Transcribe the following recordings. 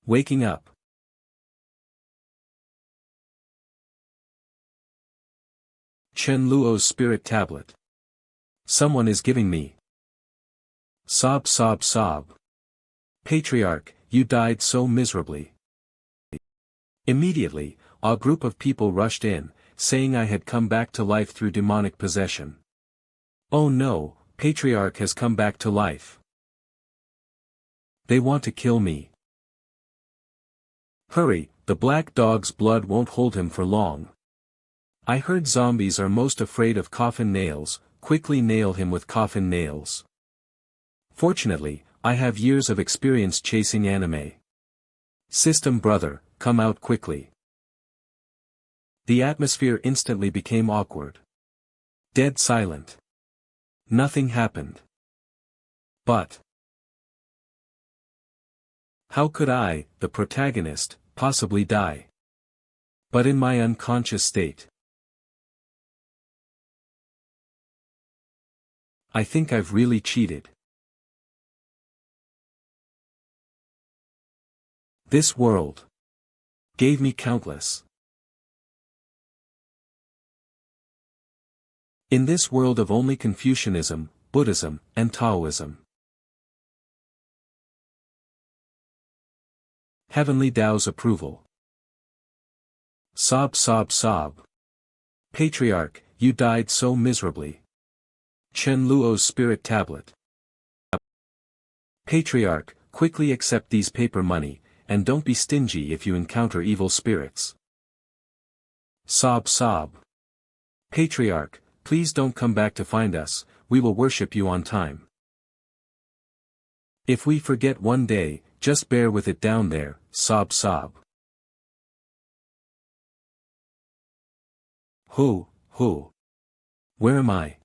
Waking up. Chen Luo's spirit tablet. Someone is giving me. Sob, sob, sob. Patriarch, you died so miserably. Immediately, a group of people rushed in, saying I had come back to life through demonic possession. Oh no, Patriarch has come back to life. They want to kill me. Hurry, the black dog's blood won't hold him for long. I heard zombies are most afraid of coffin nails, quickly nail him with coffin nails. Fortunately, I have years of experience chasing anime. System brother, come out quickly. The atmosphere instantly became awkward. Dead silent. Nothing happened. But how could I, the protagonist, possibly die? But in my unconscious state. I think I've really cheated. This world gave me countless. In this world of only Confucianism, Buddhism, and Taoism. Heavenly Tao's approval. Sob, sob, sob. Patriarch, you died so miserably. Chen Luo's spirit tablet. Patriarch, quickly accept these paper money, and don't be stingy if you encounter evil spirits. Sob, sob. Patriarch, please don't come back to find us, we will worship you on time. If we forget one day, just bear with it down there, sob, sob. Who? Where am I?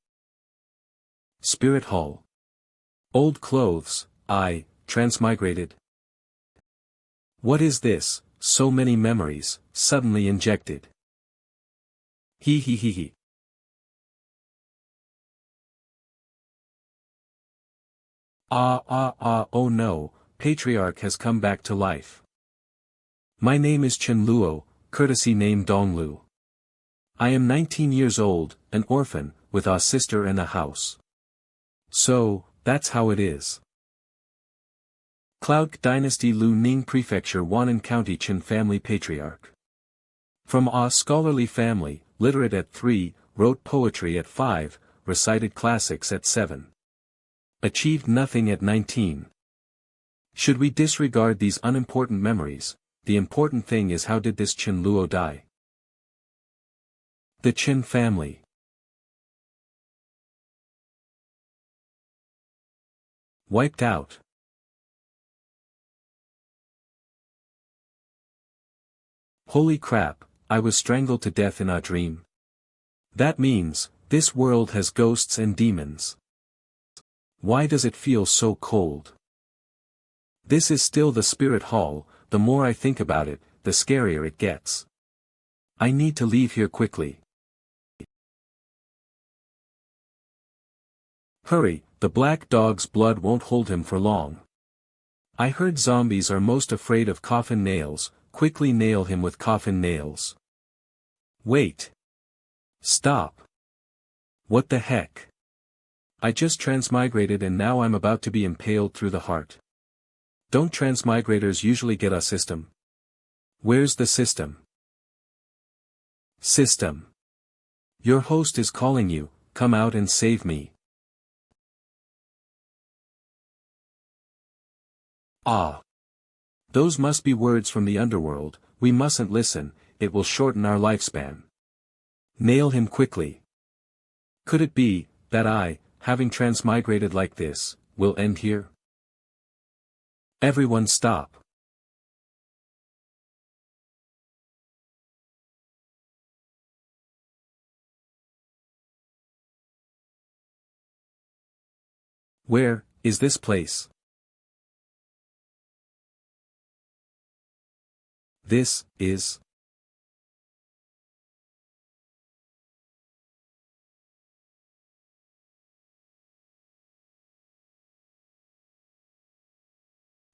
Spirit Hall. Old clothes, I, transmigrated. What is this, so many memories, suddenly injected? He. Oh no, Patriarch has come back to life. My name is Chen Luo, courtesy name Donglu. I am 19 years old, an orphan, with a sister and a house. So, that's how it is. Cloud Dynasty Lu Ning Prefecture Wannan County Chen Family Patriarch. From a scholarly family, literate at 3, wrote poetry at 5, recited classics at 7. Achieved nothing at 19. Should we disregard these unimportant memories? The important thing is how did this Chen Luo die? The Chen family. Wiped out. Holy crap, I was strangled to death in a dream. That means, this world has ghosts and demons. Why does it feel so cold? This is still the spirit hall, the more I think about it, the scarier it gets. I need to leave here quickly. Hurry, the black dog's blood won't hold him for long. I heard zombies are most afraid of coffin nails, quickly nail him with coffin nails. Wait. Stop. What the heck? I just transmigrated and now I'm about to be impaled through the heart. Don't transmigrators usually get a system? Where's the system? System. Your host is calling you, come out and save me. Ah. Those must be words from the underworld, we mustn't listen, it will shorten our lifespan. Nail him quickly. Could it be, that I, having transmigrated like this, will end here? Everyone stop. Where is this place? This is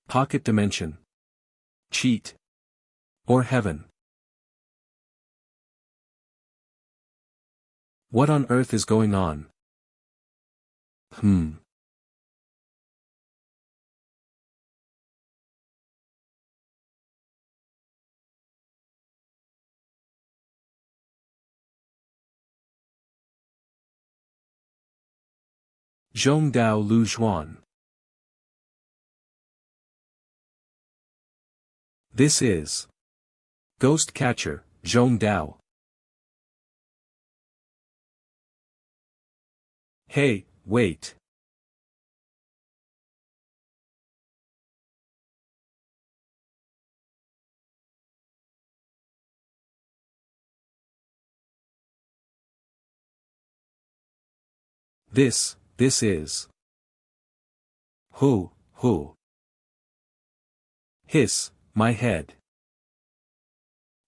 Pocket Dimension. cheat? Or heaven? What on earth is going on? Zhong Dao Lu Zhuan. This is Ghost Catcher, Zhong Dao. Hey, wait. This is. Who? Hiss, my head.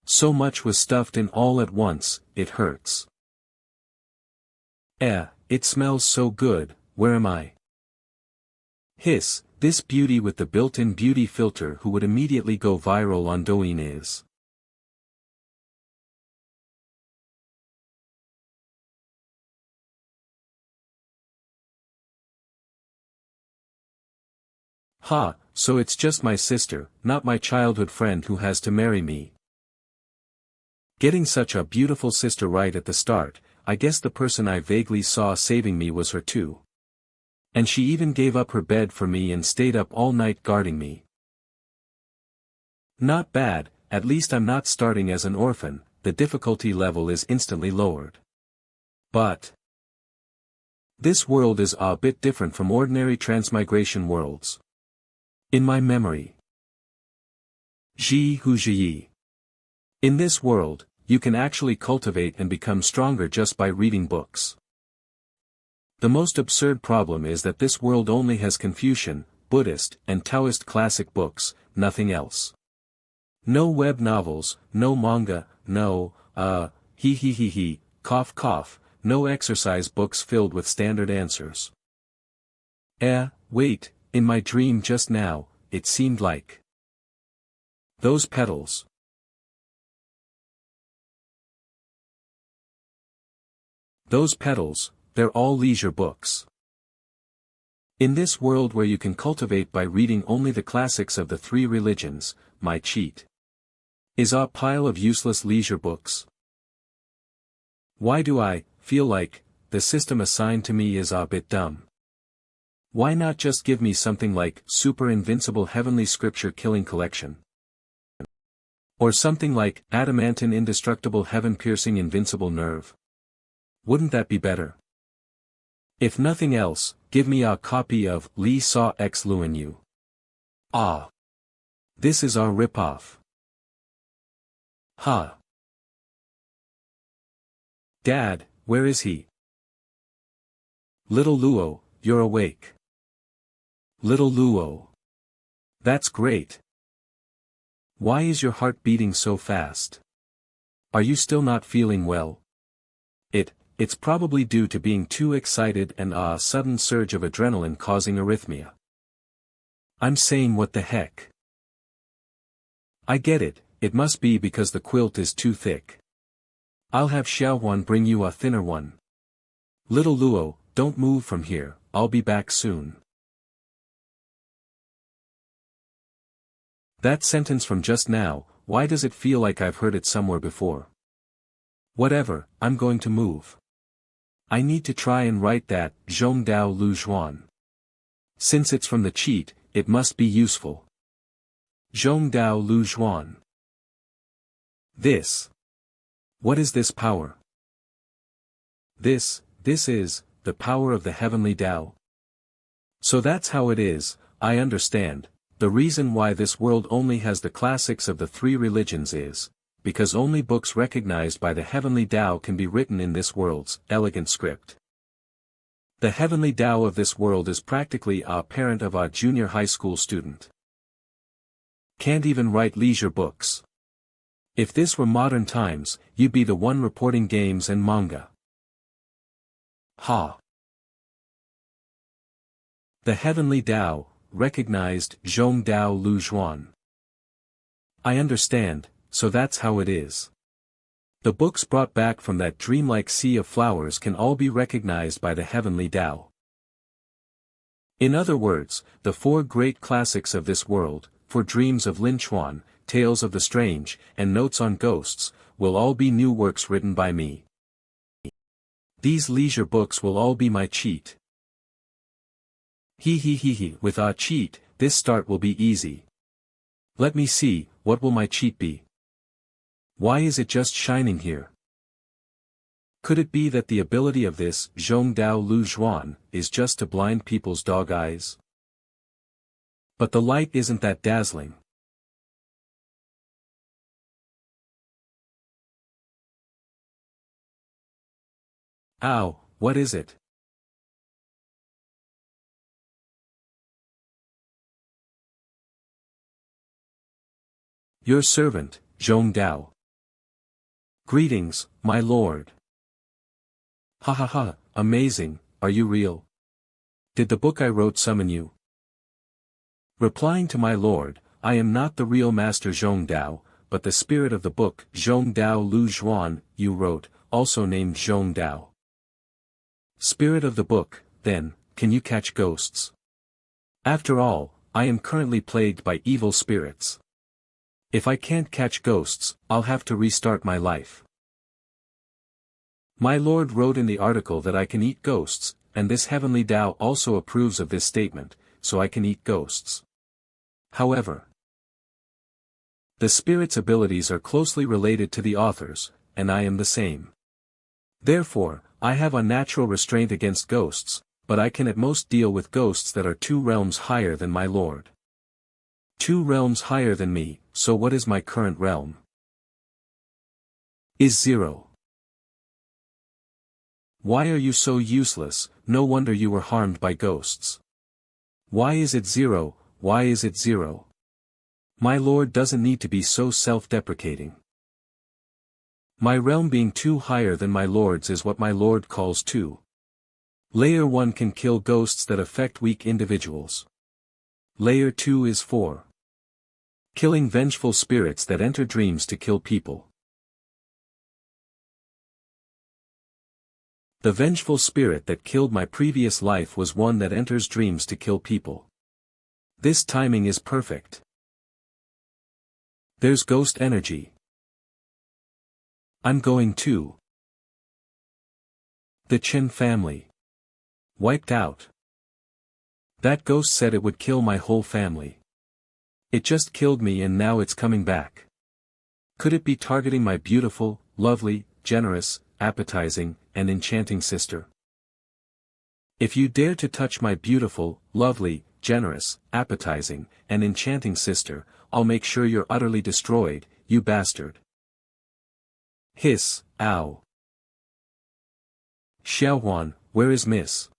So much was stuffed in all at once, it hurts. It smells so good, where am I? Hiss, this beauty with the built-in beauty filter who would immediately go viral on Douyin is. Ha, so it's just my sister, not my childhood friend who has to marry me. Getting such a beautiful sister right at the start, I guess the person I vaguely saw saving me was her too. And she even gave up her bed for me and stayed up all night guarding me. Not bad, at least I'm not starting as an orphan, the difficulty level is instantly lowered. But this world is a bit different from ordinary transmigration worlds. In my memory. Ji Hu Ji. In this world, you can actually cultivate and become stronger just by reading books. The most absurd problem is that this world only has Confucian, Buddhist, and Taoist classic books, nothing else. No web novels, no manga, no, cough cough, no exercise books filled with standard answers. Wait, in my dream just now, it seemed like those petals. Those petals, they're all leisure books. In this world where you can cultivate by reading only the classics of the three religions, my cheat is a pile of useless leisure books. Why do I feel like the system assigned to me is a bit dumb? Why not just give me something like Super Invincible Heavenly Scripture Killing Collection? Or something like Adamantine Indestructible Heaven Piercing Invincible Nerve? Wouldn't that be better? If nothing else, give me a copy of Li Sa X Luan Yu. This is our rip-off. Ha. Dad, where is he? Little Luo, you're awake. Little Luo. That's great. Why is your heart beating so fast? Are you still not feeling well? It's probably due to being too excited and a sudden surge of adrenaline causing arrhythmia. I'm saying what the heck? I get it, it must be because the quilt is too thick. I'll have Xiaohuan bring you a thinner one. Little Luo, don't move from here, I'll be back soon. That sentence from just now, why does it feel like I've heard it somewhere before? Whatever, I'm going to move. I need to try and write that, Zhong Dao Lu Zhuan. Since it's from the cheat, it must be useful. Zhong Dao Lu Zhuan. This. What is this power? This is, the power of the heavenly Tao. So that's how it is, I understand, the reason why this world only has the classics of the three religions is, because only books recognized by the heavenly Tao can be written in this world's elegant script. The heavenly Tao of this world is practically a parent of a junior high school student. Can't even write leisure books. If this were modern times, you'd be the one reporting games and manga. Ha! The heavenly Tao, recognized Zhong Dao Lu Zhuan. I understand, so that's how it is. The books brought back from that dreamlike sea of flowers can all be recognized by the heavenly Tao. In other words, the four great classics of this world, For Dreams of Lin Chuan, Tales of the Strange, and Notes on Ghosts, will all be new works written by me. These leisure books will all be my cheat. With a cheat, this start will be easy. Let me see, what will my cheat be? Why is it just shining here? Could it be that the ability of this Zhong Dao Lu Zhuan is just to blind people's dog eyes? But the light isn't that dazzling. Ow, what is it? Your servant, Zhong Dao. Greetings, my lord. Ha ha ha, amazing, are you real? Did the book I wrote summon you? Replying to my lord, I am not the real master Zhong Dao, but the spirit of the book Zhong Dao Lu Zhuan you wrote, also named Zhong Dao. Spirit of the book, then, can you catch ghosts? After all, I am currently plagued by evil spirits. If I can't catch ghosts, I'll have to restart my life. My lord wrote in the article that I can eat ghosts, and this heavenly Tao also approves of this statement, so I can eat ghosts. However, the spirit's abilities are closely related to the author's, and I am the same. Therefore, I have a natural restraint against ghosts, but I can at most deal with ghosts that are 2 realms higher than my lord. 2 realms higher than me, so what is my current realm? Is 0. Why are you so useless? No wonder you were harmed by ghosts. Why is it 0? Why is it 0? My lord doesn't need to be so self-deprecating. My realm being 2 higher than my lord's is what my lord calls 2. Layer 1 can kill ghosts that affect weak individuals. Layer 2 is 4. Killing vengeful spirits that enter dreams to kill people. The vengeful spirit that killed my previous life was one that enters dreams to kill people. This timing is perfect. There's ghost energy. I'm going to. The Chen family. Wiped out. That ghost said it would kill my whole family. It just killed me and now it's coming back. Could it be targeting my beautiful, lovely, generous, appetizing, and enchanting sister? If you dare to touch my beautiful, lovely, generous, appetizing, and enchanting sister, I'll make sure you're utterly destroyed, you bastard. Hiss, ow. Xiaohuan, where is Miss?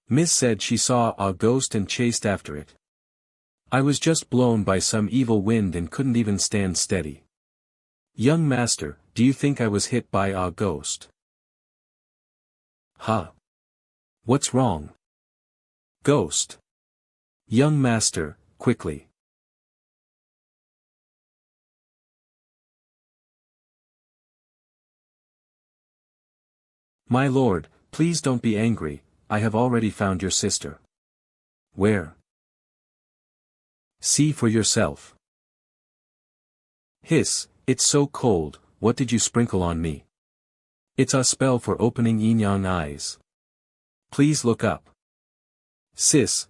Miss said she saw a ghost and chased after it. I was just blown by some evil wind and couldn't even stand steady. Young master, do you think I was hit by a ghost? Huh? What's wrong? Ghost. Young master, quickly. My lord, please don't be angry, I have already found your sister. Where? See for yourself. Hiss, it's so cold, what did you sprinkle on me? It's a spell for opening yin-yang eyes. Please look up. Sis.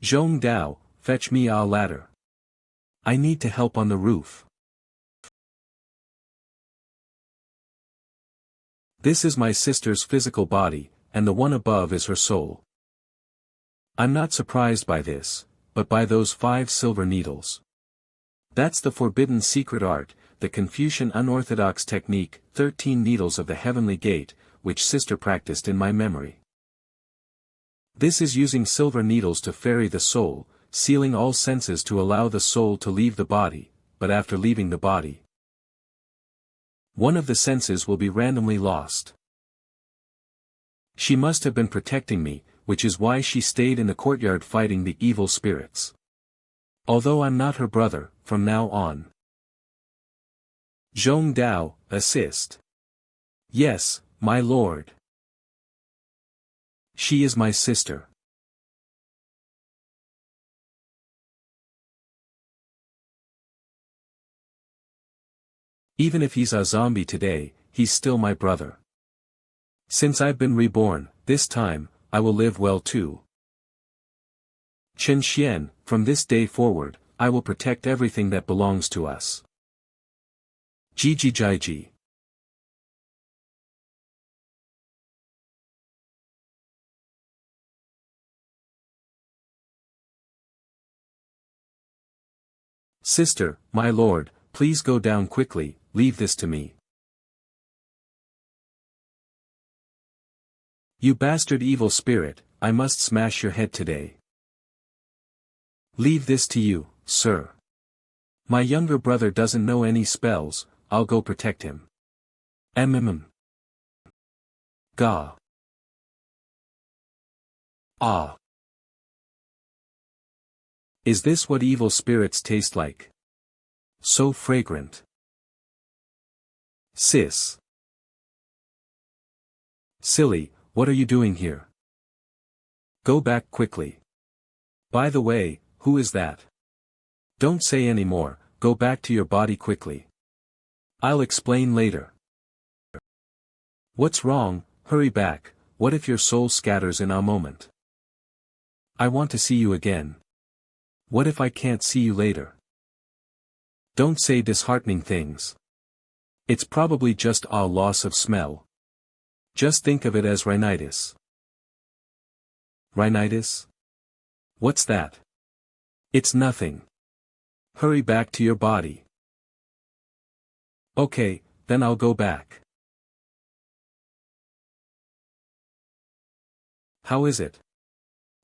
Zhong Dao, fetch me a ladder. I need to help on the roof. This is my sister's physical body, and the one above is her soul. I'm not surprised by this, but by those 5 silver needles. That's the forbidden secret art, the Confucian unorthodox technique, 13 needles of the heavenly gate, which sister practiced in my memory. This is using silver needles to ferry the soul, sealing all senses to allow the soul to leave the body, but after leaving the body. One of the senses will be randomly lost. She must have been protecting me, which is why she stayed in the courtyard fighting the evil spirits. Although I'm not her brother, from now on. Zhong Dao, assist. Yes, my lord. She is my sister. Even if he's a zombie today, he's still my brother. Since I've been reborn, this time, I will live well too. Chen Xian, from this day forward, I will protect everything that belongs to us. Jiji Jaiji. Sister, my lord, please go down quickly, leave this to me. You bastard evil spirit, I must smash your head today. Leave this to you, sir. My younger brother doesn't know any spells, I'll go protect him. Ga. Ah. Is this what evil spirits taste like? So fragrant. Sis. Silly, what are you doing here? Go back quickly. By the way, who is that? Don't say any more, go back to your body quickly. I'll explain later. What's wrong? Hurry back, what if your soul scatters in a moment? I want to see you again. What if I can't see you later? Don't say disheartening things. It's probably just a loss of smell. Just think of it as rhinitis. Rhinitis? What's that? It's nothing. Hurry back to your body. Okay, then I'll go back. How is it?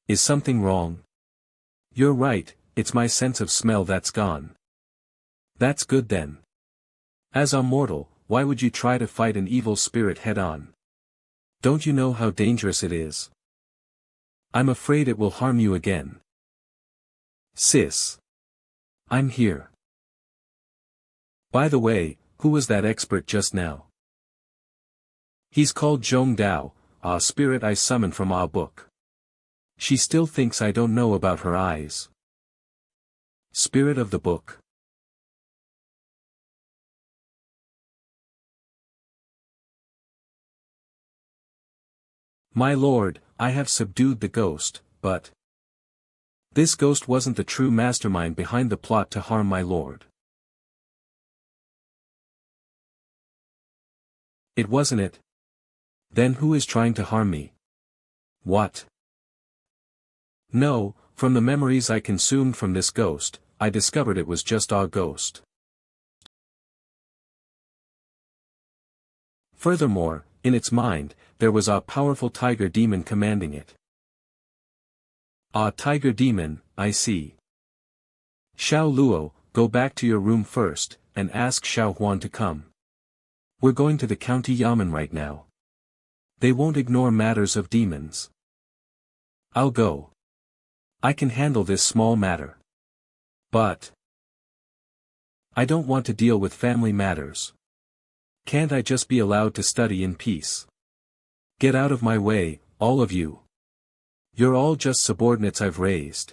Is something wrong? You're right, it's my sense of smell that's gone. That's good then. As a mortal, why would you try to fight an evil spirit head-on? Don't you know how dangerous it is? I'm afraid it will harm you again. Sis. I'm here. By the way, who was that expert just now? He's called Zhong Dao, a spirit I summoned from our book. She still thinks I don't know about her eyes. Spirit of the book. My lord, I have subdued the ghost, but this ghost wasn't the true mastermind behind the plot to harm my lord. It wasn't it? Then who is trying to harm me? What? No, from the memories I consumed from this ghost, I discovered it was just a ghost. Furthermore, in its mind, there was a powerful tiger demon commanding it. A tiger demon, I see. Xiao Luo, go back to your room first, and ask Xiao Huan to come. We're going to the county yamen right now. They won't ignore matters of demons. I'll go. I can handle this small matter. But I don't want to deal with family matters. Can't I just be allowed to study in peace? Get out of my way, all of you. You're all just subordinates I've raised.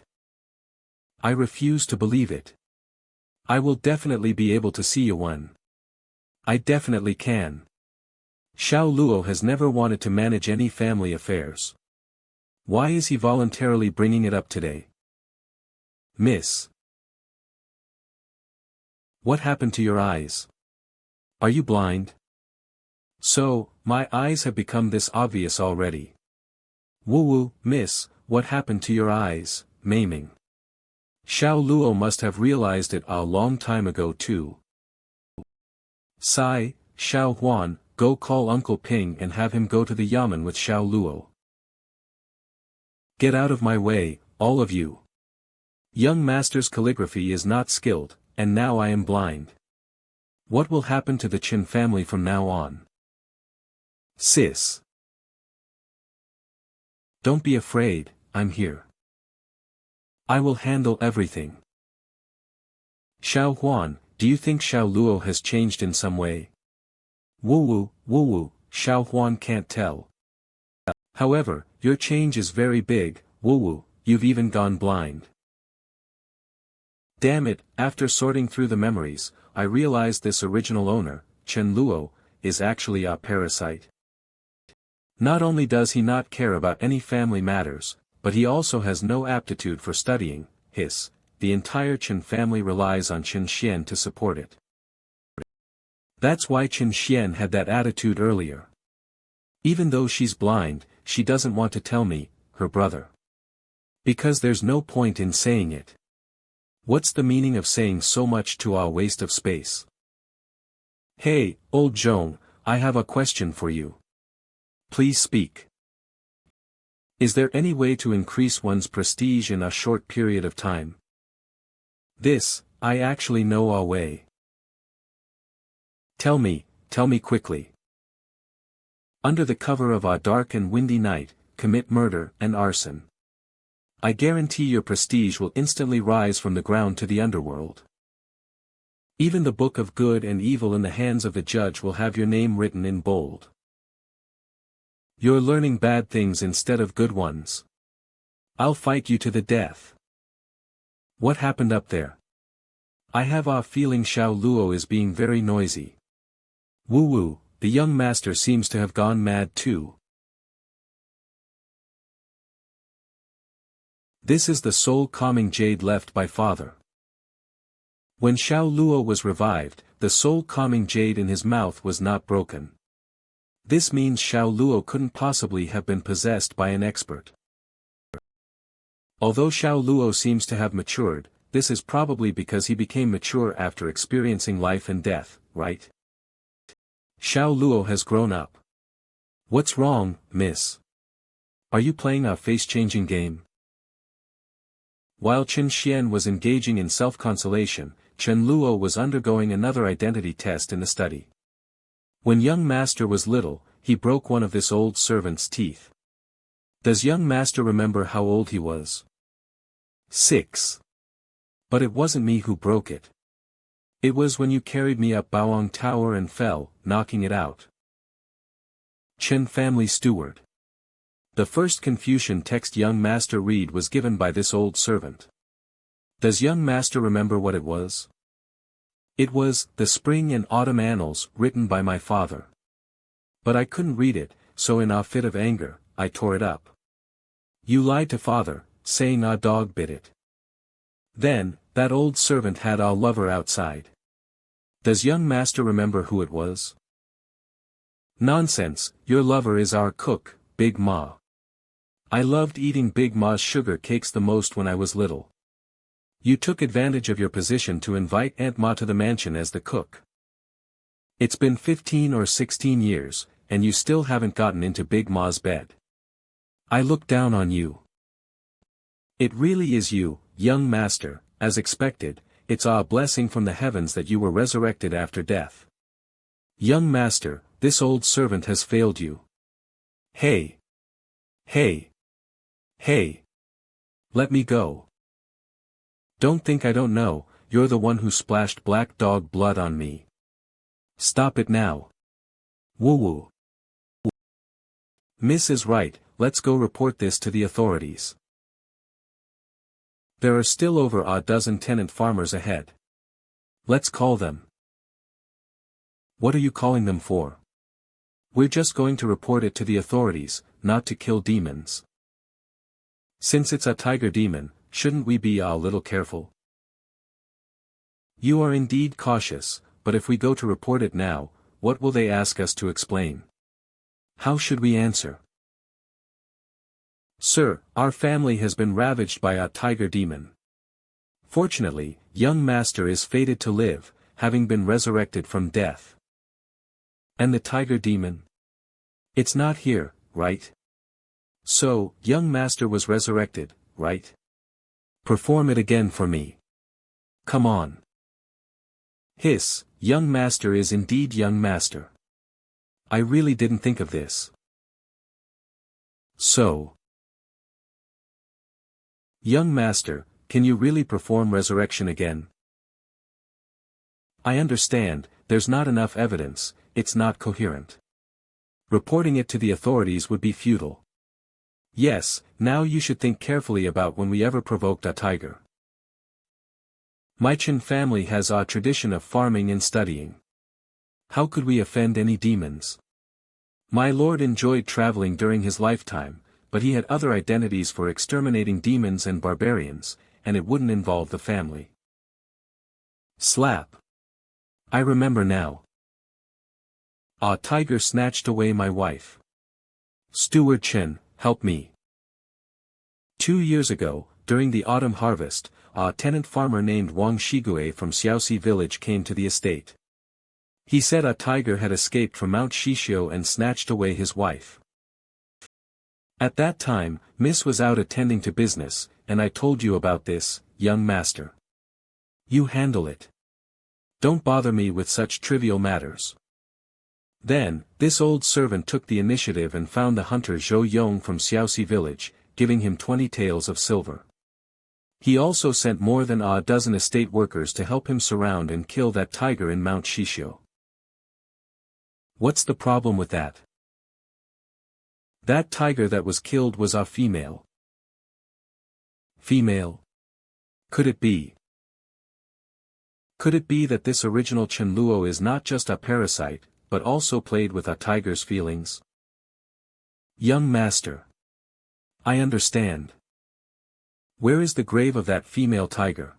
I refuse to believe it. I will definitely be able to see you one. I definitely can. Xiao Luo has never wanted to manage any family affairs. Why is he voluntarily bringing it up today? Miss. What happened to your eyes? Are you blind? So, my eyes have become this obvious already. Woo-woo, miss, what happened to your eyes, maiming? Xiao Luo must have realized it a long time ago too. Sai, Xiao Huan, go call Uncle Ping and have him go to the yamen with Xiao Luo. Get out of my way, all of you. Young master's calligraphy is not skilled, and now I am blind. What will happen to the Qin family from now on? Sis. Don't be afraid, I'm here. I will handle everything. Xiao Huan, do you think Xiao Luo has changed in some way? Woo woo, Xiao Huan can't tell. However, your change is very big, woo, you've even gone blind. Damn it, after sorting through the memories, I realized this original owner, Chen Luo, is actually a parasite. Not only does he not care about any family matters, but he also has no aptitude for studying. The entire Chen family relies on Chen Xian to support it. That's why Chen Xian had that attitude earlier. Even though she's blind, she doesn't want to tell me, her brother. Because there's no point in saying it. What's the meaning of saying so much to a waste of space? Hey, old Zhong, I have a question for you. Please speak. Is there any way to increase one's prestige in a short period of time? I actually know a way. Tell me quickly. Under the cover of a dark and windy night, commit murder and arson. I guarantee your prestige will instantly rise from the ground to the underworld. Even the book of good and evil in the hands of the judge will have your name written in bold. You're learning bad things instead of good ones. I'll fight you to the death. What happened up there? I have a feeling Xiao Luo is being very noisy. Woo, the young master seems to have gone mad too. This is the soul calming jade left by father. When Xiao Luo was revived, the soul calming jade in his mouth was not broken. This means Xiao Luo couldn't possibly have been possessed by an expert. Although Xiao Luo seems to have matured, this is probably because he became mature after experiencing life and death, right? Xiao Luo has grown up. What's wrong, miss? Are you playing a face-changing game? While Chen Xian was engaging in self-consolation, Chen Luo was undergoing another identity test in the study. When young master was little, he broke one of this old servant's teeth. Does young master remember how old he was? 6. But it wasn't me who broke it. It was when you carried me up Baoang Tower and fell, knocking it out. Chen family steward. The first Confucian text young master read was given by this old servant. Does young master remember what it was? It was The Spring and Autumn Annals, written by my father. But I couldn't read it, so in a fit of anger, I tore it up. You lied to father, saying a dog bit it. Then, that old servant had a lover outside. Does young master remember who it was? Nonsense, your lover is our cook, Big Ma. I loved eating Big Ma's sugar cakes the most when I was little. You took advantage of your position to invite Aunt Ma to the mansion as the cook. It's been 15 or 16 years, and you still haven't gotten into Big Ma's bed. I look down on you. It really is you, young master, as expected, it's a blessing from the heavens that you were resurrected after death. Young master, this old servant has failed you. Hey! Let me go. Don't think I don't know, you're the one who splashed black dog blood on me. Stop it now. Woo. Miss is right, let's go report this to the authorities. There are still over a dozen tenant farmers ahead. Let's call them. What are you calling them for? We're just going to report it to the authorities, not to kill demons. Since it's a tiger demon, shouldn't we be a little careful? You are indeed cautious, but if we go to report it now, what will they ask us to explain? How should we answer? Sir, our family has been ravaged by a tiger demon. Fortunately, young master is fated to live, having been resurrected from death. And the tiger demon? It's not here, right? So, young master was resurrected, right? Perform it again for me. Come on. Hiss, young master is indeed young master. I really didn't think of this. So. Young master, can you really perform resurrection again? I understand, there's not enough evidence, it's not coherent. Reporting it to the authorities would be futile. Yes, now you should think carefully about when we ever provoked a tiger. My Chen family has a tradition of farming and studying. How could we offend any demons? My lord enjoyed traveling during his lifetime, but he had other identities for exterminating demons and barbarians, and it wouldn't involve the family. Slap. I remember now. A tiger snatched away my wife. Steward Chen, help me. 2 years ago, during the autumn harvest, a tenant farmer named Wang Shigue from Xiaoxi village came to the estate. He said a tiger had escaped from Mount Shishio and snatched away his wife. At that time, Miss was out attending to business, and I told you about this, young master. You handle it. Don't bother me with such trivial matters. Then, this old servant took the initiative and found the hunter Zhou Yong from Xiaoxi village, giving him 20 taels of silver. He also sent more than a dozen estate workers to help him surround and kill that tiger in Mount Shishio. What's the problem with that? That tiger that was killed was a female. Female? Could it be? Could it be that this original Chen Luo is not just a parasite, but also played with a tiger's feelings? Young master. I understand. Where is the grave of that female tiger?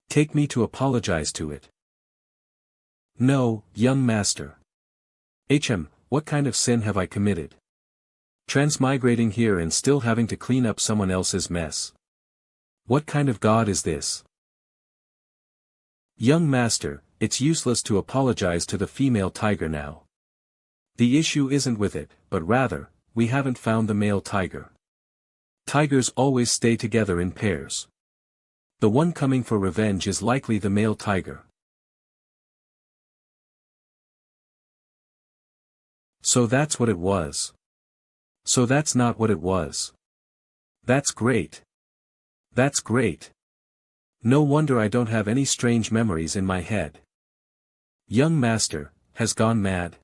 Take me to apologize to it. No, young master. What kind of sin have I committed? Transmigrating here and still having to clean up someone else's mess. What kind of God is this? Young master, it's useless to apologize to the female tiger now. The issue isn't with it, but rather, we haven't found the male tiger. Tigers always stay together in pairs. The one coming for revenge is likely the male tiger. So that's what it was. So that's not what it was. That's great. That's great. No wonder I don't have any strange memories in my head. Young master, has gone mad.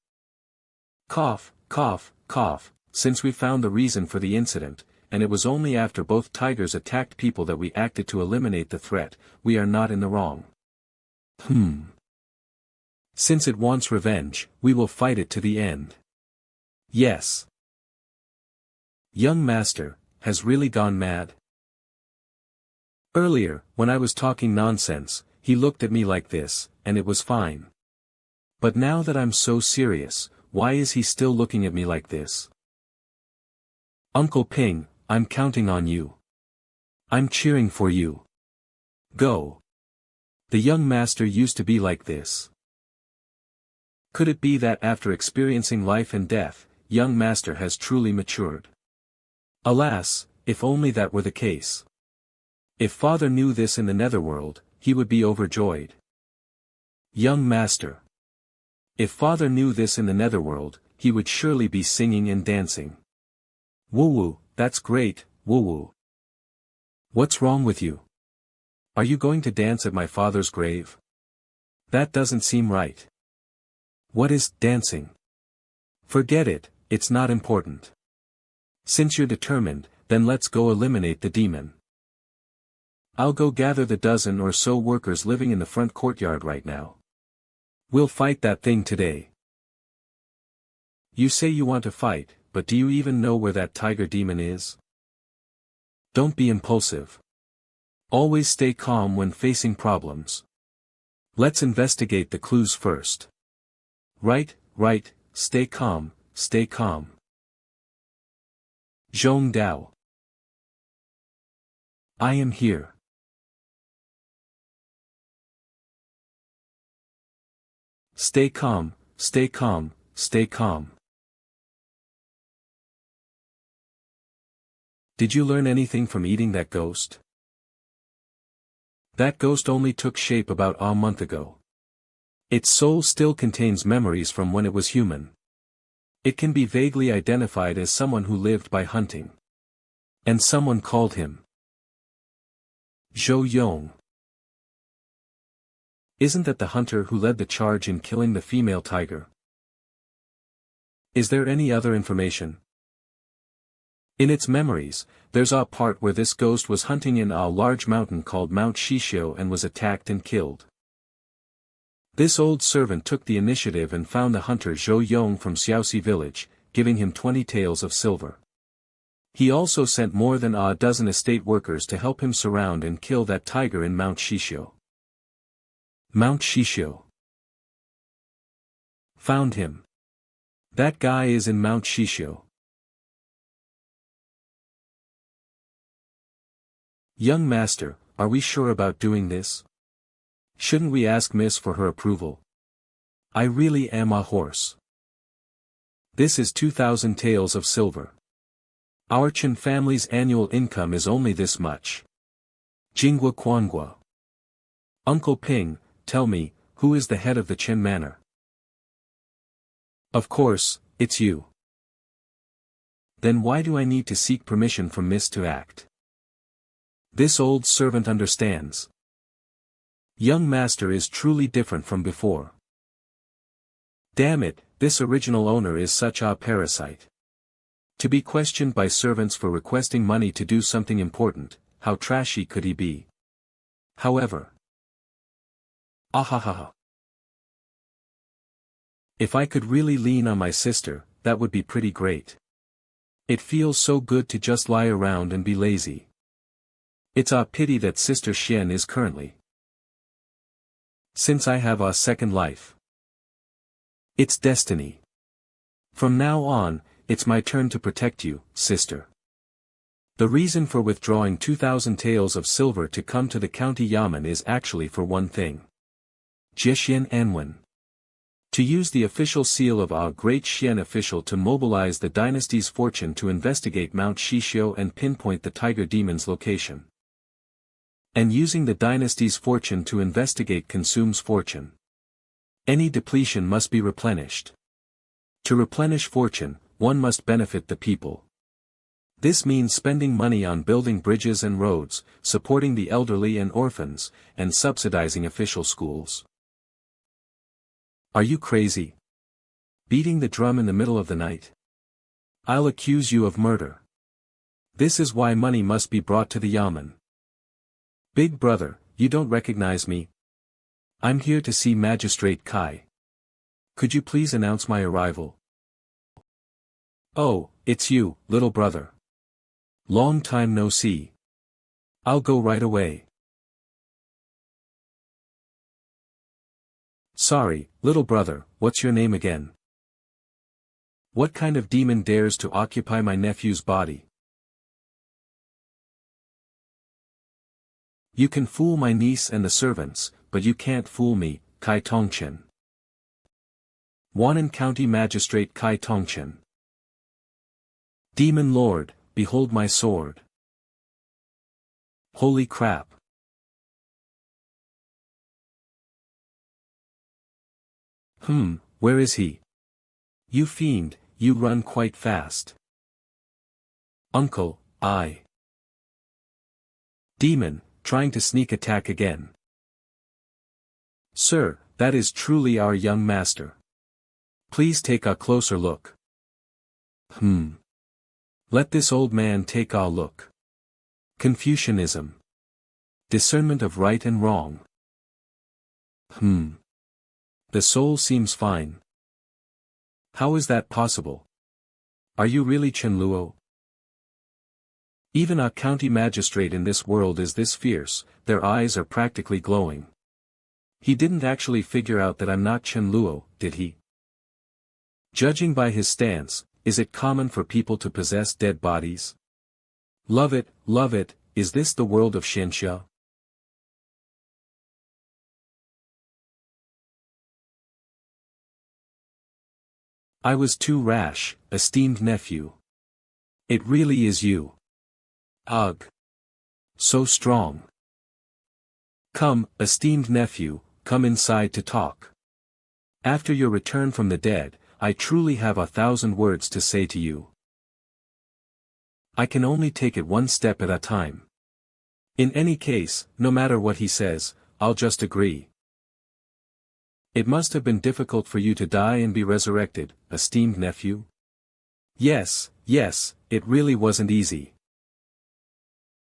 Cough, cough, cough, since we found the reason for the incident, and it was only after both tigers attacked people that we acted to eliminate the threat, we are not in the wrong. Since it wants revenge, we will fight it to the end. Yes. Young master, has really gone mad? Earlier, when I was talking nonsense, he looked at me like this, and it was fine. But now that I'm so serious, why is he still looking at me like this? Uncle Ping, I'm counting on you. I'm cheering for you. Go. The young master used to be like this. Could it be that after experiencing life and death, young master has truly matured? Alas, if only that were the case. If father knew this in the netherworld, he would be overjoyed. Young master. If father knew this in the netherworld, he would surely be singing and dancing. Woo-woo, that's great, woo-woo. What's wrong with you? Are you going to dance at my father's grave? That doesn't seem right. What is dancing? Forget it, it's not important. Since you're determined, then let's go eliminate the demon. I'll go gather the dozen or so workers living in the front courtyard right now. We'll fight that thing today. You say you want to fight, but do you even know where that tiger demon is? Don't be impulsive. Always stay calm when facing problems. Let's investigate the clues first. Right, stay calm, stay calm. Zhong Dao. I am here. Stay calm, stay calm, stay calm. Did you learn anything from eating that ghost? That ghost only took shape about a month ago. Its soul still contains memories from when it was human. It can be vaguely identified as someone who lived by hunting. And someone called him Zhou Yong. Isn't that the hunter who led the charge in killing the female tiger? Is there any other information? In its memories, there's a part where this ghost was hunting in a large mountain called Mount Shishio and was attacked and killed. This old servant took the initiative and found the hunter Zhou Yong from Xiaoxi village, giving him 20 taels of silver. He also sent more than a dozen estate workers to help him surround and kill that tiger in Mount Shishio. Mount Shishio. Found him. That guy is in Mount Shishio. Young master, are we sure about doing this? Shouldn't we ask Miss for her approval? I really am a horse. This is 2,000 taels of silver. Our Chen family's annual income is only this much. Jingua Quangua. Uncle Ping, tell me, who is the head of the Chen manor? Of course, it's you. Then why do I need to seek permission from Miss to act? This old servant understands. Young master is truly different from before. Damn it, this original owner is such a parasite. To be questioned by servants for requesting money to do something important, how trashy could he be? However. Ahahaha. If I could really lean on my sister, that would be pretty great. It feels so good to just lie around and be lazy. It's a pity that Sister Xian is currently. Since I have a second life. It's destiny. From now on, it's my turn to protect you, sister. The reason for withdrawing 2,000 taels of silver to come to the county yamen is actually for one thing. Jiexian Anwen. To use the official seal of a great Xian official to mobilize the dynasty's fortune to investigate Mount Shishio and pinpoint the tiger demon's location. And using the dynasty's fortune to investigate consumes fortune. Any depletion must be replenished. To replenish fortune, one must benefit the people. This means spending money on building bridges and roads, supporting the elderly and orphans, and subsidizing official schools. Are you crazy? Beating the drum in the middle of the night? I'll accuse you of murder. This is why money must be brought to the yamen. Big brother, you don't recognize me? I'm here to see Magistrate Kai. Could you please announce my arrival? Oh, it's you, little brother. Long time no see. I'll go right away. Sorry, little brother, what's your name again? What kind of demon dares to occupy my nephew's body? You can fool my niece and the servants, but you can't fool me, Kai Tongchen. Wannan County Magistrate Kai Tongchen. Demon Lord, behold my sword. Holy crap. Where is he? You fiend, you run quite fast. Uncle, I. Demon, trying to sneak attack again. Sir, that is truly our young master. Please take a closer look. Let this old man take a look. Confucianism. Discernment of right and wrong. The soul seems fine. How is that possible? Are you really Chen Luo? Even a county magistrate in this world is this fierce, their eyes are practically glowing. He didn't actually figure out that I'm not Chen Luo, did he? Judging by his stance, is it common for people to possess dead bodies? Love it, is this the world of Xianxia? I was too rash, esteemed nephew. It really is you. Ugh. So strong. Come, esteemed nephew, come inside to talk. After your return from the dead, I truly have 1,000 words to say to you. I can only take it one step at a time. In any case, no matter what he says, I'll just agree. It must have been difficult for you to die and be resurrected, esteemed nephew. Yes, it really wasn't easy.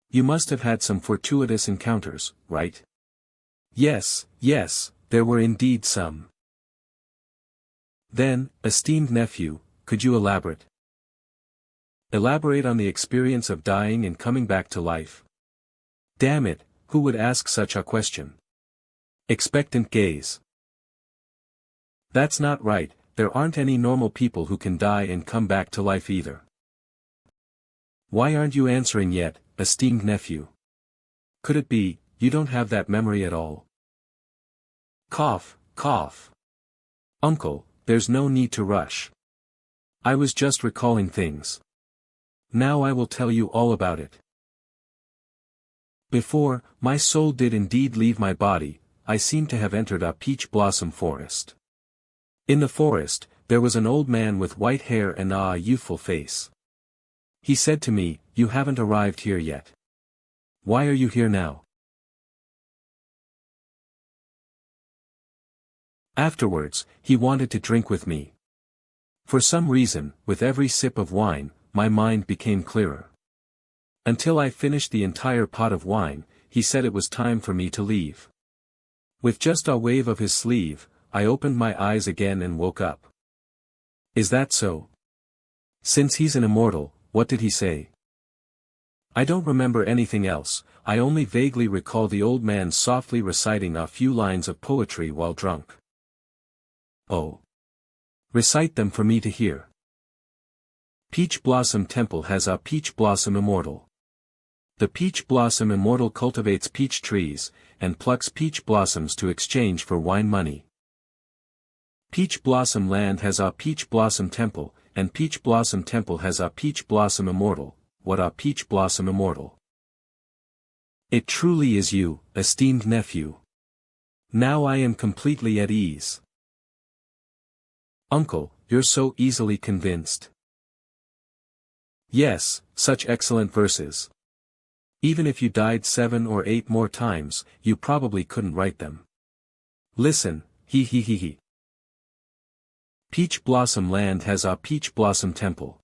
You must have had some fortuitous encounters, right? Yes, there were indeed some. Then, esteemed nephew, could you elaborate? Elaborate on the experience of dying and coming back to life. Damn it, who would ask such a question? Expectant gaze. That's not right, there aren't any normal people who can die and come back to life either. Why aren't you answering yet, esteemed nephew? Could it be, you don't have that memory at all? Cough. Uncle, there's no need to rush. I was just recalling things. Now I will tell you all about it. Before, my soul did indeed leave my body, I seemed to have entered a peach blossom forest. In the forest, there was an old man with white hair and a youthful face. He said to me, "You haven't arrived here yet. Why are you here now?" Afterwards, he wanted to drink with me. For some reason, with every sip of wine, my mind became clearer. Until I finished the entire pot of wine, he said it was time for me to leave. With just a wave of his sleeve, I opened my eyes again and woke up. Is that so? Since he's an immortal, what did he say? I don't remember anything else, I only vaguely recall the old man softly reciting a few lines of poetry while drunk. Oh. Recite them for me to hear. Peach Blossom Temple has a peach blossom immortal. The peach blossom immortal cultivates peach trees, and plucks peach blossoms to exchange for wine money. Peach Blossom Land has a peach blossom temple, and Peach Blossom Temple has a peach blossom immortal. What a peach blossom immortal! It truly is you, esteemed nephew. Now I am completely at ease. Uncle, you're so easily convinced. Yes, such excellent verses. Even if you died 7 or 8 more times, you probably couldn't write them. Listen, he. Peach Blossom Land has a peach blossom temple.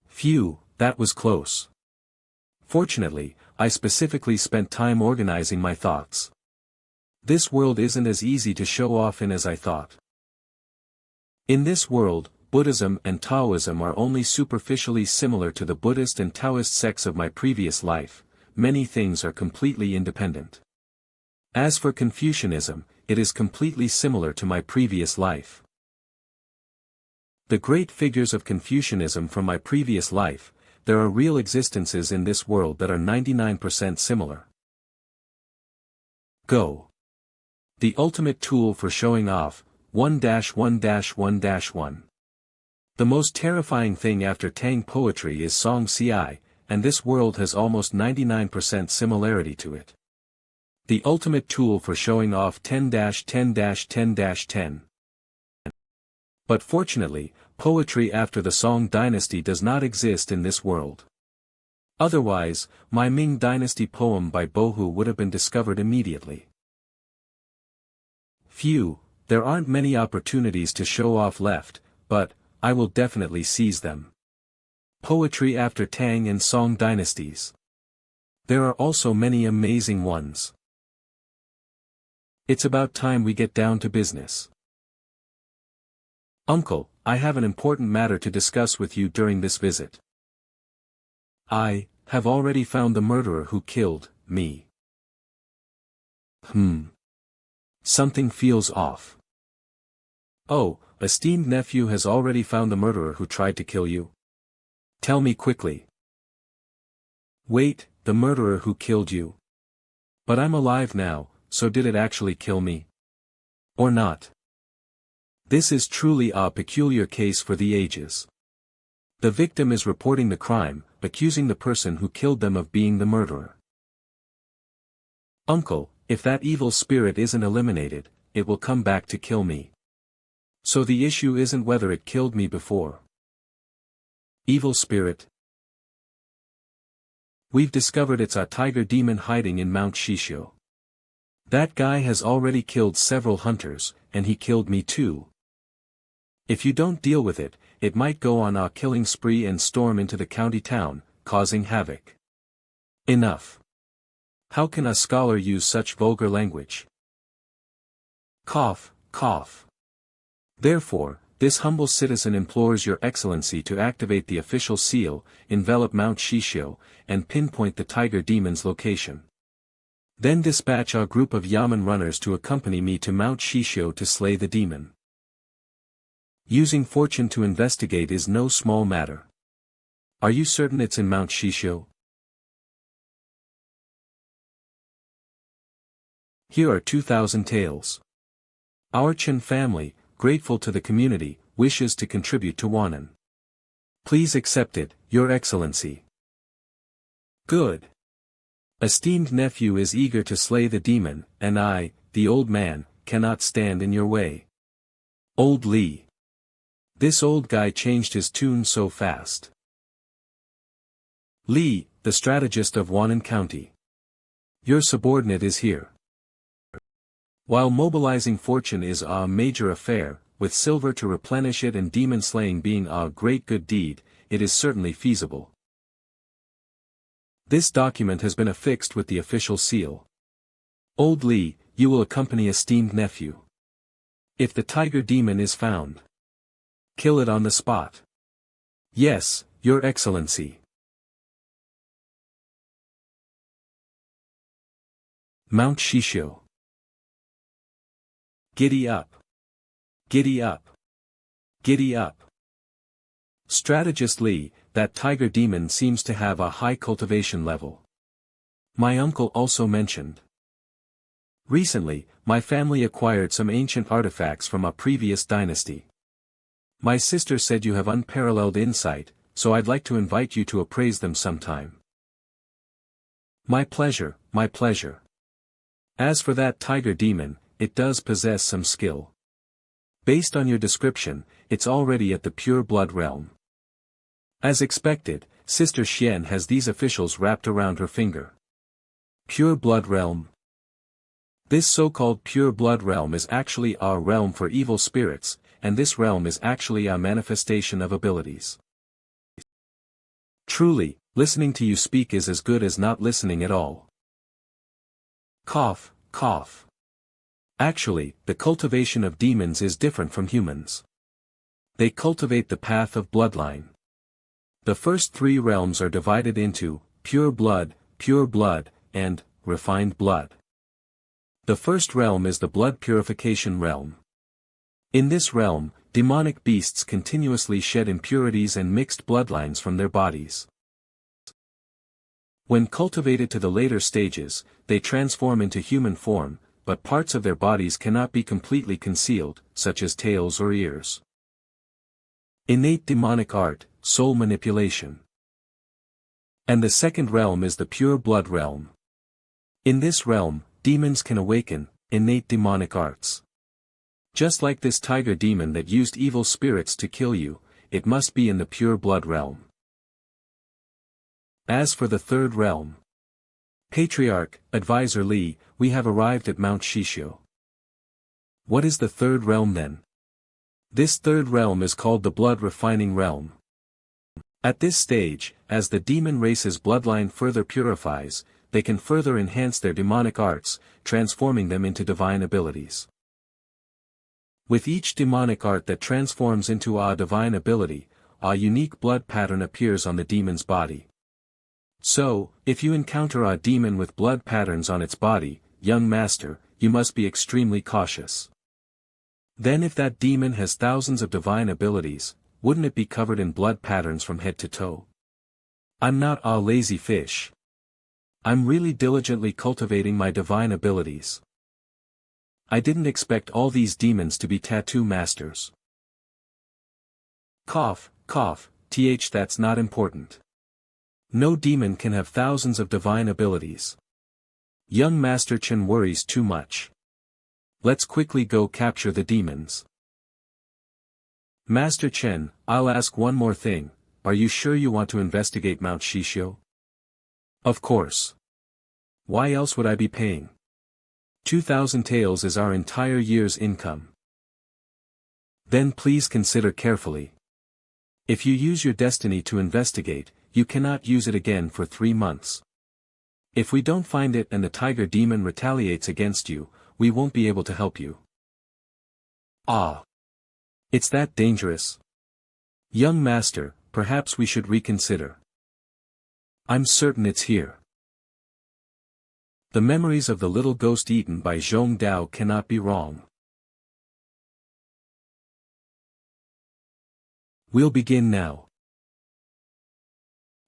Phew, that was close. Fortunately, I specifically spent time organizing my thoughts. This world isn't as easy to show off in as I thought. In this world, Buddhism and Taoism are only superficially similar to the Buddhist and Taoist sects of my previous life, many things are completely independent. As for Confucianism, it is completely similar to my previous life. The great figures of Confucianism from my previous life, there are real existences in this world that are 99% similar. Go. The ultimate tool for showing off, 1-1-1-1. The most terrifying thing after Tang poetry is song ci, and this world has almost 99% similarity to it. The ultimate tool for showing off 10-10-10-10. But fortunately, poetry after the Song dynasty does not exist in this world. Otherwise, my Ming dynasty poem by Bohu would have been discovered immediately. Phew, there aren't many opportunities to show off left, but I will definitely seize them. Poetry after Tang and Song dynasties. There are also many amazing ones. It's about time we get down to business. Uncle, I have an important matter to discuss with you during this visit. I have already found the murderer who killed me. Something feels off. Oh, esteemed nephew has already found the murderer who tried to kill you? Tell me quickly. Wait, the murderer who killed you? But I'm alive now, so did it actually kill me? Or not? This is truly a peculiar case for the ages. The victim is reporting the crime, accusing the person who killed them of being the murderer. Uncle, if that evil spirit isn't eliminated, it will come back to kill me. So the issue isn't whether it killed me before. Evil spirit. We've discovered it's a tiger demon hiding in Mount Shishio. That guy has already killed several hunters, and he killed me too. If you don't deal with it, it might go on a killing spree and storm into the county town, causing havoc. Enough. How can a scholar use such vulgar language? Cough, cough. Therefore, this humble citizen implores your excellency to activate the official seal, envelop Mount Shishio, and pinpoint the tiger demon's location. Then dispatch a group of yamen runners to accompany me to Mount Shishio to slay the demon. Using fortune to investigate is no small matter. Are you certain it's in Mount Shishio? Here are 2,000 taels. Our Chen family, grateful to the community, wishes to contribute to Wanan. Please accept it, Your Excellency. Good. Esteemed nephew is eager to slay the demon, and I, the old man, cannot stand in your way. Old Li. This old guy changed his tune so fast. Li, the strategist of Wanan County. Your subordinate is here. While mobilizing fortune is a major affair, with silver to replenish it and demon slaying being a great good deed, it is certainly feasible. This document has been affixed with the official seal. Old Li, you will accompany esteemed nephew. If the tiger demon is found, kill it on the spot. Yes, Your Excellency. Mount Shishio. Giddy up. Giddy up. Giddy up. Strategist Li, that tiger demon seems to have a high cultivation level. My uncle also mentioned. Recently, my family acquired some ancient artifacts from a previous dynasty. My sister said you have unparalleled insight, so I'd like to invite you to appraise them sometime. My pleasure, my pleasure. As for that tiger demon, it does possess some skill. Based on your description, it's already at the pure blood realm. As expected, Sister Xian has these officials wrapped around her finger. Pure blood realm. This so-called pure blood realm is actually our realm for evil spirits, and this realm is actually a manifestation of abilities. Truly, listening to you speak is as good as not listening at all. Cough, cough. Actually, the cultivation of demons is different from humans. They cultivate the path of bloodline. The first three realms are divided into pure blood, and refined blood. The first realm is the blood purification realm. In this realm, demonic beasts continuously shed impurities and mixed bloodlines from their bodies. When cultivated to the later stages, they transform into human form, but parts of their bodies cannot be completely concealed, such as tails or ears. Innate demonic art, soul manipulation. And the second realm is the pure blood realm. In this realm, demons can awaken innate demonic arts. Just like this tiger demon that used evil spirits to kill you, it must be in the pure blood realm. As for the third realm, Patriarch, Advisor Li, we have arrived at Mount Shishio. What is the third realm then? This third realm is called the blood refining realm. At this stage, as the demon race's bloodline further purifies, they can further enhance their demonic arts, transforming them into divine abilities. With each demonic art that transforms into a divine ability, a unique blood pattern appears on the demon's body. So, if you encounter a demon with blood patterns on its body, young master, you must be extremely cautious. Then if that demon has thousands of divine abilities, wouldn't it be covered in blood patterns from head to toe? I'm not a lazy fish. I'm really diligently cultivating my divine abilities. I didn't expect all these demons to be tattoo masters. Cough, cough, that's not important. No demon can have thousands of divine abilities. Young Master Chen worries too much. Let's quickly go capture the demons. Master Chen, I'll ask one more thing, are you sure you want to investigate Mount Shishio? Of course. Why else would I be paying? 2,000 taels is our entire year's income. Then please consider carefully. If you use your destiny to investigate, you cannot use it again for 3 months. If we don't find it and the tiger demon retaliates against you, we won't be able to help you. Ah. It's that dangerous? Young master, perhaps we should reconsider. I'm certain it's here. The memories of the little ghost eaten by Zhong Dao cannot be wrong. We'll begin now.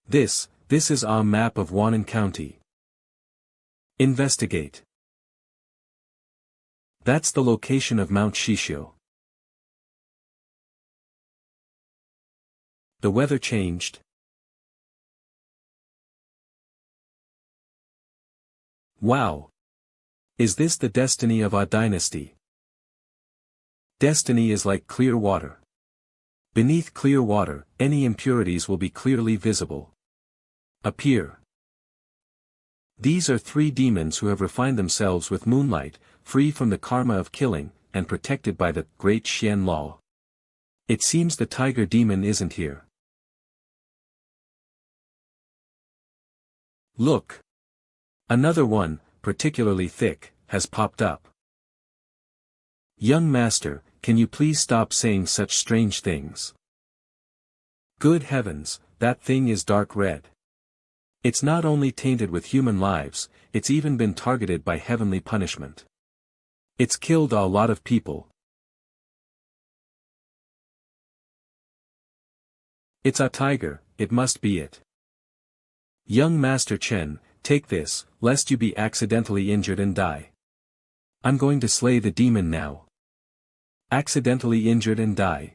This is our map of Wannan County. Investigate. That's the location of Mount Shishio. The weather changed. Wow! Is this the destiny of our dynasty? Destiny is like clear water. Beneath clear water, any impurities will be clearly visible. Appear. These are 3 demons who have refined themselves with moonlight, free from the karma of killing, and protected by the Great Xian Law. It seems the tiger demon isn't here. Look! Another one, particularly thick, has popped up. Young master, can you please stop saying such strange things? Good heavens, that thing is dark red. It's not only tainted with human lives, it's even been targeted by heavenly punishment. It's killed a lot of people. It's a tiger, it must be it. Young Master Chen, take this, lest you be accidentally injured and die. I'm going to slay the demon now. Accidentally injured and die.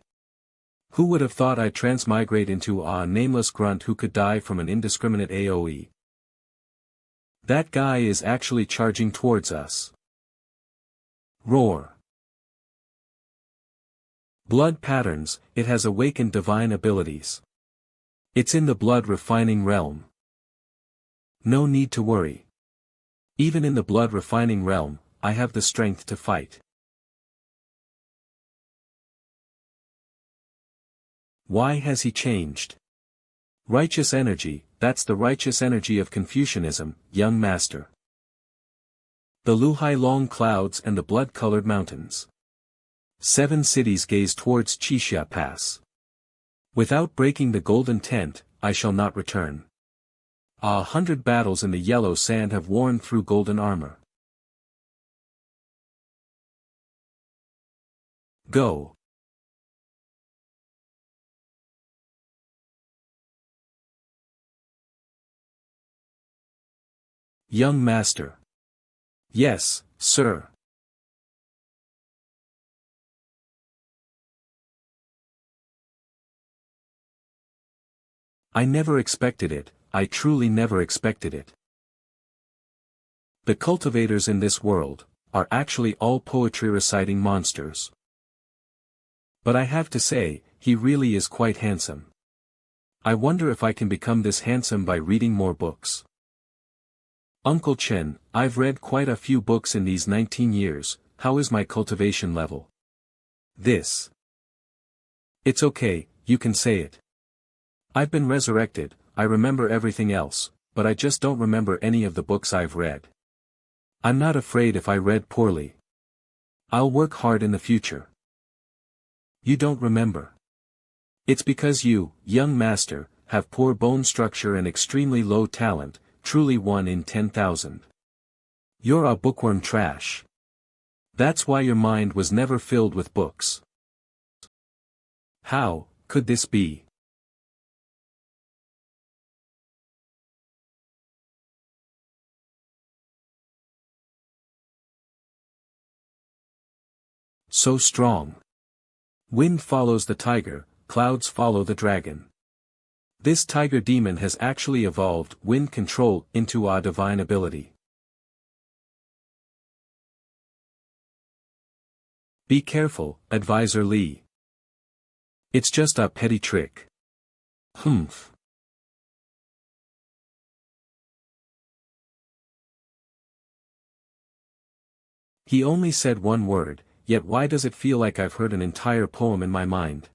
Who would have thought I'd transmigrate into a nameless grunt who could die from an indiscriminate AoE? That guy is actually charging towards us. Roar. Blood patterns, it has awakened divine abilities. It's in the blood refining realm. No need to worry. Even in the blood refining realm, I have the strength to fight. Why has he changed? Righteous energy, that's the righteous energy of Confucianism, young master. The Luhai long clouds and the blood-colored mountains. 7 cities gaze towards Qixia Pass. Without breaking the golden tent, I shall not return. 100 battles in the yellow sand have worn through golden armor. Go. Young master. Yes, sir. I never expected it, I truly never expected it. The cultivators in this world are actually all poetry reciting monsters. But I have to say, he really is quite handsome. I wonder if I can become this handsome by reading more books. Uncle Chen, I've read quite a few books in these 19 years, how is my cultivation level? This. It's okay, you can say it. I've been resurrected, I remember everything else, but I just don't remember any of the books I've read. I'm not afraid if I read poorly. I'll work hard in the future. You don't remember. It's because you, young master, have poor bone structure and extremely low talent, truly 1 in 10,000. You're a bookworm trash. That's why your mind was never filled with books. How could this be? So strong. Wind follows the tiger, clouds follow the dragon. This tiger demon has actually evolved wind control into a divine ability. Be careful, Advisor Lee. It's just a petty trick. Humph. He only said one word, yet why does it feel like I've heard an entire poem in my mind?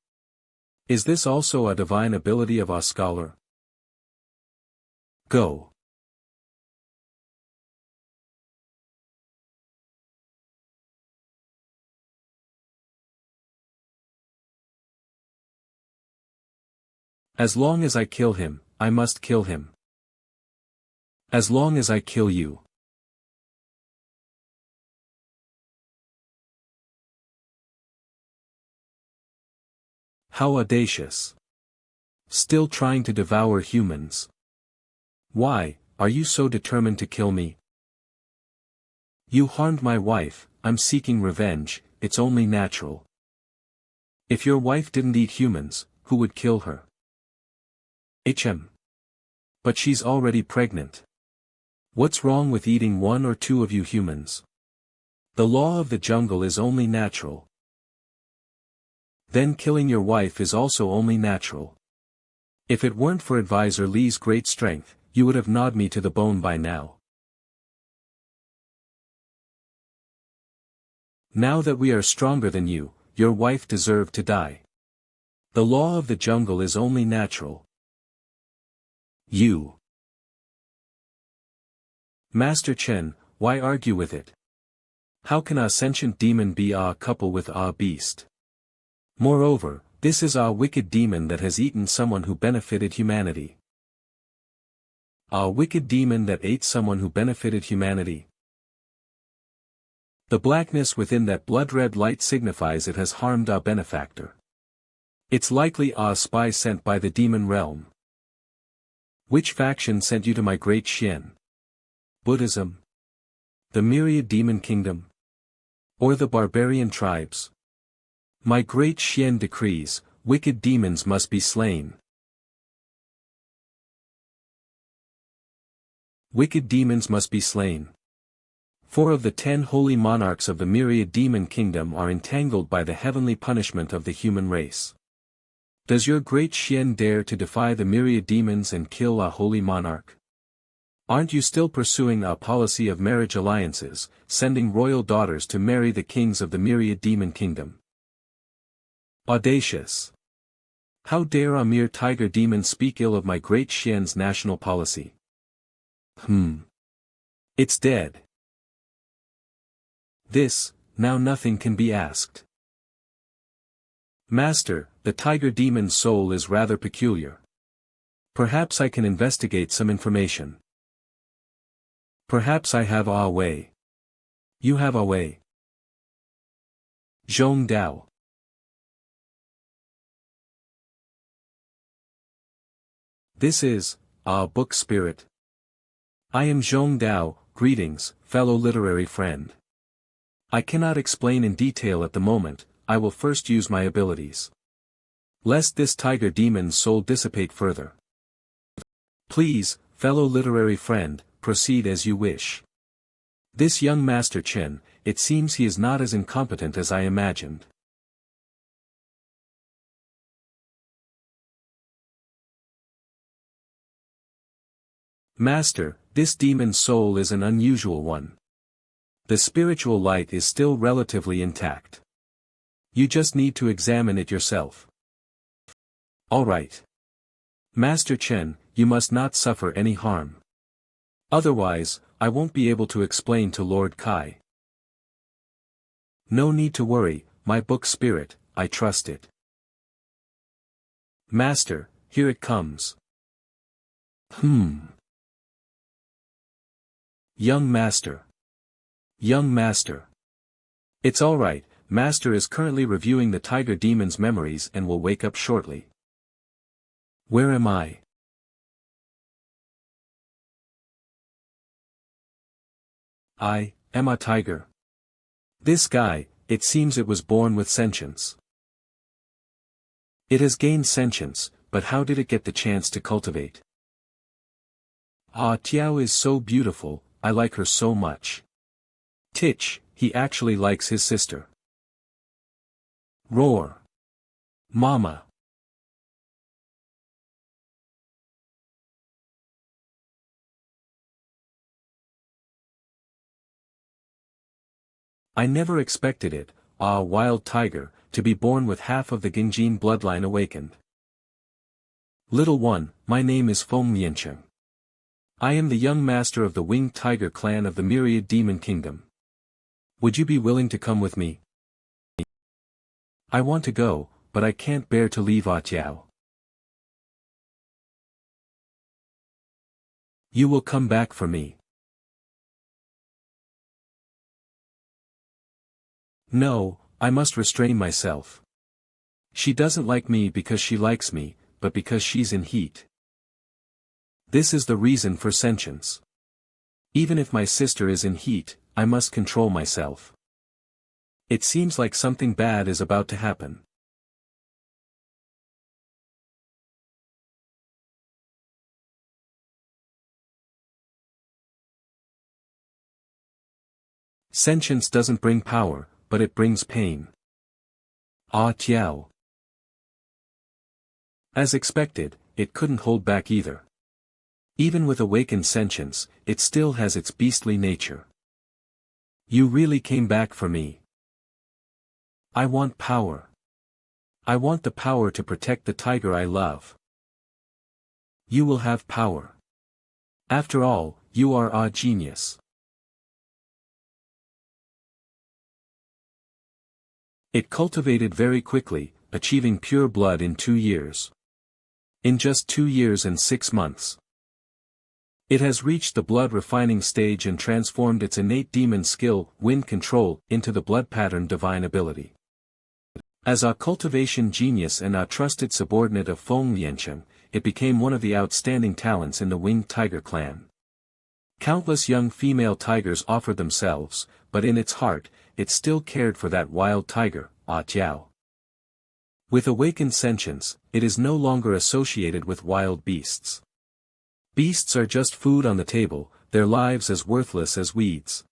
Is this also a divine ability of a scholar? Go. As long as I kill him, I must kill him. As long as I kill you. How audacious. Still trying to devour humans. Why, are you so determined to kill me? You harmed my wife, I'm seeking revenge, it's only natural. If your wife didn't eat humans, who would kill her? But she's already pregnant. What's wrong with eating one or two of you humans? The law of the jungle is only natural. Then killing your wife is also only natural. If it weren't for Advisor Lee's great strength, you would have gnawed me to the bone by now. Now that we are stronger than you, your wife deserved to die. The law of the jungle is only natural. You. Master Chen, why argue with it? How can a sentient demon be a couple with a beast? Moreover, this is a wicked demon that has eaten someone who benefited humanity. A wicked demon that ate someone who benefited humanity. The blackness within that blood-red light signifies it has harmed a benefactor. It's likely a spy sent by the demon realm. Which faction sent you to my great Xian? Buddhism? The myriad demon kingdom? Or the barbarian tribes? My great Xian decrees, wicked demons must be slain. Wicked demons must be slain. 4 of the 10 holy monarchs of the myriad demon kingdom are entangled by the heavenly punishment of the human race. Does your great Xian dare to defy the myriad demons and kill a holy monarch? Aren't you still pursuing a policy of marriage alliances, sending royal daughters to marry the kings of the myriad demon kingdom? Audacious. How dare a mere tiger demon speak ill of my great Xian's national policy? It's dead. This, now nothing can be asked. Master, the tiger demon's soul is rather peculiar. Perhaps I can investigate some information. Perhaps I have a way. You have a way. Zhong Dao. This is, a book spirit. I am Zhong Dao, greetings, fellow literary friend. I cannot explain in detail at the moment, I will first use my abilities. Lest this tiger demon's soul dissipate further. Please, fellow literary friend, proceed as you wish. This young Master Chen, it seems he is not as incompetent as I imagined. Master, this demon's soul is an unusual one. The spiritual light is still relatively intact. You just need to examine it yourself. Alright. Master Chen, you must not suffer any harm. Otherwise, I won't be able to explain to Lord Kai. No need to worry, my book spirit, I trust it. Master, here it comes. Young Master. Young Master. It's alright, Master is currently reviewing the tiger demon's memories and will wake up shortly. Where am I? I am a tiger. This guy, it seems it was born with sentience. It has gained sentience, but how did it get the chance to cultivate? Ah, Tiao is so beautiful, I like her so much. Titch, he actually likes his sister. Roar. Mama. I never expected it, wild tiger, to be born with half of the Genjin bloodline awakened. Little one, my name is Feng Miancheng. I am the young master of the winged tiger clan of the myriad demon kingdom. Would you be willing to come with me? I want to go, but I can't bear to leave Tiao. You will come back for me. No, I must restrain myself. She doesn't like me because she likes me, but because she's in heat. This is the reason for sentience. Even if my sister is in heat, I must control myself. It seems like something bad is about to happen. Sentience doesn't bring power, but it brings pain. Tiao. As expected, it couldn't hold back either. Even with awakened sentience, it still has its beastly nature. You really came back for me. I want power. I want the power to protect the tiger I love. You will have power. After all, you are a genius. It cultivated very quickly, achieving pure blood in 2 years. In just 2 years and 6 months. It has reached the blood refining stage and transformed its innate demon skill, wind control, into the blood pattern divine ability. As a cultivation genius and a trusted subordinate of Feng Liancheng, it became one of the outstanding talents in the winged tiger clan. Countless young female tigers offered themselves, but in its heart, it still cared for that wild tiger, Tiao. With awakened sentience, it is no longer associated with wild beasts. Beasts are just food on the table, their lives as worthless as weeds.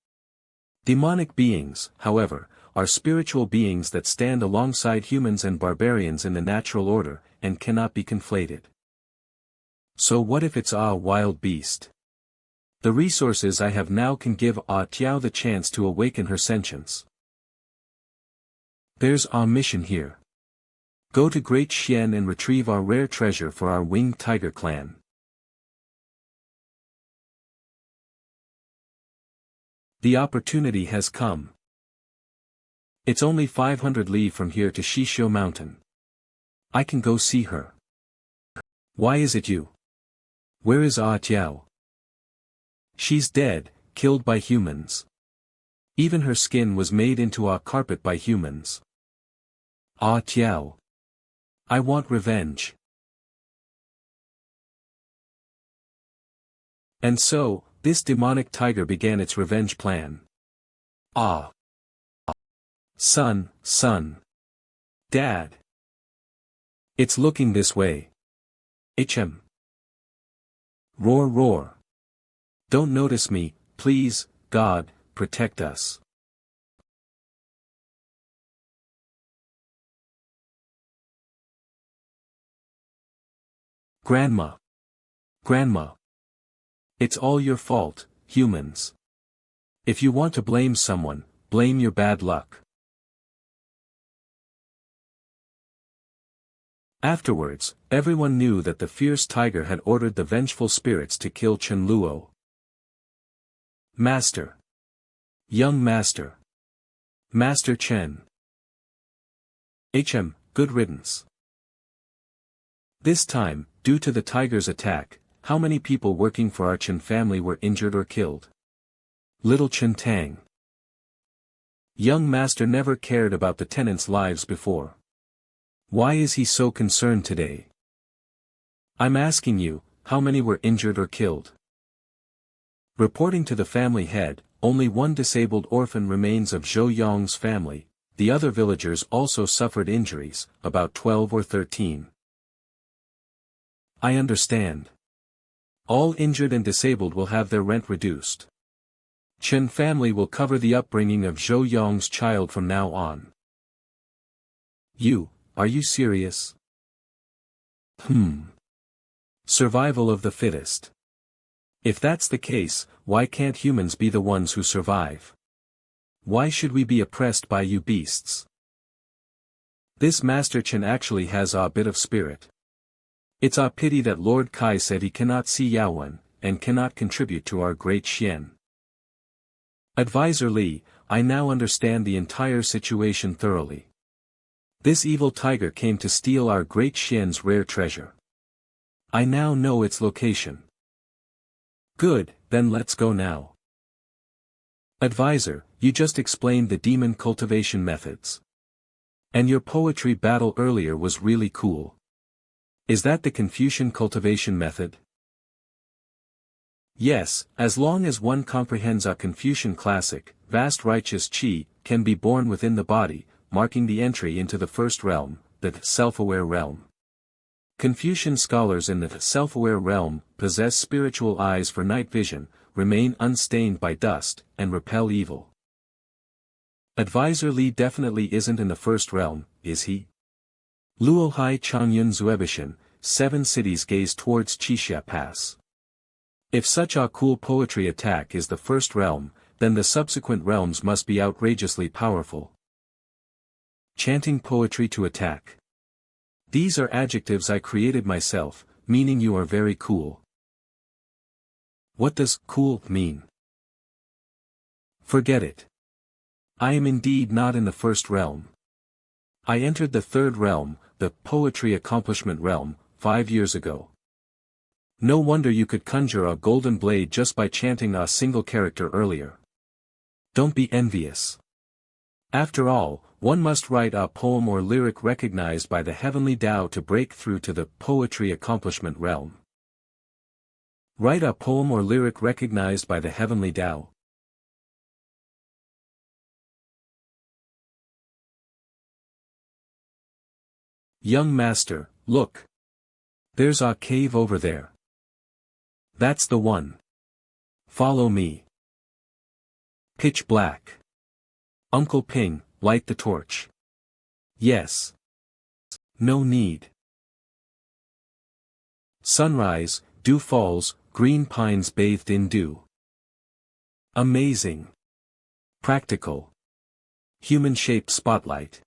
Demonic beings, however, are spiritual beings that stand alongside humans and barbarians in the natural order, and cannot be conflated. So what if it's a wild beast? The resources I have now can give Tiao the chance to awaken her sentience. There's a mission here. Go to Great Xian and retrieve our rare treasure for our winged tiger clan. The opportunity has come. It's only 500 li from here to Shishou Mountain. I can go see her. Why is it you? Where is Tiao? She's dead, killed by humans. Even her skin was made into a carpet by humans. Tiao. I want revenge. And so, this demonic tiger began its revenge plan. Son. Dad. It's looking this way. Hm. Roar. Don't notice me, please, God, protect us. Grandma. It's all your fault, humans. If you want to blame someone, blame your bad luck. Afterwards, everyone knew that the fierce tiger had ordered the vengeful spirits to kill Chen Luo. Master. Young Master. Master Chen. Good riddance. This time, due to the tiger's attack, how many people working for our Chen family were injured or killed? Little Chen Tang. Young Master never cared about the tenants' lives before. Why is he so concerned today? I'm asking you, how many were injured or killed? Reporting to the family head, only one disabled orphan remains of Zhou Yong's family, the other villagers also suffered injuries, about 12 or 13. I understand. All injured and disabled will have their rent reduced. Chen family will cover the upbringing of Zhou Yong's child from now on. Are you serious? Survival of the fittest. If that's the case, why can't humans be the ones who survive? Why should we be oppressed by you beasts? This Master Chen actually has a bit of spirit. It's a pity that Lord Kai said he cannot see Yaowen, and cannot contribute to our great Xian. Advisor Li, I now understand the entire situation thoroughly. This evil tiger came to steal our great Xian's rare treasure. I now know its location. Good, then let's go now. Advisor, you just explained the demon cultivation methods. And your poetry battle earlier was really cool. Is that the Confucian cultivation method? Yes, as long as one comprehends a Confucian classic, vast righteous qi can be born within the body, marking the entry into the first realm, the self-aware realm. Confucian scholars in the self-aware realm possess spiritual eyes for night vision, remain unstained by dust, and repel evil. Advisor Li definitely isn't in the first realm, is he? Luohai Changyun Zuebishan, 7 cities gaze towards Qixia Pass. If such a cool poetry attack is the first realm, then the subsequent realms must be outrageously powerful. Chanting poetry to attack. These are adjectives I created myself, meaning you are very cool. What does cool mean? Forget it. I am indeed not in the first realm. I entered the third realm, the poetry accomplishment realm, 5 years ago. No wonder you could conjure a golden blade just by chanting a single character earlier. Don't be envious. After all, one must write a poem or lyric recognized by the heavenly Tao to break through to the poetry accomplishment realm. Write a poem or lyric recognized by the heavenly Tao. Young master, look. There's a cave over there. That's the one. Follow me. Pitch black. Uncle Ping, light the torch. Yes. No need. Sunrise, dew falls, green pines bathed in dew. Amazing. Practical. Human-shaped spotlight.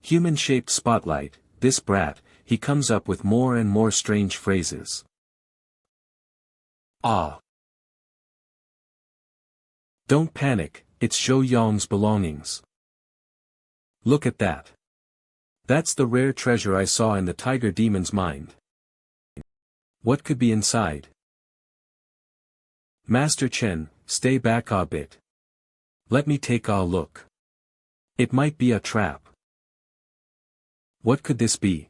Human-shaped spotlight, this brat, he comes up with more and more strange phrases. Ah. Don't panic, it's Zhou Yong's belongings. Look at that. That's the rare treasure I saw in the tiger demon's mind. What could be inside? Master Chen, stay back a bit. Let me take a look. It might be a trap. What could this be?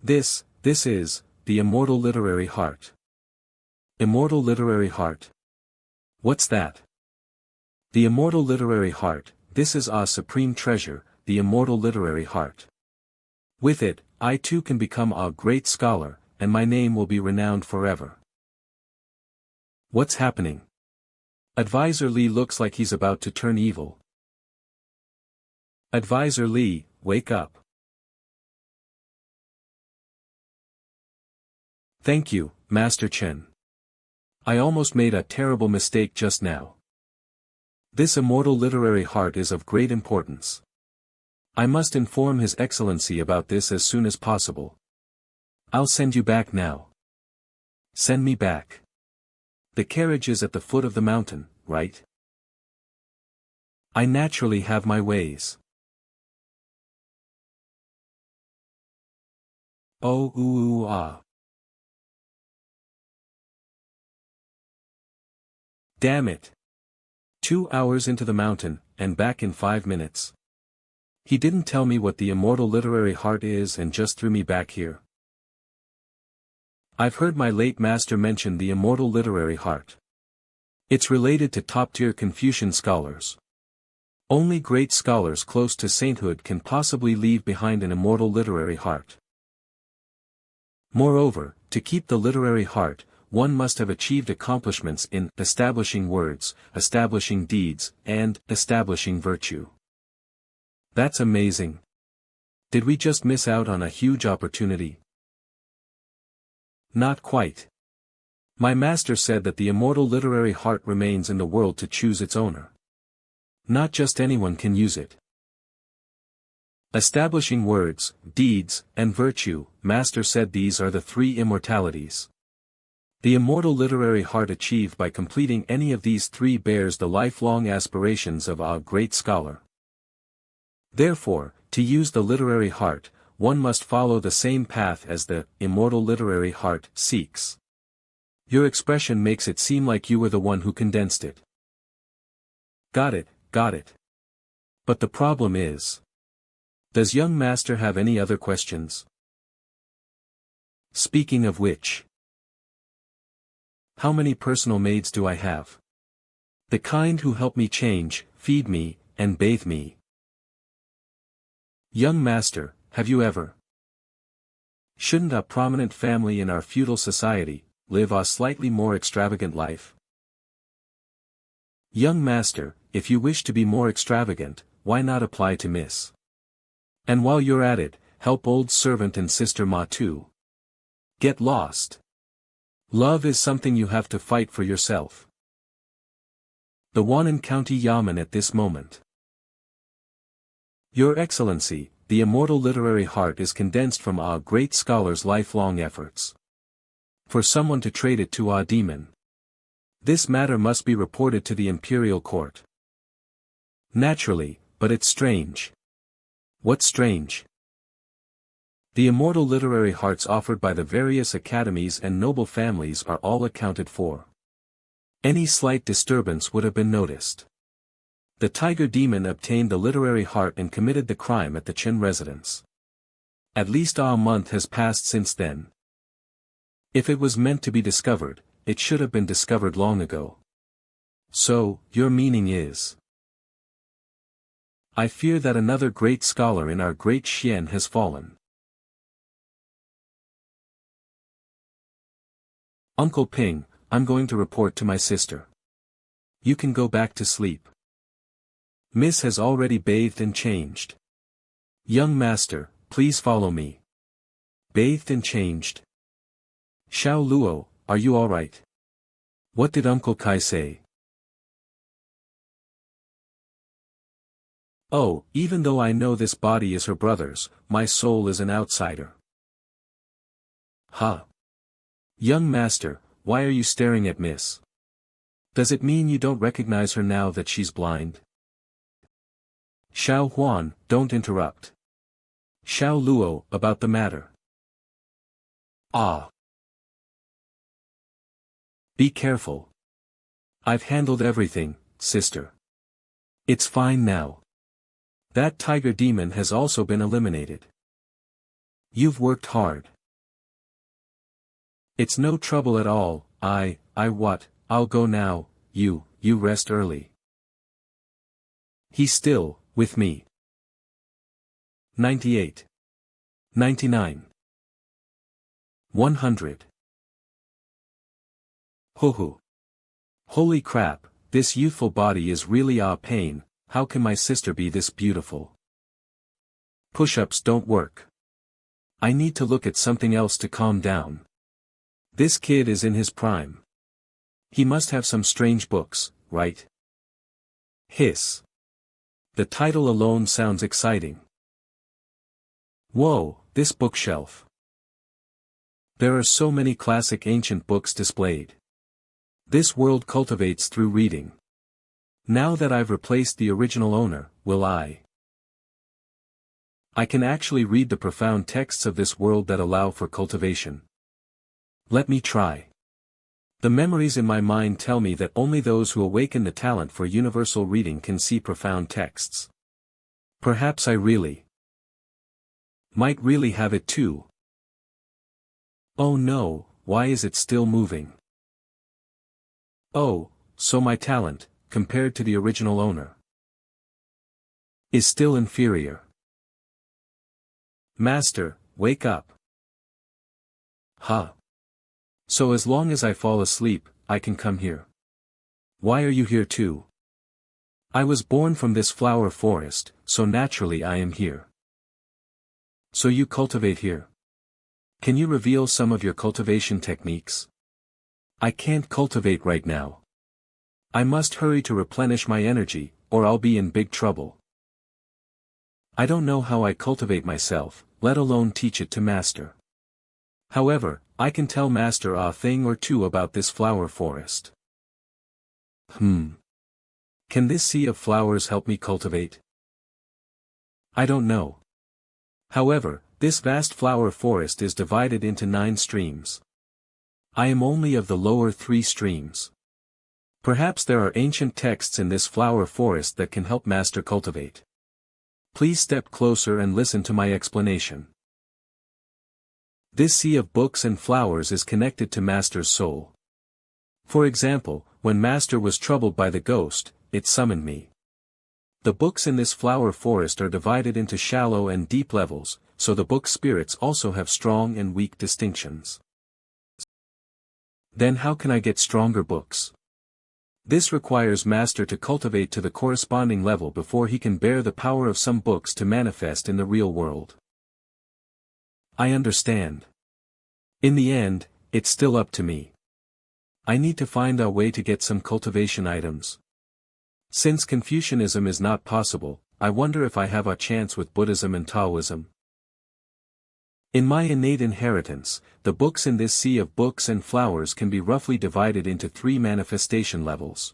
This is, the immortal literary heart. Immortal literary heart. What's that? The immortal literary heart, this is a supreme treasure, the immortal literary heart. With it, I too can become a great scholar, and my name will be renowned forever. What's happening? Advisor Li looks like he's about to turn evil. Advisor Li, wake up. Thank you, Master Chen. I almost made a terrible mistake just now. This immortal literary heart is of great importance. I must inform His Excellency about this as soon as possible. I'll send you back now. Send me back. The carriage is at the foot of the mountain, right? I naturally have my ways. Oh ooh ah. Damn it. 2 hours into the mountain, and back in 5 minutes. He didn't tell me what the immortal literary heart is and just threw me back here. I've heard my late master mention the immortal literary heart. It's related to top-tier Confucian scholars. Only great scholars close to sainthood can possibly leave behind an immortal literary heart. Moreover, to keep the literary heart, one must have achieved accomplishments in establishing words, establishing deeds, and establishing virtue. That's amazing. Did we just miss out on a huge opportunity? Not quite. My master said that the immortal literary heart remains in the world to choose its owner. Not just anyone can use it. Establishing words, deeds, and virtue, Master said these are the three immortalities. The immortal literary heart achieved by completing any of these three bears the lifelong aspirations of a great scholar. Therefore, to use the literary heart, one must follow the same path as the immortal literary heart seeks. Your expression makes it seem like you were the one who condensed it. Got it, got it. But the problem is, does young master have any other questions? Speaking of which, how many personal maids do I have? The kind who help me change, feed me, and bathe me. Young master, have you ever? Shouldn't a prominent family in our feudal society live a slightly more extravagant life? Young master, if you wish to be more extravagant, why not apply to Miss? And while you're at it, help old servant and sister Ma too. Get lost. Love is something you have to fight for yourself. The one in County Yamen at this moment. Your Excellency, the immortal literary heart is condensed from a great scholar's lifelong efforts. For someone to trade it to a demon. This matter must be reported to the imperial court. Naturally, but it's strange. What's strange? The immortal literary hearts offered by the various academies and noble families are all accounted for. Any slight disturbance would have been noticed. The tiger demon obtained the literary heart and committed the crime at the Chen residence. At least a month has passed since then. If it was meant to be discovered, it should have been discovered long ago. So, your meaning is? I fear that another great scholar in our great Xian has fallen. Uncle Ping, I'm going to report to my sister. You can go back to sleep. Miss has already bathed and changed. Young master, please follow me. Bathed and changed. Xiao Luo, are you all right? What did Uncle Kai say? Oh, even though I know this body is her brother's, my soul is an outsider. Huh? Young master, why are you staring at Miss? Does it mean you don't recognize her now that she's blind? Xiao Huan, don't interrupt. Xiao Luo, about the matter. Ah. Be careful. I've handled everything, sister. It's fine now. That tiger demon has also been eliminated. You've worked hard. It's no trouble at all. I'll go now, you rest early. He's still, with me. 98. 99. 100. Hoo-hoo. Holy crap, this youthful body is really a pain, how can my sister be this beautiful? Push-ups don't work. I need to look at something else to calm down. This kid is in his prime. He must have some strange books, right? Hiss. The title alone sounds exciting. Whoa, this bookshelf. There are so many classic ancient books displayed. This world cultivates through reading. Now that I've replaced the original owner, will I can actually read the profound texts of this world that allow for cultivation. Let me try. The memories in my mind tell me that only those who awaken the talent for universal reading can see profound texts. Perhaps I might really have it too. Oh no, why is it still moving? Oh, so my talent, compared to the original owner, is still inferior. Master, wake up. Huh? So as long as I fall asleep, I can come here. Why are you here too? I was born from this flower forest, so naturally I am here. So you cultivate here. Can you reveal some of your cultivation techniques? I can't cultivate right now. I must hurry to replenish my energy, or I'll be in big trouble. I don't know how I cultivate myself, let alone teach it to Master. However, I can tell Master a thing or two about this flower forest. Can this sea of flowers help me cultivate? I don't know. However, this vast flower forest is divided into 9 streams. I am only of the lower 3 streams. Perhaps there are ancient texts in this flower forest that can help Master cultivate. Please step closer and listen to my explanation. This sea of books and flowers is connected to Master's soul. For example, when Master was troubled by the ghost, it summoned me. The books in this flower forest are divided into shallow and deep levels, so the book spirits also have strong and weak distinctions. Then how can I get stronger books? This requires Master to cultivate to the corresponding level before he can bear the power of some books to manifest in the real world. I understand. In the end, it's still up to me. I need to find a way to get some cultivation items. Since Confucianism is not possible, I wonder if I have a chance with Buddhism and Taoism. In my innate inheritance, the books in this sea of books and flowers can be roughly divided into 3 manifestation levels.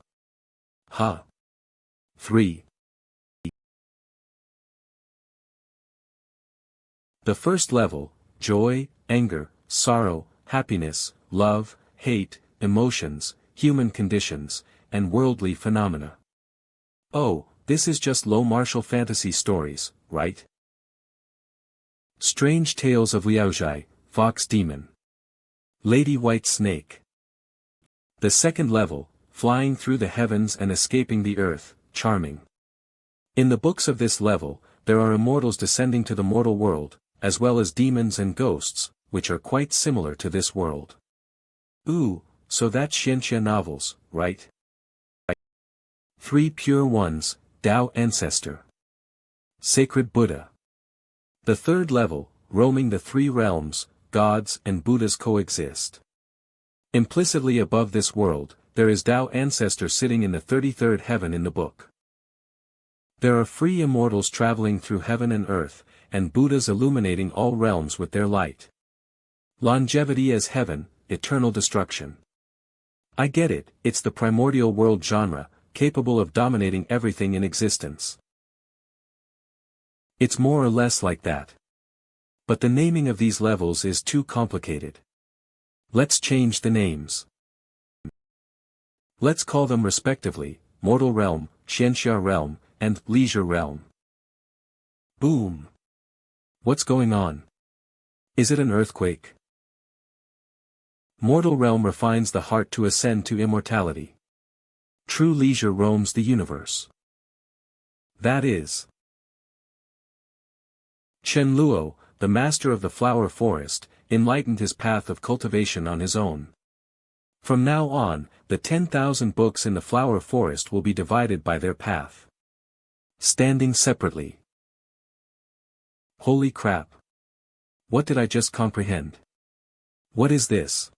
3. The first level, joy, anger, sorrow, happiness, love, hate, emotions, human conditions, and worldly phenomena. Oh, this is just low martial fantasy stories, right? Strange Tales of Liaozhai, Fox Demon. Lady White Snake. The second level, flying through the heavens and escaping the earth, charming. In the books of this level, there are immortals descending to the mortal world, as well as demons and ghosts, which are quite similar to this world. Ooh, so that's Xianxia novels, right? 3 Pure Ones, Tao Ancestor. Sacred Buddha. The third level, roaming the 3 realms, gods and Buddhas coexist. Implicitly above this world, there is Tao Ancestor sitting in the 33rd heaven in the book. There are free immortals traveling through heaven and earth, and Buddhas illuminating all realms with their light. Longevity as heaven, eternal destruction. I get it, it's the primordial world genre, capable of dominating everything in existence. It's more or less like that. But the naming of these levels is too complicated. Let's change the names. Let's call them respectively, Mortal Realm, Xianxia Realm, and Leisure Realm. Boom! What's going on? Is it an earthquake? Mortal Realm refines the heart to ascend to immortality. True leisure roams the universe. That is. Chen Luo, the master of the flower forest, enlightened his path of cultivation on his own. From now on, the 10,000 books in the flower forest will be divided by their path. Standing separately. Holy crap! What did I just comprehend? What is this?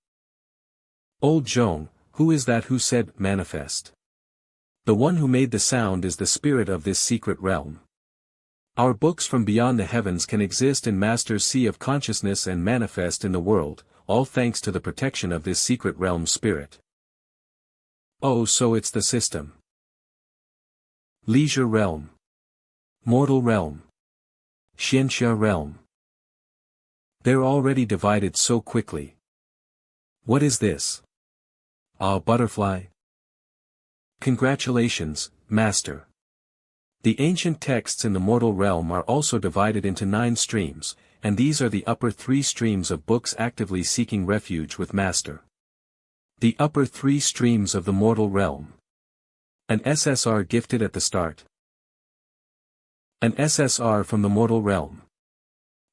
Old Zhong, who is that who said, manifest? The one who made the sound is the spirit of this secret realm. Our books from beyond the heavens can exist in Master's sea of consciousness and manifest in the world, all thanks to the protection of this secret realm spirit. Oh, so it's the system. Leisure Realm. Mortal Realm. Xianxia Realm. They're already divided so quickly. What is this? Ah, butterfly. Congratulations, Master. The ancient texts in the mortal realm are also divided into 9 streams, and these are the upper 3 streams of books actively seeking refuge with Master. The upper 3 streams of the mortal realm. An SSR gifted at the start. An SSR from the mortal realm.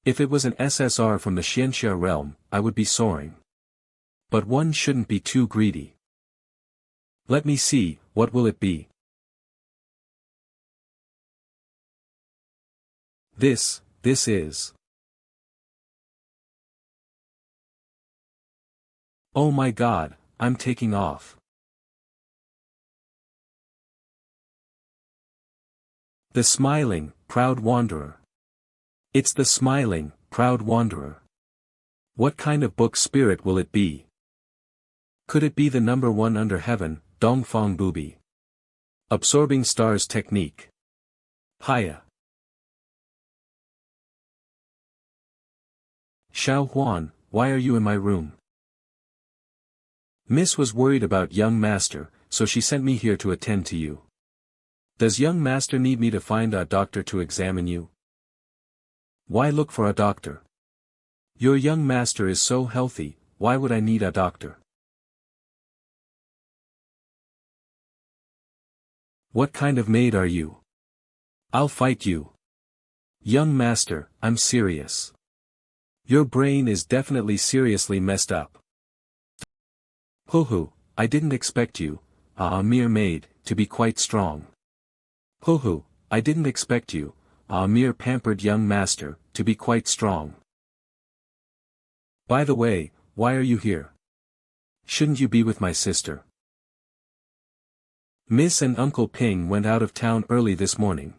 If it was an SSR from the Xianxia realm, I would be soaring. But one shouldn't be too greedy. Let me see, what will it be? This is. Oh my God, I'm taking off. The smiling, proud wanderer. It's the smiling, proud wanderer. What kind of book spirit will it be? Could it be the number one under heaven, Dongfang Bubi? Absorbing stars technique. Haya. Xiao Huan, why are you in my room? Miss was worried about young master, so she sent me here to attend to you. Does young master need me to find a doctor to examine you? Why look for a doctor? Your young master is so healthy, why would I need a doctor? What kind of maid are you? I'll fight you. Young master, I'm serious. Your brain is definitely seriously messed up. Hoo-hoo, I didn't expect you, a mere maid, to be quite strong. Hoo-hoo, I didn't expect you, a mere pampered young master, to be quite strong. By the way, why are you here? Shouldn't you be with my sister? Miss and Uncle Ping went out of town early this morning.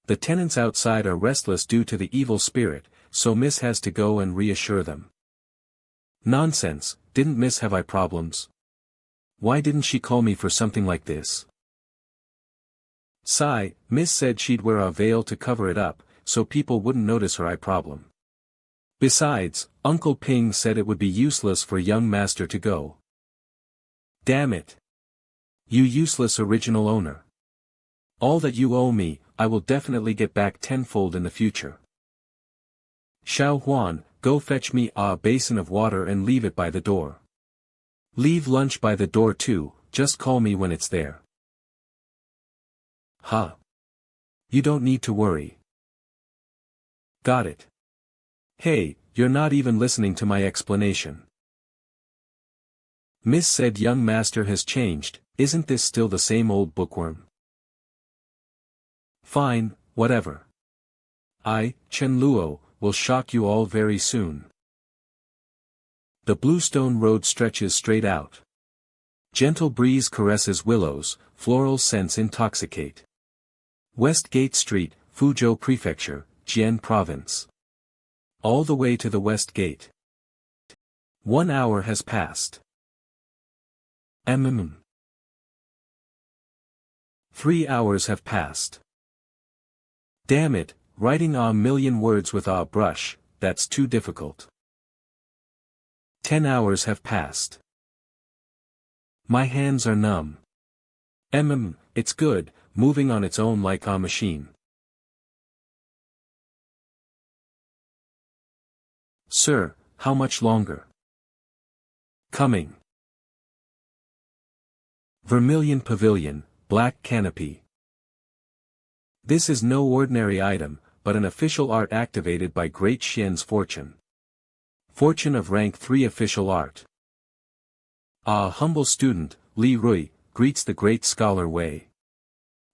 The tenants outside are restless due to the evil spirit, so Miss has to go and reassure them. Nonsense, didn't Miss have eye problems? Why didn't she call me for something like this? Sigh, Miss said she'd wear a veil to cover it up, so people wouldn't notice her eye problem. Besides, Uncle Ping said it would be useless for young master to go. Damn it! You useless original owner. All that you owe me, I will definitely get back tenfold in the future. Xiao Huan, go fetch me a basin of water and leave it by the door. Leave lunch by the door too, just call me when it's there. Huh. You don't need to worry. Got it. Hey, you're not even listening to my explanation. Miss said young master has changed, isn't this still the same old bookworm? Fine, whatever. I, Chen Luo, will shock you all very soon. The bluestone road stretches straight out. Gentle breeze caresses willows, floral scents intoxicate. West Gate Street, Fuzhou Prefecture, Jian Province. All the way to the West Gate. 1 hour has passed. 3 hours have passed. Damn it, writing a million words with a brush, that's too difficult. 10 hours have passed. My hands are numb. It's good, moving on its own like a machine. Sir, how much longer? Coming. Vermilion Pavilion, Black Canopy. This is no ordinary item, but an official art activated by Great Xian's fortune. Fortune of rank 3 official art. A humble student, Li Rui, greets the great scholar Wei.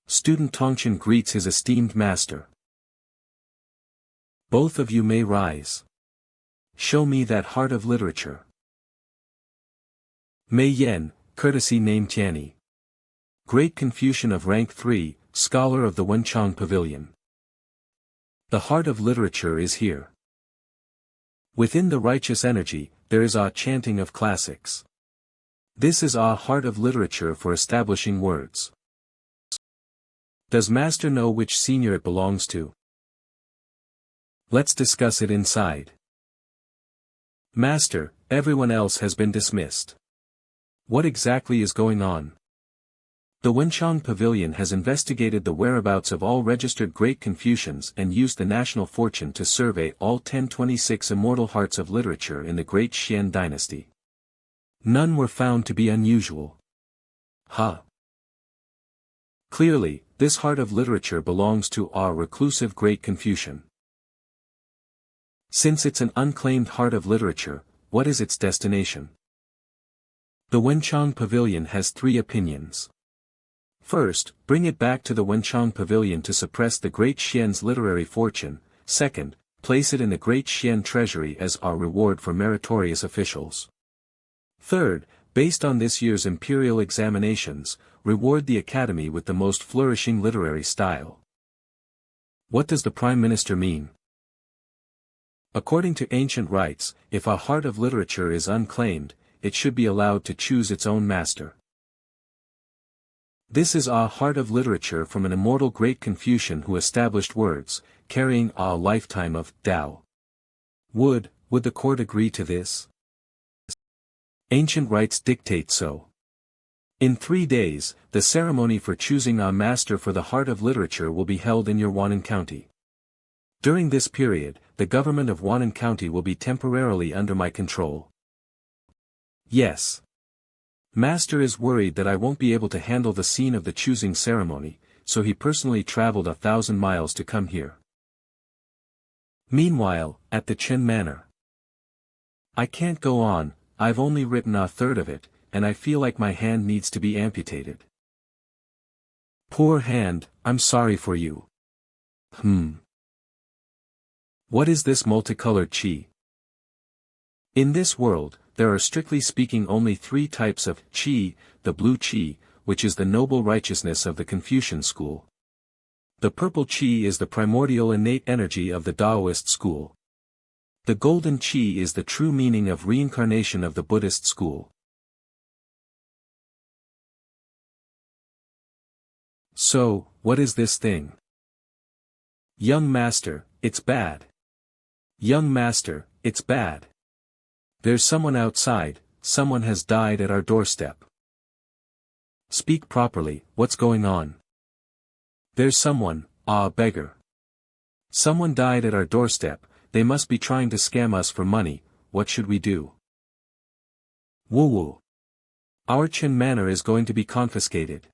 Student Tongchen greets his esteemed master. Both of you may rise. Show me that heart of literature. Mei Yan, courtesy name Tianyi. Great Confucian of rank 3, scholar of the Wenchang Pavilion. The heart of literature is here. Within the righteous energy, there is a chanting of classics. This is a heart of literature for establishing words. Does master know which senior it belongs to? Let's discuss it inside. Master, everyone else has been dismissed. What exactly is going on? The Wenchang Pavilion has investigated the whereabouts of all registered Great Confucians and used the national fortune to survey all 1026 immortal hearts of literature in the Great Xian dynasty. None were found to be unusual. Clearly, this heart of literature belongs to our reclusive Great Confucian. Since it's an unclaimed heart of literature, what is its destination? The Wenchang Pavilion has 3 opinions. First, bring it back to the Wenchang Pavilion to suppress the Great Xian's literary fortune. Second, place it in the Great Xian treasury as our reward for meritorious officials. Third, Based on this year's imperial examinations, reward the academy with the most flourishing literary style. What does the Prime Minister mean? According to ancient rites, if a heart of literature is unclaimed, it should be allowed to choose its own master. This is a heart of literature from an immortal great Confucian who established words, carrying a lifetime of Tao. Would the court agree to this? Ancient rites dictate so. In 3 days, the ceremony for choosing a master for the heart of literature will be held in your Wannan County. During this period, the government of Wannan County will be temporarily under my control. Yes. Master is worried that I won't be able to handle the scene of the choosing ceremony, so he personally traveled 1,000 miles to come here. Meanwhile, at the Chen Manor. I can't go on, I've only written a third of it, and I feel like my hand needs to be amputated. Poor hand, I'm sorry for you. What is this multicolored qi? In this world, there are strictly speaking only 3 types of qi: the blue qi, which is the noble righteousness of the Confucian school. The purple qi is the primordial innate energy of the Taoist school. The golden qi is the true meaning of reincarnation of the Buddhist school. So, what is this thing? Young master, it's bad. Young master, it's bad. There's someone outside, someone has died at our doorstep. Speak properly, what's going on? There's someone, a beggar. Someone died at our doorstep, they must be trying to scam us for money, what should we do? Woo-woo. Our Chen Manor is going to be confiscated.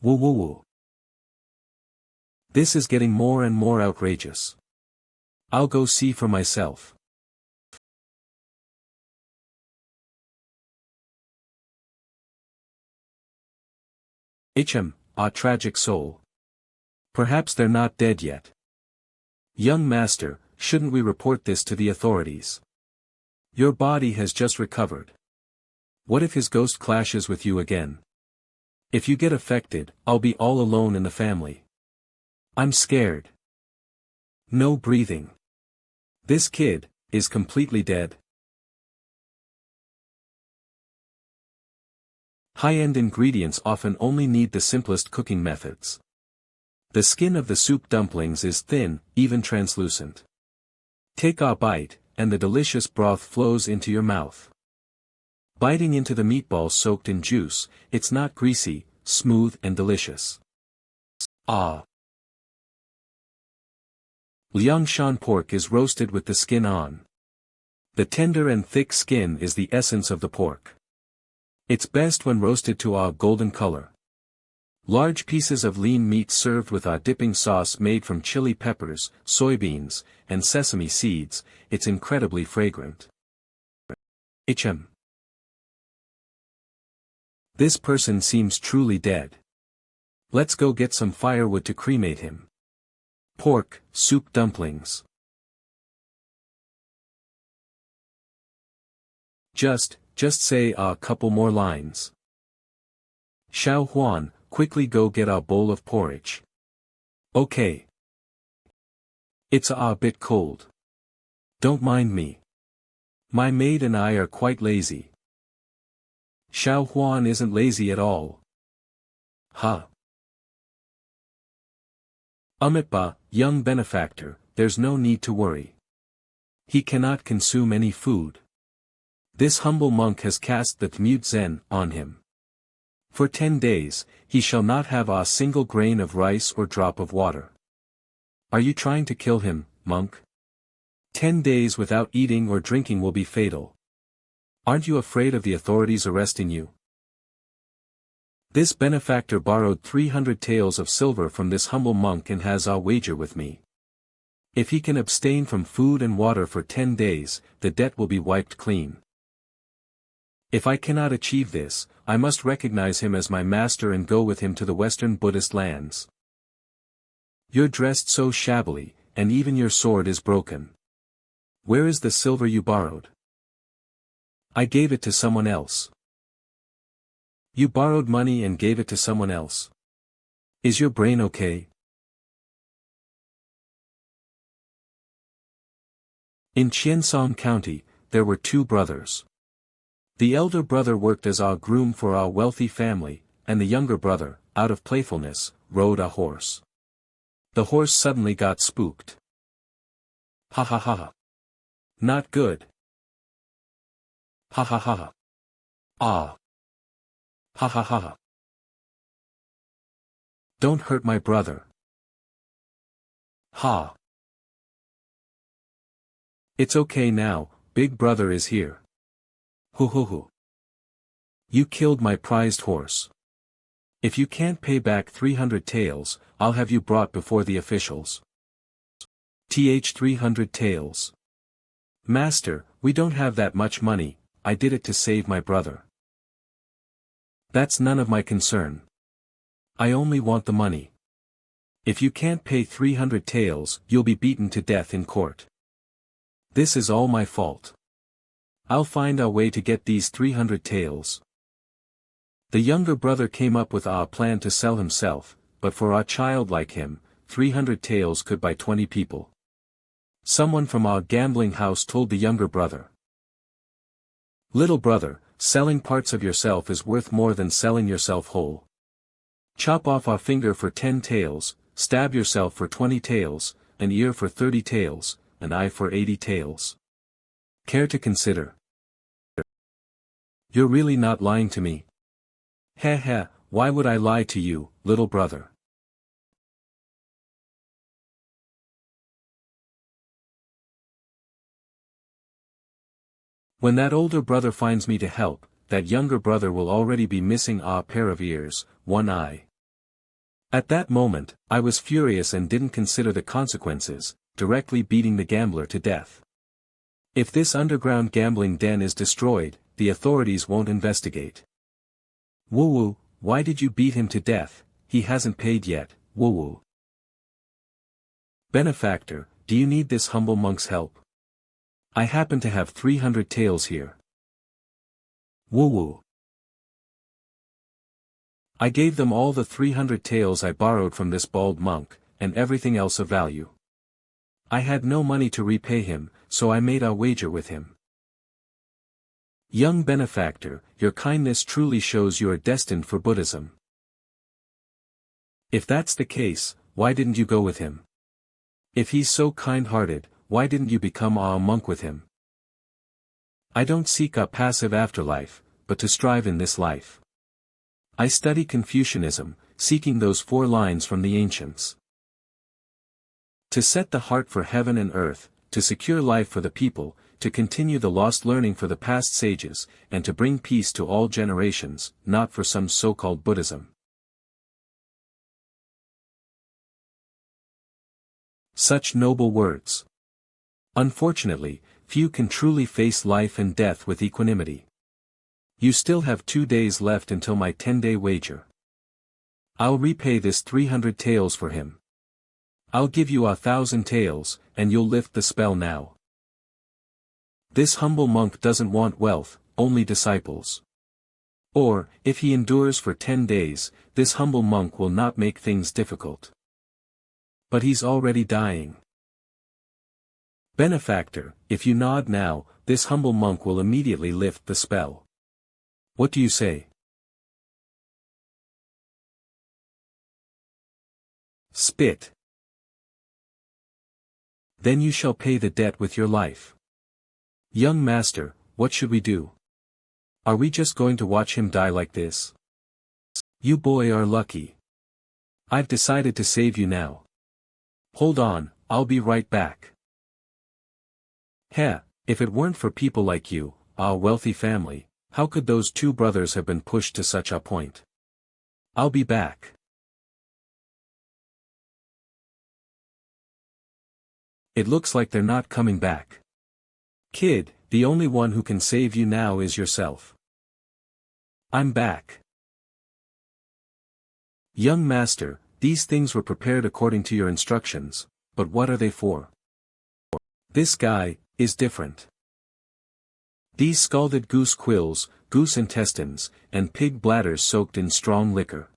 Woo-woo-woo. This is getting more and more outrageous. I'll go see for myself. A tragic soul. Perhaps they're not dead yet. Young master, shouldn't we report this to the authorities? Your body has just recovered. What if his ghost clashes with you again? If you get affected, I'll be all alone in the family. I'm scared. No breathing. This kid is completely dead. High-end ingredients often only need the simplest cooking methods. The skin of the soup dumplings is thin, even translucent. Take a bite, and the delicious broth flows into your mouth. Biting into the meatballs soaked in juice, it's not greasy, smooth and delicious. Ah! Liangshan pork is roasted with the skin on. The tender and thick skin is the essence of the pork. It's best when roasted to a golden color. Large pieces of lean meat served with a dipping sauce made from chili peppers, soybeans, and sesame seeds, it's incredibly fragrant. This person seems truly dead. Let's go get some firewood to cremate him. Pork, soup dumplings. Just say a couple more lines. Xiao Huan, quickly go get a bowl of porridge. Okay. It's a bit cold. Don't mind me. My maid and I are quite lazy. Xiao Huan isn't lazy at all. Huh. Amitba, young benefactor, there's no need to worry. He cannot consume any food. This humble monk has cast the mute Zen on him. For 10 days, he shall not have a single grain of rice or drop of water. Are you trying to kill him, monk? 10 days without eating or drinking will be fatal. Aren't you afraid of the authorities arresting you? This benefactor borrowed 300 taels of silver from this humble monk and has a wager with me. If he can abstain from food and water for 10 days, the debt will be wiped clean. If I cannot achieve this, I must recognize him as my master and go with him to the Western Buddhist lands. You're dressed so shabbily, and even your sword is broken. Where is the silver you borrowed? I gave it to someone else. You borrowed money and gave it to someone else. Is your brain okay? In Qiansong County, there were two brothers. The elder brother worked as a groom for a wealthy family, and the younger brother, out of playfulness, rode a horse. The horse suddenly got spooked. Ha ha ha ha. Not good. Ha ha ha ha. Ah. Ha ha ha ha. Don't hurt my brother. Ha. It's okay now, big brother is here. Hoo hoo hoo. You killed my prized horse. If you can't pay back 300 taels, I'll have you brought before the officials. 300 taels. Master, we don't have that much money, I did it to save my brother. That's none of my concern. I only want the money. If you can't pay 300 taels, you'll be beaten to death in court. This is all my fault. I'll find a way to get these 300 taels. The younger brother came up with a plan to sell himself, but for a child like him, 300 taels could buy 20 people. Someone from a gambling house told the younger brother. Little brother, selling parts of yourself is worth more than selling yourself whole. Chop off a finger for 10 taels, stab yourself for 20 taels, an ear for 30 taels, an eye for 80 taels. Care to consider? You're really not lying to me? Heh heh, why would I lie to you, little brother? When that older brother finds me to help, that younger brother will already be missing a pair of ears, one eye. At that moment, I was furious and didn't consider the consequences, directly beating the gambler to death. If this underground gambling den is destroyed, the authorities won't investigate. Woo-woo, why did you beat him to death? He hasn't paid yet, woo-woo. Benefactor, do you need this humble monk's help? I happen to have 300 taels here. Woo-woo. I gave them all the 300 taels I borrowed from this bald monk, and everything else of value. I had no money to repay him, so I made a wager with him. Young benefactor, your kindness truly shows you are destined for Buddhism. If that's the case, why didn't you go with him? If he's so kind-hearted, why didn't you become a monk with him? I don't seek a passive afterlife, but to strive in this life. I study Confucianism, seeking those 4 lines from the ancients. To set the heart for heaven and earth, to secure life for the people, to continue the lost learning for the past sages, and to bring peace to all generations, not for some so-called Buddhism. Such noble words. Unfortunately, few can truly face life and death with equanimity. You still have 2 days left until my 10-day wager. I'll repay this 300 taels for him. I'll give you 1,000 taels, and you'll lift the spell now. This humble monk doesn't want wealth, only disciples. Or, if he endures for 10 days, this humble monk will not make things difficult. But he's already dying. Benefactor, if you nod now, this humble monk will immediately lift the spell. What do you say? Spit. Then you shall pay the debt with your life. Young master, what should we do? Are we just going to watch him die like this? You boy are lucky. I've decided to save you now. Hold on, I'll be right back. Heh, if it weren't for people like you, a wealthy family, how could those 2 brothers have been pushed to such a point? I'll be back. It looks like they're not coming back. Kid, the only one who can save you now is yourself. I'm back. Young master, these things were prepared according to your instructions, but what are they for? This guy is different. These scalded goose quills, goose intestines, and pig bladders soaked in strong liquor.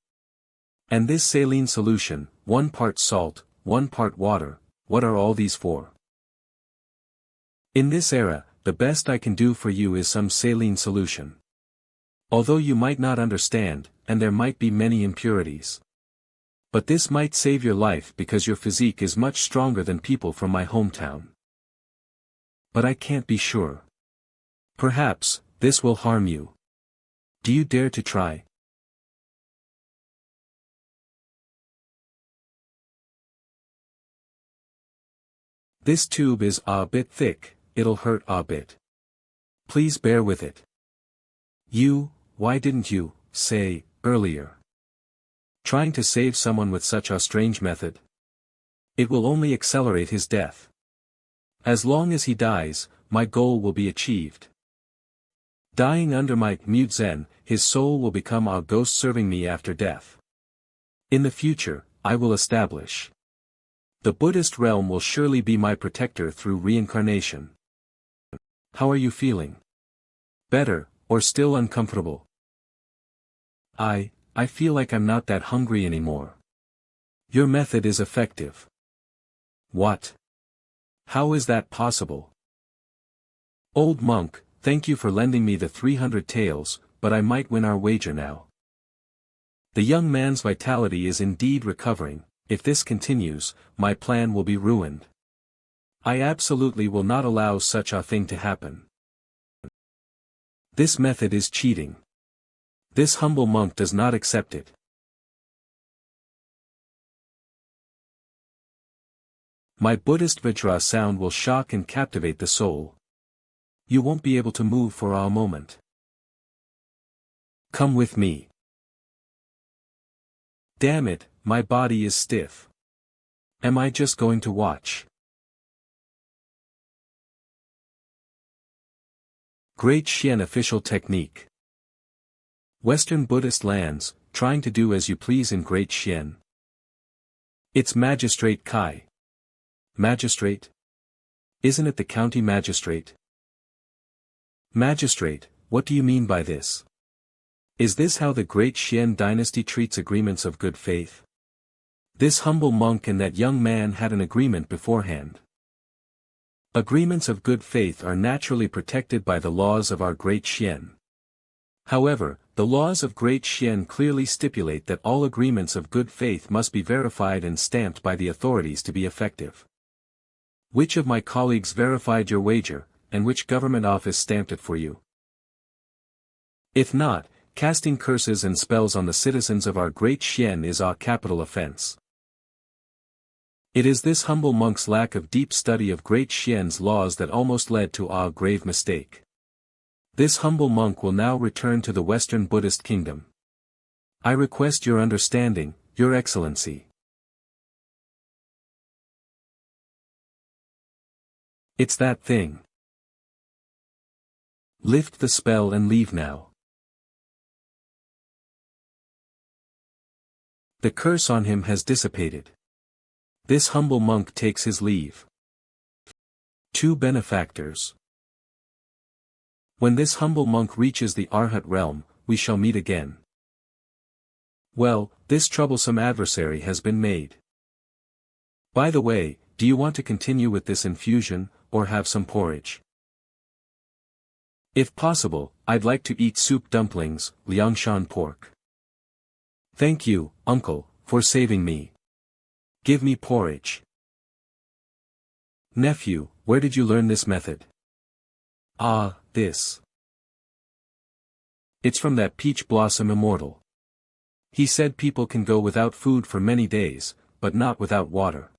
And this saline solution, 1 part salt, 1 part water, what are all these for? In this era, the best I can do for you is some saline solution. Although you might not understand, and there might be many impurities. But this might save your life because your physique is much stronger than people from my hometown. But I can't be sure. Perhaps, this will harm you. Do you dare to try? This tube is a bit thick, it'll hurt a bit. Please bear with it. Why didn't you, say, earlier? Trying to save someone with such a strange method? It will only accelerate his death. As long as he dies, my goal will be achieved. Dying under my mute Zen, his soul will become a ghost serving me after death. In the future, I will establish. The Buddhist realm will surely be my protector through reincarnation. How are you feeling? Better, or still uncomfortable? I feel like I'm not that hungry anymore. Your method is effective. What? How is that possible? Old monk, thank you for lending me the 300 taels, but I might win our wager now. The young man's vitality is indeed recovering. If this continues, my plan will be ruined. I absolutely will not allow such a thing to happen. This method is cheating. This humble monk does not accept it. My Buddhist Vajra sound will shock and captivate the soul. You won't be able to move for a moment. Come with me. Damn it, my body is stiff. Am I just going to watch? Great Xian official technique. Western Buddhist lands, trying to do as you please in Great Xian. It's Magistrate Kai. Magistrate? Isn't it the county magistrate? Magistrate, what do you mean by this? Is this how the Great Xian dynasty treats agreements of good faith? This humble monk and that young man had an agreement beforehand. Agreements of good faith are naturally protected by the laws of our Great Xian. However, the laws of Great Xian clearly stipulate that all agreements of good faith must be verified and stamped by the authorities to be effective. Which of my colleagues verified your wager, and which government office stamped it for you? If not, casting curses and spells on the citizens of our Great Xian is a capital offense. It is this humble monk's lack of deep study of Great Xian's laws that almost led to a grave mistake. This humble monk will now return to the Western Buddhist kingdom. I request your understanding, Your Excellency. It's that thing. Lift the spell and leave now. The curse on him has dissipated. This humble monk takes his leave. 2 benefactors. When this humble monk reaches the Arhat realm, we shall meet again. Well, this troublesome adversary has been made. By the way, do you want to continue with this infusion, or have some porridge? If possible, I'd like to eat soup dumplings, liangshan pork. Thank you, uncle, for saving me. Give me porridge. Nephew, where did you learn this method? This. It's from that peach blossom immortal. He said people can go without food for many days, but not without water.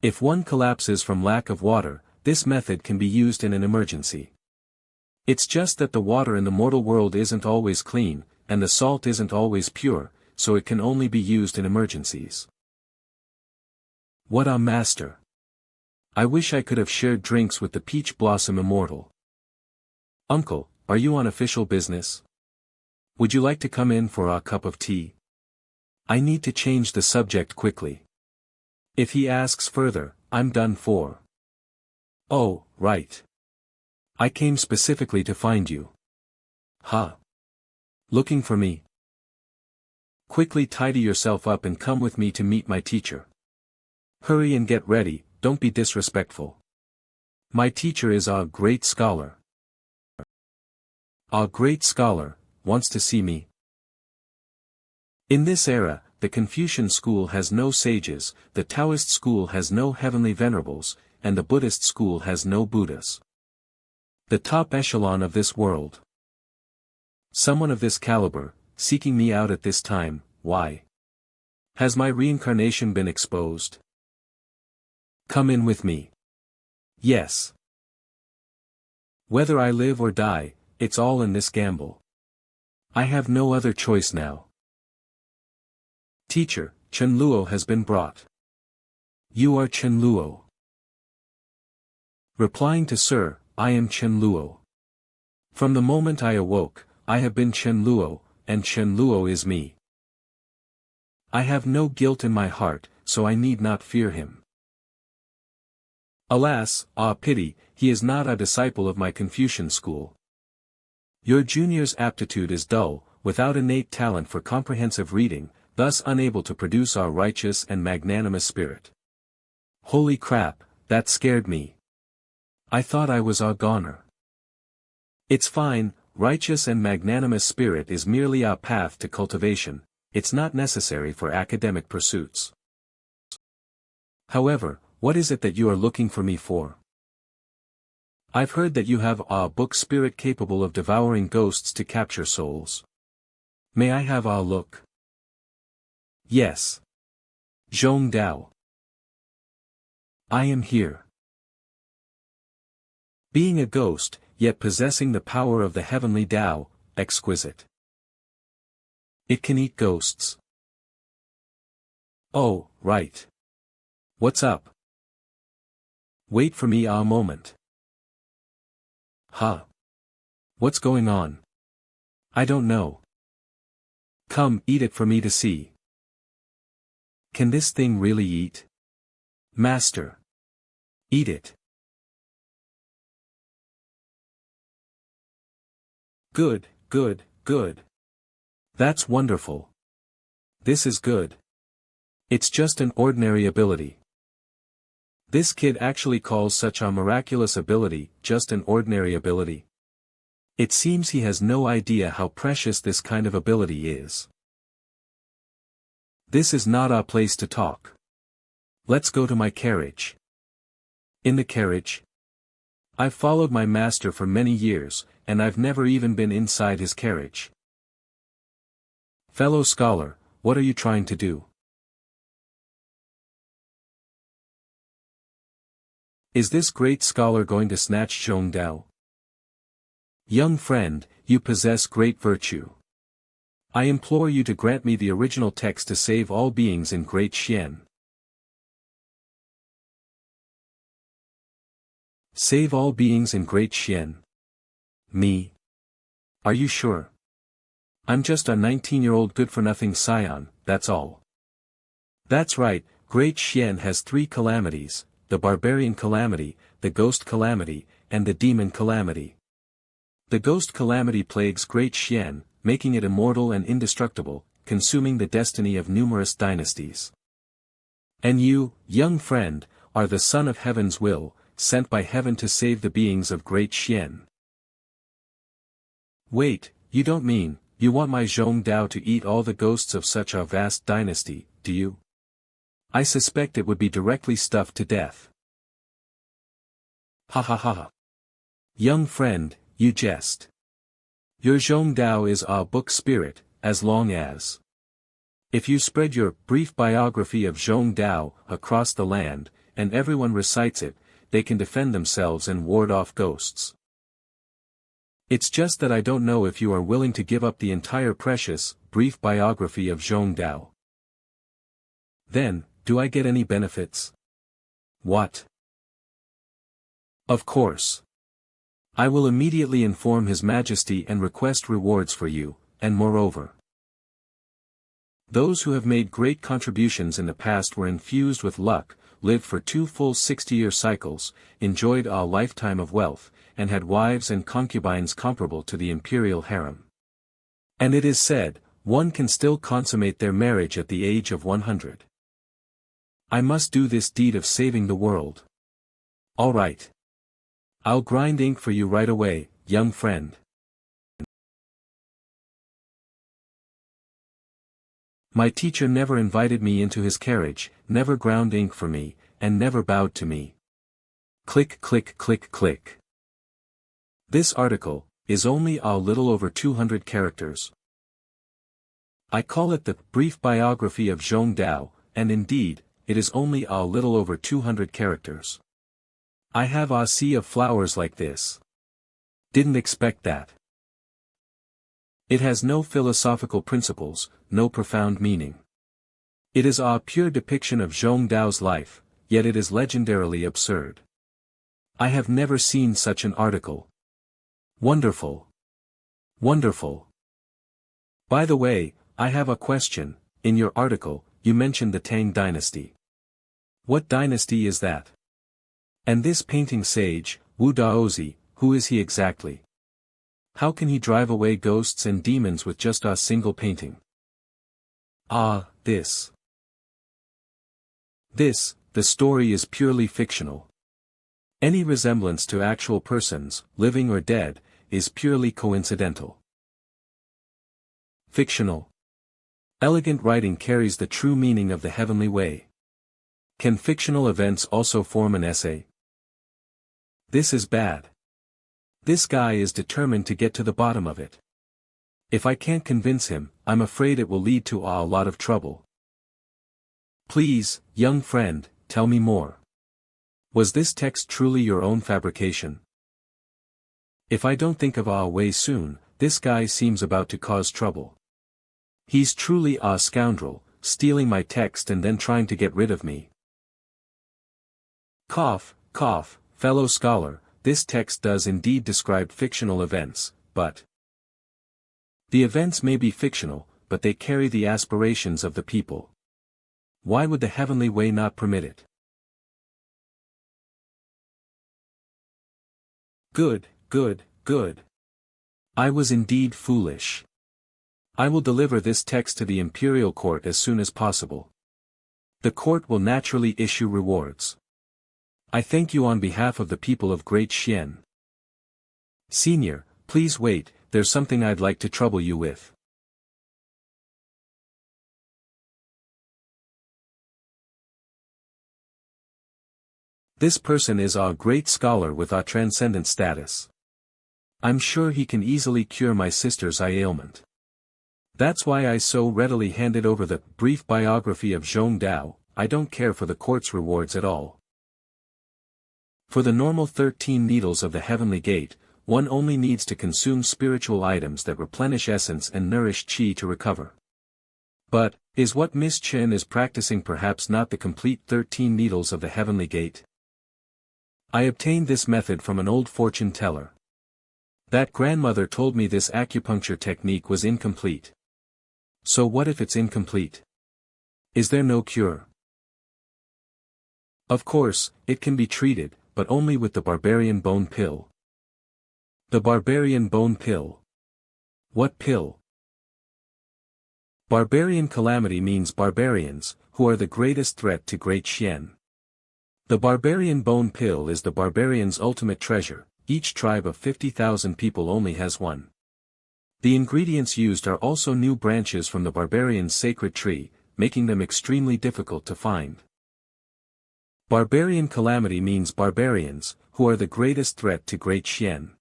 If one collapses from lack of water, this method can be used in an emergency. It's just that the water in the mortal world isn't always clean, and the salt isn't always pure, so it can only be used in emergencies. What a master! I wish I could have shared drinks with the peach blossom immortal. Uncle, are you on official business? Would you like to come in for a cup of tea? I need to change the subject quickly. If he asks further, I'm done for. Oh, right. I came specifically to find you. Huh? Looking for me? Quickly tidy yourself up and come with me to meet my teacher. Hurry and get ready, don't be disrespectful. My teacher is a great scholar. A great scholar, wants to see me. In this era, the Confucian school has no sages, the Taoist school has no heavenly venerables, and the Buddhist school has no Buddhas. The top echelon of this world. Someone of this caliber, seeking me out at this time, why? Has my reincarnation been exposed? Come in with me. Yes. Whether I live or die, it's all in this gamble. I have no other choice now. Teacher, Chen Luo has been brought. You are Chen Luo. Replying to Sir, I am Chen Luo. From the moment I awoke, I have been Chen Luo, and Chen Luo is me. I have no guilt in my heart, so I need not fear him. Alas, pity, he is not a disciple of my Confucian school. Your junior's aptitude is dull, without innate talent for comprehensive reading, thus unable to produce our righteous and magnanimous spirit. Holy crap, that scared me. I thought I was a goner. It's fine, righteous and magnanimous spirit is merely a path to cultivation, it's not necessary for academic pursuits. However, what is it that you are looking for me for? I've heard that you have a book spirit capable of devouring ghosts to capture souls. May I have a look? Yes. Zhong Dao. I am here. Being a ghost, yet possessing the power of the heavenly Tao, exquisite. It can eat ghosts. Oh, right. What's up? Wait for me a moment. Huh? What's going on? I don't know. Come, eat it for me to see. Can this thing really eat? Master. Eat it. Good, good, good. That's wonderful. This is good. It's just an ordinary ability. This kid actually calls such a miraculous ability just an ordinary ability. It seems he has no idea how precious this kind of ability is. This is not a place to talk. Let's go to my carriage. In the carriage? I've followed my master for many years, and I've never even been inside his carriage. Fellow scholar, what are you trying to do? Is this great scholar going to snatch Zhong Dao? Young friend, you possess great virtue. I implore you to grant me the original text to save all beings in Great Xian. Save all beings in Great Xian. Me? Are you sure? I'm just a 19-year-old good-for-nothing scion, that's all. That's right, Great Xian has 3 calamities, the barbarian calamity, the ghost calamity, and the demon calamity. The ghost calamity plagues Great Xian, making it immortal and indestructible, consuming the destiny of numerous dynasties. And you, young friend, are the son of heaven's will, sent by heaven to save the beings of Great Xian. Wait, you don't mean, you want my Zhong Dao to eat all the ghosts of such a vast dynasty, do you? I suspect it would be directly stuffed to death. Ha ha ha ha. Young friend, you jest. Your Zhong Dao is a book spirit, as long as. If you spread your brief biography of Zhong Dao across the land, and everyone recites it, they can defend themselves and ward off ghosts. It's just that I don't know if you are willing to give up the entire precious, brief biography of Zhong Dao. Then, do I get any benefits? What? Of course. I will immediately inform His Majesty and request rewards for you, and moreover. Those who have made great contributions in the past were infused with luck, lived for 2 full 60-year cycles, enjoyed a lifetime of wealth, and had wives and concubines comparable to the imperial harem. And it is said, one can still consummate their marriage at the age of 100. I must do this deed of saving the world. All right. I'll grind ink for you right away, young friend. My teacher never invited me into his carriage, never ground ink for me, and never bowed to me. Click click click click. This article is only a little over 200 characters. I call it the brief biography of Zhong Dao, and indeed, it is only a little over 200 characters. I have a sea of flowers like this. Didn't expect that. It has no philosophical principles, no profound meaning. It is a pure depiction of Zhong Dao's life, yet it is legendarily absurd. I have never seen such an article. Wonderful. Wonderful. By the way, I have a question. In your article, you mentioned the Tang dynasty. What dynasty is that? And this painting sage, Wu Daozi, who is he exactly? How can he drive away ghosts and demons with just a single painting? This, the story is purely fictional. Any resemblance to actual persons, living or dead, is purely coincidental. Fictional. Elegant writing carries the true meaning of the heavenly way. Can fictional events also form an essay? This is bad. This guy is determined to get to the bottom of it. If I can't convince him, I'm afraid it will lead to a lot of trouble. Please, young friend, tell me more. Was this text truly your own fabrication? If I don't think of a way soon, this guy seems about to cause trouble. He's truly a scoundrel, stealing my text and then trying to get rid of me. Cough, cough, fellow scholar, this text does indeed describe fictional events, but the events may be fictional, but they carry the aspirations of the people. Why would the heavenly way not permit it? Good, good, good. I was indeed foolish. I will deliver this text to the imperial court as soon as possible. The court will naturally issue rewards. I thank you on behalf of the people of Great Xian. Senior, please wait, there's something I'd like to trouble you with. This person is a great scholar with a transcendent status. I'm sure he can easily cure my sister's ailment. That's why I so readily handed over the brief biography of Zhong Dao. I don't care for the court's rewards at all. For the normal 13 needles of the heavenly gate, one only needs to consume spiritual items that replenish essence and nourish qi to recover. But, is what Miss Chen is practicing perhaps not the complete 13 needles of the heavenly gate? I obtained this method from an old fortune teller. That grandmother told me this acupuncture technique was incomplete. So what if it's incomplete? Is there no cure? Of course, it can be treated, but only with the barbarian bone pill. The barbarian bone pill. What pill? Barbarian calamity means barbarians, who are the greatest threat to Great Xian. The barbarian bone pill is the barbarian's ultimate treasure. Each tribe of 50,000 people only has one. The ingredients used are also new branches from the barbarian's sacred tree, making them extremely difficult to find. Barbarian calamity means barbarians, who are the greatest threat to Great Xian.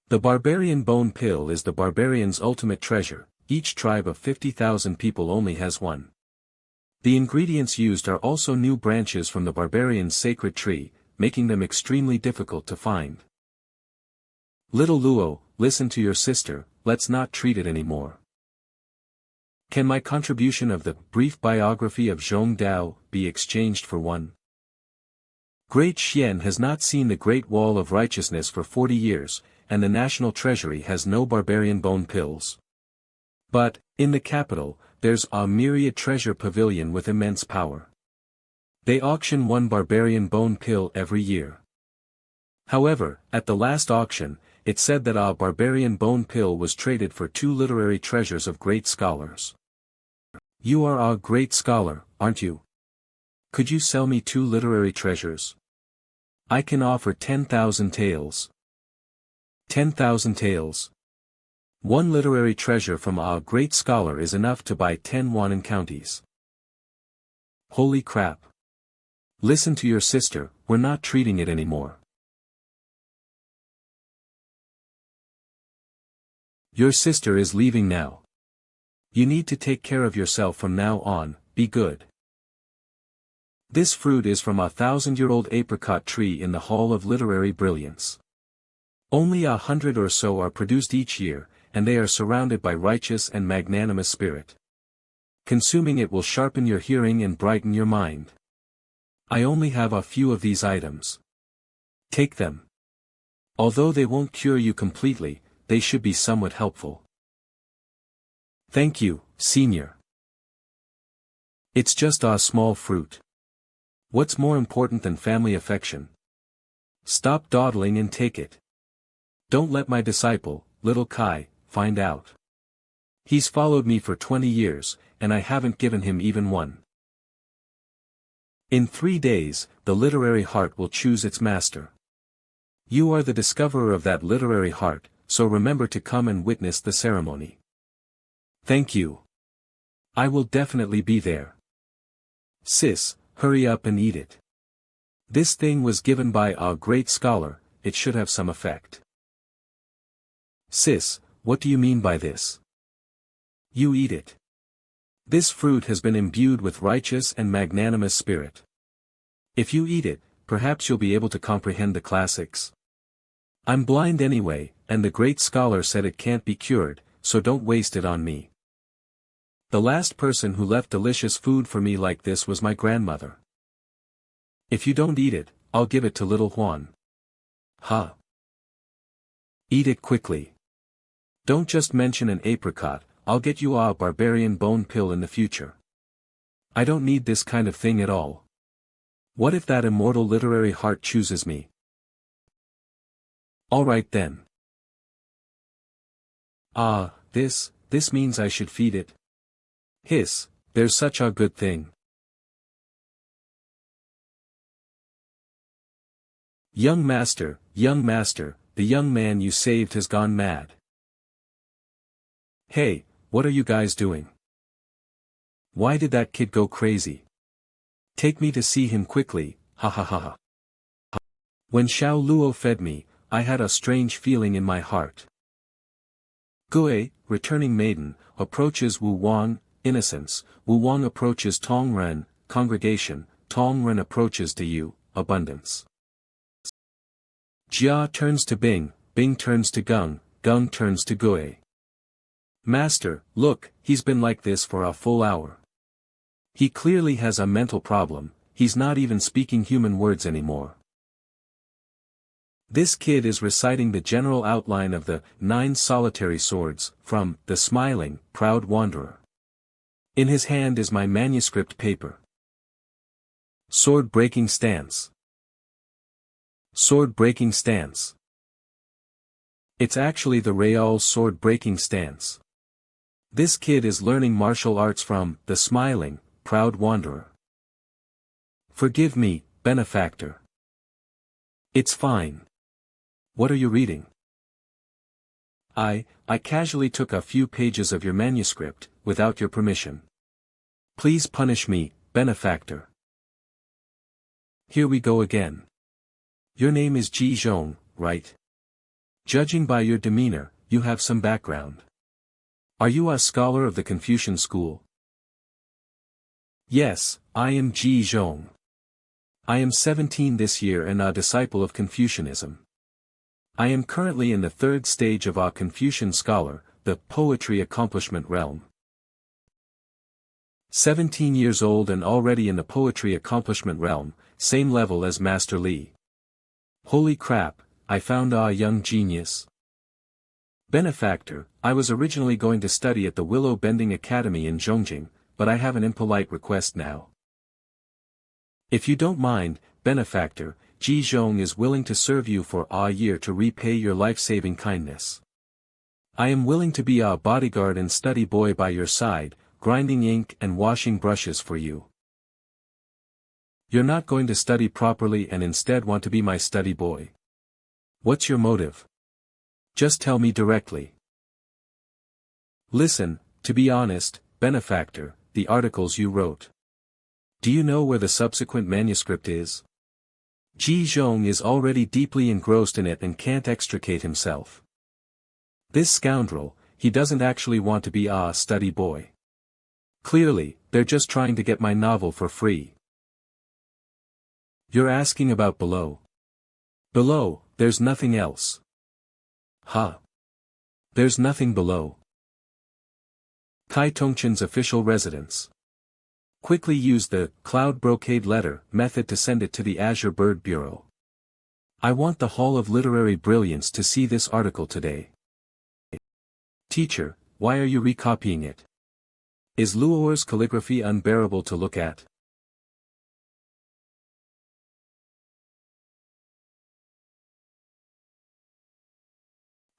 The barbarian bone pill is the barbarian's ultimate treasure. Each tribe of 50,000 people only has one. The ingredients used are also new branches from the barbarian's sacred tree, making them extremely difficult to find. Little Luo, listen to your sister, let's not treat it anymore. Can my contribution of the brief biography of Zhong Dao be exchanged for one? Great Xian has not seen the Great Wall of Righteousness for 40 years, and the National Treasury has no barbarian bone pills. But, in the capital, there's a myriad treasure pavilion with immense power. They auction one barbarian bone pill every year. However, at the last auction, it said that a barbarian bone pill was traded for 2 literary treasures of great scholars. You are a great scholar, aren't you? Could you sell me 2 literary treasures? I can offer 10,000 taels. 10,000 taels. 1 literary treasure from a great scholar is enough to buy 10 Wannan counties. Holy crap. Listen to your sister, we're not treating it anymore. Your sister is leaving now. You need to take care of yourself from now on, be good. This fruit is from a 1,000-year-old apricot tree in the Hall of Literary Brilliance. Only 100 or so are produced each year, and they are surrounded by righteous and magnanimous spirit. Consuming it will sharpen your hearing and brighten your mind. I only have a few of these items. Take them. Although they won't cure you completely, they should be somewhat helpful. Thank you, Senior. It's just a small fruit. What's more important than family affection? Stop dawdling and take it. Don't let my disciple, little Kai, find out. He's followed me for 20 years, and I haven't given him even one. In 3 days, the literary heart will choose its master. You are the discoverer of that literary heart, so remember to come and witness the ceremony. Thank you. I will definitely be there. Sis, hurry up and eat it. This thing was given by a great scholar, it should have some effect. Sis, what do you mean by this? You eat it. This fruit has been imbued with righteous and magnanimous spirit. If you eat it, perhaps you'll be able to comprehend the classics. I'm blind anyway, and the great scholar said it can't be cured, so don't waste it on me. The last person who left delicious food for me like this was my grandmother. If you don't eat it, I'll give it to little Juan. Ha! Eat it quickly. Don't just mention an apricot, I'll get you a barbarian bone pill in the future. I don't need this kind of thing at all. What if that immortal literary heart chooses me? Alright then. This means I should feed it. Hiss, there's such a good thing. Young master, the young man you saved has gone mad. Hey, what are you guys doing? Why did that kid go crazy? Take me to see him quickly, ha ha ha ha. When Xiao Luo fed me, I had a strange feeling in my heart. Gui, returning maiden, approaches Wu Wang, innocence, Wu Wang approaches Tong Ren, congregation, Tong Ren approaches to you, abundance. Jia turns to Bing, Bing turns to Gung, Gung turns to Gui. Master, look, he's been like this for a full hour. He clearly has a mental problem, he's not even speaking human words anymore. This kid is reciting the general outline of the 9 solitary swords, from The Smiling, Proud Wanderer. In his hand is my manuscript paper. Sword-breaking stance. Sword-breaking stance. It's actually the Real sword-breaking stance. This kid is learning martial arts from The Smiling, Proud Wanderer. Forgive me, benefactor. It's fine. What are you reading? I casually took a few pages of your manuscript, without your permission. Please punish me, benefactor. Here we go again. Your name is Ji Zhong, right? Judging by your demeanor, you have some background. Are you a scholar of the Confucian school? Yes, I am Ji Zhong. I am 17 this year and a disciple of Confucianism. I am currently in the 3rd stage of a Confucian scholar, the poetry accomplishment realm. 17 years old and already in the poetry accomplishment realm, same level as Master Li. Holy crap, I found a young genius. Benefactor, I was originally going to study at the Willow Bending Academy in Zhongjing, but I have an impolite request now. If you don't mind, benefactor, Ji Zhong is willing to serve you for a year to repay your life-saving kindness. I am willing to be a bodyguard and study boy by your side, grinding ink and washing brushes for you. You're not going to study properly and instead want to be my study boy. What's your motive? Just tell me directly. Listen, to be honest, benefactor, the articles you wrote. Do you know where the subsequent manuscript is? Ji Zhong is already deeply engrossed in it and can't extricate himself. This scoundrel, he doesn't actually want to be a study boy. Clearly, they're just trying to get my novel for free. You're asking about below. Below, there's nothing else. Huh? There's nothing below. Kai Tongchen's official residence. Quickly use the cloud brocade letter method to send it to the Azure Bird Bureau. I want the Hall of Literary Brilliance to see this article today. Teacher, why are you recopying it? Is Luo'er's calligraphy unbearable to look at?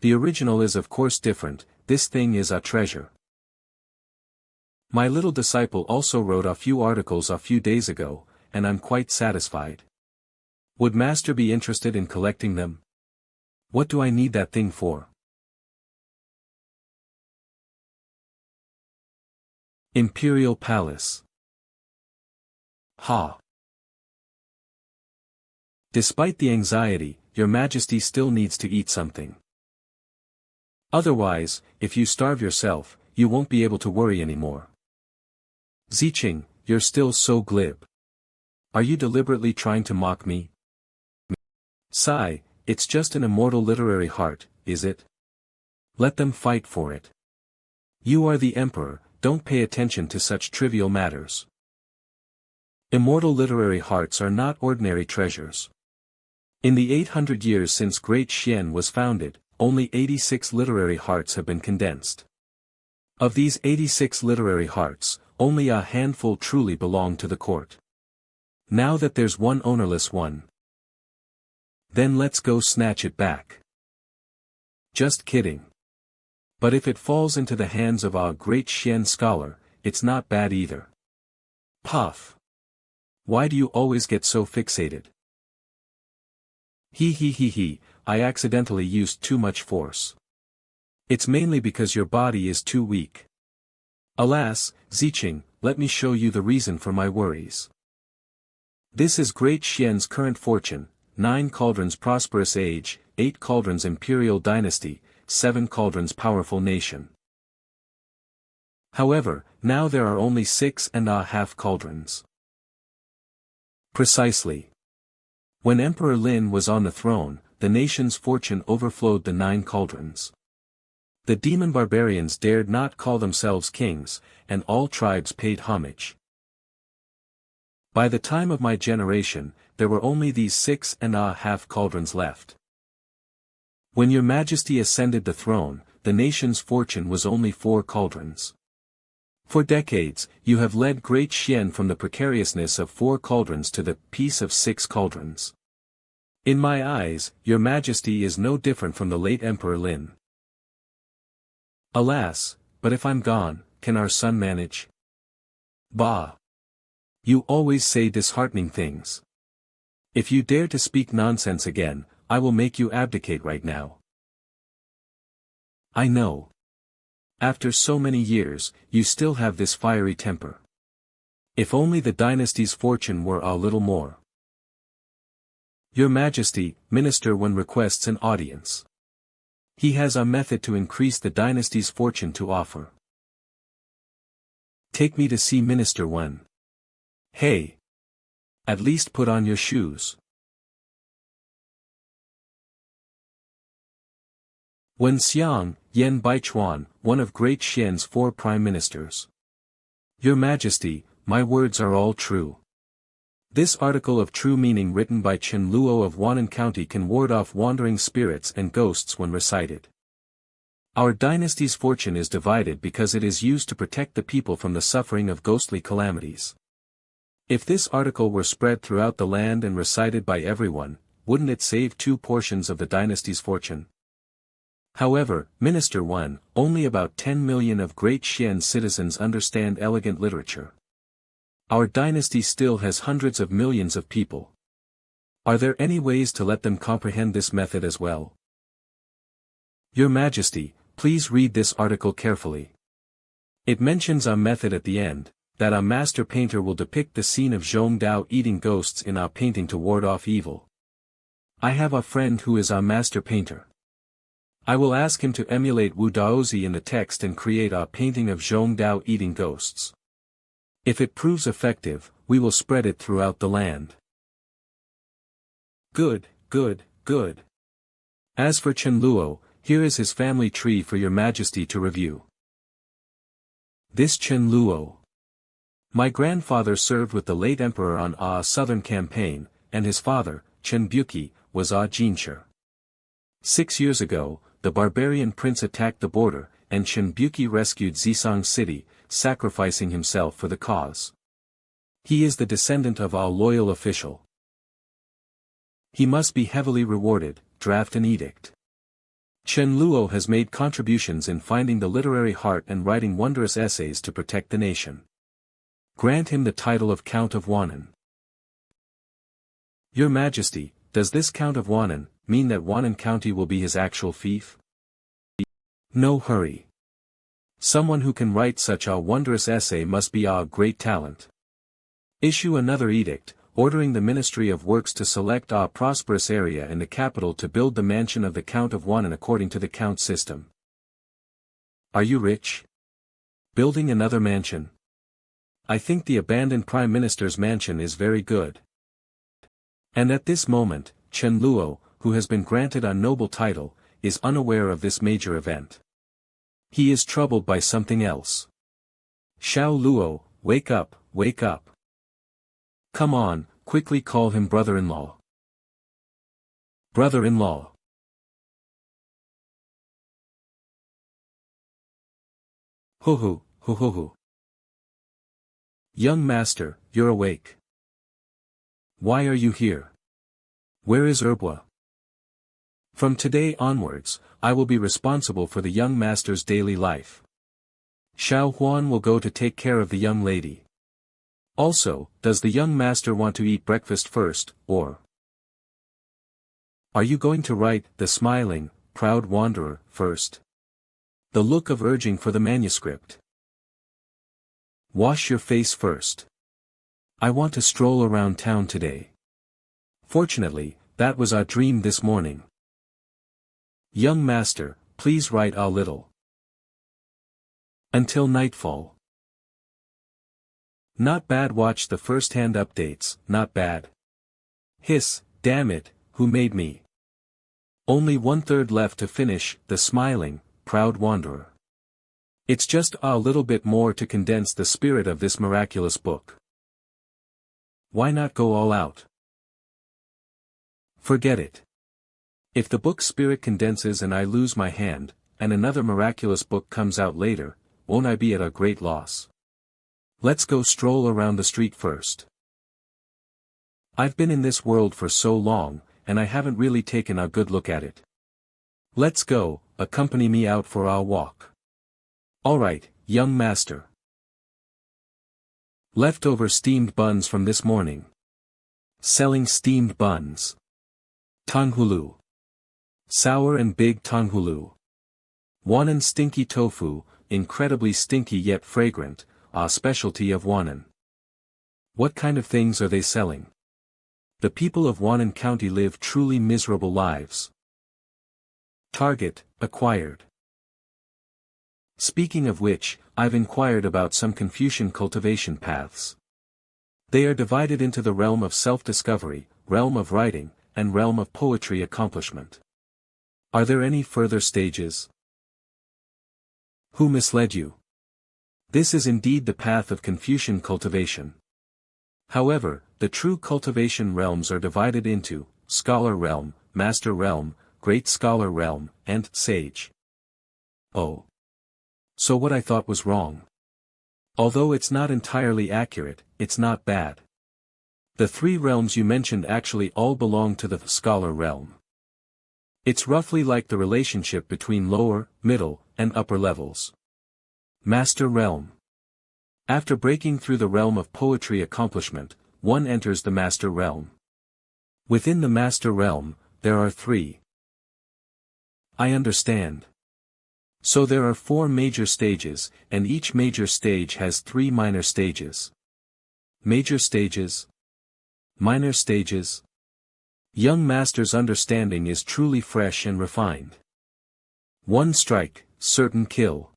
The original is of course different, this thing is a treasure. My little disciple also wrote a few articles a few days ago, and I'm quite satisfied. Would Master be interested in collecting them? What do I need that thing for? Imperial Palace. Ha! Despite the anxiety, Your Majesty still needs to eat something. Otherwise, if you starve yourself, you won't be able to worry anymore. Ziqing, you're still so glib. Are you deliberately trying to mock me? Sigh, it's just an immortal literary heart, is it? Let them fight for it. You are the emperor, don't pay attention to such trivial matters. Immortal literary hearts are not ordinary treasures. In the 800 years since Great Xian was founded, only 86 literary hearts have been condensed. Of these 86 literary hearts, only a handful truly belong to the court. Now that there's one ownerless one, then let's go snatch it back. Just kidding. But if it falls into the hands of a great Xian scholar, it's not bad either. Puff. Why do you always get so fixated? He, I accidentally used too much force. It's mainly because your body is too weak. Alas, Ziqing, let me show you the reason for my worries. This is Great Xian's current fortune, 9 cauldrons prosperous age, 8 cauldrons imperial dynasty, 7 cauldrons powerful nation. However, now there are only 6.5 cauldrons. Precisely. When Emperor Lin was on the throne, the nation's fortune overflowed the 9 cauldrons. The demon barbarians dared not call themselves kings, and all tribes paid homage. By the time of my generation, there were only these 6.5 cauldrons left. When Your Majesty ascended the throne, the nation's fortune was only 4 cauldrons. For decades, you have led Great Xian from the precariousness of 4 cauldrons to the peace of 6 cauldrons. In my eyes, Your Majesty is no different from the late Emperor Lin. Alas, but if I'm gone, can our son manage? Bah! You always say disheartening things. If you dare to speak nonsense again, I will make you abdicate right now. I know. After so many years, you still have this fiery temper. If only the dynasty's fortune were a little more. Your Majesty, Minister Wen requests an audience. He has a method to increase the dynasty's fortune to offer. Take me to see Minister Wen. Hey! At least put on your shoes. Wen Xiang, Yan Baichuan, one of Great Xian's 4 prime ministers. Your Majesty, my words are all true. This article of true meaning written by Chen Luo of Wannan County can ward off wandering spirits and ghosts when recited. Our dynasty's fortune is divided because it is used to protect the people from the suffering of ghostly calamities. If this article were spread throughout the land and recited by everyone, wouldn't it save 2 portions of the dynasty's fortune? However, Minister 1, only about 10 million of Great Xian citizens understand elegant literature. Our dynasty still has hundreds of millions of people. Are there any ways to let them comprehend this method as well? Your Majesty, please read this article carefully. It mentions a method at the end, that a master painter will depict the scene of Zhong Dao eating ghosts in a painting to ward off evil. I have a friend who is a master painter. I will ask him to emulate Wu Daozi in the text and create a painting of Zhong Dao eating ghosts. If it proves effective, we will spread it throughout the land. Good, good, good. As for Chen Luo, here is his family tree for your Majesty to review. This Chen Luo. My grandfather served with the late emperor on a southern campaign, and his father, Chen Buqi, was a Jinsher. 6 years ago, the barbarian prince attacked the border, and Chen Buqi rescued Zisong city, sacrificing himself for the cause. He is the descendant of a loyal official. He must be heavily rewarded, draft an edict. Chen Luo has made contributions in finding the literary heart and writing wondrous essays to protect the nation. Grant him the title of Count of Wannan. Your Majesty, does this Count of Wannan mean that Wannan County will be his actual fief? No hurry. Someone who can write such a wondrous essay must be a great talent. Issue another edict, ordering the Ministry of Works to select a prosperous area in the capital to build the mansion of the Count of Wannan according to the count system. Are you rich? Building another mansion? I think the abandoned Prime Minister's mansion is very good. And at this moment, Chen Luo, who has been granted a noble title, is unaware of this major event. He is troubled by something else. Xiao Luo, wake up, wake up. Come on, quickly call him brother-in-law. Brother-in-law. Hoo-hoo, hoo-hoo-hoo. Young master, you're awake. Why are you here? Where is Erbwa? From today onwards, I will be responsible for the young master's daily life. Xiao Huan will go to take care of the young lady. Also, does the young master want to eat breakfast first, or? Are you going to write, the smiling, proud wanderer, first? The look of urging for the manuscript. Wash your face first. I want to stroll around town today. Fortunately, that was our dream this morning. Young master, please write a little. Until nightfall. Not bad. Watch the first-hand updates, not bad. Hiss, damn it, who made me? Only 1/3 left to finish, the smiling, proud wanderer. It's just a little bit more to condense the spirit of this miraculous book. Why not go all out? Forget it. If the book's spirit condenses and I lose my hand, and another miraculous book comes out later, won't I be at a great loss? Let's go stroll around the street first. I've been in this world for so long, and I haven't really taken a good look at it. Let's go, accompany me out for our walk. Alright, young master. Leftover steamed buns from this morning. Selling steamed buns. Tanghulu. Sour and big tanghulu. Wannan stinky tofu, incredibly stinky yet fragrant, a specialty of Wannan. What kind of things are they selling? The people of Wannan County live truly miserable lives. Target, acquired. Speaking of which, I've inquired about some Confucian cultivation paths. They are divided into the realm of self-discovery, realm of writing, and realm of poetry accomplishment. Are there any further stages? Who misled you? This is indeed the path of Confucian cultivation. However, the true cultivation realms are divided into scholar realm, master realm, great scholar realm, and sage. Oh. So what I thought was wrong. Although it's not entirely accurate, it's not bad. The three realms you mentioned actually all belong to the scholar realm. It's roughly like the relationship between lower, middle, and upper levels. Master realm. After breaking through the realm of poetry accomplishment, one enters the master realm. Within the master realm, there are three. I understand. So there are 4 major stages, and each major stage has 3 minor stages. Major stages. Minor stages. Young master's understanding is truly fresh and refined. One strike, certain kill.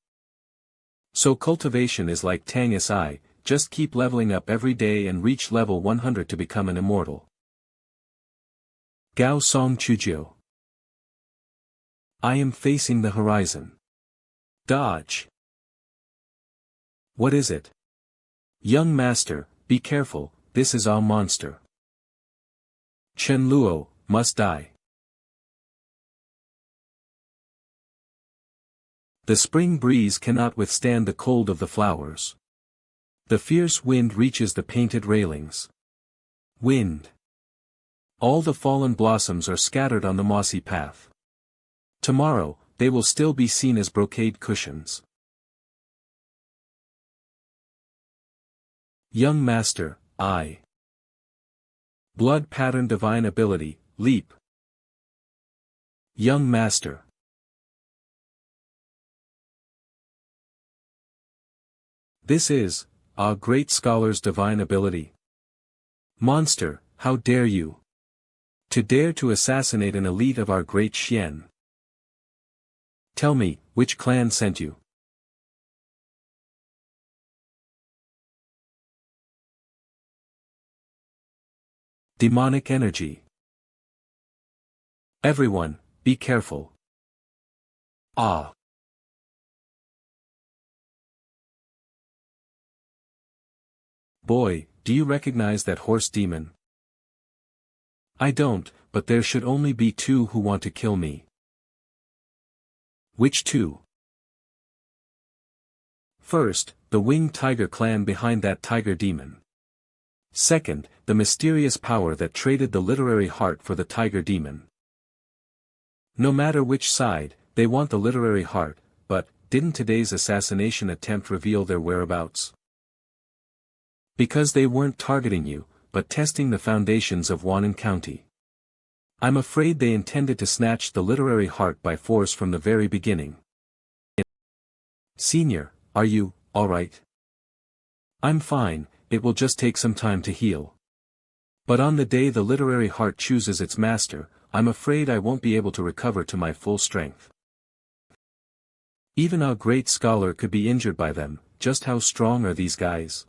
So cultivation is like Tangus I, just keep leveling up every day and reach level 100 to become an immortal. Gao Song Chujio. I am facing the horizon. Dodge. What is it? Young master, be careful, this is our monster. Chen Luo, must die. The spring breeze cannot withstand the cold of the flowers. The fierce wind reaches the painted railings. Wind. All the fallen blossoms are scattered on the mossy path. Tomorrow, they will still be seen as brocade cushions. Young master, I. Blood pattern divine ability, leap. Young master. This is, our great scholar's divine ability. Monster, how dare you? To dare to assassinate an elite of our great Xian. Tell me, which clan sent you? Demonic energy. Everyone, be careful. Ah. Boy, do you recognize that horse demon? I don't, but there should only be 2 who want to kill me. Which 2? First, the winged tiger clan behind that tiger demon. Second, the mysterious power that traded the literary heart for the tiger demon. No matter which side, they want the literary heart, but, didn't today's assassination attempt reveal their whereabouts? Because they weren't targeting you, but testing the foundations of Wannan County. I'm afraid they intended to snatch the literary heart by force from the very beginning. Senior, are you, alright? I'm fine, it will just take some time to heal. But on the day the literary heart chooses its master, I'm afraid I won't be able to recover to my full strength. Even our great scholar could be injured by them, just how strong are these guys?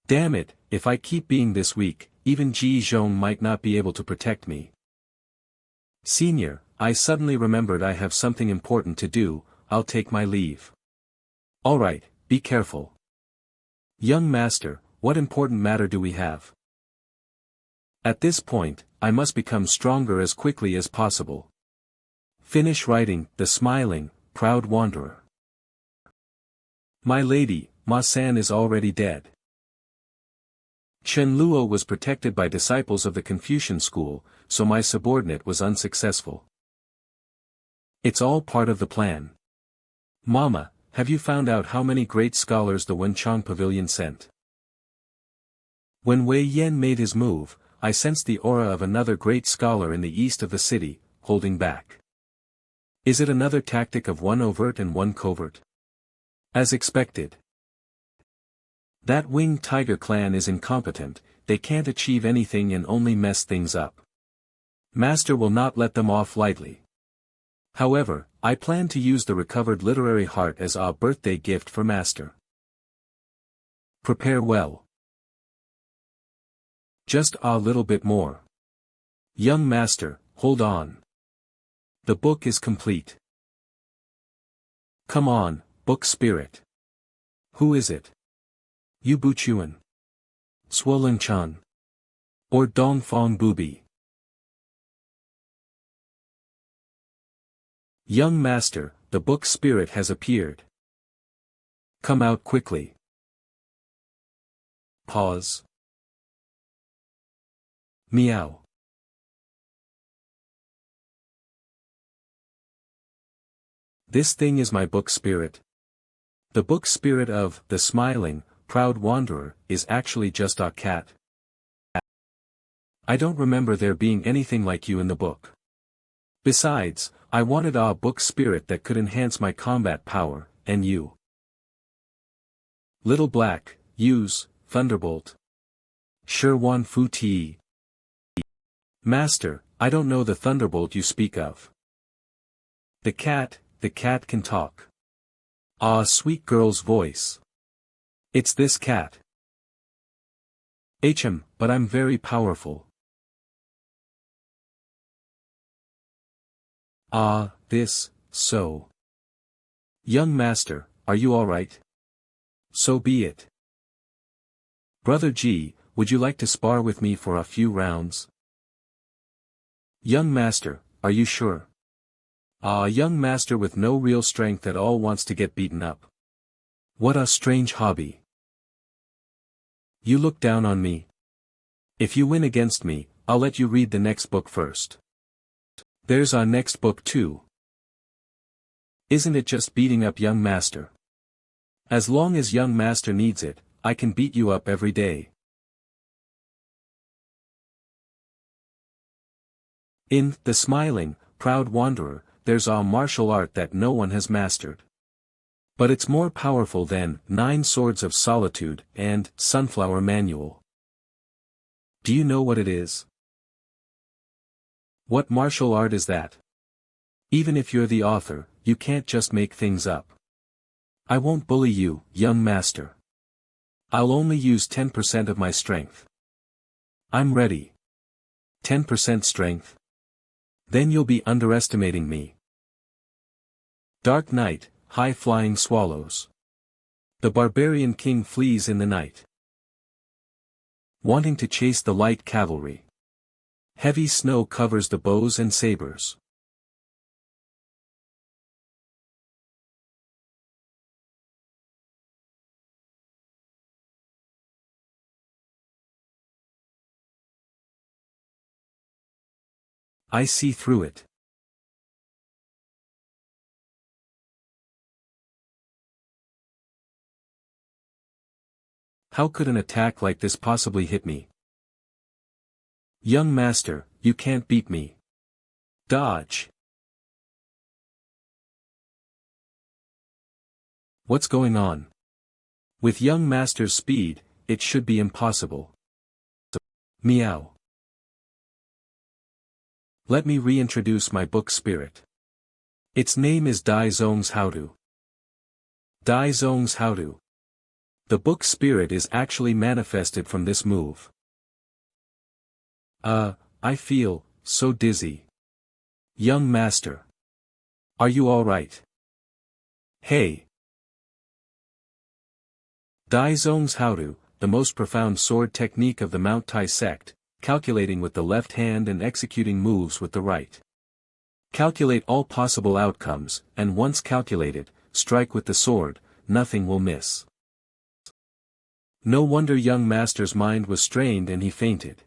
Damn it, if I keep being this weak, even Ji Zhong might not be able to protect me. Senior, I suddenly remembered I have something important to do, I'll take my leave. Alright, be careful. Young master, what important matter do we have? At this point, I must become stronger as quickly as possible. Finish writing, the smiling, proud wanderer. My lady, Ma-san is already dead. Chen Luo was protected by disciples of the Confucian school, so my subordinate was unsuccessful. It's all part of the plan. Mama, have you found out how many great scholars the Wenchang Pavilion sent? When Wei Yan made his move, I sensed the aura of another great scholar in the east of the city, holding back. Is it another tactic of one overt and one covert? As expected. That winged tiger clan is incompetent, they can't achieve anything and only mess things up. Master will not let them off lightly. However, I plan to use the recovered literary heart as a birthday gift for Master. Prepare well. Just a little bit more. Young Master, hold on. The book is complete. Come on, book spirit. Who is it? Yu Buchuan, Swollen Chan, or Dong Fong Bubi? Young master, the book spirit has appeared. Come out quickly. Pause. Meow. This thing is my book spirit. The book spirit of the smiling, proud wanderer is actually just a cat. I don't remember there being anything like you in the book. Besides, I wanted a book spirit that could enhance my combat power, and you. Little Black, use, Thunderbolt. Sure one fu ti. Master, I don't know the Thunderbolt you speak of. The cat can talk. Ah, sweet girl's voice. It's this cat. But I'm very powerful. Ah, so. Young master, are you alright? So be it. Brother G, would you like to spar with me for a few rounds? Young master, are you sure? Ah, young master with no real strength at all wants to get beaten up. What a strange hobby. You look down on me. If you win against me, I'll let you read the next book first. There's our next book too. Isn't it just beating up young master? As long as young master needs it, I can beat you up every day. In The Smiling, Proud Wanderer, there's a martial art that no one has mastered. But it's more powerful than 9 Swords of Solitude and Sunflower Manual. Do you know what it is? What martial art is that? Even if you're the author, you can't just make things up. I won't bully you, young master. I'll only use 10% of my strength. I'm ready. 10% strength? Then you'll be underestimating me. Dark night, high-flying swallows. The barbarian king flees in the night, wanting to chase the light cavalry. Heavy snow covers the bows and sabers. I see through it. How could an attack like this possibly hit me? Young master, you can't beat me. Dodge. What's going on? With young master's speed, it should be impossible. Meow. Let me reintroduce my book spirit. Its name is Dai Zong's Howdu. Dai Zong's Howdu. The book spirit is actually manifested from this move. I feel so dizzy. Young master. Are you alright? Hey. Dai Zong's Howdu, the most profound sword technique of the Mount Tai sect, calculating with the left hand and executing moves with the right. Calculate all possible outcomes, and once calculated, strike with the sword, nothing will miss. No wonder young master's mind was strained and he fainted.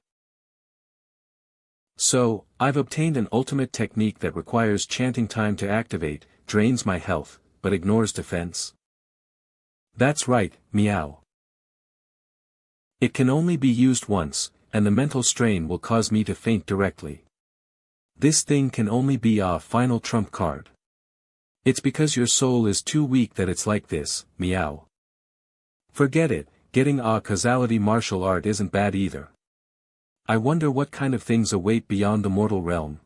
So, I've obtained an ultimate technique that requires chanting time to activate, drains my health, but ignores defense. That's right, meow. It can only be used once, and the mental strain will cause me to faint directly. This thing can only be a final trump card. It's because your soul is too weak that it's like this, meow. Forget it, getting a causality martial art isn't bad either. I wonder what kind of things await beyond the mortal realm.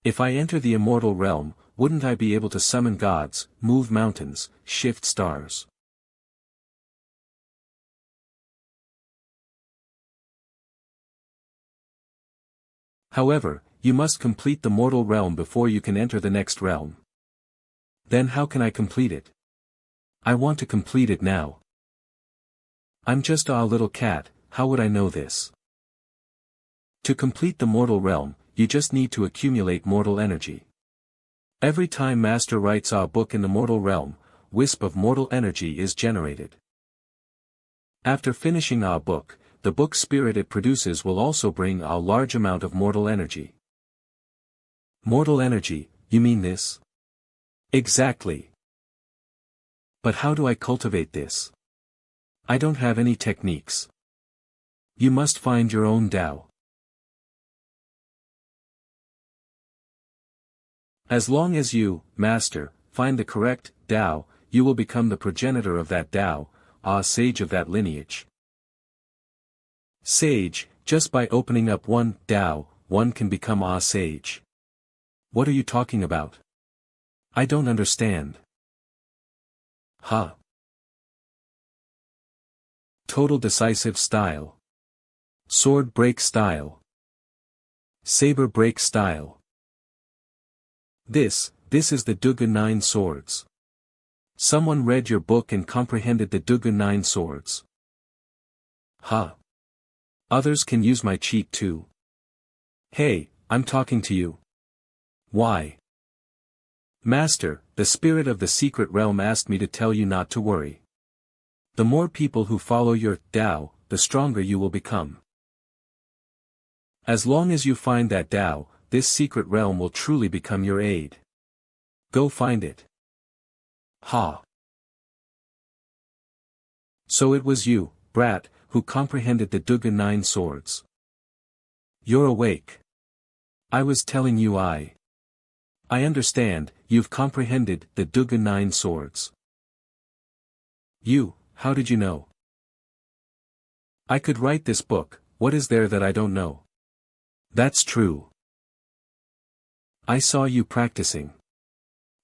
If I enter the immortal realm, wouldn't I be able to summon gods, move mountains, shift stars? However, you must complete the mortal realm before you can enter the next realm. Then how can I complete it? I want to complete it now. I'm just a little cat, how would I know this? To complete the mortal realm, you just need to accumulate mortal energy. Every time Master writes a book in the mortal realm, wisp of mortal energy is generated. After finishing a book, the book spirit it produces will also bring a large amount of mortal energy. Mortal energy, you mean this? Exactly. But how do I cultivate this? I don't have any techniques. You must find your own Tao. As long as you, Master, find the correct Tao, you will become the progenitor of that Tao, a sage of that lineage. Sage, just by opening up one Tao, one can become a sage. What are you talking about? I don't understand. Huh. Total decisive style. Sword break style. Saber break style. This is the Dugu 9 swords. Someone read your book and comprehended the Dugu 9 swords. Huh. Others can use my cheat too. Hey, I'm talking to you. Why? Master, the spirit of the secret realm asked me to tell you not to worry. The more people who follow your Tao, the stronger you will become. As long as you find that Tao, this secret realm will truly become your aid. Go find it. Ha. So it was you, brat, who comprehended the Dugu 9 swords. You're awake. I was telling you I understand, you've comprehended the Dugu 9 swords. You, how did you know? I could write this book, what is there that I don't know? That's true. I saw you practicing.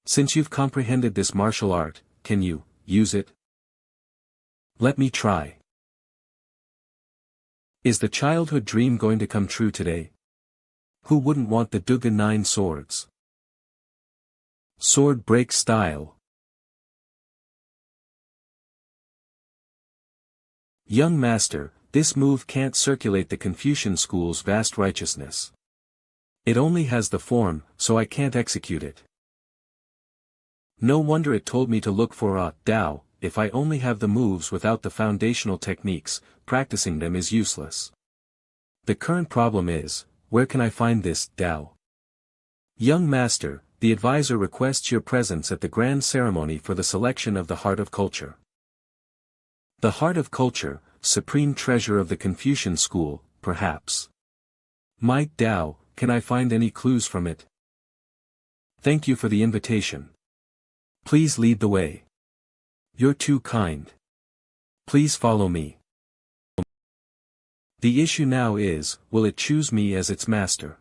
Since you've comprehended this martial art, can you use it? Let me try. Is the childhood dream going to come true today? Who wouldn't want the Dugu 9 swords? Sword break style. Young master, this move can't circulate the Confucian school's vast righteousness. It only has the form, so I can't execute it. No wonder it told me to look for a Tao. If I only have the moves without the foundational techniques, practicing them is useless. The current problem is, where can I find this Tao? Young master, the advisor requests your presence at the grand ceremony for the selection of the heart of culture. The heart of culture, supreme treasure of the Confucian school, perhaps. My Tao, can I find any clues from it? Thank you for the invitation. Please lead the way. You're too kind. Please follow me. The issue now is, will it choose me as its master?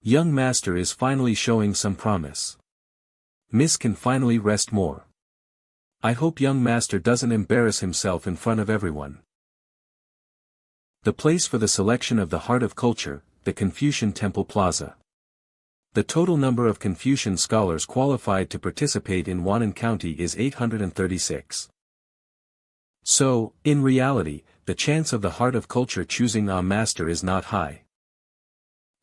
Young master is finally showing some promise. Miss can finally rest more. I hope young master doesn't embarrass himself in front of everyone. The place for the selection of the heart of culture, the Confucian Temple Plaza. The total number of Confucian scholars qualified to participate in Wannan County is 836. So, in reality, the chance of the heart of culture choosing a master is not high.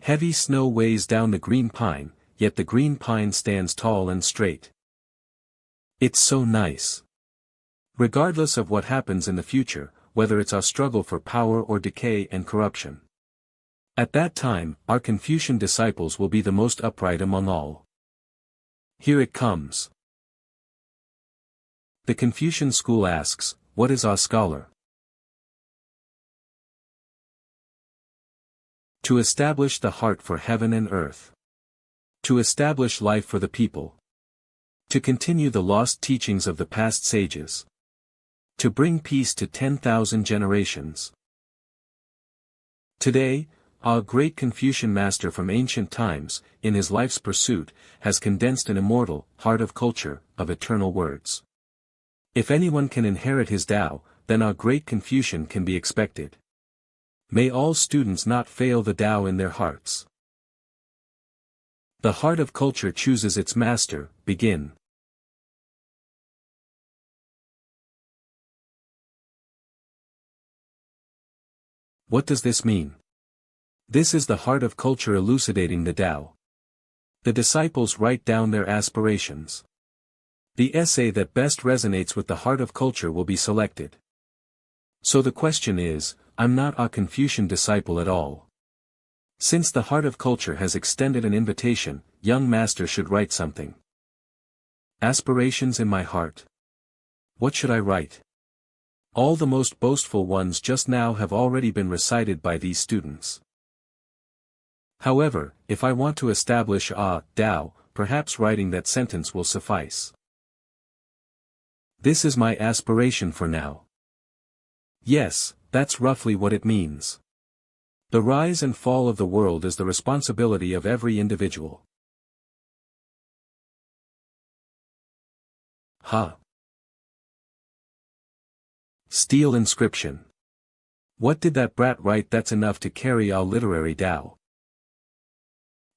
Heavy snow weighs down the green pine, yet the green pine stands tall and straight. It's so nice. Regardless of what happens in the future, whether it's our struggle for power or decay and corruption. At that time, our Confucian disciples will be the most upright among all. Here it comes. The Confucian school asks, what is a scholar? To establish the heart for heaven and earth. To establish life for the people. To continue the lost teachings of the past sages. To bring peace to 10,000 generations. Today, a great Confucian master from ancient times, in his life's pursuit, has condensed an immortal heart of culture, of eternal words. If anyone can inherit his Tao, then a great Confucian can be expected. May all students not fail the Tao in their hearts. The heart of culture chooses its master, begin. What does this mean? This is the heart of culture elucidating the Tao. The disciples write down their aspirations. The essay that best resonates with the heart of culture will be selected. So the question is, I'm not a Confucian disciple at all. Since the heart of culture has extended an invitation, young master should write something. Aspirations in my heart. What should I write? All the most boastful ones just now have already been recited by these students. However, if I want to establish a Tao, perhaps writing that sentence will suffice. This is my aspiration for now. Yes, that's roughly what it means. The rise and fall of the world is the responsibility of every individual. Steel inscription. What did that brat write that's enough to carry our literary Tao?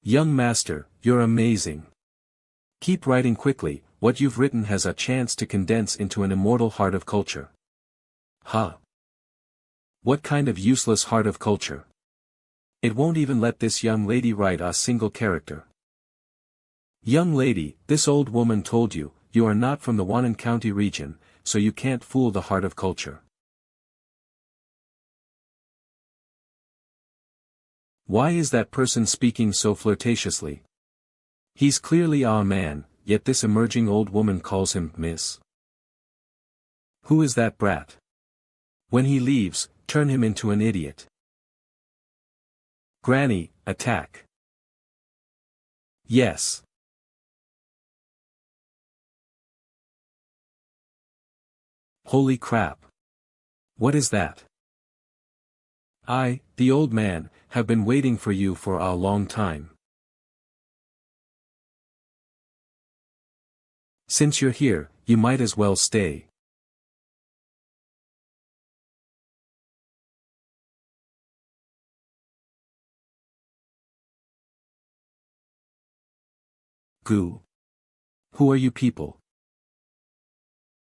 Young master, you're amazing. Keep writing quickly, what you've written has a chance to condense into an immortal heart of culture. What kind of useless heart of culture? It won't even let this young lady write a single character. Young lady, this old woman told you, you are not from the Wannan County region, so you can't fool the heart of culture. Why is that person speaking so flirtatiously? He's clearly a man, yet this emerging old woman calls him Miss. Who is that brat? When he leaves, turn him into an idiot. Granny, attack. Yes. Holy crap. What is that? I, the old man, have been waiting for you for a long time. Since you're here, you might as well stay. Goo. Who are you people?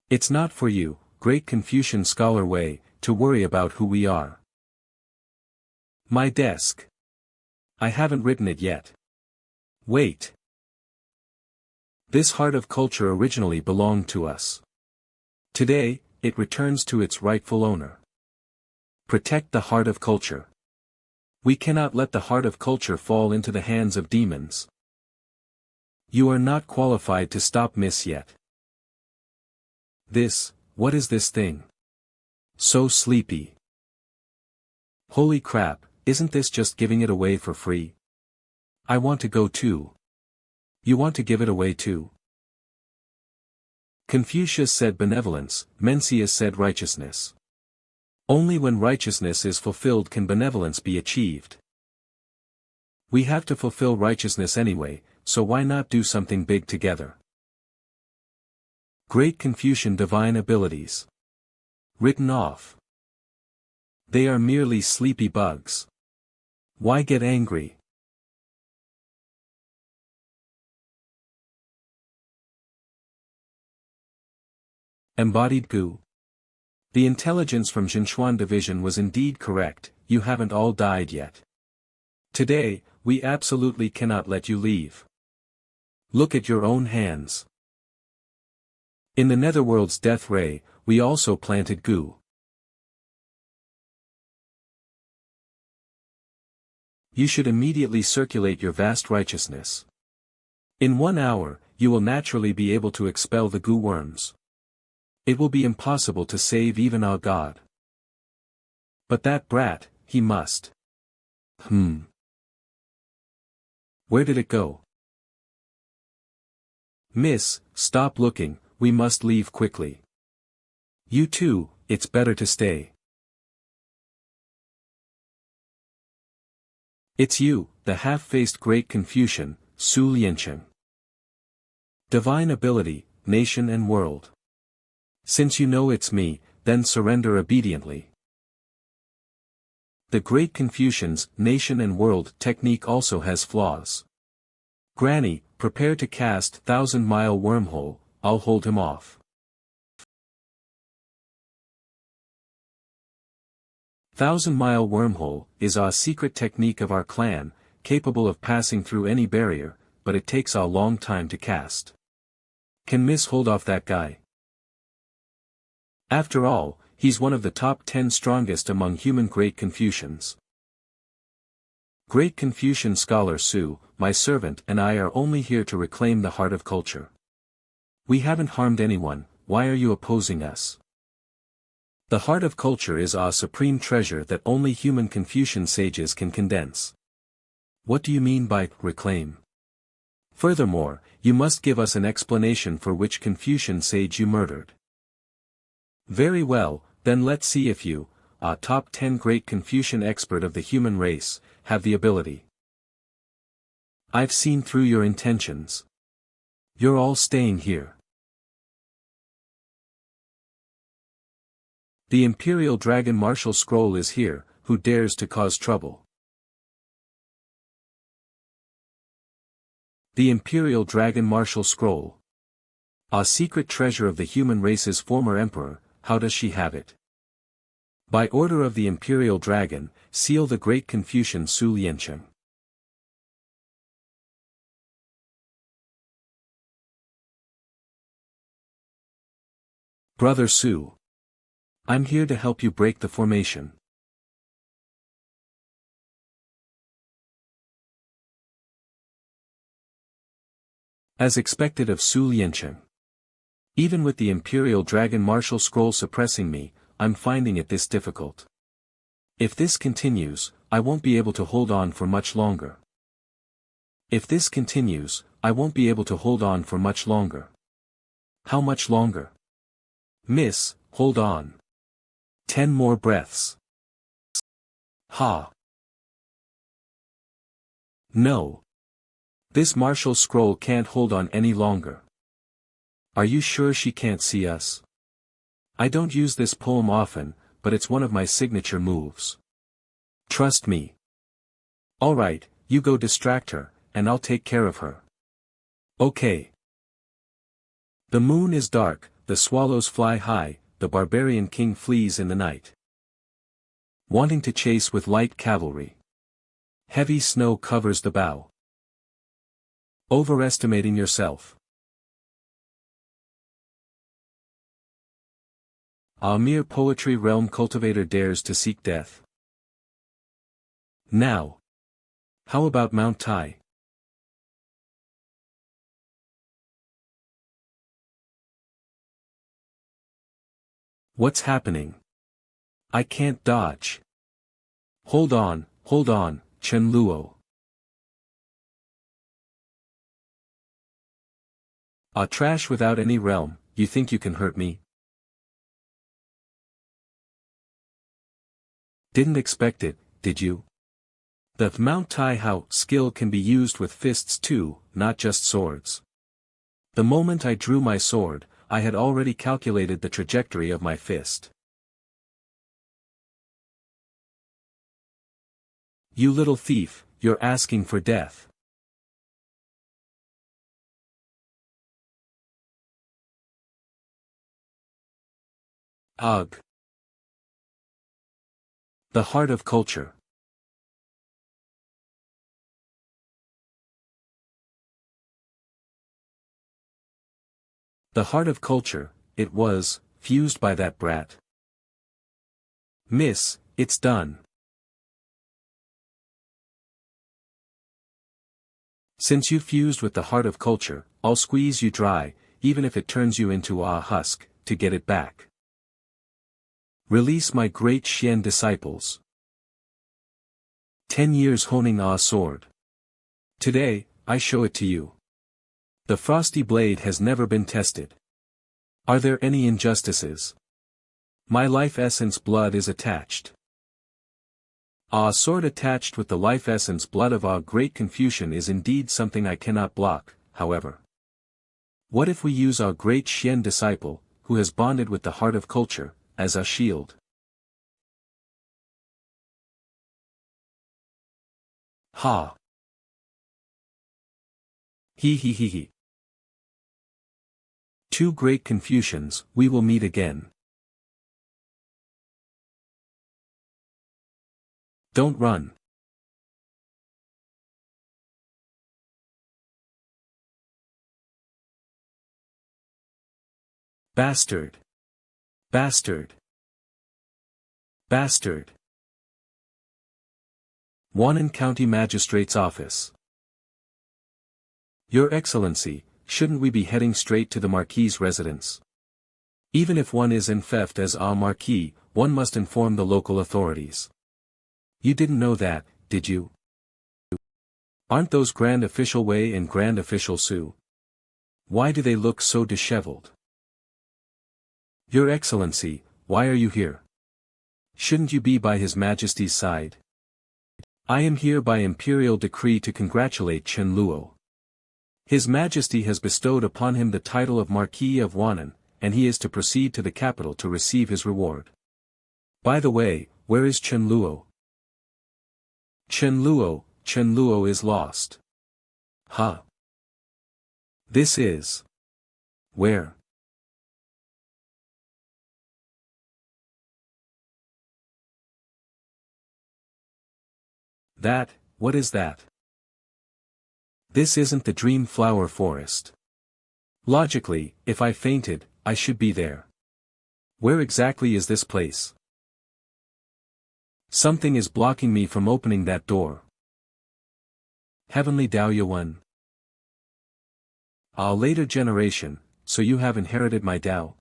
It's not for you, great Confucian scholar Wei, to worry about who we are. My desk. I haven't written it yet. Wait. This heart of culture originally belonged to us. Today, it returns to its rightful owner. Protect the heart of culture. We cannot let the heart of culture fall into the hands of demons. You are not qualified to stop Miss yet. What is this thing? So sleepy. Holy crap, isn't this just giving it away for free? I want to go too. You want to give it away too? Confucius said benevolence, Mencius said righteousness. Only when righteousness is fulfilled can benevolence be achieved. We have to fulfill righteousness anyway, so why not do something big together? Great Confucian divine abilities. Written off. They are merely sleepy bugs. Why get angry? Embodied goo. The intelligence from Xinchuan division was indeed correct, you haven't all died yet. Today, we absolutely cannot let you leave. Look at your own hands. In the netherworld's death ray, we also planted goo. You should immediately circulate your vast righteousness. In 1 hour, you will naturally be able to expel the goo worms. It will be impossible to save even our God. But that brat, he must. Where did it go? Miss, stop looking, we must leave quickly. You too, it's better to stay. It's you, the half-faced great Confucian, Su Liancheng. Divine ability, nation and world. Since you know it's me, then surrender obediently. The great Confucian's nation and world technique also has flaws. Granny, prepare to cast 1,000-mile wormhole, I'll hold him off. 1,000-mile wormhole is a secret technique of our clan, capable of passing through any barrier, but it takes a long time to cast. Can Miss hold off that guy? After all, he's one of the top 10 strongest among human great Confucians. Great Confucian scholar Su, my servant and I are only here to reclaim the heart of culture. We haven't harmed anyone, why are you opposing us? The heart of culture is a supreme treasure that only human Confucian sages can condense. What do you mean by reclaim? Furthermore, you must give us an explanation for which Confucian sage you murdered. Very well, then let's see if you, a top 10 great Confucian expert of the human race, have the ability. I've seen through your intentions. You're all staying here. The Imperial Dragon Martial Scroll is here, who dares to cause trouble? The Imperial Dragon Martial Scroll. A secret treasure of the human race's former emperor, how does she have it? By order of the Imperial Dragon, seal the great Confucian Su Liancheng. Brother Su. I'm here to help you break the formation. As expected of Su Liancheng. Even with the Imperial Dragon Martial Scroll suppressing me, I'm finding it this difficult. If this continues, I won't be able to hold on for much longer. If this continues, I won't be able to hold on for much longer. How much longer? Miss, hold on. 10 more breaths. Ha. No. This martial scroll can't hold on any longer. Are you sure she can't see us? I don't use this poem often, but it's one of my signature moves. Trust me. Alright, you go distract her, and I'll take care of her. Okay. The moon is dark, the swallows fly high, the barbarian king flees in the night. Wanting to chase with light cavalry. Heavy snow covers the bow. Overestimating yourself. A mere poetry realm cultivator dares to seek death. Now. How about Mount Tai? What's happening? I can't dodge. Hold on, Chen Luo. A trash without any realm, you think you can hurt me? Didn't expect it, did you? The Mount Tai Hao skill can be used with fists too, not just swords. The moment I drew my sword, I had already calculated the trajectory of my fist. You little thief, you're asking for death. Ugh. The heart of culture. The heart of culture, it was, fused by that brat. Miss, it's done. Since you fused with the heart of culture, I'll squeeze you dry, even if it turns you into a husk, to get it back. Release my great Xian disciples. 10 years honing a sword. Today, I show it to you. The frosty blade has never been tested. Are there any injustices? My life essence blood is attached. A sword attached with the life essence blood of a great Confucian is indeed something I cannot block, however. What if we use our great Xian disciple, who has bonded with the heart of culture, as a shield? Ha! He. Two great Confucians, we will meet again. Don't run. Bastard. Bastard. Bastard. Wannan County Magistrate's Office. Your Excellency, shouldn't we be heading straight to the Marquis's residence? Even if one is en theft as a Marquis, one must inform the local authorities. You didn't know that, did you? Aren't those Grand Official Wei and Grand Official Su? Why do they look so disheveled? Your Excellency, why are you here? Shouldn't you be by His Majesty's side? I am here by imperial decree to congratulate Chen Luo. His Majesty has bestowed upon him the title of Marquis of Wannan, and he is to proceed to the capital to receive his reward. By the way, where is Chen Luo? Chen Luo is lost. Huh. This is. Where? That, what is that? This isn't the Dream Flower Forest. Logically, if I fainted, I should be there. Where exactly is this place? Something is blocking me from opening that door. Heavenly Dao Yuan. A later generation, so you have inherited my Dao.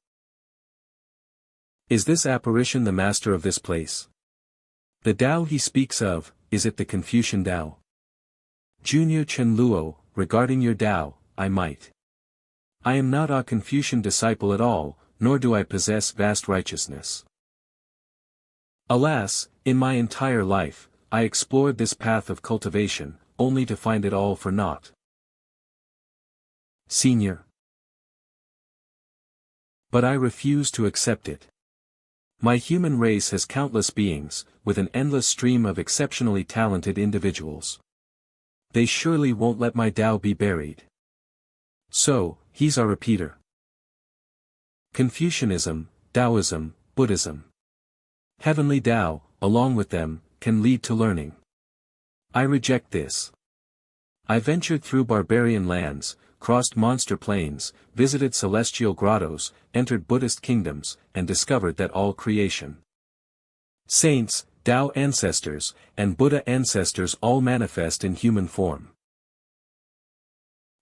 Is this apparition the master of this place? The Dao he speaks of, is it the Confucian Dao? Junior Chen Luo, regarding your Dao, I might. I am not a Confucian disciple at all, nor do I possess vast righteousness. Alas, in my entire life, I explored this path of cultivation, only to find it all for naught. Senior. But I refuse to accept it. My human race has countless beings, with an endless stream of exceptionally talented individuals. They surely won't let my Tao be buried. So, he's our repeater. Confucianism, Taoism, Buddhism. Heavenly Tao, along with them, can lead to learning. I reject this. I ventured through barbarian lands, crossed monster plains, visited celestial grottos, entered Buddhist kingdoms, and discovered that all creation. Saints, Tao ancestors, and Buddha ancestors all manifest in human form.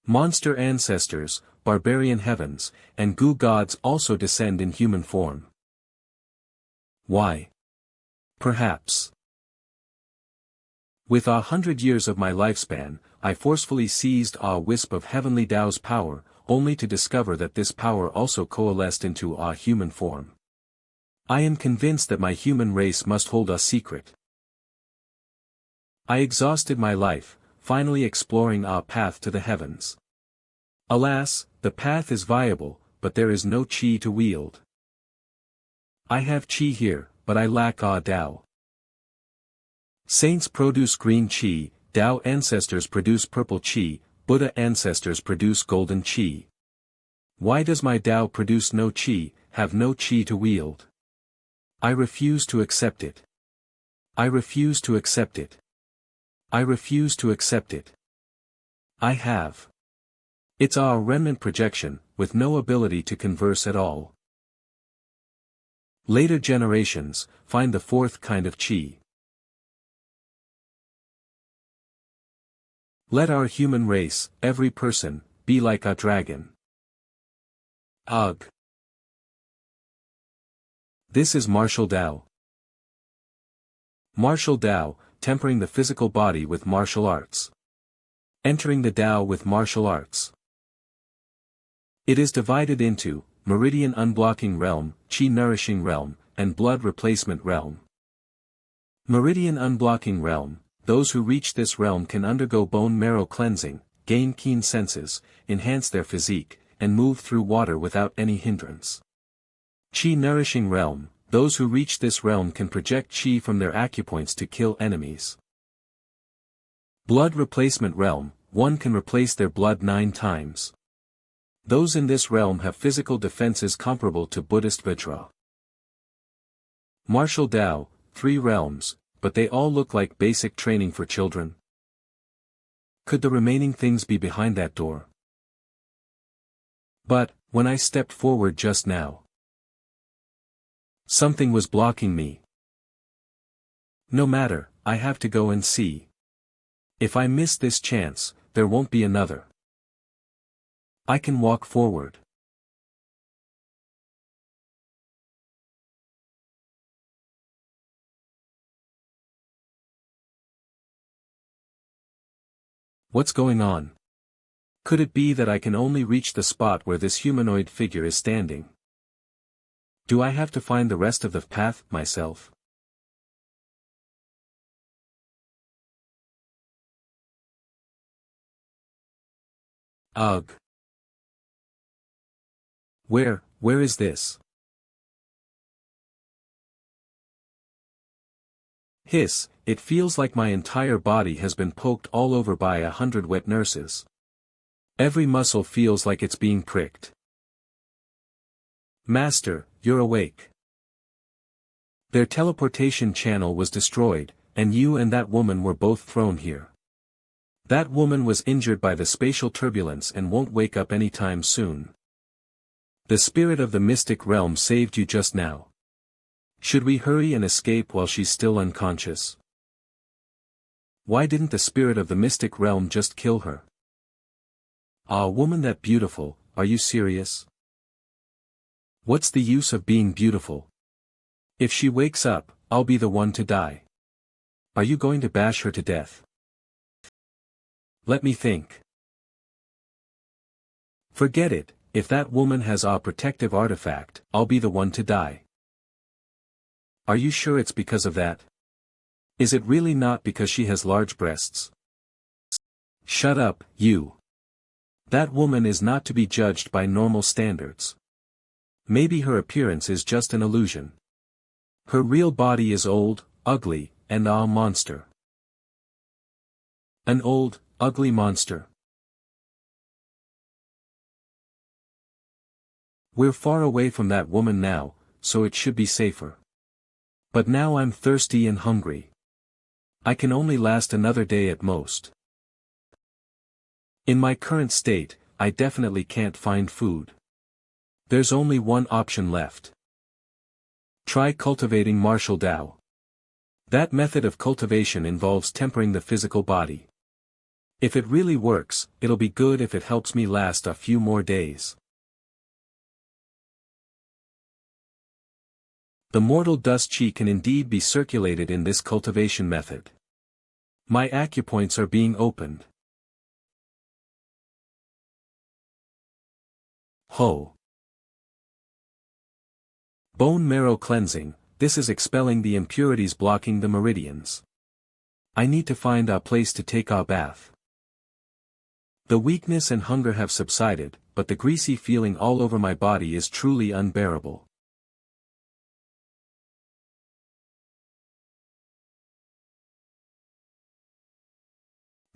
Monster ancestors, barbarian heavens, and Gu gods also descend in human form. Why? Perhaps. With 100 years of my lifespan, I forcefully seized a wisp of heavenly Tao's power, only to discover that this power also coalesced into a human form. I am convinced that my human race must hold a secret. I exhausted my life, finally exploring a path to the heavens. Alas, the path is viable, but there is no qi to wield. I have qi here, but I lack a Tao. Saints produce green qi, Tao ancestors produce purple qi, Buddha ancestors produce golden qi. Why does my Tao produce no qi, have no qi to wield? I refuse to accept it. I refuse to accept it. I refuse to accept it. I have. It's a remnant projection, with no ability to converse at all. Later generations, find the fourth kind of qi. Let our human race, every person, be like a dragon. Ugh. This is martial Tao. Martial Tao, tempering the physical body with martial arts. Entering the Tao with martial arts. It is divided into, meridian unblocking realm, qi nourishing realm, and blood replacement realm. Meridian unblocking realm, those who reach this realm can undergo bone marrow cleansing, gain keen senses, enhance their physique, and move through water without any hindrance. Qi nourishing realm, those who reach this realm can project qi from their acupoints to kill enemies. Blood replacement realm, one can replace their blood 9 times. Those in this realm have physical defenses comparable to Buddhist Vajra. Martial Tao, 3 realms, but they all look like basic training for children. Could the remaining things be behind that door? But, when I stepped forward just now, something was blocking me. No matter, I have to go and see. If I miss this chance, there won't be another. I can walk forward. What's going on? Could it be that I can only reach the spot where this humanoid figure is standing? Do I have to find the rest of the path myself? Ugh. Where is this? Hiss, it feels like my entire body has been poked all over by 100 wet nurses. Every muscle feels like it's being pricked. Master, you're awake. Their teleportation channel was destroyed, and you and that woman were both thrown here. That woman was injured by the spatial turbulence and won't wake up anytime soon. The spirit of the mystic realm saved you just now. Should we hurry and escape while she's still unconscious? Why didn't the spirit of the mystic realm just kill her? Ah, woman that beautiful, are you serious? What's the use of being beautiful? If she wakes up, I'll be the one to die. Are you going to bash her to death? Let me think. Forget it, if that woman has a protective artifact, I'll be the one to die. Are you sure it's because of that? Is it really not because she has large breasts? Shut up, you. That woman is not to be judged by normal standards. Maybe her appearance is just an illusion. Her real body is old, ugly, and a monster. An old, ugly monster. We're far away from that woman now, so it should be safer. But now I'm thirsty and hungry. I can only last another day at most. In my current state, I definitely can't find food. There's only one option left. Try cultivating martial Tao. That method of cultivation involves tempering the physical body. If it really works, it'll be good if it helps me last a few more days. The mortal dust chi can indeed be circulated in this cultivation method. My acupoints are being opened. Ho! Bone marrow cleansing, this is expelling the impurities blocking the meridians. I need to find a place to take a bath. The weakness and hunger have subsided, but the greasy feeling all over my body is truly unbearable.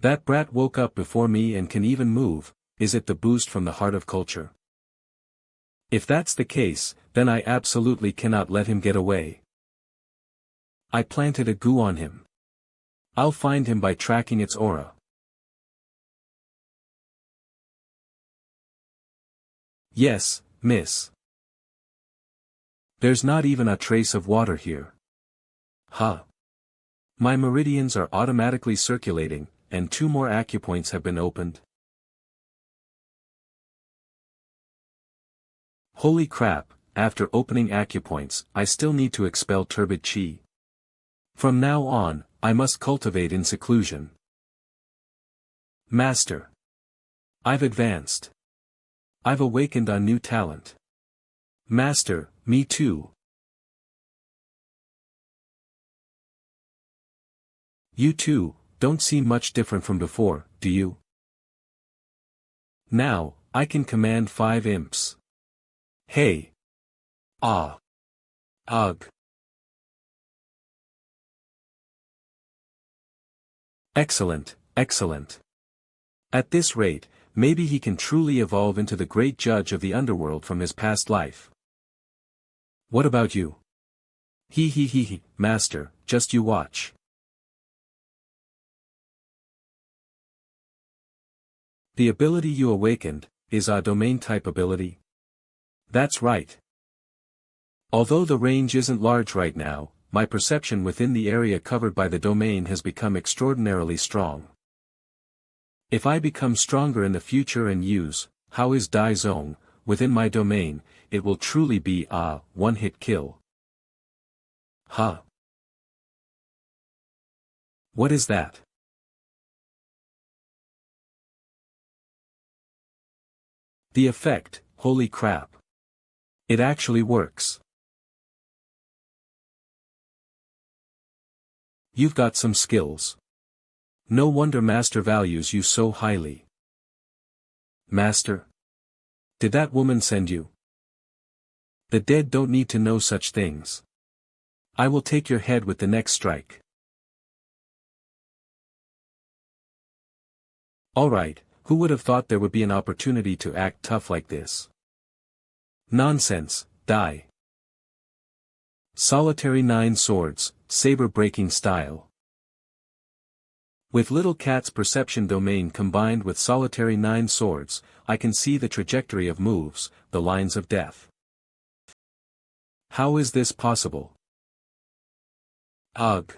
That brat woke up before me and can even move. Is it the boost from the heart of culture? If that's the case, then I absolutely cannot let him get away. I planted a goo on him. I'll find him by tracking its aura. Yes, miss. There's not even a trace of water here. Huh. My meridians are automatically circulating, and 2 more acupoints have been opened. Holy crap, after opening acupoints, I still need to expel turbid chi. From now on, I must cultivate in seclusion. Master. I've advanced. I've awakened a new talent. Master, me too. You too, don't seem much different from before, do you? Now, I can command 5 imps. Hey. Ah. Ugh. Excellent, excellent. At this rate, maybe he can truly evolve into the great judge of the underworld from his past life. What about you? He, master, just you watch. The ability you awakened, is a domain-type ability? That's right. Although the range isn't large right now, my perception within the area covered by the domain has become extraordinarily strong. If I become stronger in the future and use, how is Dai Zong, within my domain, it will truly be a one-hit kill. Huh? What is that? The effect, holy crap. It actually works. You've got some skills. No wonder Master values you so highly. Master? Did that woman send you? The dead don't need to know such things. I will take your head with the next strike. Alright, who would have thought there would be an opportunity to act tough like this? Nonsense, die. Solitary 9 swords, saber-breaking style. With Little Cat's perception domain combined with solitary 9 swords, I can see the trajectory of moves, the lines of death. How is this possible? Ugh.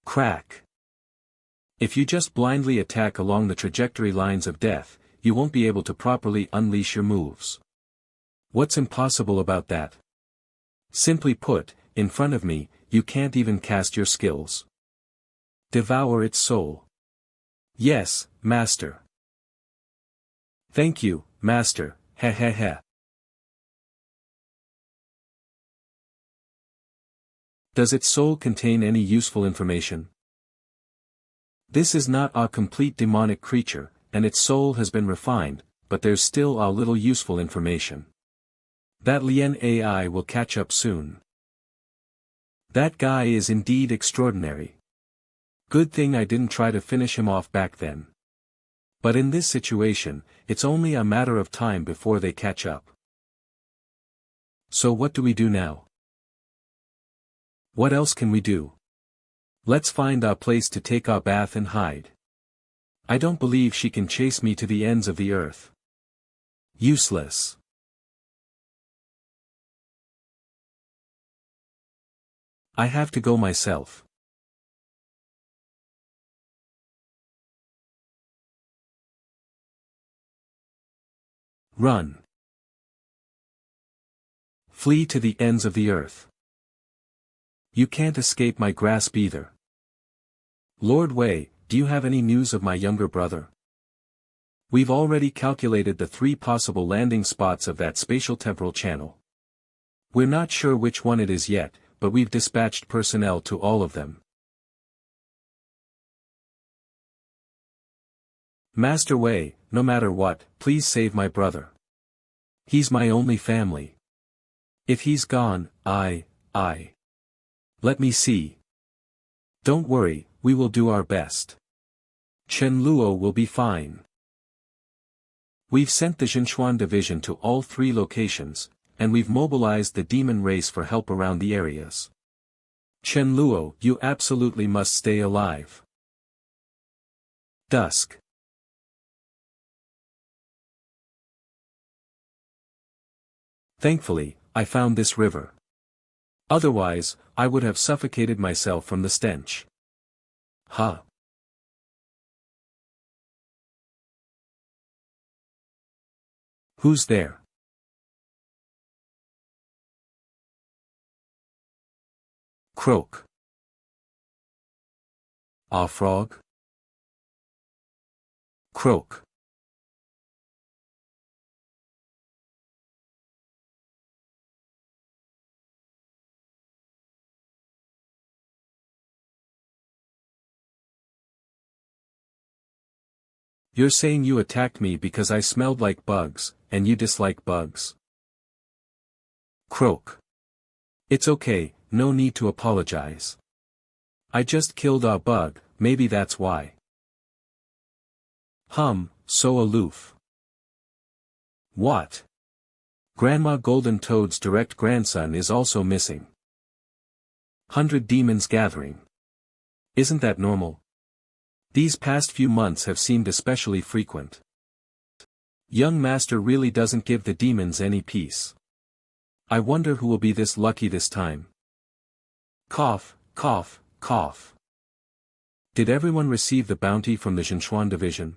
Crack. If you just blindly attack along the trajectory lines of death, you won't be able to properly unleash your moves. What's impossible about that? Simply put, in front of me, you can't even cast your skills. Devour its soul. Yes, Master. Thank you, Master, heh heh heh. Does its soul contain any useful information? This is not a complete demonic creature, and its soul has been refined, but there's still a little useful information. That Lien AI will catch up soon. That guy is indeed extraordinary. Good thing I didn't try to finish him off back then. But in this situation, it's only a matter of time before they catch up. So what do we do now? What else can we do? Let's find a place to take our bath and hide. I don't believe she can chase me to the ends of the earth. Useless. I have to go myself. Run. Flee to the ends of the earth. You can't escape my grasp either. Lord Wei, do you have any news of my younger brother? We've already calculated the 3 possible landing spots of that spatial temporal channel. We're not sure which one it is yet, but we've dispatched personnel to all of them. Master Wei, no matter what, please save my brother. He's my only family. If he's gone, Let me see. Don't worry, we will do our best. Chen Luo will be fine. We've sent the Xinchuan division to all 3 locations, and we've mobilized the demon race for help around the areas. Chen Luo, you absolutely must stay alive. Dusk. Thankfully, I found this river. Otherwise, I would have suffocated myself from the stench. Huh. Who's there? Croak. A frog? Croak. You're saying you attacked me because I smelled like bugs, and you dislike bugs. Croak. It's okay, no need to apologize. I just killed a bug, maybe that's why. So aloof. What? Grandma Golden Toad's direct grandson is also missing. 100 demons gathering. Isn't that normal? These past few months have seemed especially frequent. Young Master really doesn't give the demons any peace. I wonder who will be this lucky this time. Cough, cough, cough. Did everyone receive the bounty from the Zhenchuan division?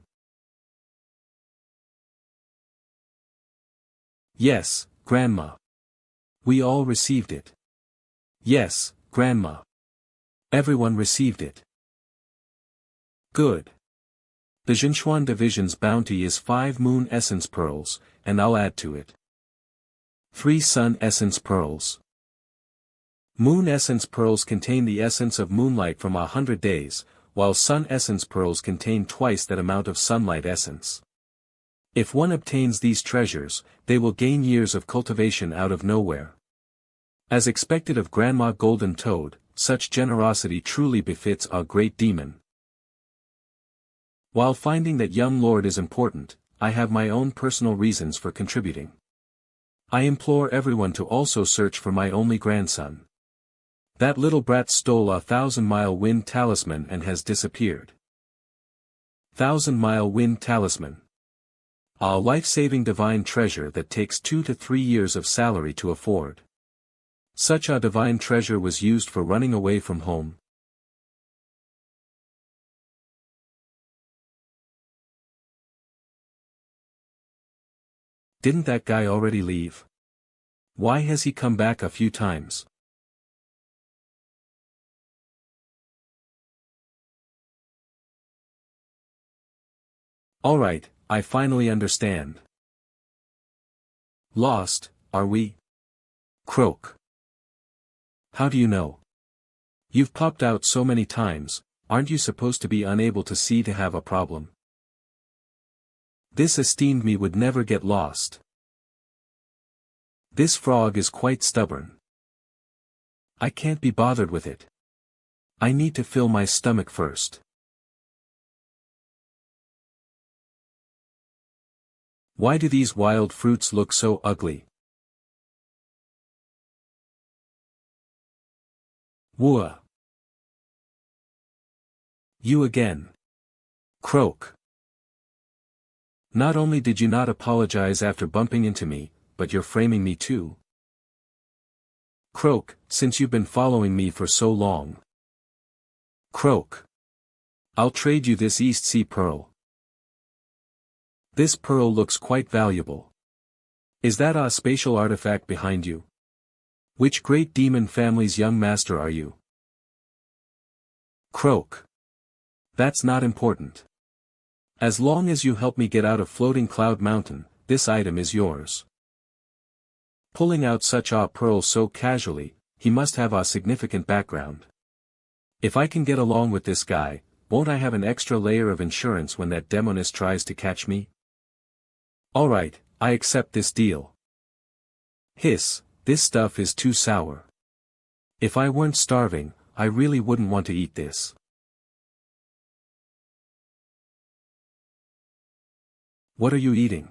Yes, Grandma. We all received it. Yes, Grandma. Everyone received it. Good. The Zhenchuan division's bounty is 5 moon essence pearls, and I'll add to it 3 sun essence pearls. Moon essence pearls contain the essence of moonlight from 100 days, while sun essence pearls contain twice that amount of sunlight essence. If one obtains these treasures, they will gain years of cultivation out of nowhere. As expected of Grandma Golden Toad, such generosity truly befits a great demon. While finding that young lord is important, I have my own personal reasons for contributing. I implore everyone to also search for my only grandson. That little brat stole a 1,000-mile wind talisman and has disappeared. 1,000-mile wind talisman. A life-saving divine treasure that takes 2 to 3 years of salary to afford. Such a divine treasure was used for running away from home. Didn't that guy already leave? Why has he come back a few times? Alright, I finally understand. Lost, are we? Croak. How do you know? You've popped out so many times, aren't you supposed to be unable to see to have a problem? This esteemed me would never get lost. This frog is quite stubborn. I can't be bothered with it. I need to fill my stomach first. Why do these wild fruits look so ugly? Whoa. You again. Croak. Not only did you not apologize after bumping into me, but you're framing me too. Croak, since you've been following me for so long. Croak. I'll trade you this East Sea pearl. This pearl looks quite valuable. Is that a spatial artifact behind you? Which great demon family's young master are you? Croak. That's not important. As long as you help me get out of Floating Cloud Mountain, this item is yours. Pulling out such a pearl so casually, he must have a significant background. If I can get along with this guy, won't I have an extra layer of insurance when that demoness tries to catch me? Alright, I accept this deal. Hiss, this stuff is too sour. If I weren't starving, I really wouldn't want to eat this. What are you eating?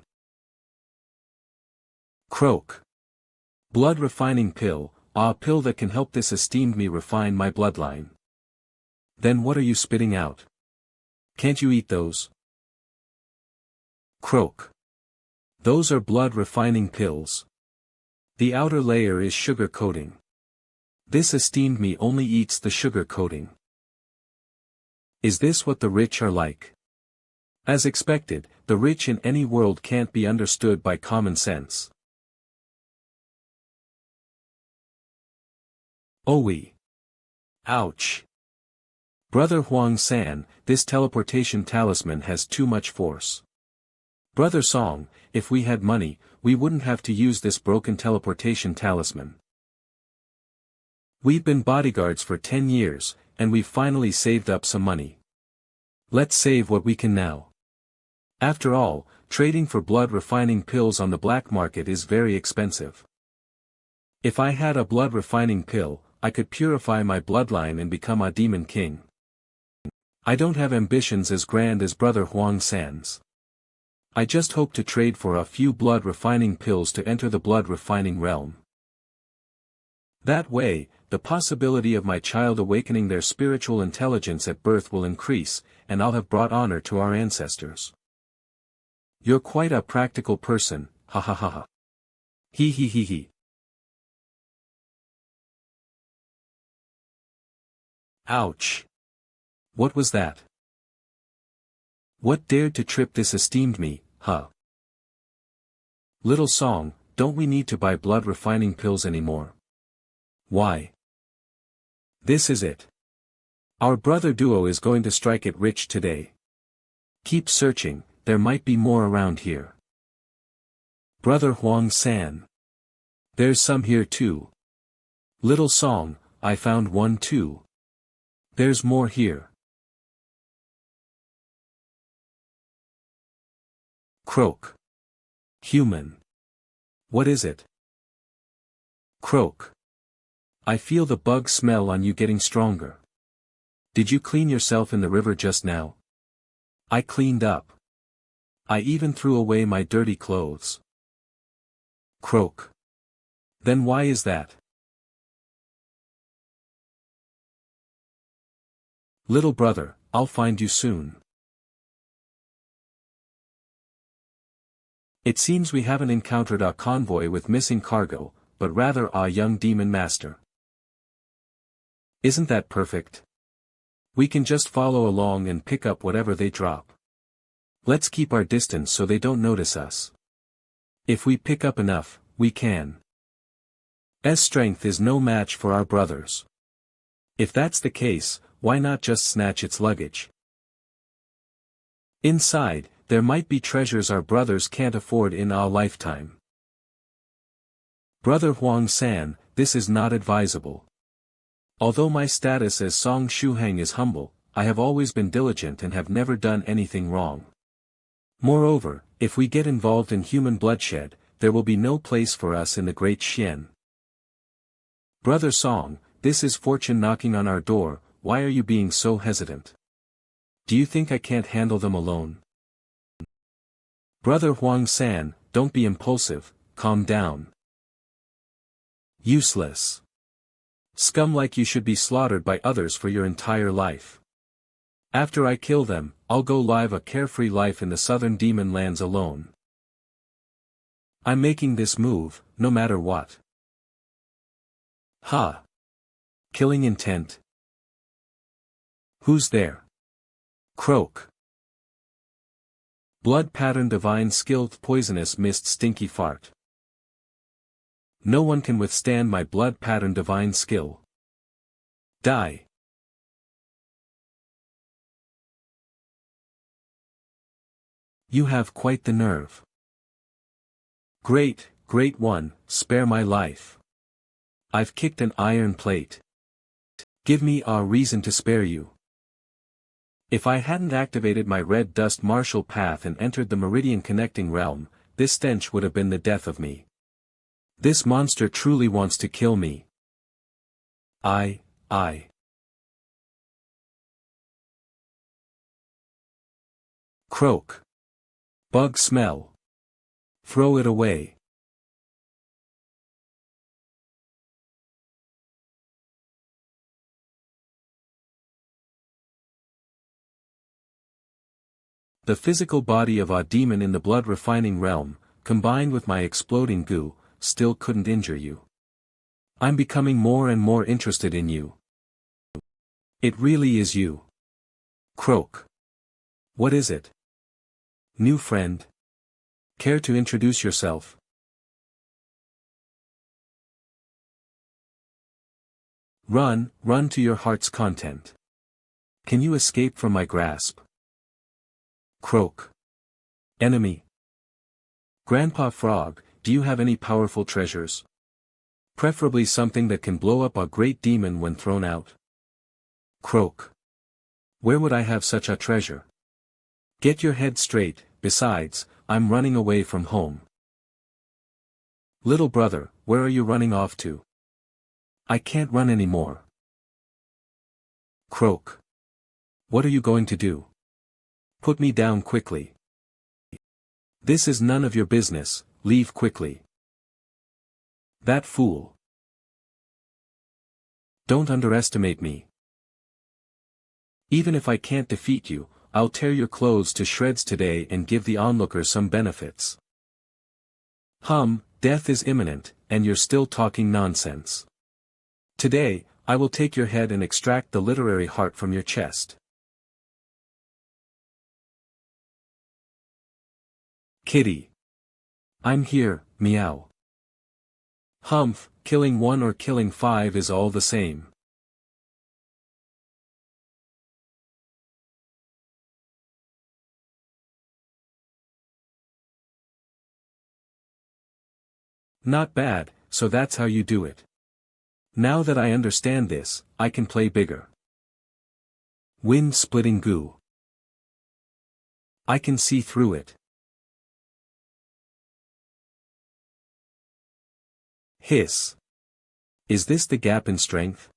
Croak. Blood refining pill, a pill that can help this esteemed me refine my bloodline. Then what are you spitting out? Can't you eat those? Croak. Those are blood refining pills. The outer layer is sugar coating. This esteemed me only eats the sugar coating. Is this what the rich are like? As expected, the rich in any world can't be understood by common sense. Owie. Ouch. Brother Huang San, this teleportation talisman has too much force. Brother Song, if we had money, we wouldn't have to use this broken teleportation talisman. We've been bodyguards for 10 years, and we've finally saved up some money. Let's save what we can now. After all, trading for blood refining pills on the black market is very expensive. If I had a blood refining pill, I could purify my bloodline and become a demon king. I don't have ambitions as grand as Brother Huang San's. I just hope to trade for a few blood refining pills to enter the blood refining realm. That way, the possibility of my child awakening their spiritual intelligence at birth will increase, and I'll have brought honor to our ancestors. You're quite a practical person, ha ha ha ha. He he he he. Ouch! What was that? What dared to trip this esteemed me, huh? Little song, don't we need to buy blood refining pills anymore? Why? This is it. Our brother duo is going to strike it rich today. Keep searching, there might be more around here. Brother Huang-san. There's some here too. Little song, I found one too. There's more here. Croak. Human. What is it? Croak. I feel the bug smell on you getting stronger. Did you clean yourself in the river just now? I cleaned up. I even threw away my dirty clothes. Croak. Then why is that? Little brother, I'll find you soon. It seems we haven't encountered a convoy with missing cargo, but rather a young demon master. Isn't that perfect? We can just follow along and pick up whatever they drop. Let's keep our distance so they don't notice us. If we pick up enough, we can. Strength is no match for our brothers. If that's the case, why not just snatch its luggage? Inside, there might be treasures our brothers can't afford in our lifetime. Brother Huang-san, this is not advisable. Although my status as Song Shuheng is humble, I have always been diligent and have never done anything wrong. Moreover, if we get involved in human bloodshed, there will be no place for us in the great Xian. Brother Song, this is fortune knocking on our door, why are you being so hesitant? Do you think I can't handle them alone? Brother Huang-san, don't be impulsive, calm down. Useless. Scum like you should be slaughtered by others for your entire life. After I kill them, I'll go live a carefree life in the southern demon lands alone. I'm making this move, no matter what. Ha! Killing intent. Who's there? Croak. Blood pattern divine skilled poisonous mist stinky fart. No one can withstand my blood pattern divine skill. Die. You have quite the nerve. Great, great one, spare my life. I've kicked an iron plate. Give me a reason to spare you. If I hadn't activated my red dust martial path and entered the meridian connecting realm, this stench would have been the death of me. This monster truly wants to kill me. I. Croak. Bug smell. Throw it away. The physical body of a demon in the blood refining realm, combined with my exploding goo, still couldn't injure you. I'm becoming more and more interested in you. It really is you. Croak. What is it? New friend? Care to introduce yourself? Run to your heart's content. Can you escape from my grasp? Croak. Enemy. Grandpa Frog, do you have any powerful treasures? Preferably something that can blow up a great demon when thrown out. Croak. Where would I have such a treasure? Get your head straight, besides, I'm running away from home. Little brother, where are you running off to? I can't run anymore. Croak. What are you going to do? Put me down quickly. This is none of your business, leave quickly. That fool. Don't underestimate me. Even if I can't defeat you, I'll tear your clothes to shreds today and give the onlookers some benefits. Death is imminent, and you're still talking nonsense. Today, I will take your head and extract the literary heart from your chest. Kitty. I'm here, meow. Humph, killing one or killing five is all the same. Not bad, so that's how you do it. Now that I understand this, I can play bigger. Wind-splitting goo. I can see through it. Hiss. Is this the gap in strength?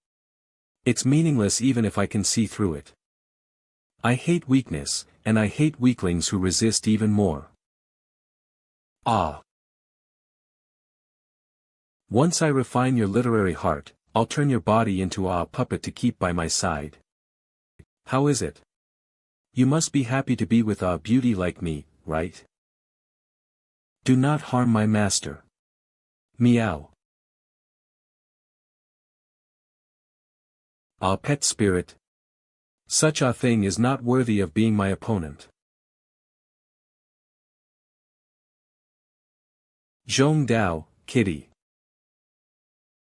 It's meaningless even if I can see through it. I hate weakness, and I hate weaklings who resist even more. Ah. Once I refine your literary heart, I'll turn your body into a puppet to keep by my side. How is it? You must be happy to be with a beauty like me, right? Do not harm my master. Meow. Ah, pet spirit. Such a thing is not worthy of being my opponent. Zhong Dao, kitty.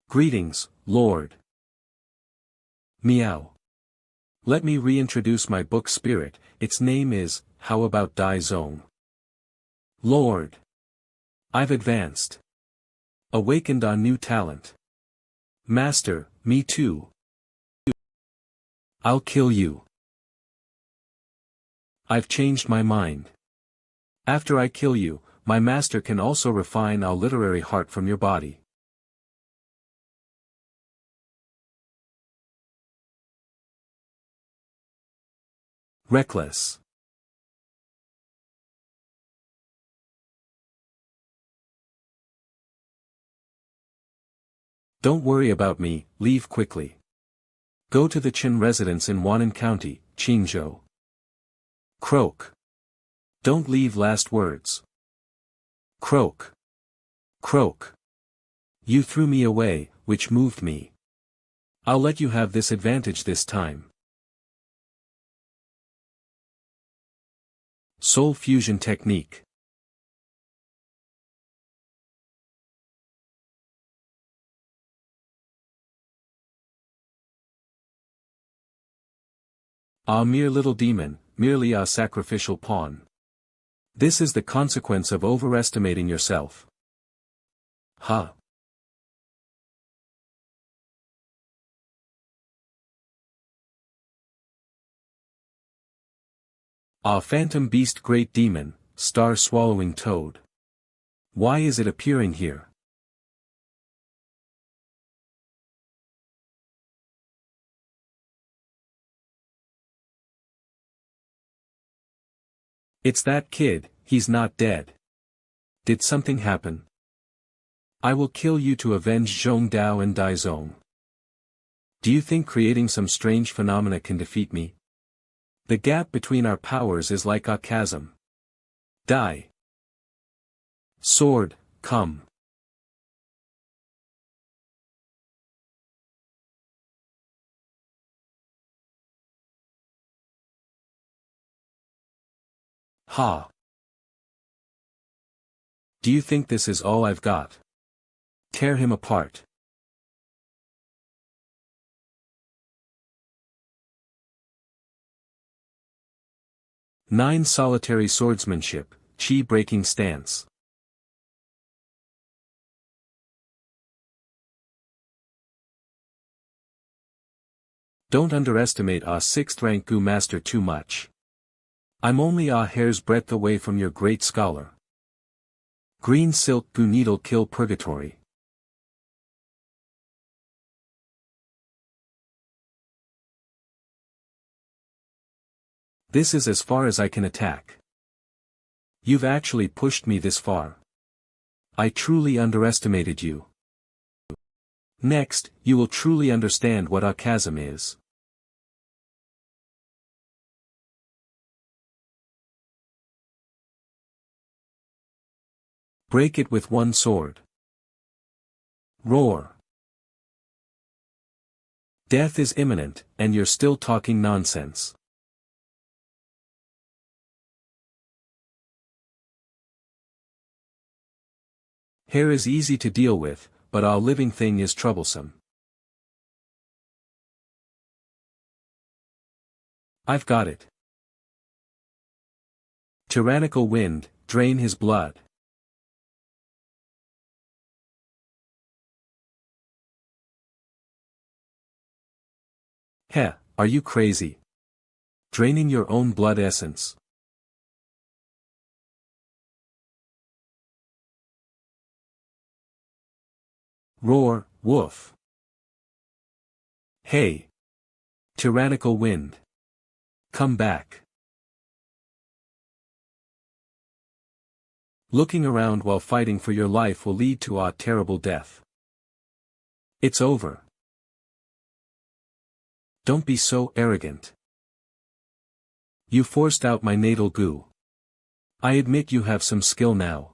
Greetings, Lord. Meow. Let me reintroduce my book spirit, its name is, How About Dai Zong? Lord. I've advanced. Awakened a new talent. Master, me too. I'll kill you. I've changed my mind. After I kill you, my master can also refine our literary heart from your body. Reckless. Don't worry about me, leave quickly. Go to the Qin residence in Wannan County, Qingzhou. Croak. Don't leave last words. Croak. Croak. You threw me away, which moved me. I'll let you have this advantage this time. Soul fusion technique. A mere little demon, merely a sacrificial pawn. This is the consequence of overestimating yourself. Ha. A phantom beast, great demon, star-swallowing toad. Why is it appearing here? It's that kid, he's not dead. Did something happen? I will kill you to avenge Zhong Dao and Dai Zong. Do you think creating some strange phenomena can defeat me? The gap between our powers is like a chasm. Die. Sword, come. Ha. Do you think this is all I've got? Tear him apart. Nine solitary swordsmanship, chi-breaking stance. Don't underestimate a 6th rank Gu master too much. I'm only a hair's breadth away from your great scholar. Green silk Gu needle kill purgatory. This is as far as I can attack. You've actually pushed me this far. I truly underestimated you. Next, you will truly understand what a chasm is. Break it with one sword. Roar. Death is imminent, and you're still talking nonsense. Hair is easy to deal with, but a living thing is troublesome. I've got it. Tyrannical wind, drain his blood. Heh, are you crazy? Draining your own blood essence. Roar, woof. Hey! Tyrannical wind. Come back. Looking around while fighting for your life will lead to a terrible death. It's over. Don't be so arrogant. You forced out my natal goo. I admit you have some skill now.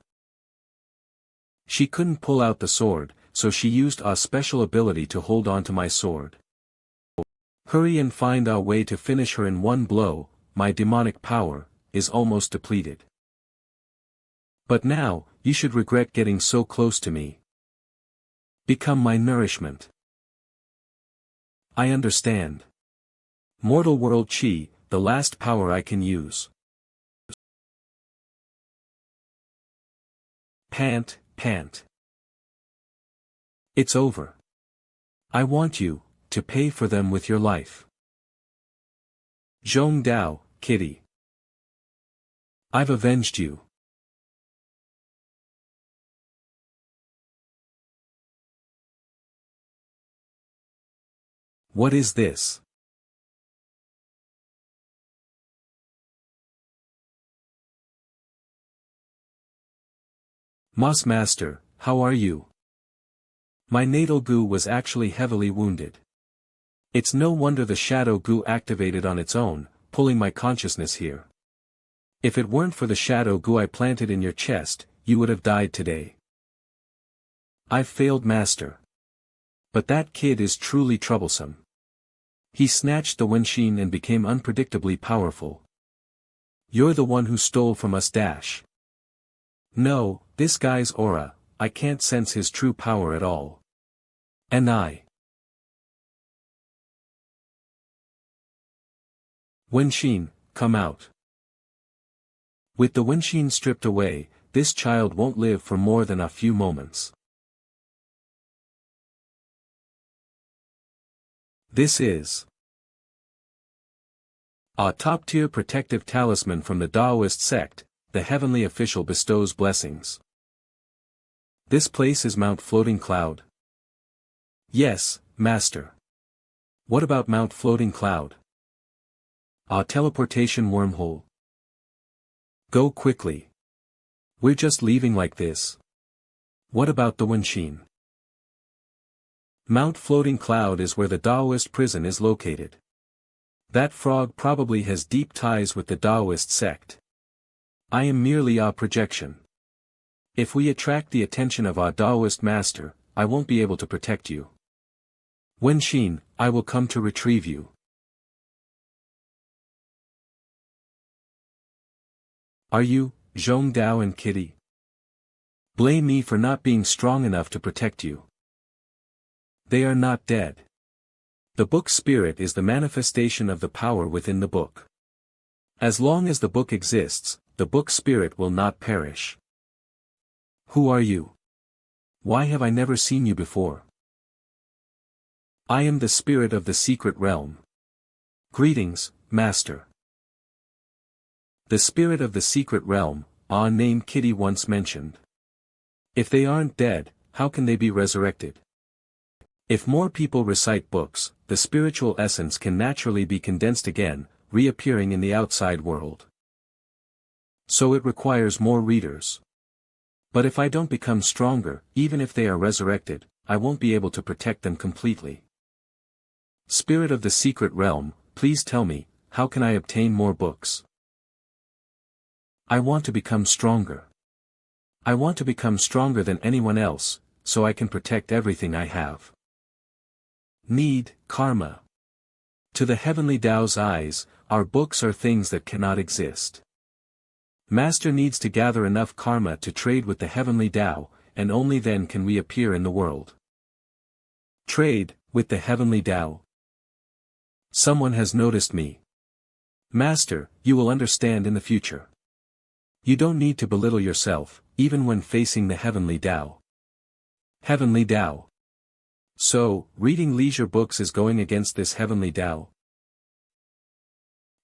She couldn't pull out the sword, so she used a special ability to hold on to my sword. Hurry and find a way to finish her in one blow. My demonic power is almost depleted. But now, you should regret getting so close to me. Become my nourishment. I understand. Mortal world chi, the last power I can use. Pant, pant. It's over. I want you to pay for them with your life. Zhong Dao, kitty. I've avenged you. What is this? Moss Master, how are you? My natal goo was actually heavily wounded. It's no wonder the shadow goo activated on its own, pulling my consciousness here. If it weren't for the shadow goo I planted in your chest, you would have died today. I've failed, Master. But that kid is truly troublesome. He snatched the Wenshin and became unpredictably powerful. You're the one who stole from us. No, this guy's aura, I can't sense his true power at all. And Wenshin, come out. With the Wenshin stripped away, this child won't live for more than a few moments. This is a top-tier protective talisman from the Taoist sect. The heavenly official bestows blessings. This place is Mount Floating Cloud. Yes, Master. What about Mount Floating Cloud? A teleportation wormhole. Go quickly. We're just leaving like this. What about the Wenshin? Mount Floating Cloud is where the Taoist prison is located. That frog probably has deep ties with the Taoist sect. I am merely a projection. If we attract the attention of our Taoist master, I won't be able to protect you. Wenshin, I will come to retrieve you. Are you, Zhong Dao and Kitty? Blame me for not being strong enough to protect you. They are not dead. The book spirit is the manifestation of the power within the book. As long as the book exists, the book spirit will not perish. Who are you? Why have I never seen you before? I am the spirit of the secret realm. Greetings, Master. The spirit of the secret realm, a name Kitty once mentioned. If they aren't dead, how can they be resurrected? If more people recite books, the spiritual essence can naturally be condensed again, reappearing in the outside world. So it requires more readers. But if I don't become stronger, even if they are resurrected, I won't be able to protect them completely. Spirit of the secret realm, please tell me, how can I obtain more books? I want to become stronger. I want to become stronger than anyone else, so I can protect everything I have. need, karma. To the heavenly Tao's eyes, our books are things that cannot exist. Master needs to gather enough karma to trade with the heavenly Tao, and only then can we appear in the world. Trade, with the heavenly Tao. Someone has noticed me. Master, you will understand in the future. You don't need to belittle yourself, even when facing the heavenly Tao. Heavenly Tao. So, reading leisure books is going against this heavenly Tao.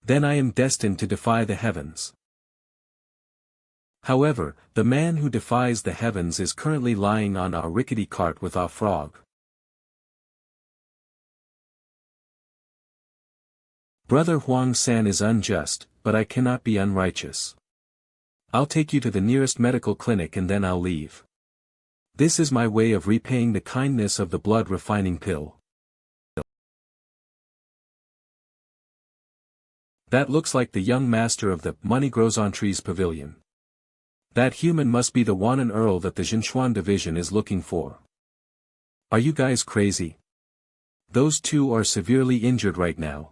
Then I am destined to defy the heavens. However, the man who defies the heavens is currently lying on a rickety cart with a frog. Brother Huang-san is unjust, but I cannot be unrighteous. I'll take you to the nearest medical clinic and then I'll leave. This is my way of repaying the kindness of the blood-refining pill. That looks like the young master of the Money Grows on Trees Pavilion. That human must be the Wanan Earl that the Jinshuan division is looking for. Are you guys crazy? Those two are severely injured right now.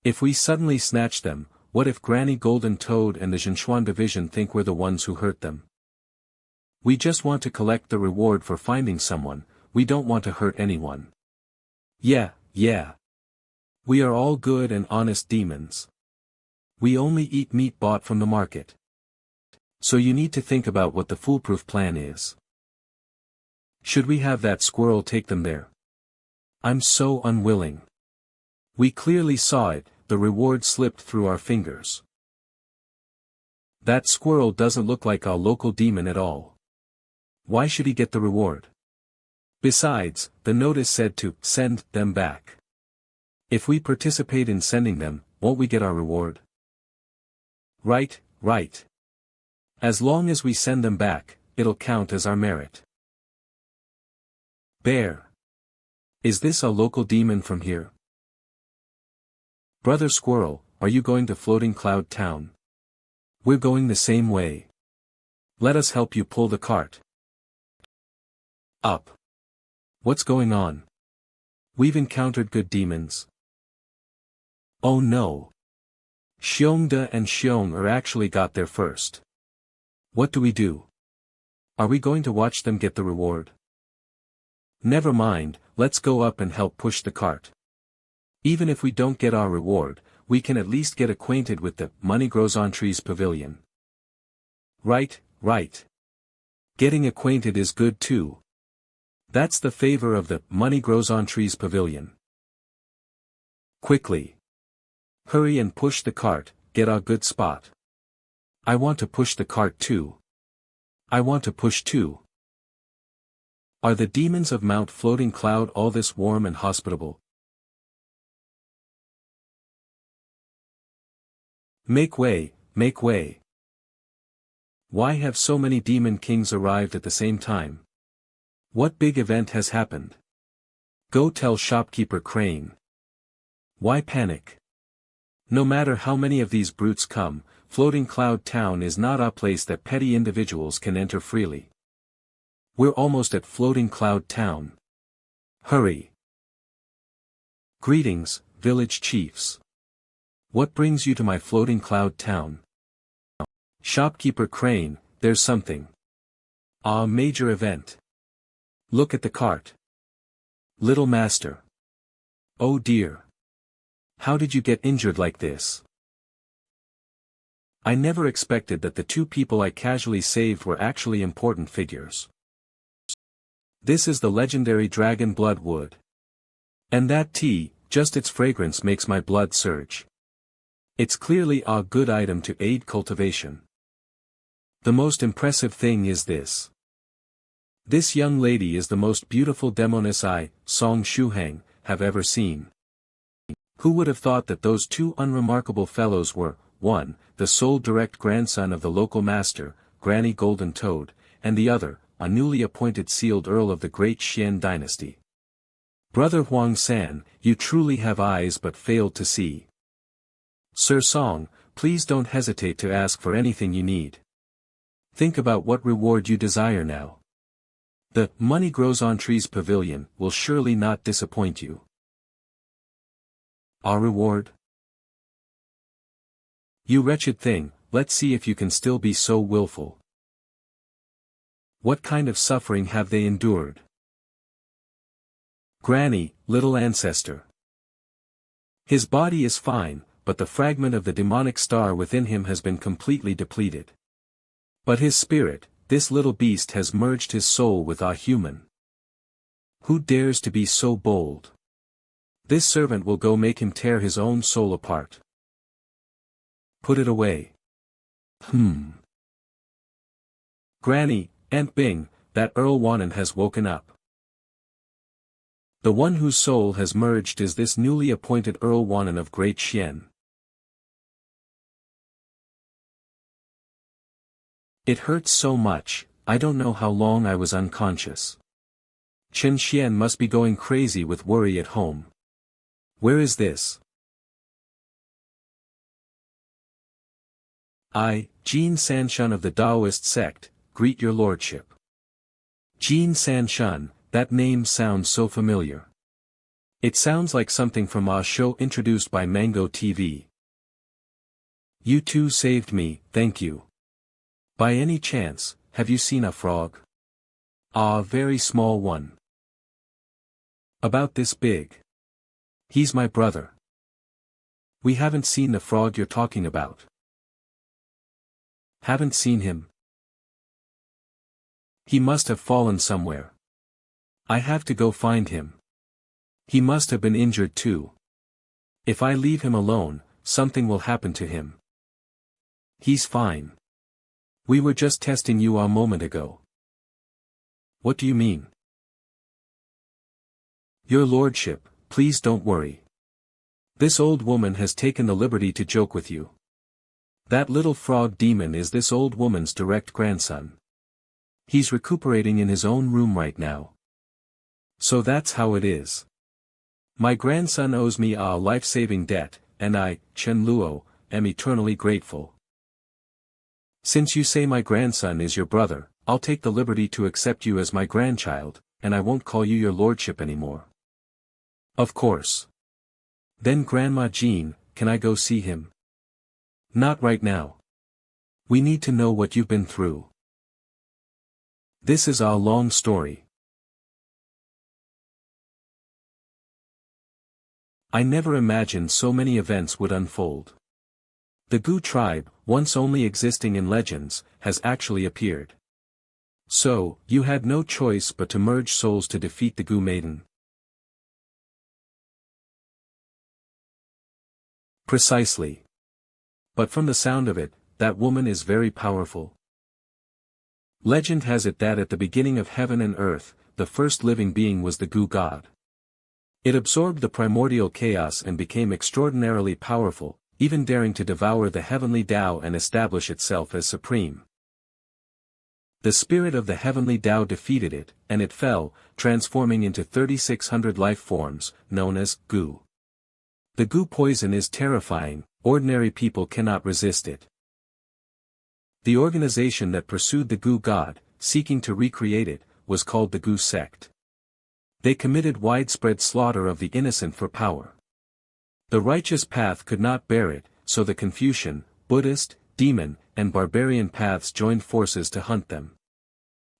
If we suddenly snatch them, what if Granny Golden Toad and the Jinshuan division think we're the ones who hurt them? We just want to collect the reward for finding someone, we don't want to hurt anyone. Yeah. We are all good and honest demons. We only eat meat bought from the market. So you need to think about what the foolproof plan is. Should we have that squirrel take them there? I'm so unwilling. We clearly saw it, the reward slipped through our fingers. That squirrel doesn't look like a local demon at all. Why should he get the reward? Besides, the notice said to send them back. If we participate in sending them, won't we get our reward? Right. As long as we send them back, it'll count as our merit. Bear. Is this a local demon from here? Brother Squirrel, are you going to Floating Cloud Town? We're going the same way. Let us help you pull the cart. Up. What's going on? We've encountered good demons. Oh no. Xiongda and Xiong are actually got there first. What do we do? Are we going to watch them get the reward? Never mind, let's go up and help push the cart. Even if we don't get our reward, we can at least get acquainted with the Money Grows on Trees Pavilion. Right. Getting acquainted is good too. That's the favor of the Money Grows on Trees Pavilion. Quickly. Hurry and push the cart, get a good spot. I want to push the cart too. I want to push too. Are the demons of Mount Floating Cloud all this warm and hospitable? Make way. Why have so many demon kings arrived at the same time? What big event has happened? Go tell shopkeeper Crane. Why panic? No matter how many of these brutes come, Floating Cloud Town is not a place that petty individuals can enter freely. We're almost at Floating Cloud Town. Hurry. Greetings, village chiefs. What brings you to my Floating Cloud Town? Shopkeeper Crane, there's something. A major event. Look at the cart. Little master. Oh dear. How did you get injured like this? I never expected that the two people I casually saved were actually important figures. This is the legendary dragon blood wood. And that tea, just its fragrance makes my blood surge. It's clearly a good item to aid cultivation. The most impressive thing is this. This young lady is the most beautiful demoness I, Song Shuhang, have ever seen. Who would have thought that those two unremarkable fellows were, one, the sole direct grandson of the local master, Granny Golden Toad, and the other, a newly appointed sealed earl of the great Xian dynasty. Brother Huang-san, you truly have eyes but failed to see. Sir Song, please don't hesitate to ask for anything you need. Think about what reward you desire now. The money grows on trees pavilion will surely not disappoint you. Our reward? You wretched thing, let's see if you can still be so willful. What kind of suffering have they endured? Granny, little ancestor. His body is fine, but the fragment of the demonic star within him has been completely depleted. But his spirit, this little beast has merged his soul with our human. Who dares to be so bold? This servant will go make him tear his own soul apart. Put it away. Granny, Aunt Bing, that Earl Wannen has woken up. The one whose soul has merged is this newly appointed Earl Wannen of Great Shien. It hurts so much, I don't know how long I was unconscious. Chen Xian must be going crazy with worry at home. Where is this? I, Jin Sanshun of the Taoist sect, greet your lordship. Jin Sanshun, that name sounds so familiar. It sounds like something from a show introduced by Mango TV. You two saved me, thank you. By any chance, have you seen a frog? A very small one. About this big. He's my brother. We haven't seen the frog you're talking about. Haven't seen him. He must have fallen somewhere. I have to go find him. He must have been injured too. If I leave him alone, something will happen to him. He's fine. We were just testing you a moment ago. What do you mean? Your lordship, please don't worry. This old woman has taken the liberty to joke with you. That little frog demon is this old woman's direct grandson. He's recuperating in his own room right now. So that's how it is. My grandson owes me a life-saving debt, and I, Chen Luo, am eternally grateful. Since you say my grandson is your brother, I'll take the liberty to accept you as my grandchild, and I won't call you your lordship anymore. Of course. Then Grandma Jean, can I go see him? Not right now. We need to know what you've been through. This is a long story. I never imagined so many events would unfold. The Gu tribe, once only existing in legends, has actually appeared. So, you had no choice but to merge souls to defeat the Gu maiden. Precisely. But from the sound of it, that woman is very powerful. Legend has it that at the beginning of heaven and earth, the first living being was the Gu god. It absorbed the primordial chaos and became extraordinarily powerful, even daring to devour the heavenly Tao and establish itself as supreme. The spirit of the heavenly Tao defeated it, and it fell, transforming into 3,600 life forms, known as Gu. The Gu poison is terrifying, ordinary people cannot resist it. The organization that pursued the Gu god, seeking to recreate it, was called the Gu sect. They committed widespread slaughter of the innocent for power. The righteous path could not bear it, so the Confucian, Buddhist, demon, and barbarian paths joined forces to hunt them.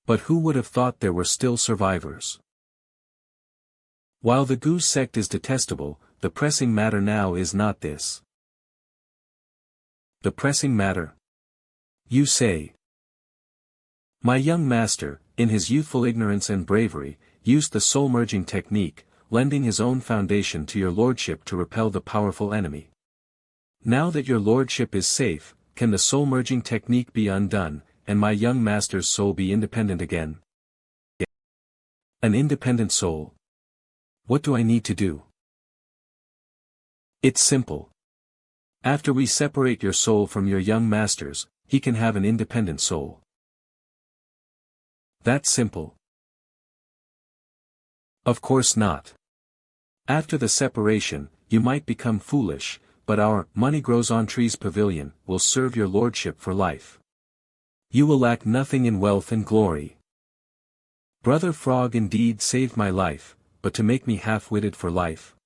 But who would have thought there were still survivors? While the Gu sect is detestable, the pressing matter now is not this. The pressing matter? You say. My young master, in his youthful ignorance and bravery, used the soul-merging technique, lending his own foundation to your lordship to repel the powerful enemy. Now that your lordship is safe, can the soul-merging technique be undone, and my young master's soul be independent again? An independent soul? What do I need to do? It's simple. After we separate your soul from your young master's, he can have an independent soul. That's simple. Of course not. After the separation, you might become foolish, but our money grows on trees pavilion will serve your lordship for life. You will lack nothing in wealth and glory. Brother Frog indeed saved my life, but to make me half-witted for life.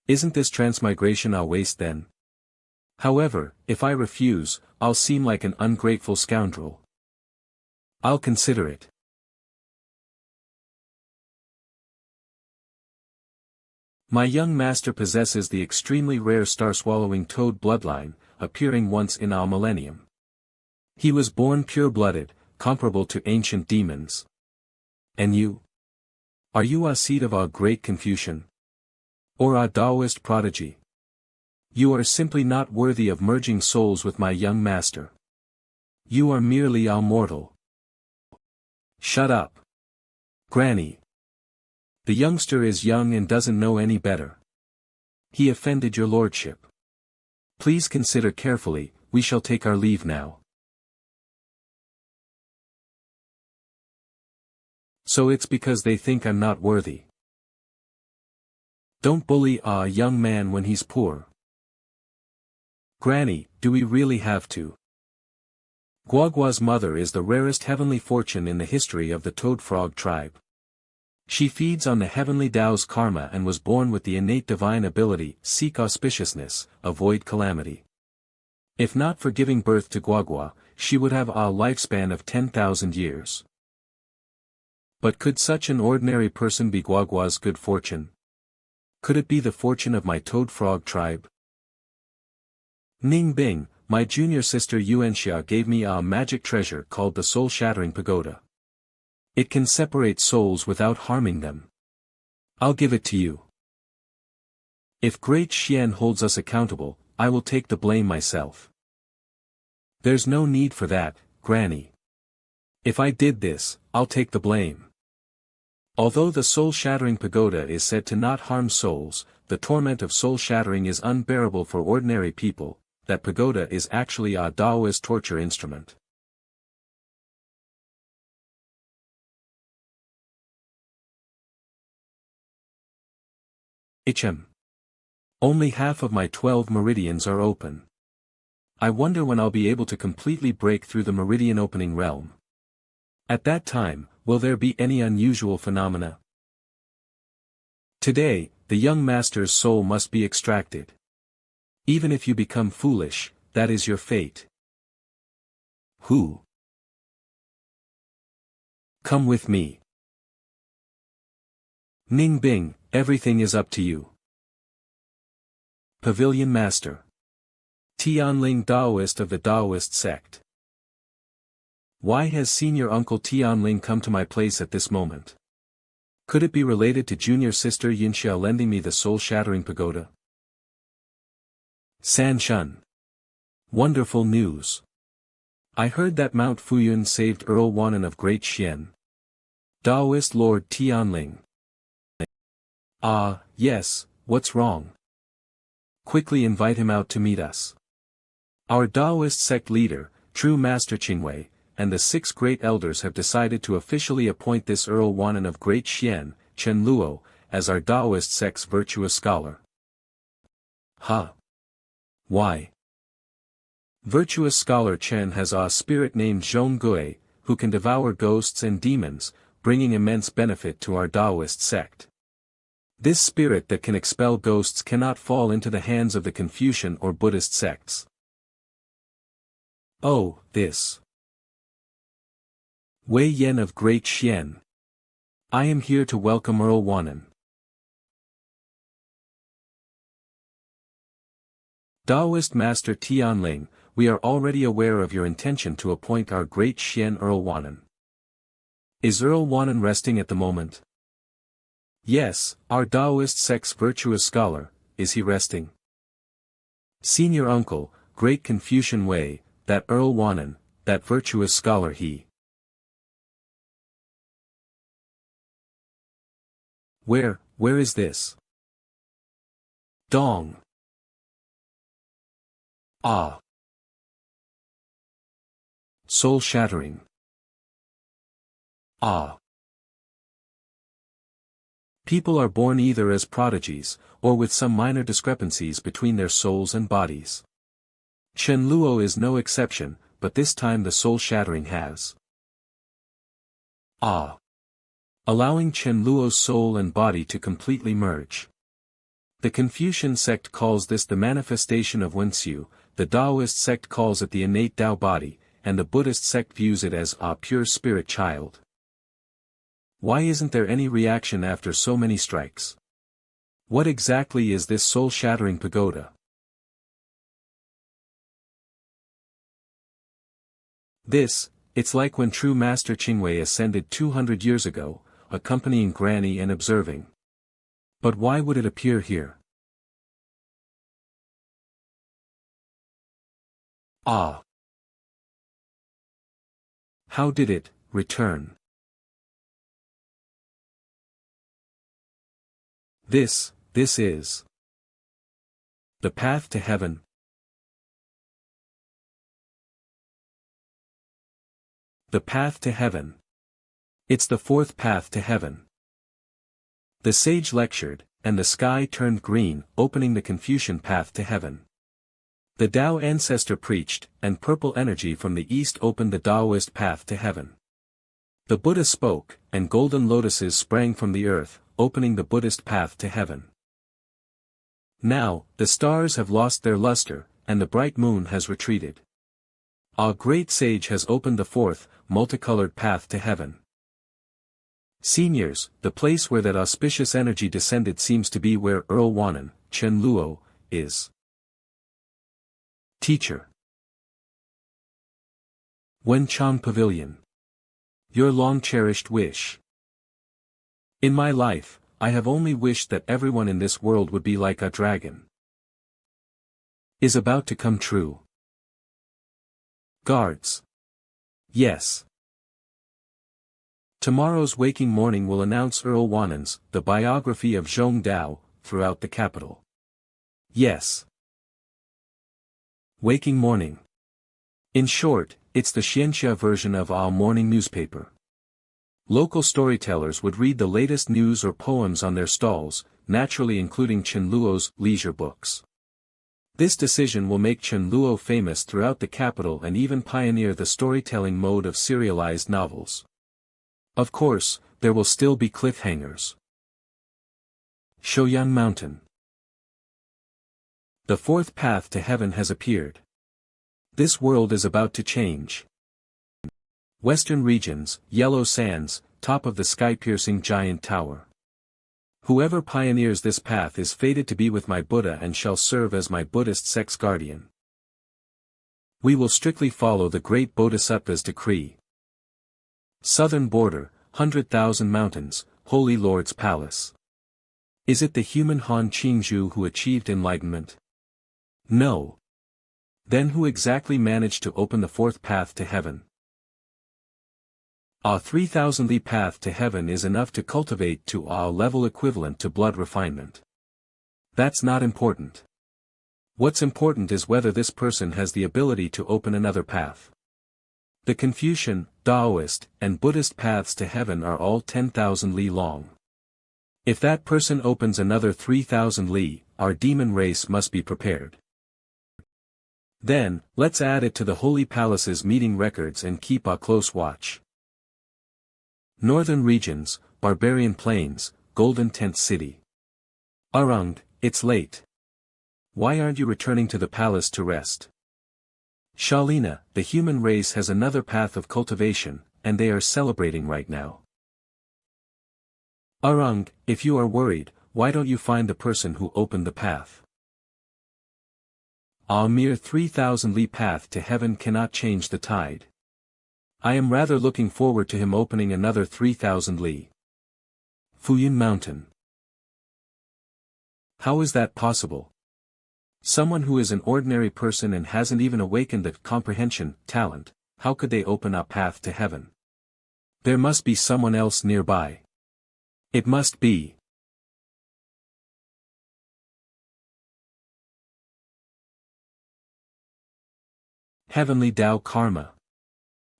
Isn't this transmigration a waste then? However, if I refuse, I'll seem like an ungrateful scoundrel. I'll consider it. My young master possesses the extremely rare star-swallowing toad bloodline, appearing once in a millennium. He was born pure-blooded, comparable to ancient demons. And you? Are you a seed of a great Confucian? Or a Taoist prodigy? You are simply not worthy of merging souls with my young master. You are merely a mortal. Shut up. Granny. The youngster is young and doesn't know any better. He offended your lordship. Please consider carefully, we shall take our leave now. So it's because they think I'm not worthy. Don't bully a young man when he's poor. Granny, do we really have to? Guagua's mother is the rarest heavenly fortune in the history of the toad frog tribe. She feeds on the heavenly Tao's karma and was born with the innate divine ability, seek auspiciousness, avoid calamity. If not for giving birth to Guagua, she would have a lifespan of 10,000 years. But could such an ordinary person be Guagua's good fortune? Could it be the fortune of my toad frog tribe? Ning Bing, my junior sister Yuanxia gave me a magic treasure called the soul-shattering pagoda. It can separate souls without harming them. I'll give it to you. If Great Xian holds us accountable, I will take the blame myself. There's no need for that, Granny. If I did this, I'll take the blame. Although the soul-shattering pagoda is said to not harm souls, the torment of soul-shattering is unbearable for ordinary people. That pagoda is actually a Taoist torture instrument. Only half of my 12 meridians are open. I wonder when I'll be able to completely break through the meridian opening realm. At that time, will there be any unusual phenomena? Today, the young master's soul must be extracted. Even if you become foolish, that is your fate. Who? Come with me. Ning Bing, everything is up to you. Pavilion Master. Tianling Taoist of the Taoist sect. Why has senior uncle Tianling come to my place at this moment? Could it be related to junior sister Yinxia lending me the soul-shattering pagoda? San Shun. Wonderful news. I heard that Mount Fuyun saved Earl Wanan of Great Xian. Taoist Lord Tianling. Ah, yes, what's wrong? Quickly invite him out to meet us. Our Taoist sect leader, True Master Qingwei, and the 6 great elders have decided to officially appoint this Earl Wanan of Great Xian, Chen Luo, as our Taoist sect's virtuous scholar. Huh. Why? Virtuous scholar Chen has a spirit named Zhong Gui, who can devour ghosts and demons, bringing immense benefit to our Taoist sect. This spirit that can expel ghosts cannot fall into the hands of the Confucian or Buddhist sects. Oh, this. Wei Yan of Great Xian. I am here to welcome Earl Wanan. Taoist Master Tianling, we are already aware of your intention to appoint our Great Xian Earl Wanan. Is Earl Wanan resting at the moment? Yes, our Taoist sect's virtuous scholar, is he resting? Senior uncle, Great Confucian Wei, that Earl Wanan, that virtuous scholar he. Where is this? Dong. Ah. Soul-shattering. Ah. People are born either as prodigies, or with some minor discrepancies between their souls and bodies. Chen Luo is no exception, but this time the soul-shattering has. Ah. allowing Chen Luo's soul and body to completely merge. The Confucian sect calls this the manifestation of wuxia, the Taoist sect calls it the innate Tao body, and the Buddhist sect views it as a pure spirit child. Why isn't there any reaction after so many strikes? What exactly is this soul-shattering pagoda? It's like when true Master Qingwei ascended 200 years ago, accompanying Granny and observing. But why would it appear here? Ah! How did it return? This is the path to heaven. The path to heaven. It's the fourth path to heaven. The sage lectured, and the sky turned green, opening the Confucian path to heaven. The Tao ancestor preached, and purple energy from the east opened the Taoist path to heaven. The Buddha spoke, and golden lotuses sprang from the earth, opening the Buddhist path to heaven. Now, the stars have lost their luster, and the bright moon has retreated. Our great sage has opened the fourth, multicolored path to heaven. Seniors, the place where that auspicious energy descended seems to be where Earl Wanan, Chen Luo, is. Teacher. Wenchang Pavilion. Your long-cherished wish. In my life, I have only wished that everyone in this world would be like a dragon. Is about to come true. Guards. Yes. Tomorrow's waking morning will announce Earl Wanan's, the biography of Zhong Dao, throughout the capital. Yes. Waking morning. In short, it's the Xianxia version of our morning newspaper. Local storytellers would read the latest news or poems on their stalls, naturally including Chen Luo's leisure books. This decision will make Chen Luo famous throughout the capital and even pioneer the storytelling mode of serialized novels. Of course, there will still be cliffhangers. Shouyang Mountain. The fourth path to heaven has appeared. This world is about to change. Western regions, yellow sands, top of the sky-piercing giant tower. Whoever pioneers this path is fated to be with my Buddha and shall serve as my Buddhist sect's guardian. We will strictly follow the great Bodhisattva's decree. Southern border, 100,000 mountains, Holy Lord's palace. Is it the human Han Qingzhu who achieved enlightenment? No. Then who exactly managed to open the fourth path to heaven? A 3,000 li path to heaven is enough to cultivate to a level equivalent to blood refinement. That's not important. What's important is whether this person has the ability to open another path. The Confucian, Taoist, and Buddhist paths to heaven are all 10,000 li long. If that person opens another 3,000 li, our demon race must be prepared. Then, let's add it to the holy palace's meeting records and keep a close watch. Northern regions, barbarian plains, golden tent city. Arung, it's late. Why aren't you returning to the palace to rest? Shalina, the human race has another path of cultivation, and they are celebrating right now. Arung, if you are worried, why don't you find the person who opened the path? A mere 3,000 li path to heaven cannot change the tide. I am rather looking forward to him opening another 3,000 li. Fuyin Mountain. How is that possible? Someone who is an ordinary person and hasn't even awakened the comprehension, talent, how could they open a path to heaven? There must be someone else nearby. It must be. Heavenly Tao Karma.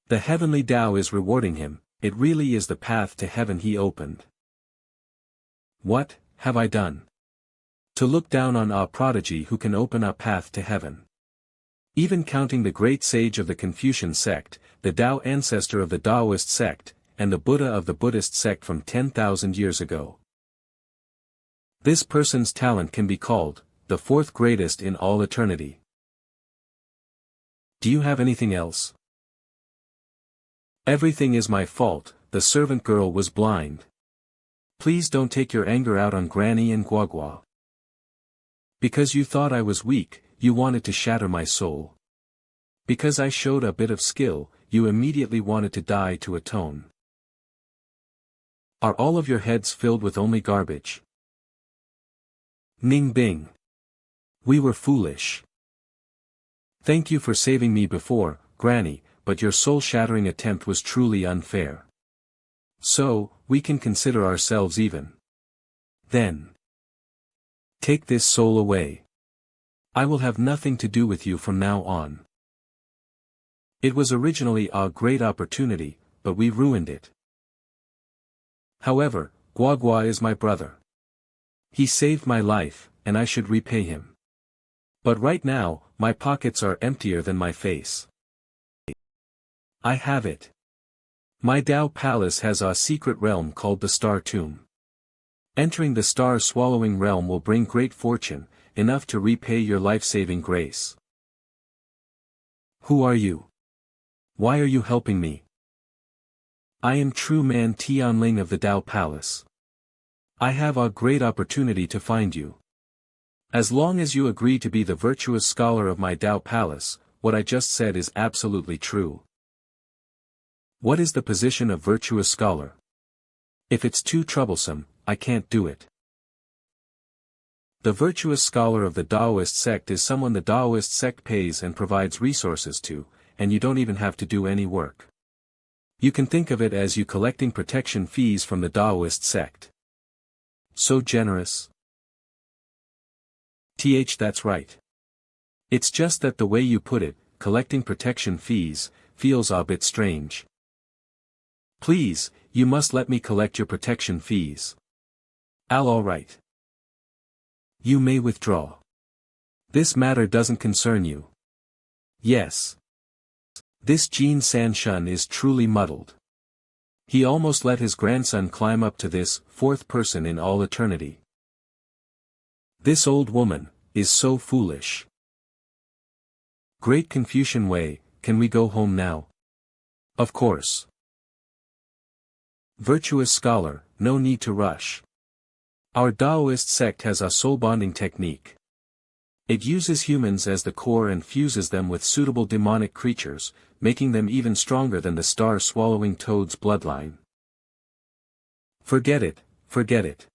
The heavenly Tao is rewarding him, it really is the path to heaven he opened. What have I done? To look down on a prodigy who can open a path to heaven. Even counting the great sage of the Confucian sect, the Tao ancestor of the Taoist sect, and the Buddha of the Buddhist sect from 10,000 years ago. This person's talent can be called the fourth greatest in all eternity. Do you have anything else? Everything is my fault, the servant girl was blind. Please don't take your anger out on Granny and Guagua. Because you thought I was weak, you wanted to shatter my soul. Because I showed a bit of skill, you immediately wanted to die to atone. Are all of your heads filled with only garbage? Ning bing. We were foolish. Thank you for saving me before, Granny, but your soul-shattering attempt was truly unfair. So, we can consider ourselves even. Then. Take this soul away. I will have nothing to do with you from now on. It was originally a great opportunity, but we ruined it. However, Guagua is my brother. He saved my life, and I should repay him. But right now, my pockets are emptier than my face. I have it. My Tao Palace has a secret realm called the Star Tomb. Entering the star-swallowing realm will bring great fortune, enough to repay your life-saving grace. Who are you? Why are you helping me? I am true man Tianling of the Tao Palace. I have a great opportunity to find you. As long as you agree to be the virtuous scholar of my Tao Palace, what I just said is absolutely true. What is the position of virtuous scholar? If it's too troublesome, I can't do it. The virtuous scholar of the Taoist sect is someone the Taoist sect pays and provides resources to, and you don't even have to do any work. You can think of it as you collecting protection fees from the Taoist sect. So generous. That's right. It's just that the way you put it, collecting protection fees, feels a bit strange. Please, you must let me collect your protection fees. All right. You may withdraw. This matter doesn't concern you. Yes. This Jin Sanshun is truly muddled. He almost let his grandson climb up to this fourth person in all eternity. This old woman is so foolish. Great Confucian way, can we go home now? Of course. Virtuous scholar, no need to rush. Our Taoist sect has a soul bonding technique. It uses humans as the core and fuses them with suitable demonic creatures, making them even stronger than the star-swallowing toad's bloodline. Forget it, forget it.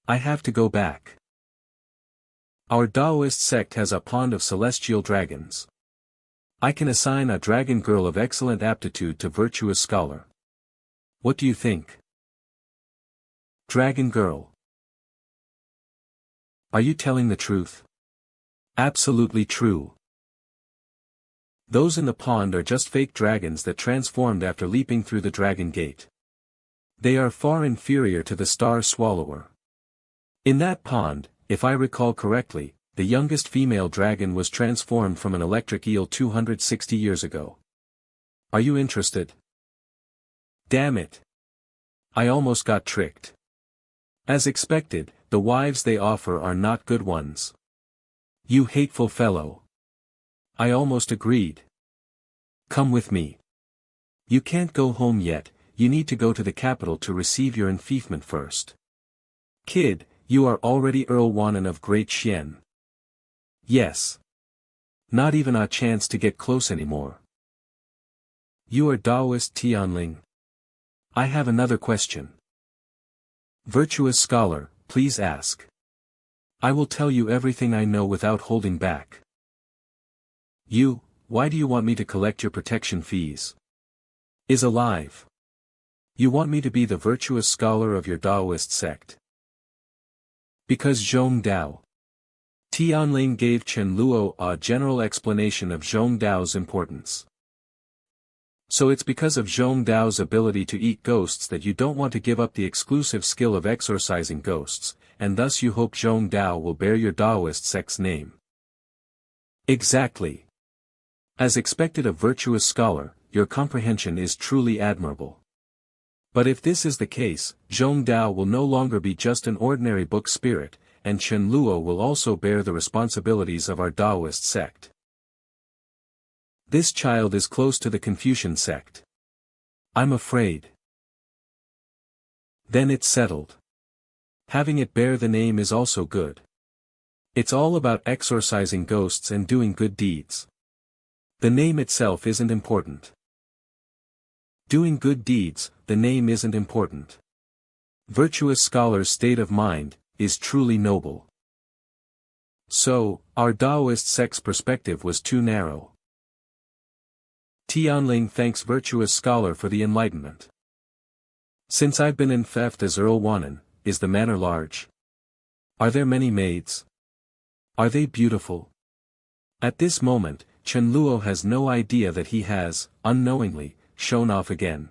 I have to go back. Our Taoist sect has a pond of celestial dragons. I can assign a dragon girl of excellent aptitude to virtuous scholar. What do you think? Dragon girl. Are you telling the truth? Absolutely true. Those in the pond are just fake dragons that transformed after leaping through the dragon gate. They are far inferior to the star swallower. In that pond, if I recall correctly, the youngest female dragon was transformed from an electric eel 260 years ago. Are you interested? Damn it. I almost got tricked. As expected, the wives they offer are not good ones. You hateful fellow. I almost agreed. Come with me. You can't go home yet, you need to go to the capital to receive your enfeoffment first. Kid, you are already Earl Wanan of Great Xian. Yes. Not even a chance to get close anymore. You are Taoist Tianling. I have another question. Virtuous scholar, please ask. I will tell you everything I know without holding back. Why do you want me to collect your protection fees? Is alive. You want me to be the virtuous scholar of your Taoist sect. Because Zhong Dao. Tianling gave Chen Luo a general explanation of Zhong Dao's importance. So it's because of Zhong Dao's ability to eat ghosts that you don't want to give up the exclusive skill of exorcising ghosts, and thus you hope Zhong Dao will bear your Taoist sect's name. Exactly. As expected of virtuous scholar, your comprehension is truly admirable. But if this is the case, Zhong Dao will no longer be just an ordinary book spirit, and Chen Luo will also bear the responsibilities of our Taoist sect. This child is close to the Confucian sect. I'm afraid. Then it's settled. Having it bear the name is also good. It's all about exorcising ghosts and doing good deeds. The name itself isn't important. Doing good deeds, the name isn't important. Virtuous scholar's state of mind is truly noble. So, our Taoist sect's perspective was too narrow. Tianling thanks virtuous scholar for the enlightenment. Since I've been in theft as Earl Wanan, is the manor large? Are there many maids? Are they beautiful? At this moment, Chen Luo has no idea that he has, unknowingly, shown off again.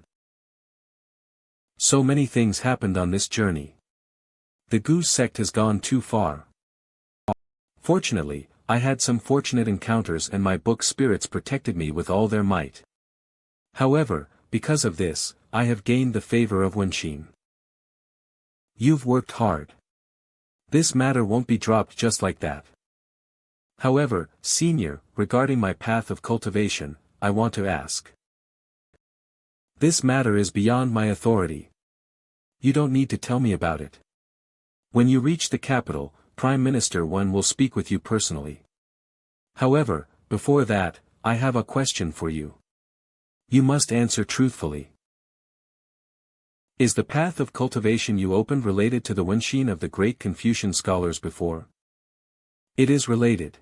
So many things happened on this journey. The Gu sect has gone too far. Fortunately, I had some fortunate encounters and my book spirits protected me with all their might. However, because of this, I have gained the favor of Wenqin. You've worked hard. This matter won't be dropped just like that. However, Senior, regarding my path of cultivation, I want to ask. This matter is beyond my authority. You don't need to tell me about it. When you reach the capital, Prime Minister Wen will speak with you personally. However, before that, I have a question for you. You must answer truthfully. Is the path of cultivation you opened related to the Wenqin of the great Confucian scholars before? It is related.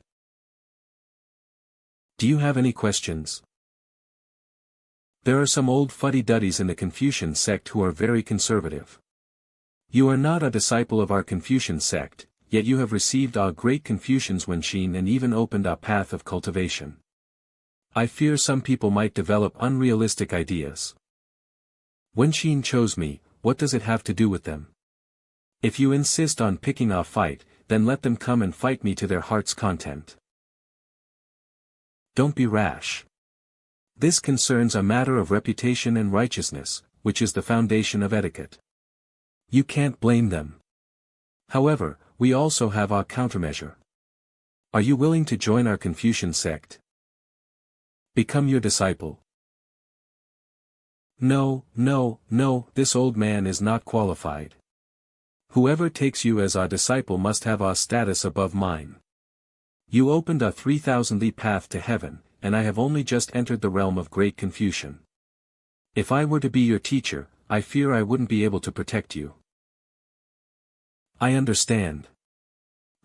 Do you have any questions? There are some old fuddy-duddies in the Confucian sect who are very conservative. You are not a disciple of our Confucian sect, yet you have received our great Confucian's Wenqin and even opened a path of cultivation. I fear some people might develop unrealistic ideas. Wenqin chose me, what does it have to do with them? If you insist on picking a fight, then let them come and fight me to their heart's content. Don't be rash. This concerns a matter of reputation and righteousness, which is the foundation of etiquette. You can't blame them. However, we also have our countermeasure. Are you willing to join our Confucian sect? Become your disciple. No, this old man is not qualified. Whoever takes you as our disciple must have our status above mine. You opened a 3,000 li path to heaven, and I have only just entered the realm of great Confucian. If I were to be your teacher, I fear I wouldn't be able to protect you. I understand.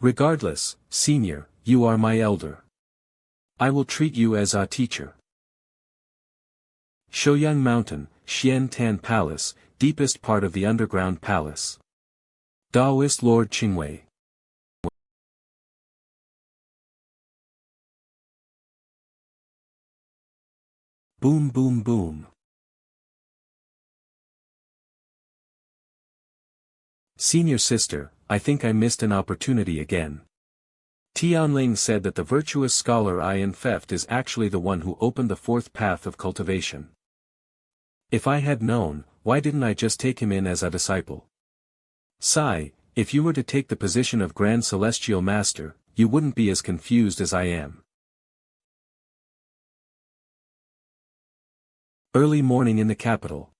Regardless, Senior, you are my elder. I will treat you as a teacher. Shouyang Mountain, Xian Tan Palace, deepest part of the underground palace. Taoist Lord Qingwei. Boom boom boom. Senior sister, I think I missed an opportunity again. Tianling said that the virtuous scholar I in theft is actually the one who opened the fourth path of cultivation. If I had known, why didn't I just take him in as a disciple? Sai, if you were to take the position of Grand Celestial Master, you wouldn't be as confused as I am. Early morning in the capital.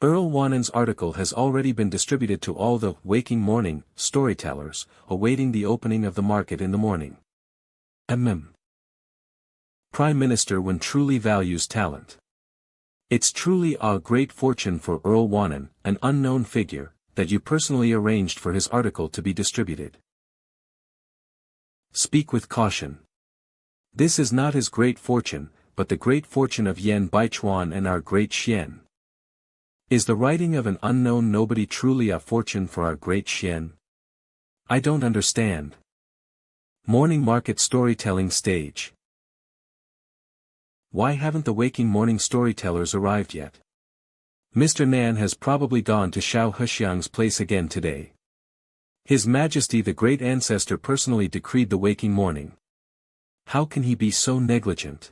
Earl Wanan's article has already been distributed to all the waking morning storytellers, awaiting the opening of the market in the morning. Prime Minister Wen truly values talent. It's truly a great fortune for Earl Wanan, an unknown figure, that you personally arranged for his article to be distributed. Speak with caution. This is not his great fortune, but the great fortune of Yan Baichuan and our great Xian. Is the writing of an unknown nobody truly a fortune for our great Xian? I don't understand. Morning market storytelling stage. Why haven't the waking morning storytellers arrived yet? Mr. Nan has probably gone to Xiao Hexiang's place again today. His Majesty the Great Ancestor personally decreed the waking morning. How can he be so negligent?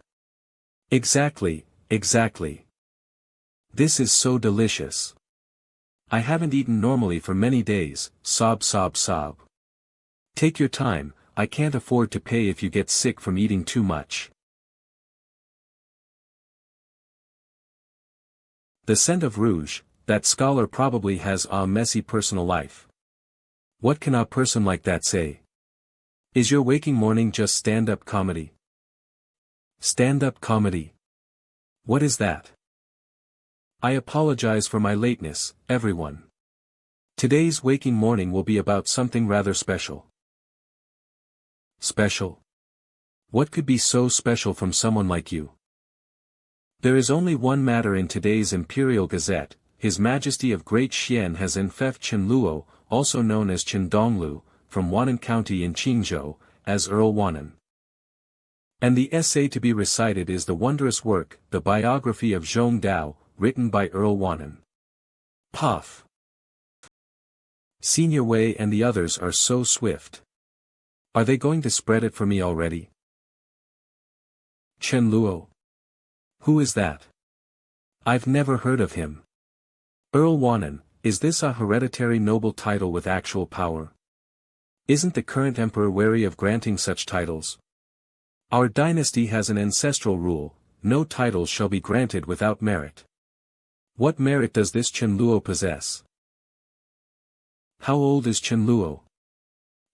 Exactly. This is so delicious. I haven't eaten normally for many days, sob sob sob. Take your time, I can't afford to pay if you get sick from eating too much. The scent of rouge, that scholar probably has a messy personal life. What can a person like that say? Is your waking morning just stand-up comedy? Stand-up comedy. What is that? I apologize for my lateness, everyone. Today's waking morning will be about something rather special. Special? What could be so special from someone like you? There is only one matter in today's Imperial Gazette. His Majesty of Great Xian has enfeoffed Chen Luo, also known as Chen Donglu, from Wannan County in Qingzhou, as Earl Wannan. And the essay to be recited is the wondrous work, The Biography of Zhong Dao, written by Earl Wannan. Puff. Senior Wei and the others are so swift. Are they going to spread it for me already? Chen Luo. Who is that? I've never heard of him. Earl Wannan, is this a hereditary noble title with actual power? Isn't the current emperor wary of granting such titles? Our dynasty has an ancestral rule, no titles shall be granted without merit. What merit does this Chen Luo possess? How old is Chen Luo?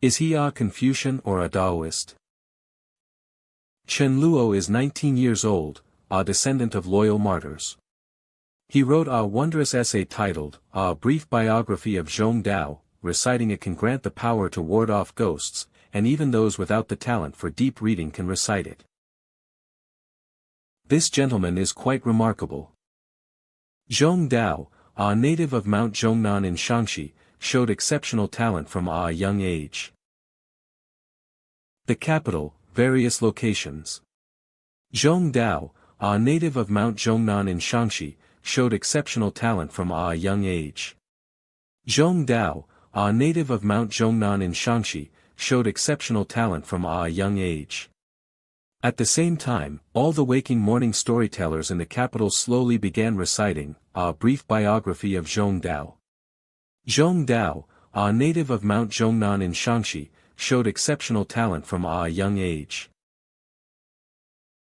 Is he a Confucian or a Taoist? Chen Luo is 19 years old, a descendant of loyal martyrs. He wrote a wondrous essay titled, A Brief Biography of Zhong Dao, reciting it can grant the power to ward off ghosts, and even those without the talent for deep reading can recite it. This gentleman is quite remarkable. Zhong Dao, a native of Mount Zhongnan in Shaanxi, showed exceptional talent from a young age. The capital, various locations. Zhong Dao, a native of Mount Zhongnan in Shaanxi, showed exceptional talent from a young age. Zhong Dao, a native of Mount Zhongnan in Shaanxi, showed exceptional talent from a young age. At the same time, all the waking morning storytellers in the capital slowly began reciting, A Brief Biography of Zhong Dao. Zhong Dao, a native of Mount Zhongnan in Shaanxi, showed exceptional talent from a young age.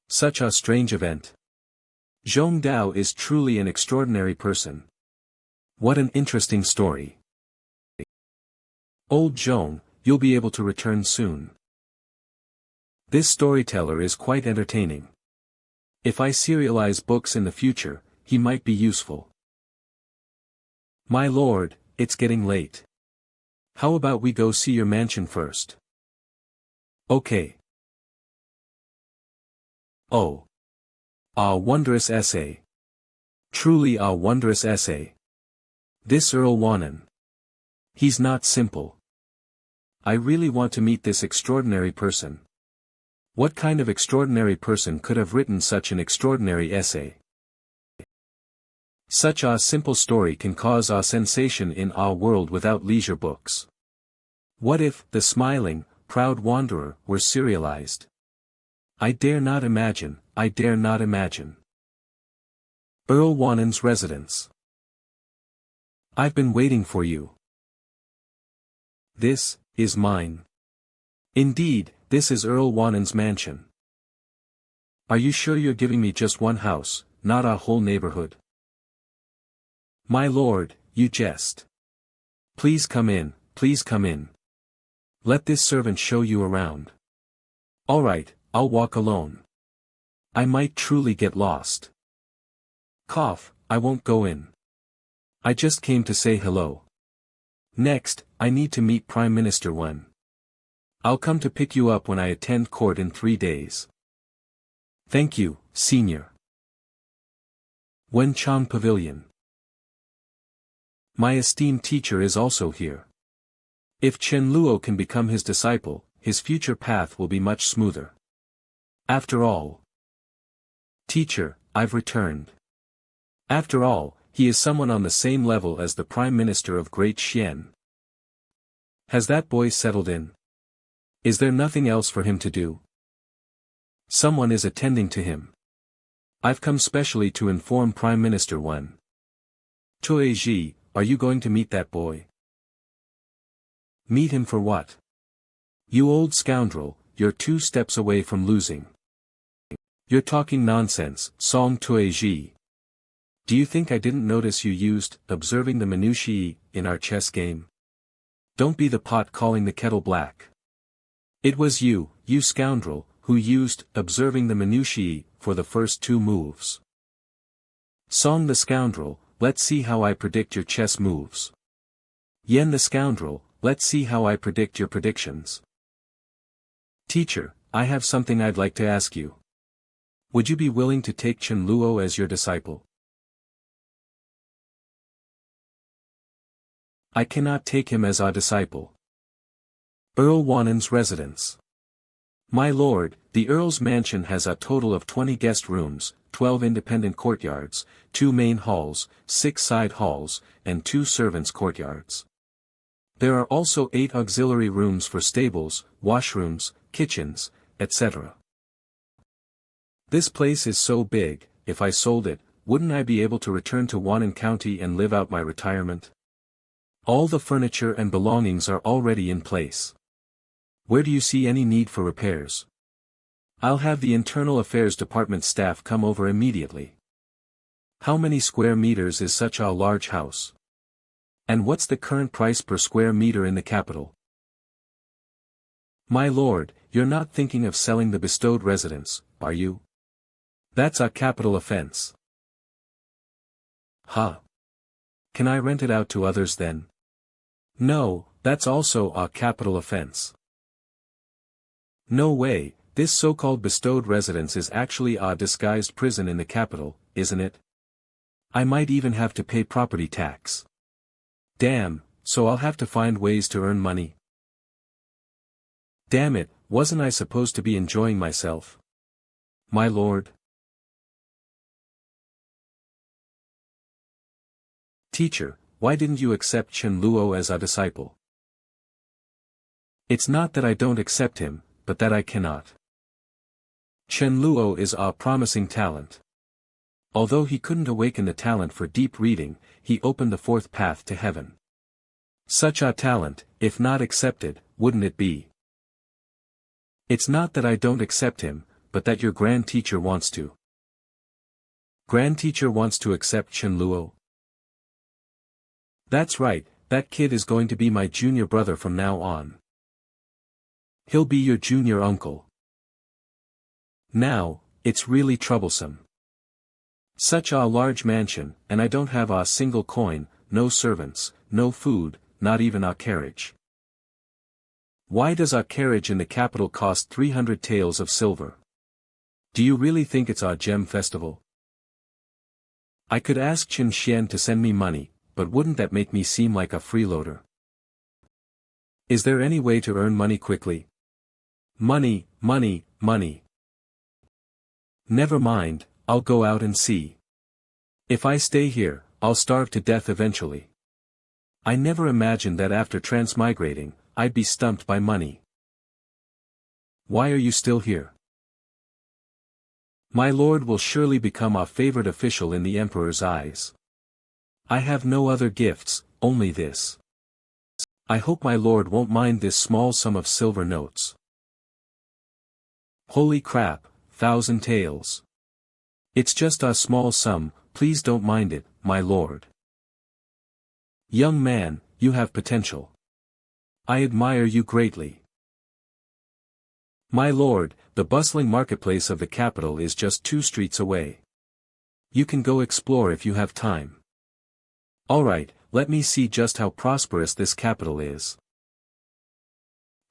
Such a strange event. Zhong Dao is truly an extraordinary person. What an interesting story. Old Zhong, you'll be able to return soon. This storyteller is quite entertaining. If I serialize books in the future, he might be useful. My lord, it's getting late. How about we go see your mansion first? Okay. Oh. A wondrous essay. Truly a wondrous essay. This Earl Wannan. He's not simple. I really want to meet this extraordinary person. What kind of extraordinary person could have written such an extraordinary essay? Such a simple story can cause a sensation in our world without leisure books. What if the smiling, proud wanderer were serialized? I dare not imagine, I dare not imagine. Earl Wannan's residence. I've been waiting for you. This is mine. Indeed, this is Earl Wannan's mansion. Are you sure you're giving me just one house, not a whole neighborhood? My lord, you jest. Please come in, please come in. Let this servant show you around. All right, I'll walk alone. I might truly get lost. Cough, I won't go in. I just came to say hello. Next, I need to meet Prime Minister Wen. I'll come to pick you up when I attend court in 3 days. Thank you, Senior. Wenchang Pavilion. My esteemed teacher is also here. If Chen Luo can become his disciple, his future path will be much smoother. After all. Teacher, I've returned. After all, he is someone on the same level as the Prime Minister of Great Xian. Has that boy settled in? Is there nothing else for him to do? Someone is attending to him. I've come specially to inform Prime Minister Wen. Ji, are you going to meet that boy? Meet him for what? You old scoundrel, you're 2 steps away from losing. You're talking nonsense, Song Ji. Do you think I didn't notice you used observing the minutiae in our chess game? Don't be the pot calling the kettle black. It was you scoundrel, who used observing the minutiae for the first 2 moves. Song the scoundrel, let's see how I predict your chess moves. Yen the scoundrel, let's see how I predict your predictions. Teacher, I have something I'd like to ask you. Would you be willing to take Chen Luo as your disciple? I cannot take him as our disciple. Earl Wannen's residence. My lord, the Earl's mansion has a total of 20 guest rooms, 12 independent courtyards, 2 main halls, 6 side halls, and 2 servants' courtyards. There are also 8 auxiliary rooms for stables, washrooms, kitchens, etc. This place is so big, if I sold it, wouldn't I be able to return to Wannen County and live out my retirement? All the furniture and belongings are already in place. Where do you see any need for repairs? I'll have the Internal Affairs Department staff come over immediately. How many square meters is such a large house? And what's the current price per square meter in the capital? My lord, you're not thinking of selling the bestowed residence, are you? That's a capital offense. Huh? Can I rent it out to others then? No, that's also a capital offense. No way, this so-called bestowed residence is actually a disguised prison in the capital, isn't it? I might even have to pay property tax. Damn, so I'll have to find ways to earn money. Damn it, wasn't I supposed to be enjoying myself? My lord. Teacher, why didn't you accept Chen Luo as a disciple? It's not that I don't accept him, but that I cannot. Chen Luo is a promising talent. Although he couldn't awaken the talent for deep reading, he opened the 4th path to heaven. Such a talent, if not accepted, wouldn't it be? It's not that I don't accept him, but that your grand teacher wants to. Grand teacher wants to accept Chen Luo? That's right, that kid is going to be my junior brother from now on. He'll be your junior uncle. Now, it's really troublesome. Such a large mansion, and I don't have a single coin, no servants, no food, not even a carriage. Why does a carriage in the capital cost 300 taels of silver? Do you really think it's a gem festival? I could ask Qin Xian to send me money, but wouldn't that make me seem like a freeloader? Is there any way to earn money quickly? Money, money, money. Never mind, I'll go out and see. If I stay here, I'll starve to death eventually. I never imagined that after transmigrating, I'd be stumped by money. Why are you still here? My lord will surely become a favored official in the emperor's eyes. I have no other gifts, only this. I hope my lord won't mind this small sum of silver notes. Holy crap, 1,000 taels. It's just a small sum, please don't mind it, my lord. Young man, you have potential. I admire you greatly. My lord, the bustling marketplace of the capital is just 2 streets away. You can go explore if you have time. Alright, let me see just how prosperous this capital is.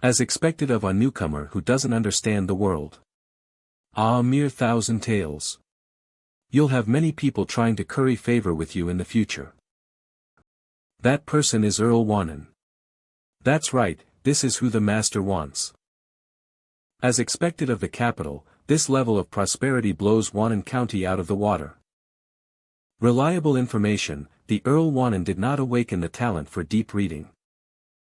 As expected of a newcomer who doesn't understand the world. Ah, mere 1,000 taels. You'll have many people trying to curry favor with you in the future. That person is Earl Wannen. That's right, this is who the master wants. As expected of the capital, this level of prosperity blows Wannen County out of the water. Reliable information, the Earl Wannen did not awaken the talent for deep reading.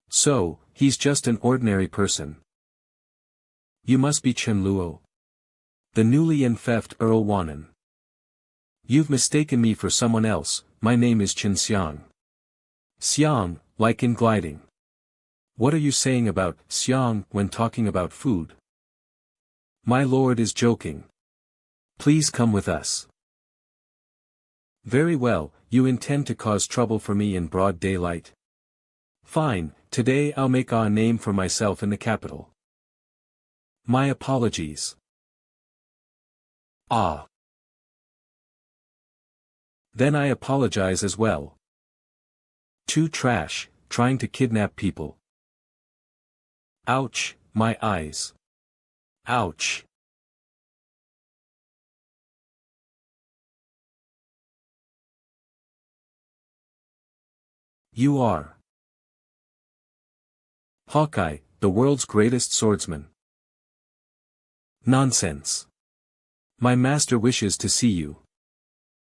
So, he's just an ordinary person. You must be Chen Luo. The newly enfeoffed Earl Wannen. You've mistaken me for someone else, my name is Chen Xiang. Xiang, like in gliding. What are you saying about Xiang when talking about food? My lord is joking. Please come with us. Very well, you intend to cause trouble for me in broad daylight? Fine, today I'll make a name for myself in the capital. My apologies. Ah. Then I apologize as well. Too trash, trying to kidnap people. Ouch, my eyes. Ouch. You are Hawkeye, the world's greatest swordsman. Nonsense. My master wishes to see you.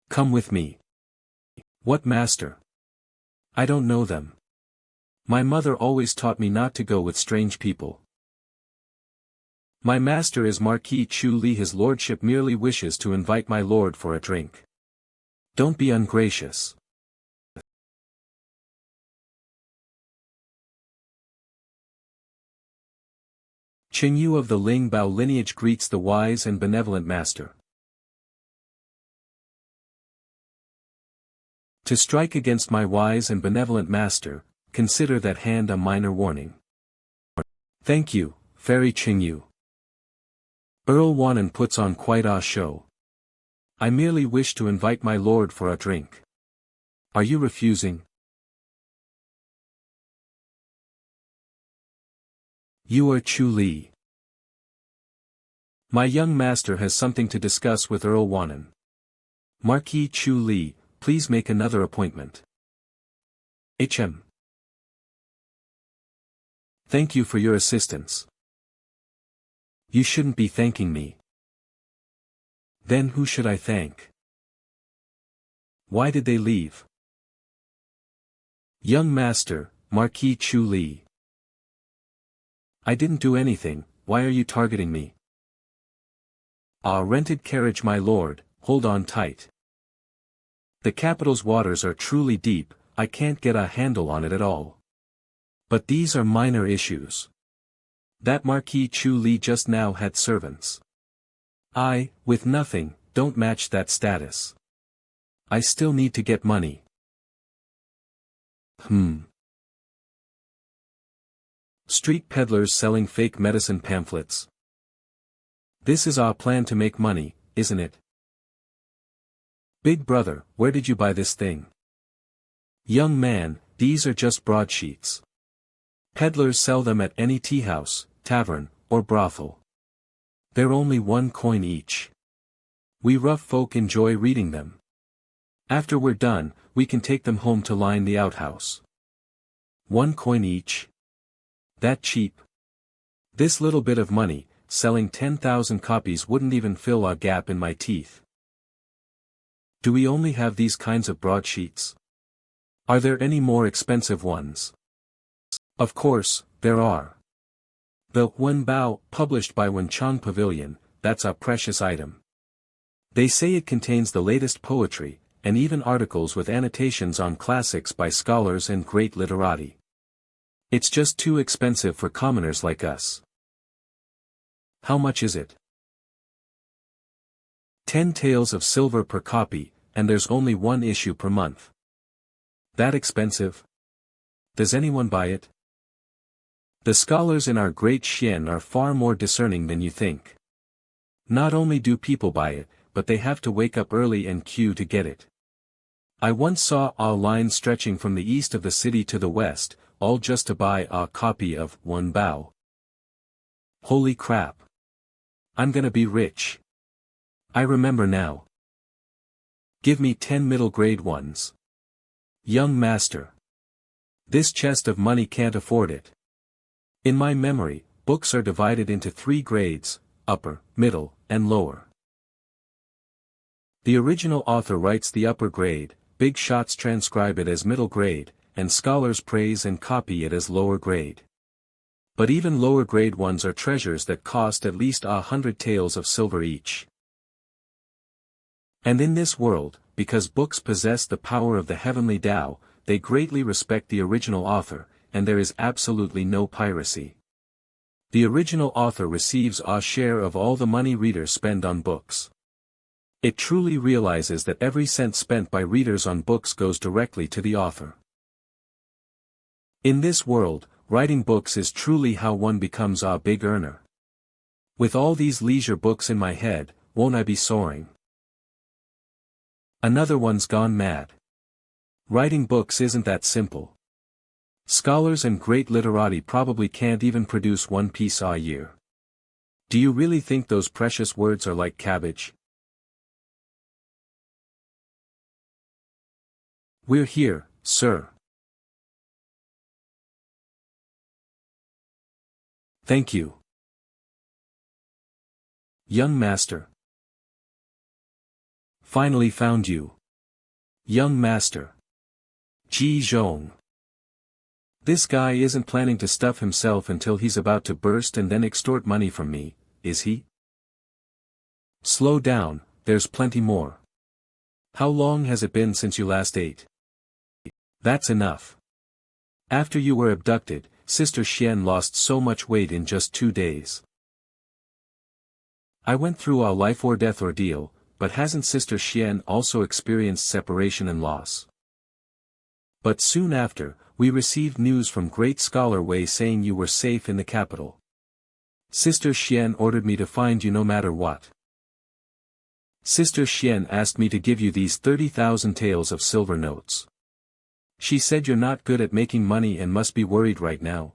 Come with me. What master? I don't know them. My mother always taught me not to go with strange people. My master is Marquis Chu Li. His lordship merely wishes to invite my lord for a drink. Don't be ungracious. Qingyu of the Ling Bao lineage greets the wise and benevolent master. To strike against my wise and benevolent master, consider that hand a minor warning. Thank you, Fairy Qingyu. Earl Wanan puts on quite a show. I merely wish to invite my lord for a drink. Are you refusing? You are Chu Li. My young master has something to discuss with Earl Wanan. Marquis Chu Li, please make another appointment. HM. Thank you for your assistance. You shouldn't be thanking me. Then who should I thank? Why did they leave? Young master, Marquis Chu Li. I didn't do anything, why are you targeting me? Ah, rented carriage my lord, hold on tight. The capital's waters are truly deep, I can't get a handle on it at all. But these are minor issues. That Marquis Chu Li just now had servants. I, with nothing, don't match that status. I still need to get money. Street peddlers selling fake medicine pamphlets. This is our plan to make money, isn't it? Big brother, where did you buy this thing? Young man, these are just broadsheets. Peddlers sell them at any tea house, tavern, or brothel. They're only 1 coin each. We rough folk enjoy reading them. After we're done, we can take them home to line the outhouse. 1 coin each? That cheap? This little bit of money, selling 10,000 copies wouldn't even fill a gap in my teeth. Do we only have these kinds of broadsheets? Are there any more expensive ones? Of course, there are. The Wenbao, published by Wenchang Pavilion, that's a precious item. They say it contains the latest poetry, and even articles with annotations on classics by scholars and great literati. It's just too expensive for commoners like us. How much is it? 10 taels of silver per copy, and there's only 1 issue per month. That expensive? Does anyone buy it? The scholars in our great Xian are far more discerning than you think. Not only do people buy it, but they have to wake up early and queue to get it. I once saw a line stretching from the east of the city to the west, all just to buy a copy of Wenbao. Holy crap. I'm gonna be rich. I remember now. Give me 10 middle-grade ones. Young master. This chest of money can't afford it. In my memory, books are divided into 3 grades, upper, middle, and lower. The original author writes the upper grade, big shots transcribe it as middle grade, and scholars praise and copy it as lower grade. But even lower grade ones are treasures that cost at least 100 taels of silver each. And in this world, because books possess the power of the heavenly Tao, they greatly respect the original author, and there is absolutely no piracy. The original author receives a share of all the money readers spend on books. It truly realizes that every cent spent by readers on books goes directly to the author. In this world, writing books is truly how one becomes a big earner. With all these leisure books in my head, won't I be soaring? Another one's gone mad. Writing books isn't that simple. Scholars and great literati probably can't even produce one piece a year. Do you really think those precious words are like cabbage? We're here, sir. Thank you. Young master. Finally found you. Young master. Ji Zhong. This guy isn't planning to stuff himself until he's about to burst and then extort money from me, is he? Slow down, there's plenty more. How long has it been since you last ate? That's enough. After you were abducted, Sister Xian lost so much weight in just 2 days. I went through a life or death ordeal, but hasn't Sister Xian also experienced separation and loss? But soon after, we received news from great scholar Wei saying you were safe in the capital. Sister Xian ordered me to find you no matter what. Sister Xian asked me to give you these 30,000 taels of silver notes. She said you're not good at making money and must be worried right now.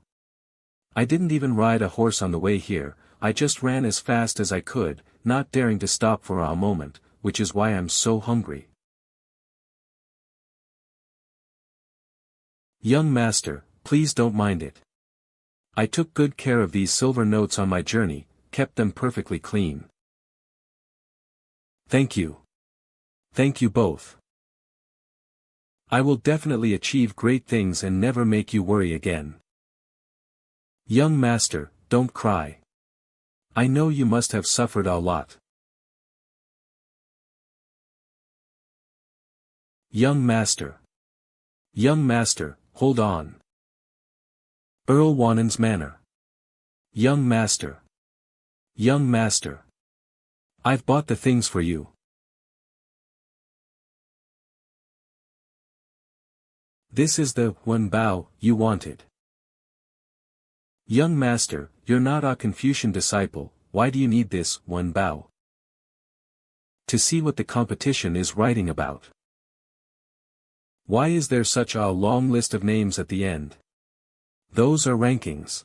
I didn't even ride a horse on the way here, I just ran as fast as I could, not daring to stop for a moment, which is why I'm so hungry. Young master, please don't mind it. I took good care of these silver notes on my journey, kept them perfectly clean. Thank you. Thank you both. I will definitely achieve great things and never make you worry again. Young master, don't cry. I know you must have suffered a lot. Young master. Young master, hold on. Earl Wannen's manor. Young master. Young master. I've bought the things for you. This is the Wenbao you wanted. Young master, you're not a Confucian disciple, why do you need this Wenbao? To see what the competition is writing about. Why is there such a long list of names at the end? Those are rankings.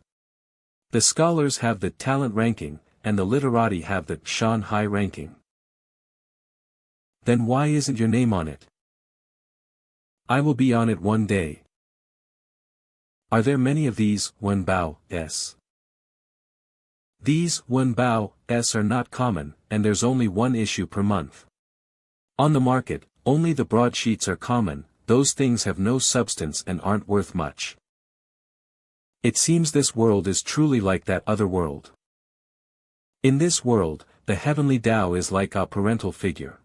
The scholars have the talent ranking, and the literati have the Shanghai ranking. Then why isn't your name on it? I will be on it one day. Are there many of these Wenbao s? These Wenbao s are not common, and there's only one issue per month. On the market, only the broadsheets are common. Those things have no substance and aren't worth much. It seems this world is truly like that other world. In this world, the heavenly Tao is like a parental figure.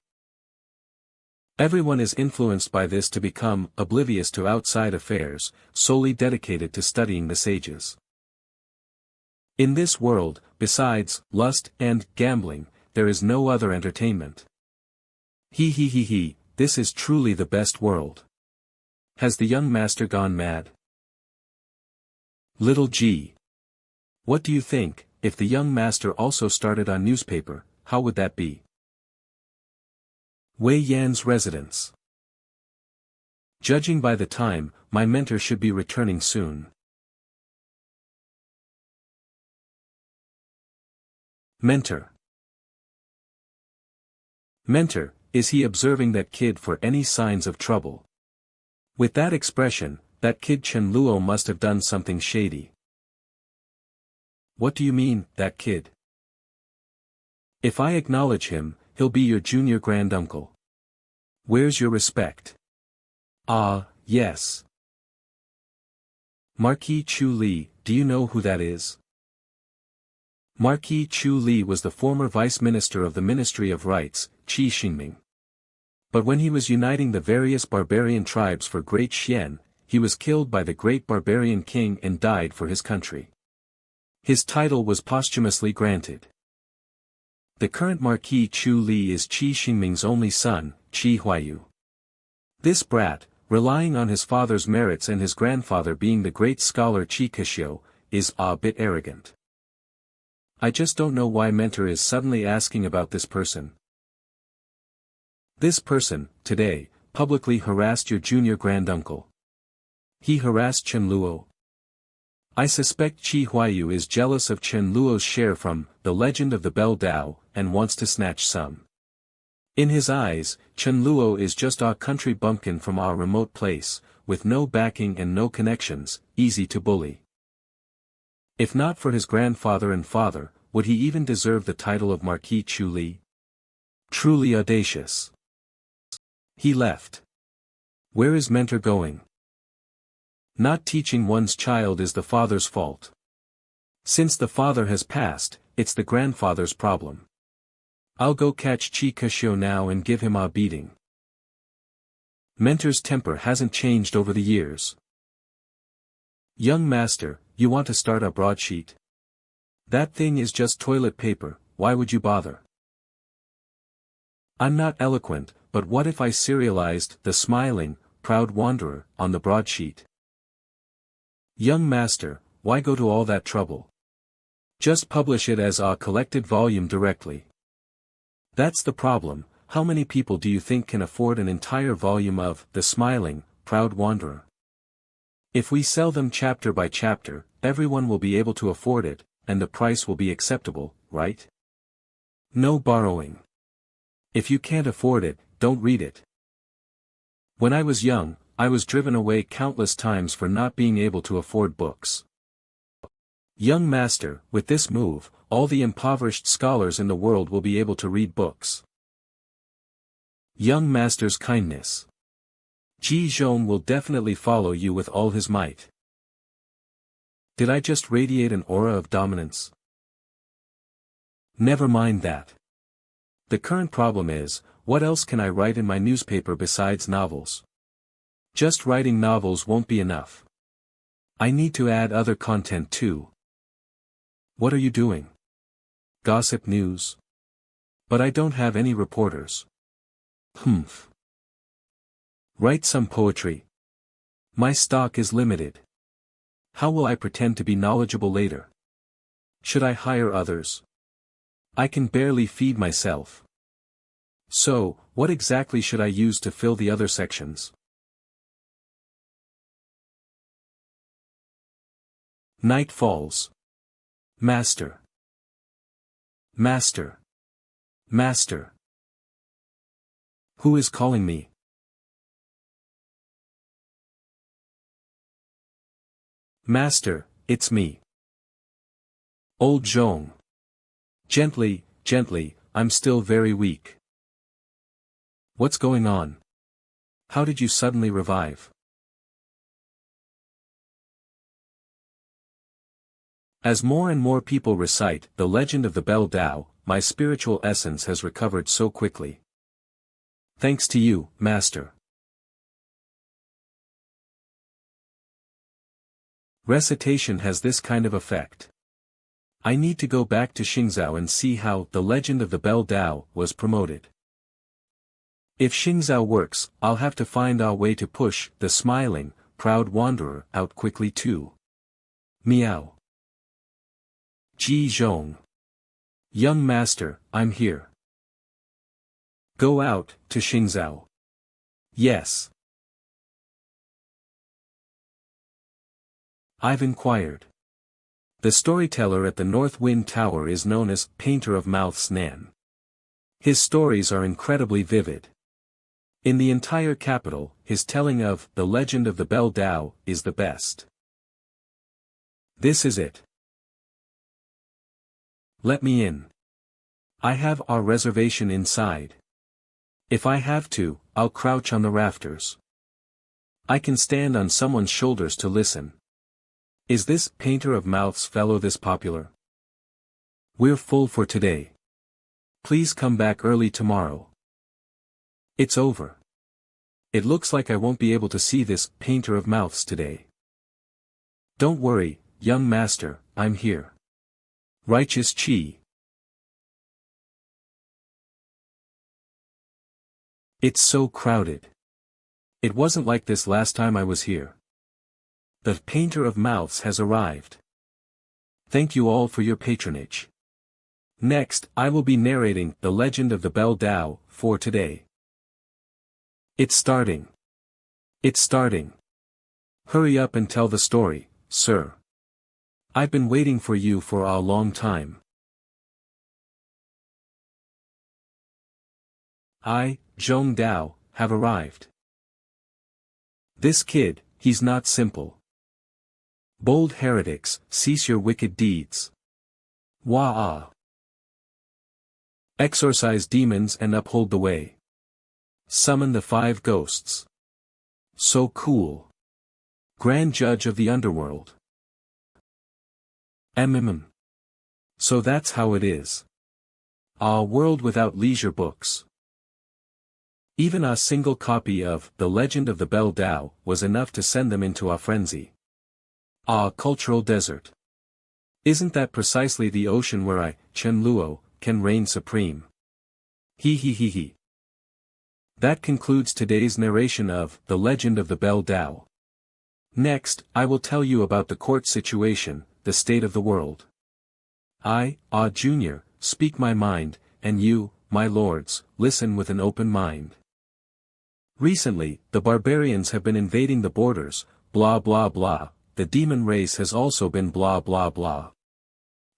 Everyone is influenced by this to become oblivious to outside affairs, solely dedicated to studying the sages. In this world, besides lust and gambling, there is no other entertainment. He, this is truly the best world. Has the young master gone mad? Little G. What do you think, if the young master also started a newspaper, how would that be? Wei Yan's residence. Judging by the time, my mentor should be returning soon. Mentor. Mentor, is he observing that kid for any signs of trouble? With that expression, that kid Chen Luo must have done something shady. What do you mean, that kid? If I acknowledge him, he'll be your junior granduncle. Where's your respect? Ah, yes. Marquis Chu Li, do you know who that is? Marquis Chu Li was the former vice minister of the Ministry of Rights, Qi Xingming. But when he was uniting the various barbarian tribes for Great Xian, he was killed by the great barbarian king and died for his country. His title was posthumously granted. The current Marquis Chu Li is Qi Xingming's only son, Qi Huaiyu. This brat, relying on his father's merits and his grandfather being the great scholar Qi Keshio, is a bit arrogant. I just don't know why Mentor is suddenly asking about this person. This person, today, publicly harassed your junior granduncle. He harassed Chen Luo. I suspect Qi Huaiyu is jealous of Chen Luo's share from The Legend of the Bell Dao, and wants to snatch some. In his eyes, Chen Luo is just a country bumpkin from our remote place, with no backing and no connections, easy to bully. If not for his grandfather and father, would he even deserve the title of Marquis Chu Li? Truly audacious. He left. Where is Mentor going? Not teaching one's child is the father's fault. Since the father has passed, it's the grandfather's problem. I'll go catch Qi Keshio now and give him a beating. Mentor's temper hasn't changed over the years. Young master, you want to start a broadsheet? That thing is just toilet paper, why would you bother? I'm not eloquent, but what if I serialized The Smiling, Proud Wanderer on the broadsheet? Young master, why go to all that trouble? Just publish it as a collected volume directly. That's the problem. How many people do you think can afford an entire volume of The Smiling, Proud Wanderer? If we sell them chapter by chapter, everyone will be able to afford it, and the price will be acceptable, right? No borrowing. If you can't afford it, don't read it. When I was young, I was driven away countless times for not being able to afford books. Young master, with this move, all the impoverished scholars in the world will be able to read books. Young master's kindness. Ji Zhong will definitely follow you with all his might. Did I just radiate an aura of dominance? Never mind that. The current problem is, what else can I write in my newspaper besides novels? Just writing novels won't be enough. I need to add other content too. What are you doing? Gossip news? But I don't have any reporters. Humph. Write some poetry. My stock is limited. How will I pretend to be knowledgeable later? Should I hire others? I can barely feed myself. So, what exactly should I use to fill the other sections? Night falls. Master. Master. Master. Who is calling me? Master, it's me. Old Zhong. Gently, gently, I'm still very weak. What's going on? How did you suddenly revive? As more and more people recite The Legend of the Bell Dao, my spiritual essence has recovered so quickly. Thanks to you, Master. Recitation has this kind of effect. I need to go back to Xingzhou and see how The Legend of the Bell Dao was promoted. If Xingzhou works, I'll have to find a way to push The Smiling, Proud Wanderer out quickly too. Meow. Ji Zhong. Young master, I'm here. Go out, to Xingzhou. Yes. I've inquired. The storyteller at the North Wind Tower is known as Painter of Mouths Nan. His stories are incredibly vivid. In the entire capital, his telling of The Legend of the Bell Dao is the best. This is it. Let me in. I have our reservation inside. If I have to, I'll crouch on the rafters. I can stand on someone's shoulders to listen. Is this Painter of Mouths fellow this popular? We're full for today. Please come back early tomorrow. It's over. It looks like I won't be able to see this painter of mouths today. Don't worry, young master, I'm here. Righteous Chi. It's so crowded. It wasn't like this last time I was here. The painter of mouths has arrived. Thank you all for your patronage. Next, I will be narrating The Legend of the Bell Tao for today. It's starting. It's starting. Hurry up and tell the story, sir. I've been waiting for you for a long time. I, Zhong Dao, have arrived. This kid, he's not simple. Bold heretics, cease your wicked deeds. Wah-ah. Exorcise demons and uphold the way. Summon the 5 ghosts. So cool. Grand Judge of the Underworld. So that's how it is. A world without leisure books. Even a single copy of The Legend of the Bell Tao was enough to send them into a frenzy. A cultural desert. Isn't that precisely the ocean where I, Chen Luo, can reign supreme? He. That concludes today's narration of The Legend of the Bell Tao. Next, I will tell you about the court situation, the state of the world. I, Junior, speak my mind, and you, my lords, listen with an open mind. Recently, the barbarians have been invading the borders, blah blah blah, the demon race has also been blah blah blah.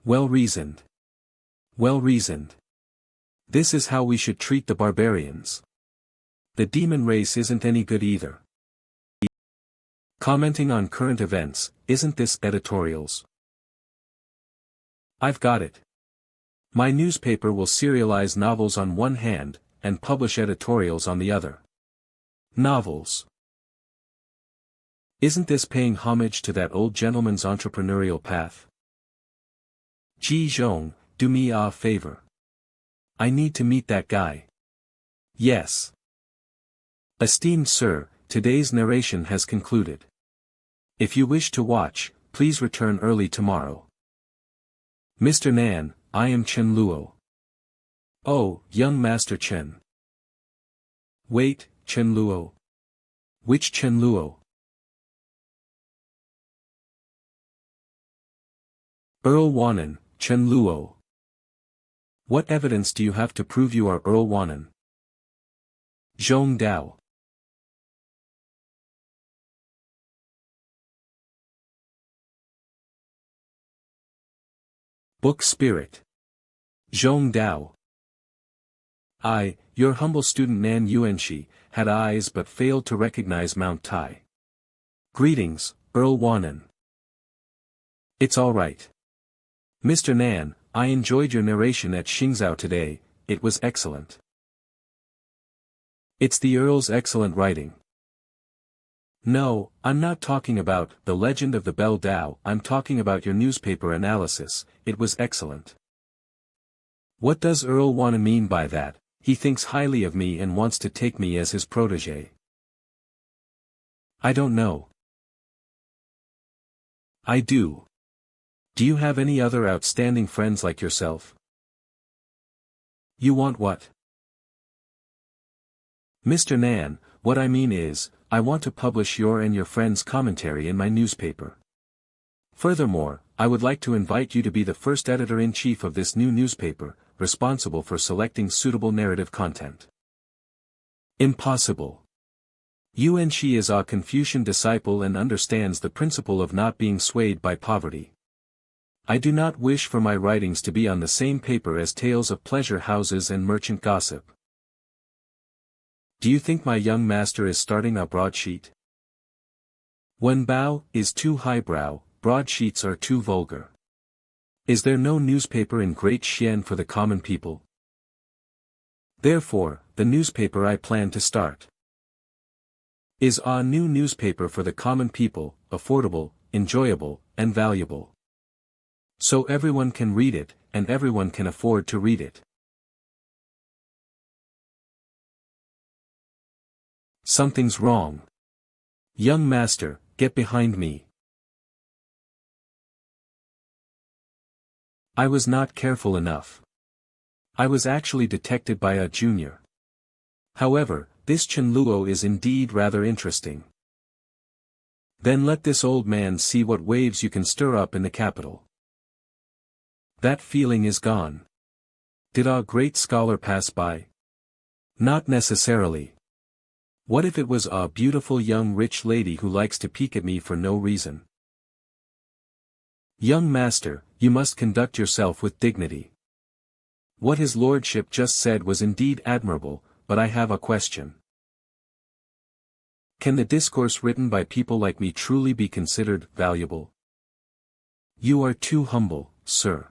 Well reasoned. Well reasoned. This is how we should treat the barbarians. The demon race isn't any good either. Commenting on current events, isn't this editorials? I've got it. My newspaper will serialize novels on one hand, and publish editorials on the other. Novels. Isn't this paying homage to that old gentleman's entrepreneurial path? Ji Zhong, do me a favor. I need to meet that guy. Yes. Esteemed sir, today's narration has concluded. If you wish to watch, please return early tomorrow. Mr. Nan, I am Chen Luo. Oh, young Master Chen. Wait, Chen Luo. Which Chen Luo? Earl Wanan, Chen Luo. What evidence do you have to prove you are Earl Wanan? Zhong Dao. Book Spirit. Zhong Dao. I, your humble student Nan Yuanxi, had eyes but failed to recognize Mount Tai. Greetings, Earl Wanan. It's all right. Mr. Nan, I enjoyed your narration at Xingzhou today, it was excellent. It's the Earl's excellent writing. No, I'm not talking about The Legend of the Bell Tao, I'm talking about your newspaper analysis, it was excellent. What does Earl Wanan mean by that? He thinks highly of me and wants to take me as his protégé. I don't know. I do. Do you have any other outstanding friends like yourself? You want what? Mr. Nan, what I mean is, I want to publish your and your friends' commentary in my newspaper. Furthermore, I would like to invite you to be the first editor-in-chief of this new newspaper, responsible for selecting suitable narrative content. Impossible. Yuan Shi is a Confucian disciple and understands the principle of not being swayed by poverty. I do not wish for my writings to be on the same paper as tales of pleasure houses and merchant gossip. Do you think my young master is starting a broadsheet? Wen Bao is too highbrow, broadsheets are too vulgar. Is there no newspaper in Great Xian for the common people? Therefore, the newspaper I plan to start is a new newspaper for the common people, affordable, enjoyable, and valuable. So everyone can read it, and everyone can afford to read it. Something's wrong. Young master, get behind me. I was not careful enough. I was actually detected by a junior. However, this Chen Luo is indeed rather interesting. Then let this old man see what waves you can stir up in the capital. That feeling is gone. Did our great scholar pass by? Not necessarily. What if it was a beautiful young rich lady who likes to peek at me for no reason? Young master, you must conduct yourself with dignity. What his lordship just said was indeed admirable, but I have a question. Can the discourse written by people like me truly be considered valuable? You are too humble, sir.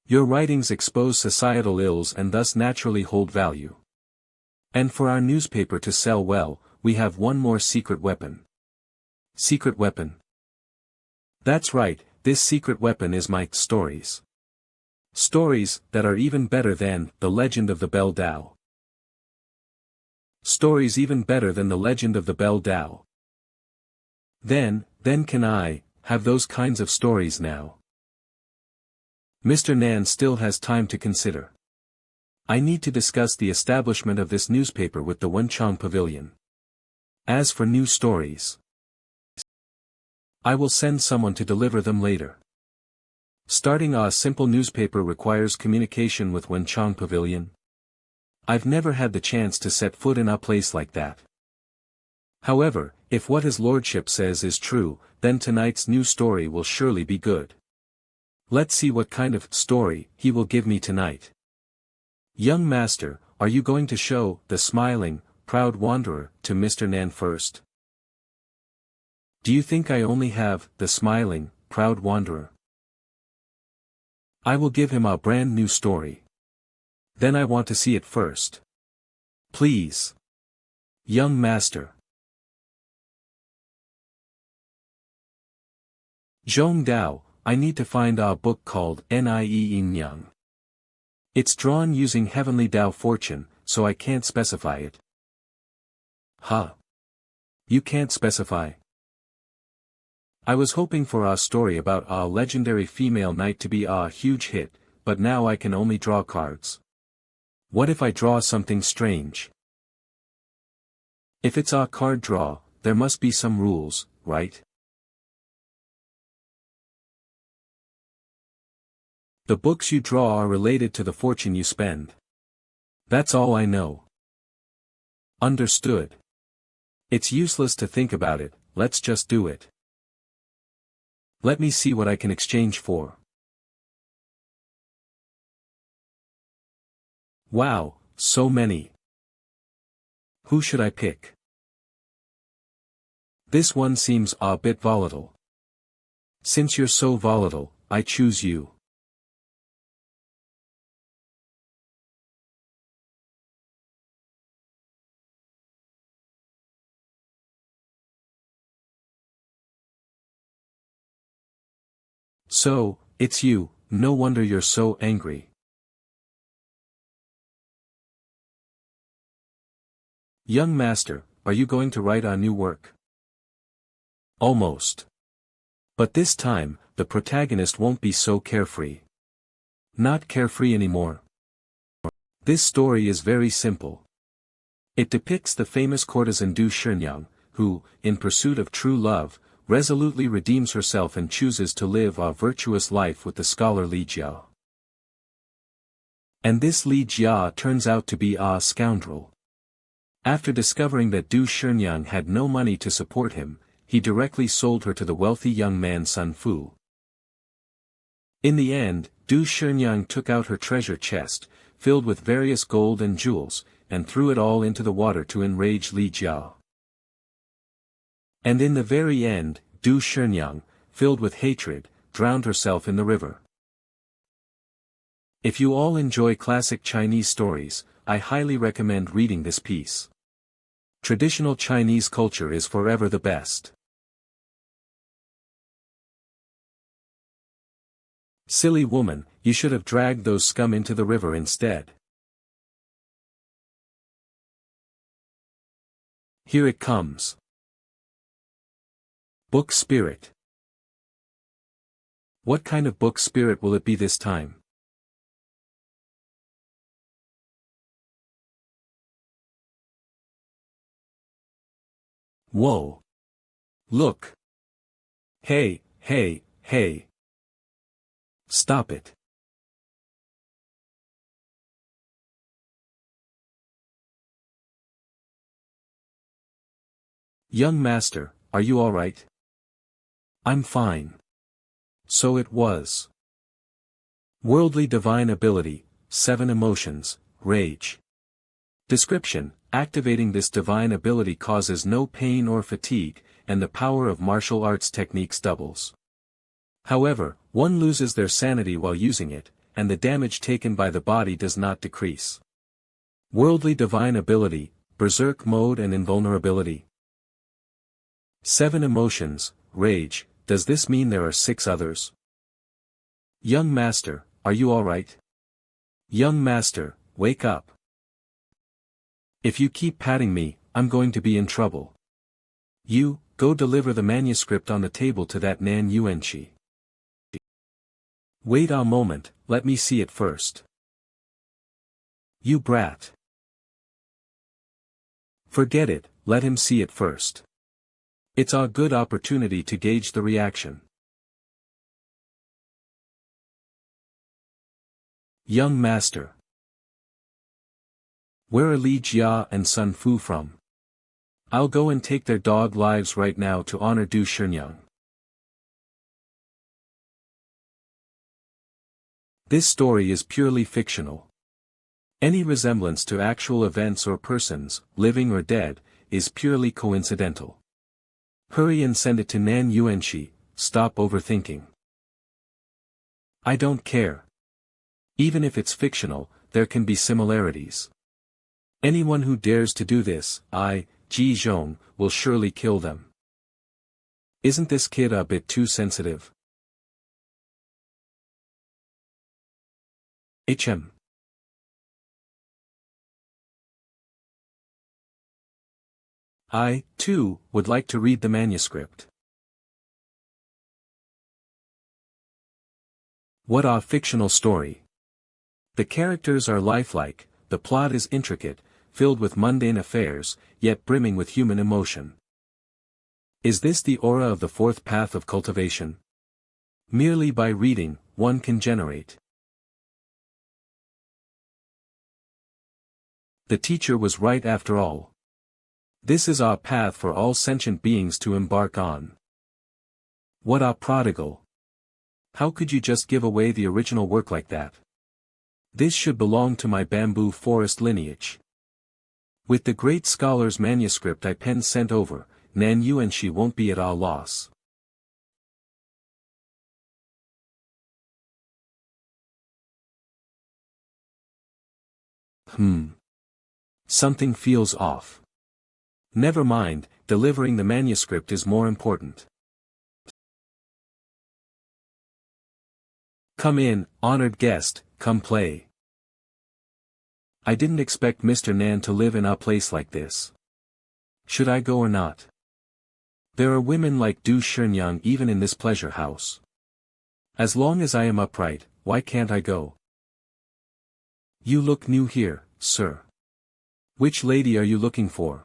Your writings expose societal ills and thus naturally hold value. And for our newspaper to sell well, we have one more secret weapon. Secret weapon? That's right, this secret weapon is my stories. Stories that are even better than the legend of the Bell Tao. Stories even better than the legend of the Bell Tao. Then can I have those kinds of stories now? Mr. Nan still has time to consider. I need to discuss the establishment of this newspaper with the Wenchang Pavilion. As for new stories, I will send someone to deliver them later. Starting a simple newspaper requires communication with Wenchang Pavilion. I've never had the chance to set foot in a place like that. However, if what his lordship says is true, then tonight's new story will surely be good. Let's see what kind of story he will give me tonight. Young master, are you going to show the smiling, proud wanderer to Mr. Nan first? Do you think I only have the smiling, proud wanderer? I will give him a brand new story. Then I want to see it first. Please. Young master. Zhong Dao, I need to find a book called Nie Yin Yang. It's drawn using Heavenly Tao Fortune, so I can't specify it. Huh? You can't specify? I was hoping for a story about a legendary female knight to be a huge hit, but now I can only draw cards. What if I draw something strange? If it's a card draw, there must be some rules, right? The books you draw are related to the fortune you spend. That's all I know. Understood. It's useless to think about it, let's just do it. Let me see what I can exchange for. Wow, so many. Who should I pick? This one seems a bit volatile. Since you're so volatile, I choose you. So, it's you, no wonder you're so angry. Young master, are you going to write a new work? Almost. But this time, the protagonist won't be so carefree. Not carefree anymore. This story is very simple. It depicts the famous courtesan Du Shenyang, who, in pursuit of true love, resolutely redeems herself and chooses to live a virtuous life with the scholar Li Jia. And this Li Jia turns out to be a scoundrel. After discovering that Du Shenyang had no money to support him, he directly sold her to the wealthy young man Sun Fu. In the end, Du Shenyang took out her treasure chest, filled with various gold and jewels, and threw it all into the water to enrage Li Jia. And in the very end, Du Shenyang, filled with hatred, drowned herself in the river. If you all enjoy classic Chinese stories, I highly recommend reading this piece. Traditional Chinese culture is forever the best. Silly woman, you should have dragged those scum into the river instead. Here it comes. Book spirit. What kind of book spirit will it be this time? Whoa. Look. Hey, hey, hey. Stop it. Young master, are you all right? I'm fine. So it was. Worldly divine ability, 7 emotions, rage. Description: activating this divine ability causes no pain or fatigue, and the power of martial arts techniques doubles. However, one loses their sanity while using it, and the damage taken by the body does not decrease. Worldly divine ability, berserk mode and invulnerability. 7 emotions, rage. Does this mean there are 6 others? Young master, are you all right? Young master, wake up. If you keep patting me, I'm going to be in trouble. You, go deliver the manuscript on the table to that Nan Yuanqi. Wait a moment, let me see it first. You brat. Forget it, let him see it first. It's a good opportunity to gauge the reaction. Young master. Where are Li Jia and Sun Fu from? I'll go and take their dog lives right now to honor Du Shenyang. This story is purely fictional. Any resemblance to actual events or persons, living or dead, is purely coincidental. Hurry and send it to Nan Yuanqi, stop overthinking. I don't care. Even if it's fictional, there can be similarities. Anyone who dares to do this, Ji Zhong, will surely kill them. Isn't this kid a bit too sensitive? HM. I, too, would like to read the manuscript. What a fictional story. The characters are lifelike, the plot is intricate, filled with mundane affairs, yet brimming with human emotion. Is this the aura of the 4th path of cultivation? Merely by reading, one can generate. The teacher was right after all. This is our path for all sentient beings to embark on. What a prodigal! How could you just give away the original work like that? This should belong to my bamboo forest lineage. With the great scholar's manuscript I pen sent over, Nan Yuanqi won't be at a loss. Something feels off. Never mind, delivering the manuscript is more important. Come in, honored guest, come play. I didn't expect Mr. Nan to live in a place like this. Should I go or not? There are women like Du Shenyang even in this pleasure house. As long as I am upright, why can't I go? You look new here, sir. Which lady are you looking for?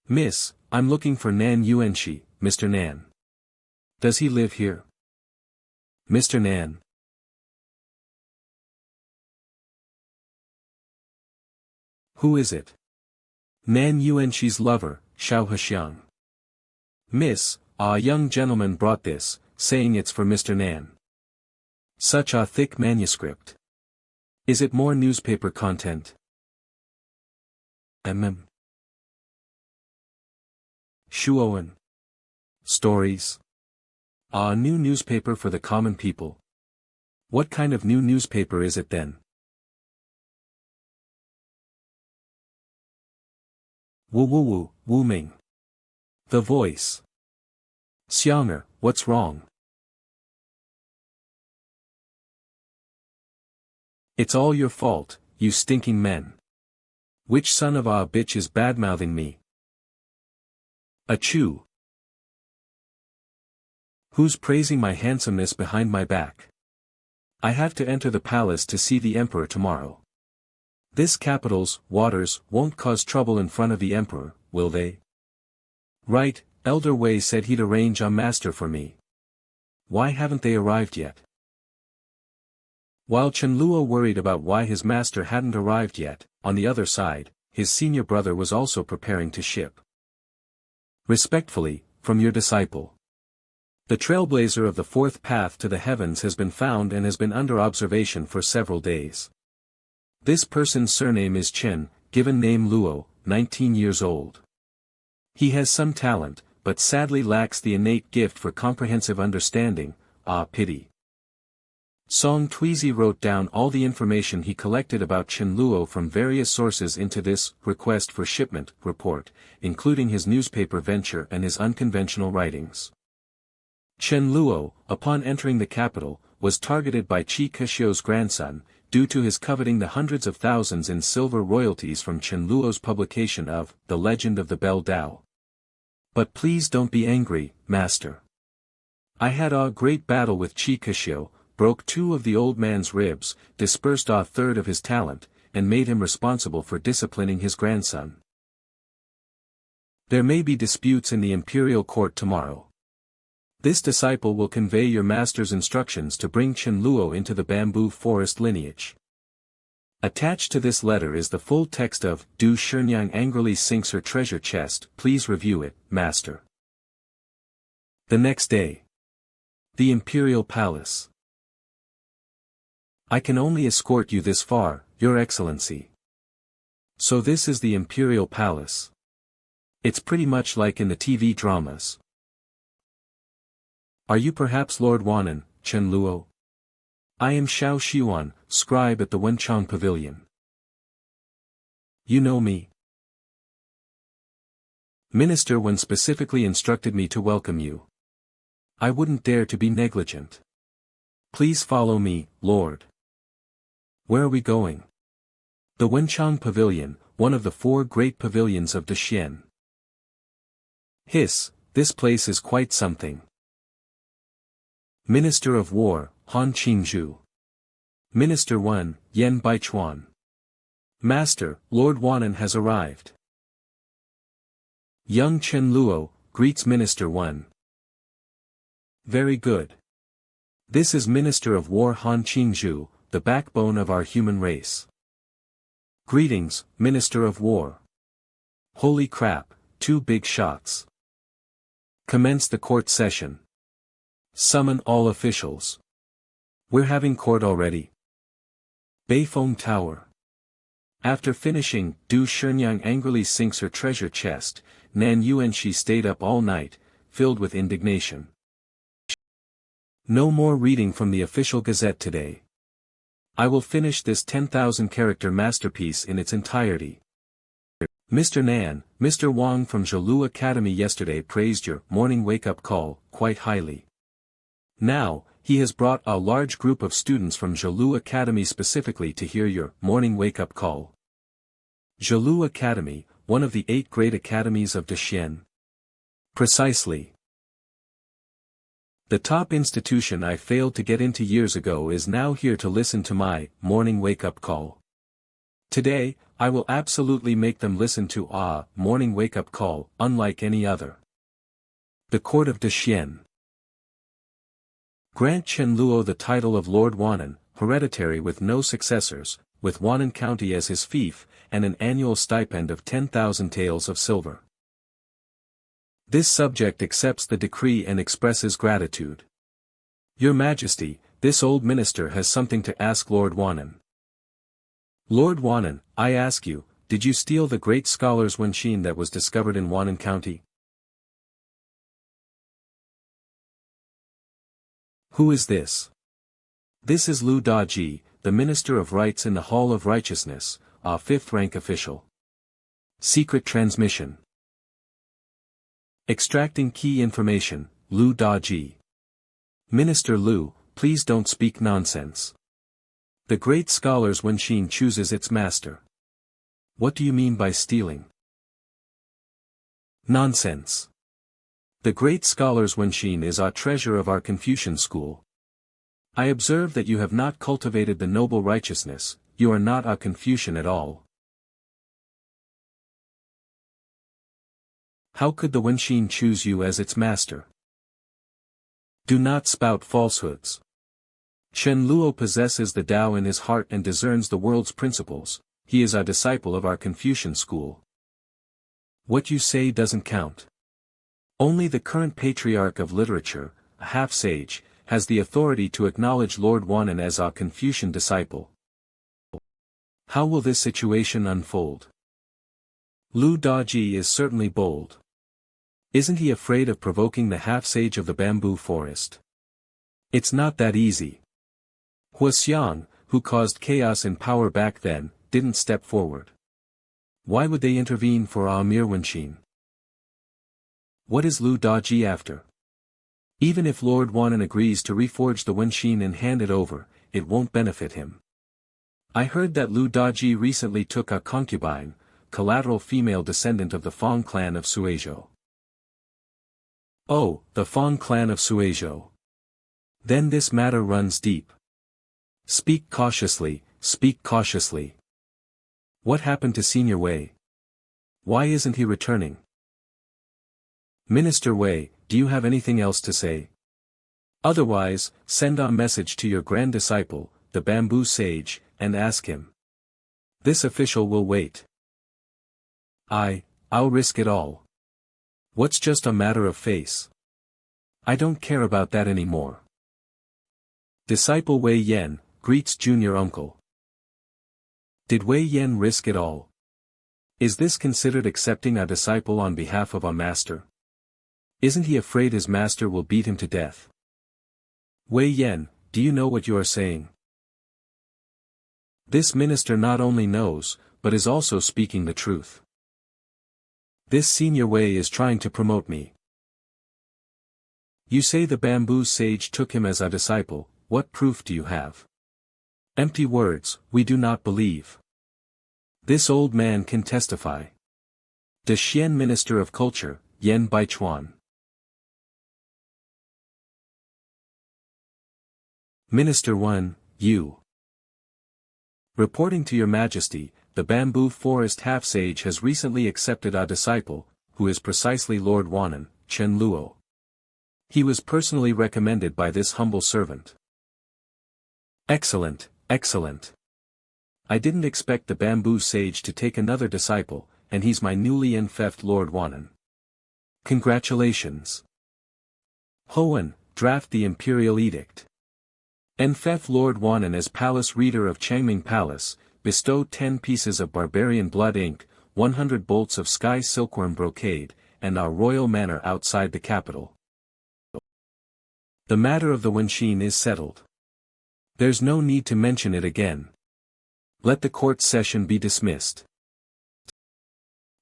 Miss, I'm looking for Nan Yuanqi, Mr. Nan. Does he live here? Mr. Nan. Who is it? Nan Yuanqi's lover, Xiao Hexiang. Miss, a young gentleman brought this, saying it's for Mr. Nan. Such a thick manuscript. Is it more newspaper content? Shuowen. Stories. A new newspaper for the common people. What kind of new newspaper is it then? Wu Ming. The voice. Xianger, what's wrong? It's all your fault, you stinking men. Which son of a bitch is badmouthing me? Achoo! Who's praising my handsomeness behind my back? I have to enter the palace to see the emperor tomorrow. This capital's waters won't cause trouble in front of the emperor, will they? Right, Elder Wei said he'd arrange a master for me. Why haven't they arrived yet? While Chenluo worried about why his master hadn't arrived yet, on the other side, his senior brother was also preparing to ship. Respectfully, from your disciple. The trailblazer of the fourth path to the heavens has been found and has been under observation for several days. This person's surname is Chen, given name Luo, 19 years old. He has some talent, but sadly lacks the innate gift for comprehensive understanding. Ah, pity. Song Tweezy wrote down all the information he collected about Chen Luo from various sources into this request for shipment report, including his newspaper venture and his unconventional writings. Chen Luo, upon entering the capital, was targeted by Qi Kexiu's grandson, due to his coveting the hundreds of thousands in silver royalties from Chen Luo's publication of The Legend of the Bell Dao. But please don't be angry, master. I had a great battle with Qi Kexiu, broke 2 of the old man's ribs, dispersed a third of his talent, and made him responsible for disciplining his grandson. There may be disputes in the imperial court tomorrow. This disciple will convey your master's instructions to bring Chen Luo into the bamboo forest lineage. Attached to this letter is the full text of Du Shenyang angrily sinks her treasure chest. Please review it, master. The next day. The imperial palace. I can only escort you this far, Your Excellency. So this is the imperial palace. It's pretty much like in the TV dramas. Are you perhaps Lord Wanan, Chen Luo? I am Xiao Xiuan, scribe at the Wenchang Pavilion. You know me. Minister Wen specifically instructed me to welcome you. I wouldn't dare to be negligent. Please follow me, Lord. Where are we going? The Wenchang Pavilion, one of the 4 great pavilions of Dexian. Hiss, this place is quite something. Minister of War, Han Qingzhu. Minister Wen, Yan Baichuan. Master, Lord Wanan has arrived. Young Chen Luo, greets Minister Wen. Very good. This is Minister of War Han Qingzhu, the backbone of our human race. Greetings, Minister of War. Holy crap, 2 big shots. Commence the court session. Summon all officials. We're having court already. Beifeng Tower. After finishing, Du Shenyang angrily sinks her treasure chest. Nan Yuanxi stayed up all night, filled with indignation. No more reading from the official gazette today. I will finish this 10,000 character masterpiece in its entirety. Mr. Nan, Mr. Wang from Zhulu Academy yesterday praised your morning wake-up call quite highly. Now, he has brought a large group of students from Zhulu Academy specifically to hear your morning wake-up call. Zhulu Academy, one of the 8 great academies of Dexian. Precisely. The top institution I failed to get into years ago is now here to listen to my morning wake-up call. Today, I will absolutely make them listen to a morning wake-up call unlike any other. The Court of Dexian. Grant Chen Luo the title of Lord Wanan, hereditary with no successors, with Wanan County as his fief, and an annual stipend of 10,000 taels of silver. This subject accepts the decree and expresses gratitude. Your Majesty, this old minister has something to ask Lord Wanan. Lord Wanan, I ask you, did you steal the great scholar's Wenxin that was discovered in Wanan County? Who is this? This is Lu Daji, the Minister of Rights in the Hall of Righteousness, a 5th-rank official. Secret transmission. Extracting key information, Lu Daji. Minister Lu, please don't speak nonsense. The great scholar's Wenxin chooses its master. What do you mean by stealing? Nonsense. The great scholars Wenshin is a treasure of our Confucian school. I observe that you have not cultivated the noble righteousness, you are not a Confucian at all. How could the Wenshin choose you as its master? Do not spout falsehoods. Chen Luo possesses the Tao in his heart and discerns the world's principles, he is a disciple of our Confucian school. What you say doesn't count. Only the current patriarch of literature, a half-sage, has the authority to acknowledge Lord Wanan as a Confucian disciple. How will this situation unfold? Lu Daji is certainly bold. Isn't he afraid of provoking the half-sage of the bamboo forest? It's not that easy. Hua Xiang, who caused chaos in power back then, didn't step forward. Why would they intervene for Amir Wenshin? What is Lu Daji after? Even if Lord Wanan agrees to reforge the Wenshin and hand it over, it won't benefit him. I heard that Lu Daji recently took a concubine, collateral female descendant of the Fang clan of Suizhou. Oh, the Fang clan of Suizhou. Then this matter runs deep. Speak cautiously, speak cautiously. What happened to Senior Wei? Why isn't he returning? Minister Wei, do you have anything else to say? Otherwise, send a message to your grand disciple, the bamboo sage, and ask him. This official will wait. I'll risk it all. What's just a matter of face? I don't care about that anymore. Disciple Wei Yan, greets junior uncle. Did Wei Yan risk it all? Is this considered accepting a disciple on behalf of a master? Isn't he afraid his master will beat him to death? Wei Yan, do you know what you are saying? This minister not only knows, but is also speaking the truth. This Senior Wei is trying to promote me. You say the bamboo sage took him as a disciple, what proof do you have? Empty words, we do not believe. This old man can testify. The Xian Minister of Culture, Yan Baichuan. Minister 1, you. Reporting to your majesty, the bamboo forest half-sage has recently accepted a disciple, who is precisely Lord Wanan, Chen Luo. He was personally recommended by this humble servant. Excellent, excellent. I didn't expect the bamboo sage to take another disciple, and he's my newly enfeoffed Lord Wanan. Congratulations. Hoan, draft the imperial edict. Enfeoff Lord Wanan as palace reader of Changming Palace, bestow 10 pieces of barbarian blood ink, 100 bolts of sky silkworm brocade, and our royal manor outside the capital. The matter of the Wenshin is settled. There's no need to mention it again. Let the court session be dismissed.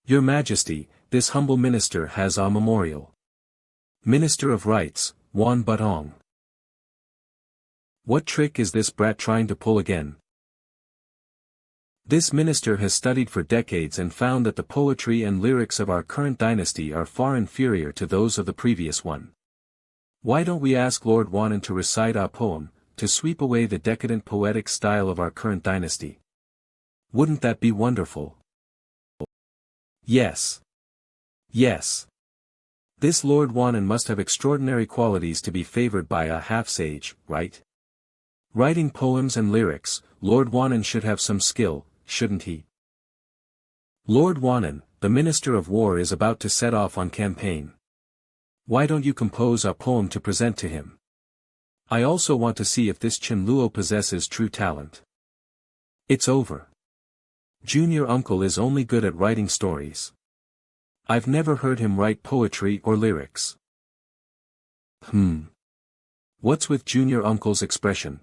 Your Majesty, this humble minister has a memorial. Minister of Rights, Wan Batong. What trick is this brat trying to pull again? This minister has studied for decades and found that the poetry and lyrics of our current dynasty are far inferior to those of the previous one. Why don't we ask Lord Wanan to recite a poem, to sweep away the decadent poetic style of our current dynasty? Wouldn't that be wonderful? Yes. Yes. This Lord Wanan must have extraordinary qualities to be favored by a half-sage, right? Writing poems and lyrics, Lord Wanan should have some skill, shouldn't he? Lord Wanan, the Minister of War is about to set off on campaign. Why don't you compose a poem to present to him? I also want to see if this Chen Luo possesses true talent. It's over. Junior uncle is only good at writing stories. I've never heard him write poetry or lyrics. What's with junior uncle's expression?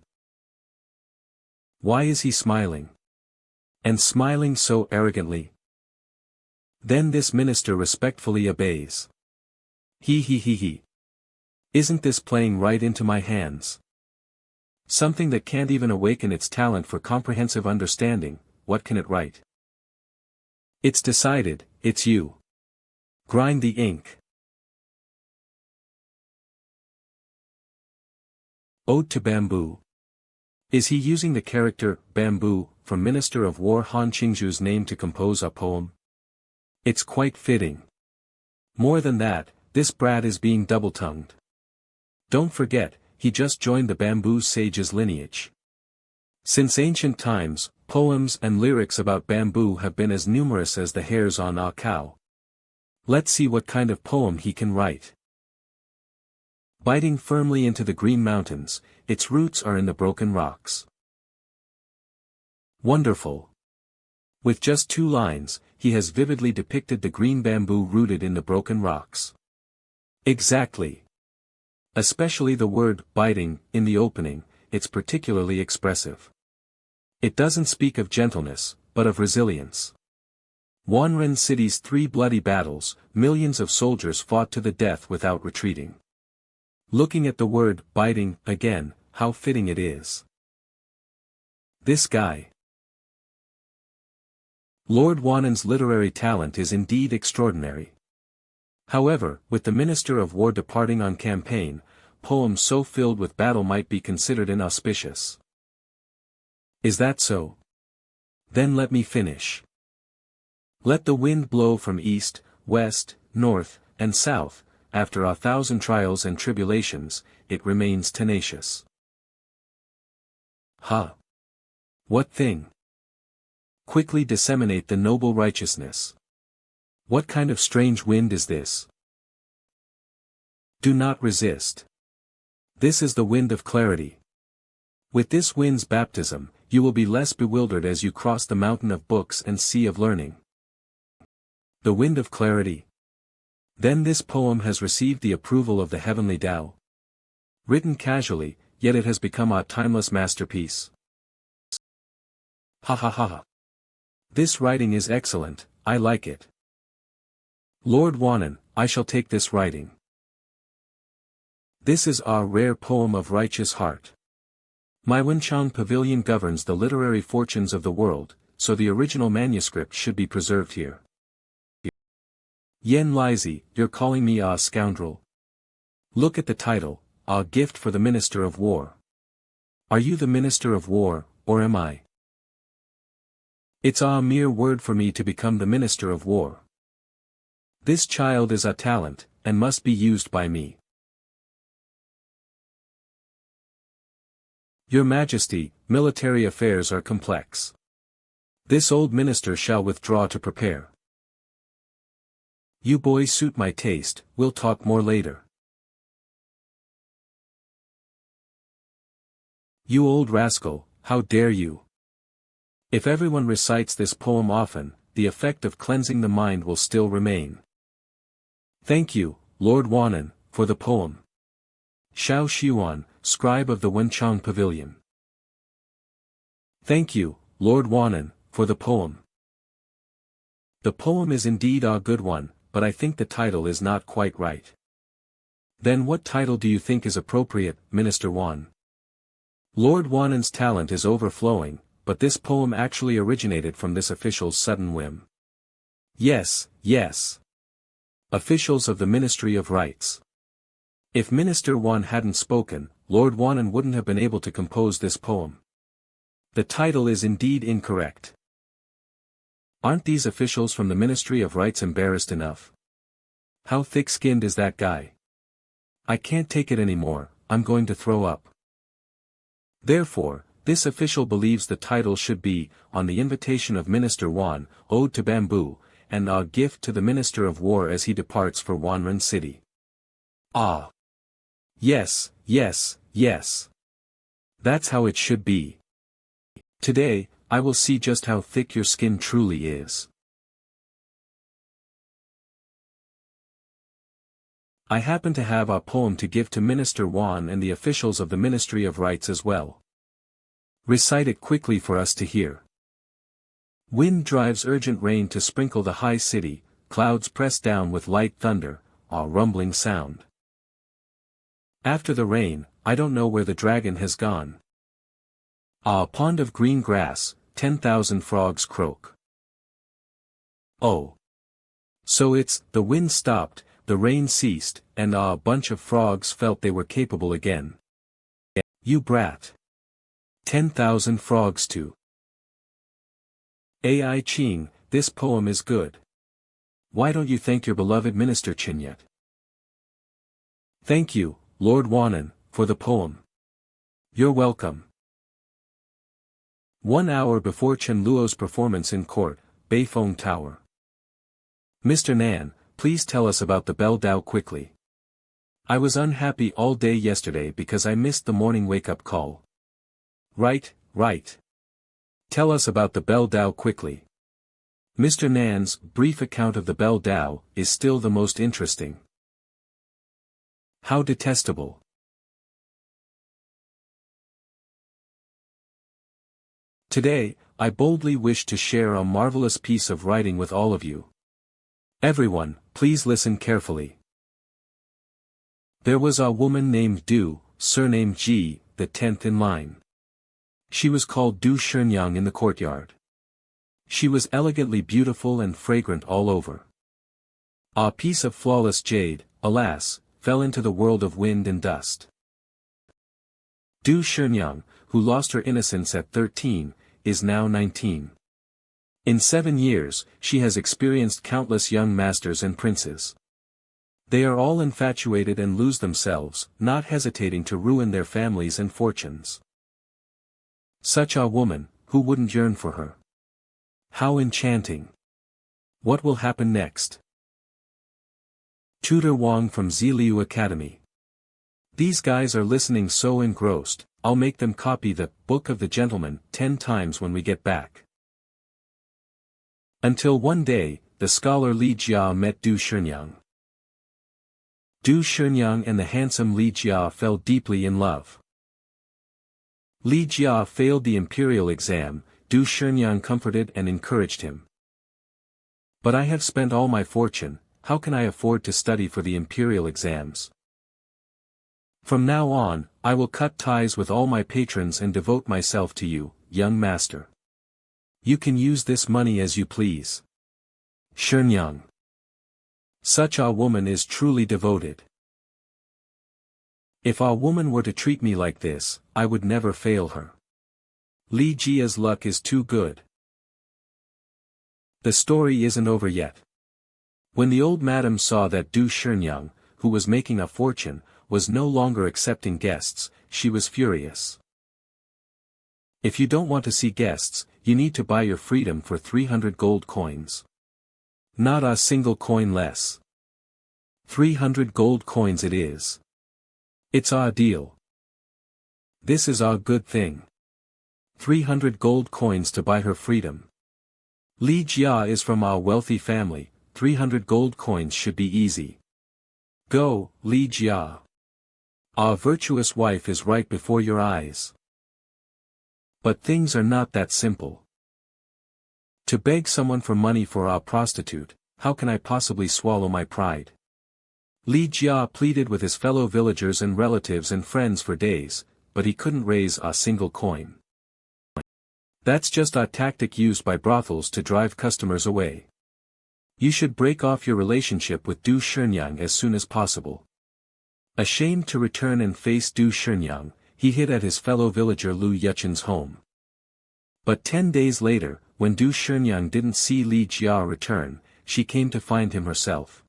Why is he smiling? And smiling so arrogantly? Then this minister respectfully obeys. He. Isn't this playing right into my hands? Something that can't even awaken its talent for comprehensive understanding, what can it write? It's decided, it's you. Grind the ink. Ode to Bamboo. Is he using the character, Bamboo, from Minister of War Han Qingzhu's name to compose a poem? It's quite fitting. More than that, this brat is being double-tongued. Don't forget, he just joined the Bamboo sage's lineage. Since ancient times, poems and lyrics about bamboo have been as numerous as the hairs on a cow. Let's see what kind of poem he can write. Biting firmly into the green mountains, its roots are in the broken rocks. Wonderful. With just 2 lines, he has vividly depicted the green bamboo rooted in the broken rocks. Exactly. Especially the word, biting, in the opening, it's particularly expressive. It doesn't speak of gentleness, but of resilience. Wanren City's 3 bloody battles, millions of soldiers fought to the death without retreating. Looking at the word, biting, again, how fitting it is. This guy. Lord Wanen's literary talent is indeed extraordinary. However, with the Minister of War departing on campaign, poems so filled with battle might be considered inauspicious. Is that so? Then let me finish. Let the wind blow from east, west, north, and south, after 1,000 trials and tribulations, it remains tenacious. Ha! What thing? Quickly disseminate the noble righteousness. What kind of strange wind is this? Do not resist. This is the wind of clarity. With this wind's baptism, you will be less bewildered as you cross the mountain of books and sea of learning. The wind of clarity. Then this poem has received the approval of the heavenly Tao. Written casually, yet it has become a timeless masterpiece. Ha ha ha ha. This writing is excellent, I like it. Lord Wanen, I shall take this writing. This is our rare poem of righteous heart. My Wenchang Pavilion governs the literary fortunes of the world, so the original manuscript should be preserved here. Yen Lizi, you're calling me a scoundrel? Look at the title, A Gift for the Minister of War. Are you the Minister of War, or am I? It's a mere word for me to become the Minister of War. This child is a talent, and must be used by me. Your Majesty, military affairs are complex. This old minister shall withdraw to prepare. You boys suit my taste, we'll talk more later. You old rascal, how dare you? If everyone recites this poem often, the effect of cleansing the mind will still remain. Thank you, Lord Wanen, for the poem. Xiao Xiuan, scribe of the Wenchang Pavilion. Thank you, Lord Wanen, for the poem. The poem is indeed a good one, but I think the title is not quite right. Then what title do you think is appropriate, Minister Wan? Lord Wanen's talent is overflowing, but this poem actually originated from this official's sudden whim. Yes, yes. Officials of the Ministry of Rights. If Minister Wan hadn't spoken, Lord Wanen wouldn't have been able to compose this poem. The title is indeed incorrect. Aren't these officials from the Ministry of Rights embarrassed enough? How thick-skinned is that guy? I can't take it anymore, I'm going to throw up. Therefore, this official believes the title should be, On the Invitation of Minister Wan, Ode to Bamboo, and A Gift to the Minister of War as he departs for Wanren City. Ah! Yes, yes, yes. That's how it should be. Today, I will see just how thick your skin truly is. I happen to have a poem to give to Minister Wan and the officials of the Ministry of Rights as well. Recite it quickly for us to hear. Wind drives urgent rain to sprinkle the high city, clouds press down with light thunder, a rumbling sound. After the rain, I don't know where the dragon has gone. A pond of green grass, 10,000 frogs croak. Oh. So the wind stopped, the rain ceased, and a bunch of frogs felt they were capable again. You brat. 10,000 frogs too. Ai Ching, this poem is good. Why don't you thank your beloved Minister Chin yet? Thank you, Lord Wanan, for the poem. You're welcome. 1 hour before Chen Luo's performance in court, Beifeng Tower. Mr. Nan, please tell us about the Bell Dao quickly. I was unhappy all day yesterday because I missed the morning wake-up call. Right. Tell us about the Bell Dao quickly. Mr. Nan's brief account of the Bell Dao is still the most interesting. How detestable. Today, I boldly wish to share a marvelous piece of writing with all of you. Everyone, please listen carefully. There was a woman named Du, surnamed Ji, the 10th in line. She was called Du Shenyang in the courtyard. She was elegantly beautiful and fragrant all over. A piece of flawless jade, alas, fell into the world of wind and dust. Du Shenyang, who lost her innocence at 13, is now 19. In 7 years, she has experienced countless young masters and princes. They are all infatuated and lose themselves, not hesitating to ruin their families and fortunes. Such a woman, who wouldn't yearn for her? How enchanting! What will happen next? Tutor Wang from Ziliu Academy. These guys are listening so engrossed, I'll make them copy the Book of the Gentleman 10 times when we get back. Until one day, the scholar Li Jia met Du Shenyang. Du Shenyang and the handsome Li Jia fell deeply in love. Li Jia failed the imperial exam. Du Shenyang comforted and encouraged him. But I have spent all my fortune, how can I afford to study for the imperial exams? From now on, I will cut ties with all my patrons and devote myself to you, young master. You can use this money as you please. Shenyang. Such a woman is truly devoted. If a woman were to treat me like this, I would never fail her. Li Jia's luck is too good. The story isn't over yet. When the old madam saw that Du Shenyang, who was making a fortune, was no longer accepting guests, she was furious. If you don't want to see guests, you need to buy your freedom for 300 gold coins. Not a single coin less. 300 gold coins it is. It's a deal. This is a good thing. 300 gold coins to buy her freedom. Li Jia is from a wealthy family, 300 gold coins should be easy. Go, Li Jia. A virtuous wife is right before your eyes. But things are not that simple. To beg someone for money for a prostitute, how can I possibly swallow my pride? Li Jia pleaded with his fellow villagers and relatives and friends for days, but he couldn't raise a single coin. That's just a tactic used by brothels to drive customers away. You should break off your relationship with Du Shenyang as soon as possible. Ashamed to return and face Du Shenyang, he hid at his fellow villager Lu Yuchen's home. But 10 days later, when Du Shenyang didn't see Li Jia return, she came to find him herself.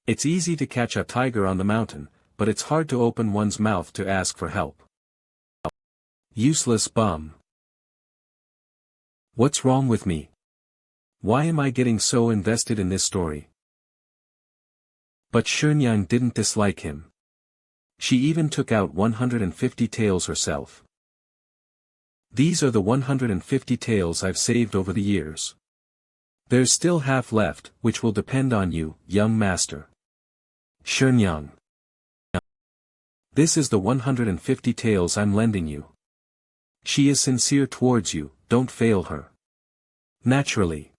It's easy to catch a tiger on the mountain, but it's hard to open one's mouth to ask for help. Useless bum. What's wrong with me? Why am I getting so invested in this story? But Shenyang didn't dislike him. She even took out 150 taels herself. These are the 150 taels I've saved over the years. There's still half left, which will depend on you, young master. Shenyang. This is the 150 taels I'm lending you. She is sincere towards you, don't fail her. Naturally.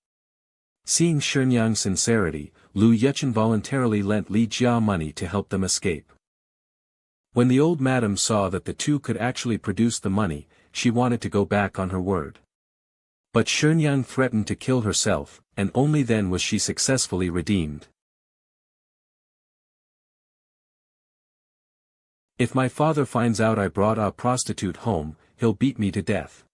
Seeing Shenyang's sincerity, Lu Yuchen voluntarily lent Li Jia money to help them escape. When the old madam saw that the two could actually produce the money, she wanted to go back on her word. But Shenyang threatened to kill herself, and only then was she successfully redeemed. If my father finds out I brought a prostitute home, he'll beat me to death.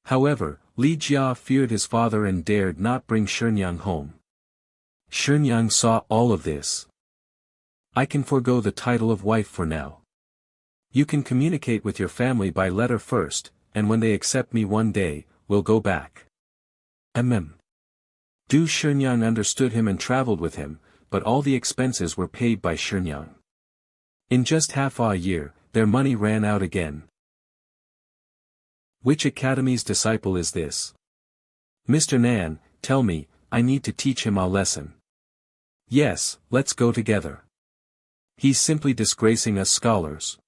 However, Li Jia feared his father and dared not bring Shenyang home. Shenyang saw all of this. I can forego the title of wife for now. You can communicate with your family by letter first, and when they accept me one day, we'll go back. Du Shenyang understood him and traveled with him, but all the expenses were paid by Shenyang. In just half a year, their money ran out again. Which academy's disciple is this? Mr. Nan, tell me, I need to teach him a lesson. Yes, let's go together. He's simply disgracing us scholars.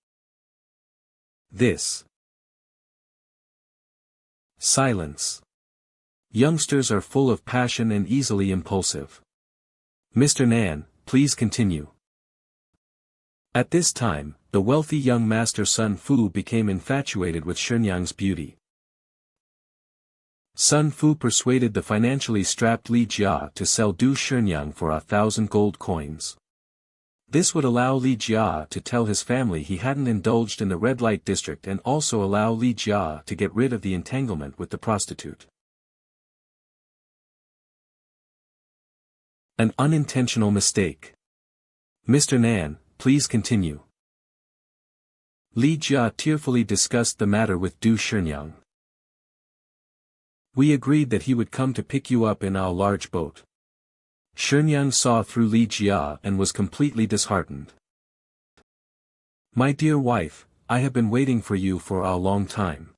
This. Silence. Youngsters are full of passion and easily impulsive. Mr. Nan, please continue. At this time, the wealthy young master Sun Fu became infatuated with Shenyang's beauty. Sun Fu persuaded the financially strapped Li Jia to sell Du Shenyang for 1,000 gold coins. This would allow Li Jia to tell his family he hadn't indulged in the red light district and also allow Li Jia to get rid of the entanglement with the prostitute. An unintentional mistake. Mr. Nan, please continue. Li Jia tearfully discussed the matter with Du Shenyang. We agreed that he would come to pick you up in our large boat. Shenyang saw through Li Jia and was completely disheartened. My dear wife, I have been waiting for you for a long time.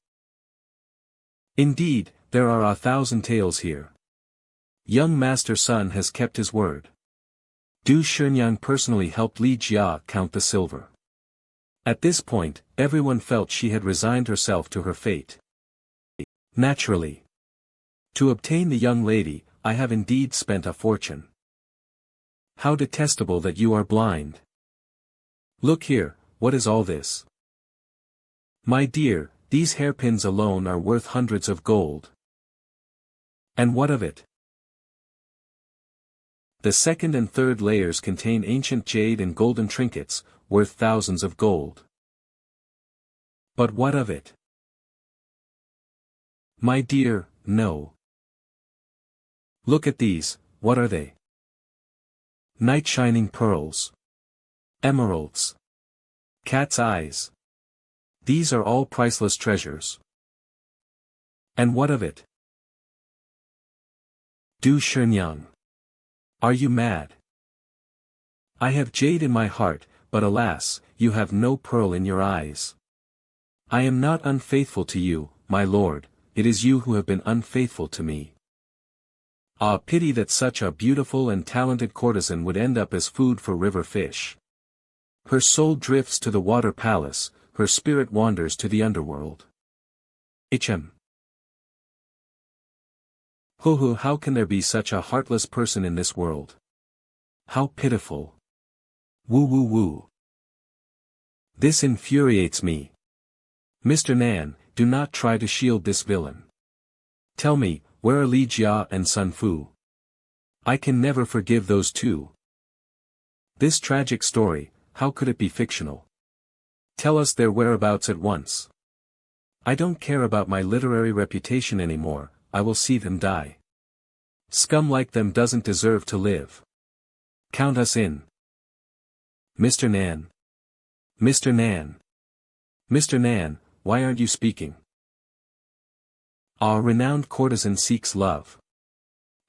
Indeed, there are 1,000 tales here. Young Master Sun has kept his word. Du Shenyang personally helped Li Jia count the silver. At this point, everyone felt she had resigned herself to her fate. Naturally. To obtain the young lady, I have indeed spent a fortune. How detestable that you are blind. Look here, what is all this? My dear, these hairpins alone are worth hundreds of gold. And what of it? The second and third layers contain ancient jade and golden trinkets, worth thousands of gold. But what of it? My dear, no. Look at these, what are they? Night-shining pearls. Emeralds. Cat's eyes. These are all priceless treasures. And what of it? Du Shenyang. Are you mad? I have jade in my heart, but alas, you have no pearl in your eyes. I am not unfaithful to you, my lord, it is you who have been unfaithful to me. Ah, pity that such a beautiful and talented courtesan would end up as food for river fish. Her soul drifts to the water palace, her spirit wanders to the underworld. Ho, how can there be such a heartless person in this world? How pitiful. Woo. This infuriates me. Mr. Nan, do not try to shield this villain. Tell me, where are Li Jia and Sun Fu? I can never forgive those two. This tragic story, how could it be fictional? Tell us their whereabouts at once. I don't care about my literary reputation anymore, I will see them die. Scum like them doesn't deserve to live. Count us in. Mr. Nan. Mr. Nan. Mr. Nan, why aren't you speaking? Our renowned courtesan seeks love.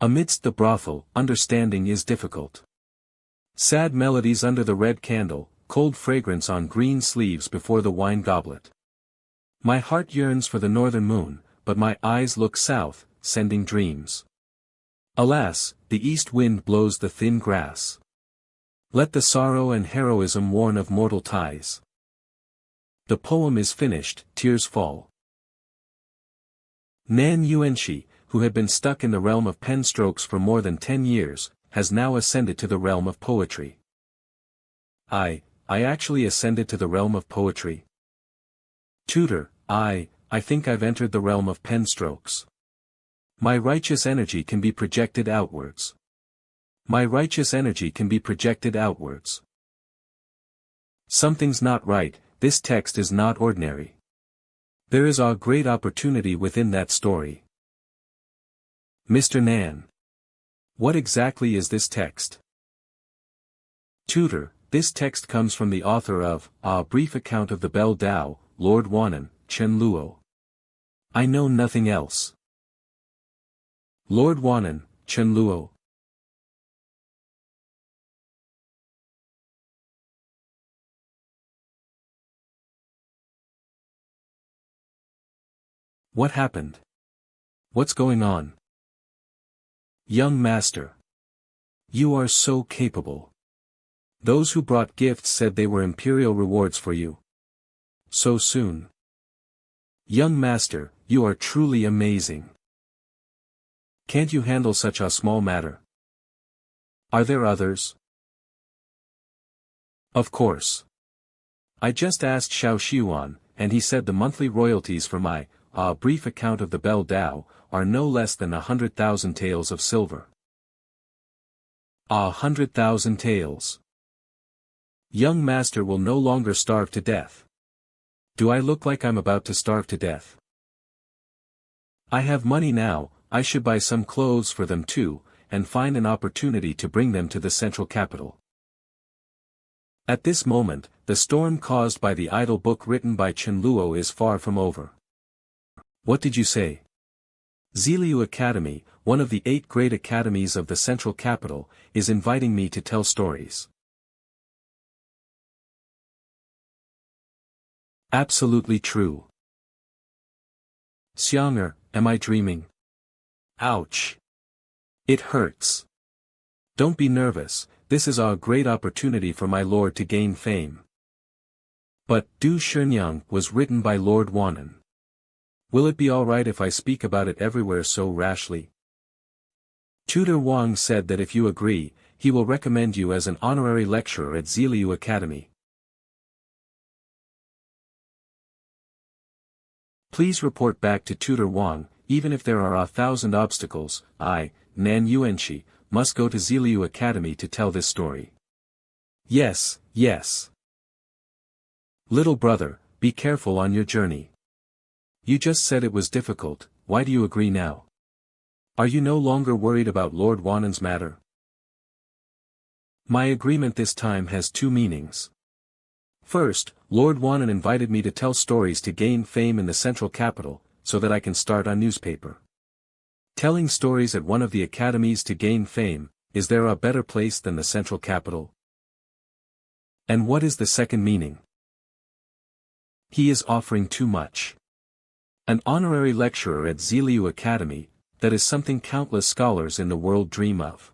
Amidst the brothel, understanding is difficult. Sad melodies under the red candle, cold fragrance on green sleeves before the wine goblet. My heart yearns for the northern moon, but my eyes look south, sending dreams. Alas, the east wind blows the thin grass. Let the sorrow and heroism warn of mortal ties. The poem is finished, tears fall. Nan Yuanshi, who had been stuck in the realm of pen strokes for more than 10 years, has now ascended to the realm of poetry. I actually ascended to the realm of poetry. Tutor, I think I've entered the realm of pen strokes. My righteous energy can be projected outwards. My righteous energy can be projected outwards. Something's not right, this text is not ordinary. There is a great opportunity within that story. Mr. Nan. What exactly is this text? Tutor, this text comes from the author of A Brief Account of the Bell Tao, Lord Wanan, Chen Luo. I know nothing else. Lord Wanan, Chen Luo. What happened? What's going on? Young master. You are so capable. Those who brought gifts said they were imperial rewards for you. So soon. Young master, you are truly amazing. Can't you handle such a small matter? Are there others? Of course. I just asked Xiao Xiuan, and he said the monthly royalties for my A Brief Account of the Bell Tao are no less than 100,000 taels of silver. 100,000 taels. Young master will no longer starve to death. Do I look like I'm about to starve to death? I have money now, I should buy some clothes for them too, and find an opportunity to bring them to the central capital. At this moment, the storm caused by the idle book written by Chen Luo is far from over. What did you say? Ziliu Academy, one of the 8 great academies of the central capital, is inviting me to tell stories. Absolutely true. Xianger, am I dreaming? Ouch. It hurts. Don't be nervous, this is a great opportunity for my lord to gain fame. But Du Shenyang was written by Lord Wanan. Will it be alright if I speak about it everywhere so rashly? Tutor Wang said that if you agree, he will recommend you as an honorary lecturer at Ziliu Academy. Please report back to Tutor Wang, even if there are 1,000 obstacles, I, Nan Yuanxi, must go to Ziliu Academy to tell this story. Yes, yes. Little brother, be careful on your journey. You just said it was difficult, why do you agree now? Are you no longer worried about Lord Wanan's matter? My agreement this time has 2 meanings. First, Lord Wanan invited me to tell stories to gain fame in the central capital, so that I can start a newspaper. Telling stories at one of the academies to gain fame, is there a better place than the central capital? And what is the second meaning? He is offering too much. An honorary lecturer at Ziliu Academy, that is something countless scholars in the world dream of.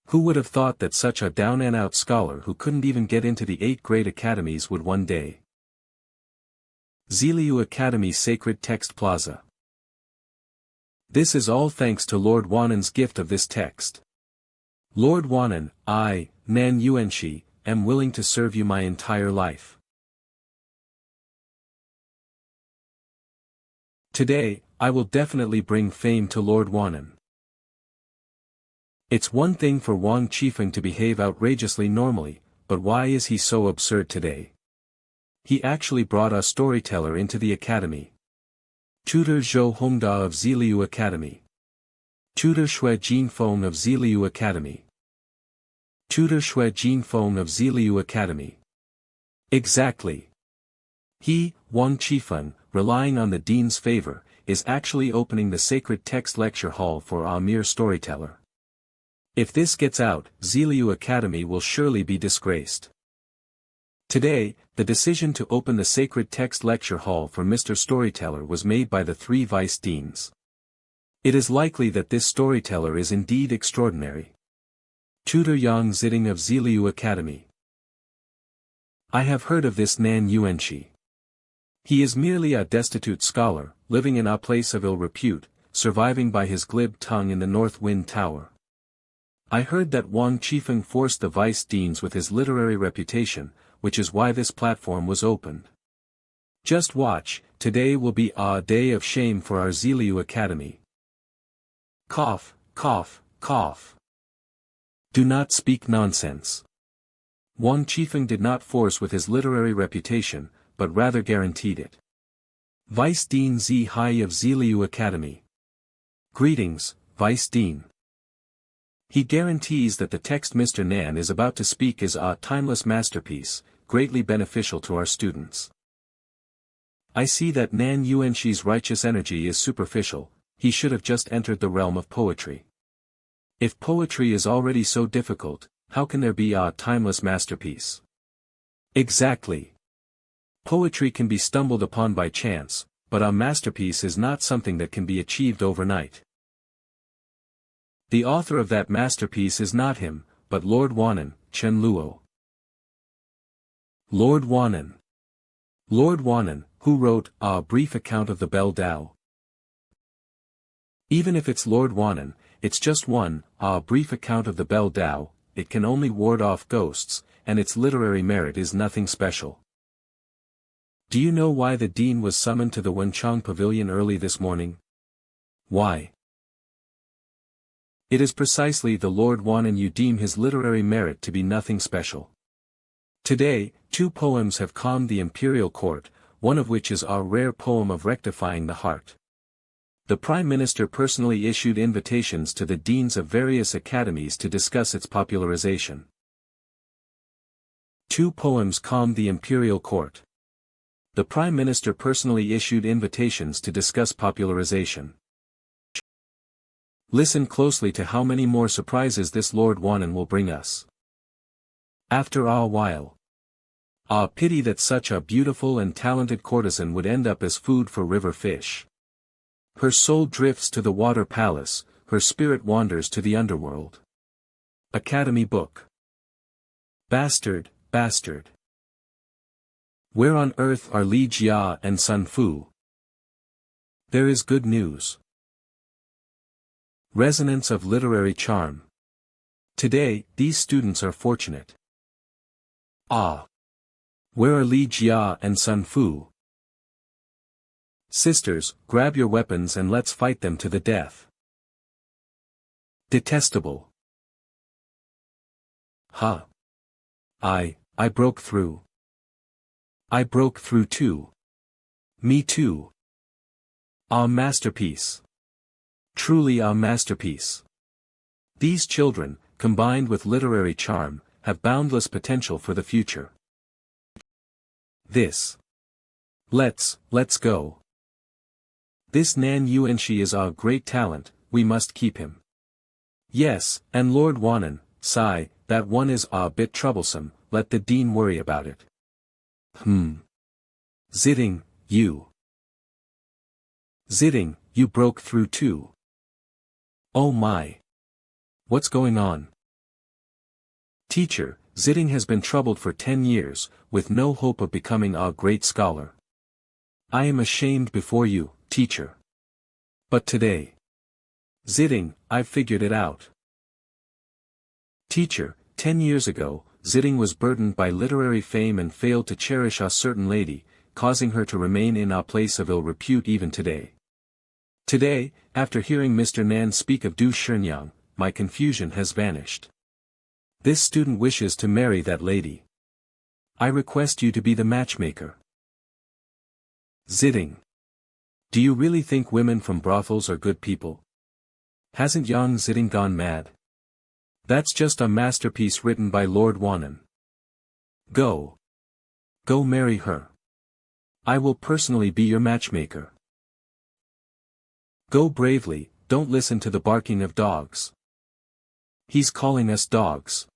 Who would have thought that such a down-and-out scholar who couldn't even get into the 8 great academies would one day? Ziliu Academy Sacred Text Plaza. This is all thanks to Lord Wanan's gift of this text. Lord Wanan, I, Nan Yuanxi, am willing to serve you my entire life. Today, I will definitely bring fame to Lord Wanan. It's one thing for Wang Qifeng to behave outrageously normally, but why is he so absurd today? He actually brought a storyteller into the academy. Tutor Zhou Hongda of Ziliu Academy. Tutor Shui Jinfeng of Ziliu Academy. Tutor Shui Jinfeng of Ziliu Academy. Exactly. He, Wang Qifeng, relying on the dean's favor, is actually opening the sacred text lecture hall for a mere storyteller. If this gets out, Ziliu Academy will surely be disgraced. Today, the decision to open the sacred text lecture hall for Mr. Storyteller was made by the 3 vice deans. It is likely that this storyteller is indeed extraordinary. Tutor Yang Ziding of Ziliu Academy. I have heard of this Nan Yuanxi. He is merely a destitute scholar, living in a place of ill repute, surviving by his glib tongue in the North Wind Tower. I heard that Wang Qifeng forced the vice deans with his literary reputation, which is why this platform was opened. Just watch, today will be a day of shame for our Ziliu Academy. Cough, cough, cough. Do not speak nonsense. Wang Qifeng did not force with his literary reputation, but rather guaranteed it. Vice Dean Zi Hai of Ziliu Academy. Greetings, Vice Dean. He guarantees that the text Mr. Nan is about to speak is a timeless masterpiece, greatly beneficial to our students. I see that Nan Yuanshi's righteous energy is superficial, he should have just entered the realm of poetry. If poetry is already so difficult, how can there be a timeless masterpiece? Exactly. Poetry can be stumbled upon by chance, but a masterpiece is not something that can be achieved overnight. The author of that masterpiece is not him, but Lord Wanan, Chen Luo. Lord Wanan. Lord Wanan, who wrote A Brief Account of the Bell Tao. Even if it's Lord Wanan, it's just one, A Brief Account of the Bell Tao, it can only ward off ghosts, and its literary merit is nothing special. Do you know why the dean was summoned to the Wenchang Pavilion early this morning? Why? It is precisely the Lord Wanan you deem his literary merit to be nothing special. Today, 2 poems have calmed the imperial court, one of which is our rare poem of rectifying the heart. The Prime Minister personally issued invitations to the deans of various academies to discuss its popularization. 2 poems calmed the imperial court. The Prime Minister personally issued invitations to discuss popularization. Listen closely to how many more surprises this Lord Wanan will bring us. After a while. Ah, pity that such a beautiful and talented courtesan would end up as food for river fish. Her soul drifts to the water palace, her spirit wanders to the underworld. Academy Book. Bastard, bastard. Where on earth are Li Jia and Sun Fu? There is good news. Resonance of literary charm. Today, these students are fortunate. Ah! Where are Li Jia and Sun Fu? Sisters, grab your weapons and let's fight them to the death. Detestable. Huh. I broke through. I broke through too. Me too. A masterpiece. Truly a masterpiece. These children, combined with literary charm, have boundless potential for the future. Let's go. This Nan Yuanshi is a great talent, we must keep him. Yes, and Lord Wanan, sigh, that one is a bit troublesome, let the dean worry about it. Zitting, you. Zitting, you broke through too. Oh my. What's going on? Teacher, Zitting has been troubled for 10 years, with no hope of becoming a great scholar. I am ashamed before you, teacher. But today. Zitting, I've figured it out. Teacher, 10 years ago, Zitting was burdened by literary fame and failed to cherish a certain lady, causing her to remain in a place of ill repute even today. Today, after hearing Mr. Nan speak of Du Shenyang, my confusion has vanished. This student wishes to marry that lady. I request you to be the matchmaker. Zitting. Do you really think women from brothels are good people? Hasn't young Zitting gone mad? That's just a masterpiece written by Lord Wanan. Go. Go marry her. I will personally be your matchmaker. Go bravely, don't listen to the barking of dogs. He's calling us dogs.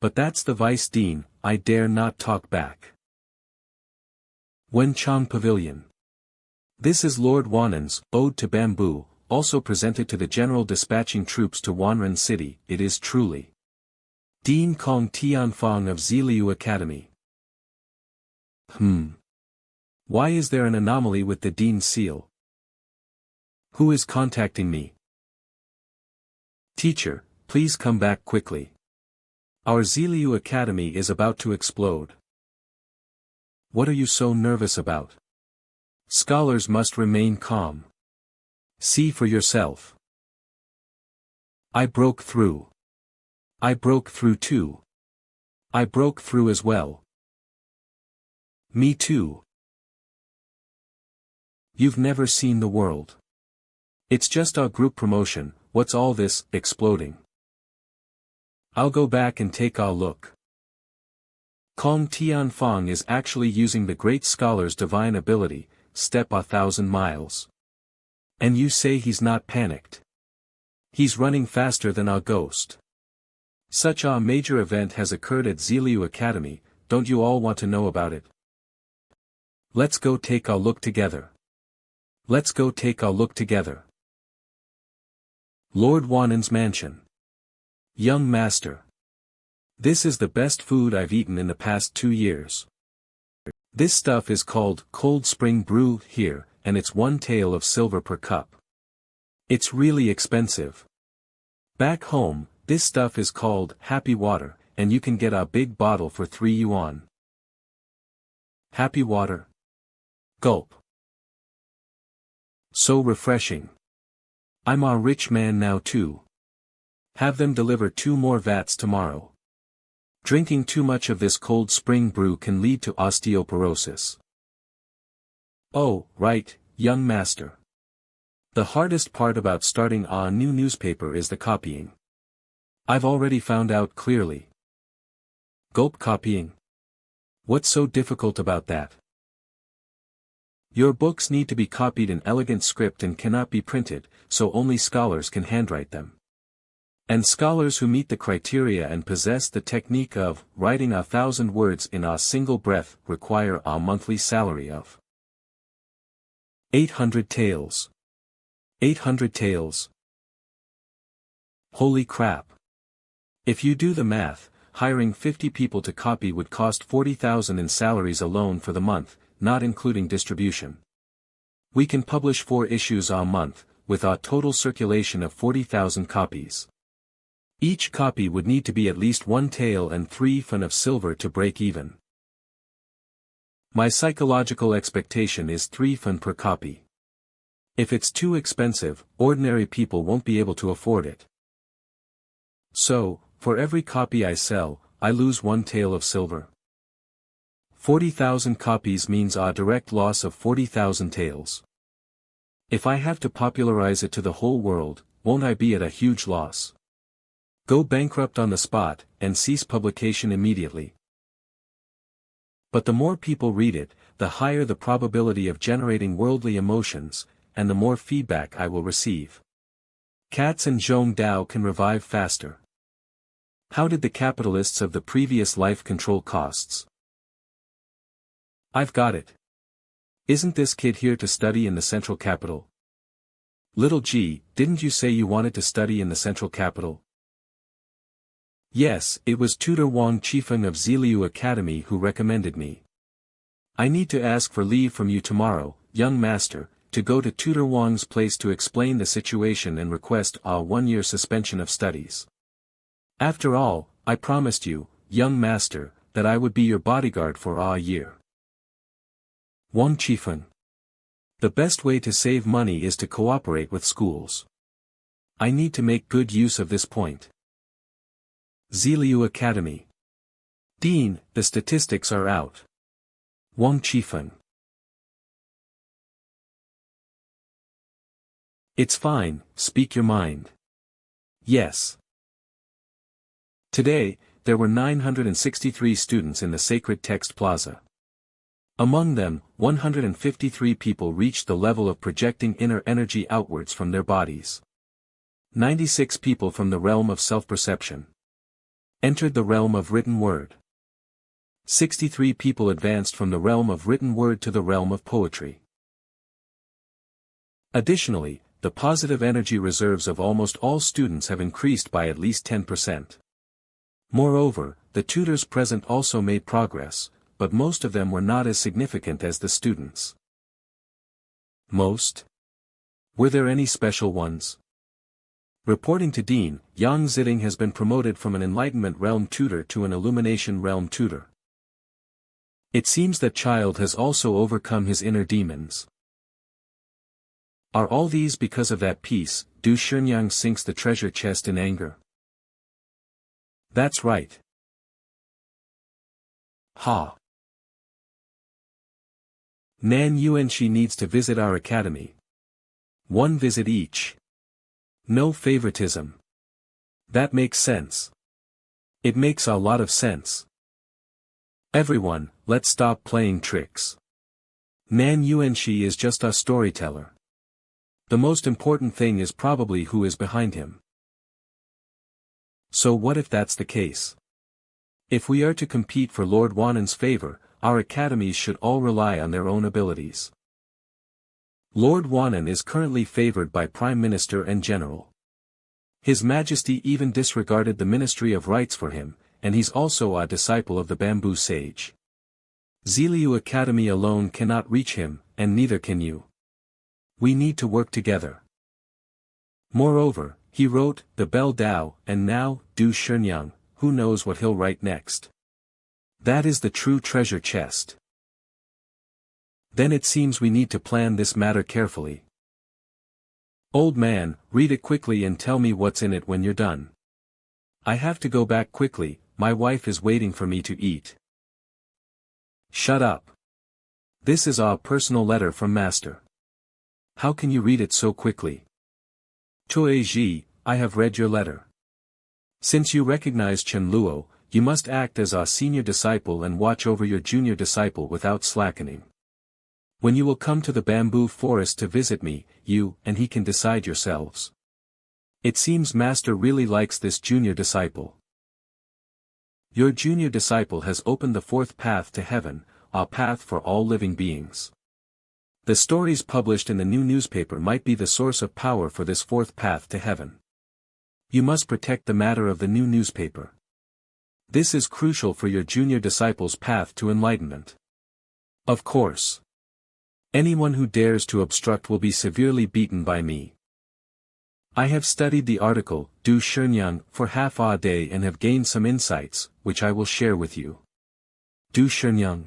But that's the vice dean, I dare not talk back. Wenchang Pavilion. This is Lord Wanan's Ode to Bamboo, also presented to the general dispatching troops to Wanren City, it is truly. Dean Kong Tianfang of Ziliu Academy. Why is there an anomaly with the dean's seal? Who is contacting me? Teacher, please come back quickly. Our Ziliu Academy is about to explode. What are you so nervous about? Scholars must remain calm. See for yourself. I broke through. I broke through too. I broke through as well. Me too. You've never seen the world. It's just our group promotion, what's all this, exploding? I'll go back and take a look. Kong Tianfang is actually using the great scholar's divine ability, step 1,000 miles. And you say he's not panicked. He's running faster than our ghost. Such a major event has occurred at Ziliu Academy, don't you all want to know about it? Let's go take a look together. Let's go take a look together. Lord Wanan's mansion. Young master. This is the best food I've eaten in the past 2 years. This stuff is called cold spring brew here, and it's 1 tael of silver per cup. It's really expensive. Back home, this stuff is called happy water, and you can get a big bottle for 3 yuan. Happy water? Gulp. So refreshing. I'm a rich man now too. Have them deliver 2 more vats tomorrow. Drinking too much of this cold spring brew can lead to osteoporosis. Oh, right, young master. The hardest part about starting a new newspaper is the copying. I've already found out clearly. Gulp copying? What's so difficult about that? Your books need to be copied in elegant script and cannot be printed, so only scholars can handwrite them. And scholars who meet the criteria and possess the technique of writing 1,000 words in a single breath require a monthly salary of 800 taels. 800 taels. Holy crap. If you do the math, hiring 50 people to copy would cost 40,000 in salaries alone for the month, not including distribution. We can publish 4 issues a month, with a total circulation of 40,000 copies. Each copy would need to be at least 1 tael and 3 fun of silver to break even. My psychological expectation is 3 fun per copy. If it's too expensive, ordinary people won't be able to afford it. So, for every copy I sell, I lose 1 tael of silver. 40,000 copies means a direct loss of 40,000 taels. If I have to popularize it to the whole world, won't I be at a huge loss? Go bankrupt on the spot, and cease publication immediately. But the more people read it, the higher the probability of generating worldly emotions, and the more feedback I will receive. Cats and Zhong Dao can revive faster. How did the capitalists of the previous life control costs? I've got it. Isn't this kid here to study in the central capital? Little G, didn't you say you wanted to study in the central capital? Yes, it was Tutor Wang Chifeng of Ziliu Academy who recommended me. I need to ask for leave from you tomorrow, young master, to go to Tutor Wang's place to explain the situation and request a 1-year suspension of studies. After all, I promised you, young master, that I would be your bodyguard for a year. Wang Chifeng. The best way to save money is to cooperate with schools. I need to make good use of this point. Ziliu Academy. Dean, the statistics are out. Wang Chifeng. It's fine, speak your mind. Yes. Today, there were 963 students in the Sacred Text Plaza. Among them, 153 people reached the level of projecting inner energy outwards from their bodies. 96 people from the realm of self-perception entered the realm of written word. 63 people advanced from the realm of written word to the realm of poetry. Additionally, the positive energy reserves of almost all students have increased by at least 10%. Moreover, the tutors present also made progress, but most of them were not as significant as the students. Most? Were there any special ones? Reporting to Dean, Yang Ziding has been promoted from an Enlightenment Realm tutor to an Illumination Realm tutor. It seems that child has also overcome his inner demons. Are all these because of that piece, Du Shenyang sinks the treasure chest in anger? That's right. Ha! Nan Yuanshi needs to visit our academy. One visit each. No favoritism. That makes sense. It makes a lot of sense. Everyone, let's stop playing tricks. Nan Yuanshi is just a storyteller. The most important thing is probably who is behind him. So what if that's the case? If we are to compete for Lord Wanan's favor, our academies should all rely on their own abilities. Lord Wanan is currently favored by Prime Minister and General. His Majesty even disregarded the Ministry of Rights for him, and he's also a disciple of the Bamboo Sage. Ziliu Academy alone cannot reach him, and neither can you. We need to work together. Moreover, he wrote, the Bell Dao, and now, Du Shenyang, who knows what he'll write next. That is the true treasure chest. Then it seems we need to plan this matter carefully. Old man, read it quickly and tell me what's in it when you're done. I have to go back quickly, my wife is waiting for me to eat. Shut up. This is a personal letter from Master. How can you read it so quickly? Toei Ji, I have read your letter. Since you recognize Chen Luo, you must act as a senior disciple and watch over your junior disciple without slackening. When you will come to the bamboo forest to visit me, you and he can decide yourselves. It seems Master really likes this junior disciple. Your junior disciple has opened the fourth path to heaven, a path for all living beings. The stories published in the new newspaper might be the source of power for this fourth path to heaven. You must protect the matter of the new newspaper. This is crucial for your junior disciple's path to enlightenment. Of course. Anyone who dares to obstruct will be severely beaten by me. I have studied the article, Du Shenyang, for half a day and have gained some insights, which I will share with you. Du Shenyang.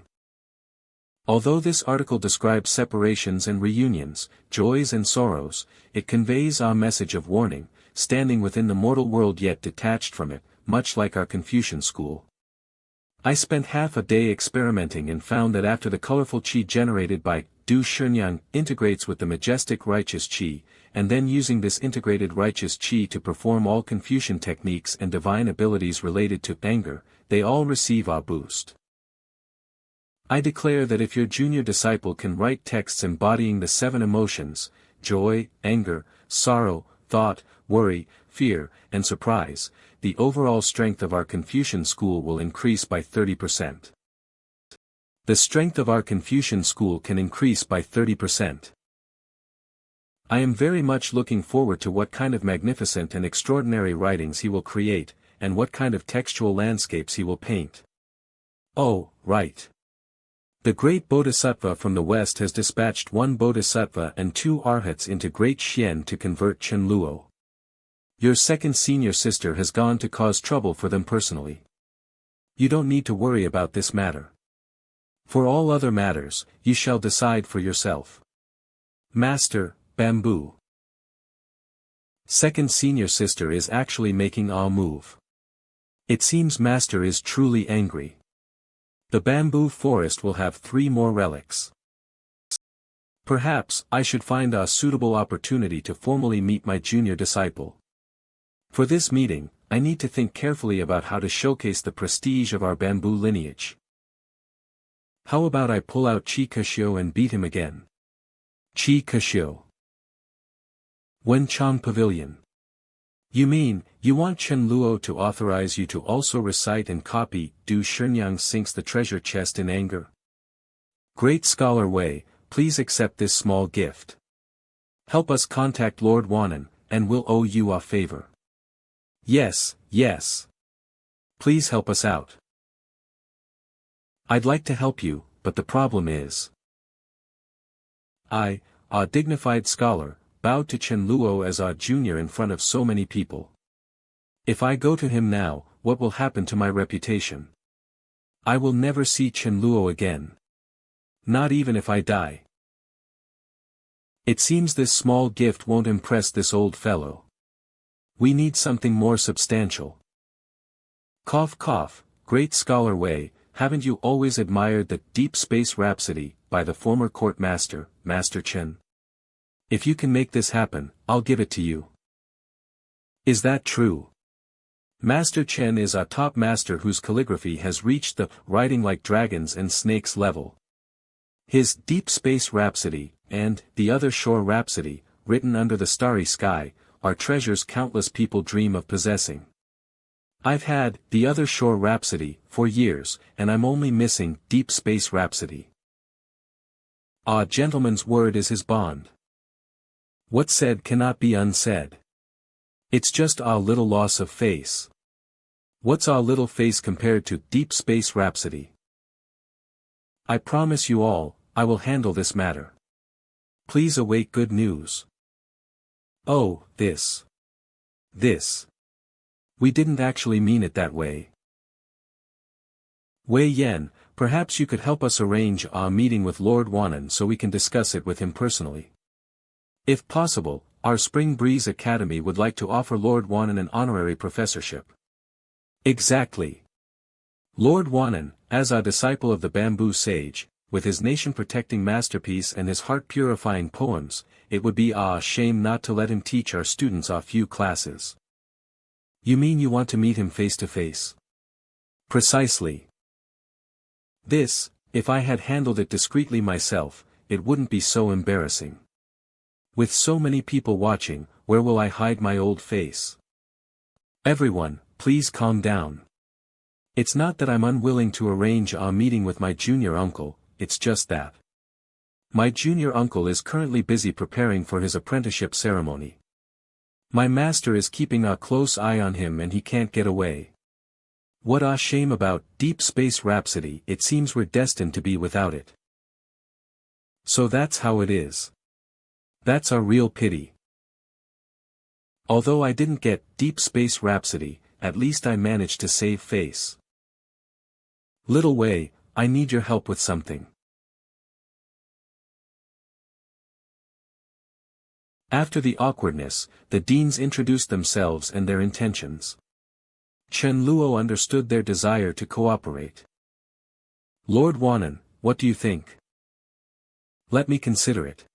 Although this article describes separations and reunions, joys and sorrows, it conveys a message of warning, standing within the mortal world yet detached from it, much like our Confucian school. I spent half a day experimenting and found that after the colorful qi generated by Du Shenyang integrates with the majestic righteous qi, and then using this integrated righteous qi to perform all Confucian techniques and divine abilities related to anger, they all receive a boost. I declare that if your junior disciple can write texts embodying the 7 emotions, joy, anger, sorrow, thought, worry, fear, and surprise, the overall strength of our Confucian school will increase by 30%. The strength of our Confucian school can increase by 30%. I am very much looking forward to what kind of magnificent and extraordinary writings he will create, and what kind of textual landscapes he will paint. Oh, right. The great Bodhisattva from the west has dispatched 1 Bodhisattva and 2 Arhats into Great Xian to convert Chen Luo. Your second senior sister has gone to cause trouble for them personally. You don't need to worry about this matter. For all other matters, you shall decide for yourself. Master, Bamboo. Second senior sister is actually making a move. It seems Master is truly angry. The bamboo forest will have 3 more relics. Perhaps I should find a suitable opportunity to formally meet my junior disciple. For this meeting, I need to think carefully about how to showcase the prestige of our bamboo lineage. How about I pull out Qi Kashio and beat him again? Qi Kashio. Wenchang Pavilion. You mean, you want Chen Luo to authorize you to also recite and copy Du Shenyang sinks the treasure chest in anger? Great Scholar Wei, please accept this small gift. Help us contact Lord Wanan, and we'll owe you a favor. Yes, yes. Please help us out. I'd like to help you, but the problem is. I, a dignified scholar, bowed to Chen Luo as a junior in front of so many people. If I go to him now, what will happen to my reputation? I will never see Chen Luo again. Not even if I die. It seems this small gift won't impress this old fellow. We need something more substantial. Cough cough, great scholar Wei, haven't you always admired the Deep Space Rhapsody by the former court master, Master Chen? If you can make this happen, I'll give it to you. Is that true? Master Chen is a top master whose calligraphy has reached the writing like dragons and snakes level. His Deep Space Rhapsody, and The Other Shore Rhapsody, written under the starry sky, are treasures countless people dream of possessing. I've had The Other Shore Rhapsody for years, and I'm only missing Deep Space Rhapsody. A gentleman's word is his bond. What's said cannot be unsaid. It's just a little loss of face. What's a little face compared to Deep Space Rhapsody? I promise you all, I will handle this matter. Please await good news. Oh, this. We didn't actually mean it that way. Wei Yan, perhaps you could help us arrange a meeting with Lord Wanan so we can discuss it with him personally. If possible, our Spring Breeze Academy would like to offer Lord Wanan an honorary professorship. Exactly. Lord Wanan, as a disciple of the Bamboo Sage, with his nation-protecting masterpiece and his heart-purifying poems, it would be a shame not to let him teach our students a few classes. You mean you want to meet him face to face? Precisely. This, if I had handled it discreetly myself, it wouldn't be so embarrassing. With so many people watching, where will I hide my old face? Everyone, please calm down. It's not that I'm unwilling to arrange a meeting with my junior uncle, it's just that my junior uncle is currently busy preparing for his apprenticeship ceremony. My master is keeping a close eye on him and he can't get away. What a shame about Deep Space Rhapsody, it seems we're destined to be without it. So that's how it is. That's a real pity. Although I didn't get Deep Space Rhapsody, at least I managed to save face. Little Wei, I need your help with something. After the awkwardness, the deans introduced themselves and their intentions. Chen Luo understood their desire to cooperate. Lord Wanan, what do you think? Let me consider it.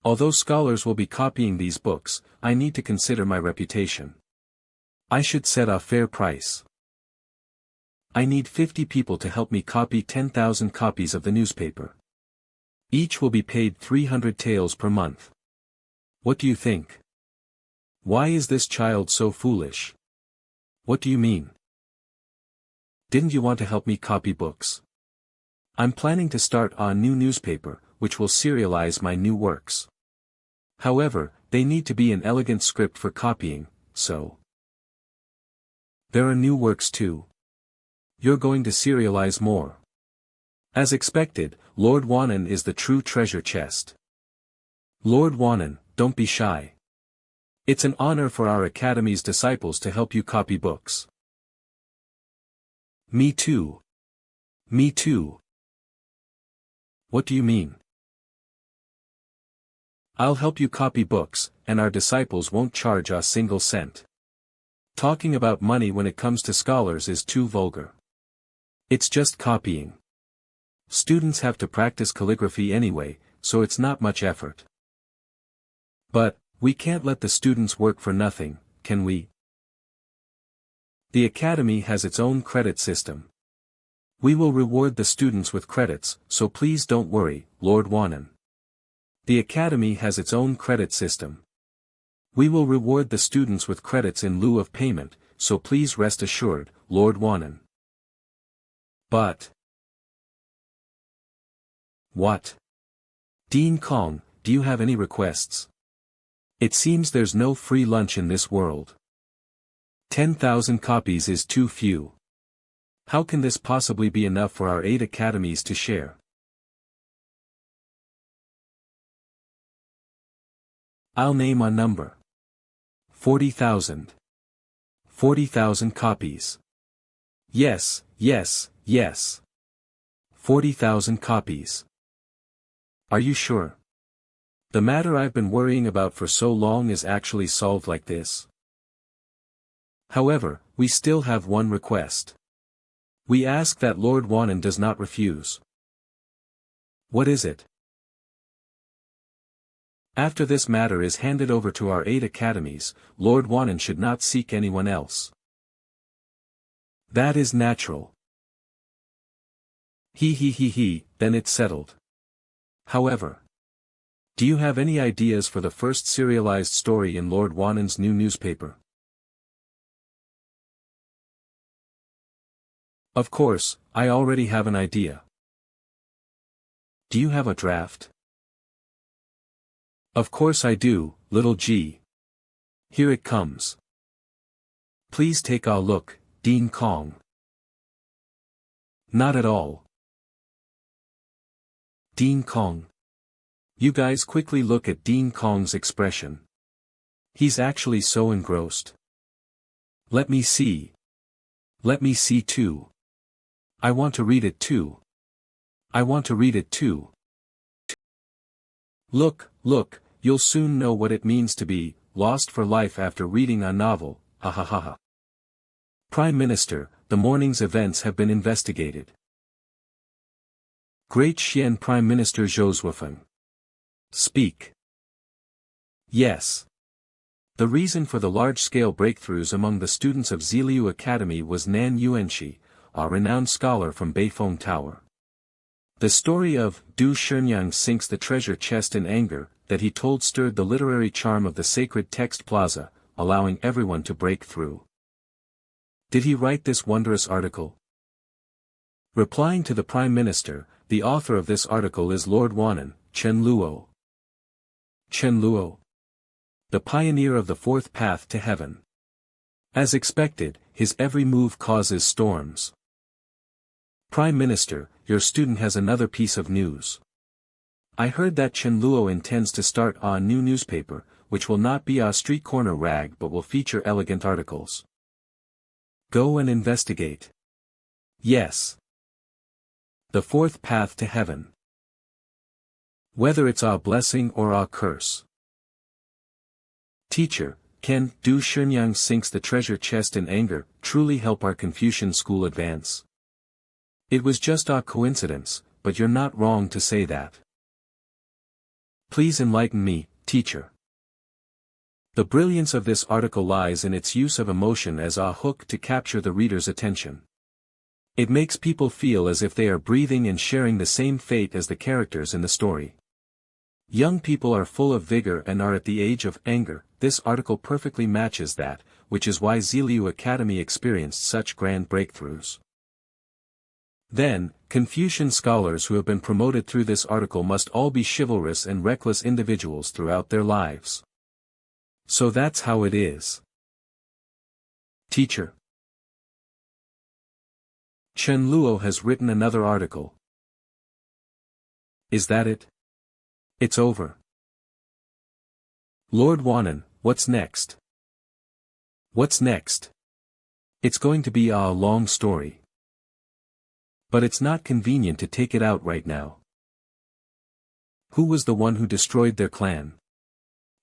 Although scholars will be copying these books, I need to consider my reputation. I should set a fair price. I need 50 people to help me copy 10,000 copies of the newspaper. Each will be paid 300 taels per month. What do you think? Why is this child so foolish? What do you mean? Didn't you want to help me copy books? I'm planning to start a new newspaper, which will serialize my new works. However, they need to be an elegant script for copying, so. There are new works too. You're going to serialize more. As expected, Lord Wanan is the true treasure chest. Lord Wanan, don't be shy. It's an honor for our Academy's disciples to help you copy books. Me too. Me too. What do you mean? I'll help you copy books, and our disciples won't charge a single cent. Talking about money when it comes to scholars is too vulgar. It's just copying. Students have to practice calligraphy anyway, so it's not much effort. But, we can't let the students work for nothing, can we? The Academy has its own credit system. We will reward the students with credits, so please don't worry, Lord Wanan. The Academy has its own credit system. We will reward the students with credits in lieu of payment, so please rest assured, Lord Wanan. But. What? Dean Kong, do you have any requests? It seems there's no free lunch in this world. 10,000 copies is too few. How can this possibly be enough for our 8 academies to share? I'll name a number. 40,000. 40,000 copies. Yes, yes, yes. 40,000 copies. Are you sure? The matter I've been worrying about for so long is actually solved like this. However, we still have one request. We ask that Lord Wanan does not refuse. What is it? After this matter is handed over to our 8 academies, Lord Wanan should not seek anyone else. That is natural. Then it's settled. However, do you have any ideas for the first serialized story in Lord Wanan's new newspaper? Of course, I already have an idea. Do you have a draft? Of course I do, little G. Here it comes. Please take a look, Dean Kong. Not at all. Dean Kong. You guys quickly look at Dean Kong's expression. He's actually so engrossed. Let me see. Let me see too. I want to read it too. I want to read it too. Look, look, you'll soon know what it means to be lost for life after reading a novel, ha ha ha ha. Prime Minister, the morning's events have been investigated. Great Xian Prime Minister Zhouzuofeng. Speak. Yes. The reason for the large-scale breakthroughs among the students of Ziliu Academy was Nan Yuanxi, a renowned scholar from Beifeng Tower. The story of Du Shenyang sinks the treasure chest in anger that he told stirred the literary charm of the sacred text plaza, allowing everyone to break through. Did he write this wondrous article? Replying to the Prime Minister, the author of this article is Lord Wanan, Chen Luo. Chen Luo. The pioneer of the fourth path to heaven. As expected, his every move causes storms. Prime Minister, your student has another piece of news. I heard that Chen Luo intends to start a new newspaper, which will not be a street corner rag but will feature elegant articles. Go and investigate. Yes. The fourth path to heaven. Whether it's a blessing or a curse. Teacher, can Du Shenyang sinks the treasure chest in anger truly help our Confucian school advance? It was just a coincidence, but you're not wrong to say that. Please enlighten me, teacher. The brilliance of this article lies in its use of emotion as a hook to capture the reader's attention. It makes people feel as if they are breathing and sharing the same fate as the characters in the story. Young people are full of vigor and are at the age of anger. This article perfectly matches that, which is why Ziliu Academy experienced such grand breakthroughs. Then, Confucian scholars who have been promoted through this article must all be chivalrous and reckless individuals throughout their lives. So that's how it is. Teacher. Chen Luo has written another article. Is that it? It's over. Lord Wanan, what's next? What's next? It's going to be a long story. But it's not convenient to take it out right now. Who was the one who destroyed their clan?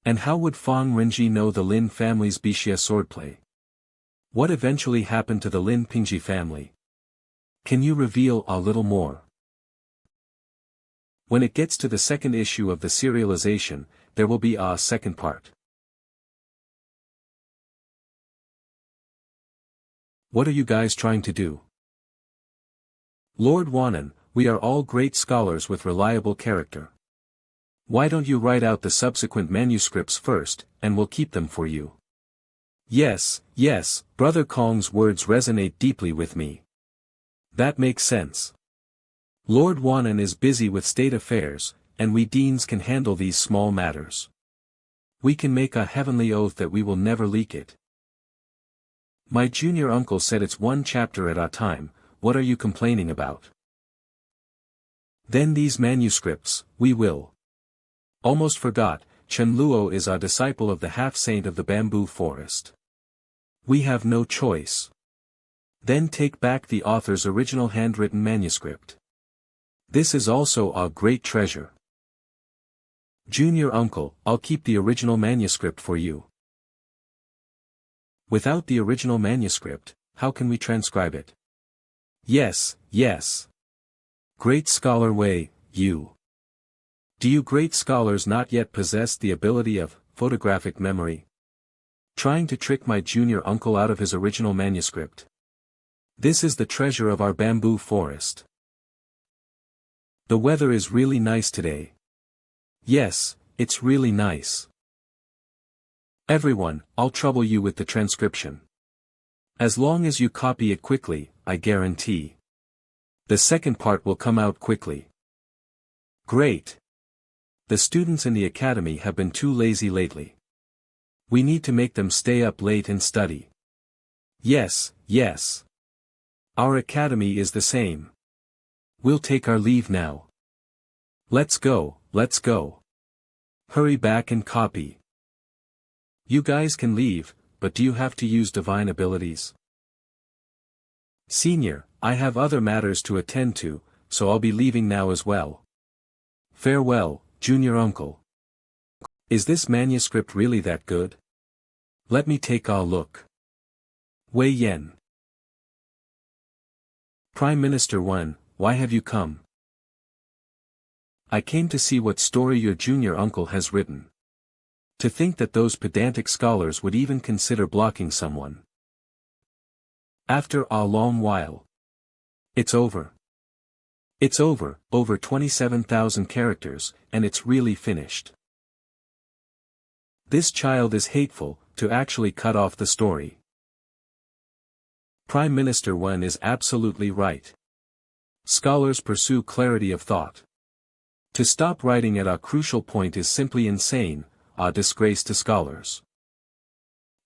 And how would Fang Renji know the Lin family's Bixia swordplay? What eventually happened to the Lin Pingji family? Can you reveal a little more? When it gets to the second issue of the serialization, there will be a second part. What are you guys trying to do? Lord Wanan, we are all great scholars with reliable character. Why don't you write out the subsequent manuscripts first, and we'll keep them for you. Yes, yes, Brother Kong's words resonate deeply with me. That makes sense. Lord Wanan is busy with state affairs, and we deans can handle these small matters. We can make a heavenly oath that we will never leak it. My junior uncle said it's one chapter at a time. What are you complaining about? Then these manuscripts, we will. Almost forgot, Chen Luo is a disciple of the half-saint of the bamboo forest. We have no choice. Then take back the author's original handwritten manuscript. This is also a great treasure. Junior uncle, I'll keep the original manuscript for you. Without the original manuscript, how can we transcribe it? Yes, yes. Great scholar Wei, you. Do you great scholars not yet possess the ability of photographic memory? Trying to trick my junior uncle out of his original manuscript. This is the treasure of our bamboo forest. The weather is really nice today. Yes, it's really nice. Everyone, I'll trouble you with the transcription. As long as you copy it quickly, I guarantee. The second part will come out quickly. Great. The students in the academy have been too lazy lately. We need to make them stay up late and study. Yes, yes. Our academy is the same. We'll take our leave now. Let's go, let's go. Hurry back and copy. You guys can leave, but do you have to use divine abilities? Senior, I have other matters to attend to, so I'll be leaving now as well. Farewell, junior uncle. Is this manuscript really that good? Let me take a look. Wei Yan. Prime Minister Wen, why have you come? I came to see what story your junior uncle has written. To think that those pedantic scholars would even consider blocking someone. After a long while. It's over. It's over 27,000 characters, and it's really finished. This child is hateful, to actually cut off the story. Prime Minister Wen is absolutely right. Scholars pursue clarity of thought. To stop writing at a crucial point is simply insane, a disgrace to scholars.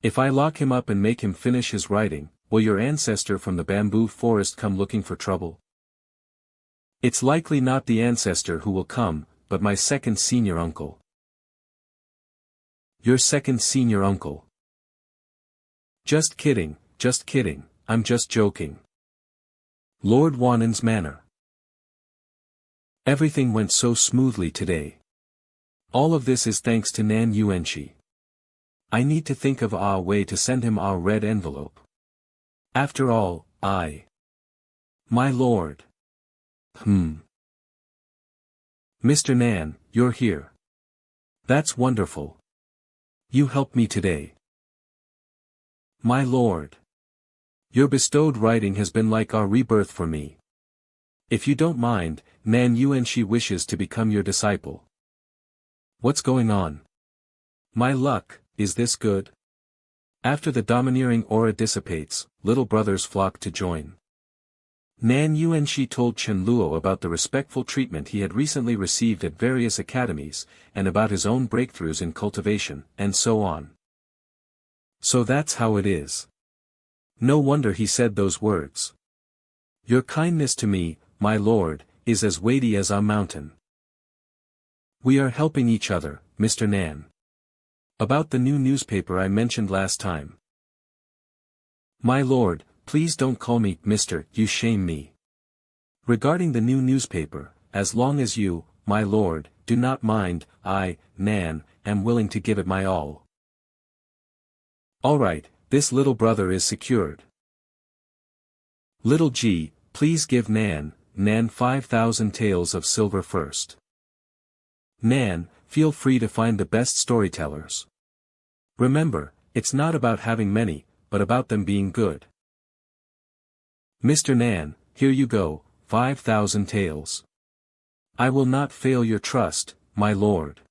If I lock him up and make him finish his writing, will your ancestor from the bamboo forest come looking for trouble? It's likely not the ancestor who will come, but my second senior uncle. Your second senior uncle. Just kidding, I'm just joking. Lord Wanan's manner. Everything went so smoothly today. All of this is thanks to Nan Yuanxi. I need to think of a way to send him a red envelope. After all, my lord. Mr. Nan, you're here. That's wonderful. You helped me today. My lord. Your bestowed writing has been like a rebirth for me. If you don't mind, Nan Yuanxi wishes to become your disciple. What's going on? My luck, is this good? After the domineering aura dissipates, little brothers flock to join. Nan Yuanxi told Chen Luo about the respectful treatment he had recently received at various academies, and about his own breakthroughs in cultivation, and so on. So that's how it is. No wonder he said those words. Your kindness to me, my lord, is as weighty as a mountain. We are helping each other, Mr. Nan. About the new newspaper I mentioned last time. My lord, please don't call me Mr., you shame me. Regarding the new newspaper, as long as you, my lord, do not mind, I, Nan, am willing to give it my all. Alright, this little brother is secured. Little G, please give Nan 5,000 taels of silver first. Nan, feel free to find the best storytellers. Remember, it's not about having many, but about them being good. Mr. Nan, here you go, 5,000 taels. I will not fail your trust, my lord.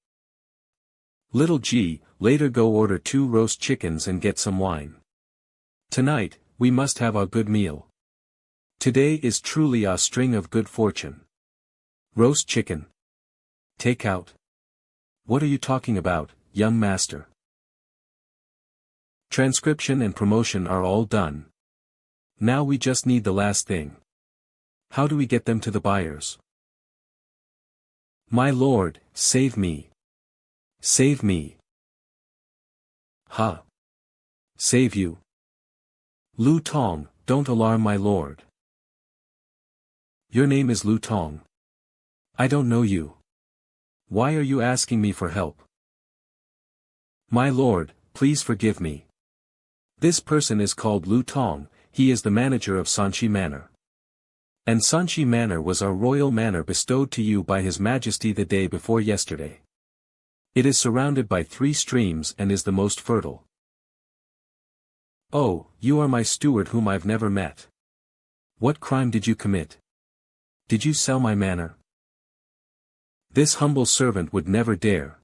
Little G, later go order 2 roast chickens and get some wine. Tonight, we must have a good meal. Today is truly a string of good fortune. Roast chicken. Take out. What are you talking about, young master? Transcription and promotion are all done. Now we just need the last thing. How do we get them to the buyers? My lord, save me. Save me. Ha. Save you. Lu Tong, don't alarm my lord. Your name is Lu Tong. I don't know you. Why are you asking me for help? My lord, please forgive me. This person is called Lu Tong, he is the manager of Sanchi Manor. And Sanchi Manor was our royal manor bestowed to you by His Majesty the day before yesterday. It is surrounded by 3 streams and is the most fertile. Oh, you are my steward whom I've never met. What crime did you commit? Did you sell my manor? This humble servant would never dare.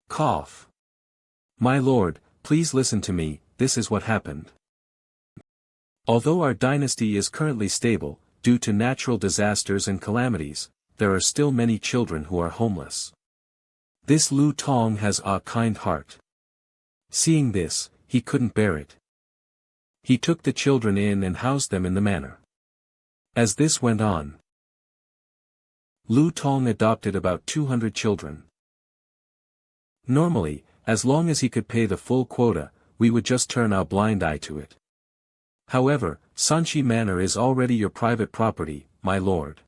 Cough. My lord, please listen to me, this is what happened. Although our dynasty is currently stable, due to natural disasters and calamities, there are still many children who are homeless. This Lu Tong has a kind heart. Seeing this, he couldn't bear it. He took the children in and housed them in the manor. As this went on, Lu Tong adopted about 200 children. Normally, as long as he could pay the full quota, we would just turn our blind eye to it. However, Sanchi Manor is already your private property, my lord.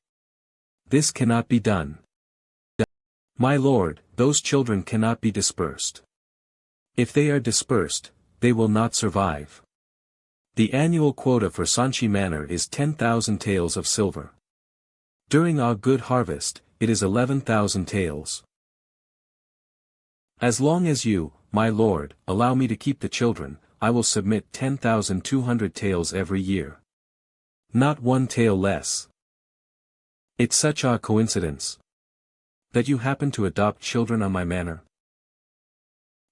This cannot be done. My lord, those children cannot be dispersed. If they are dispersed, they will not survive. The annual quota for Sanchi Manor is 10,000 taels of silver. During our good harvest, it is 11,000 taels. As long as you, my lord, allow me to keep the children, I will submit 10,200 taels every year. Not 1 tael less. It's such a coincidence that you happen to adopt children on my manor.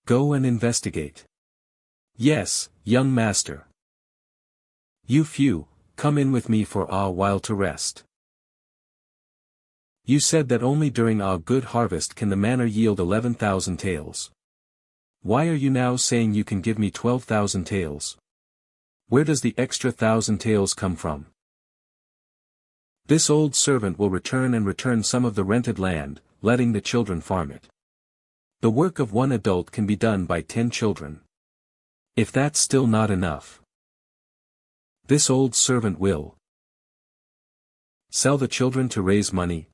Go and investigate. Yes, young master. You few, come in with me for a while to rest. You said that only during our good harvest can the manor yield 11,000 taels. Why are you now saying you can give me 12,000 taels? Where does the extra 1,000 taels come from? This old servant will return some of the rented land, letting the children farm it. The work of 1 adult can be done by 10 children. If that's still not enough, this old servant will sell the children to raise money.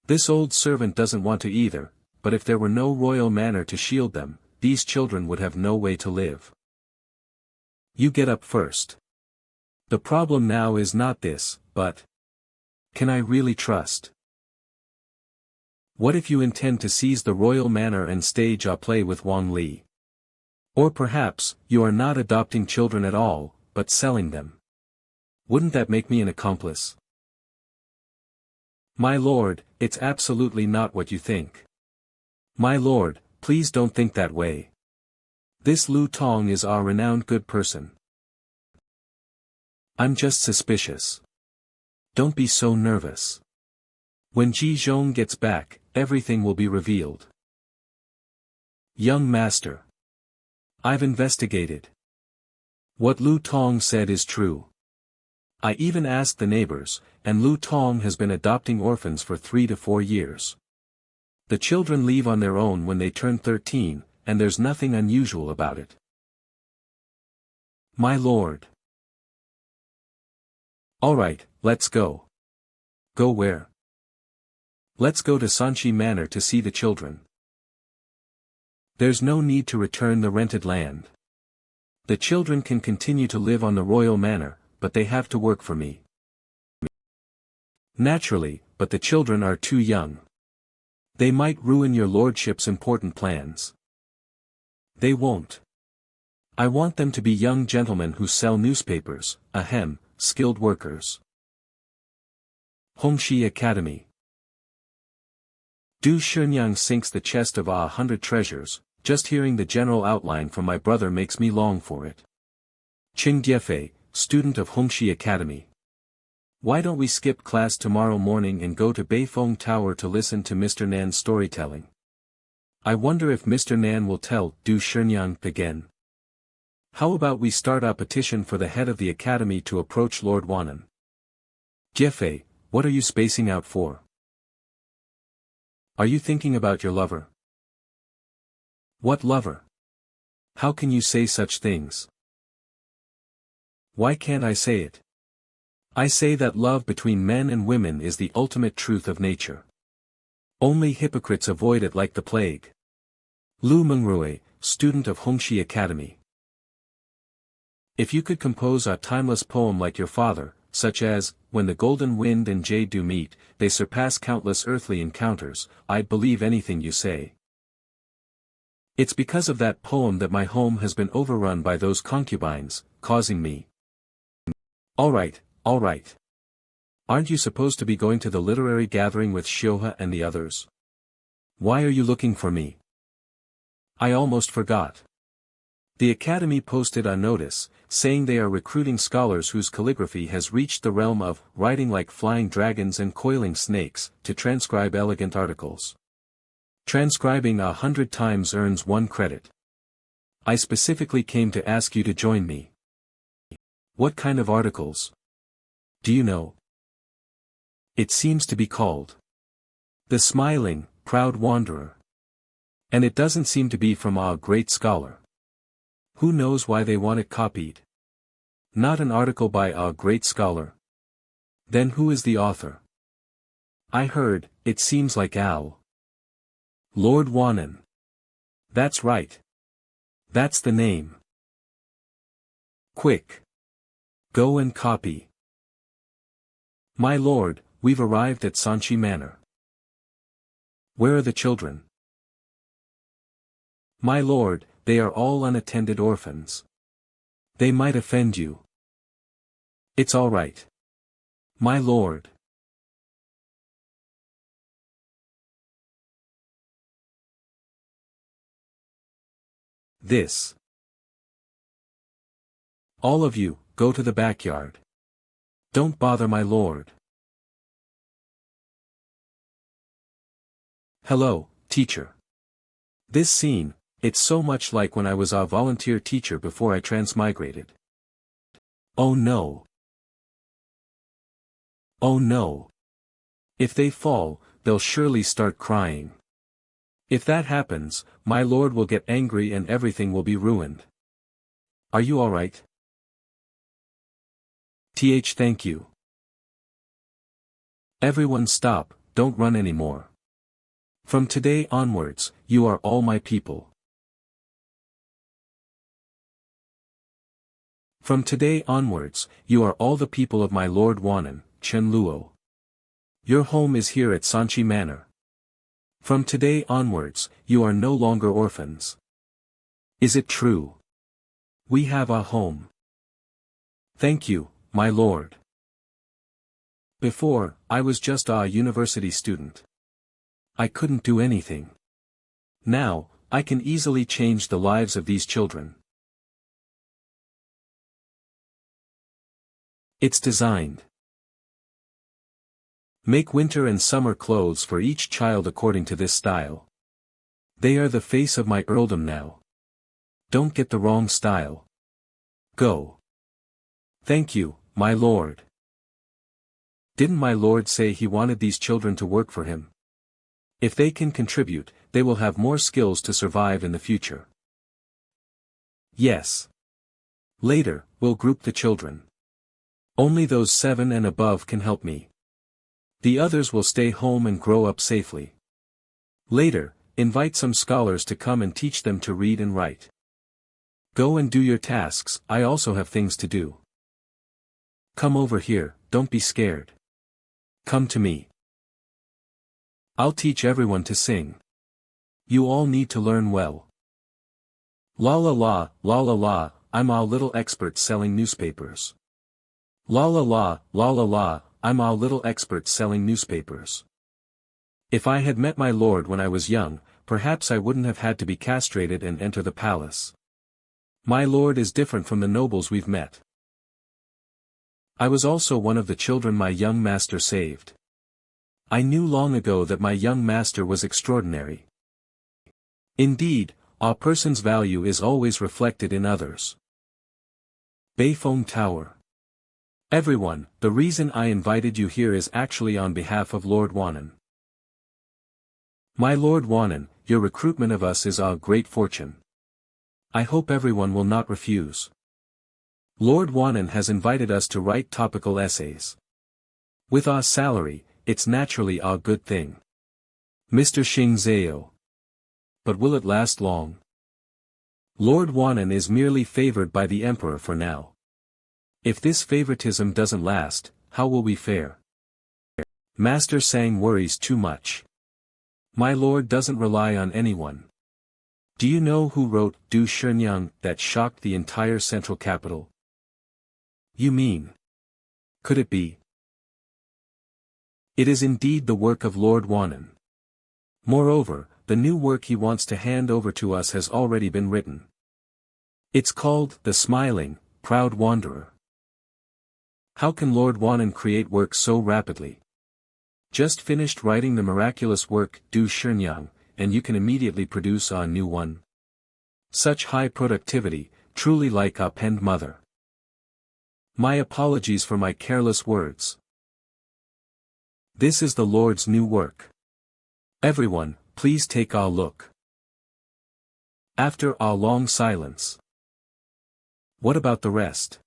This old servant doesn't want to either, but if there were no royal manor to shield them, these children would have no way to live. You get up first. The problem now is not this, but can I really trust? What if you intend to seize the royal manor and stage a play with Wang Li? Or perhaps, you are not adopting children at all, but selling them. Wouldn't that make me an accomplice? My lord, it's absolutely not what you think. My lord, please don't think that way. This Lu Tong is a renowned good person. I'm just suspicious. Don't be so nervous. When Ji Zhong gets back, everything will be revealed. Young master. I've investigated. What Lu Tong said is true. I even asked the neighbors, and Lu Tong has been adopting orphans for 3 to 4 years. The children leave on their own when they turn 13, and there's nothing unusual about it. My lord. Alright, let's go. Go where? Let's go to Sanchi Manor to see the children. There's no need to return the rented land. The children can continue to live on the royal manor, but they have to work for me. Naturally, but the children are too young. They might ruin your lordship's important plans. They won't. I want them to be young gentlemen who sell newspapers, ahem, skilled workers. Hongxi Academy. Du Shenyang sinks the chest of 100 treasures, just hearing the general outline from my brother makes me long for it. Qing Diefei, student of Hongxi Academy. Why don't we skip class tomorrow morning and go to Beifeng Tower to listen to Mr. Nan's storytelling? I wonder if Mr. Nan will tell Du Shenyang again. How about we start a petition for the head of the academy to approach Lord Wanan? Diefei, what are you spacing out for? Are you thinking about your lover? What lover? How can you say such things? Why can't I say it? I say that love between men and women is the ultimate truth of nature. Only hypocrites avoid it like the plague. Lu Mengrui, student of Hongxi Academy. If you could compose a timeless poem like your father, such as, when the golden wind and jade do meet, they surpass countless earthly encounters, I'd believe anything you say. It's because of that poem that my home has been overrun by those concubines, causing me. Alright. Aren't you supposed to be going to the literary gathering with Shouha and the others? Why are you looking for me? I almost forgot. The Academy posted a notice, saying they are recruiting scholars whose calligraphy has reached the realm of writing like flying dragons and coiling snakes, to transcribe elegant articles. Transcribing 100 times earns 1 credit. I specifically came to ask you to join me. What kind of articles? Do you know? It seems to be called The Smiling, Proud Wanderer. And it doesn't seem to be from a great scholar. Who knows why they want it copied? Not an article by a great scholar. Then who is the author? I heard, it seems like Lord Wanan. That's right. That's the name. Quick. Go and copy. My lord, we've arrived at Sanchi Manor. Where are the children? My lord, they are all unattended orphans. They might offend you. It's all right. My lord. This. All of you, go to the backyard. Don't bother my lord. Hello, teacher. This scene, it's so much like when I was a volunteer teacher before I transmigrated. Oh no. Oh no. If they fall, they'll surely start crying. If that happens, my lord will get angry and everything will be ruined. Are you alright? Thank you. Everyone stop, don't run anymore. From today onwards, you are all my people. From today onwards, you are all the people of my Lord Wanan, Chen Luo. Your home is here at Sanchi Manor. From today onwards, you are no longer orphans. Is it true? We have a home. Thank you, my lord. Before, I was just a university student. I couldn't do anything. Now, I can easily change the lives of these children. It's designed. Make winter and summer clothes for each child according to this style. They are the face of my earldom now. Don't get the wrong style. Go. Thank you, my lord. Didn't my lord say he wanted these children to work for him? If they can contribute, they will have more skills to survive in the future. Yes. Later, we'll group the children. Only those 7 and above can help me. The others will stay home and grow up safely. Later, invite some scholars to come and teach them to read and write. Go and do your tasks, I also have things to do. Come over here, don't be scared. Come to me. I'll teach everyone to sing. You all need to learn well. La la la, la la la, I'm a little expert selling newspapers. La la la, la la la, I'm a little expert selling newspapers. If I had met my lord when I was young, perhaps I wouldn't have had to be castrated and enter the palace. My lord is different from the nobles we've met. I was also one of the children my young master saved. I knew long ago that my young master was extraordinary. Indeed, a person's value is always reflected in others. Beifeng Tower. Everyone, the reason I invited you here is actually on behalf of Lord Wanan. My Lord Wanan, your recruitment of us is a great fortune. I hope everyone will not refuse. Lord Wanan has invited us to write topical essays. With our salary, it's naturally our good thing. Mr. Xing Zhao. But will it last long? Lord Wanan is merely favored by the emperor for now. If this favoritism doesn't last, how will we fare? Master Sang worries too much. My lord doesn't rely on anyone. Do you know who wrote Du Shenyang that shocked the entire central capital? You mean? Could it be? It is indeed the work of Lord Wanan. Moreover, the new work he wants to hand over to us has already been written. It's called The Smiling, Proud Wanderer. How can Lord Wanan create work so rapidly? Just finished writing the miraculous work Du Shenyang, and you can immediately produce a new one. Such high productivity, truly like a penned mother. My apologies for my careless words. This is the Lord's new work. Everyone, please take a look. After a long silence. What about the rest?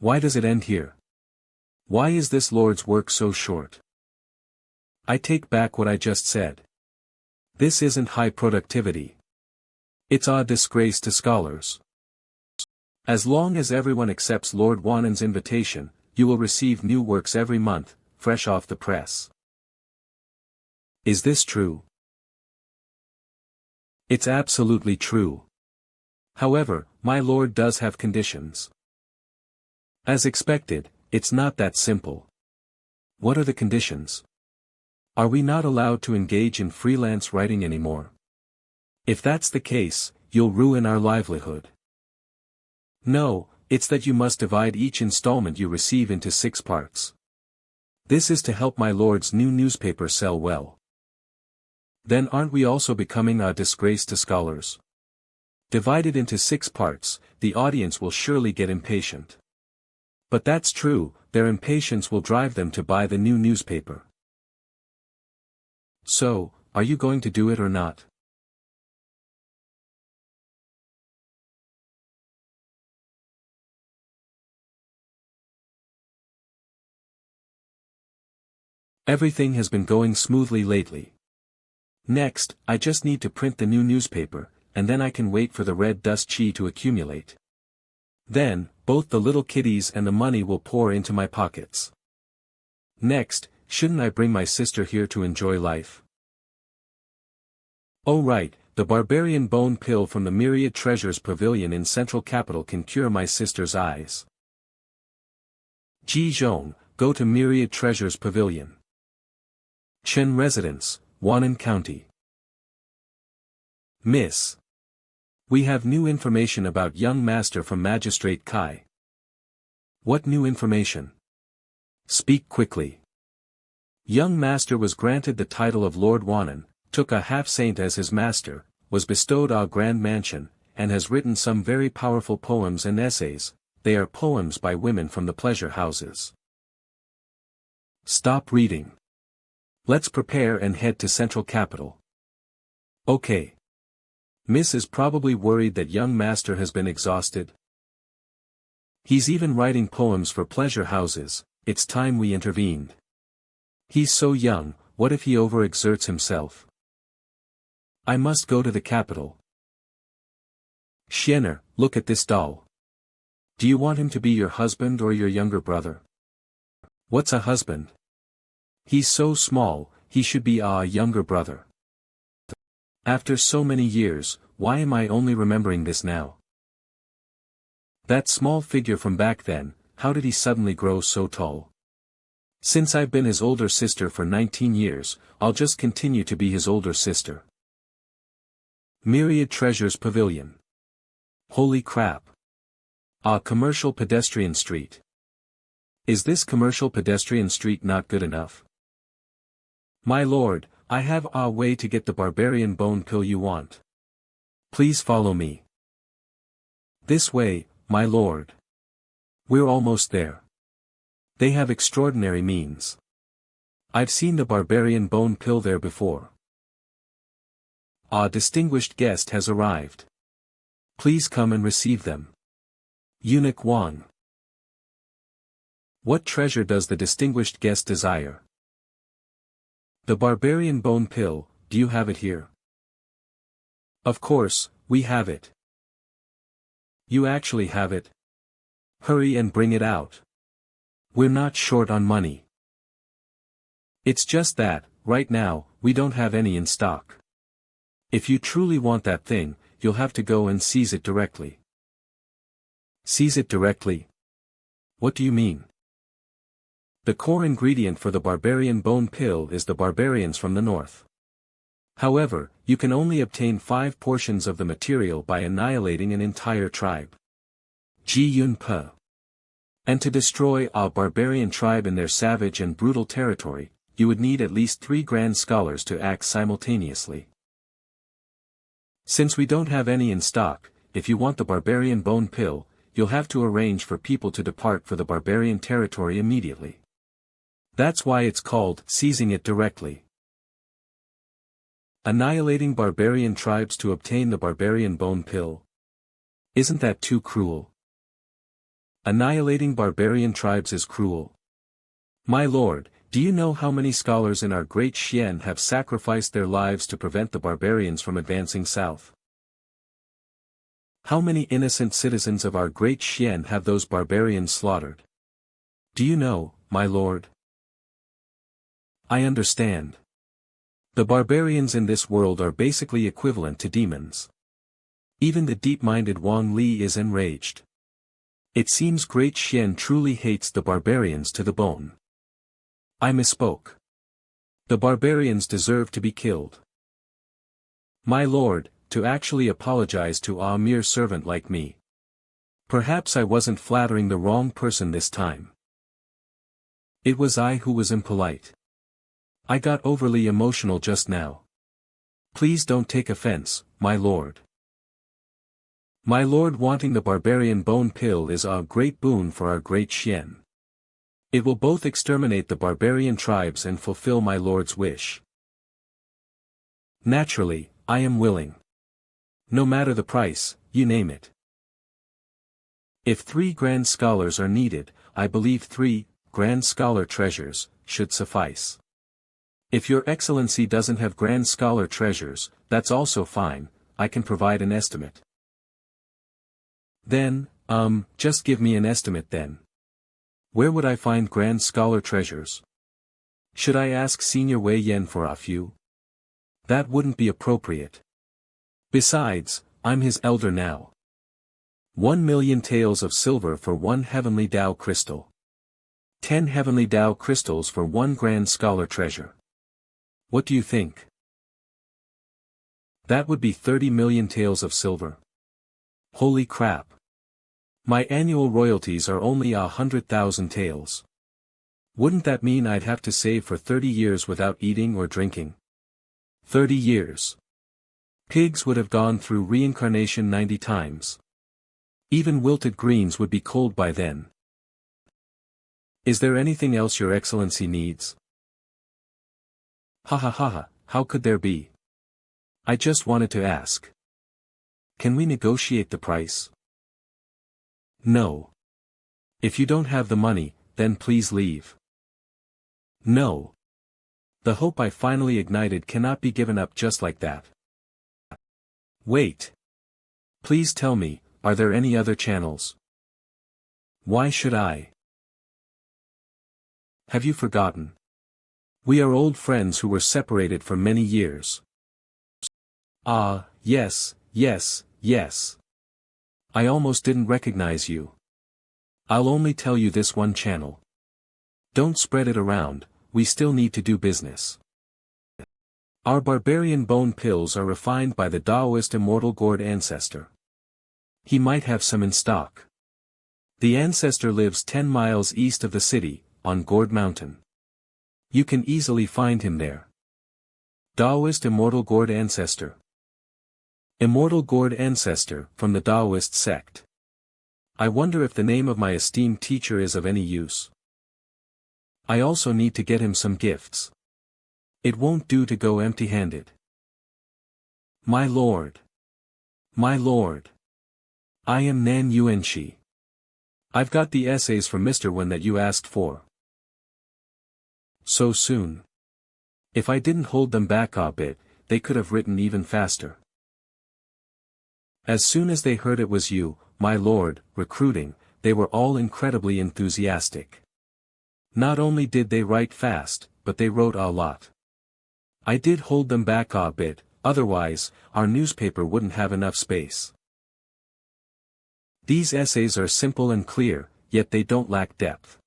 Why does it end here? Why is this Lord's work so short? I take back what I just said. This isn't high productivity. It's a disgrace to scholars. As long as everyone accepts Lord Wanan's invitation, you will receive new works every month, fresh off the press. Is this true? It's absolutely true. However, my lord does have conditions. As expected, it's not that simple. What are the conditions? Are we not allowed to engage in freelance writing anymore? If that's the case, you'll ruin our livelihood. No, it's that you must divide each installment you receive into 6 parts. This is to help my lord's new newspaper sell well. Then aren't we also becoming a disgrace to scholars? Divided into 6 parts, the audience will surely get impatient. But that's true, their impatience will drive them to buy the new newspaper. So, are you going to do it or not? Everything has been going smoothly lately. Next, I just need to print the new newspaper, and then I can wait for the red dust chi to accumulate. Then, both the little kitties and the money will pour into my pockets. Next, shouldn't I bring my sister here to enjoy life? Oh right, the barbarian bone pill from the Myriad Treasures Pavilion in Central Capital can cure my sister's eyes. Ji Zhong, go to Myriad Treasures Pavilion. Chen Residence, Wannan County. Miss. We have new information about young master from Magistrate Kai. What new information? Speak quickly. Young master was granted the title of Lord Wanan, took a half-saint as his master, was bestowed a grand mansion, and has written some very powerful poems and essays. They are poems by women from the pleasure houses. Stop reading. Let's prepare and head to Central Capital. Okay. Miss is probably worried that young master has been exhausted. He's even writing poems for pleasure houses. It's time we intervened. He's so young, what if he overexerts himself? I must go to the capital. Xianer, look at this doll. Do you want him to be your husband or your younger brother? What's a husband? He's so small, he should be a younger brother. After so many years, why am I only remembering this now? That small figure from back then, how did he suddenly grow so tall? Since I've been his older sister for 19 years, I'll just continue to be his older sister. Myriad Treasures Pavilion. Holy crap. A commercial pedestrian street. Is this commercial pedestrian street not good enough? My lord, I have a way to get the barbarian bone pill you want. Please follow me. This way, my lord. We're almost there. They have extraordinary means. I've seen the barbarian bone pill there before. A distinguished guest has arrived. Please come and receive them. Eunuch Wang. What treasure does the distinguished guest desire? The barbarian bone pill, do you have it here? Of course, we have it. You actually have it? Hurry and bring it out. We're not short on money. It's just that, right now, we don't have any in stock. If you truly want that thing, you'll have to go and seize it directly. Seize it directly? What do you mean? The core ingredient for the barbarian bone pill is the barbarians from the north. However, you can only obtain 5 portions of the material by annihilating an entire tribe. Ji Yun Pe. And to destroy a barbarian tribe in their savage and brutal territory, you would need at least 3 grand scholars to act simultaneously. Since we don't have any in stock, if you want the barbarian bone pill, you'll have to arrange for people to depart for the barbarian territory immediately. That's why it's called seizing it directly. Annihilating barbarian tribes to obtain the barbarian bone pill. Isn't that too cruel? Annihilating barbarian tribes is cruel. My lord, do you know how many scholars in our great Xian have sacrificed their lives to prevent the barbarians from advancing south? How many innocent citizens of our great Xian have those barbarians slaughtered? Do you know, my lord? I understand. The barbarians in this world are basically equivalent to demons. Even the deep-minded Wang Li is enraged. It seems Great Xian truly hates the barbarians to the bone. I misspoke. The barbarians deserve to be killed. My lord, to actually apologize to a mere servant like me. Perhaps I wasn't flattering the wrong person this time. It was I who was impolite. I got overly emotional just now. Please don't take offense, my lord. My lord, wanting the barbarian bone pill is a great boon for our great Xian. It will both exterminate the barbarian tribes and fulfill my lord's wish. Naturally, I am willing. No matter the price, you name it. If 3 grand scholars are needed, I believe 3 grand scholar treasures should suffice. If your excellency doesn't have grand scholar treasures, that's also fine, I can provide an estimate. Then, just give me an estimate then. Where would I find grand scholar treasures? Should I ask Senior Wei Yan for a few? That wouldn't be appropriate. Besides, I'm his elder now. 1,000,000 taels of silver for 1 heavenly Tao crystal. 10 heavenly Tao crystals for 1 grand scholar treasure. What do you think? That would be 30 million taels of silver. Holy crap. My annual royalties are only 100,000 taels. Wouldn't that mean I'd have to save for 30 years without eating or drinking? 30 years. Pigs would have gone through reincarnation 90 times. Even wilted greens would be cold by then. Is there anything else your excellency needs? Ha ha ha ha, how could there be? I just wanted to ask. Can we negotiate the price? No. If you don't have the money, then please leave. No. The hope I finally ignited cannot be given up just like that. Wait. Please tell me, are there any other channels? Why should I? Have you forgotten? We are old friends who were separated for many years. Ah, yes, yes, yes. I almost didn't recognize you. I'll only tell you this one channel. Don't spread it around, we still need to do business. Our barbarian bone pills are refined by the Taoist immortal gourd ancestor. He might have some in stock. The ancestor lives 10 miles east of the city, on Gourd Mountain. You can easily find him there. Taoist immortal gourd ancestor. Immortal gourd ancestor, from the Taoist sect. I wonder if the name of my esteemed teacher is of any use. I also need to get him some gifts. It won't do to go empty-handed. My lord. My lord. I am Nan Yuanxi. I've got the essays from Mr. Wen that you asked for. So soon. If I didn't hold them back a bit, they could have written even faster. As soon as they heard it was you, my lord, recruiting, they were all incredibly enthusiastic. Not only did they write fast, but they wrote a lot. I did hold them back a bit, otherwise, our newspaper wouldn't have enough space. These essays are simple and clear, yet they don't lack depth.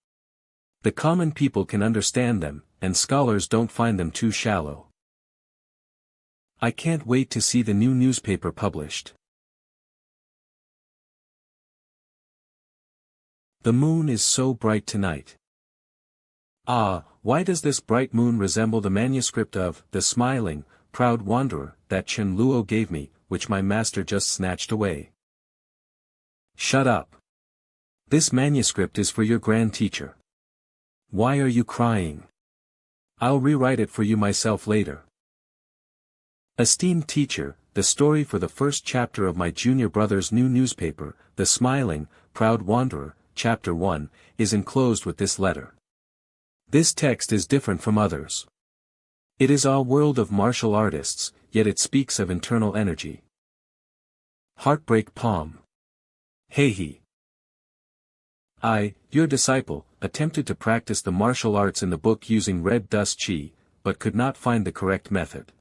The common people can understand them, and scholars don't find them too shallow. I can't wait to see the new newspaper published. The moon is so bright tonight. Ah, why does this bright moon resemble the manuscript of The Smiling, Proud Wanderer that Chen Luo gave me, which my master just snatched away? Shut up. This manuscript is for your grand teacher. Why are you crying? I'll rewrite it for you myself later. Esteemed teacher, the story for the first chapter of my junior brother's new newspaper, The Smiling, Proud Wanderer, Chapter 1, is enclosed with this letter. This text is different from others. It is a world of martial artists, yet it speaks of internal energy. Heartbreak Palm. Heihi. I, your disciple, attempted to practice the martial arts in the book using red dust chi, but could not find the correct method.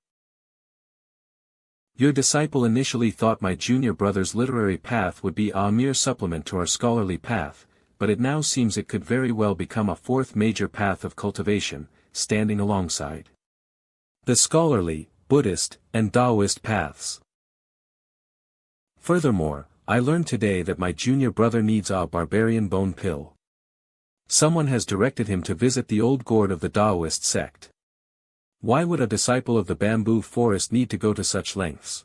Your disciple initially thought my junior brother's literary path would be a mere supplement to our scholarly path, but it now seems it could very well become a fourth major path of cultivation, standing alongside the scholarly, Buddhist, and Taoist paths. Furthermore, I learned today that my junior brother needs a barbarian bone pill. Someone has directed him to visit the old gourd of the Taoist sect. Why would a disciple of the bamboo forest need to go to such lengths?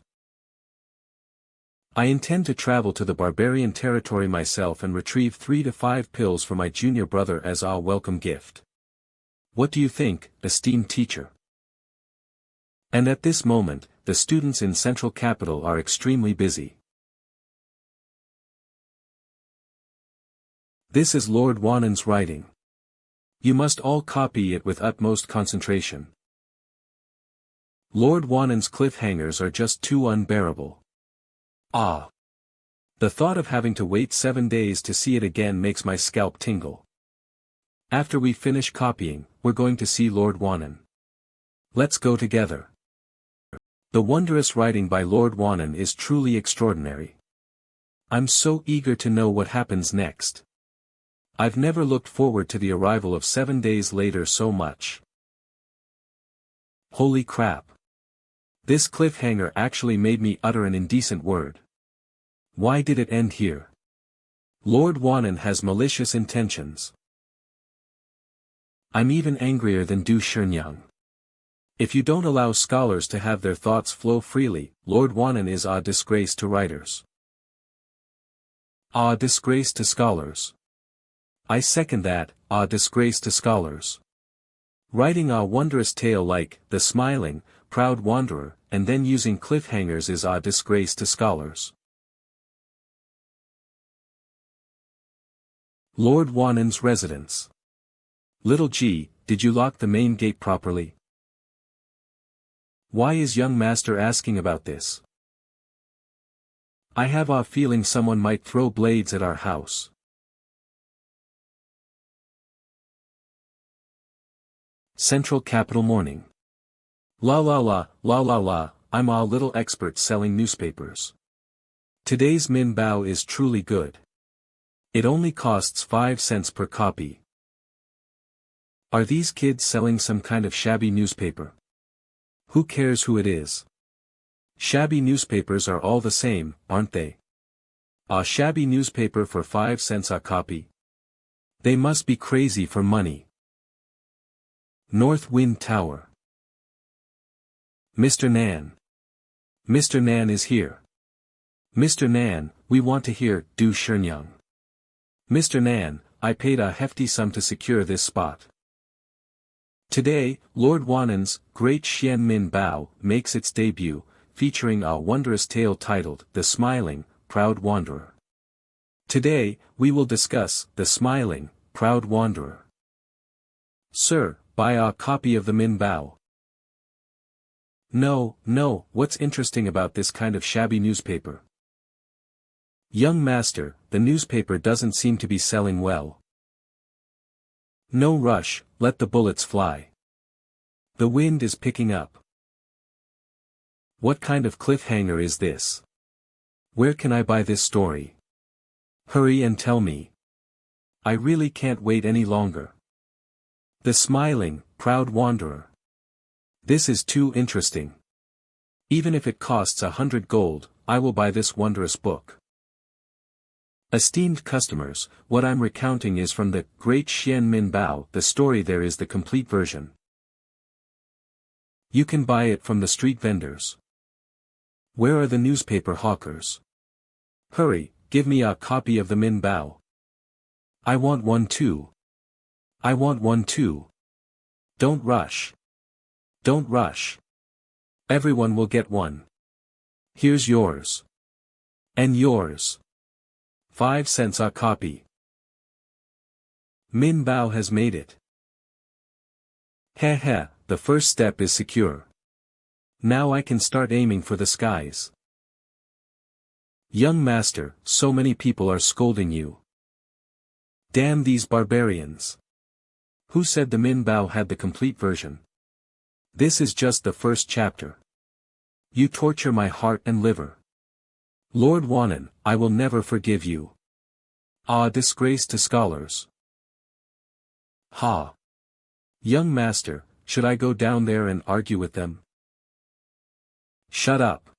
I intend to travel to the barbarian territory myself and retrieve 3 to 5 pills for my junior brother as a welcome gift. What do you think, esteemed teacher? And at this moment, the students in Central Capital are extremely busy. This is Lord Wanan's writing. You must all copy it with utmost concentration. Lord Wanan's cliffhangers are just too unbearable. Ah! The thought of having to wait 7 days to see it again makes my scalp tingle. After we finish copying, we're going to see Lord Wanan. Let's go together. The wondrous writing by Lord Wanan is truly extraordinary. I'm so eager to know what happens next. I've never looked forward to the arrival of 7 days later so much. Holy crap. This cliffhanger actually made me utter an indecent word. Why did it end here? Lord Wanan has malicious intentions. I'm even angrier than Du Shenyang. If you don't allow scholars to have their thoughts flow freely, Lord Wanan is a disgrace to writers. A disgrace to scholars. I second that, a disgrace to scholars. Writing a wondrous tale like The Smiling, Proud Wanderer, and then using cliffhangers is a disgrace to scholars. Lord Wanan's residence. Little G, did you lock the main gate properly? Why is young master asking about this? I have a feeling someone might throw blades at our house. Central Capital Morning. La la la, la la la, I'm a little expert selling newspapers. Today's Min Bao is truly good. It only costs 5 cents per copy. Are these kids selling some kind of shabby newspaper? Who cares who it is? Shabby newspapers are all the same, aren't they? A shabby newspaper for 5 cents a copy? They must be crazy for money. North Wind Tower. Mr. Nan. Mr. Nan is here. Mr. Nan, we want to hear Du Shenyang. Mr. Nan, I paid a hefty sum to secure this spot. Today, Lord Wanan's Great Xian Min Bao makes its debut, featuring a wondrous tale titled The Smiling, Proud Wanderer. Today, we will discuss the smiling, proud wanderer. Sir, buy a copy of the Min Bao. No, what's interesting about this kind of shabby newspaper? Young master, the newspaper doesn't seem to be selling well. No rush, let the bullets fly. The wind is picking up. What kind of cliffhanger is this? Where can I buy this story? Hurry and tell me. I really can't wait any longer. The smiling, proud wanderer. This is too interesting. Even if it costs 100 gold, I will buy this wondrous book. Esteemed customers, what I'm recounting is from the Great Xian Min Bao. The story there is the complete version. You can buy it from the street vendors. Where are the newspaper hawkers? Hurry, give me a copy of the Min Bao. I want one too. I want one too. Don't rush. Don't rush. Everyone will get one. Here's yours. And yours. 5 cents a copy. Min Bao has made it. Heh, the first step is secure. Now I can start aiming for the skies. Young master, so many people are scolding you. Damn these barbarians. Who said the Min Bao had the complete version? This is just the first chapter. You torture my heart and liver. Lord Wanan, I will never forgive you. Ah, disgrace to scholars. Ha. Young master, should I go down there and argue with them? Shut up.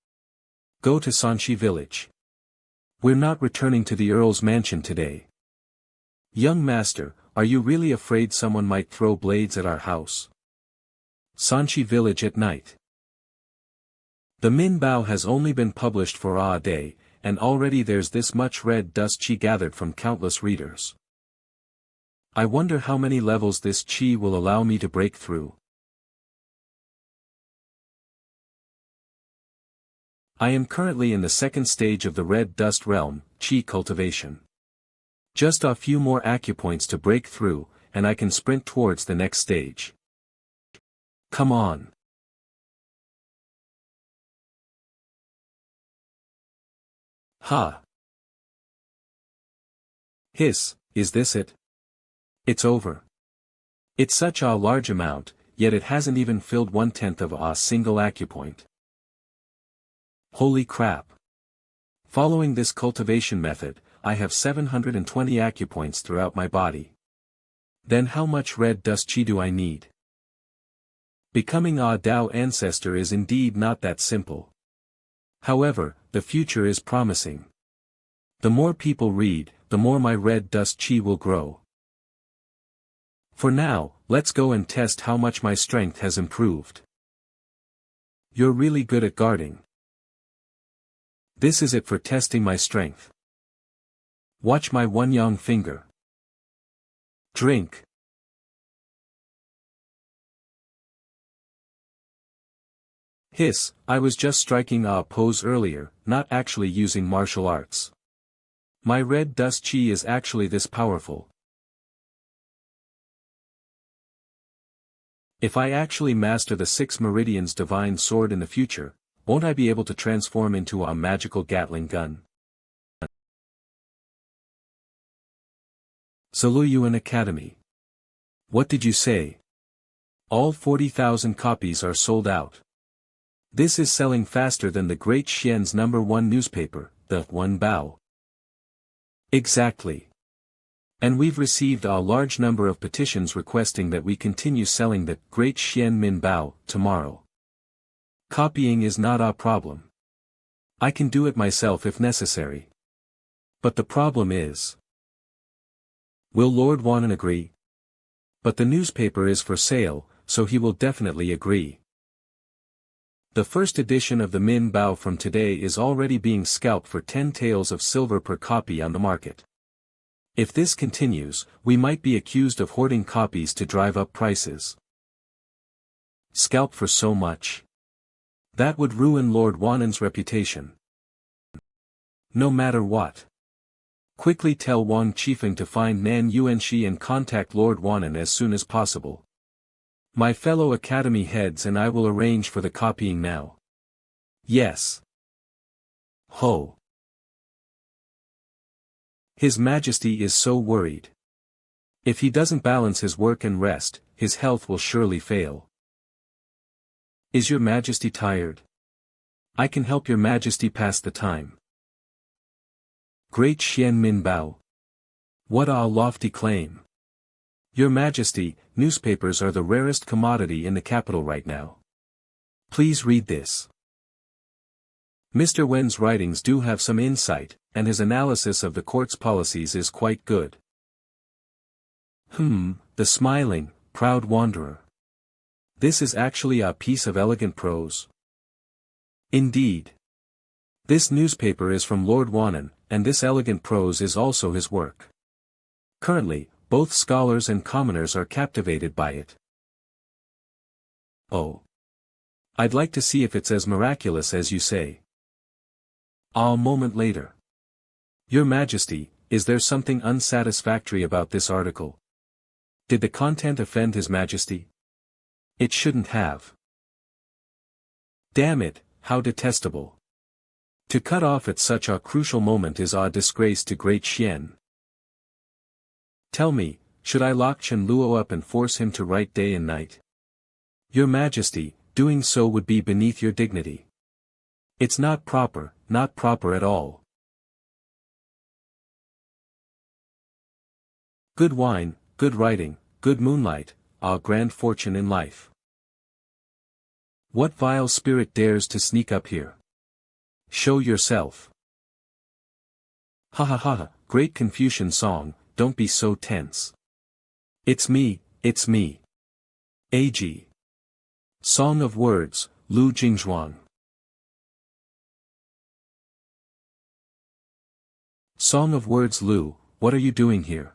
Go to Sanchi village. We're not returning to the Earl's mansion today. Young master, are you really afraid someone might throw blades at our house? Sanchi village at night. The Min Bao has only been published for a day, and already there's this much red dust chi gathered from countless readers. I wonder how many levels this chi will allow me to break through. I am currently in the second stage of the red dust realm, chi cultivation. Just a few more acupoints to break through, and I can sprint towards the next stage. Come on. Ha. Hiss, is this it? It's over. It's such a large amount, yet it hasn't even filled 1/10 of a single acupoint. Holy crap. Following this cultivation method, I have 720 acupoints throughout my body. Then how much red dust chi do I need? Becoming a Dao ancestor is indeed not that simple. However, the future is promising. The more people read, the more my red dust chi will grow. For now, let's go and test how much my strength has improved. You're really good at guarding. This is it for testing my strength. Watch my one yang finger. Drink. Hiss, I was just striking a pose earlier, not actually using martial arts. My red dust chi is actually this powerful. If I actually master the 6 meridians divine sword in the future, won't I be able to transform into a magical Gatling gun? Zaluyuan Academy. What did you say? All 40,000 copies are sold out. This is selling faster than the Great Xian's #1 newspaper, the One Bao. Exactly. And we've received a large number of petitions requesting that we continue selling the Great Xian Min Bao tomorrow. Copying is not a problem. I can do it myself if necessary. But the problem is, will Lord Wanan agree? But the newspaper is for sale, so he will definitely agree. The first edition of the Min Bao from today is already being scalped for 10 taels of silver per copy on the market. If this continues, we might be accused of hoarding copies to drive up prices. Scalp for so much? That would ruin Lord Wanan's reputation. No matter what. Quickly tell Wang Qifeng to find Nan Yuanxi and contact Lord Wanan as soon as possible. My fellow academy heads and I will arrange for the copying now. Yes. Ho. His Majesty is so worried. If he doesn't balance his work and rest, his health will surely fail. Is your Majesty tired? I can help your Majesty pass the time. Great Xian Min Bao. What a lofty claim. Your Majesty, newspapers are the rarest commodity in the capital right now. Please read this. Mr. Wen's writings do have some insight, and his analysis of the court's policies is quite good. The smiling, proud wanderer. This is actually a piece of elegant prose. Indeed. This newspaper is from Lord Wanan, and this elegant prose is also his work. Currently, both scholars and commoners are captivated by it. Oh. I'd like to see if it's as miraculous as you say. A moment later. Your Majesty, is there something unsatisfactory about this article? Did the content offend His Majesty? It shouldn't have. Damn it, how detestable. To cut off at such a crucial moment is a disgrace to Great Xian. Tell me, should I lock Chen Luo up and force him to write day and night? Your Majesty, doing so would be beneath your dignity. It's not proper at all. Good wine, good writing, good moonlight, a grand fortune in life. What vile spirit dares to sneak up here? Show yourself. Ha ha ha, great Confucian song, don't be so tense. It's me. AG. Song of Words, Lu Jingzhuang. Song of Words Lu, what are you doing here?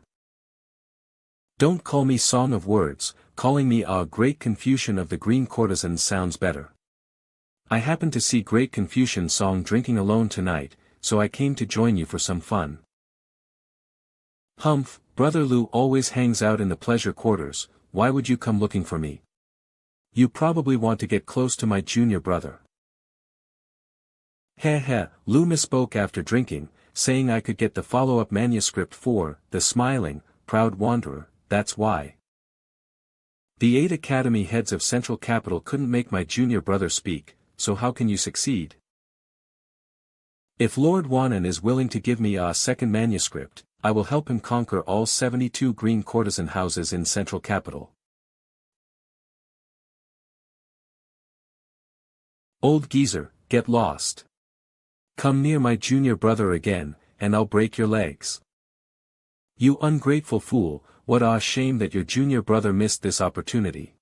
Don't call me Song of Words, calling me a Great Confucian of the Green Courtesans sounds better. I happened to see Great Confucian song drinking alone tonight, so I came to join you for some fun. Humph, Brother Lu always hangs out in the pleasure quarters, why would you come looking for me? You probably want to get close to my junior brother. Heh, Lu misspoke after drinking, saying I could get the follow-up manuscript for The Smiling, Proud Wanderer, that's why. The 8 academy heads of Central Capital couldn't make my junior brother speak, so how can you succeed? If Lord Wanan is willing to give me a second manuscript, I will help him conquer all 72 green courtesan houses in Central Capital. Old geezer, get lost. Come near my junior brother again, and I'll break your legs. You ungrateful fool, what a shame that your junior brother missed this opportunity.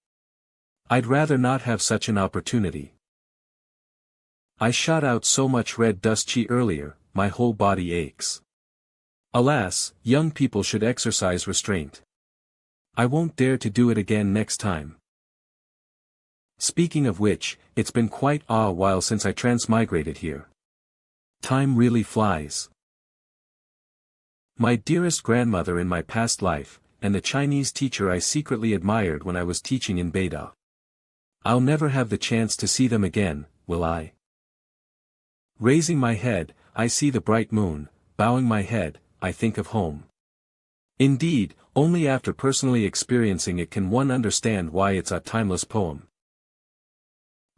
I'd rather not have such an opportunity. I shot out so much red dust chi earlier, my whole body aches. Alas, young people should exercise restraint. I won't dare to do it again next time. Speaking of which, it's been quite a while since I transmigrated here. Time really flies. My dearest grandmother in my past life, and the Chinese teacher I secretly admired when I was teaching in Beida. I'll never have the chance to see them again, will I? Raising my head, I see the bright moon, bowing my head, I think of home. Indeed, only after personally experiencing it can one understand why it's a timeless poem.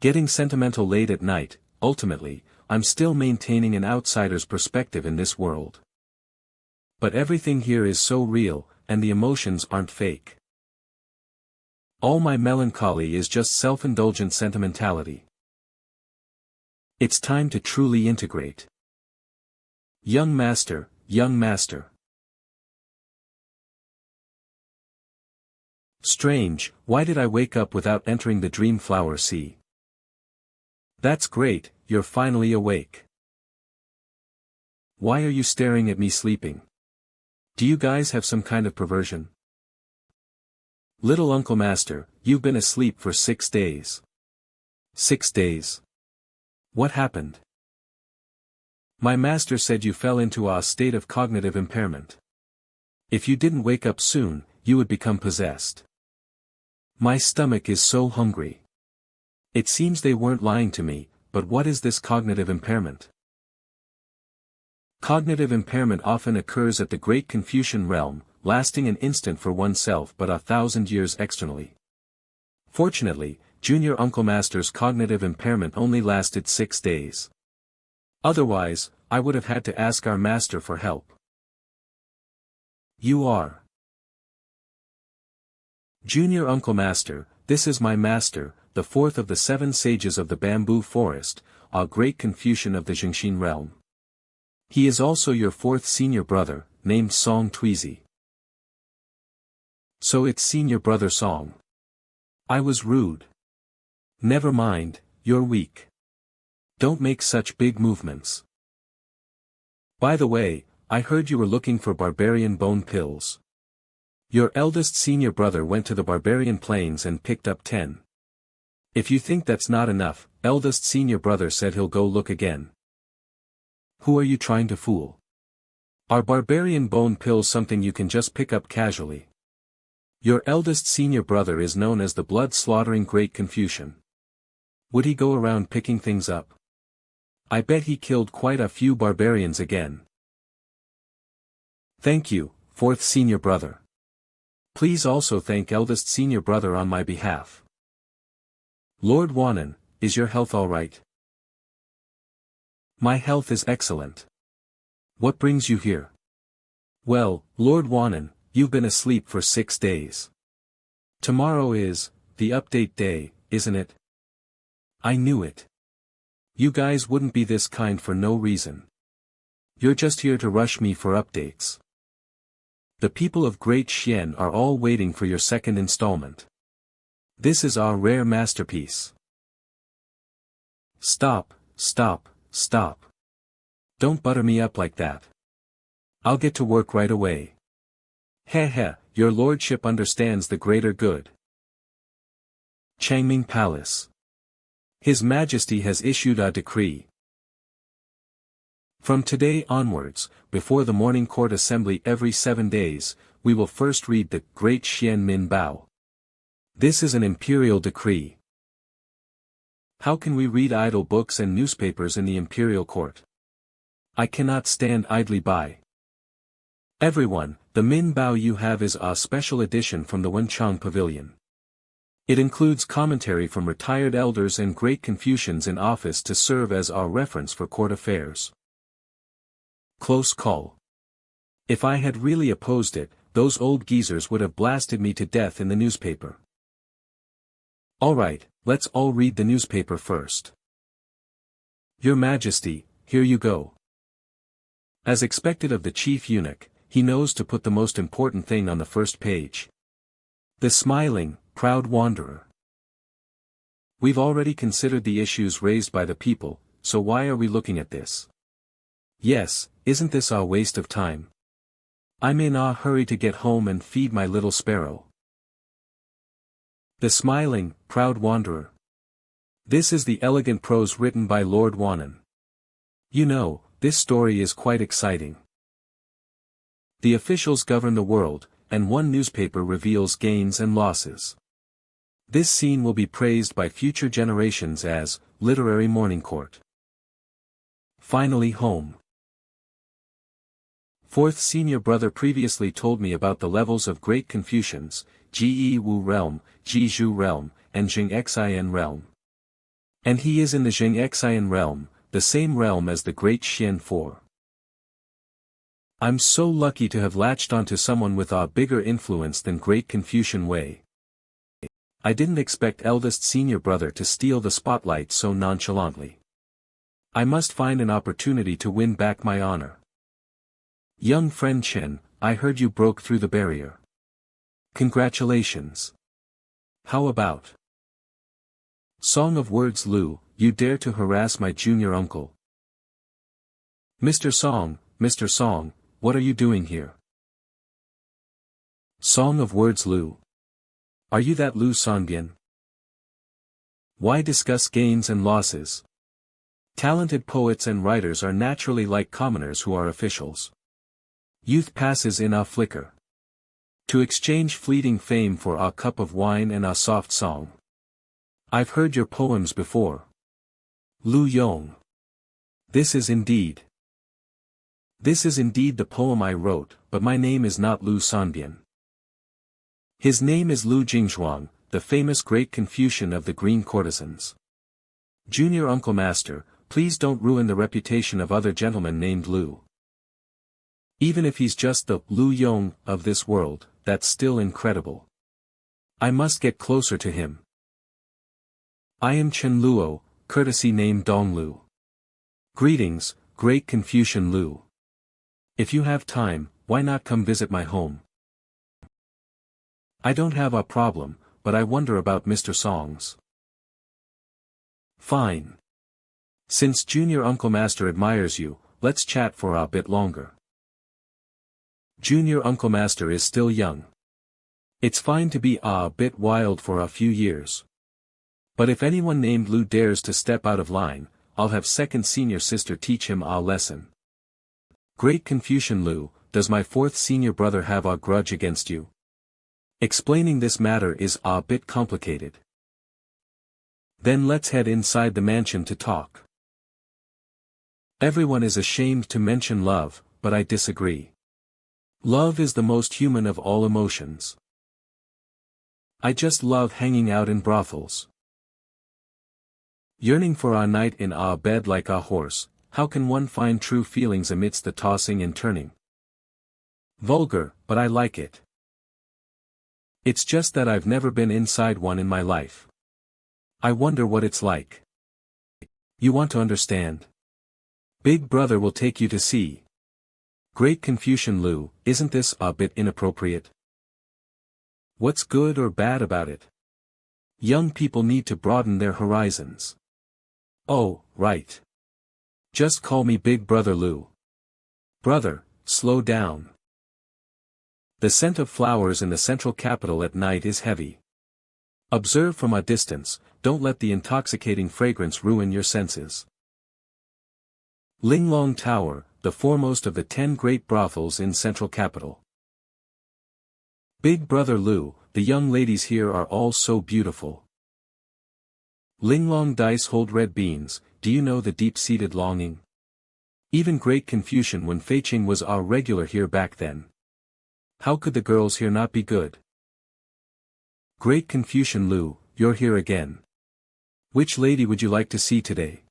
Getting sentimental late at night, ultimately, I'm still maintaining an outsider's perspective in this world. But everything here is so real, and the emotions aren't fake. All my melancholy is just self-indulgent sentimentality. It's time to truly integrate. Young master, young master. Strange, why did I wake up without entering the dream flower sea? That's great, you're finally awake. Why are you staring at me sleeping? Do you guys have some kind of perversion? Little Uncle Master, you've been asleep for 6 days. 6 days. What happened? My master said you fell into a state of cognitive impairment. If you didn't wake up soon, you would become possessed. My stomach is so hungry. It seems they weren't lying to me, but what is this cognitive impairment? Cognitive impairment often occurs at the Great Confucian realm, lasting an instant for oneself but 1,000 years externally. Fortunately, Junior Uncle Master's cognitive impairment only lasted 6 days. Otherwise, I would have had to ask our master for help. You are. Junior Uncle Master, this is my master, the fourth of the 7 sages of the bamboo forest, a great Confucian of the Jiangxin realm. He is also your 4th senior brother, named Song Tweezy. So it's senior brother Song. I was rude. Never mind, you're weak. Don't make such big movements. By the way, I heard you were looking for barbarian bone pills. Your eldest senior brother went to the barbarian plains and picked up 10. If you think that's not enough, eldest senior brother said he'll go look again. Who are you trying to fool? Are barbarian bone pills something you can just pick up casually? Your eldest senior brother is known as the blood-slaughtering Great Confucian. Would he go around picking things up? I bet he killed quite a few barbarians again. Thank you, 4th senior brother. Please also thank eldest senior brother on my behalf. Lord Wanan, is your health all right? My health is excellent. What brings you here? Well, Lord Wanan, you've been asleep for 6 days. Tomorrow is the update day, isn't it? I knew it. You guys wouldn't be this kind for no reason. You're just here to rush me for updates. The people of Great Xian are all waiting for your second installment. This is our rare masterpiece. Stop, stop, stop. Don't butter me up like that. I'll get to work right away. Heh, your lordship understands the greater good. Changming Palace. His Majesty has issued a decree. From today onwards, before the morning court assembly every 7 days, we will first read the Great Xian Min Bao. This is an imperial decree. How can we read idle books and newspapers in the imperial court? I cannot stand idly by. Everyone, the Min Bao you have is a special edition from the Wenchang Pavilion. It includes commentary from retired elders and great Confucians in office to serve as our reference for court affairs. Close call. If I had really opposed it, those old geezers would have blasted me to death in the newspaper. Alright, let's all read the newspaper first. Your Majesty, here you go. As expected of the chief eunuch, he knows to put the most important thing on the first page. The smiling, proud wanderer. We've already considered the issues raised by the people, so why are we looking at this? Yes, isn't this a waste of time? I'm in a hurry to get home and feed my little sparrow. The smiling, proud wanderer. This is the elegant prose written by Lord Wanan. You know, this story is quite exciting. The officials govern the world, and one newspaper reveals gains and losses. This scene will be praised by future generations as literary morning court. Finally home. 4th senior brother previously told me about the levels of great Confucians, Ji Wu realm, Ji Zhu realm, and Jing Xian realm. And he is in the Jing Xian realm, the same realm as the great Xian 4. I'm so lucky to have latched onto someone with a bigger influence than great Confucian Wei. I didn't expect eldest senior brother to steal the spotlight so nonchalantly. I must find an opportunity to win back my honor. Young friend Chen, I heard you broke through the barrier. Congratulations. How about? Song of Words Lu, you dare to harass my junior uncle. Mr. Song, what are you doing here? Song of Words Lu. Are you that Lu Songbin? Why discuss gains and losses? Talented poets and writers are naturally like commoners who are officials. Youth passes in a flicker. To exchange fleeting fame for a cup of wine and a soft song. I've heard your poems before. Lu Yong. This is indeed the poem I wrote, but my name is not Lu Sanbian. His name is Lu Jingzhuang, the famous great Confucian of the Green Courtesans. Junior Uncle Master, please don't ruin the reputation of other gentlemen named Lu. Even if he's just the Lu Yong of this world, that's still incredible. I must get closer to him. I am Chen Luo, courtesy name Dong Lu. Greetings, great Confucian Lu. If you have time, why not come visit my home? I don't have a problem, but I wonder about Mr. Song's. Fine. Since Junior Uncle Master admires you, let's chat for a bit longer. Junior Uncle Master is still young. It's fine to be a bit wild for a few years. But if anyone named Lu dares to step out of line, I'll have second senior sister teach him a lesson. Great Confucian Lu, does my fourth senior brother have a grudge against you? Explaining this matter is a bit complicated. Then let's head inside the mansion to talk. Everyone is ashamed to mention love, but I disagree. Love is the most human of all emotions. I just love hanging out in brothels. Yearning for a night in a bed like a horse, how can one find true feelings amidst the tossing and turning? Vulgar, but I like it. It's just that I've never been inside one in my life. I wonder what it's like. You want to understand? Big brother will take you to see. Great Confucian Lu, isn't this a bit inappropriate? What's good or bad about it? Young people need to broaden their horizons. Oh, right. Just call me Big Brother Lu. Brother, slow down. The scent of flowers in the central capital at night is heavy. Observe from a distance, don't let the intoxicating fragrance ruin your senses. Linglong Tower, the foremost of the 10 great brothels in central capital. Big Brother Lu, the young ladies here are all so beautiful. Linglong dice hold red beans, do you know the deep-seated longing? Even great Confucian when Feiqing was our regular here back then. How could the girls here not be good? Great Confucian Lu, you're here again. Which lady would you like to see today?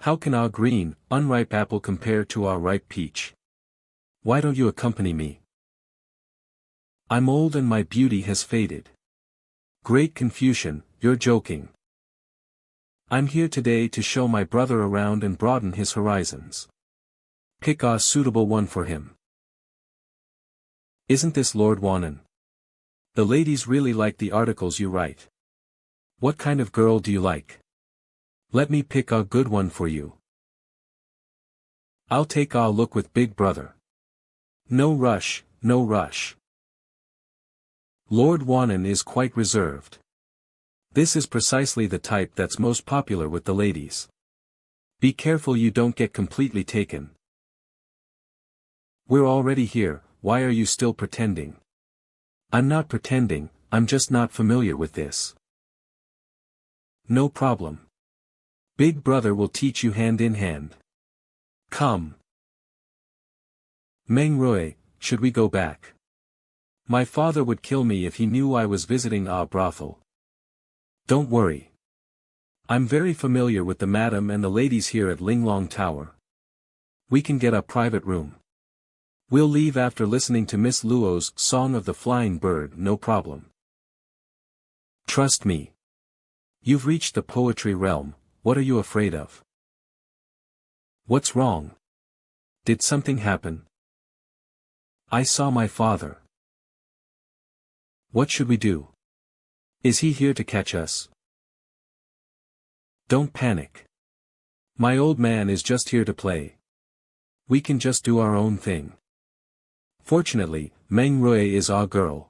How can our green, unripe apple compare to our ripe peach? Why don't you accompany me? I'm old and my beauty has faded. Great Confucian, you're joking. I'm here today to show my brother around and broaden his horizons. Pick a suitable one for him. Isn't this Lord Wanan? The ladies really like the articles you write. What kind of girl do you like? Let me pick a good one for you. I'll take a look with Big Brother. No rush, no rush. Lord Wanan is quite reserved. This is precisely the type that's most popular with the ladies. Be careful you don't get completely taken. We're already here, why are you still pretending? I'm not pretending, I'm just not familiar with this. No problem. Big Brother will teach you hand in hand. Come. Meng Rui, should we go back? My father would kill me if he knew I was visiting a brothel. Don't worry. I'm very familiar with the madam and the ladies here at Linglong Tower. We can get a private room. We'll leave after listening to Miss Luo's Song of the Flying Bird, no problem. Trust me. You've reached the poetry realm, what are you afraid of? What's wrong? Did something happen? I saw my father. What should we do? Is he here to catch us? Don't panic. My old man is just here to play. We can just do our own thing. Fortunately, Meng Rui is our girl.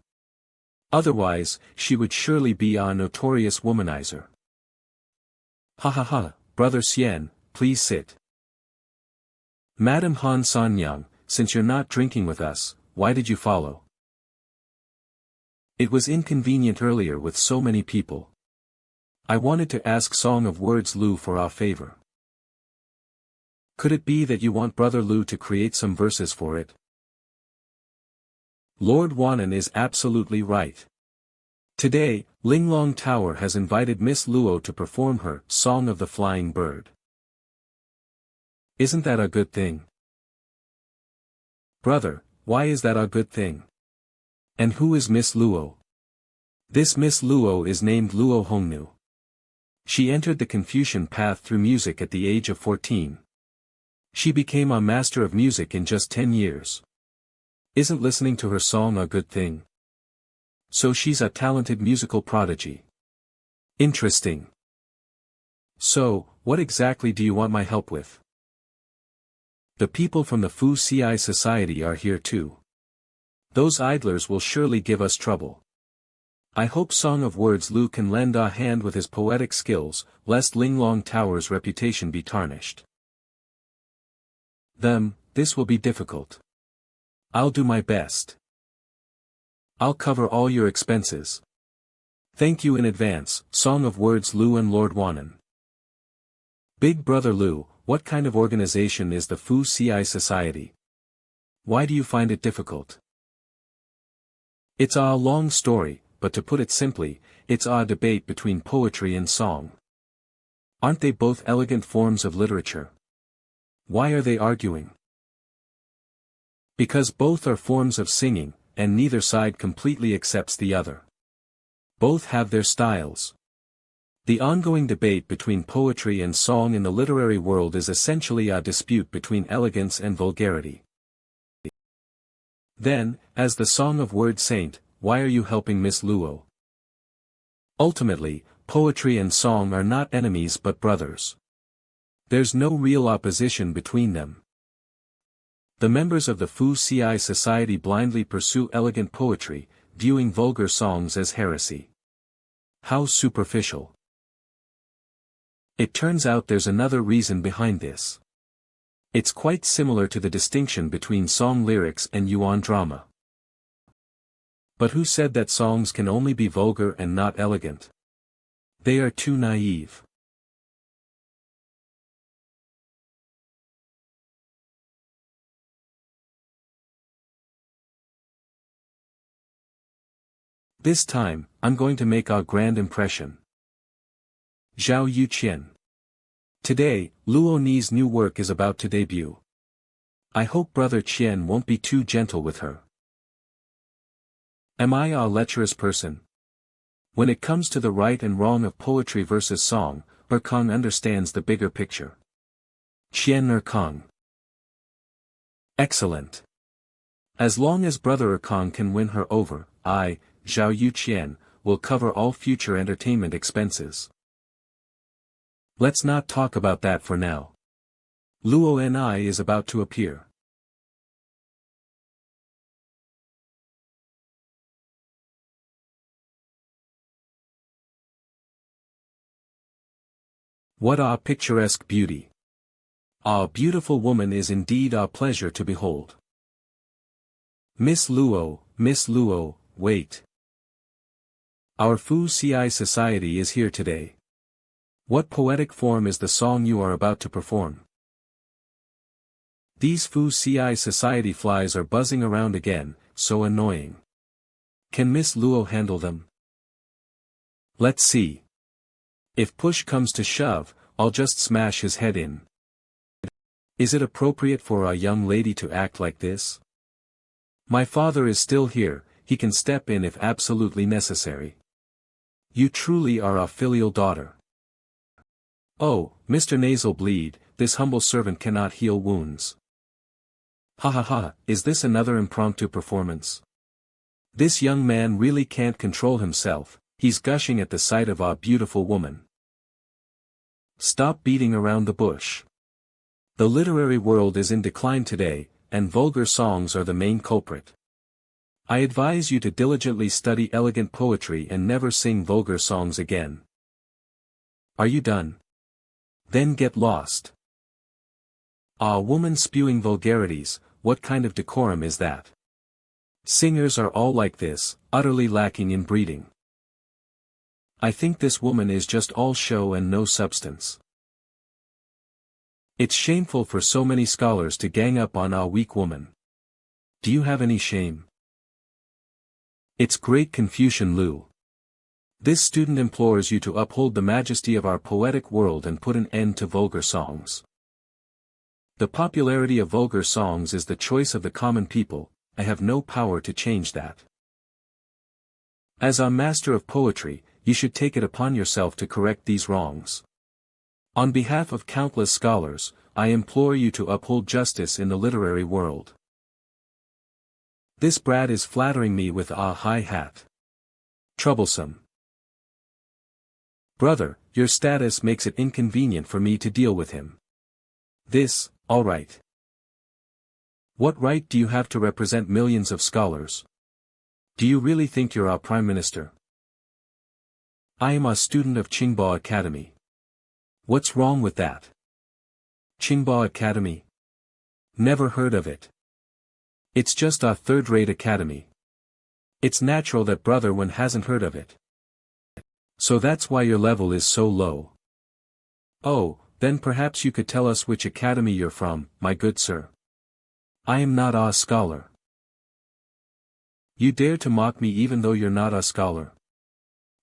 Otherwise, she would surely be a notorious womanizer. Ha ha ha, Brother Xian, please sit. Madam Han Sanyang, since you're not drinking with us, why did you follow? It was inconvenient earlier with so many people. I wanted to ask Song of Words Lu for a favor. Could it be that you want Brother Lu to create some verses for it? Lord Wanan is absolutely right. Today, Linglong Tower has invited Miss Luo to perform her Song of the Flying Bird. Isn't that a good thing? Brother, why is that a good thing? And who is Miss Luo? This Miss Luo is named Luo Hongnu. She entered the Confucian path through music at the age of 14. She became a master of music in just 10 years. Isn't listening to her song a good thing? So she's a talented musical prodigy. Interesting. So, what exactly do you want my help with? The people from the Fu Ci Society are here too. Those idlers will surely give us trouble. I hope Song of Words Lu can lend a hand with his poetic skills, lest Linglong Tower's reputation be tarnished. This will be difficult. I'll do my best. I'll cover all your expenses. Thank you in advance, Song of Words Lu and Lord Wanan. Big Brother Lu, what kind of organization is the Fu Ci Society? Why do you find it difficult? It's a long story, but to put it simply, it's a debate between poetry and song. Aren't they both elegant forms of literature? Why are they arguing? Because both are forms of singing, and neither side completely accepts the other. Both have their styles. The ongoing debate between poetry and song in the literary world is essentially a dispute between elegance and vulgarity. Then, as the Song of Words Saint, why are you helping Miss Luo? Ultimately, poetry and song are not enemies but brothers. There's no real opposition between them. The members of the Fu Ci Society blindly pursue elegant poetry, viewing vulgar songs as heresy. How superficial. It turns out there's another reason behind this. It's quite similar to the distinction between song lyrics and yuan drama. But who said that songs can only be vulgar and not elegant? They are too naive. This time, I'm going to make a grand impression. Zhao Yuqian. Today, Luo Ni's new work is about to debut. I hope Brother Qian won't be too gentle with her. Am I a lecherous person? When it comes to the right and wrong of poetry versus song, Erkong understands the bigger picture. Qian Erkong. Excellent. As long as Brother Erkong can win her over, I, Zhao Yuqian, will cover all future entertainment expenses. Let's not talk about that for now. Luo Ni is about to appear. What a picturesque beauty. A beautiful woman is indeed a pleasure to behold. Miss Luo, wait. Our Fu Ci Society is here today. What poetic form is the song you are about to perform? These Fu Ci Society flies are buzzing around again, so annoying. Can Miss Luo handle them? Let's see. If push comes to shove, I'll just smash his head in. Is it appropriate for a young lady to act like this? My father is still here, he can step in if absolutely necessary. You truly are a filial daughter. Oh, Mr. Nasal Bleed, this humble servant cannot heal wounds. Ha ha ha, is this another impromptu performance? This young man really can't control himself, he's gushing at the sight of a beautiful woman. Stop beating around the bush. The literary world is in decline today, and vulgar songs are the main culprit. I advise you to diligently study elegant poetry and never sing vulgar songs again. Are you done? Then get lost. Ah, woman spewing vulgarities, what kind of decorum is that? Singers are all like this, utterly lacking in breeding. I think this woman is just all show and no substance. It's shameful for so many scholars to gang up on a weak woman. Do you have any shame? It's great Confucian Lu. This student implores you to uphold the majesty of our poetic world and put an end to vulgar songs. The popularity of vulgar songs is the choice of the common people, I have no power to change that. As a master of poetry, you should take it upon yourself to correct these wrongs. On behalf of countless scholars, I implore you to uphold justice in the literary world. This brat is flattering me with a high hat. Troublesome. Brother, your status makes it inconvenient for me to deal with him. This, all right. What right do you have to represent millions of scholars? Do you really think you're our Prime Minister? I am a student of Tsinghua Academy. What's wrong with that? Tsinghua Academy? Never heard of it. It's just a third-rate academy. It's natural that brother one hasn't heard of it. So that's why your level is so low. Oh, then perhaps you could tell us which academy you're from, my good sir. I am not a scholar. You dare to mock me even though you're not a scholar?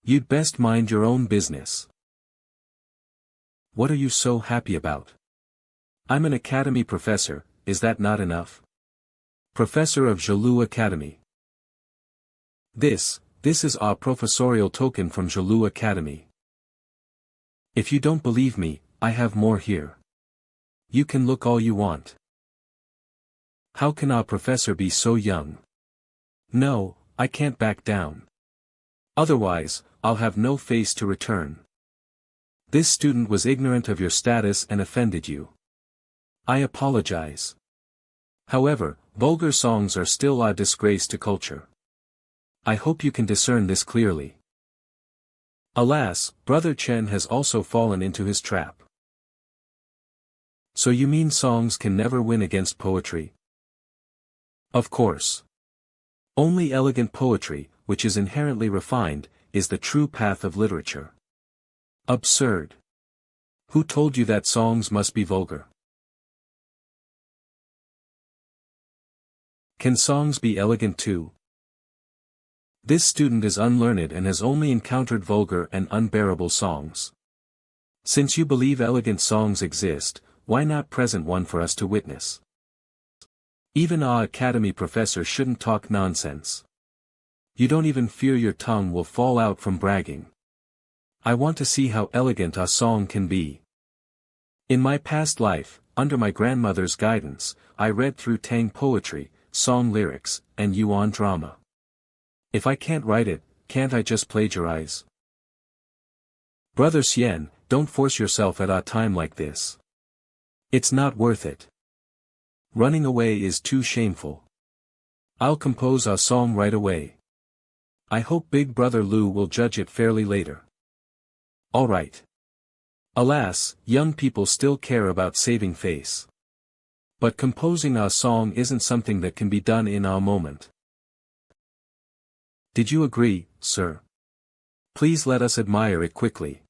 You'd best mind your own business. What are you so happy about? I'm an academy professor, is that not enough? Professor of Zhulu Academy. This is a professorial token from Zhulu Academy. If you don't believe me, I have more here. You can look all you want. How can a professor be so young? No, I can't back down. Otherwise, I'll have no face to return. This student was ignorant of your status and offended you. I apologize. However, vulgar songs are still a disgrace to culture. I hope you can discern this clearly. Alas, Brother Chen has also fallen into his trap. So you mean songs can never win against poetry? Of course. Only elegant poetry, which is inherently refined, is the true path of literature. Absurd. Who told you that songs must be vulgar? Can songs be elegant too? This student is unlearned and has only encountered vulgar and unbearable songs. Since you believe elegant songs exist, why not present one for us to witness? Even a academy professor shouldn't talk nonsense. You don't even fear your tongue will fall out from bragging. I want to see how elegant a song can be. In my past life, under my grandmother's guidance, I read through Tang poetry, song lyrics, and Yuan drama. If I can't write it, can't I just plagiarize? Brother Xian, don't force yourself at a time like this. It's not worth it. Running away is too shameful. I'll compose a song right away. I hope Big Brother Lu will judge it fairly later. All right. Alas, young people still care about saving face. But composing a song isn't something that can be done in a moment. Did you agree, sir? Please let us admire it quickly.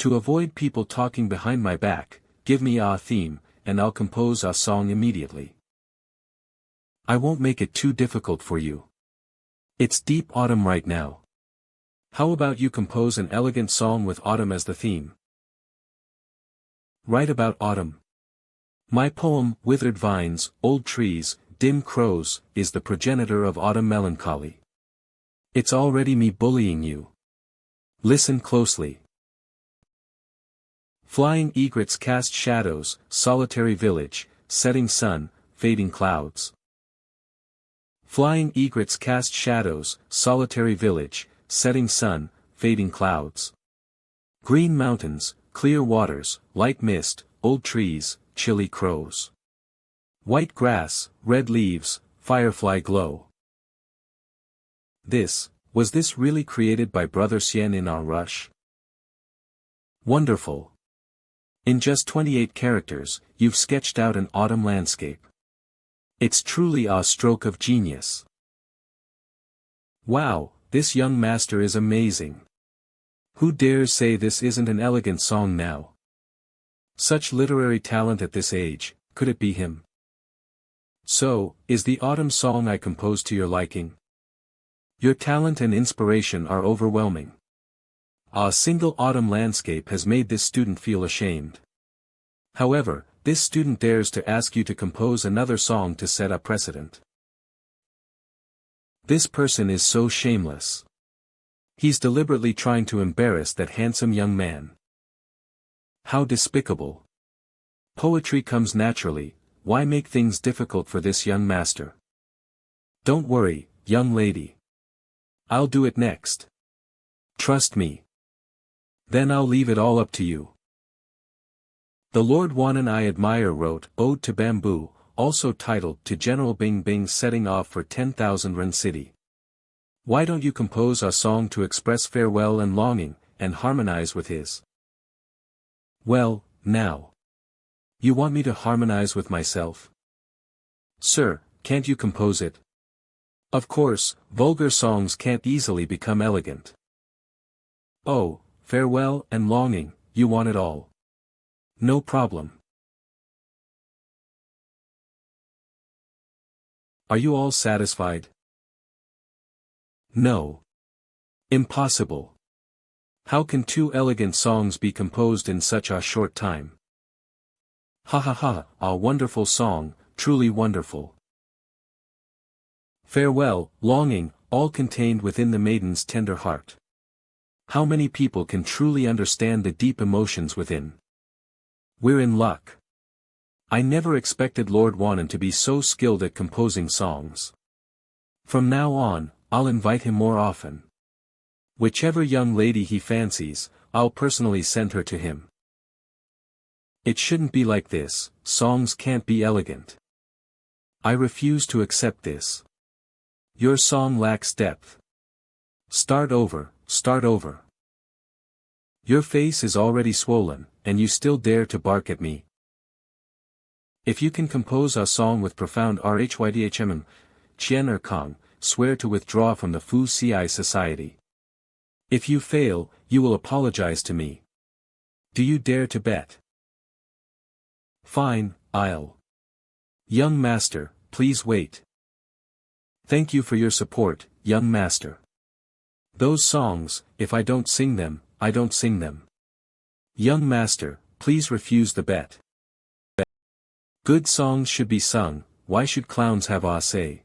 To avoid people talking behind my back, give me a theme, and I'll compose a song immediately. I won't make it too difficult for you. It's deep autumn right now. How about you compose an elegant song with autumn as the theme? Write about autumn. My poem, Withered Vines, Old Trees, Dim Crows, is the progenitor of autumn melancholy. It's already me bullying you. Listen closely. Flying egrets cast shadows, solitary village, setting sun, fading clouds. Flying egrets cast shadows, solitary village, setting sun, fading clouds. Green mountains, clear waters, light mist, old trees, chilly crows. White grass, red leaves, firefly glow. Was this really created by Brother Xian in our rush? Wonderful. In just 28 characters, you've sketched out an autumn landscape. It's truly a stroke of genius. Wow, this young master is amazing. Who dares say this isn't an elegant song now? Such literary talent at this age, could it be him? So, is the autumn song I composed to your liking? Your talent and inspiration are overwhelming. A single autumn landscape has made this student feel ashamed. However, this student dares to ask you to compose another song to set a precedent. This person is so shameless. He's deliberately trying to embarrass that handsome young man. How despicable. Poetry comes naturally, why make things difficult for this young master? Don't worry, young lady. I'll do it next. Trust me. Then I'll leave it all up to you. The Lord Wanan I Admire wrote Ode to Bamboo, also titled To General Bing Bing setting off for 10,000 Run City. Why don't you compose a song to express farewell and longing, and harmonize with his? Well, now. You want me to harmonize with myself? Sir, can't you compose it? Of course, vulgar songs can't easily become elegant. Oh, farewell and longing, you want it all. No problem. Are you all satisfied? No. Impossible. How can two elegant songs be composed in such a short time? Ha ha ha, a wonderful song, truly wonderful. Farewell, longing, all contained within the maiden's tender heart. How many people can truly understand the deep emotions within? We're in luck. I never expected Lord Wanan to be so skilled at composing songs. From now on, I'll invite him more often. Whichever young lady he fancies, I'll personally send her to him. It shouldn't be like this, songs can't be elegant. I refuse to accept this. Your song lacks depth. Start over, start over. Your face is already swollen, and you still dare to bark at me. If you can compose a song with profound rhydhm, Chien or Kong, swear to withdraw from the Fu Ci Society. If you fail, you will apologize to me. Do you dare to bet? Fine, I'll. Young master, please wait. Thank you for your support, young master. Those songs, if I don't sing them, I don't sing them. Young master, please refuse the bet. Good songs should be sung, why should clowns have a say?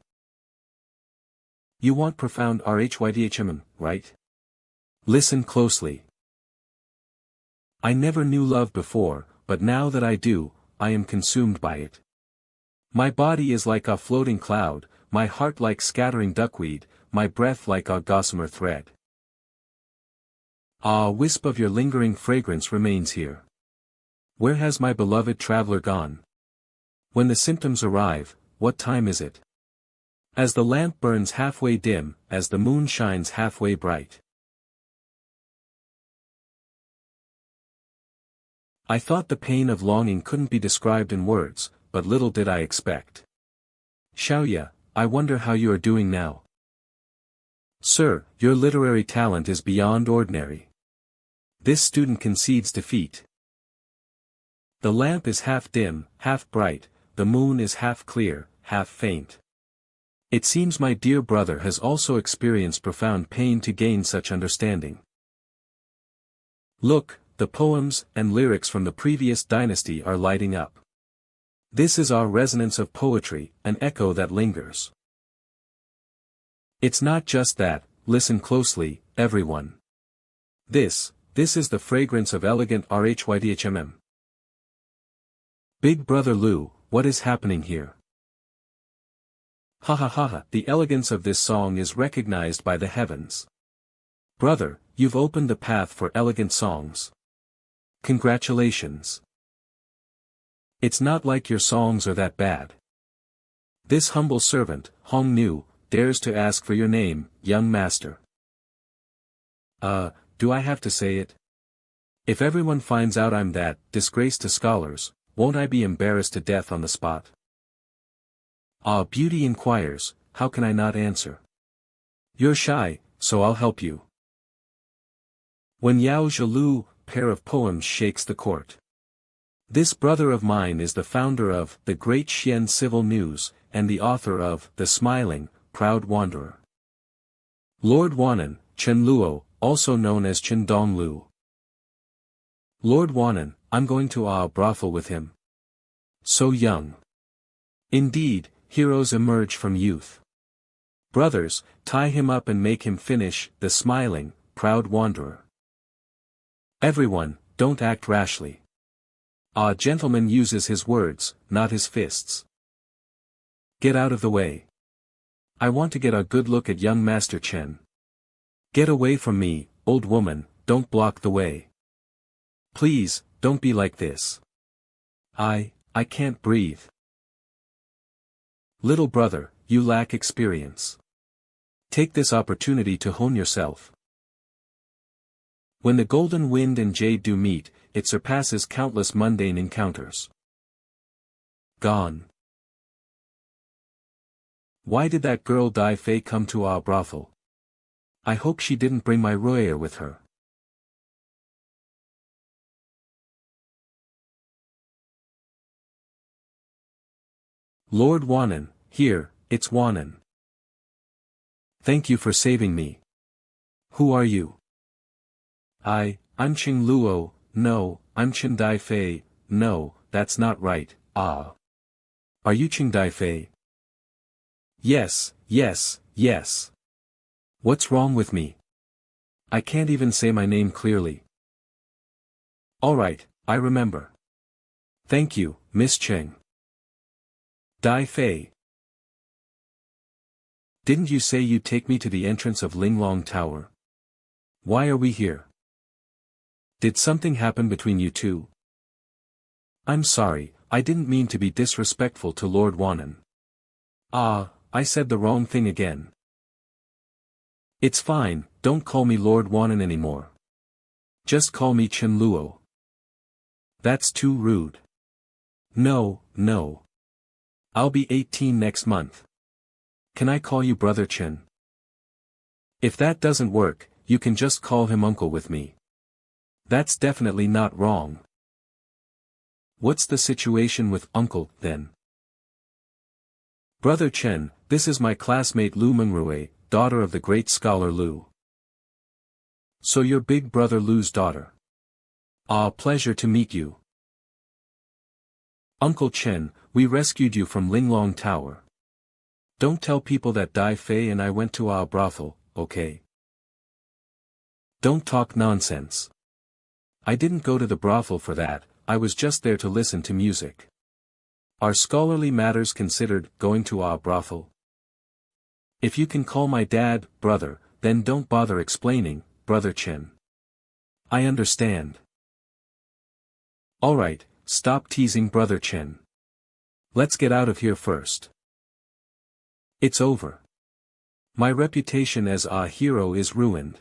You want profound rhydhm, right? Listen closely. I never knew love before, but now that I do, I am consumed by it. My body is like a floating cloud, my heart like scattering duckweed, my breath like a gossamer thread. Ah, a wisp of your lingering fragrance remains here. Where has my beloved traveler gone? When the symptoms arrive, what time is it? As the lamp burns halfway dim, as the moon shines halfway bright. I thought the pain of longing couldn't be described in words, but little did I expect. Xiaoya, I wonder how you are doing now. Sir, your literary talent is beyond ordinary. This student concedes defeat. The lamp is half dim, half bright, the moon is half clear, half faint. It seems my dear brother has also experienced profound pain to gain such understanding. Look, the poems and lyrics from the previous dynasty are lighting up. This is our resonance of poetry, an echo that lingers. It's not just that, listen closely, everyone. This is the fragrance of elegant rhydhm. Big Brother Lu, what is happening here? Ha ha ha ha, the elegance of this song is recognized by the heavens. Brother, you've opened the path for elegant songs. Congratulations. It's not like your songs are that bad. This humble servant, Hong Nu, dares to ask for your name, young master. Do I have to say it? If everyone finds out I'm that disgrace to scholars, won't I be embarrassed to death on the spot? Ah, Beauty inquires, how can I not answer? You're shy, so I'll help you. When Yao Zhilu, pair of poems shakes the court. This brother of mine is the founder of the Great Xian Civil News, and the author of The Smiling, Proud Wanderer. Lord Wanan, Chen Luo, also known as Chen Dong Lu. Lord Wanan, I'm going to a brothel with him. So young. Indeed, heroes emerge from youth. Brothers, tie him up and make him finish The Smiling, Proud Wanderer. Everyone, don't act rashly. A gentleman uses his words, not his fists. Get out of the way. I want to get a good look at young Master Chen. Get away from me, old woman, don't block the way. Please, don't be like this. I can't breathe. Little brother, you lack experience. Take this opportunity to hone yourself. When the golden wind and jade do meet, it surpasses countless mundane encounters. Gone. Why did that girl Dai Fei come to our brothel? I hope she didn't bring my royer with her. Lord Wanan, here, it's Wanan. Thank you for saving me. Who are you? I'm Qing Luo, no, I'm Qin Dai Fei, no, that's not right, ah. Are you Qing Dai Fei? Yes, yes, yes. What's wrong with me? I can't even say my name clearly. Alright, I remember. Thank you, Miss Cheng. Dai Fei. Didn't you say you'd take me to the entrance of Linglong Tower? Why are we here? Did something happen between you two? I'm sorry, I didn't mean to be disrespectful to Lord Wanan. Ah, I said the wrong thing again. It's fine, don't call me Lord Wanan anymore. Just call me Chen Luo. That's too rude. No, no. I'll be 18 next month. Can I call you Brother Chen? If that doesn't work, you can just call him uncle with me. That's definitely not wrong. What's the situation with uncle, then? Brother Chen, this is my classmate Lu Mengrui, daughter of the great scholar Lu. So you're big brother Lu's daughter. Ah, pleasure to meet you. Uncle Chen, we rescued you from Linglong Tower. Don't tell people that Dai Fei and I went to our brothel, okay? Don't talk nonsense. I didn't go to the brothel for that, I was just there to listen to music. Are scholarly matters considered going to our brothel? If you can call my dad, brother, then don't bother explaining, Brother Chen. I understand. Alright, stop teasing Brother Chen. Let's get out of here first. It's over. My reputation as a hero is ruined.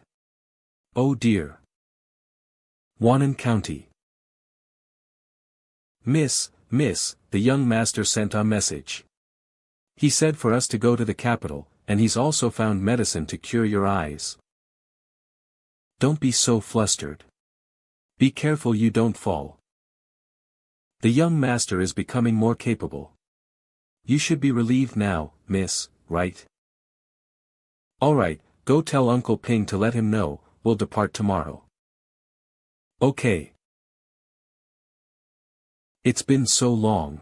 Oh dear. Wanan County. Miss, the young master sent a message. He said for us to go to the capital, and he's also found medicine to cure your eyes. Don't be so flustered. Be careful you don't fall. The young master is becoming more capable. You should be relieved now, miss, right? Alright, go tell Uncle Ping to let him know, we'll depart tomorrow. Okay. It's been so long.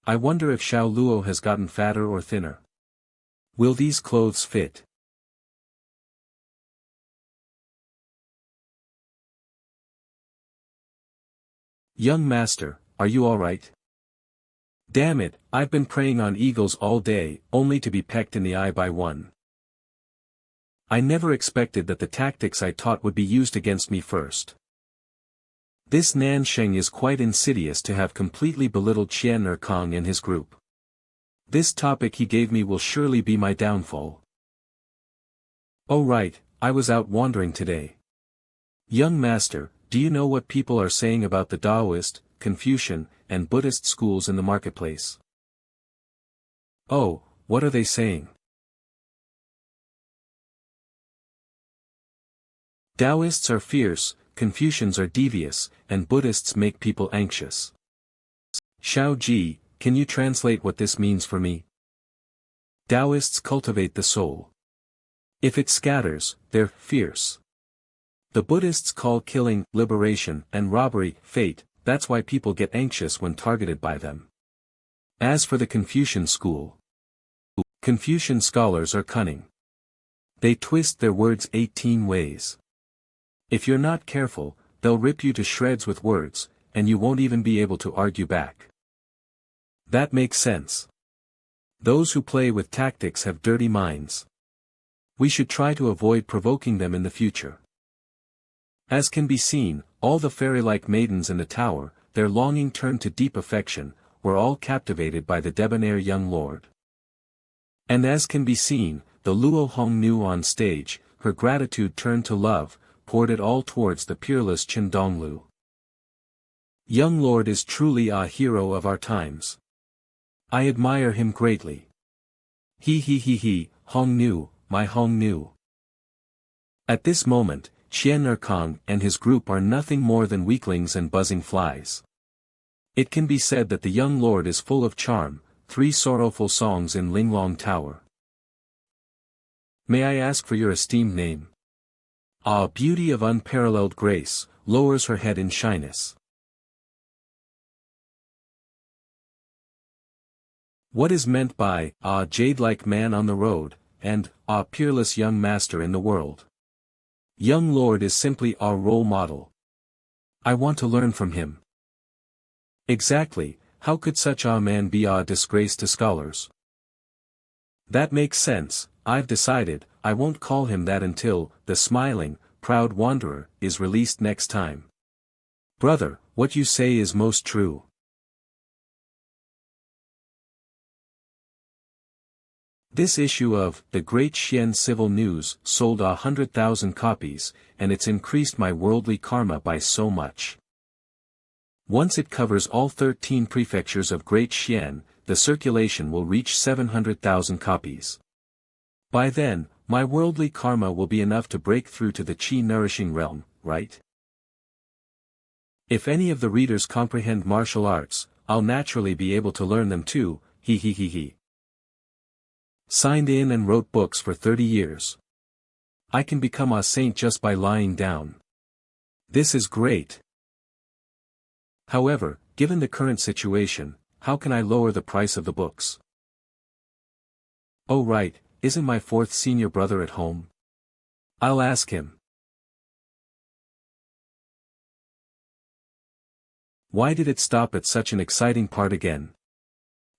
I wonder if Xiao Luo has gotten fatter or thinner. Will these clothes fit? Young master, are you alright? Damn it, I've been preying on eagles all day, only to be pecked in the eye by one. I never expected that the tactics I taught would be used against me first. This Nan Sheng is quite insidious to have completely belittled Qian Erkong and his group. This topic he gave me will surely be my downfall. Oh right, I was out wandering today. Young master, do you know what people are saying about the Taoist, Confucian, and Buddhist schools in the marketplace? Oh, what are they saying? Taoists are fierce, Confucians are devious, and Buddhists make people anxious. Xiao Ji, can you translate what this means for me? Taoists cultivate the soul. If it scatters, they're fierce. The Buddhists call killing, liberation, and robbery, fate, that's why people get anxious when targeted by them. As for the Confucian school, Confucian scholars are cunning. They twist their words 18 ways. If you're not careful, they'll rip you to shreds with words, and you won't even be able to argue back. That makes sense. Those who play with tactics have dirty minds. We should try to avoid provoking them in the future. As can be seen, all the fairy-like maidens in the tower, their longing turned to deep affection, were all captivated by the debonair young lord. And as can be seen, the Luo Hong Nu on stage, her gratitude turned to love, poured it all towards the peerless Chen Donglu. Young lord is truly a hero of our times. I admire him greatly. He, Hong Nu, my Hong Nu. At this moment, Xian Erkong and his group are nothing more than weaklings and buzzing flies. It can be said that the young lord is full of charm, 3 sorrowful songs in Linglong Tower. May I ask for your esteemed name? Ah, beauty of unparalleled grace, lowers her head in shyness. What is meant by, ah, jade-like man on the road, and, ah, peerless young master in the world? Young lord is simply our role model. I want to learn from him. Exactly, how could such a man be a disgrace to scholars? That makes sense. I've decided, I won't call him that until, the smiling, proud wanderer, is released next time. Brother, what you say is most true. This issue of The Great Xian Civil News sold 100,000 copies, and it's increased my worldly karma by so much. Once it covers all 13 prefectures of Great Xian, the circulation will reach 700,000 copies. By then, my worldly karma will be enough to break through to the qi-nourishing realm, right? If any of the readers comprehend martial arts, I'll naturally be able to learn them too, he. Signed in and wrote books for 30 years. I can become a saint just by lying down. This is great. However, given the current situation, how can I lower the price of the books? Oh right, isn't my 4th senior brother at home? I'll ask him. Why did it stop at such an exciting part again?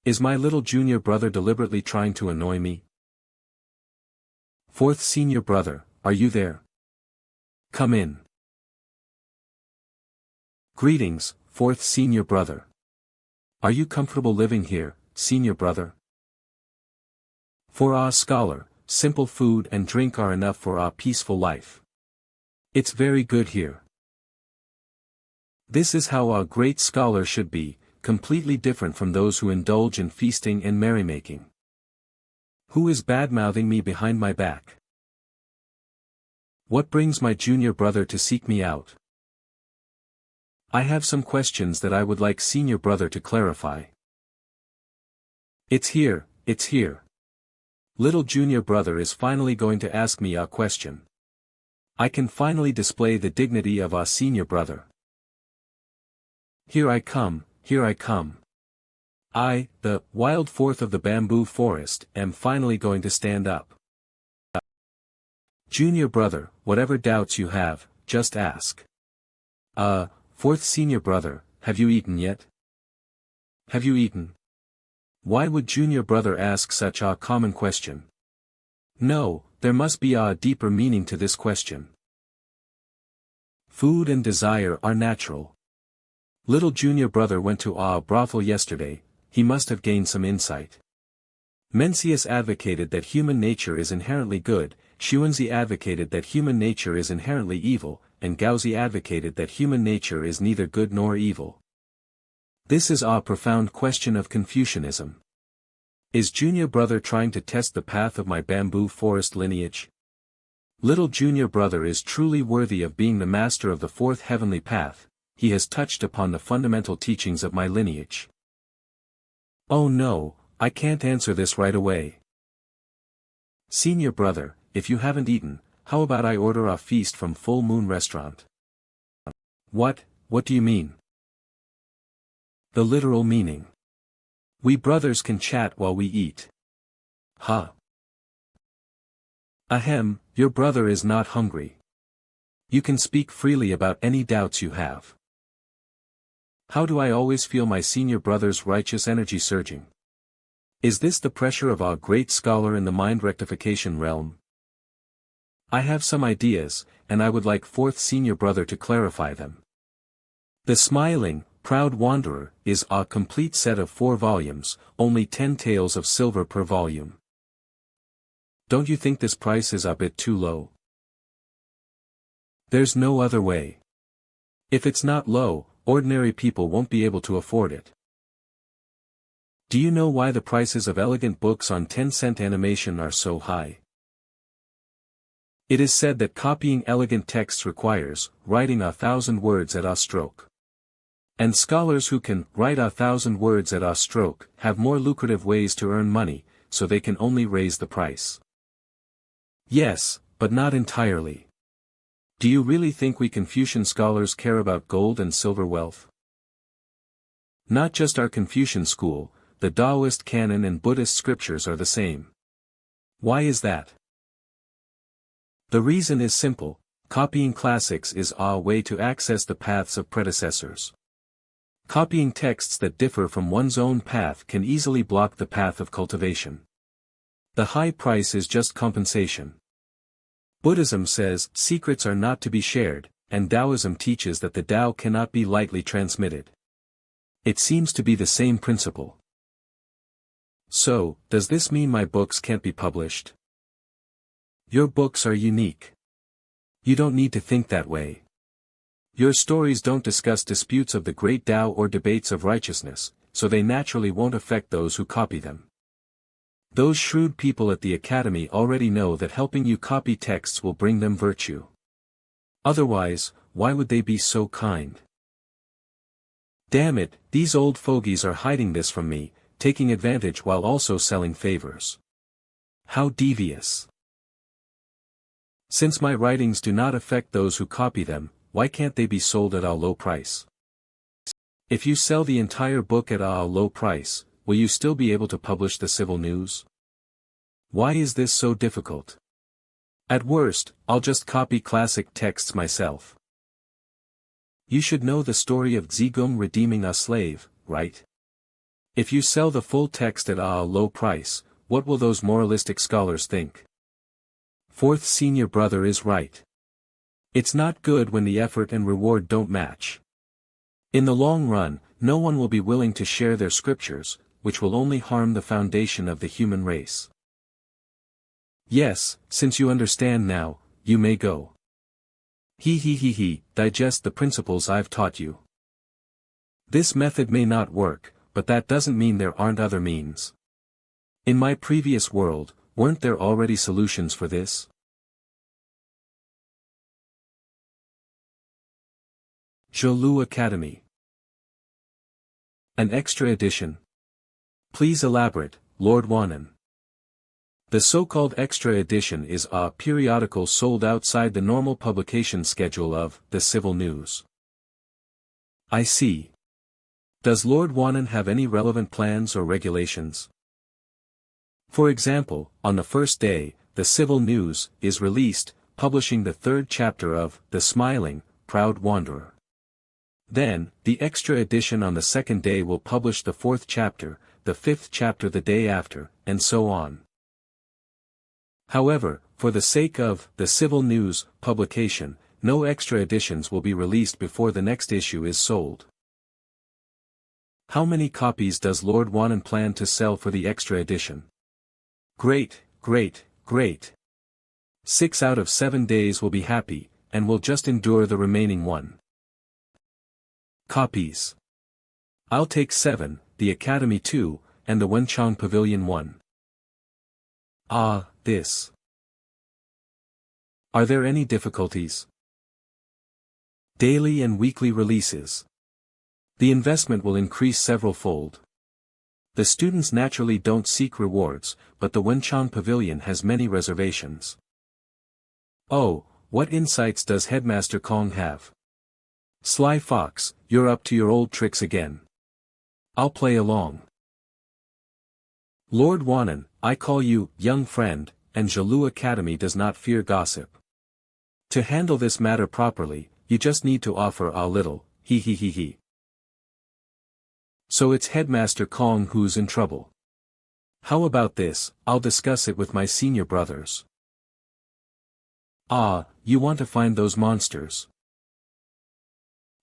Is my little junior brother deliberately trying to annoy me? 4th senior brother, are you there? Come in. Greetings, 4th senior brother. Are you comfortable living here, senior brother? For a scholar, simple food and drink are enough for a peaceful life. It's very good here. This is how a great scholar should be, completely different from those who indulge in feasting and merrymaking. Who is bad-mouthing me behind my back? What brings my junior brother to seek me out? I have some questions that I would like senior brother to clarify. It's here. Little junior brother is finally going to ask me a question. I can finally display the dignity of a senior brother. Here I come. I, the wild 4th of the bamboo forest, am finally going to stand up. Junior brother, whatever doubts you have, just ask. 4th senior brother, have you eaten yet? Have you eaten? Why would junior brother ask such a common question? No, there must be a deeper meaning to this question. Food and desire are natural. Little junior brother went to a brothel yesterday, he must have gained some insight. Mencius advocated that human nature is inherently good, Xuanzi advocated that human nature is inherently evil, and Gaozi advocated that human nature is neither good nor evil. This is a profound question of Confucianism. Is junior brother trying to test the path of my bamboo forest lineage? Little junior brother is truly worthy of being the master of the fourth heavenly path. He has touched upon the fundamental teachings of my lineage. Oh no, I can't answer this right away. Senior brother, if you haven't eaten, how about I order a feast from Full Moon Restaurant? What do you mean? The literal meaning. We brothers can chat while we eat. Huh? Ahem, your brother is not hungry. You can speak freely about any doubts you have. How do I always feel my senior brother's righteous energy surging? Is this the pressure of a great scholar in the mind rectification realm? I have some ideas, and I would like fourth senior brother to clarify them. The Smiling, Proud Wanderer is a complete set of 4 volumes, only 10 taels of silver per volume. Don't you think this price is a bit too low? There's no other way. If it's not low, ordinary people won't be able to afford it. Do you know why the prices of elegant books on 10-cent animation are so high? It is said that copying elegant texts requires writing 1,000 words at a stroke. And scholars who can write 1,000 words at a stroke have more lucrative ways to earn money, so they can only raise the price. Yes, but not entirely. Do you really think we Confucian scholars care about gold and silver wealth? Not just our Confucian school, the Taoist canon and Buddhist scriptures are the same. Why is that? The reason is simple: copying classics is a way to access the paths of predecessors. Copying texts that differ from one's own path can easily block the path of cultivation. The high price is just compensation. Buddhism says secrets are not to be shared, and Taoism teaches that the Tao cannot be lightly transmitted. It seems to be the same principle. So, does this mean my books can't be published? Your books are unique. You don't need to think that way. Your stories don't discuss disputes of the great Tao or debates of righteousness, so they naturally won't affect those who copy them. Those shrewd people at the academy already know that helping you copy texts will bring them virtue. Otherwise, why would they be so kind? Damn it, these old fogies are hiding this from me, taking advantage while also selling favors. How devious. Since my writings do not affect those who copy them, why can't they be sold at a low price? If you sell the entire book at a low price, will you still be able to publish the civil news? Why is this so difficult? At worst, I'll just copy classic texts myself. You should know the story of Zigong redeeming a slave, right? If you sell the full text at a low price, what will those moralistic scholars think? Fourth senior brother is right. It's not good when the effort and reward don't match. In the long run, no one will be willing to share their scriptures, which will only harm the foundation of the human race. Yes, since you understand now, you may go. Digest the principles I've taught you. This method may not work, but that doesn't mean there aren't other means. In my previous world, weren't there already solutions for this? Zhou Academy. An extra edition. Please elaborate, Lord Wanan. The so-called extra edition is a periodical sold outside the normal publication schedule of the Civil News. I see. Does Lord Wanan have any relevant plans or regulations? For example, on the first day, the Civil News is released, publishing the 3rd chapter of The Smiling, Proud Wanderer. Then, the extra edition on the 2nd day will publish the 4th chapter, the 5th chapter the day after, and so on. However, for the sake of the Civil News publication, no extra editions will be released before the next issue is sold. How many copies does Lord Wanan plan to sell for the extra edition? Great. 6 out of 7 days will be happy, and will just endure the remaining one. Copies. I'll take 7, the Academy 2, and the Wenchang Pavilion 1. Ah, this. Are there any difficulties? Daily and weekly releases. The investment will increase several-fold. The students naturally don't seek rewards, but the Wenchang Pavilion has many reservations. Oh, what insights does Headmaster Kong have? Sly Fox, you're up to your old tricks again. I'll play along. Lord Wanan, I call you, young friend, and Zhalu Academy does not fear gossip. To handle this matter properly, you just need to offer a little, he he he he. So it's Headmaster Kong who's in trouble. How about this, I'll discuss it with my senior brothers. Ah, you want to find those monsters?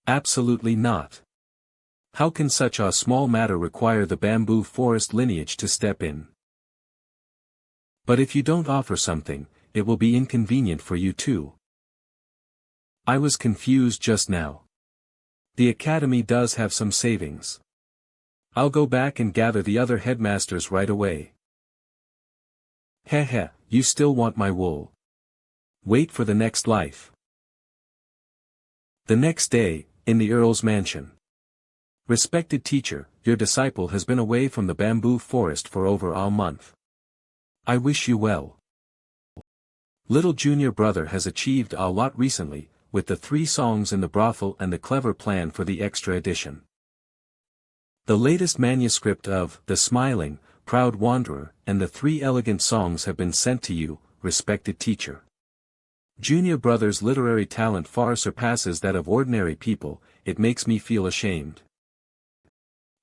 Absolutely not. How can such a small matter require the bamboo forest lineage to step in? But if you don't offer something, it will be inconvenient for you too. I was confused just now. The academy does have some savings. I'll go back and gather the other headmasters right away. Heh, you still want my wool. Wait for the next life. The next day, in the Earl's mansion. Respected teacher, your disciple has been away from the bamboo forest for over a month. I wish you well. Little junior brother has achieved a lot recently, with the 3 songs in the brothel and the clever plan for the extra edition. The latest manuscript of The Smiling, Proud Wanderer, and the 3 elegant songs have been sent to you, respected teacher. Junior brother's literary talent far surpasses that of ordinary people, it makes me feel ashamed.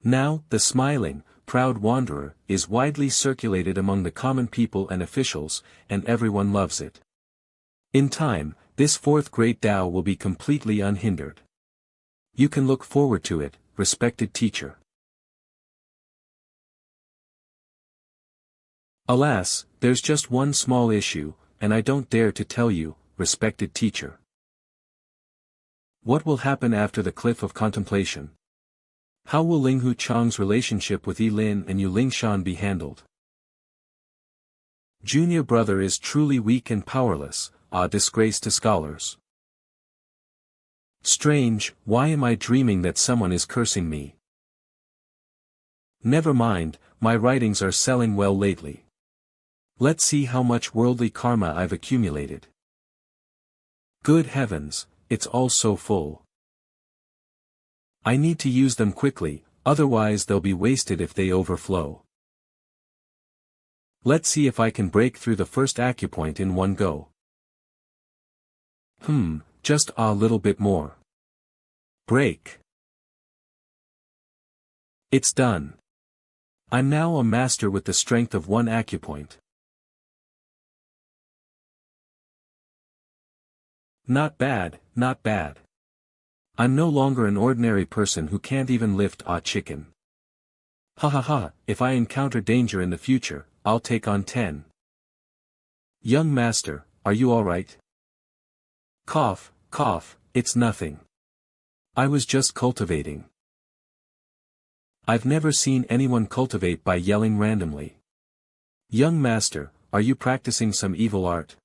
Now, The Smiling, Proud Wanderer, is widely circulated among the common people and officials, and everyone loves it. In time, this 4th great Tao will be completely unhindered. You can look forward to it, respected teacher. Alas, there's just one small issue, and I don't dare to tell you, respected teacher. What will happen after the Cliff of Contemplation? How will Linghu Chang's relationship with Yi Lin and Yu Lingshan be handled? Junior brother is truly weak and powerless, a disgrace to scholars. Strange, why am I dreaming that someone is cursing me? Never mind, my writings are selling well lately. Let's see how much worldly karma I've accumulated. Good heavens, it's all so full. I need to use them quickly, otherwise they'll be wasted if they overflow. Let's see if I can break through the first acupoint in one go. Just a little bit more. Break. It's done. I'm now a master with the strength of one acupoint. Not bad, not bad. I'm no longer an ordinary person who can't even lift a chicken. Ha ha ha, if I encounter danger in the future, I'll take on 10. Young master, are you alright? Cough, cough, it's nothing. I was just cultivating. I've never seen anyone cultivate by yelling randomly. Young master, are you practicing some evil art?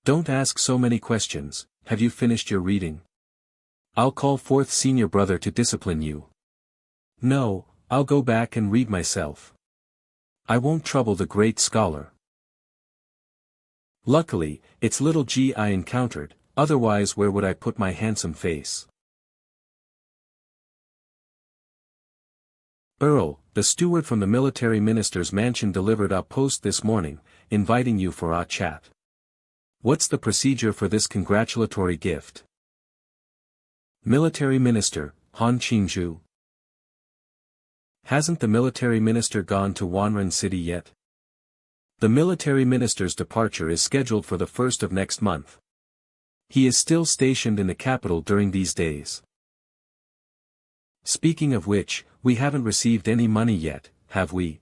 Don't ask so many questions, have you finished your reading? I'll call 4th senior brother to discipline you. No, I'll go back and read myself. I won't trouble the great scholar. Luckily, it's little G I encountered, otherwise where would I put my handsome face? Earl, the steward from the military minister's mansion delivered a post this morning, inviting you for a chat. What's the procedure for this congratulatory gift? Military Minister, Han Qingzhu. Hasn't the military minister gone to Wanren City yet? The military minister's departure is scheduled for the 1st of next month. He is still stationed in the capital during these days. Speaking of which, we haven't received any money yet, have we?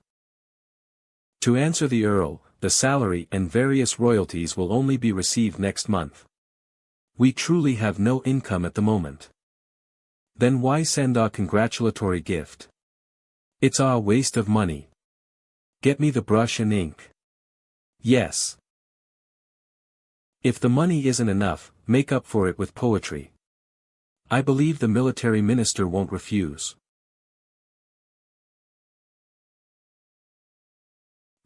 To answer the Earl, the salary and various royalties will only be received next month. We truly have no income at the moment. Then why send a congratulatory gift? It's a waste of money. Get me the brush and ink. Yes. If the money isn't enough, make up for it with poetry. I believe the military minister won't refuse.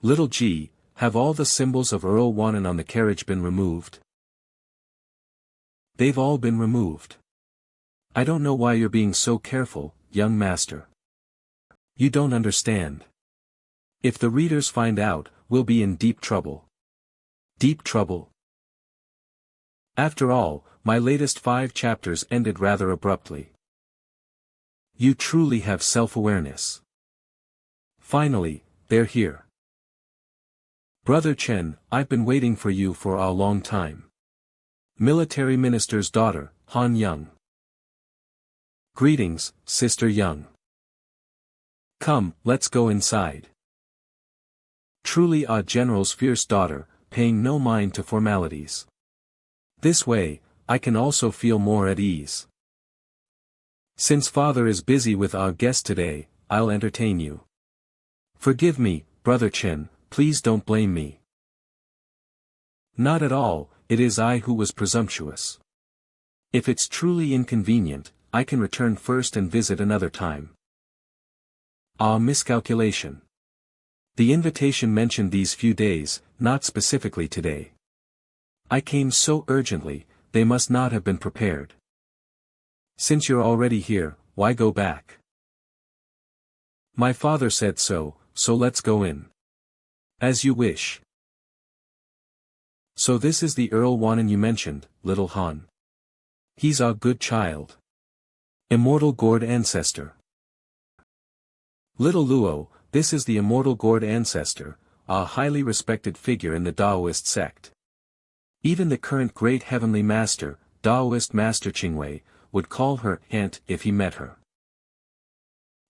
Little G, have all the symbols of Earl Wannen on the carriage been removed? They've all been removed. I don't know why you're being so careful, young master. You don't understand. If the readers find out, we'll be in deep trouble. Deep trouble? After all, my latest 5 chapters ended rather abruptly. You truly have self-awareness. Finally, they're here. Brother Chen, I've been waiting for you for a long time. Military Minister's daughter, Han Young. Greetings, Sister Young. Come, let's go inside. Truly a general's fierce daughter, paying no mind to formalities. This way, I can also feel more at ease. Since father is busy with our guest today, I'll entertain you. Forgive me, Brother Chen, please don't blame me. Not at all, it is I who was presumptuous. If it's truly inconvenient, I can return first and visit another time. Miscalculation. The invitation mentioned these few days, not specifically today. I came so urgently, they must not have been prepared. Since you're already here, why go back? My father said so, so let's go in. As you wish. So this is the Earl Wannen you mentioned, little Han. He's a good child. Immortal gourd ancestor. Little Luo, this is the immortal gourd ancestor, a highly respected figure in the Taoist sect. Even the current great heavenly master, Taoist Master Qingwei, would call her aunt if he met her.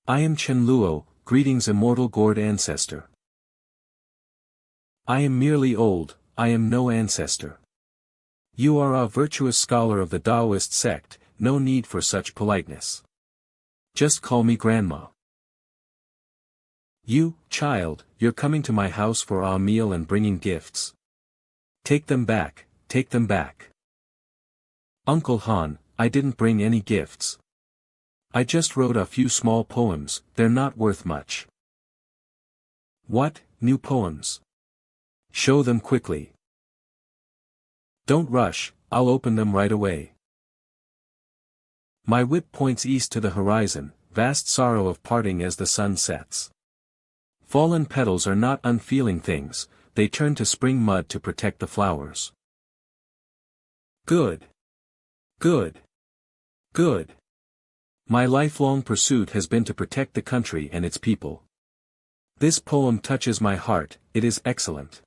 I am Chen Luo, greetings immortal gourd ancestor. I am merely old, I am no ancestor. You are a virtuous scholar of the Taoist sect, no need for such politeness. Just call me grandma. You, child, you're coming to my house for a meal and bringing gifts. Take them back, take them back. Uncle Han, I didn't bring any gifts. I just wrote a few small poems, they're not worth much. What, new poems? Show them quickly. Don't rush, I'll open them right away. My whip points east to the horizon, vast sorrow of parting as the sun sets. Fallen petals are not unfeeling things, they turn to spring mud to protect the flowers. Good. Good. Good. My lifelong pursuit has been to protect the country and its people. This poem touches my heart, it is excellent.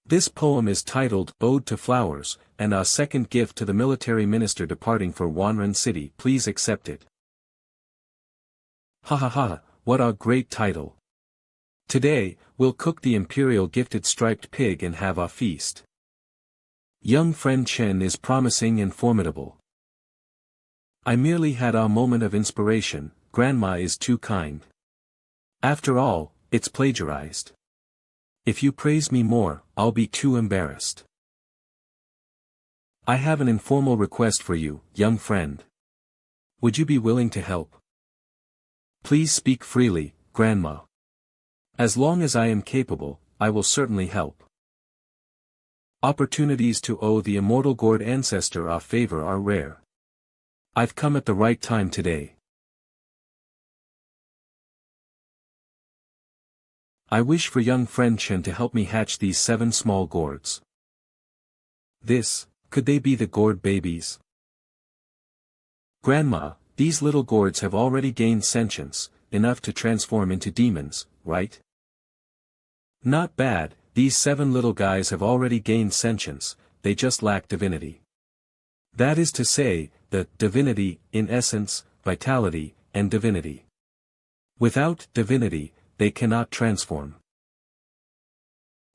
This poem is titled Ode to Flowers, and a second gift to the military minister departing for Wanren City. Please accept it. Ha ha ha, what a great title. Today, we'll cook the imperial gifted striped pig and have a feast. Young friend Chen is promising and formidable. I merely had a moment of inspiration, grandma is too kind. After all, it's plagiarized. If you praise me more, I'll be too embarrassed. I have an informal request for you, young friend. Would you be willing to help? Please speak freely, grandma. As long as I am capable, I will certainly help. Opportunities to owe the immortal gourd ancestor a favor are rare. I've come at the right time today. I wish for young friend Chen to help me hatch these 7 small gourds. Could they be the gourd babies? Grandma, these little gourds have already gained sentience, enough to transform into demons, right? Not bad, these 7 little guys have already gained sentience, they just lack divinity. That is to say, the divinity, in essence, vitality, and divinity. Without divinity, they cannot transform.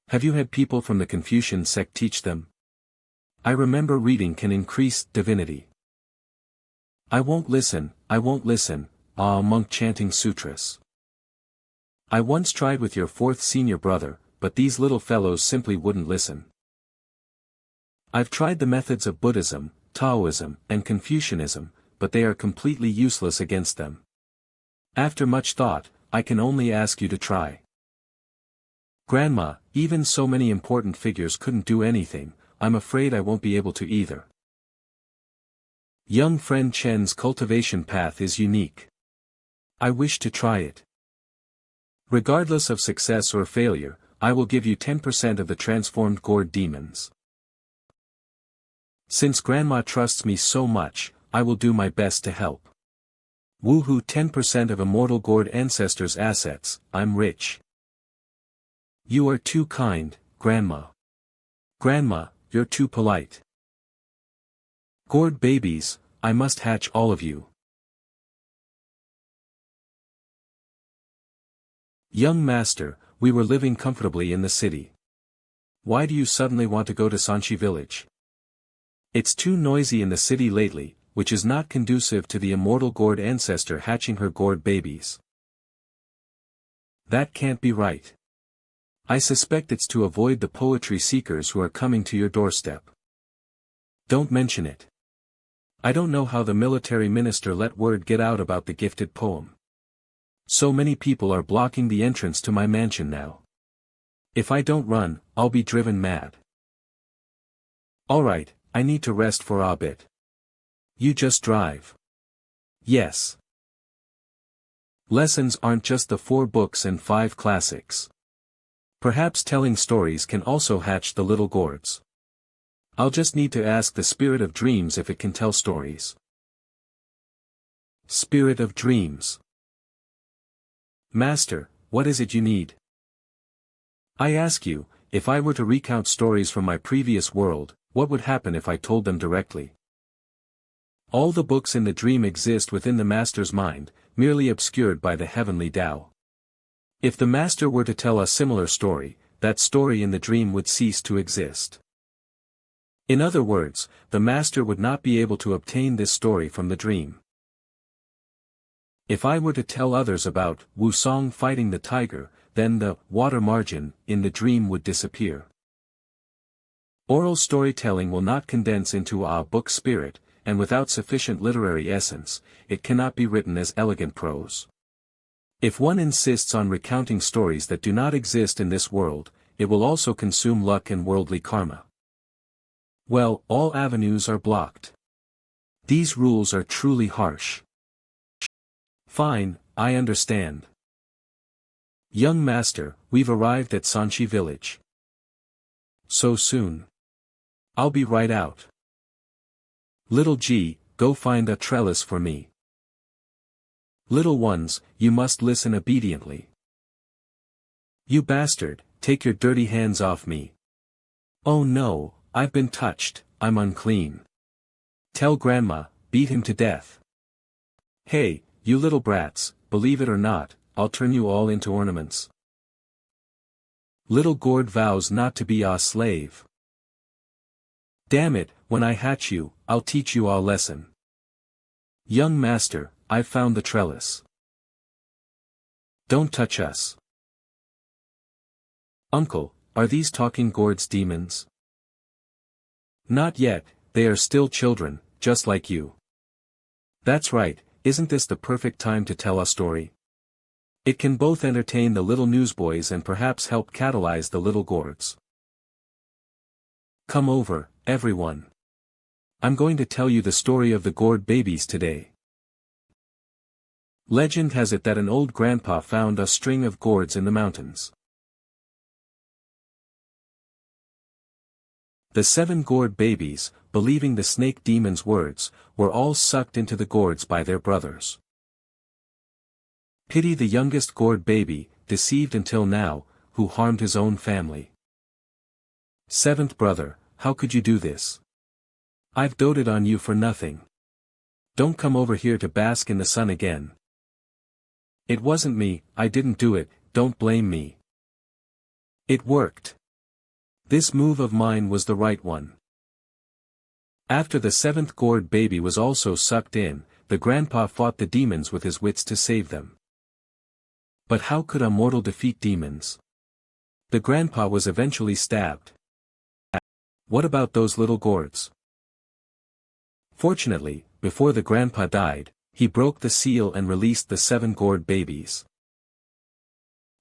Have you had people from the Confucian sect teach them? I remember reading can increase divinity. I won't listen, ah monk chanting sutras. I once tried with your fourth senior brother, but these little fellows simply wouldn't listen. I've tried the methods of Buddhism, Taoism, and Confucianism, but they are completely useless against them. After much thought, I can only ask you to try. Grandma, even so many important figures couldn't do anything, I'm afraid I won't be able to either. Young friend Chen's cultivation path is unique. I wish to try it. Regardless of success or failure, I will give you 10% of the transformed gourd demons. Since Grandma trusts me so much, I will do my best to help. Woohoo, 10% of immortal gourd ancestors' assets, I'm rich. You are too kind, Grandma. Grandma, you're too polite. Gourd babies, I must hatch all of you. Young master, we were living comfortably in the city. Why do you suddenly want to go to Sanchi village? It's too noisy in the city lately, which is not conducive to the immortal gourd ancestor hatching her gourd babies. That can't be right. I suspect it's to avoid the poetry seekers who are coming to your doorstep. Don't mention it. I don't know how the military minister let word get out about the gifted poem. So many people are blocking the entrance to my mansion now. If I don't run, I'll be driven mad. Alright, I need to rest for a bit. You just drive. Yes. Lessons aren't just the 4 books and 5 classics. Perhaps telling stories can also hatch the little gourds. I'll just need to ask the Spirit of Dreams if it can tell stories. Spirit of Dreams. Master, what is it you need? I ask you, if I were to recount stories from my previous world, what would happen if I told them directly? All the books in the dream exist within the Master's mind, merely obscured by the heavenly Tao. If the Master were to tell a similar story, that story in the dream would cease to exist. In other words, the Master would not be able to obtain this story from the dream. If I were to tell others about Wu Song fighting the tiger, then the water margin in the dream would disappear. Oral storytelling will not condense into a book spirit, and without sufficient literary essence, it cannot be written as elegant prose. If one insists on recounting stories that do not exist in this world, it will also consume luck and worldly karma. Well, all avenues are blocked. These rules are truly harsh. Fine, I understand. Young master, we've arrived at Sanchi village. So soon. I'll be right out. Little G, go find a trellis for me. Little ones, you must listen obediently. You bastard, take your dirty hands off me. Oh no, I've been touched, I'm unclean. Tell Grandma, beat him to death. Hey, you little brats, believe it or not, I'll turn you all into ornaments. Little gourd vows not to be a slave. Damn it, when I hatch you, I'll teach you a lesson. Young master, I've found the trellis. Don't touch us. Uncle, are these talking gourds demons? Not yet, they are still children, just like you. That's right, isn't this the perfect time to tell a story? It can both entertain the little newsboys and perhaps help catalyze the little gourds. Come over, everyone. I'm going to tell you the story of the gourd babies today. Legend has it that an old grandpa found a string of gourds in the mountains. The 7 gourd babies, believing the snake demon's words, were all sucked into the gourds by their brothers. Pity the youngest gourd baby, deceived until now, who harmed his own family. 7th brother, how could you do this? I've doted on you for nothing. Don't come over here to bask in the sun again. It wasn't me, I didn't do it, don't blame me. It worked. This move of mine was the right one. After the seventh gourd baby was also sucked in, the grandpa fought the demons with his wits to save them. But how could a mortal defeat demons? The grandpa was eventually stabbed. What about those little gourds? Fortunately, before the grandpa died, he broke the seal and released the 7 gourd babies.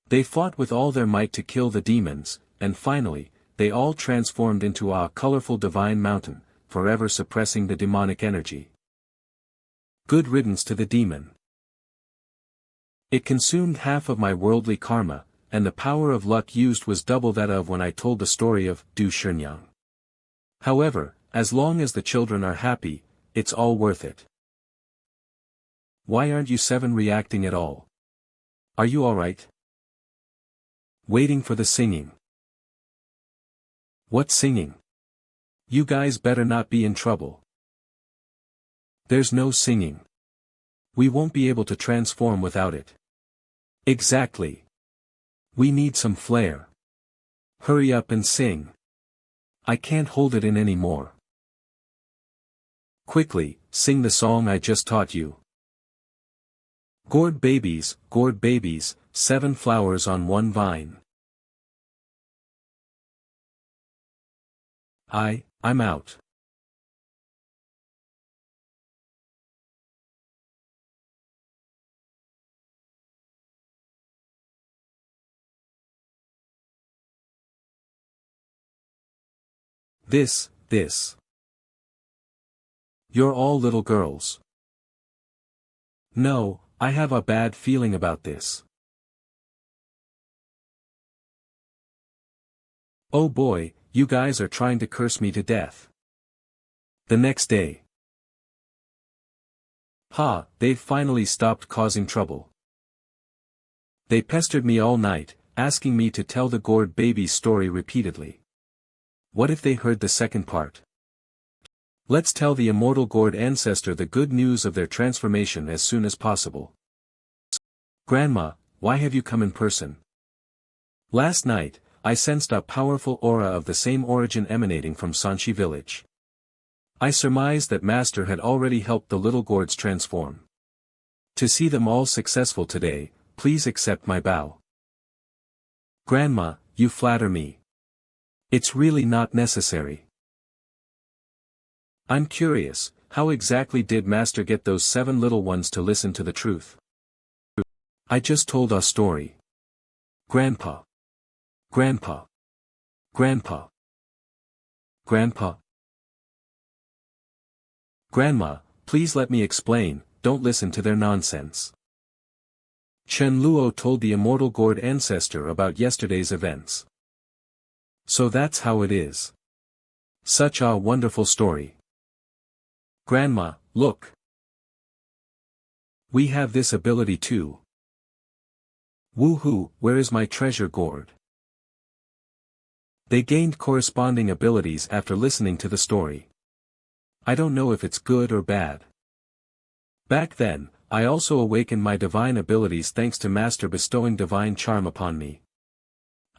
They fought with all their might to kill the demons, and finally, they all transformed into a colorful divine mountain, forever suppressing the demonic energy. Good riddance to the demon. It consumed half of my worldly karma, and the power of luck used was double that of when I told the story of Du Shenyang. However, as long as the children are happy, it's all worth it. Why aren't you 7 reacting at all? Are you alright? Waiting for the singing. What singing? You guys better not be in trouble. There's no singing. We won't be able to transform without it. Exactly. We need some flair. Hurry up and sing. I can't hold it in anymore. Quickly, sing the song I just taught you. Gourd babies, 7 flowers on 1 vine. I'm out. This. You're all little girls. No, I have a bad feeling about this. Oh boy, you guys are trying to curse me to death. The next day. They've finally stopped causing trouble. They pestered me all night, asking me to tell the gourd baby's story repeatedly. What if they heard the second part? Let's tell the immortal gourd ancestor the good news of their transformation as soon as possible. Grandma, why have you come in person? Last night, I sensed a powerful aura of the same origin emanating from Sanchi village. I surmised that Master had already helped the little gourds transform. To see them all successful today, please accept my bow. Grandma, you flatter me. It's really not necessary. I'm curious, how exactly did Master get those 7 little ones to listen to the truth? I just told a story. Grandpa. Grandpa. Grandpa. Grandpa. Grandma, please let me explain, don't listen to their nonsense. Chen Luo told the immortal gourd ancestor about yesterday's events. So that's how it is. Such a wonderful story. Grandma, look. We have this ability too. Woohoo, where is my treasure gourd? They gained corresponding abilities after listening to the story. I don't know if it's good or bad. Back then, I also awakened my divine abilities thanks to Master bestowing divine charm upon me.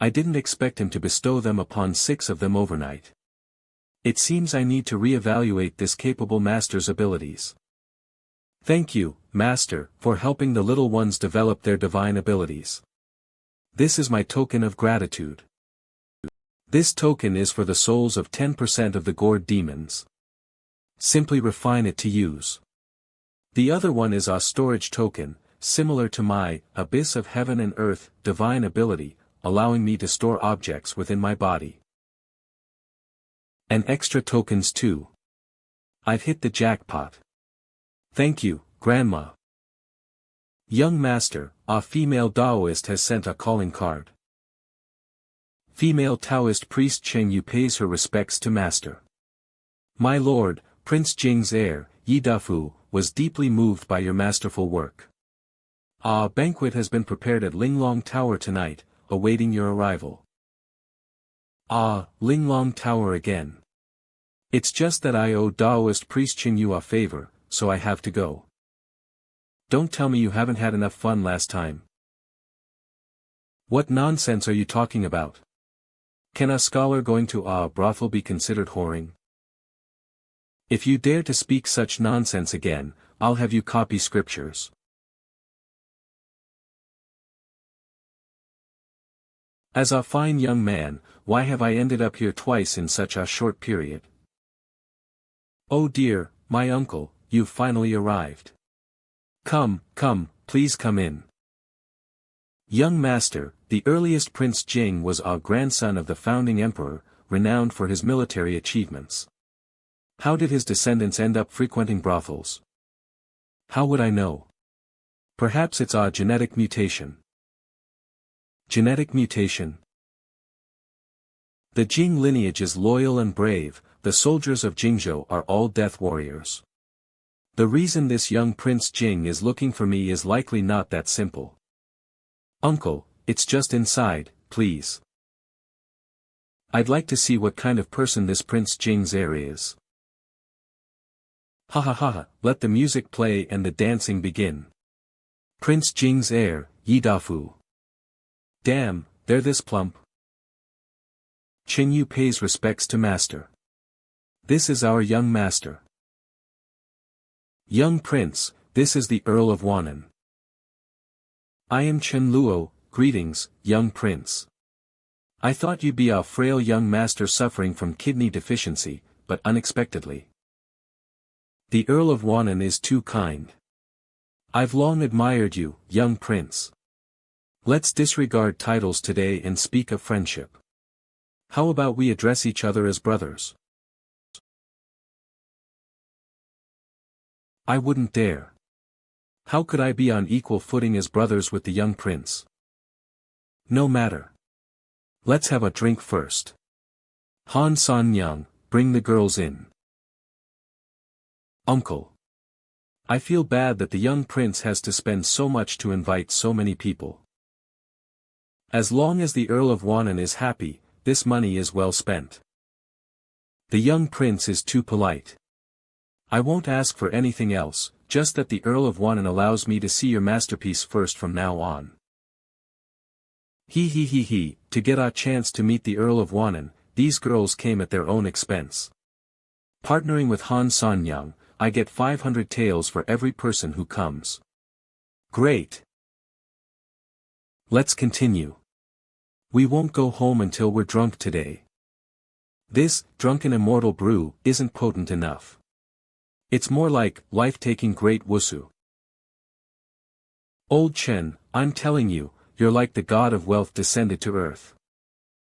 I didn't expect him to bestow them upon 6 of them overnight. It seems I need to reevaluate this capable Master's abilities. Thank you, Master, for helping the little ones develop their divine abilities. This is my token of gratitude. This token is for the souls of 10% of the gourd demons. Simply refine it to use. The other one is a storage token, similar to my Abyss of Heaven and Earth divine ability, allowing me to store objects within my body. And extra tokens too. I've hit the jackpot. Thank you, Grandma. Young Master, a female Taoist has sent a calling card. Female Taoist priest Cheng Yu pays her respects to Master. My lord, Prince Jing's heir, Yi Dafu, was deeply moved by your masterful work. A banquet has been prepared at Linglong Tower tonight, awaiting your arrival. Linglong Tower again. It's just that I owe Taoist priest Cheng Yu a favor, so I have to go. Don't tell me you haven't had enough fun last time. What nonsense are you talking about? Can a scholar going to a brothel be considered whoring? If you dare to speak such nonsense again, I'll have you copy scriptures. As a fine young man, why have I ended up here twice in such a short period? Oh dear, my uncle, you've finally arrived. Come, come, please come in. Young master, the earliest Prince Jing was a grandson of the founding emperor, renowned for his military achievements. How did his descendants end up frequenting brothels? How would I know? Perhaps it's a genetic mutation. Genetic mutation? The Jing lineage is loyal and brave, the soldiers of Jingzhou are all death warriors. The reason this young Prince Jing is looking for me is likely not that simple. Uncle, it's just inside, please. I'd like to see what kind of person this Prince Jing's heir is. Ha ha ha ha, let the music play and the dancing begin. Prince Jing's heir, Yi Dafu. Damn, they're this plump. Qingyu pays respects to master. This is our young master. Young prince, this is the Earl of Wannan. I am Chen Luo, greetings, young prince. I thought you'd be a frail young master suffering from kidney deficiency, but unexpectedly. The Earl of Wannan is too kind. I've long admired you, young prince. Let's disregard titles today and speak of friendship. How about we address each other as brothers? I wouldn't dare. How could I be on equal footing as brothers with the young prince? No matter. Let's have a drink first. Han San Yang, bring the girls in. Uncle. I feel bad that the young prince has to spend so much to invite so many people. As long as the Earl of Wannan is happy, this money is well spent. The young prince is too polite. I won't ask for anything else, just that the Earl of Wannan allows me to see your masterpiece first from now on. He, to get a chance to meet the Earl of Wannan, these girls came at their own expense. Partnering with Han Sanyang, I get 500 taels for every person who comes. Great. Let's continue. We won't go home until we're drunk today. This, drunken immortal brew, isn't potent enough. It's more like, life-taking great wusu. Old Chen, I'm telling you, you're like the god of wealth descended to earth.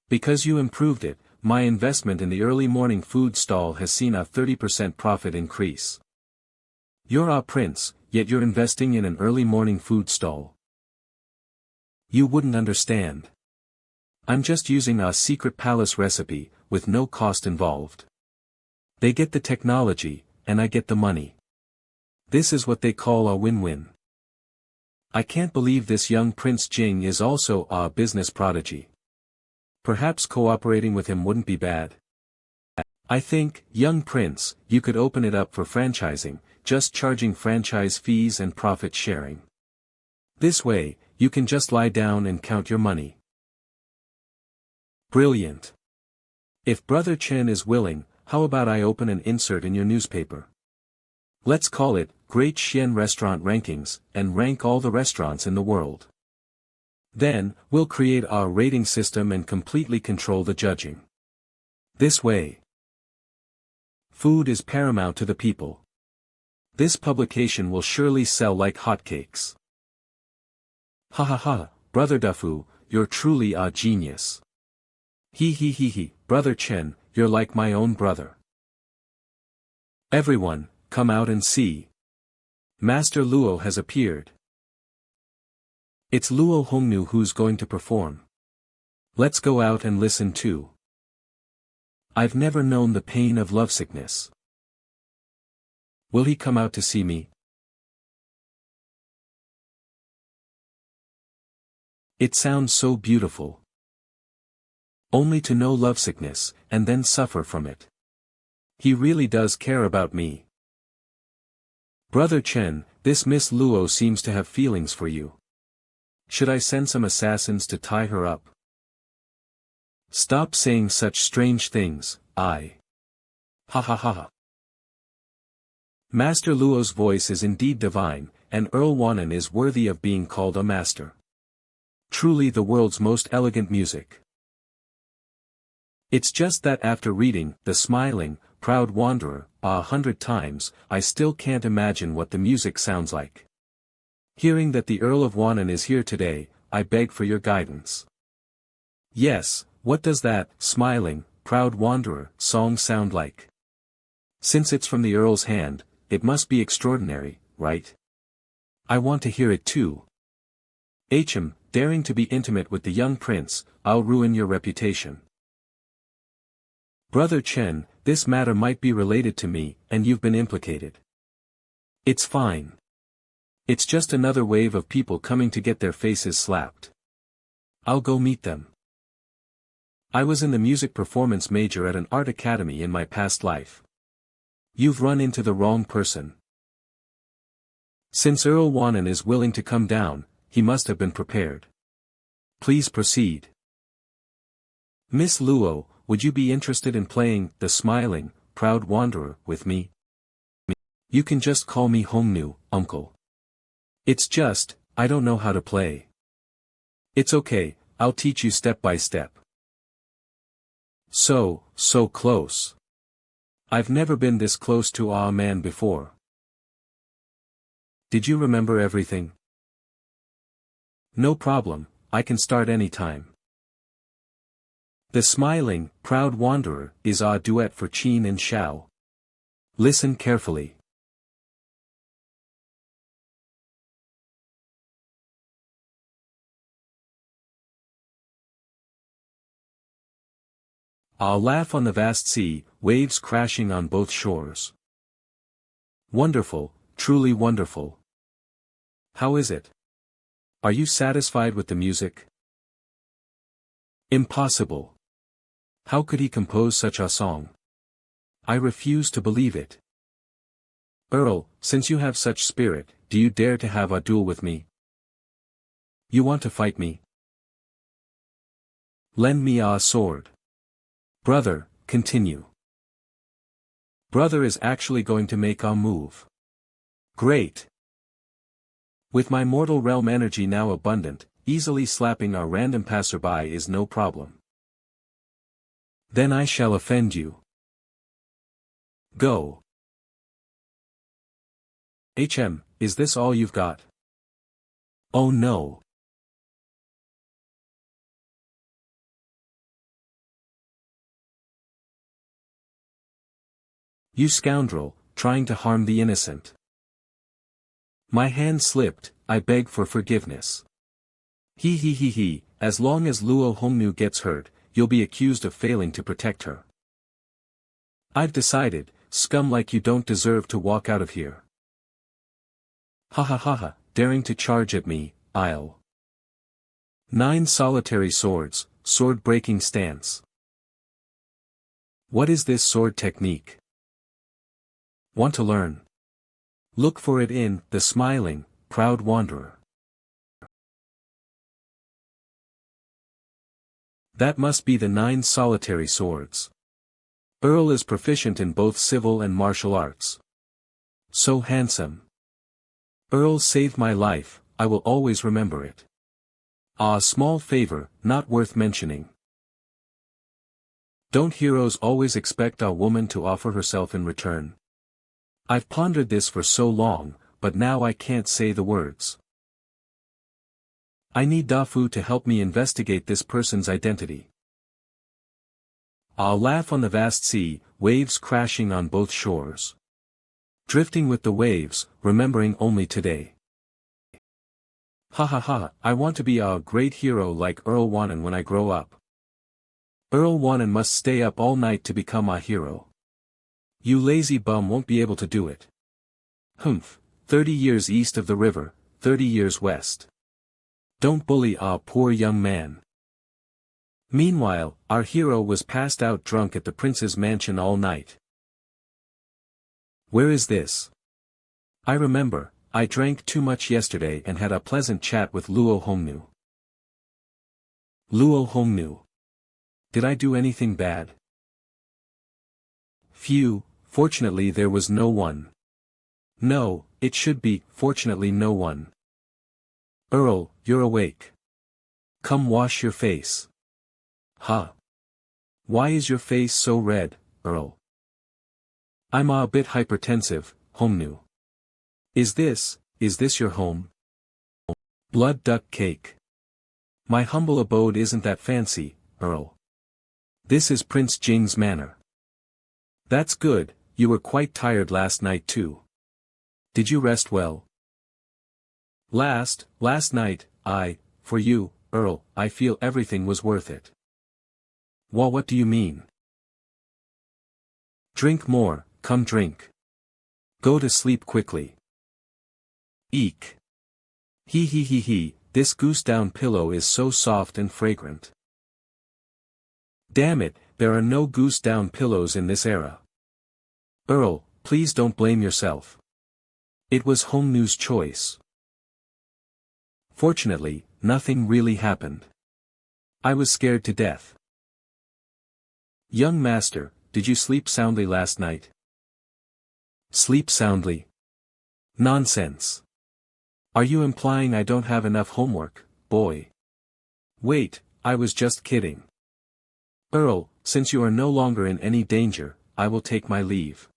Because you improved it, my investment in the early morning food stall has seen a 30% profit increase. You're a prince, yet you're investing in an early morning food stall. You wouldn't understand. I'm just using a secret palace recipe, with no cost involved. They get the technology, and I get the money. This is what they call a win-win. I can't believe this young Prince Jing is also a business prodigy. Perhaps cooperating with him wouldn't be bad. I think, young prince, you could open it up for franchising, just charging franchise fees and profit sharing. This way, you can just lie down and count your money. Brilliant. If Brother Chen is willing, how about I open an insert in your newspaper? Let's call it, Great Xian Restaurant Rankings, and rank all the restaurants in the world. Then, we'll create our rating system and completely control the judging. This way. Food is paramount to the people. This publication will surely sell like hotcakes. Ha ha ha, Brother Dafu, you're truly a genius. He, Brother Chen, you're like my own brother. Everyone, come out and see. Master Luo has appeared. It's Luo Hongnu who's going to perform. Let's go out and listen too. I've never known the pain of lovesickness. Will he come out to see me? It sounds so beautiful. Only to know lovesickness, and then suffer from it. He really does care about me. Brother Chen, this Miss Luo seems to have feelings for you. Should I send some assassins to tie her up? Stop saying such strange things, I. Ha ha ha ha. Master Luo's voice is indeed divine, and Earl Wanan is worthy of being called a master. Truly the world's most elegant music. It's just that after reading The Smiling, Proud Wanderer 100 times, I still can't imagine what the music sounds like. Hearing that the Earl of Wanan is here today, I beg for your guidance. Yes, what does that Smiling, Proud Wanderer song sound like? Since it's from the Earl's hand, it must be extraordinary, right? I want to hear it too. Daring to be intimate with the young prince, I'll ruin your reputation. Brother Chen, this matter might be related to me, and you've been implicated. It's fine. It's just another wave of people coming to get their faces slapped. I'll go meet them. I was in the music performance major at an art academy in my past life. You've run into the wrong person. Since Earl Wanan is willing to come down, he must have been prepared. Please proceed. Miss Luo, would you be interested in playing The Smiling, Proud Wanderer with me? You can just call me Hongnu, uncle. It's just, I don't know how to play. It's okay, I'll teach you step by step. So close. I've never been this close to a man before. Did you remember everything? No problem, I can start anytime. The Smiling, Proud Wanderer is a duet for Qin and Shao. Listen carefully. I'll laugh on the vast sea, waves crashing on both shores. Wonderful, truly wonderful. How is it? Are you satisfied with the music? Impossible. How could he compose such a song? I refuse to believe it. Earl, since you have such spirit, do you dare to have a duel with me? You want to fight me? Lend me a sword. Brother, continue. Brother is actually going to make a move. Great. With my mortal realm energy now abundant, easily slapping a random passerby is no problem. Then I shall offend you. Go. Is this all you've got? Oh no. You scoundrel, trying to harm the innocent. My hand slipped, I beg for forgiveness. He, as long as Luo Hongnu gets hurt, you'll be accused of failing to protect her. I've decided, scum like you don't deserve to walk out of here. Ha, daring to charge at me, I'll. 9 solitary swords, sword-breaking stance. What is this sword technique? Want to learn? Look for it in The Smiling, Proud Wanderer. That must be the 9 solitary swords. Earl is proficient in both civil and martial arts. So handsome. Earl saved my life, I will always remember it. A small favor, not worth mentioning. Don't heroes always expect a woman to offer herself in return? I've pondered this for so long, but now I can't say the words. I need Dafu to help me investigate this person's identity. I'll laugh on the vast sea, waves crashing on both shores. Drifting with the waves, remembering only today. Ha, I want to be a great hero like Earl Wanan when I grow up. Earl Wanan must stay up all night to become a hero. You lazy bum won't be able to do it. 30 years east of the river, 30 years west. Don't bully a poor young man. Meanwhile, our hero was passed out drunk at the prince's mansion all night. Where is this? I remember, I drank too much yesterday and had a pleasant chat with Luo Hongnu. Luo Hongnu. Did I do anything bad? Phew, fortunately there was no one. No, it should be, fortunately no one. Earl, you're awake. Come wash your face. Huh? Why is your face so red, Earl? I'm a bit hypertensive, Homnu. Is this your home? Blood duck cake. My humble abode isn't that fancy, Earl. This is Prince Jing's manor. That's good, you were quite tired last night too. Did you rest well? Last night, for you, Earl, I feel everything was worth it. Well, what do you mean? Drink more, come drink. Go to sleep quickly. Eek. He, this goose down pillow is so soft and fragrant. Damn it, there are no goose down pillows in this era. Earl, please don't blame yourself. It was Homnu's choice. Fortunately, nothing really happened. I was scared to death. Young master, did you sleep soundly last night? Sleep soundly? Nonsense. Are you implying I don't have enough homework, boy? Wait, I was just kidding. Earl, since you are no longer in any danger, I will take my leave.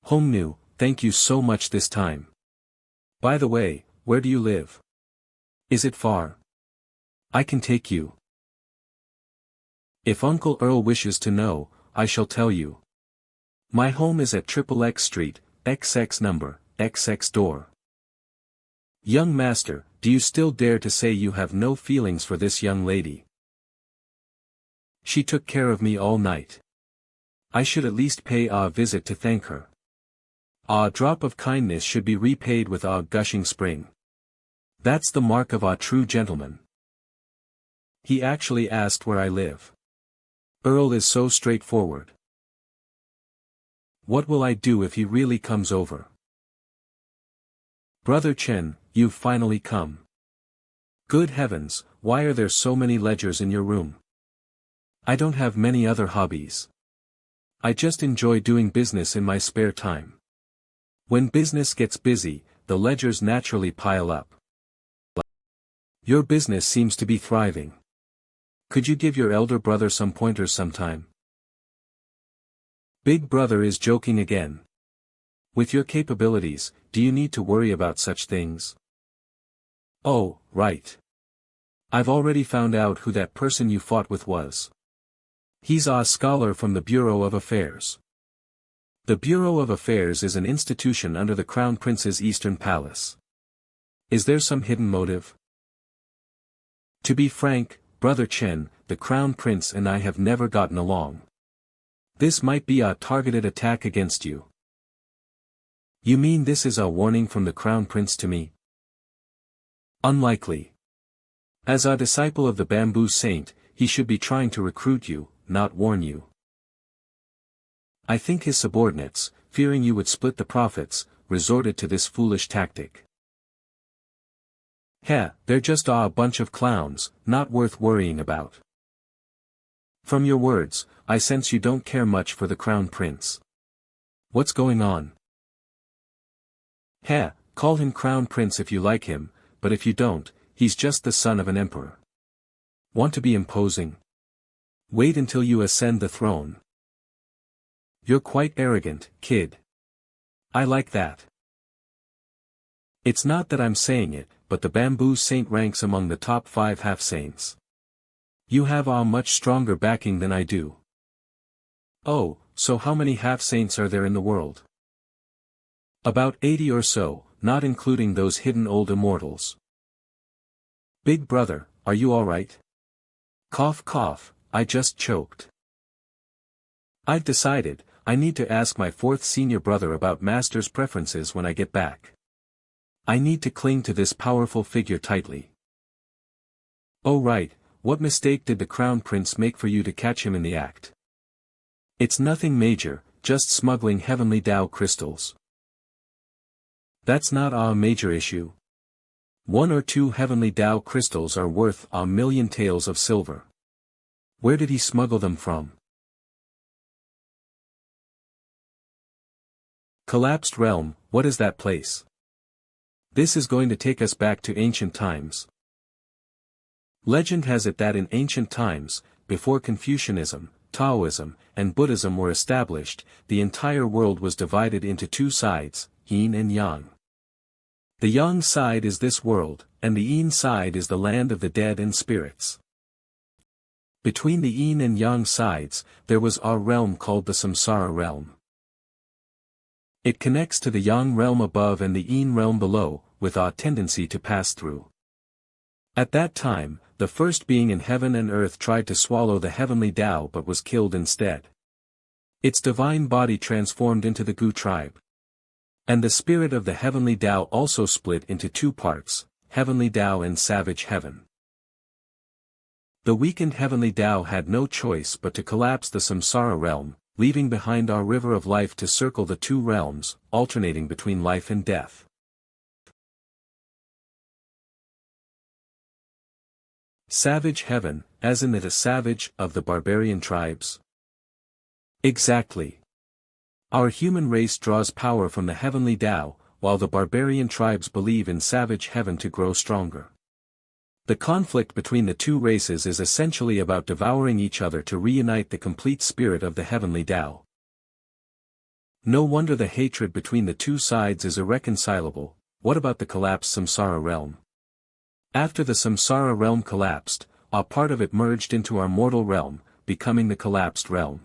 Homnu, thank you so much this time. By the way, where do you live? Is it far? I can take you. If Uncle Earl wishes to know, I shall tell you. My home is at XXX Street, XX number, XX door. Young master, do you still dare to say you have no feelings for this young lady? She took care of me all night. I should at least pay a visit to thank her. A drop of kindness should be repaid with a gushing spring. That's the mark of a true gentleman. He actually asked where I live. Earl is so straightforward. What will I do if he really comes over? Brother Chen, you've finally come. Good heavens, why are there so many ledgers in your room? I don't have many other hobbies. I just enjoy doing business in my spare time. When business gets busy, the ledgers naturally pile up. Your business seems to be thriving. Could you give your elder brother some pointers sometime? Big brother is joking again. With your capabilities, do you need to worry about such things? Oh, right. I've already found out who that person you fought with was. He's a scholar from the Bureau of Affairs. The Bureau of Affairs is an institution under the Crown Prince's Eastern Palace. Is there some hidden motive? To be frank, Brother Chen, the Crown Prince and I have never gotten along. This might be a targeted attack against you. You mean this is a warning from the Crown Prince to me? Unlikely. As a disciple of the Bamboo Saint, he should be trying to recruit you, not warn you. I think his subordinates, fearing you would split the profits, resorted to this foolish tactic. They're just a bunch of clowns, not worth worrying about. From your words, I sense you don't care much for the Crown Prince. What's going on? Call him Crown Prince if you like him, but if you don't, he's just the son of an emperor. Want to be imposing? Wait until you ascend the throne. You're quite arrogant, kid. I like that. It's not that I'm saying it, but the Bamboo Saint ranks among the top 5 half-saints. You have a much stronger backing than I do. Oh, so how many half-saints are there in the world? About 80 or so, not including those hidden old immortals. Big brother, are you alright? Cough cough, I just choked. I've decided, I need to ask my 4th senior brother about master's preferences when I get back. I need to cling to this powerful figure tightly. Oh right, what mistake did the Crown Prince make for you to catch him in the act? It's nothing major, just smuggling heavenly Tao crystals. That's not a major issue. 1 or 2 heavenly Tao crystals are worth 1,000,000 taels of silver. Where did he smuggle them from? Collapsed realm, what is that place? This is going to take us back to ancient times. Legend has it that in ancient times, before Confucianism, Taoism, and Buddhism were established, the entire world was divided into two sides, yin and yang. The yang side is this world, and the yin side is the land of the dead and spirits. Between the yin and yang sides, there was a realm called the samsara realm. It connects to the yang realm above and the yin realm below, with a tendency to pass through. At that time, the first being in heaven and earth tried to swallow the heavenly Tao but was killed instead. Its divine body transformed into the Gu tribe. And the spirit of the heavenly Tao also split into two parts, heavenly Tao and savage heaven. The weakened heavenly Tao had no choice but to collapse the samsara realm, leaving behind our river of life to circle the two realms, alternating between life and death. Savage heaven, as in the savage of the barbarian tribes? Exactly. Our human race draws power from the heavenly Tao, while the barbarian tribes believe in savage heaven to grow stronger. The conflict between the two races is essentially about devouring each other to reunite the complete spirit of the heavenly Tao. No wonder the hatred between the two sides is irreconcilable. What about the collapsed samsara realm? After the samsara realm collapsed, a part of it merged into our mortal realm, becoming the collapsed realm.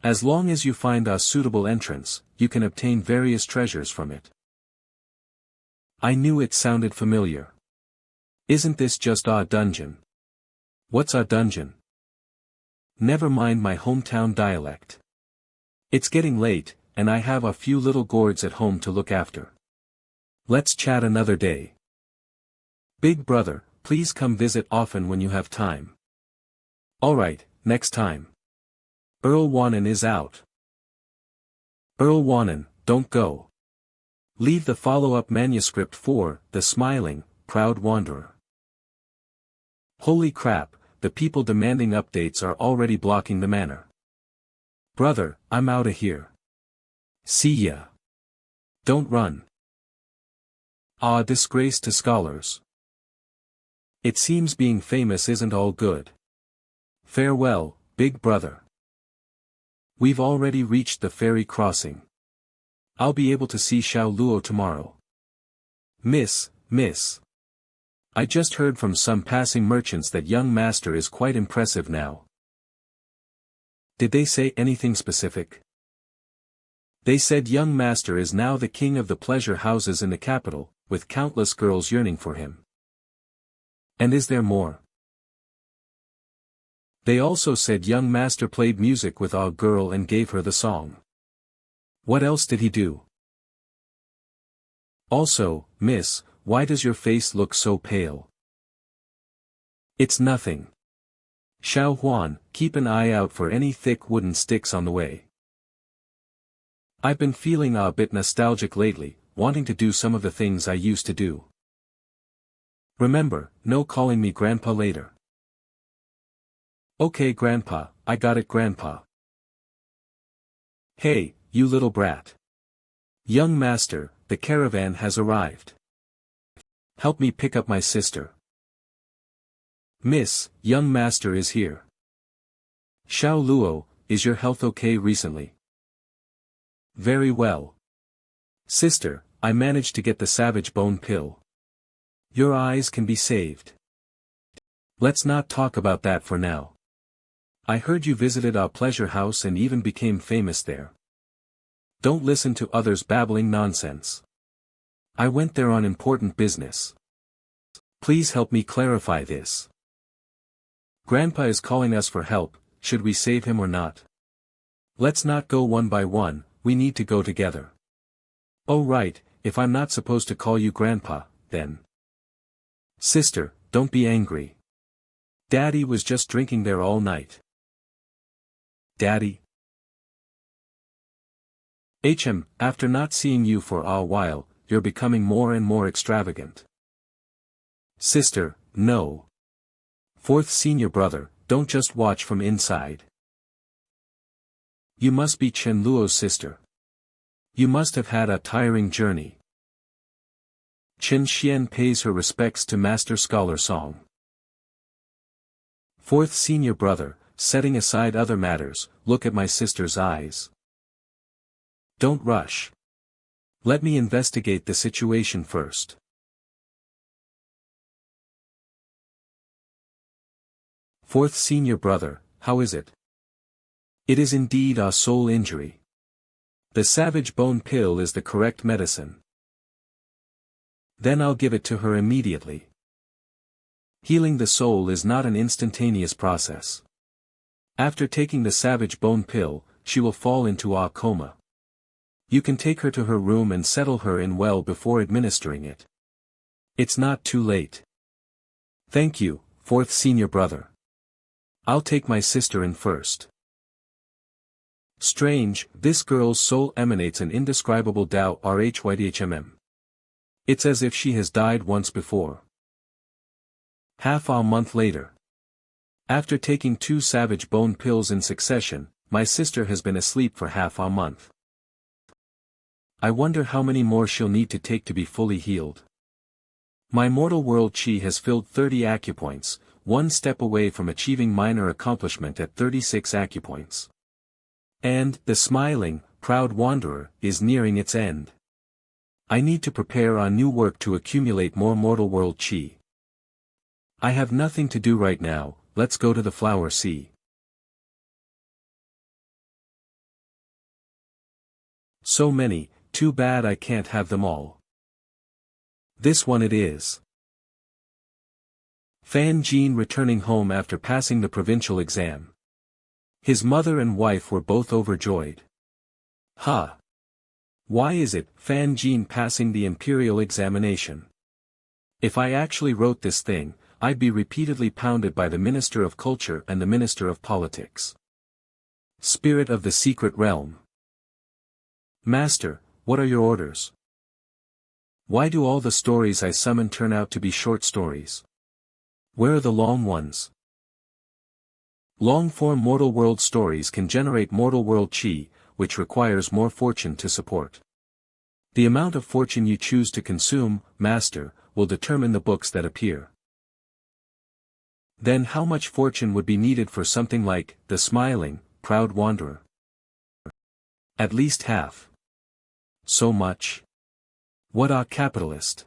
As long as you find a suitable entrance, you can obtain various treasures from it. I knew it sounded familiar. Isn't this just a dungeon? What's a dungeon? Never mind my hometown dialect. It's getting late, and I have a few little gourds at home to look after. Let's chat another day. Big brother, please come visit often when you have time. Alright, next time. Earl Wannen is out. Earl Wannen, don't go. Leave the follow-up manuscript for The Smiling, Proud Wanderer. Holy crap, the people demanding updates are already blocking the manor. Brother, I'm outta here. See ya. Don't run. Ah, disgrace to scholars. It seems being famous isn't all good. Farewell, big brother. We've already reached the ferry crossing. I'll be able to see Xiao Luo tomorrow. Miss. I just heard from some passing merchants that young master is quite impressive now. Did they say anything specific? They said young master is now the king of the pleasure houses in the capital, with countless girls yearning for him. And is there more? They also said young master played music with a girl and gave her the song. What else did he do? Also, miss, why does your face look so pale? It's nothing. Xiao Huan, keep an eye out for any thick wooden sticks on the way. I've been feeling a bit nostalgic lately, wanting to do some of the things I used to do. Remember, no calling me grandpa later. Okay grandpa, I got it grandpa. Hey, you little brat. Young master, the caravan has arrived. Help me pick up my sister. Miss, young master is here. Xiao Luo, is your health okay recently? Very well. Sister, I managed to get the savage bone pill. Your eyes can be saved. Let's not talk about that for now. I heard you visited our pleasure house and even became famous there. Don't listen to others babbling nonsense. I went there on important business. Please help me clarify this. Grandpa is calling us for help, should we save him or not? Let's not go one by one, we need to go together. Oh right, if I'm not supposed to call you grandpa, then. Sister, don't be angry. Daddy was just drinking there all night. Daddy? After not seeing you for a while, you're becoming more and more extravagant. Sister, no. Fourth senior brother, don't just watch from inside. You must be Chen Luo's sister. You must have had a tiring journey. Chen Xian pays her respects to Master Scholar Song. Fourth senior brother, setting aside other matters, look at my sister's eyes. Don't rush. Let me investigate the situation first. Fourth senior brother, how is it? It is indeed a soul injury. The savage bone pill is the correct medicine. Then I'll give it to her immediately. Healing the soul is not an instantaneous process. After taking the savage bone pill, she will fall into a coma. You can take her to her room and settle her in well before administering it. It's not too late. Thank you, fourth senior brother. I'll take my sister in first. Strange, this girl's soul emanates an indescribable Tao Rhydhm. It's as if she has died once before. Half a month later. After taking 2 savage bone pills in succession, my sister has been asleep for half a month. I wonder how many more she'll need to take to be fully healed. My mortal world chi has filled 30 acupoints, one step away from achieving minor accomplishment at 36 acupoints. And, the smiling, proud wanderer, is nearing its end. I need to prepare a new work to accumulate more mortal world chi. I have nothing to do right now, let's go to the flower sea. So many, too bad I can't have them all. This one it is. Fan Jin returning home after passing the provincial exam. His mother and wife were both overjoyed. Ha! Why is it, Fan Jin passing the imperial examination? If I actually wrote this thing, I'd be repeatedly pounded by the Minister of Culture and the Minister of Politics. Spirit of the Secret Realm. Master, what are your orders? Why do all the stories I summon turn out to be short stories? Where are the long ones? Long-form mortal world stories can generate mortal world chi, which requires more fortune to support. The amount of fortune you choose to consume, Master, will determine the books that appear. Then how much fortune would be needed for something like, The Smiling, Proud Wanderer? At least half. So much? What a capitalist.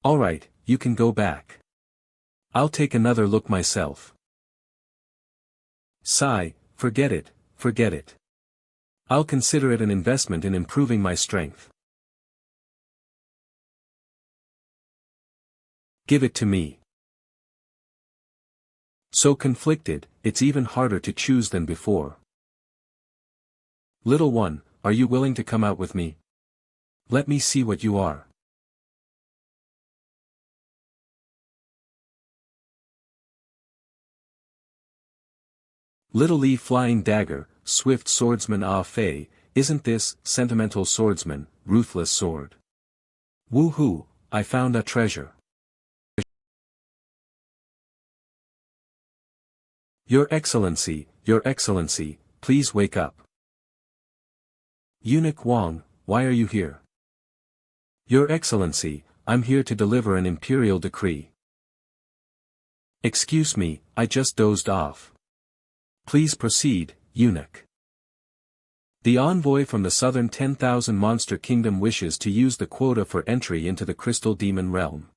Alright, you can go back. I'll take another look myself. Sigh, forget it, forget it. I'll consider it an investment in improving my strength. Give it to me. So conflicted, it's even harder to choose than before. Little one, are you willing to come out with me? Let me see what you are. Little Lee Flying Dagger, Swift Swordsman Ah Fei, isn't this, sentimental swordsman, ruthless sword? Woohoo, I found a treasure. Your Excellency, please wake up. Eunuch Wang, why are you here? Your Excellency, I'm here to deliver an imperial decree. Excuse me, I just dozed off. Please proceed, eunuch. The envoy from the southern 10,000 monster kingdom wishes to use the quota for entry into the crystal demon realm.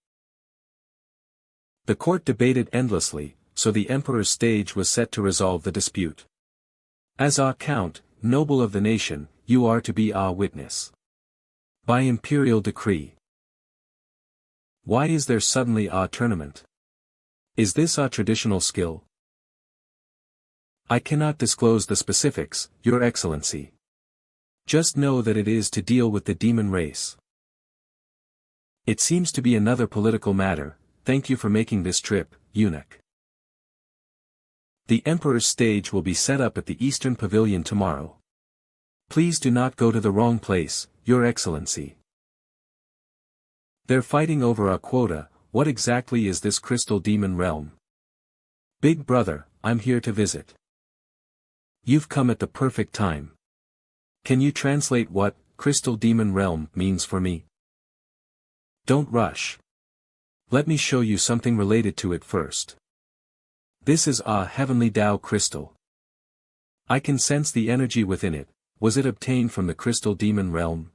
The court debated endlessly, so the emperor's stage was set to resolve the dispute. As a count, noble of the nation, you are to be a witness. By imperial decree. Why is there suddenly a tournament? Is this a traditional skill? I cannot disclose the specifics, Your Excellency. Just know that it is to deal with the demon race. It seems to be another political matter, thank you for making this trip, eunuch. The Emperor's stage will be set up at the Eastern Pavilion tomorrow. Please do not go to the wrong place, Your Excellency. They're fighting over a quota, what exactly is this crystal demon realm? Big brother, I'm here to visit. You've come at the perfect time. Can you translate what crystal demon realm means for me? Don't rush. Let me show you something related to it first. This is a heavenly Tao crystal. I can sense the energy within it. Was it obtained from the crystal demon realm?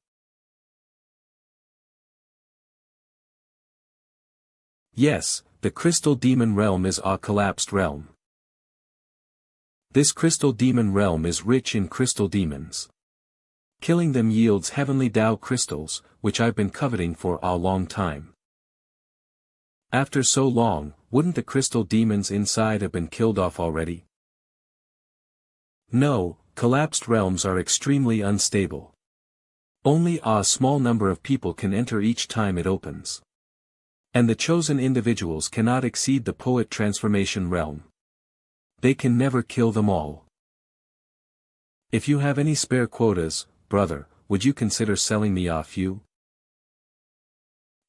Yes, the crystal demon realm is a collapsed realm. This crystal demon realm is rich in crystal demons. Killing them yields heavenly Tao crystals, which I've been coveting for a long time. After so long, wouldn't the crystal demons inside have been killed off already? No, collapsed realms are extremely unstable. Only a small number of people can enter each time it opens. And the chosen individuals cannot exceed the poet transformation realm. They can never kill them all. If you have any spare quotas, brother, would you consider selling me a few?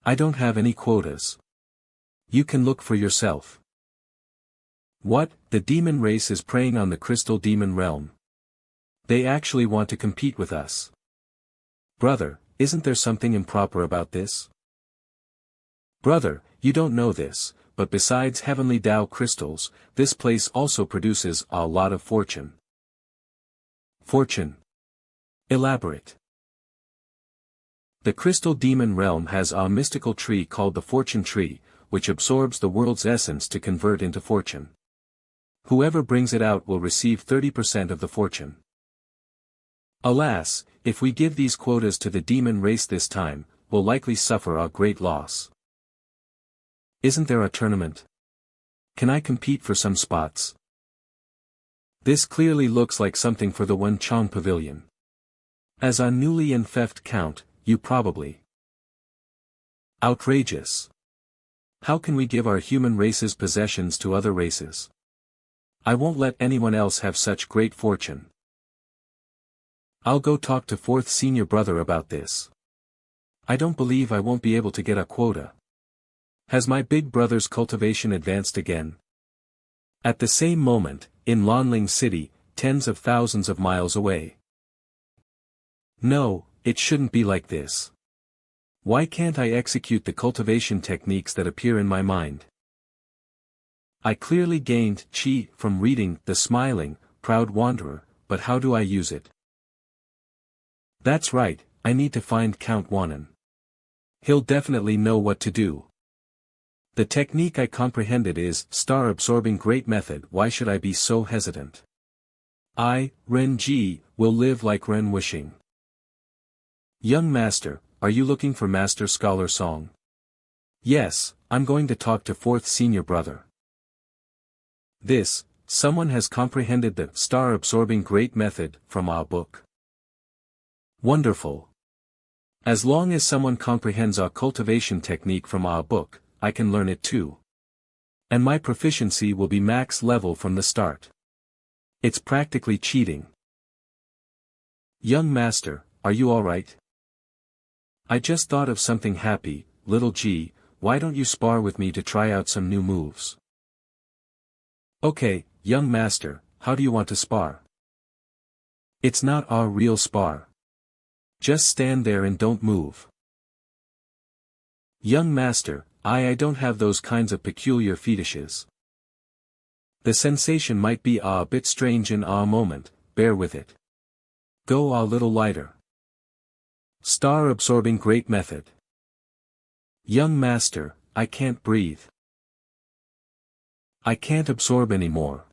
I don't have any quotas. You can look for yourself. What? The demon race is preying on the crystal demon realm. They actually want to compete with us. Brother, isn't there something improper about this? Brother, you don't know this, but besides heavenly Tao crystals, this place also produces a lot of fortune. Fortune. Elaborate. The crystal demon realm has a mystical tree called the fortune tree, which absorbs the world's essence to convert into fortune. Whoever brings it out will receive 30% of the fortune. Alas, if we give these quotas to the demon race this time, we'll likely suffer a great loss. Isn't there a tournament? Can I compete for some spots? This clearly looks like something for the Wenchang Pavilion. As a newly and theft count, you probably. Outrageous. How can we give our human race's possessions to other races? I won't let anyone else have such great fortune. I'll go talk to fourth senior brother about this. I don't believe I won't be able to get a quota. Has my big brother's cultivation advanced again? At the same moment, in Lanling City, tens of thousands of miles away. No, it shouldn't be like this. Why can't I execute the cultivation techniques that appear in my mind? I clearly gained chi from reading The Smiling, Proud Wanderer, but how do I use it? That's right, I need to find Count Wanan. He'll definitely know what to do. The technique I comprehended is star-absorbing great method. Why should I be so hesitant? I, Ren Ji, will live like Ren Wishing. Young master, are you looking for master scholar song? Yes, I'm going to talk to fourth senior brother. Someone has comprehended the star-absorbing great method from our book. Wonderful. As long as someone comprehends our cultivation technique from our book, I can learn it too. And my proficiency will be max level from the start. It's practically cheating. Young master, are you alright? I just thought of something happy, little G, why don't you spar with me to try out some new moves? Okay, young master, how do you want to spar? It's not our real spar. Just stand there and don't move. Young master, I don't have those kinds of peculiar fetishes. The sensation might be a bit strange in a moment, bear with it. Go a little lighter. Star-absorbing great method. Young master, I can't breathe. I can't absorb anymore.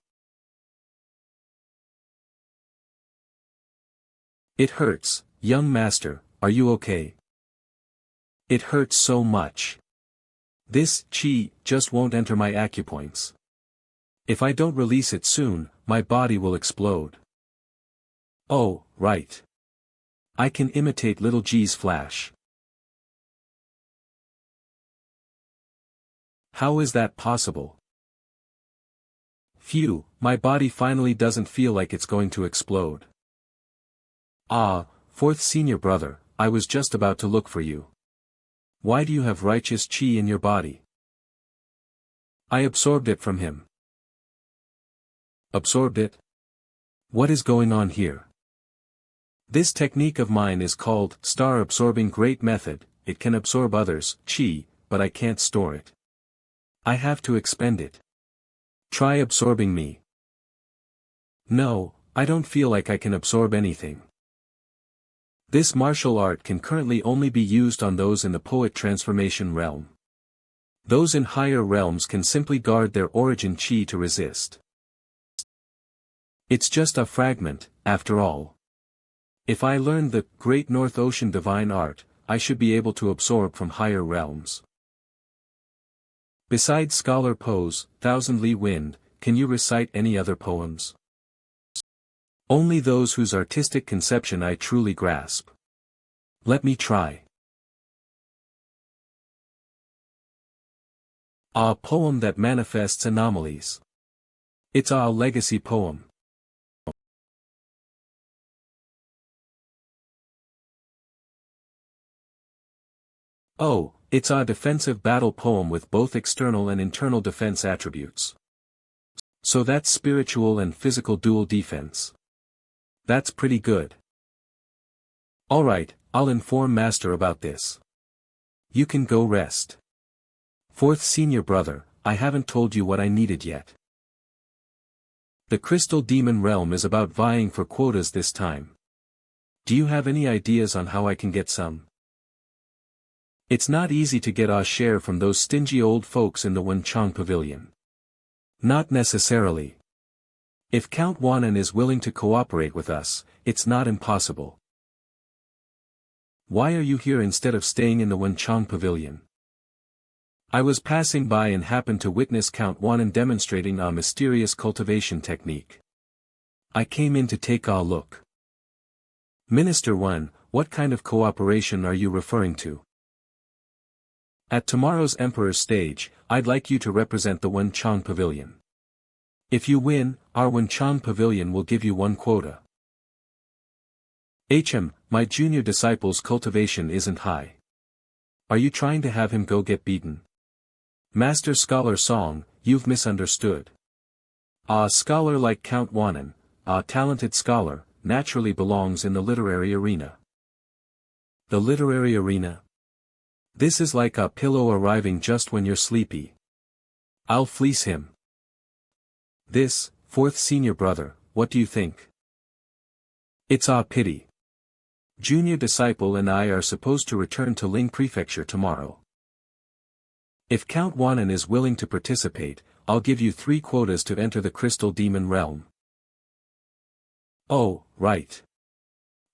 It hurts, young master, are you okay? It hurts so much. This chi just won't enter my acupoints. If I don't release it soon, my body will explode. Oh, right. I can imitate little G's flash. How is that possible? Phew, my body finally doesn't feel like it's going to explode. Ah, fourth senior brother, I was just about to look for you. Why do you have righteous chi in your body? I absorbed it from him. Absorbed it? What is going on here? This technique of mine is called star-absorbing great method. It can absorb others' chi, but I can't store it. I have to expend it. Try absorbing me. No, I don't feel like I can absorb anything. This martial art can currently only be used on those in the poet transformation realm. Those in higher realms can simply guard their origin chi to resist. It's just a fragment, after all. If I learn the Great North Ocean divine art, I should be able to absorb from higher realms. Besides Scholar Poe's Thousand Li Wind, can you recite any other poems? Only those whose artistic conception I truly grasp. Let me try. A poem that manifests anomalies. It's a legacy poem. Oh, it's a defensive battle poem with both external and internal defense attributes. So that's spiritual and physical dual defense. That's pretty good. Alright, I'll inform Master about this. You can go rest. Fourth senior brother, I haven't told you what I needed yet. The Crystal Demon Realm is about vying for quotas this time. Do you have any ideas on how I can get some? It's not easy to get a share from those stingy old folks in the Wenchang Pavilion. Not necessarily. If Count Wanan is willing to cooperate with us, it's not impossible. Why are you here instead of staying in the Wenchang Pavilion? I was passing by and happened to witness Count Wanan demonstrating a mysterious cultivation technique. I came in to take a look. Minister Wan, what kind of cooperation are you referring to? At tomorrow's Emperor's stage, I'd like you to represent the Wenchang Pavilion. If you win, our Wenchang Pavilion will give you 1 quota. My junior disciple's cultivation isn't high. Are you trying to have him go get beaten? Master Scholar Song, you've misunderstood. A scholar like Count Wanan, a talented scholar, naturally belongs in the literary arena. The literary arena? This is like a pillow arriving just when you're sleepy. I'll fleece him. This, fourth senior brother, what do you think? It's a pity. Junior disciple and I are supposed to return to Ling Prefecture tomorrow. If Count Wanan is willing to participate, I'll give you 3 quotas to enter the Crystal Demon Realm. Oh, right.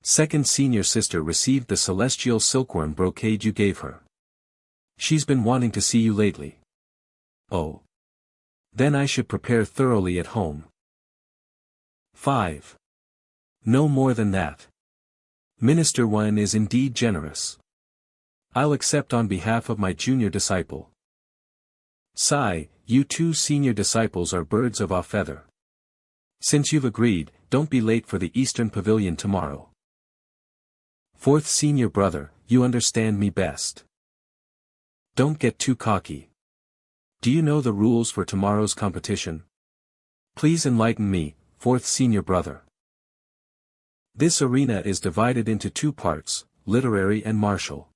Second senior sister received the celestial silkworm brocade you gave her. She's been wanting to see you lately. Oh. Then I should prepare thoroughly at home. 5. No more than that. Minister Wan is indeed generous. I'll accept on behalf of my junior disciple. Sigh, you 2 senior disciples are birds of a feather. Since you've agreed, don't be late for the Eastern Pavilion tomorrow. Fourth senior brother, you understand me best. Don't get too cocky. Do you know the rules for tomorrow's competition? Please enlighten me, fourth senior brother. This arena is divided into 2 parts, literary and martial.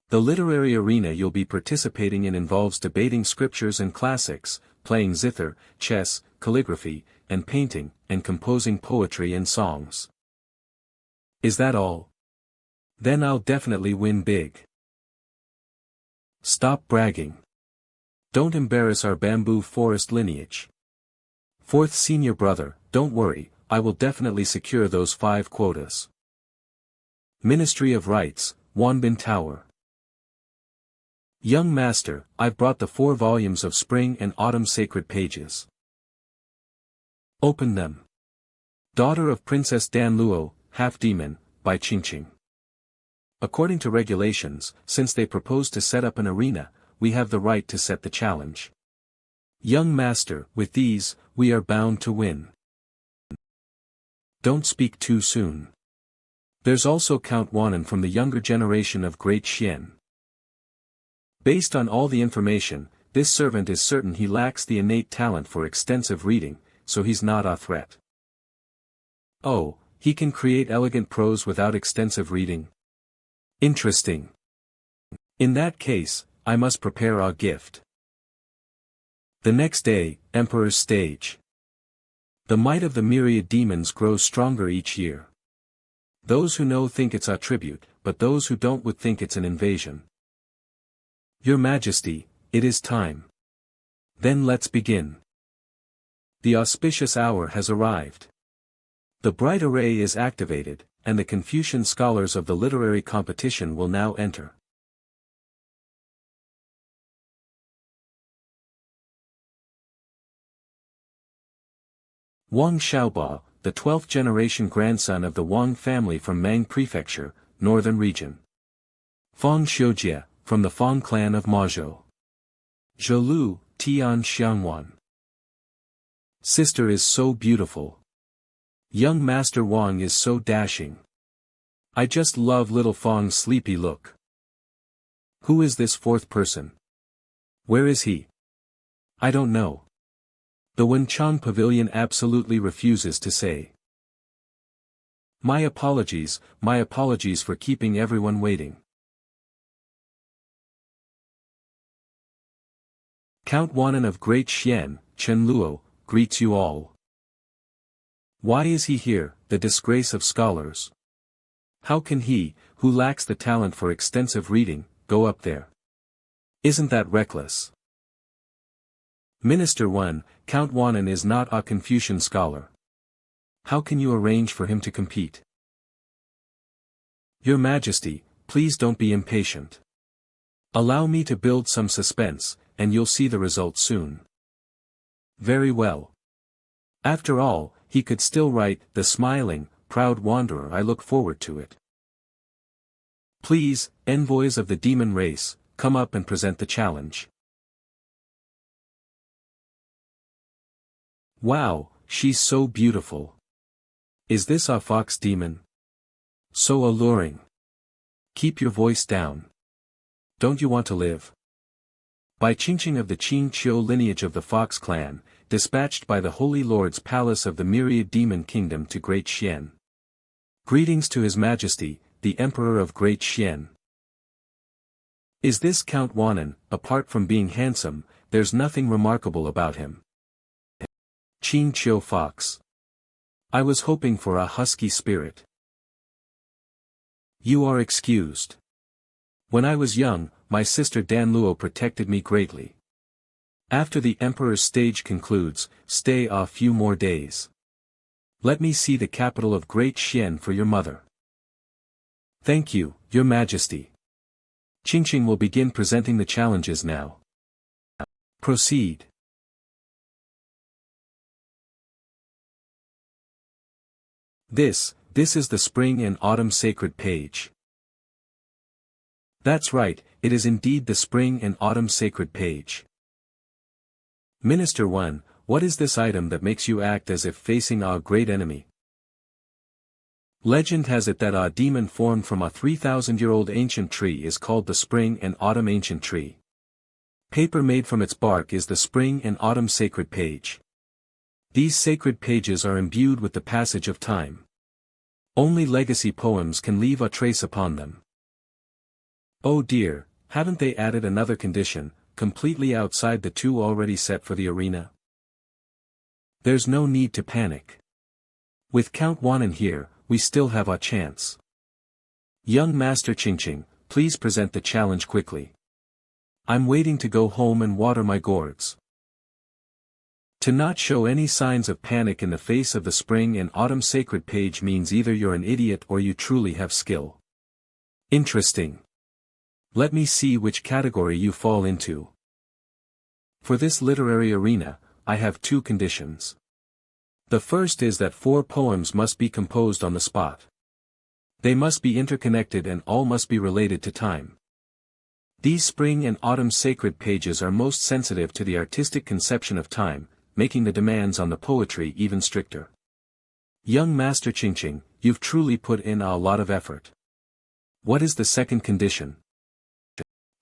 The literary arena you'll be participating in involves debating scriptures and classics, playing zither, chess, calligraphy, and painting, and composing poetry and songs. Is that all? Then I'll definitely win big. Stop bragging. Don't embarrass our bamboo forest lineage. Fourth senior brother, don't worry, I will definitely secure those 5 quotas. Ministry of Rites, Wanbin Tower. Young master, I've brought the 4 volumes of Spring and Autumn Sacred Pages. Open them. Daughter of Princess Dan Luo, Half-Demon, by Qingqing. According to regulations, since they propose to set up an arena, we have the right to set the challenge. Young master, with these, we are bound to win. Don't speak too soon. There's also Count Wanan from the younger generation of Great Xian. Based on all the information, this servant is certain he lacks the innate talent for extensive reading, so he's not a threat. Oh, he can create elegant prose without extensive reading. Interesting. In that case, I must prepare a gift. The next day, Emperor's stage. The might of the myriad demons grows stronger each year. Those who know think it's a tribute, but those who don't would think it's an invasion. Your Majesty, it is time. Then let's begin. The auspicious hour has arrived. The bright array is activated, and the Confucian scholars of the literary competition will now enter. Wang Xiaoba, the 12th generation grandson of the Wang family from Mang Prefecture, Northern Region. Fang Xiujie, from the Fang clan of Mazhou. Zhou Tian Xiangwan. Sister is so beautiful. Young Master Wang is so dashing. I just love little Fang's sleepy look. Who is this fourth person? Where is he? I don't know. The Wenchang Pavilion absolutely refuses to say. My apologies for keeping everyone waiting. Count Wanan of Great Xian, Chen Luo, greets you all. Why is he here, the disgrace of scholars? How can he, who lacks the talent for extensive reading, go up there? Isn't that reckless? Minister 1, Count Wanan is not a Confucian scholar. How can you arrange for him to compete? Your Majesty, please don't be impatient. Allow me to build some suspense, and you'll see the result soon. Very well. After all, he could still write, the smiling, proud wanderer. I look forward to it. Please, envoys of the demon race, come up and present the challenge. Wow, she's so beautiful. Is this a fox demon? So alluring. Keep your voice down. Don't you want to live? By Qingqing of the Qing Qiu lineage of the Fox clan, dispatched by the Holy Lord's palace of the myriad demon kingdom to Great Xian. Greetings to His Majesty, the Emperor of Great Xian. Is this Count Wanan? Apart from being handsome, there's nothing remarkable about him. Qing Qiu Fox. I was hoping for a husky spirit. You are excused. When I was young, my sister Dan Luo protected me greatly. After the Emperor's stage concludes, stay a few more days. Let me see the capital of Great Xian for your mother. Thank you, Your Majesty. Qingqing will begin presenting the challenges now. Proceed. This is the spring and autumn sacred page. That's right, it is indeed the spring and autumn sacred page. Minister 1, what is this item that makes you act as if facing a great enemy? Legend has it that a demon formed from a 3,000-year-old ancient tree is called the spring and autumn ancient tree. Paper made from its bark is the spring and autumn sacred page. These sacred pages are imbued with the passage of time. Only legacy poems can leave a trace upon them. Oh dear, haven't they added another condition, completely outside the two already set for the arena? There's no need to panic. With Count Wanan here, we still have a chance. Young Master Qingqing, please present the challenge quickly. I'm waiting to go home and water my gourds. To not show any signs of panic in the face of the spring and autumn sacred page means either you're an idiot or you truly have skill. Interesting. Let me see which category you fall into. For this literary arena, I have two conditions. The first is that 4 poems must be composed on the spot. They must be interconnected and all must be related to time. These spring and autumn sacred pages are most sensitive to the artistic conception of time, making the demands on the poetry even stricter. Young Master Qingqing, you've truly put in a lot of effort. What is the second condition?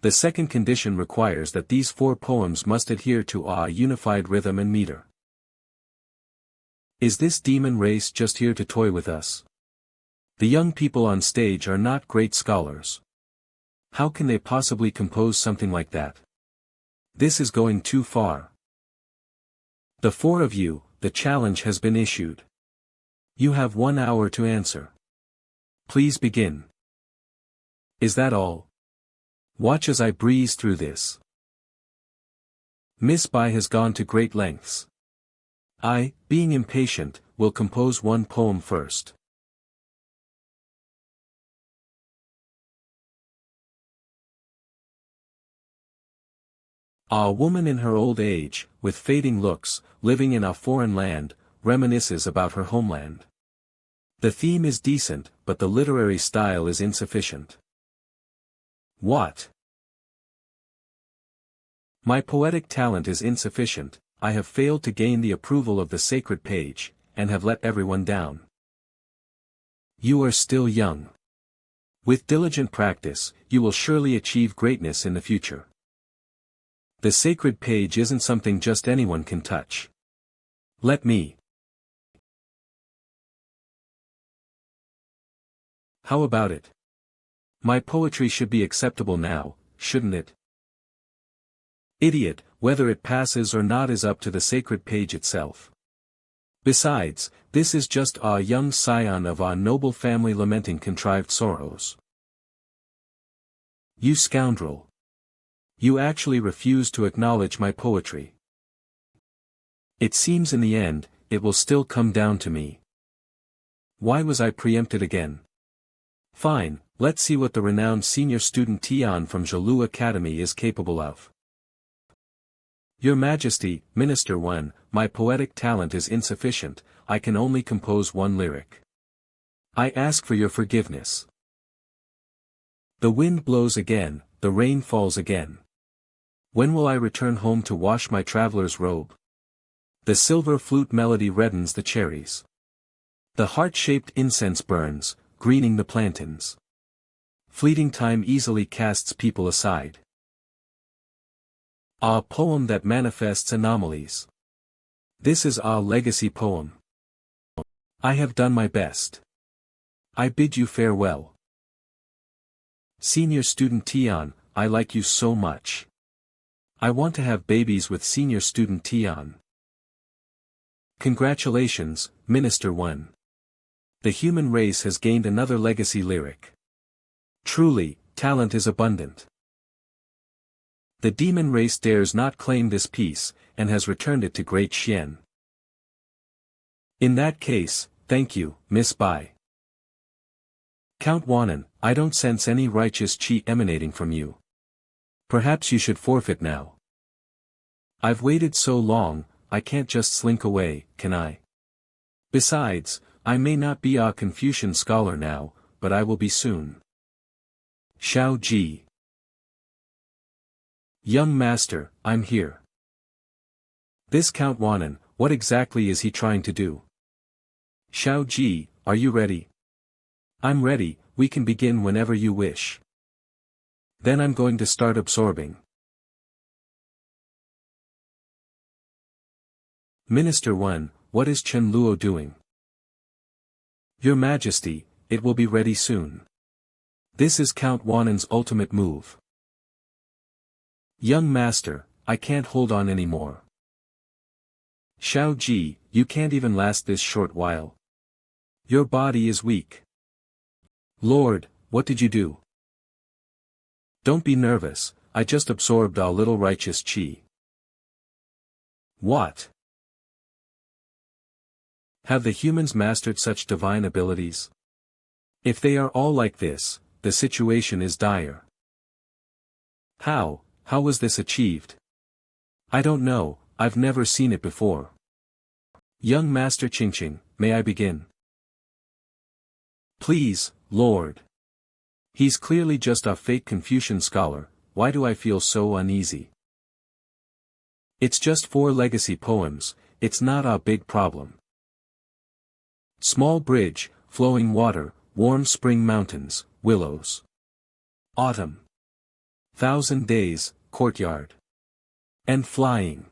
The second condition requires that these 4 poems must adhere to a unified rhythm and meter. Is this demon race just here to toy with us? The young people on stage are not great scholars. How can they possibly compose something like that? This is going too far. The four of you, the challenge has been issued. You have 1 hour to answer. Please begin. Is that all? Watch as I breeze through this. Miss Bai has gone to great lengths. I, being impatient, will compose one poem first. A woman in her old age, with fading looks, living in a foreign land, reminisces about her homeland. The theme is decent, but the literary style is insufficient. What? My poetic talent is insufficient, I have failed to gain the approval of the sacred page, and have let everyone down. You are still young. With diligent practice, you will surely achieve greatness in the future. The sacred page isn't something just anyone can touch. Let me. How about it? My poetry should be acceptable now, shouldn't it? Idiot, whether it passes or not is up to the sacred page itself. Besides, this is just a young scion of a noble family lamenting contrived sorrows. You scoundrel. You actually refuse to acknowledge my poetry. It seems in the end, it will still come down to me. Why was I preempted again? Fine, let's see what the renowned senior student Tian from Zhalu Academy is capable of. Your Majesty, Minister 1, my poetic talent is insufficient, I can only compose one lyric. I ask for your forgiveness. The wind blows again, the rain falls again. When will I return home to wash my traveler's robe? The silver flute melody reddens the cherries. The heart-shaped incense burns, greening the plantains. Fleeting time easily casts people aside. A poem that manifests anomalies. This is a legacy poem. I have done my best. I bid you farewell. Senior student Tian, I like you so much. I want to have babies with senior student Tian. Congratulations, Minister 1. The human race has gained another legacy lyric. Truly, talent is abundant. The demon race dares not claim this piece, and has returned it to Great Xian. In that case, thank you, Miss Bai. Count Wanan, I don't sense any righteous qi emanating from you. Perhaps you should forfeit now. I've waited so long, I can't just slink away, can I? Besides, I may not be a Confucian scholar now, but I will be soon. Shao Ji. Young master, I'm here. This Count Wanan, what exactly is he trying to do? Shao Ji, are you ready? I'm ready, we can begin whenever you wish. Then I'm going to start absorbing. Minister 1, what is Chen Luo doing? Your Majesty, it will be ready soon. This is Count Wanan's ultimate move. Young master, I can't hold on anymore. Shao Ji, you can't even last this short while. Your body is weak. Lord, what did you do? Don't be nervous, I just absorbed a little righteous qi. What? Have the humans mastered such divine abilities? If they are all like this, the situation is dire. How was this achieved? I don't know, I've never seen it before. Young Master Qingqing, may I begin? Please, Lord. He's clearly just a fake Confucian scholar, why do I feel so uneasy? It's just 4 legacy poems, it's not a big problem. Small bridge, flowing water, warm spring mountains, willows. Autumn. 1,000 days, courtyard. And flying.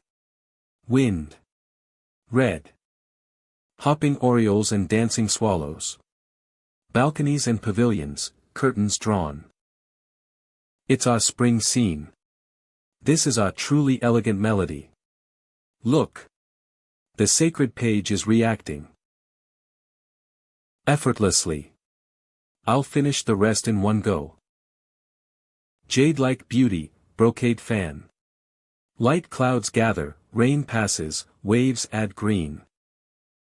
Wind. Red. Hopping orioles and dancing swallows. Balconies and pavilions, curtains drawn. It's a spring scene. This is a truly elegant melody. Look. The sacred page is reacting. Effortlessly. I'll finish the rest in one go. Jade-like beauty, brocade fan. Light clouds gather, rain passes, waves add green.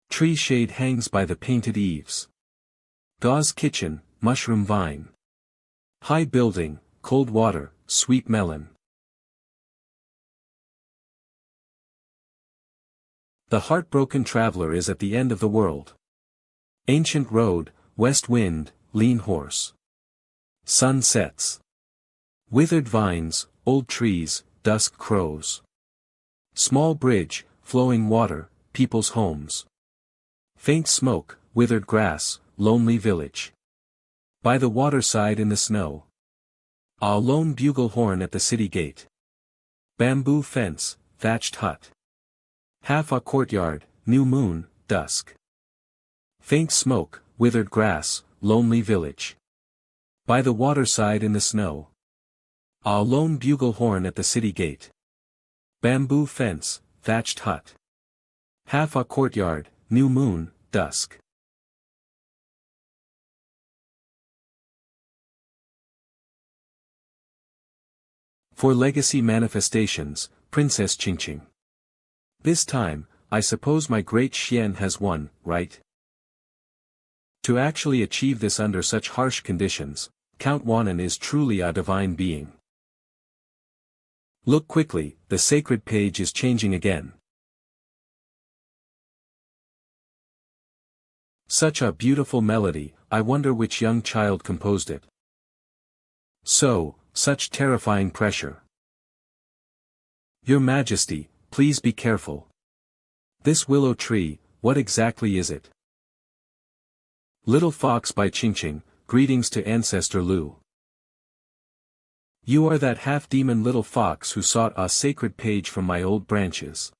Tree shade hangs by the painted eaves. Gauze kitchen, mushroom vine. High building, cold water, sweet melon. The heartbroken traveler is at the end of the world. Ancient road, west wind, lean horse. Sun sets. Withered vines, old trees, dusk crows. Small bridge, flowing water, people's homes. Faint smoke, withered grass, lonely village. By the waterside in the snow. A lone bugle horn at the city gate. Bamboo fence, thatched hut. Half a courtyard, new moon, dusk. Faint smoke, withered grass, lonely village. By the waterside in the snow. A lone bugle horn at the city gate. Bamboo fence, thatched hut. Half a courtyard, new moon, dusk. For legacy manifestations, Princess Qingqing. This time, I suppose my great Xian has won, right? To actually achieve this under such harsh conditions, Count Wanan is truly a divine being. Look quickly, the sacred page is changing again. Such a beautiful melody, I wonder which young child composed it. Such terrifying pressure. Your Majesty, please be careful. This willow tree, what exactly is it? Little Fox by Qingqing, greetings to Ancestor Lu. You are that half-demon little fox who sought a sacred page from my old branches.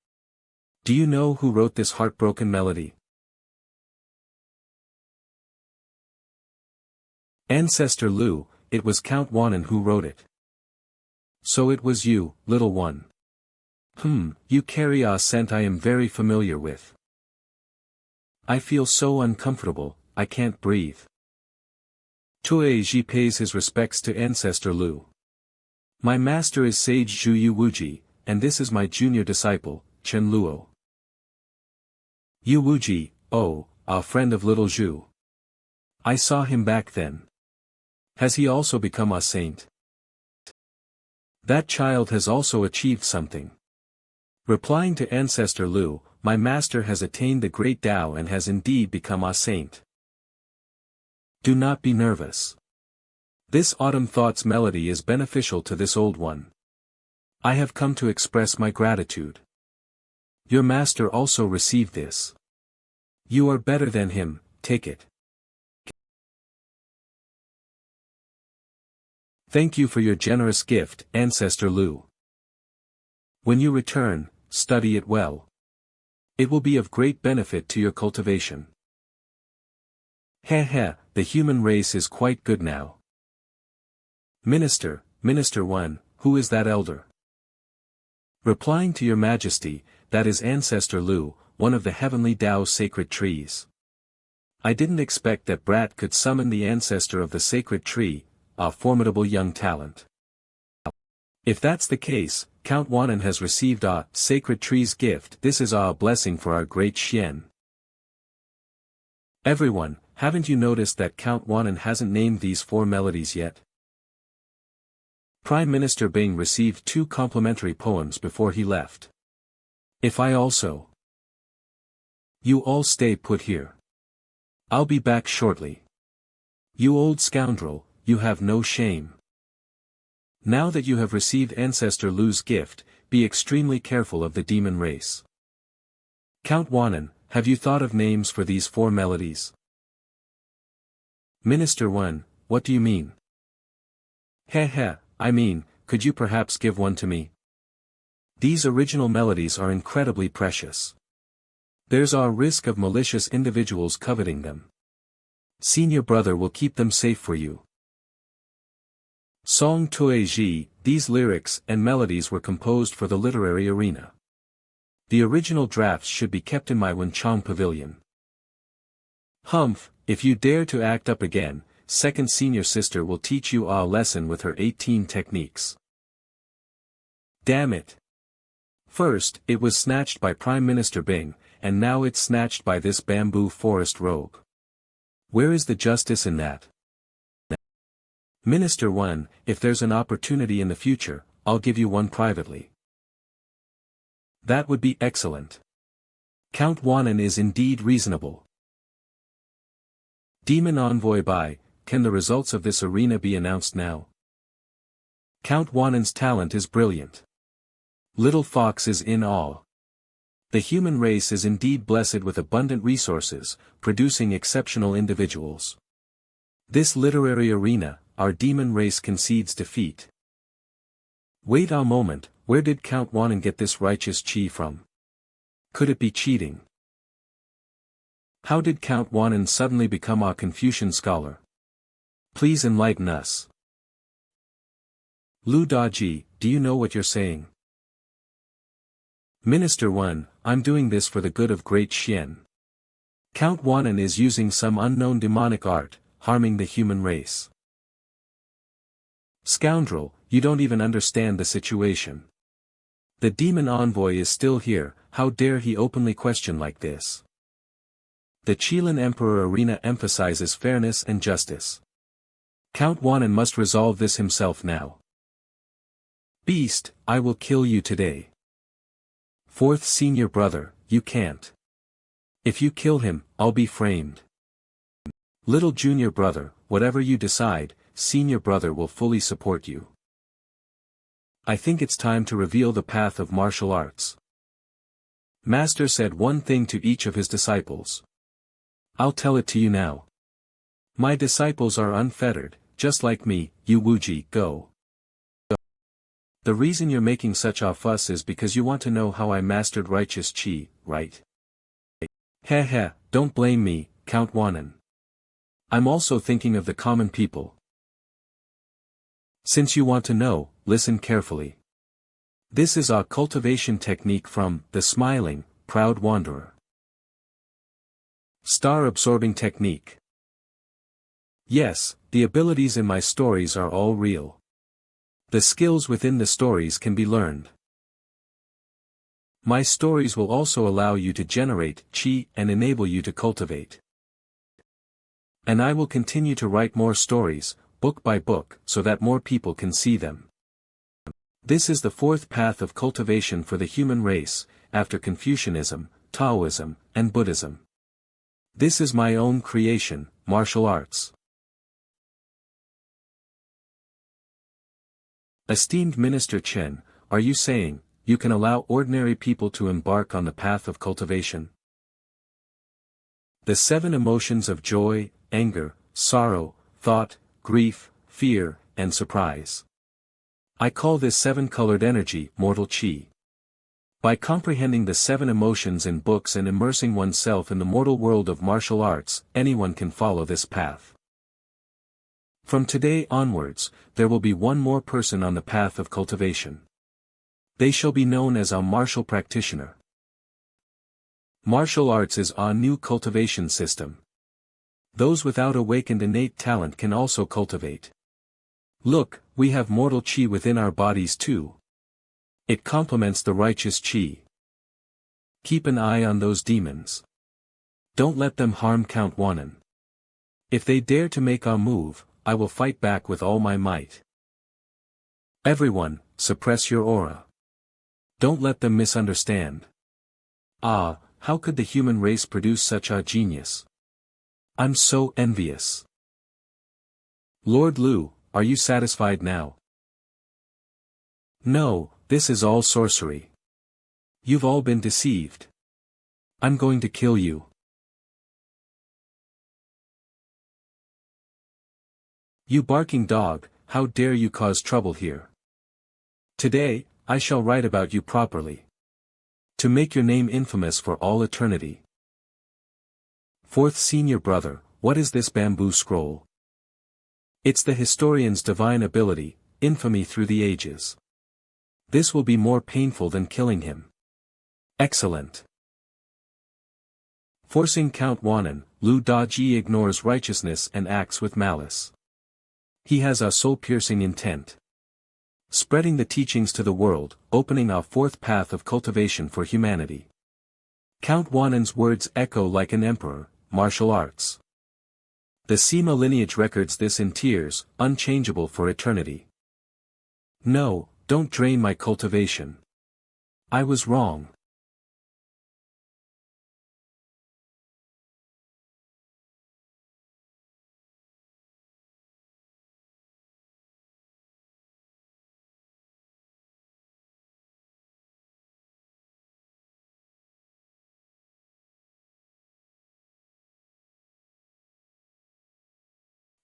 Do you know who wrote this heartbroken melody? Ancestor Lu, it was Count Wanan who wrote it. So it was you, little one. You carry a scent I am very familiar with. I feel so uncomfortable, I can't breathe. Tue Ji pays his respects to Ancestor Lu. My master is Sage Zhu Yu Wuji, and this is my junior disciple, Chen Luo. Yu Wuji, a friend of little Zhu. I saw him back then. Has he also become a saint? That child has also achieved something. Replying to Ancestor Lu, my master has attained the great Tao and has indeed become a saint. Do not be nervous. This autumn thought's melody is beneficial to this old one. I have come to express my gratitude. Your master also received this. You are better than him, take it. Thank you for your generous gift, Ancestor Lu. When you return, study it well. It will be of great benefit to your cultivation. The human race is quite good now. Minister One, who is that elder? Replying to your Majesty, that is Ancestor Lu, one of the heavenly Tao's sacred trees. I didn't expect that brat could summon the ancestor of the sacred tree, a formidable young talent. If that's the case, Count Wanan has received a sacred tree's gift. This is a blessing for our great Xian. Everyone, haven't you noticed that Count Wanan hasn't named these 4 melodies yet? Prime Minister Bing received 2 complimentary poems before he left. If I also. You all stay put here. I'll be back shortly. You old scoundrel, you have no shame. Now that you have received Ancestor Lu's gift, be extremely careful of the demon race. Count Wanan, have you thought of names for these 4 melodies? Minister One, what do you mean? I mean, could you perhaps give one to me? These original melodies are incredibly precious. There's a risk of malicious individuals coveting them. Senior brother will keep them safe for you. Song Tue Ji, these lyrics and melodies were composed for the literary arena. The original drafts should be kept in my Wenchang pavilion. Humph, if you dare to act up again, second senior sister will teach you a lesson with her 18 techniques. Damn it. First, it was snatched by Prime Minister Bing, and now it's snatched by this bamboo forest rogue. Where is the justice in that? Minister 1, if there's an opportunity in the future, I'll give you one privately. That would be excellent. Count Wanan is indeed reasonable. Demon Envoy by, can the results of this arena be announced now? Count Wanan's talent is brilliant. Little Fox is in awe. The human race is indeed blessed with abundant resources, producing exceptional individuals. This literary arena, our demon race concedes defeat. Wait a moment, where did Count Wanan get this righteous chi from? Could it be cheating? How did Count Wanan suddenly become a Confucian scholar? Please enlighten us. Lu Daji, do you know what you're saying? Minister 1, I'm doing this for the good of Great Xian. Count Wanan is using some unknown demonic art, harming the human race. Scoundrel, you don't even understand the situation. The demon envoy is still here, how dare he openly question like this? The Qilin Emperor arena emphasizes fairness and justice. Count Wanan must resolve this himself now. Beast, I will kill you today. Fourth senior brother, you can't. If you kill him, I'll be framed. Little junior brother, whatever you decide, senior brother will fully support you. I think it's time to reveal the path of martial arts. Master said one thing to each of his disciples. I'll tell it to you now. My disciples are unfettered, just like me, you Wuji, go. The reason you're making such a fuss is because you want to know how I mastered righteous chi, right? Heh heh, don't blame me, Count Wanan. I'm also thinking of the common people. Since you want to know, listen carefully. This is a cultivation technique from the smiling, proud wanderer. Star-absorbing technique. Yes, the abilities in my stories are all real. The skills within the stories can be learned. My stories will also allow you to generate chi and enable you to cultivate. And I will continue to write more stories, book by book, so that more people can see them. This is the fourth path of cultivation for the human race, after Confucianism, Taoism, and Buddhism. This is my own creation, martial arts. Esteemed Minister Chen, are you saying, you can allow ordinary people to embark on the path of cultivation? The 7 emotions of joy, anger, sorrow, thought, grief, fear, and surprise. I call this 7-colored energy, mortal chi. By comprehending the 7 emotions in books and immersing oneself in the mortal world of martial arts, anyone can follow this path. From today onwards, there will be one more person on the path of cultivation. They shall be known as a martial practitioner. Martial arts is a new cultivation system. Those without awakened innate talent can also cultivate. Look, we have mortal chi within our bodies too. It complements the righteous chi. Keep an eye on those demons. Don't let them harm Count Wanan. If they dare to make a move, I will fight back with all my might. Everyone, suppress your aura. Don't let them misunderstand. Ah, how could the human race produce such a genius? I'm so envious. Lord Lu, are you satisfied now? No, this is all sorcery. You've all been deceived. I'm going to kill you. You barking dog, how dare you cause trouble here? Today, I shall write about you properly. To make your name infamous for all eternity. Fourth senior brother, what is this bamboo scroll? It's the historian's divine ability, infamy through the ages. This will be more painful than killing him. Excellent. Forcing Count Wanan, Lu Daji ignores righteousness and acts with malice. He has a soul-piercing intent. Spreading the teachings to the world, opening a fourth path of cultivation for humanity. Count Wanan's words echo like an emperor, martial arts. The Sima lineage records this in tears, unchangeable for eternity. No, don't drain my cultivation. I was wrong.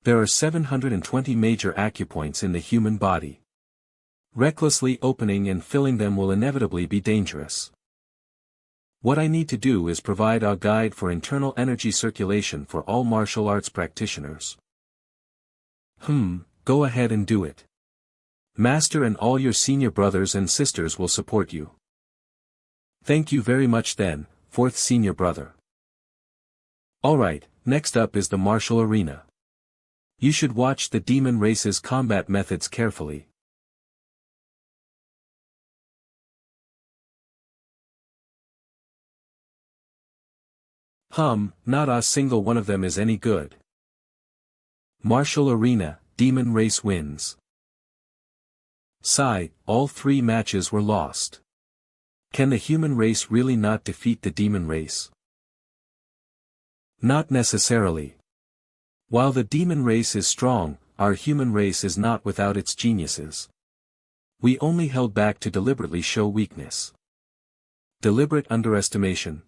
There are 720 major acupoints in the human body. Recklessly opening and filling them will inevitably be dangerous. What I need to do is provide a guide for internal energy circulation for all martial arts practitioners. Go ahead and do it. Master and all your senior brothers and sisters will support you. Thank you very much then, fourth senior brother. Alright, next up is the martial arena. You should watch the demon race's combat methods carefully. Not a single one of them is any good. Martial arena, demon race wins. Sigh, all 3 matches were lost. Can the human race really not defeat the demon race? Not necessarily. While the demon race is strong, our human race is not without its geniuses. We only held back to deliberately show weakness. Deliberate underestimation.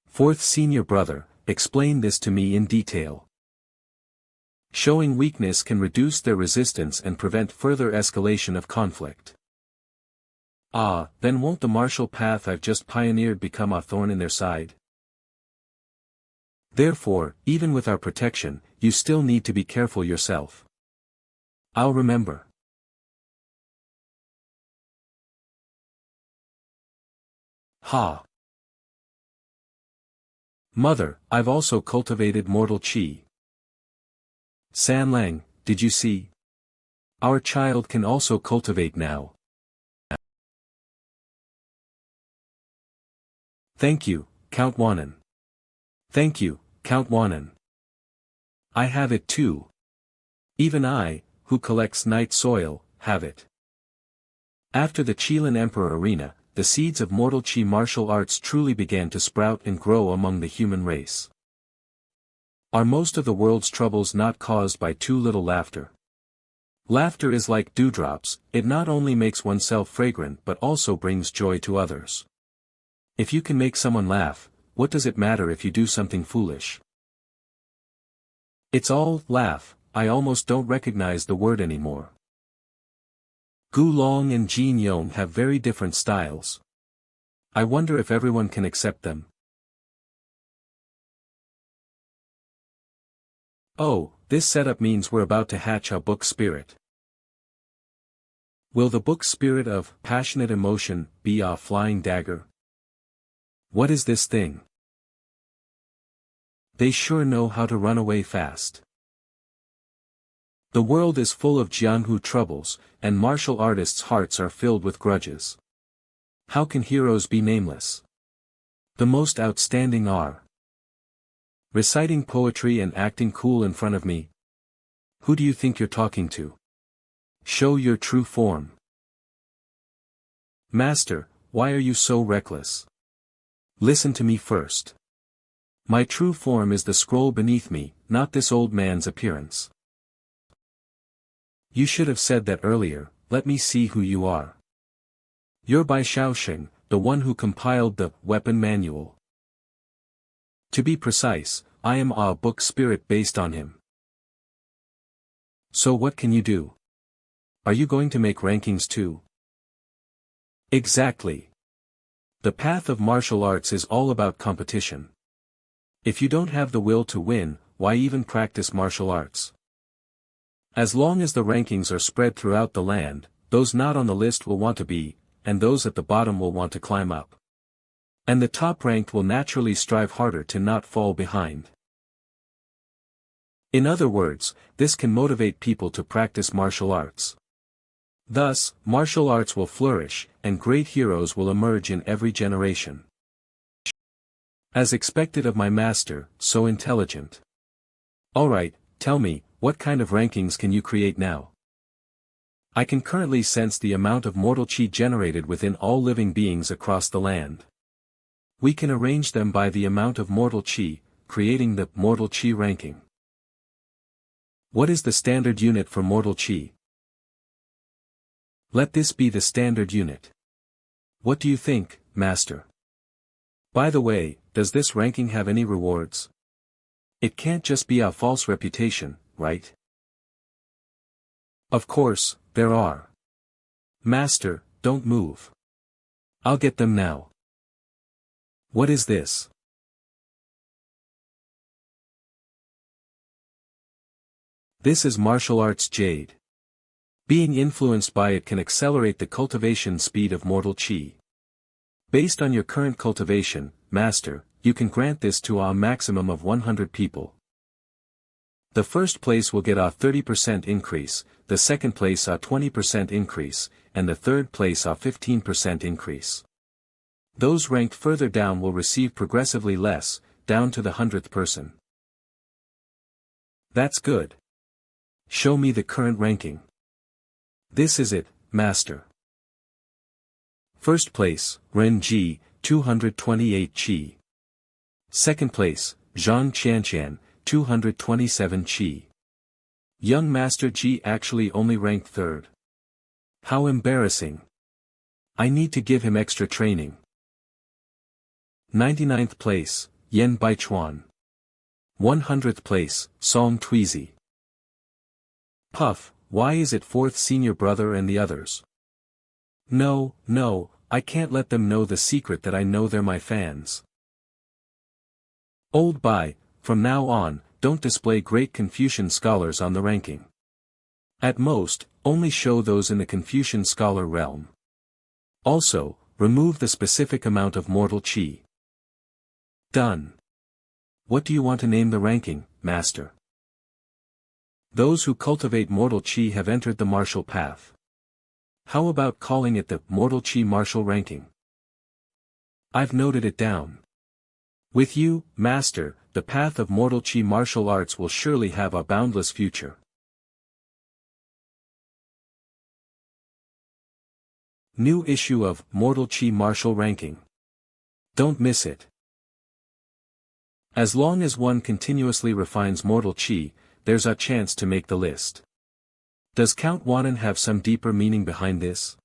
Fourth senior brother, explain this to me in detail. Showing weakness can reduce their resistance and prevent further escalation of conflict. Then won't the martial path I've just pioneered become a thorn in their side? Therefore, even with our protection, you still need to be careful yourself. I'll remember. Mother, I've also cultivated mortal chi. San Lang, did you see? Our child can also cultivate now. Thank you, Count Wanan. Thank you, Count Wanan. I have it too. Even I, who collects night soil, have it. After the Qilin Emperor arena, the seeds of mortal chi martial arts truly began to sprout and grow among the human race. Are most of the world's troubles not caused by too little laughter? Laughter is like dewdrops, it not only makes oneself fragrant but also brings joy to others. If you can make someone laugh, what does it matter if you do something foolish? It's all laugh. I almost don't recognize the word anymore. Gu Long and Jin Yong have very different styles. I wonder if everyone can accept them. Oh, this setup means we're about to hatch a book spirit. Will the book spirit of passionate emotion be a flying dagger? What is this thing? They sure know how to run away fast. The world is full of Jianghu troubles, and martial artists' hearts are filled with grudges. How can heroes be nameless? The most outstanding are reciting poetry and acting cool in front of me. Who do you think you're talking to? Show your true form. Master, why are you so reckless? Listen to me first. My true form is the scroll beneath me, not this old man's appearance. You should have said that earlier. Let me see who you are. You're Bai Shaoxing, the one who compiled the weapon manual. To be precise, I am a book spirit based on him. So what can you do? Are you going to make rankings too? Exactly. The path of martial arts is all about competition. If you don't have the will to win, why even practice martial arts? As long as the rankings are spread throughout the land, those not on the list will want to be, and those at the bottom will want to climb up. And the top-ranked will naturally strive harder to not fall behind. In other words, this can motivate people to practice martial arts. Thus, martial arts will flourish, and great heroes will emerge in every generation. As expected of my master, so intelligent. Alright, tell me, what kind of rankings can you create now? I can currently sense the amount of mortal chi generated within all living beings across the land. We can arrange them by the amount of mortal chi, creating the mortal chi ranking. What is the standard unit for mortal chi? Let this be the standard unit. What do you think, Master? By the way, does this ranking have any rewards? It can't just be a false reputation, right? Of course, there are. Master, don't move. I'll get them now. What is this? This is martial arts jade. Being influenced by it can accelerate the cultivation speed of mortal chi. Based on your current cultivation, Master, you can grant this to a maximum of 100 people. The first place will get a 30% increase, the second place a 20% increase, and the third place a 15% increase. Those ranked further down will receive progressively less, down to the 100th person. That's good. Show me the current ranking. This is it, Master. First place, Ren Ji, 228 Qi. Second place, Zhang Qianqian, 227 Qi. Young Master Ji actually only ranked third. How embarrassing. I need to give him extra training. 99th place, Yan Baichuan. 100th place, Song Tuizi. Puff, why is it fourth senior brother and the others? No, I can't let them know the secret that I know they're my fans. Old Bai, from now on, don't display great Confucian scholars on the ranking. At most, only show those in the Confucian scholar realm. Also, remove the specific amount of mortal chi. Done. What do you want to name the ranking, Master? Those who cultivate mortal chi have entered the martial path. How about calling it the mortal chi martial ranking? I've noted it down. With you, Master, the path of mortal chi martial arts will surely have a boundless future. New issue of Mortal Chi Martial Ranking. Don't miss it. As long as one continuously refines mortal chi, there's a chance to make the list. Does Count Wanan have some deeper meaning behind this?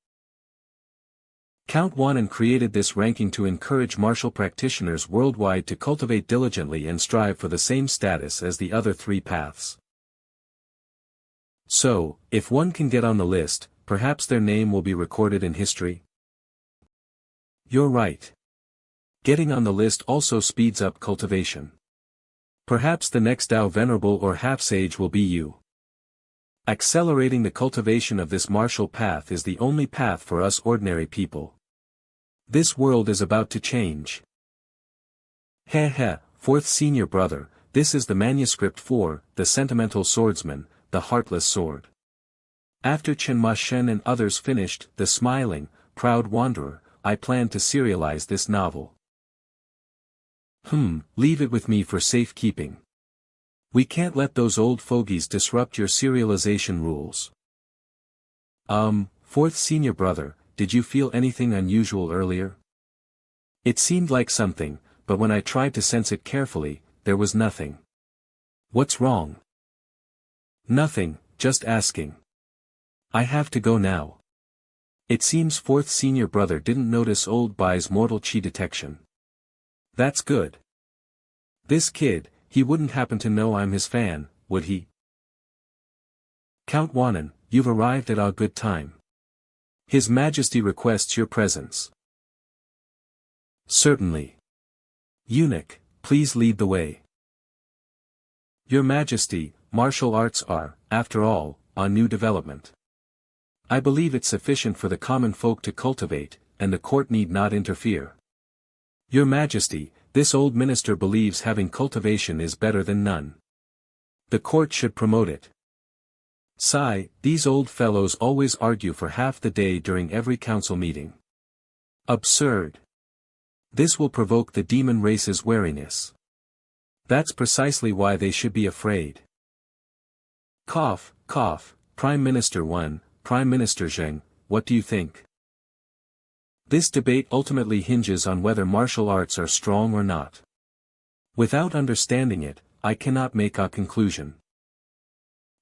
Count Wanan created this ranking to encourage martial practitioners worldwide to cultivate diligently and strive for the same status as the other three paths. So, if one can get on the list, perhaps their name will be recorded in history? You're right. Getting on the list also speeds up cultivation. Perhaps the next Tao Venerable or half-sage will be you. Accelerating the cultivation of this martial path is the only path for us ordinary people. This world is about to change. Fourth senior brother, this is the manuscript for The Sentimental Swordsman, The Heartless Sword. After Chen Ma Shen and others finished The Smiling, Proud Wanderer, I plan to serialize this novel. Leave it with me for safekeeping. We can't let those old fogies disrupt your serialization rules. Fourth senior brother, did you feel anything unusual earlier? It seemed like something, but when I tried to sense it carefully, there was nothing. What's wrong? Nothing, just asking. I have to go now. It seems fourth senior brother didn't notice old Bai's mortal chi detection. That's good. This kid, he wouldn't happen to know I'm his fan, would he? Count Wanan, you've arrived at a good time. His Majesty requests your presence. Certainly. Eunuch, please lead the way. Your Majesty, martial arts are, after all, a new development. I believe it's sufficient for the common folk to cultivate, and the court need not interfere. Your Majesty, this old minister believes having cultivation is better than none. The court should promote it. Sigh, these old fellows always argue for half the day during every council meeting. Absurd. This will provoke the demon race's wariness. That's precisely why they should be afraid. Cough, cough, Prime Minister 1, Prime Minister Zheng, what do you think? This debate ultimately hinges on whether martial arts are strong or not. Without understanding it, I cannot make a conclusion.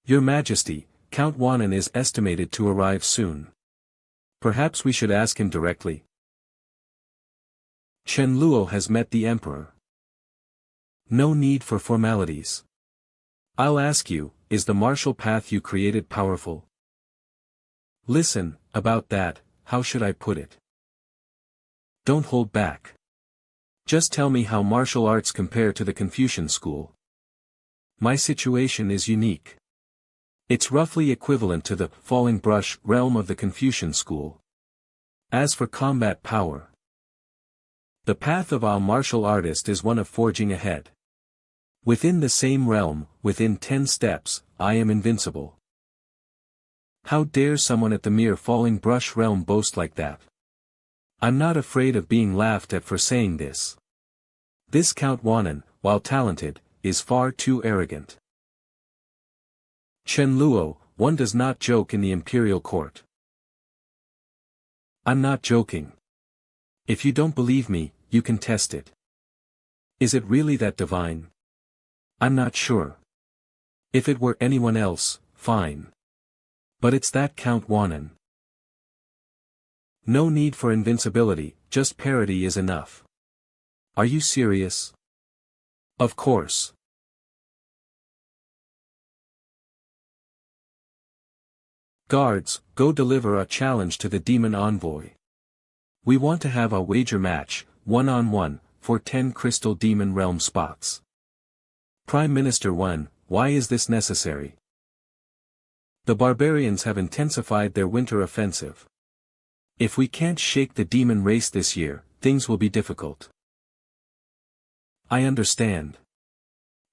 Your Majesty, Count Wanan is estimated to arrive soon. Perhaps we should ask him directly. Chen Luo has met the Emperor. No need for formalities. I'll ask you, is the martial path you created powerful? Listen, about that, how should I put it? Don't hold back. Just tell me how martial arts compare to the Confucian school. My situation is unique. It's roughly equivalent to the falling brush realm of the Confucian school. As for combat power, the path of a martial artist is one of forging ahead. Within the same realm, within 10 steps, I am invincible. How dare someone at the mere falling brush realm boast like that? I'm not afraid of being laughed at for saying this. This Count Wanan, while talented, is far too arrogant. Chen Luo, one does not joke in the imperial court. I'm not joking. If you don't believe me, you can test it. Is it really that divine? I'm not sure. If it were anyone else, fine. But it's that Count Wanan. No need for invincibility, just parity is enough. Are you serious? Of course. Guards, go deliver a challenge to the demon envoy. We want to have a wager match, one-on-one, for 10 crystal demon realm spots. Prime Minister 1, why is this necessary? The barbarians have intensified their winter offensive. If we can't shake the demon race this year, things will be difficult. I understand.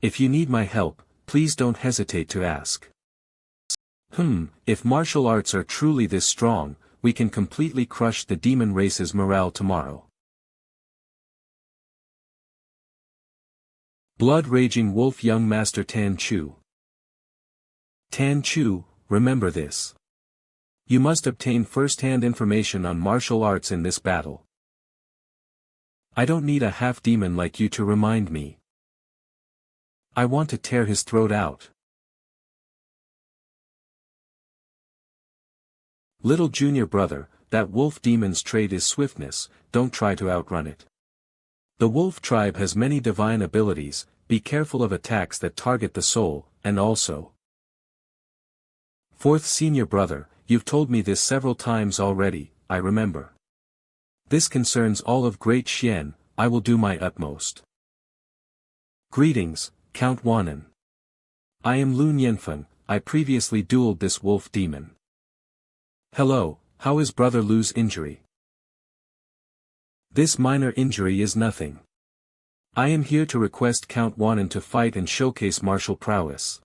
If you need my help, please don't hesitate to ask. If martial arts are truly this strong, we can completely crush the demon race's morale tomorrow. Blood-raging wolf young master Tan Chu. Tan Chu, remember this. You must obtain first-hand information on martial arts in this battle. I don't need a half-demon like you to remind me. I want to tear his throat out. Little junior brother, that wolf demon's trait is swiftness, don't try to outrun it. The wolf tribe has many divine abilities, be careful of attacks that target the soul, and also. Fourth senior brother, you've told me this several times already, I remember. This concerns all of Great Xian, I will do my utmost. Greetings, Count Wanan. I am Lun Yanfeng, I previously dueled this wolf demon. Hello, how is Brother Lu's injury? This minor injury is nothing. I am here to request Count Wanan to fight and showcase martial prowess.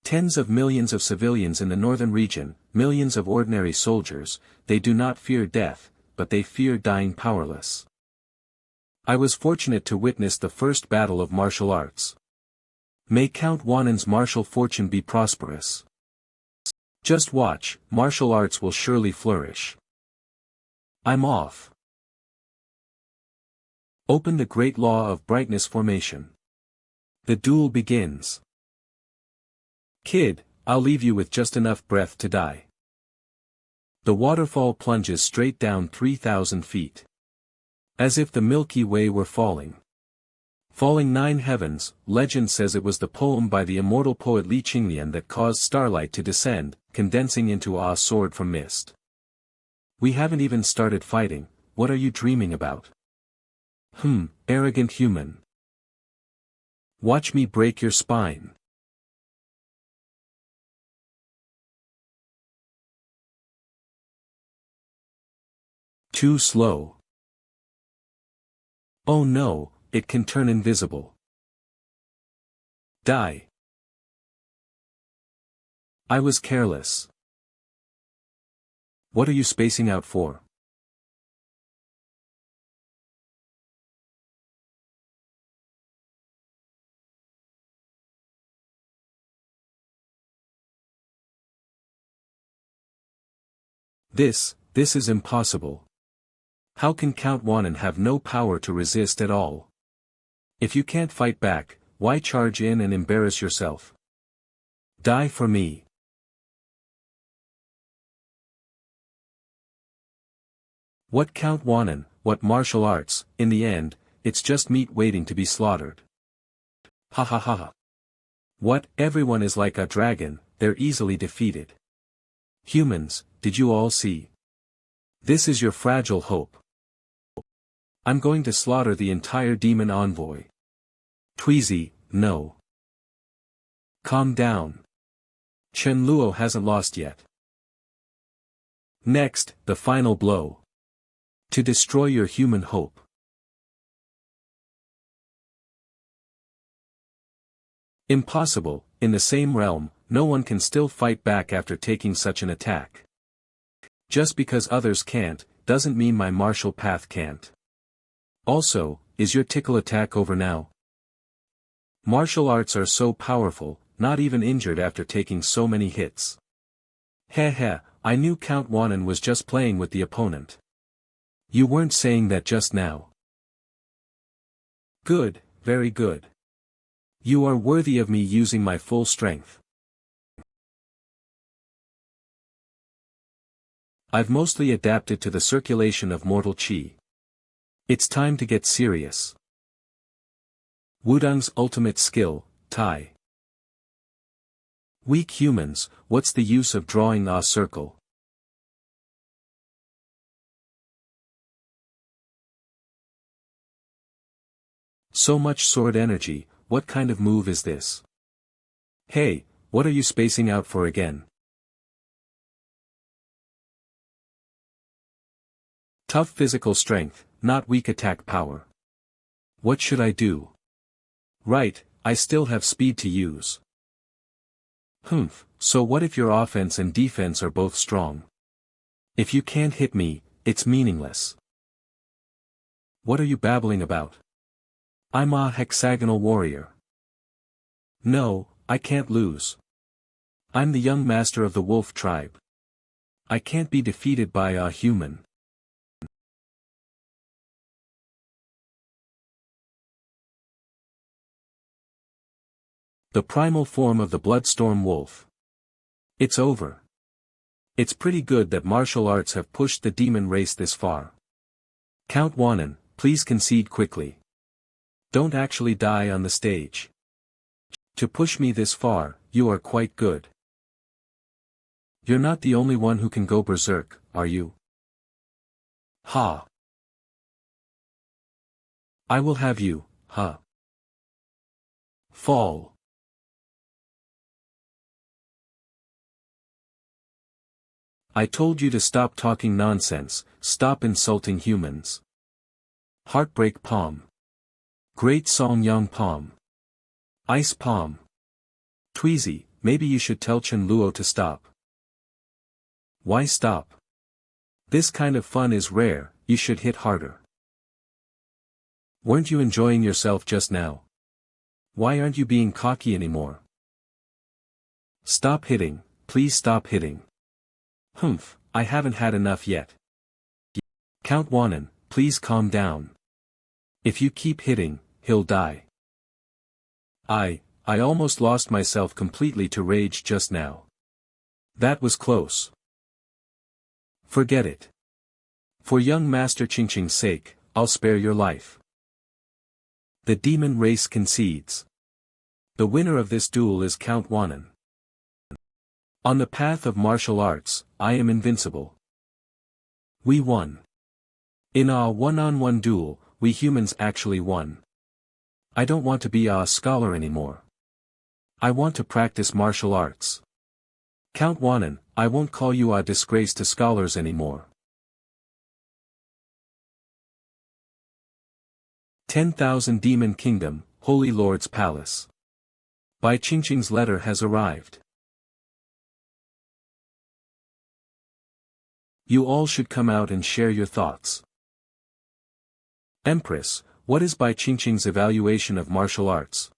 Tens of millions of civilians in the northern region, millions of ordinary soldiers, they do not fear death, but they fear dying powerless. I was fortunate to witness the first battle of martial arts. May Count Wanan's martial fortune be prosperous. Just watch, martial arts will surely flourish. I'm off. Open the great law of brightness formation. The duel begins. Kid, I'll leave you with just enough breath to die. The waterfall plunges straight down 3,000 feet. As if the Milky Way were falling. Falling 9 heavens, legend says it was the poem by the immortal poet Li Qingnian that caused starlight to descend, condensing into a sword from mist. We haven't even started fighting, what are you dreaming about? Arrogant human. Watch me break your spine. Too slow. Oh no, it can turn invisible. Die. I was careless. What are you spacing out for? This is impossible. How can Count Wanan have no power to resist at all? If you can't fight back, why charge in and embarrass yourself? Die for me. What Count Wanan, what martial arts, in the end, it's just meat waiting to be slaughtered. Ha ha ha ha. What, everyone is like a dragon, they're easily defeated. Humans, did you all see? This is your fragile hope. I'm going to slaughter the entire demon envoy. Tweezy, no. Calm down. Chen Luo hasn't lost yet. Next, the final blow. To destroy your human hope. Impossible, in the same realm, no one can still fight back after taking such an attack. Just because others can't, doesn't mean my martial path can't. Also, is your tickle attack over now? Martial arts are so powerful, not even injured after taking so many hits. Heh heh, I knew Count Wanan was just playing with the opponent. You weren't saying that just now. Good, very good. You are worthy of me using my full strength. I've mostly adapted to the circulation of mortal qi. It's time to get serious. Wudong's ultimate skill, Tai. Weak humans, what's the use of drawing a circle? So much sword energy, what kind of move is this? Hey, what are you spacing out for again? Tough physical strength, not weak attack power. What should I do? Right, I still have speed to use. So what if your offense and defense are both strong? If you can't hit me, it's meaningless. What are you babbling about? I'm a hexagonal warrior. No, I can't lose. I'm the young master of the wolf tribe. I can't be defeated by a human. The primal form of the bloodstorm wolf. It's over. It's pretty good that martial arts have pushed the demon race this far. Count Wanan, please concede quickly. Don't actually die on the stage. To push me this far, you are quite good. You're not the only one who can go berserk, are you? Ha. I will have you, huh? Fall. I told you to stop talking nonsense, stop insulting humans. Heartbreak Palm. Great Song Yang Palm. Ice Palm. Tweezy, maybe you should tell Chen Luo to stop. Why stop? This kind of fun is rare, you should hit harder. Weren't you enjoying yourself just now? Why aren't you being cocky anymore? Stop hitting, please stop hitting. I haven't had enough yet. Count Wanan, please calm down. If you keep hitting, he'll die. I almost lost myself completely to rage just now. That was close. Forget it. For young Master Qingqing's sake, I'll spare your life. The demon race concedes. The winner of this duel is Count Wanan. On the path of martial arts, I am invincible. We won. In our one-on-one duel, we humans actually won. I don't want to be a scholar anymore. I want to practice martial arts. Count Wanan, I won't call you a disgrace to scholars anymore. 10,000 Demon Kingdom, Holy Lord's Palace. Bai Qingqing's letter has arrived. You all should come out and share your thoughts. Empress, what is Bai Qingqing's evaluation of martial arts?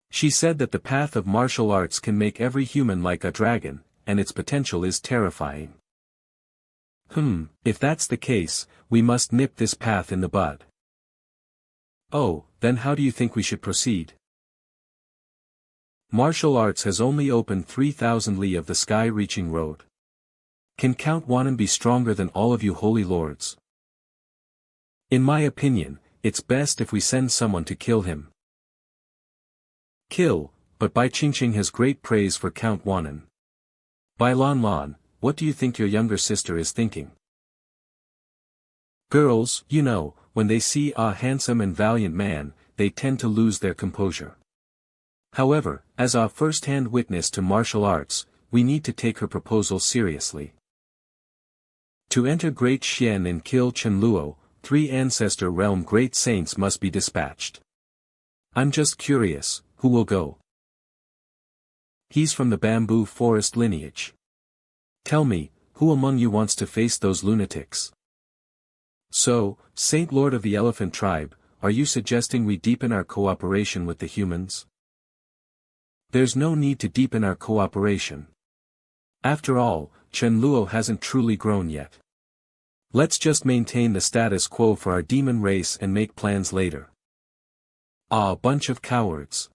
She said that the path of martial arts can make every human like a dragon, and its potential is terrifying. If that's the case, we must nip this path in the bud. Oh, then how do you think we should proceed? Martial arts has only opened 3,000 li of the sky-reaching road. Can Count Wanan be stronger than all of you holy lords? In my opinion, it's best if we send someone to kill him. Kill, but Bai Qingqing has great praise for Count Wanan. Bai Lan Lan, what do you think your younger sister is thinking? Girls, you know, when they see a handsome and valiant man, they tend to lose their composure. However, as a first-hand witness to martial arts, we need to take her proposal seriously. To enter Great Xian and kill Chen Luo, 3 ancestor realm great saints must be dispatched. I'm just curious, who will go? He's from the bamboo forest lineage. Tell me, who among you wants to face those lunatics? So, Saint Lord of the Elephant Tribe, are you suggesting we deepen our cooperation with the humans? There's no need to deepen our cooperation. After all, Chen Luo hasn't truly grown yet. Let's just maintain the status quo for our demon race and make plans later. Ah, bunch of cowards.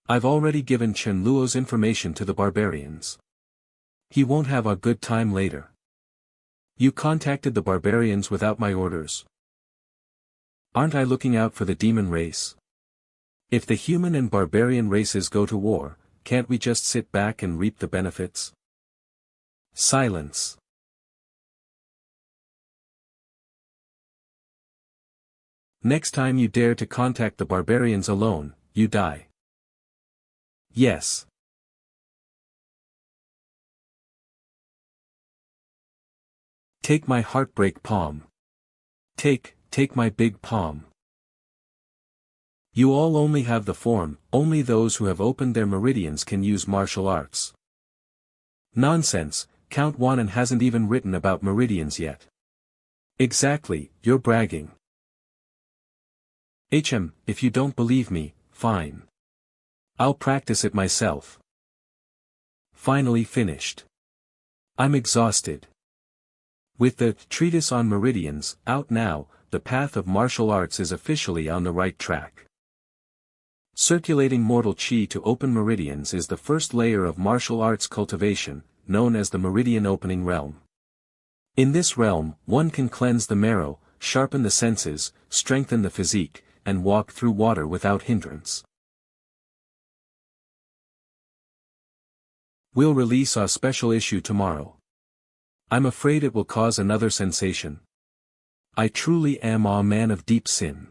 I've already given Chen Luo's information to the barbarians. He won't have a good time later. You contacted the barbarians without my orders. Aren't I looking out for the demon race? If the human and barbarian races go to war, can't we just sit back and reap the benefits? Silence. Next time you dare to contact the barbarians alone, you die. Yes. Take my heartbreak palm. Take my big palm. You all only have the form, only those who have opened their meridians can use martial arts. Nonsense, Count Wanan hasn't even written about meridians yet. Exactly, you're bragging. If you don't believe me, fine. I'll practice it myself. Finally finished. I'm exhausted. With the treatise on meridians out now, the path of martial arts is officially on the right track. Circulating mortal chi to open meridians is the first layer of martial arts cultivation, known as the meridian opening realm. In this realm, one can cleanse the marrow, sharpen the senses, strengthen the physique, and walk through water without hindrance. We'll release our special issue tomorrow. I'm afraid it will cause another sensation. I truly am a man of deep sin.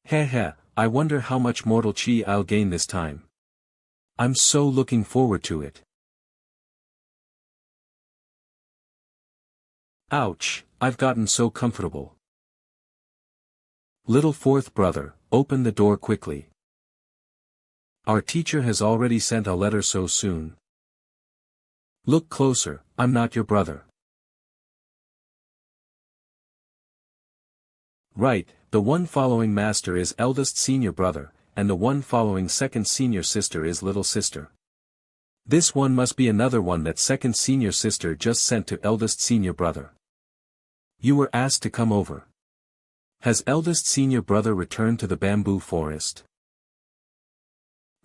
Heh, I wonder how much mortal chi I'll gain this time. I'm so looking forward to it. Ouch, I've gotten so comfortable. Little fourth brother, open the door quickly. Our teacher has already sent a letter so soon. Look closer, I'm not your brother. Right, the one following master is eldest senior brother, and the one following second senior sister is little sister. This one must be another one that second senior sister just sent to eldest senior brother. You were asked to come over. Has eldest senior brother returned to the bamboo forest?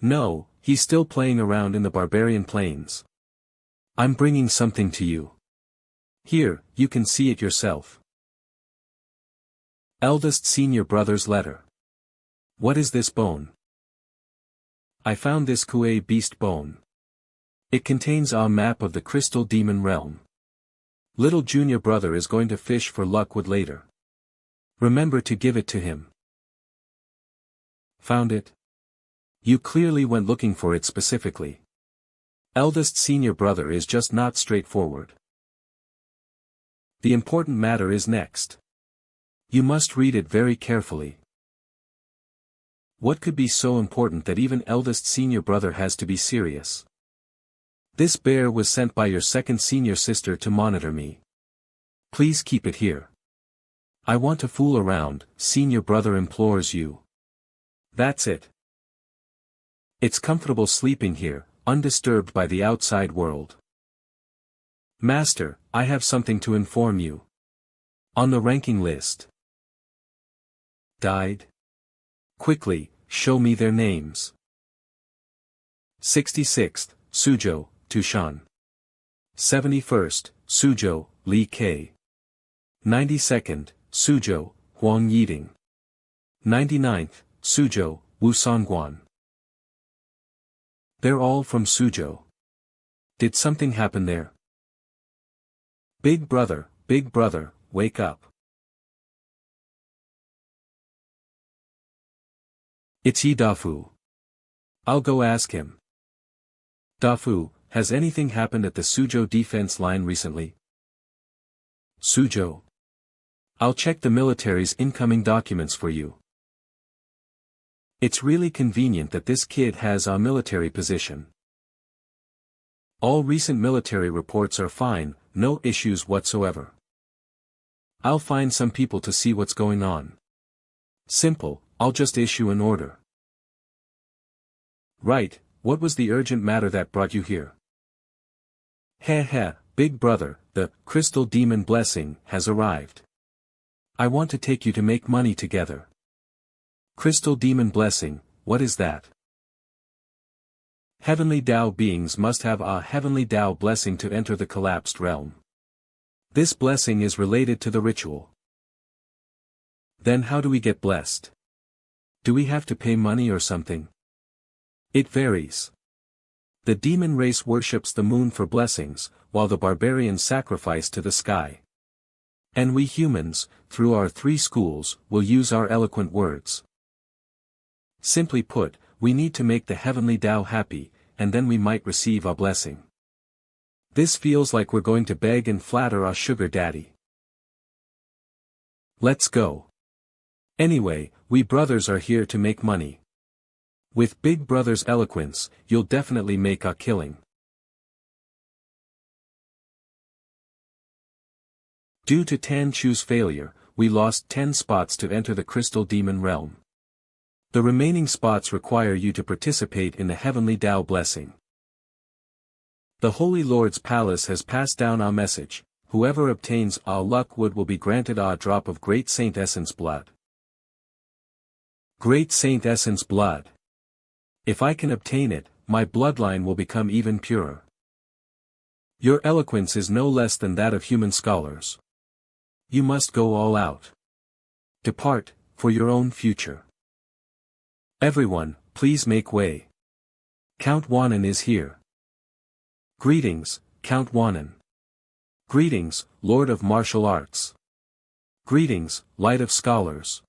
No, he's still playing around in the barbarian plains. I'm bringing something to you. Here, you can see it yourself. Eldest senior brother's letter. What is this bone? I found this Kuei beast bone. It contains a map of the crystal demon realm. Little junior brother is going to fish for luck with later. Remember to give it to him. Found it? You clearly went looking for it specifically. Eldest senior brother is just not straightforward. The important matter is next. You must read it very carefully. What could be so important that even eldest senior brother has to be serious? This bear was sent by your second senior sister to monitor me. Please keep it here. I want to fool around, senior brother implores you. That's it. It's comfortable sleeping here, undisturbed by the outside world. Master, I have something to inform you. On the ranking list. Died? Quickly, show me their names. 66th, Suzhou, Tushan. 71st, Suzhou, Li Kei. 92nd, Suzhou, Huang Yiding. 99th, Suzhou, Wu Songguan. They're all from Suzhou. Did something happen there? Big brother, wake up. It's Yi Dafu. I'll go ask him. Dafu, has anything happened at the Suzhou defense line recently? Suzhou. I'll check the military's incoming documents for you. It's really convenient that this kid has a military position. All recent military reports are fine, no issues whatsoever. I'll find some people to see what's going on. Simple, I'll just issue an order. Right, what was the urgent matter that brought you here? Heh, big brother, the crystal demon blessing has arrived. I want to take you to make money together. Crystal demon blessing, what is that? Heavenly Tao beings must have a heavenly Tao blessing to enter the collapsed realm. This blessing is related to the ritual. Then how do we get blessed? Do we have to pay money or something? It varies. The demon race worships the moon for blessings, while the barbarians sacrifice to the sky. And we humans, through our 3 schools, will use our eloquent words. Simply put, we need to make the heavenly Tao happy, and then we might receive a blessing. This feels like we're going to beg and flatter our sugar daddy. Let's go. Anyway, we brothers are here to make money. With big brother's eloquence, you'll definitely make a killing. Due to Tan Chu's failure, we lost 10 spots to enter the crystal demon realm. The remaining spots require you to participate in the heavenly Tao blessing. The Holy Lord's palace has passed down our message: whoever obtains a luck wood will be granted a drop of Great Saint Essence blood. Great Saint Essence blood. If I can obtain it, my bloodline will become even purer. Your eloquence is no less than that of human scholars. You must go all out. Depart, for your own future. Everyone, please make way. Count Wanan is here. Greetings, Count Wanan. Greetings, Lord of Martial Arts. Greetings, Light of Scholars.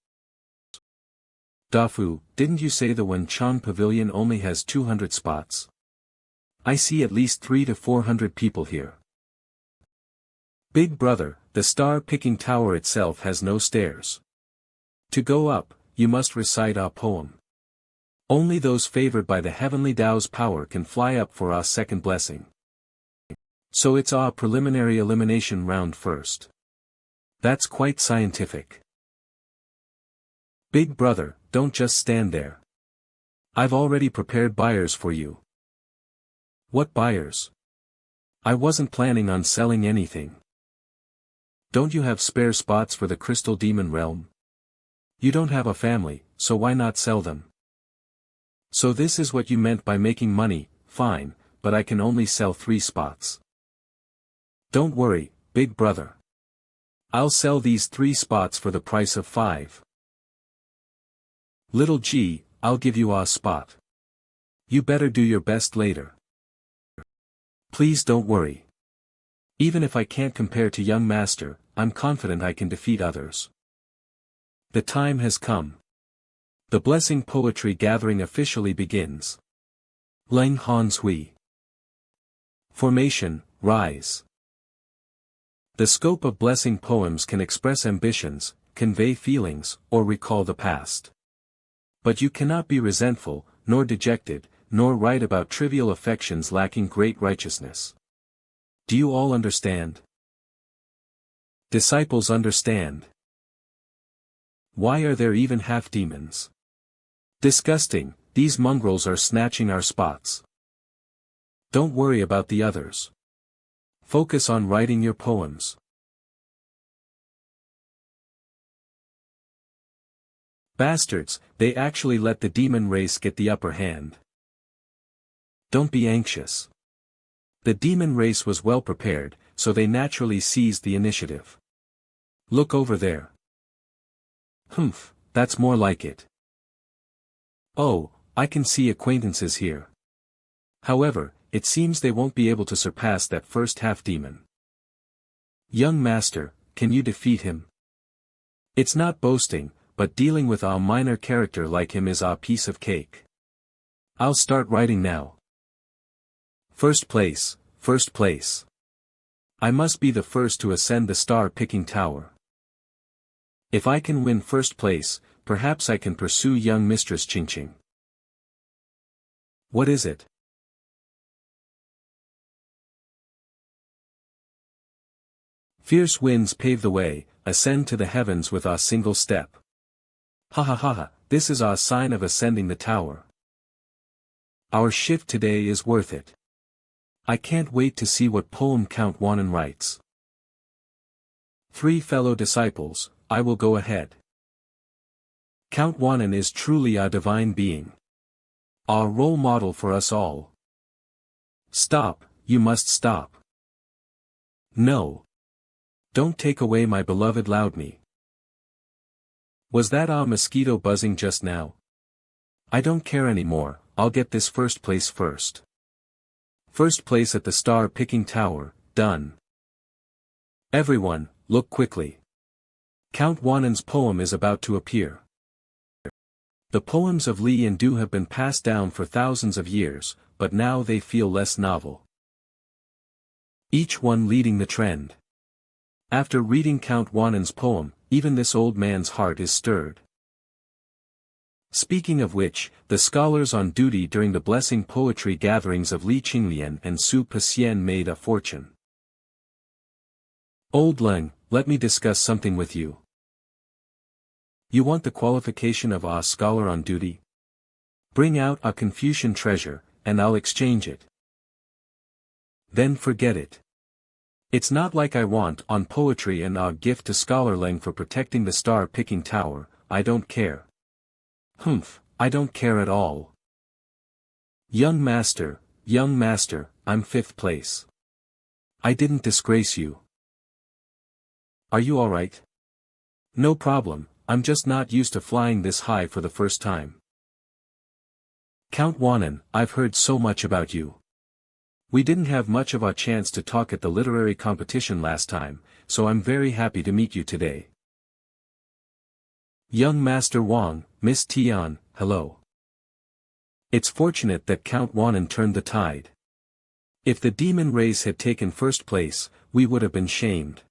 Dafu, didn't you say the Wenchang Pavilion only has 200 spots? I see at least 300 to 400 people here. Big brother, the star-picking tower itself has no stairs. To go up, you must recite a poem. Only those favored by the heavenly Tao's power can fly up for our second blessing. So it's a preliminary elimination round first. That's quite scientific. Big brother, don't just stand there. I've already prepared buyers for you. What buyers? I wasn't planning on selling anything. Don't you have spare spots for the crystal demon realm? You don't have a family, so why not sell them? So this is what you meant by making money, fine, but I can only sell 3 spots. Don't worry, big brother. I'll sell these 3 spots for the price of 5. Little G, I'll give you a spot. You better do your best later. Please don't worry. Even if I can't compare to young master, I'm confident I can defeat others. The time has come. The blessing poetry gathering officially begins. Leng Han Sui. Formation, rise. The scope of blessing poems can express ambitions, convey feelings, or recall the past. But you cannot be resentful, nor dejected, nor write about trivial affections lacking great righteousness. Do you all understand? Disciples understand. Why are there even half-demons? Disgusting, these mongrels are snatching our spots. Don't worry about the others. Focus on writing your poems. Bastards, they actually let the demon race get the upper hand. Don't be anxious. The demon race was well prepared, so they naturally seized the initiative. Look over there. Humph, that's more like it. Oh, I can see acquaintances here. However, it seems they won't be able to surpass that first half-demon. Young master, can you defeat him? It's not boasting, but dealing with a minor character like him is a piece of cake. I'll start writing now. First place, first place. I must be the first to ascend the star-picking tower. If I can win first place, perhaps I can pursue young Mistress Ching. What is it? Fierce winds pave the way, ascend to the heavens with a single step. Ha ha ha ha, this is a sign of ascending the tower. Our shift today is worth it. I can't wait to see what poem Count Wanan writes. 3 fellow disciples, I will go ahead. Count Wanan is truly a divine being. A role model for us all. Stop, you must stop. No. Don't take away my beloved Loudme. Was that a mosquito buzzing just now? I don't care anymore, I'll get this first place first. First place at the star-picking tower, done. Everyone, look quickly. Count Wanan's poem is about to appear. The poems of Li and Du have been passed down for thousands of years, but now they feel less novel. Each one leading the trend. After reading Count Wanan's poem, even this old man's heart is stirred. Speaking of which, the scholars on duty during the blessing poetry gatherings of Li Qinglian and Su Peixian made a fortune. Old Leng, let me discuss something with you. You want the qualification of a scholar on duty? Bring out a Confucian treasure, and I'll exchange it. Then forget it. It's not like I want on poetry and a gift to Scholar Leng for protecting the star-picking tower, I don't care. Humph, I don't care at all. Young master, I'm 5th place. I didn't disgrace you. Are you alright? No problem, I'm just not used to flying this high for the first time. Count Wanan, I've heard so much about you. We didn't have much of a chance to talk at the literary competition last time, so I'm very happy to meet you today. Young Master Wang, Miss Tian, hello. It's fortunate that Count Wanan turned the tide. If the demon race had taken first place, we would have been shamed.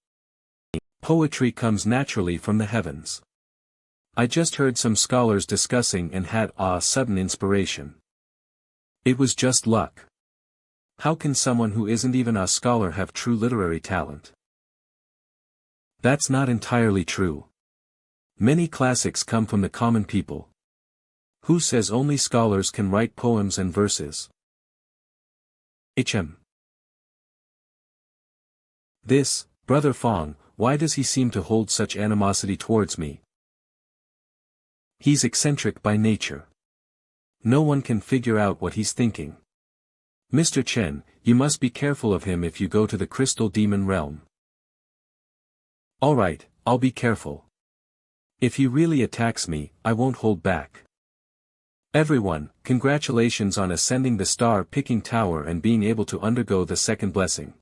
Poetry comes naturally from the heavens. I just heard some scholars discussing and had a sudden inspiration. It was just luck. How can someone who isn't even a scholar have true literary talent? That's not entirely true. Many classics come from the common people. Who says only scholars can write poems and verses? This, Brother Fong, why does he seem to hold such animosity towards me? He's eccentric by nature. No one can figure out what he's thinking. Mr. Chen, you must be careful of him if you go to the crystal demon realm. Alright, I'll be careful. If he really attacks me, I won't hold back. Everyone, congratulations on ascending the star-picking tower and being able to undergo the second blessing.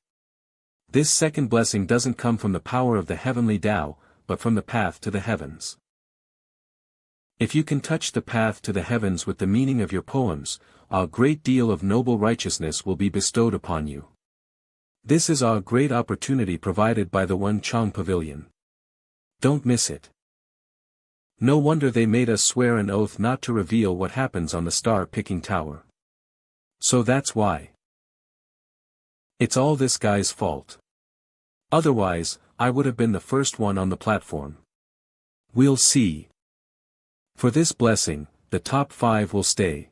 This second blessing doesn't come from the power of the heavenly Tao, but from the path to the heavens. If you can touch the path to the heavens with the meaning of your poems, a great deal of noble righteousness will be bestowed upon you. This is a great opportunity provided by the Wen Chong Pavilion. Don't miss it. No wonder they made us swear an oath not to reveal what happens on the star-picking tower. So that's why. It's all this guy's fault. Otherwise, I would have been the first one on the platform. We'll see. For this blessing, the top 5 will stay.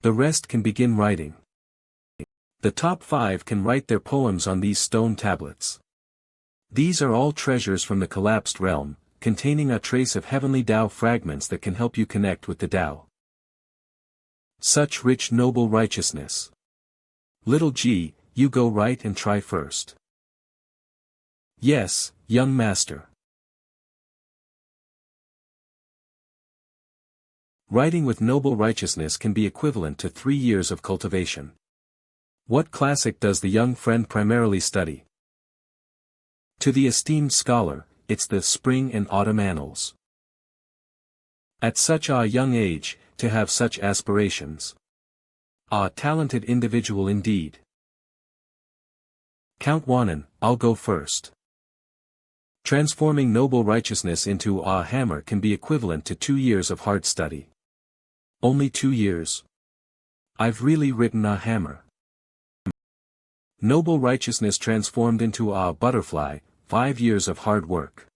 The rest can begin writing. The top 5 can write their poems on these stone tablets. These are all treasures from the collapsed realm, containing a trace of heavenly Tao fragments that can help you connect with the Tao. Such rich noble righteousness. Little G, you go right and try first. Yes, young master. Writing with noble righteousness can be equivalent to 3 years of cultivation. What classic does the young friend primarily study? To the esteemed scholar, it's the Spring and Autumn Annals. At such a young age, to have such aspirations. A talented individual indeed. Count Wanan, I'll go first. Transforming noble righteousness into a hammer can be equivalent to 2 years of hard study. Only 2 years. I've really written a hammer. Noble righteousness transformed into a butterfly, 5 years of hard work.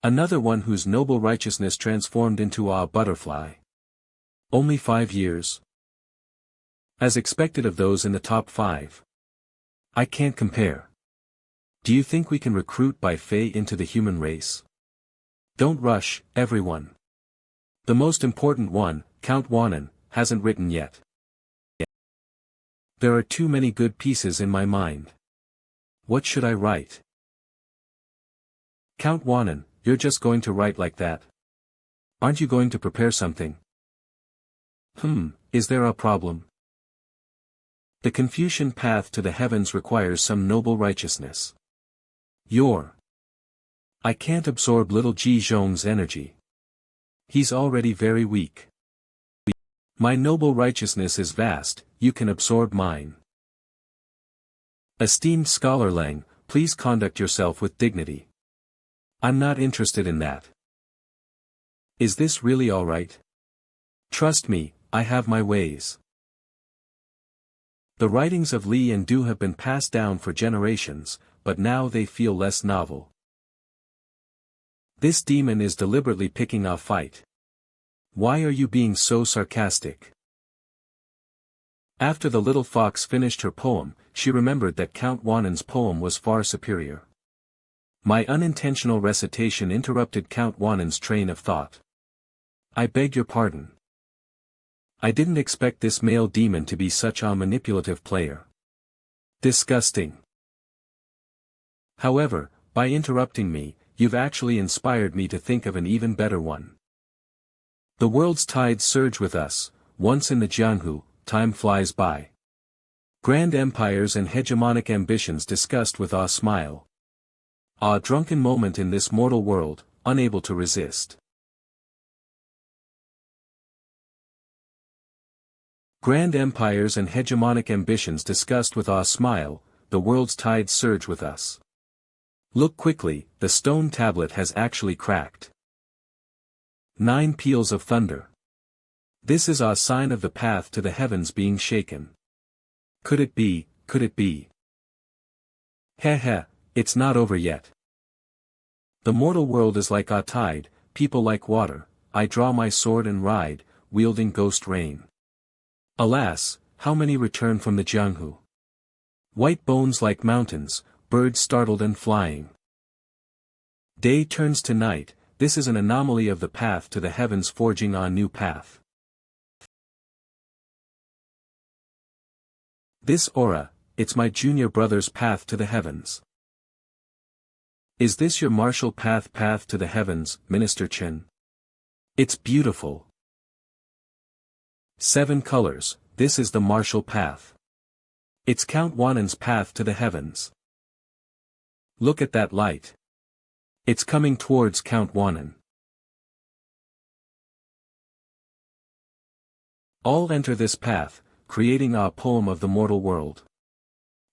Another one whose noble righteousness transformed into a butterfly. Only 5 years. As expected of those in the top 5. I can't compare. Do you think we can recruit by Fae into the human race? Don't rush, everyone. The most important one, Count Wanan, hasn't written yet. There are too many good pieces in my mind. What should I write? Count Wanan, you're just going to write like that? Aren't you going to prepare something? Is there a problem? The Confucian path to the heavens requires some noble righteousness. I can't absorb little Ji Zhong's energy. He's already very weak. My noble righteousness is vast, you can absorb mine. Esteemed Scholar Lang, please conduct yourself with dignity. I'm not interested in that. Is this really all right? Trust me, I have my ways. The writings of Li and Du have been passed down for generations, but now they feel less novel. This demon is deliberately picking a fight. Why are you being so sarcastic? After the little fox finished her poem, she remembered that Count Wanan's poem was far superior. My unintentional recitation interrupted Count Wanan's train of thought. I beg your pardon. I didn't expect this male demon to be such a manipulative player. Disgusting. However, by interrupting me, you've actually inspired me to think of an even better one. The world's tides surge with us, once in the Jianghu, time flies by. Grand empires and hegemonic ambitions discussed with a smile. A drunken moment in this mortal world, unable to resist. Grand empires and hegemonic ambitions discussed with a smile, the world's tides surge with us. Look quickly, the stone tablet has actually cracked. 9 peals of thunder. This is a sign of the path to the heavens being shaken. Could it be, could it be? Heh, it's not over yet. The mortal world is like a tide, people like water, I draw my sword and ride, wielding ghost rain. Alas, how many return from the Jianghu? White bones like mountains, birds startled and flying. Day turns to night, this is an anomaly of the path to the heavens forging a new path. This aura, it's my junior brother's path to the heavens. Is this your martial path to the heavens, Minister Chen? It's beautiful. 7 colors, this is the martial path. It's Count Wanan's path to the heavens. Look at that light. It's coming towards Count Wanan. All enter this path, creating a poem of the mortal world.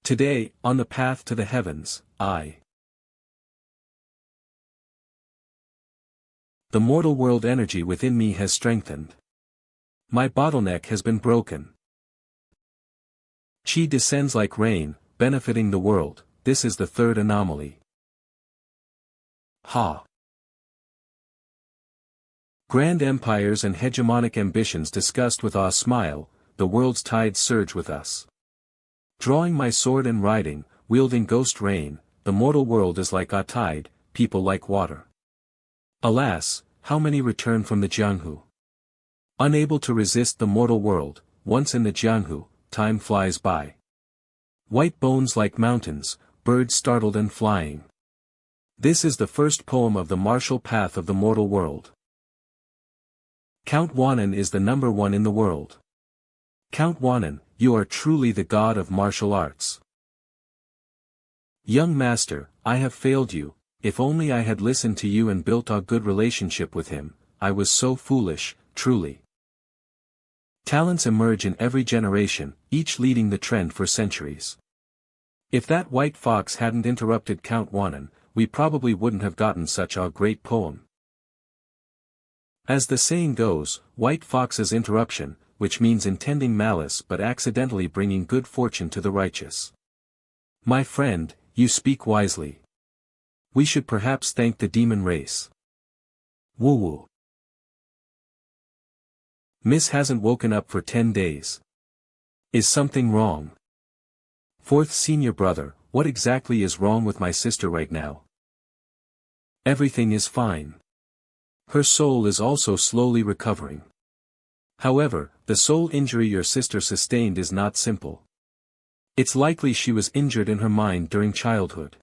Today, on the path to the heavens, the mortal world energy within me has strengthened. My bottleneck has been broken. Qi descends like rain, benefiting the world. This is the third anomaly. Ha! Grand empires and hegemonic ambitions discussed with a smile, the world's tides surge with us. Drawing my sword and riding, wielding ghost rain, the mortal world is like a tide, people like water. Alas, how many return from the Jianghu? Unable to resist the mortal world, once in the Jianghu, time flies by. White bones like mountains, birds startled and flying. This is the first poem of the martial path of the mortal world. Count Wanan is the number one in the world. Count Wanan, you are truly the god of martial arts. Young master, I have failed you. If only I had listened to you and built a good relationship with him. I was so foolish, truly. Talents emerge in every generation, each leading the trend for centuries. If that white fox hadn't interrupted Count Wanan, we probably wouldn't have gotten such a great poem. As the saying goes, white fox's interruption, which means intending malice but accidentally bringing good fortune to the righteous. My friend, you speak wisely. We should perhaps thank the demon race. Woo-woo. Miss hasn't woken up for 10 days. Is something wrong? Fourth senior brother, what exactly is wrong with my sister right now? Everything is fine. Her soul is also slowly recovering. However, the soul injury your sister sustained is not simple. It's likely she was injured in her mind during childhood.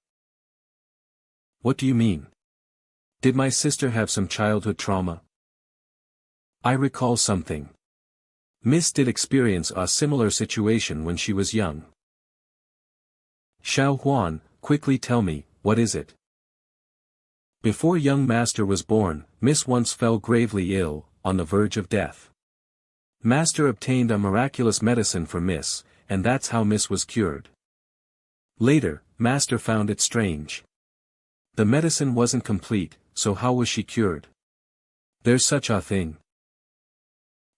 What do you mean? Did my sister have some childhood trauma? I recall something. Miss did experience a similar situation when she was young. Xiao Huan, quickly tell me, what is it? Before young master was born, Miss once fell gravely ill, on the verge of death. Master obtained a miraculous medicine for Miss, and that's how Miss was cured. Later, Master found it strange. The medicine wasn't complete, so how was she cured? There's such a thing.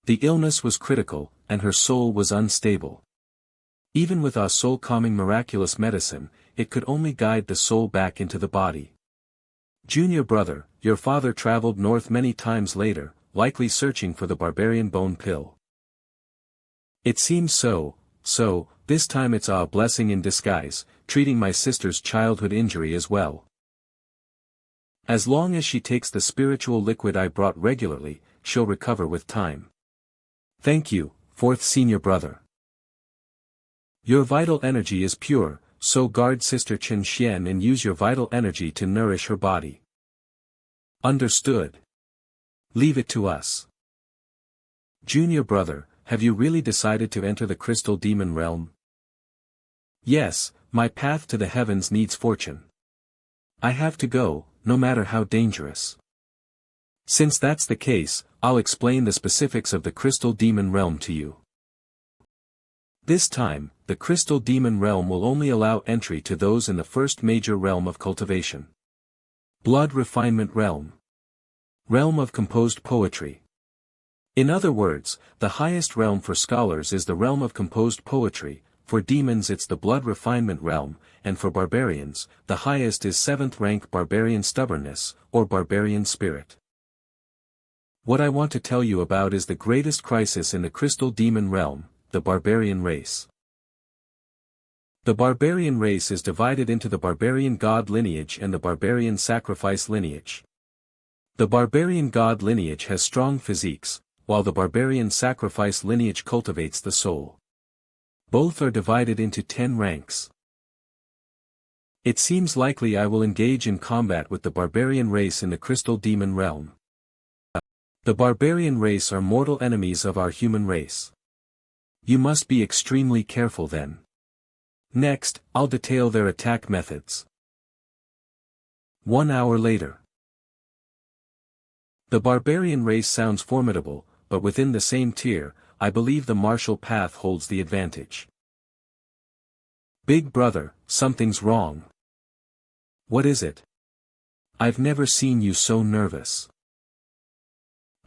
The illness was critical, and her soul was unstable. Even with a soul-calming miraculous medicine, it could only guide the soul back into the body. Junior brother, your father traveled north many times later, likely searching for the barbarian bone pill. It seems so, this time it's a blessing in disguise, treating my sister's childhood injury as well. As long as she takes the spiritual liquid I brought regularly, she'll recover with time. Thank you, fourth senior brother. Your vital energy is pure, so guard Sister Chen Xian and use your vital energy to nourish her body. Understood. Leave it to us. Junior brother, have you really decided to enter the crystal demon realm? Yes, my path to the heavens needs fortune. I have to go, no matter how dangerous. Since that's the case, I'll explain the specifics of the crystal demon realm to you. This time, the crystal demon realm will only allow entry to those in the first major realm of cultivation. Blood refinement realm. Realm of composed poetry. In other words, the highest realm for scholars is the realm of composed poetry, for demons it's the blood refinement realm, and for barbarians, the highest is 7th rank barbarian stubbornness, or barbarian spirit. What I want to tell you about is the greatest crisis in the crystal demon realm, the barbarian race. The barbarian race is divided into the barbarian god lineage and the barbarian sacrifice lineage. The barbarian god lineage has strong physiques, while the barbarian sacrifice lineage cultivates the soul. Both are divided into 10 ranks. It seems likely I will engage in combat with the barbarian race in the crystal demon realm. The barbarian race are mortal enemies of our human race. You must be extremely careful then. Next, I'll detail their attack methods. 1 hour later. The barbarian race sounds formidable, but within the same tier, I believe the martial path holds the advantage. Big brother, something's wrong. What is it? I've never seen you so nervous.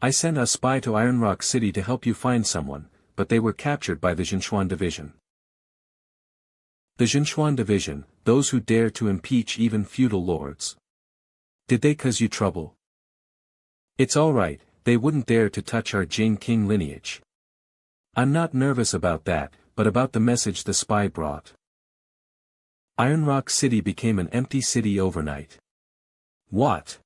I sent a spy to Iron Rock City to help you find someone, but they were captured by the Jinshuan Division. The Jinshuan Division, those who dare to impeach even feudal lords. Did they cause you trouble? It's alright, they wouldn't dare to touch our Jin King lineage. I'm not nervous about that, but about the message the spy brought. Iron Rock City became an empty city overnight. What?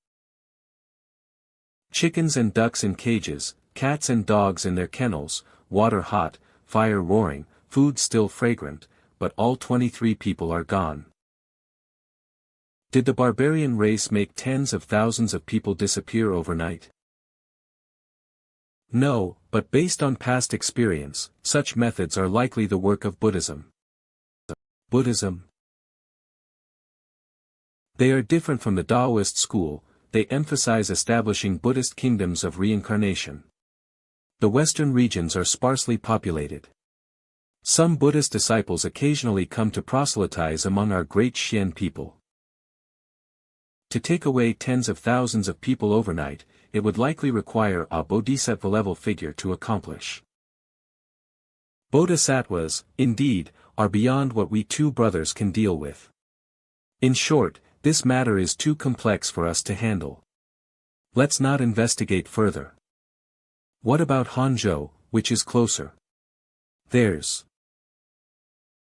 Chickens and ducks in cages, cats and dogs in their kennels, water hot, fire roaring, food still fragrant, but all 23 people are gone. Did the barbarian race make tens of thousands of people disappear overnight? No, but based on past experience, such methods are likely the work of Buddhism. Buddhism? They are different from the Taoist school, they emphasize establishing Buddhist kingdoms of reincarnation. The western regions are sparsely populated. Some Buddhist disciples occasionally come to proselytize among our great Xian people. To take away tens of thousands of people overnight, it would likely require a bodhisattva-level figure to accomplish. Bodhisattvas, indeed, are beyond what we two brothers can deal with. In short, this matter is too complex for us to handle. Let's not investigate further. What about Hangzhou, which is closer? There's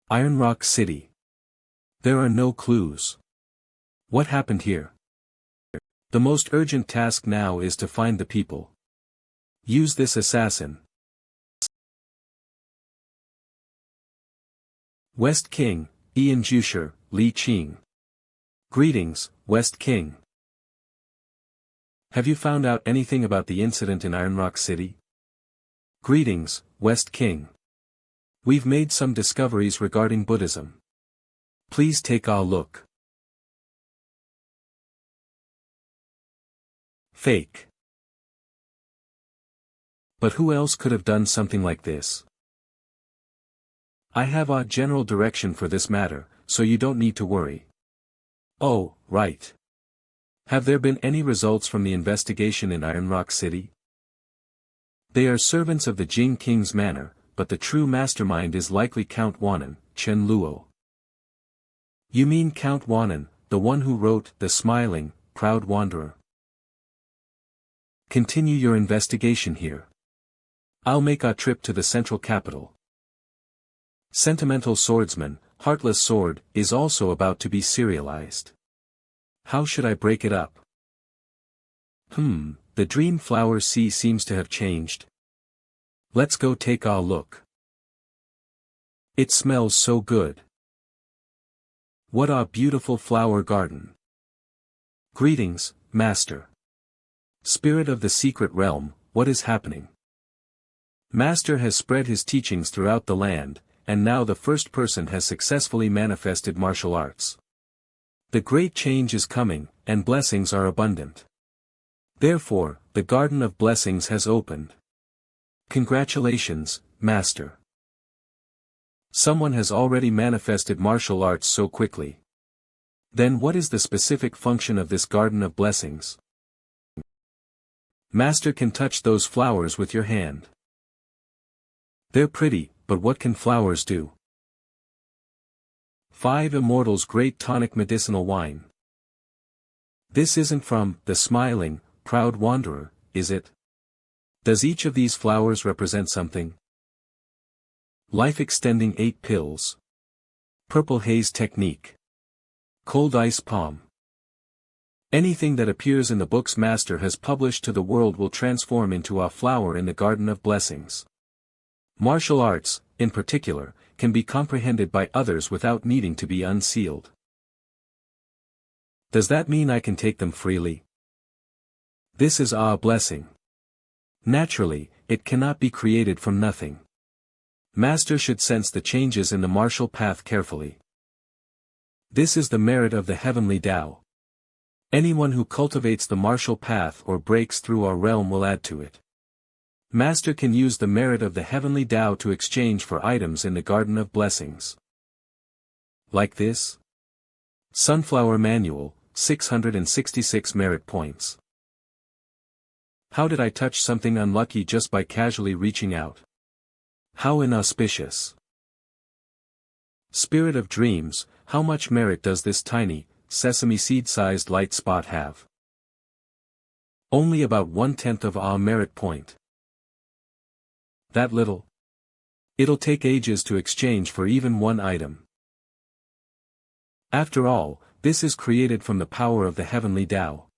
Iron Rock City. There are no clues. What happened here? The most urgent task now is to find the people. Use this assassin. West King, Ian Jusher, Li Qing. Greetings, West King. Have you found out anything about the incident in Iron Rock City? Greetings, West King. We've made some discoveries regarding Buddhism. Please take a look. Fake. But who else could have done something like this? I have a general direction for this matter, so you don't need to worry. Oh, right. Have there been any results from the investigation in Iron Rock City? They are servants of the Jin King's manor, but the true mastermind is likely Count Wanan, Chen Luo. You mean Count Wanan, the one who wrote The Smiling, Proud Wanderer? Continue your investigation here. I'll make a trip to the central capital. Sentimental Swordsman, Heartless Sword, is also about to be serialized. How should I break it up? The Dream Flower Sea seems to have changed. Let's go take a look. It smells so good. What a beautiful flower garden. Greetings, Master. Spirit of the Secret Realm, what is happening? Master has spread his teachings throughout the land, and now the first person has successfully manifested martial arts. The great change is coming, and blessings are abundant. Therefore, the Garden of Blessings has opened. Congratulations, Master. Someone has already manifested martial arts so quickly. Then what is the specific function of this Garden of Blessings? Master can touch those flowers with your hand. They're pretty, but what can flowers do? 5 Immortals Great Tonic Medicinal Wine. This isn't from The Smiling, Proud Wanderer, is it? Does each of these flowers represent something? Life-extending 8 pills. Purple haze technique. Cold ice palm. Anything that appears in the books Master has published to the world will transform into a flower in the Garden of Blessings. Martial arts, in particular, can be comprehended by others without needing to be unsealed. Does that mean I can take them freely? This is a blessing. Naturally, it cannot be created from nothing. Master should sense the changes in the martial path carefully. This is the merit of the heavenly Tao. Anyone who cultivates the martial path or breaks through our realm will add to it. Master can use the merit of the heavenly Tao to exchange for items in the Garden of Blessings. Like this? Sunflower Manual, 666 merit points. How did I touch something unlucky just by casually reaching out? How inauspicious. Spirit of Dreams, how much merit does this tiny, sesame seed-sized light spot have? Only about 1/10 of a merit point. That little? It'll take ages to exchange for even one item. After all, this is created from the power of the heavenly Tao.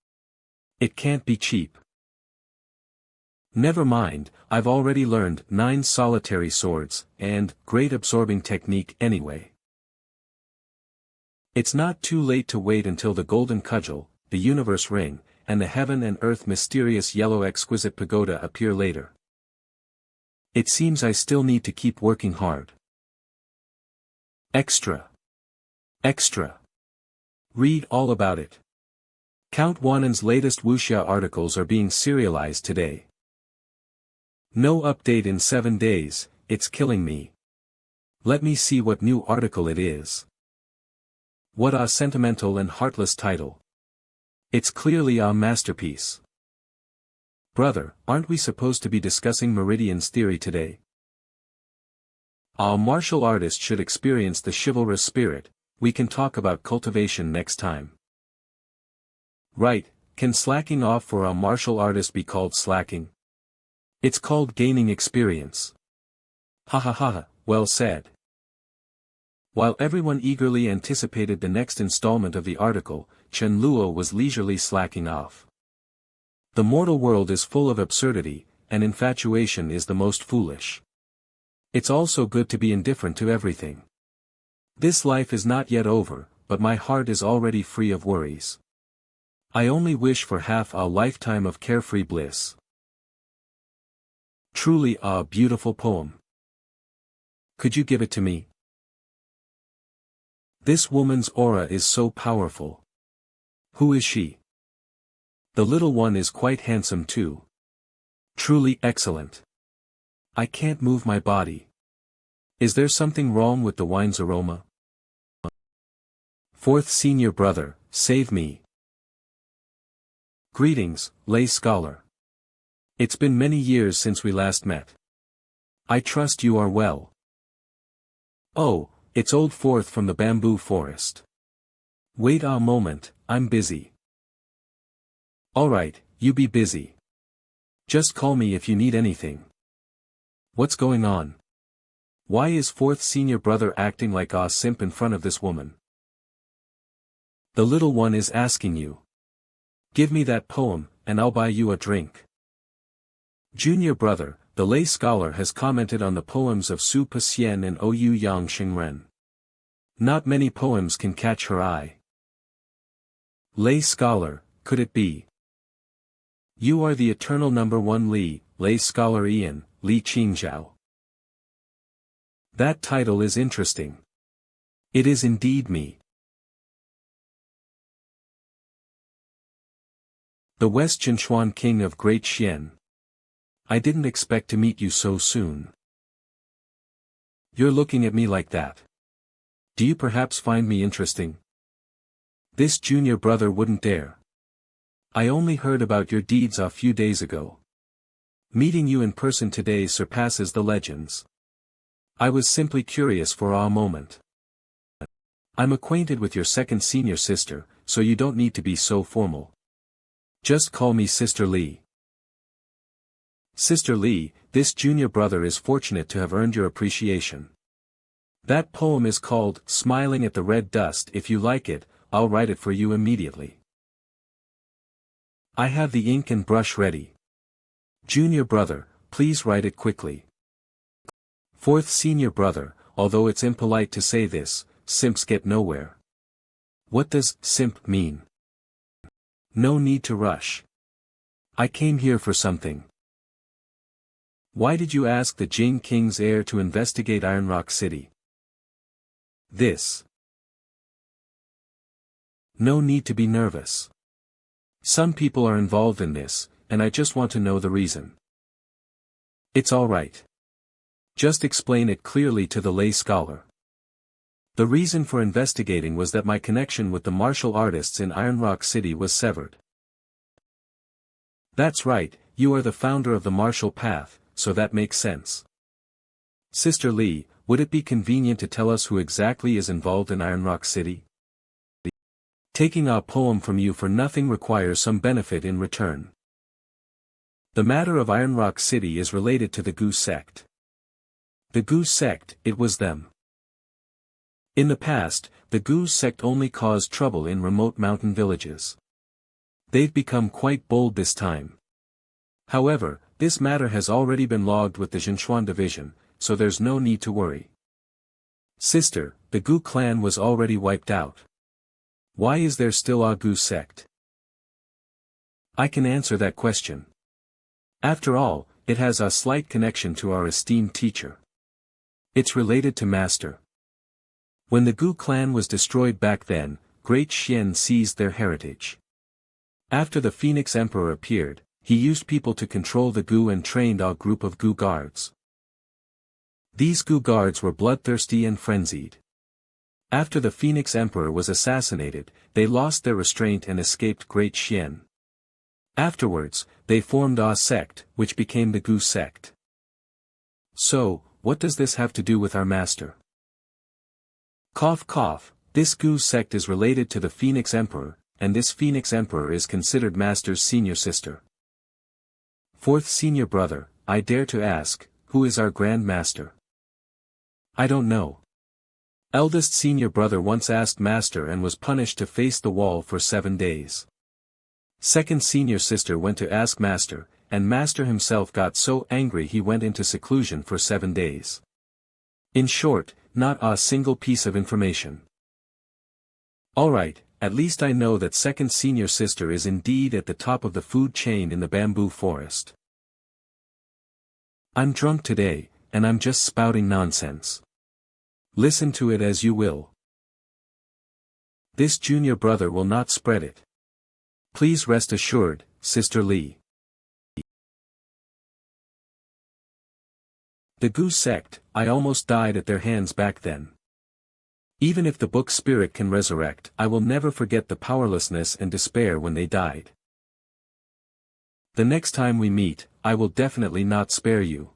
It can't be cheap. Never mind, I've already learned 9 solitary swords, and great absorbing technique anyway. It's not too late to wait until the golden cudgel, the universe ring, and the heaven and earth mysterious yellow exquisite pagoda appear later. It seems I still need to keep working hard. Extra. Extra. Read all about it. Count Wanan's latest wuxia articles are being serialized today. No update in 7 days, it's killing me. Let me see what new article it is. What a sentimental and heartless title. It's clearly a masterpiece. Brother, aren't we supposed to be discussing Meridian's theory today? A martial artist should experience the chivalrous spirit. We can talk about cultivation next time. Right, can slacking off for a martial artist be called slacking? It's called gaining experience. Ha ha ha, well said. While everyone eagerly anticipated the next installment of the article, Chen Luo was leisurely slacking off. The mortal world is full of absurdity, and infatuation is the most foolish. It's also good to be indifferent to everything. This life is not yet over, but my heart is already free of worries. I only wish for half a lifetime of carefree bliss. Truly a beautiful poem. Could you give it to me? This woman's aura is so powerful. Who is she? The little one is quite handsome too. Truly excellent. I can't move my body. Is there something wrong with the wine's aroma? Fourth senior brother, save me. Greetings, lay scholar. It's been many years since we last met. I trust you are well. Oh, it's old Fourth from the bamboo forest. Wait a moment, I'm busy. Alright, you be busy. Just call me if you need anything. What's going on? Why is Fourth senior brother acting like a simp in front of this woman? The little one is asking you. Give me that poem, and I'll buy you a drink. Junior brother, the lay scholar has commented on the poems of Su Paxian and Ou Yang Xingren. Not many poems can catch her eye. Lay scholar, could it be? You are the eternal number 1 lay scholar Ian, Li Qingzhao. That title is interesting. It is indeed me. The West Jinshuan King of Great Xian. I didn't expect to meet you so soon. You're looking at me like that. Do you perhaps find me interesting? This junior brother wouldn't dare. I only heard about your deeds a few days ago. Meeting you in person today surpasses the legends. I was simply curious for a moment. I'm acquainted with your second senior sister, so you don't need to be so formal. Just call me Sister Li. Sister Li, this junior brother is fortunate to have earned your appreciation. That poem is called Smiling at the Red Dust. If you like it, I'll write it for you immediately. I have the ink and brush ready. Junior brother, please write it quickly. Fourth senior brother, although it's impolite to say this, simps get nowhere. What does simp mean? No need to rush. I came here for something. Why did you ask the Jing King's heir to investigate Iron Rock City? This. No need to be nervous. Some people are involved in this, and I just want to know the reason. It's all right. Just explain it clearly to the lay scholar. The reason for investigating was that my connection with the martial artists in Iron Rock City was severed. That's right, you are the founder of the martial path, so that makes sense. Sister Lee, would it be convenient to tell us who exactly is involved in Iron Rock City? Taking a poem from you for nothing requires some benefit in return. The matter of Iron Rock City is related to the Gu sect. The Gu sect, it was them. In the past, the Gu sect only caused trouble in remote mountain villages. They've become quite bold this time. However, this matter has already been logged with the Jinshuan division, so there's no need to worry. Sister, the Gu clan was already wiped out. Why is there still a Gu sect? I can answer that question. After all, it has a slight connection to our esteemed teacher. It's related to Master. When the Gu clan was destroyed back then, Great Xian seized their heritage. After the Phoenix Emperor appeared, he used people to control the Gu and trained a group of Gu guards. These Gu guards were bloodthirsty and frenzied. After the Phoenix Emperor was assassinated, they lost their restraint and escaped Great Xian. Afterwards, they formed a sect, which became the Gu sect. So, what does this have to do with our master? Cough cough, this Gu sect is related to the Phoenix Emperor, and this Phoenix Emperor is considered Master's senior sister. Fourth senior brother, I dare to ask, who is our Grand Master? I don't know. Eldest senior brother once asked Master and was punished to face the wall for 7 days. Second senior sister went to ask Master, and Master himself got so angry he went into seclusion for 7 days. In short, not a single piece of information. Alright, at least I know that second senior sister is indeed at the top of the food chain in the bamboo forest. I'm drunk today, and I'm just spouting nonsense. Listen to it as you will. This junior brother will not spread it. Please rest assured, Sister Lee. The Gu sect, I almost died at their hands back then. Even if the book spirit can resurrect, I will never forget the powerlessness and despair when they died. The next time we meet, I will definitely not spare you.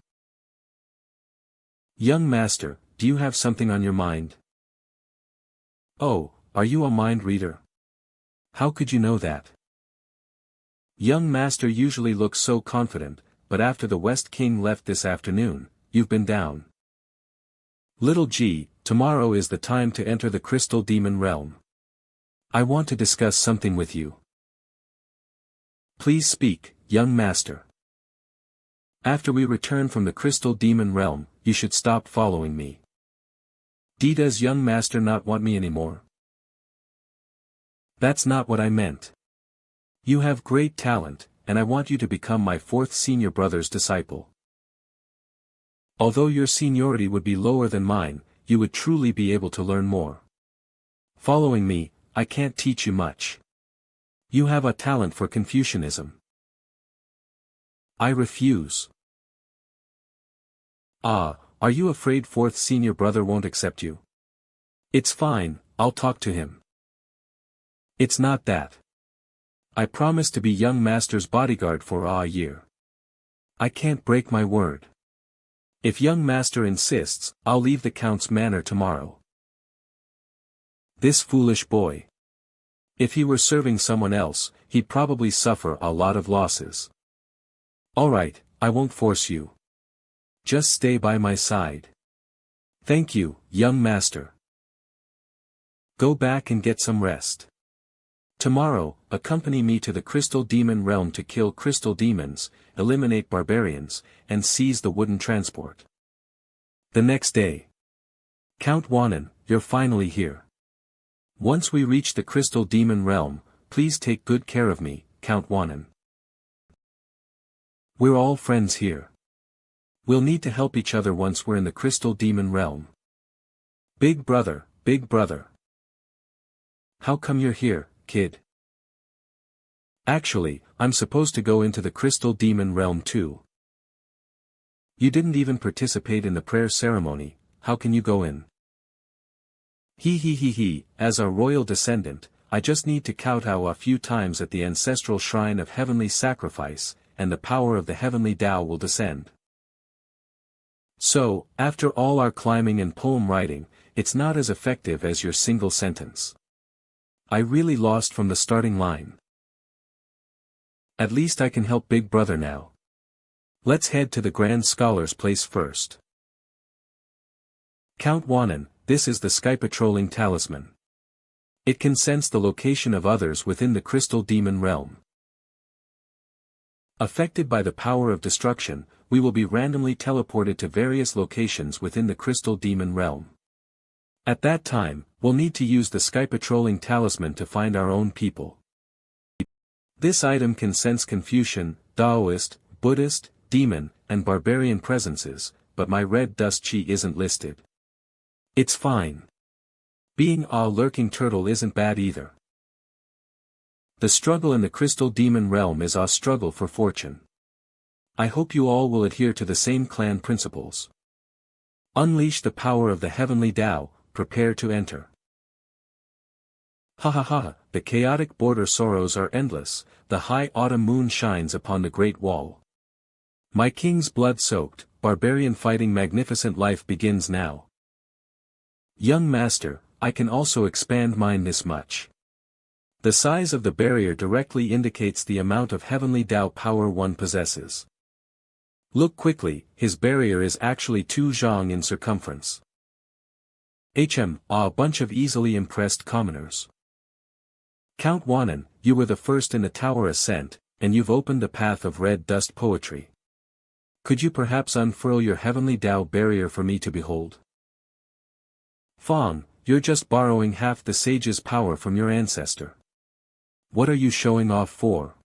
Young Master, do you have something on your mind? Oh, are you a mind reader? How could you know that? Young Master usually looks so confident, but after the West King left this afternoon, you've been down. Little G, tomorrow is the time to enter the Crystal Demon Realm. I want to discuss something with you. Please speak, young master. After we return from the Crystal Demon Realm, you should stop following me. Does young master not want me anymore? That's not what I meant. You have great talent, and I want you to become my fourth senior brother's disciple. Although your seniority would be lower than mine, you would truly be able to learn more. Following me, I can't teach you much. You have a talent for Confucianism. I refuse. Ah, are you afraid fourth senior brother won't accept you? It's fine, I'll talk to him. It's not that. I promised to be young master's bodyguard for a year. I can't break my word. If young master insists, I'll leave the count's manor tomorrow. This foolish boy. If he were serving someone else, he'd probably suffer a lot of losses. Alright, I won't force you. Just stay by my side. Thank you, young master. Go back and get some rest. Tomorrow, accompany me to the Crystal Demon Realm to kill crystal demons, eliminate barbarians, and seize the wooden transport. The next day. Count Wanan, you're finally here. Once we reach the Crystal Demon Realm, please take good care of me, Count Wanan. We're all friends here. We'll need to help each other once we're in the Crystal Demon Realm. Big brother, big brother. How come you're here, kid? Actually, I'm supposed to go into the crystal demon realm too. You didn't even participate in the prayer ceremony, how can you go in? He, as our royal descendant, I just need to kowtow a few times at the ancestral shrine of heavenly sacrifice, and the power of the heavenly Tao will descend. So, after all our climbing and poem writing, it's not as effective as your single sentence. I really lost from the starting line. At least I can help Big Brother now. Let's head to the Grand Scholar's place first. Count Wanan, this is the sky patrolling talisman. It can sense the location of others within the crystal demon realm. Affected by the power of destruction, we will be randomly teleported to various locations within the crystal demon realm. At that time, we'll need to use the sky patrolling talisman to find our own people. This item can sense Confucian, Taoist, Buddhist, demon, and barbarian presences, but my red dust chi isn't listed. It's fine. Being a lurking turtle isn't bad either. The struggle in the crystal demon realm is a struggle for fortune. I hope you all will adhere to the same clan principles. Unleash the power of the heavenly Tao, prepare to enter. Ha ha ha, the chaotic border sorrows are endless, the high autumn moon shines upon the great wall. My king's blood-soaked, barbarian fighting magnificent life begins now. Young master, I can also expand mine this much. The size of the barrier directly indicates the amount of heavenly Tao power one possesses. Look quickly, his barrier is actually 2 zhang in circumference. A bunch of easily impressed commoners. Count Wanan, you were the first in the tower ascent, and you've opened a path of red dust poetry. Could you perhaps unfurl your heavenly Tao barrier for me to behold? Fong, you're just borrowing half the sage's power from your ancestor. What are you showing off for?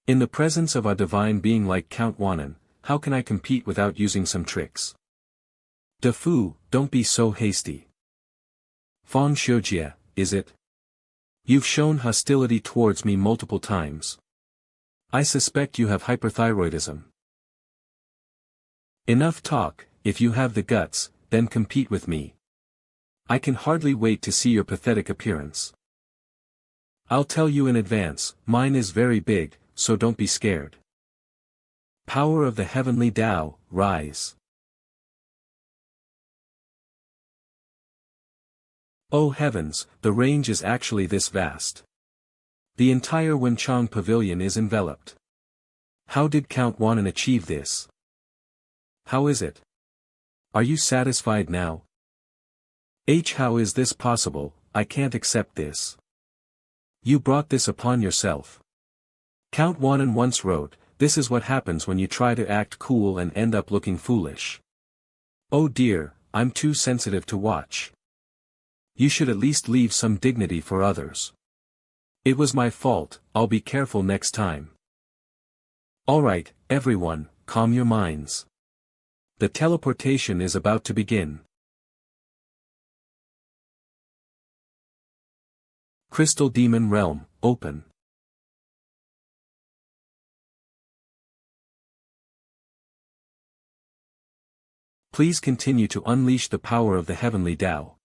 In the presence of a divine being like Count Wanan, how can I compete without using some tricks? De Fu, don't be so hasty. Fong Xiujie, is it? You've shown hostility towards me multiple times. I suspect you have hyperthyroidism. Enough talk, if you have the guts, then compete with me. I can hardly wait to see your pathetic appearance. I'll tell you in advance, mine is very big, so don't be scared. Power of the heavenly Tao, rise. Oh heavens, the range is actually this vast. The entire Wenchang pavilion is enveloped. How did Count Wanan achieve this? How is it? Are you satisfied now? How is this possible? I can't accept this. You brought this upon yourself. Count Wanan once wrote, this is what happens when you try to act cool and end up looking foolish. Oh dear, I'm too sensitive to watch. You should at least leave some dignity for others. It was my fault, I'll be careful next time. Alright, everyone, calm your minds. The teleportation is about to begin. Crystal Demon Realm, open. Please continue to unleash the power of the heavenly Tao.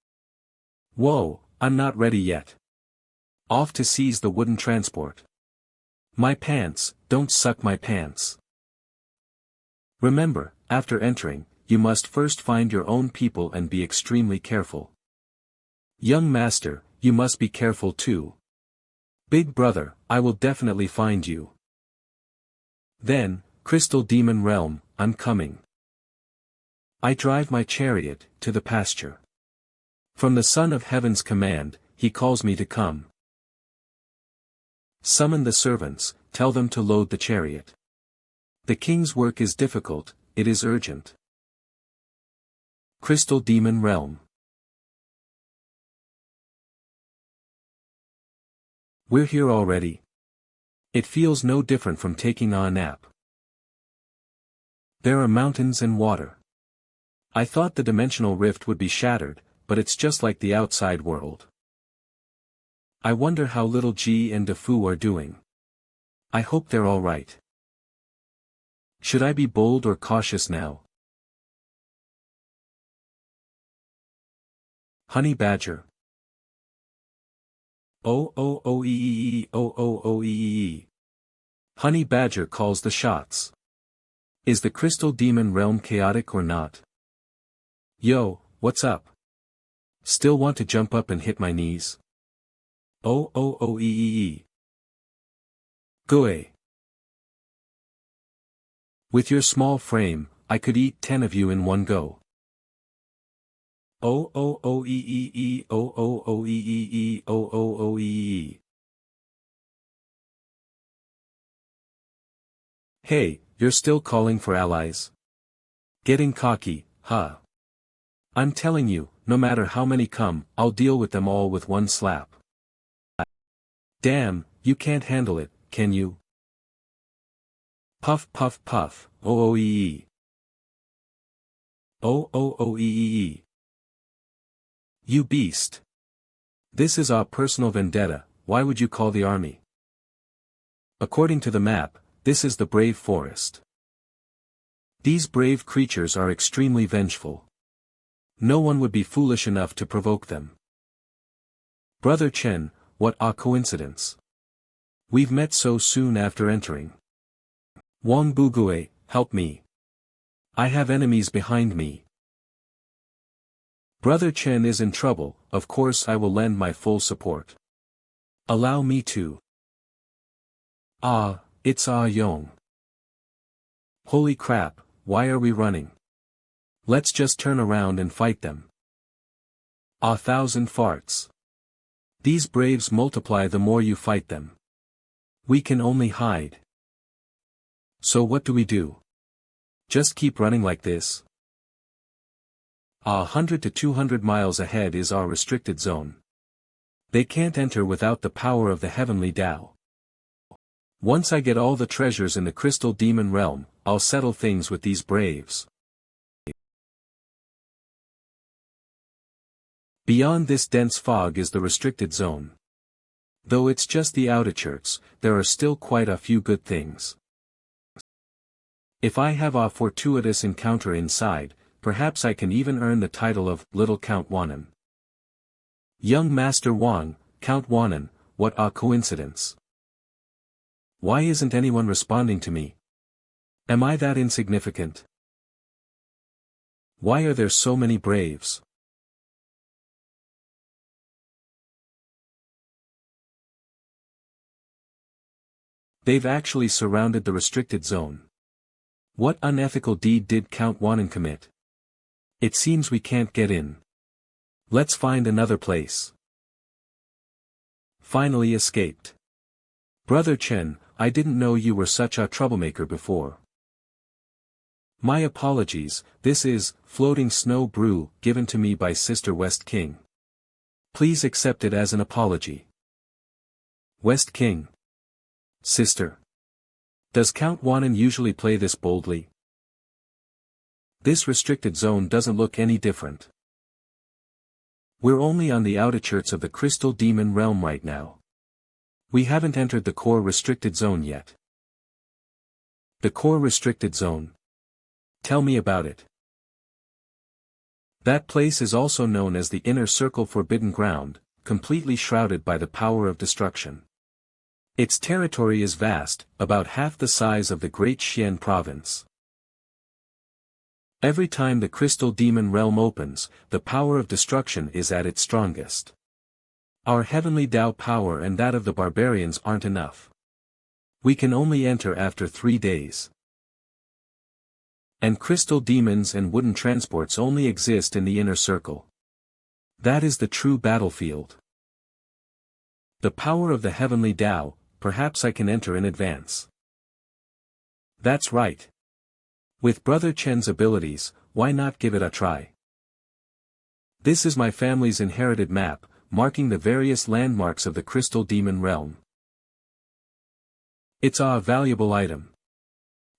Whoa, I'm not ready yet. Off to seize the wooden transport. My pants, don't suck my pants. Remember, after entering, you must first find your own people and be extremely careful. Young master, you must be careful too. Big brother, I will definitely find you. Then, Crystal Demon Realm, I'm coming. I drive my chariot, to the pasture. From the Son of Heaven's command, he calls me to come. Summon the servants, tell them to load the chariot. The king's work is difficult, it is urgent. Crystal Demon Realm. We're here already. It feels no different from taking a nap. There are mountains and water. I thought the dimensional rift would be shattered, but it's just like the outside world. I wonder how little Ji and Defu are doing. I hope they're all right. Should I be bold or cautious now? Honey Badger. Oh. Honey Badger calls the shots. Is the crystal demon realm chaotic or not? Yo, what's up? Still want to jump up and hit my knees? Oh. Goe. With your small frame, I could eat 10 of you in one go. Oh. Hey, you're still calling for allies? Getting cocky, huh? I'm telling you, no matter how many come, I'll deal with them all with one slap. Damn, you can't handle it, can you? Puff puff puff, oh. Oh. You beast. This is our personal vendetta, why would you call the army? According to the map, this is the brave forest. These brave creatures are extremely vengeful. No one would be foolish enough to provoke them. Brother Chen, what a coincidence. We've met so soon after entering. Wang Bugue, help me. I have enemies behind me. Brother Chen is in trouble, of course I will lend my full support. Allow me to. Ah, it's Ah Yong. Holy crap, why are we running? Let's just turn around and fight them. 1,000 farts. These braves multiply the more you fight them. We can only hide. So what do we do? Just keep running like this? 100 to 200 miles ahead is our restricted zone. They can't enter without the power of the heavenly Tao. Once I get all the treasures in the crystal demon realm, I'll settle things with these braves. Beyond this dense fog is the restricted zone. Though it's just the outskirts, there are still quite a few good things. If I have a fortuitous encounter inside, perhaps I can even earn the title of Little Count Wanan. Young Master Wang, Count Wanan, what a coincidence. Why isn't anyone responding to me? Am I that insignificant? Why are there so many braves? They've actually surrounded the restricted zone. What unethical deed did Count Wanan commit? It seems we can't get in. Let's find another place. Finally escaped. Brother Chen, I didn't know you were such a troublemaker before. My apologies, this is floating snow brew given to me by Sister West King. Please accept it as an apology. West King. Sister. Does Count Wanan usually play this boldly? This restricted zone doesn't look any different. We're only on the outskirts of the crystal demon realm right now. We haven't entered the core restricted zone yet. The core restricted zone. Tell me about it. That place is also known as the Inner Circle Forbidden Ground, completely shrouded by the power of destruction. Its territory is vast, about half the size of the Great Xian province. Every time the crystal demon realm opens, the power of destruction is at its strongest. Our heavenly Tao power and that of the barbarians aren't enough. We can only enter after 3 days. And crystal demons and wooden transports only exist in the inner circle. That is the true battlefield. The power of the heavenly Tao, perhaps I can enter in advance. That's right. With Brother Chen's abilities, why not give it a try? This is my family's inherited map, marking the various landmarks of the crystal demon realm. It's a valuable item.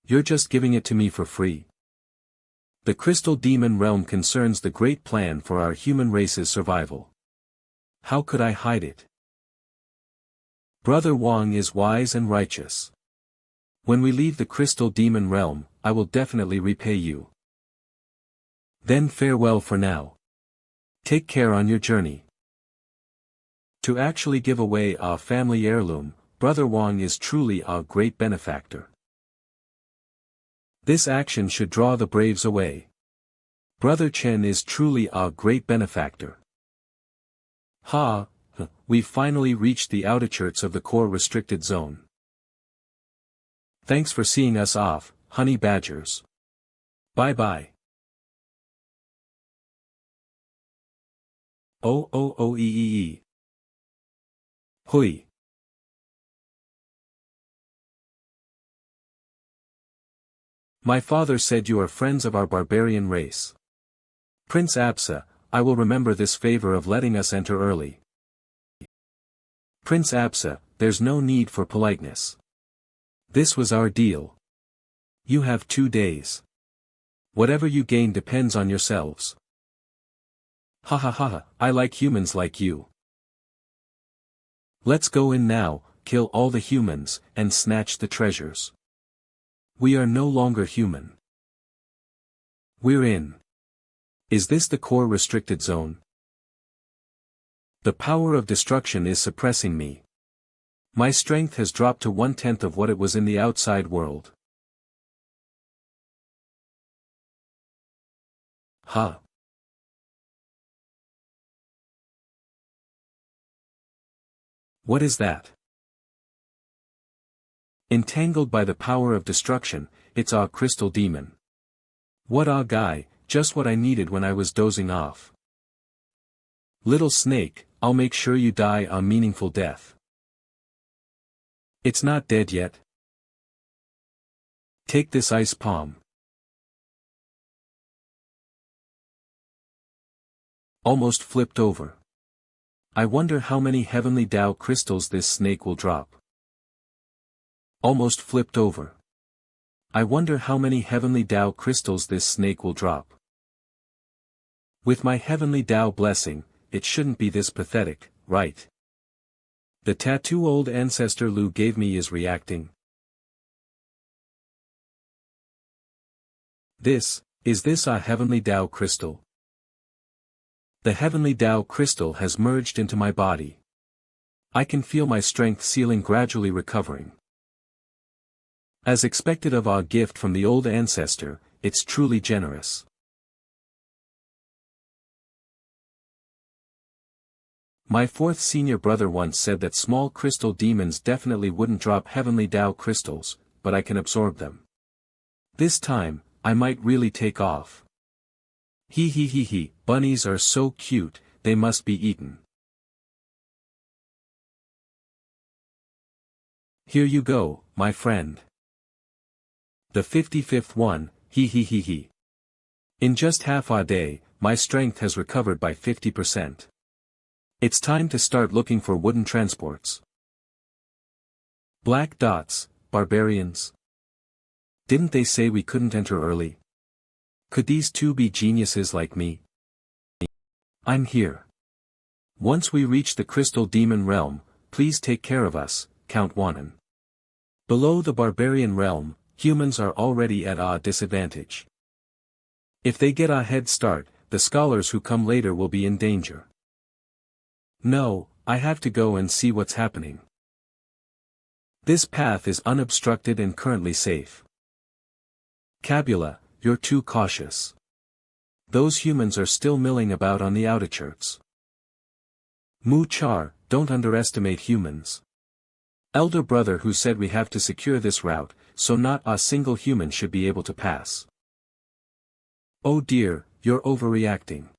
You're just giving it to me for free. The crystal demon realm concerns the great plan for our human race's survival. How could I hide it? Brother Wang is wise and righteous. When we leave the crystal demon realm, I will definitely repay you. Then farewell for now. Take care on your journey. To actually give away our family heirloom, Brother Wang is truly our great benefactor. This action should draw the braves away. Brother Chen is truly our great benefactor. We've finally reached the outskirts of the core restricted zone. Thanks for seeing us off, honey badgers. Bye-bye. Oh. Hui. My father said you are friends of our barbarian race. Prince Absa, I will remember this favor of letting us enter early. Prince Absa, there's no need for politeness. This was our deal. You have 2 days. Whatever you gain depends on yourselves. I like humans like you. Let's go in now, kill all the humans, and snatch the treasures. We are no longer human. We're in. Is this the core restricted zone? The power of destruction is suppressing me. My strength has dropped to 1/10 of what it was in the outside world. What is that? Entangled by the power of destruction, it's our crystal demon. What a guy, just what I needed when I was dozing off. Little snake, I'll make sure you die a meaningful death. It's not dead yet. Take this ice palm. Almost flipped over. I wonder how many heavenly Tao crystals this snake will drop. Almost flipped over. I wonder how many heavenly Tao crystals this snake will drop. With my heavenly Tao blessing, it shouldn't be this pathetic, right? The tattoo old ancestor Lu gave me is reacting. Is this a heavenly Tao crystal? The heavenly Tao crystal has merged into my body. I can feel my strength ceiling gradually recovering. As expected of our gift from the old ancestor, it's truly generous. My fourth senior brother once said that small crystal demons definitely wouldn't drop heavenly Tao crystals, but I can absorb them. This time, I might really take off. Bunnies are so cute, they must be eaten. Here you go, my friend. The 55th one, In just half a day, my strength has recovered by 50%. It's time to start looking for wooden transports. Black dots, barbarians. Didn't they say we couldn't enter early? Could these two be geniuses like me? I'm here. Once we reach the crystal demon realm, please take care of us, Count Wanan. Below the barbarian realm, humans are already at a disadvantage. If they get a head start, the scholars who come later will be in danger. No, I have to go and see what's happening. This path is unobstructed and currently safe. Cabula, you're too cautious. Those humans are still milling about on the outskirts. Mu Char, don't underestimate humans. Elder brother who said we have to secure this route, so not a single human should be able to pass. Oh dear, you're overreacting.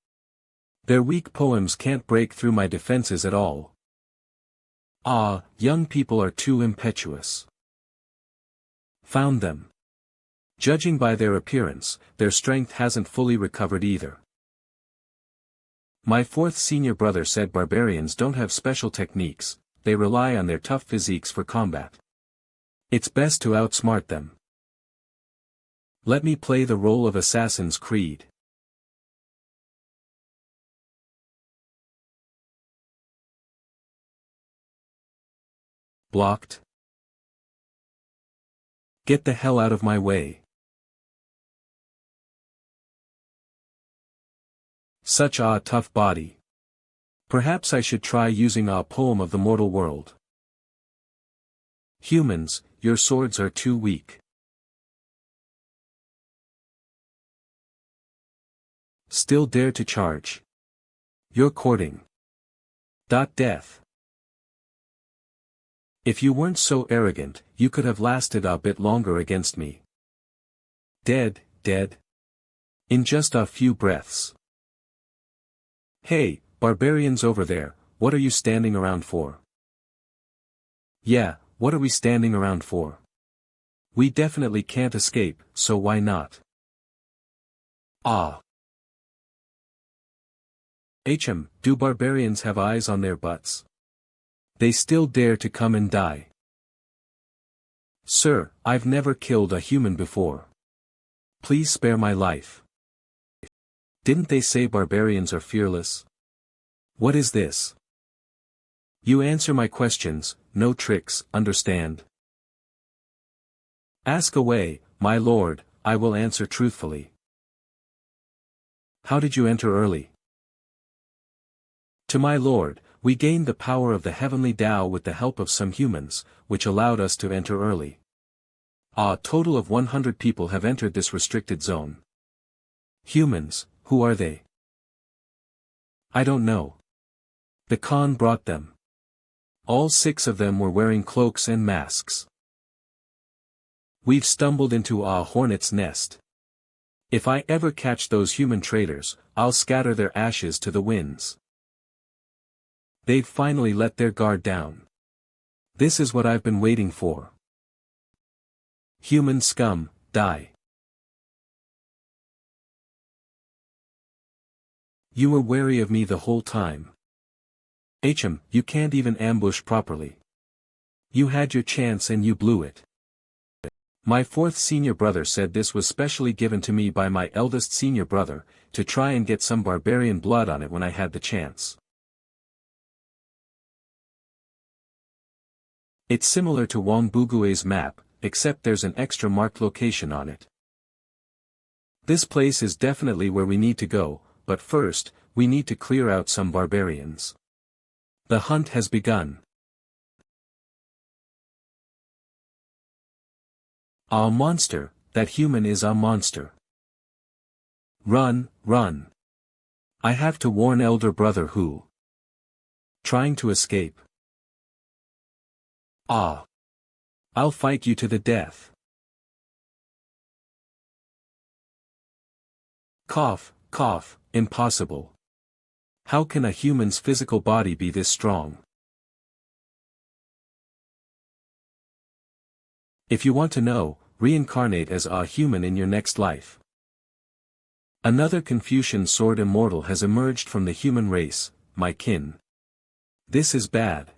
Their weak poems can't break through my defenses at all. Young people are too impetuous. Found them. Judging by their appearance, their strength hasn't fully recovered either. My fourth senior brother said barbarians don't have special techniques, they rely on their tough physiques for combat. It's best to outsmart them. Let me play the role of Assassin's Creed. Blocked. Get the hell out of my way. Such a tough body. Perhaps I should try using a poem of the mortal world. Humans, your swords are too weak. Still dare to charge. You're courting. Death. If you weren't so arrogant, you could have lasted a bit longer against me. Dead. In just a few breaths. Hey, barbarians over there, what are you standing around for? Yeah, what are we standing around for? We definitely can't escape, so why not? Do barbarians have eyes on their butts? They still dare to come and die. Sir, I've never killed a human before. Please spare my life. Didn't they say barbarians are fearless? What is this? You answer my questions, no tricks, understand? Ask away, my lord, I will answer truthfully. How did you enter early? To my lord, we gained the power of the heavenly Tao with the help of some humans, which allowed us to enter early. A total of 100 people have entered this restricted zone. Humans, who are they? I don't know. The Khan brought them. All 6 of them were wearing cloaks and masks. We've stumbled into a hornet's nest. If I ever catch those human traitors, I'll scatter their ashes to the winds. They've finally let their guard down. This is what I've been waiting for. Human scum, die. You were wary of me the whole time. You can't even ambush properly. You had your chance and you blew it. My 4th senior brother said this was specially given to me by my eldest senior brother, to try and get some barbarian blood on it when I had the chance. It's similar to Wang Bugue's map, except there's an extra marked location on it. This place is definitely where we need to go, but first, we need to clear out some barbarians. The hunt has begun. A monster, that human is a monster. Run. I have to warn elder brother who. Trying to escape. I'll fight you to the death. Cough, impossible. How can a human's physical body be this strong? If you want to know, reincarnate as a human in your next life. Another Confucian sword immortal has emerged from the human race, my kin. This is bad.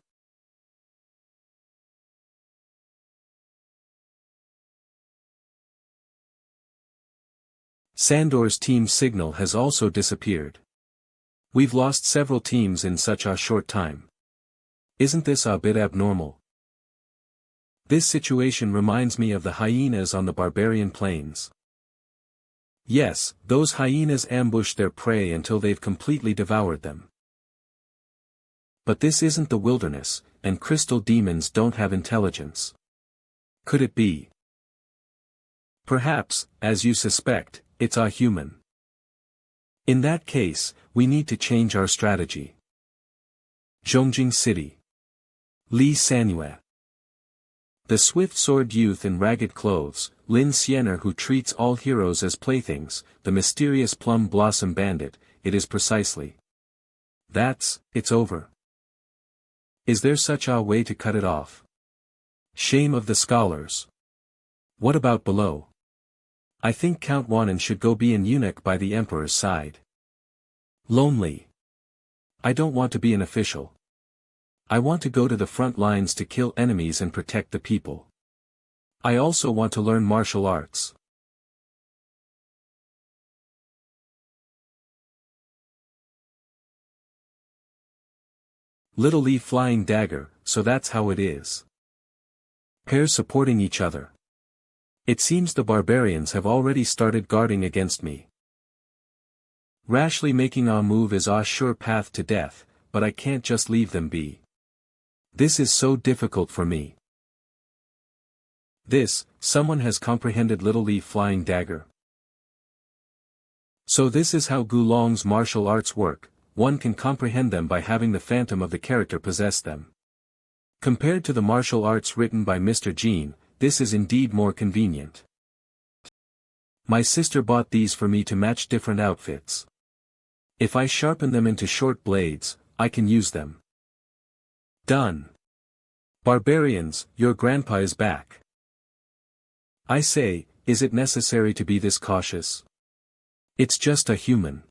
Sandor's team signal has also disappeared. We've lost several teams in such a short time. Isn't this a bit abnormal? This situation reminds me of the hyenas on the barbarian plains. Yes, those hyenas ambush their prey until they've completely devoured them. But this isn't the wilderness, and crystal demons don't have intelligence. Could it be? Perhaps, as you suspect, it's a human. In that case, we need to change our strategy. Zhongjing City. Li Sanyue. The swift-sword youth in ragged clothes, Lin Siener who treats all heroes as playthings, the mysterious plum blossom bandit, it is precisely. It's over. Is there such a way to cut it off? Shame of the scholars. What about below? I think Count Wanan should go be an eunuch by the emperor's side. Lonely. I don't want to be an official. I want to go to the front lines to kill enemies and protect the people. I also want to learn martial arts. Little Lee flying dagger, so that's how it is. Pairs supporting each other. It seems the barbarians have already started guarding against me. Rashly making a move is a sure path to death, but I can't just leave them be. This is so difficult for me. Someone has comprehended Little Leaf Flying Dagger. So this is how Gulong's martial arts work, one can comprehend them by having the phantom of the character possess them. Compared to the martial arts written by Mr. Jean, this is indeed more convenient. My sister bought these for me to match different outfits. If I sharpen them into short blades, I can use them. Done. Barbarians, your grandpa is back. I say, is it necessary to be this cautious? It's just a human.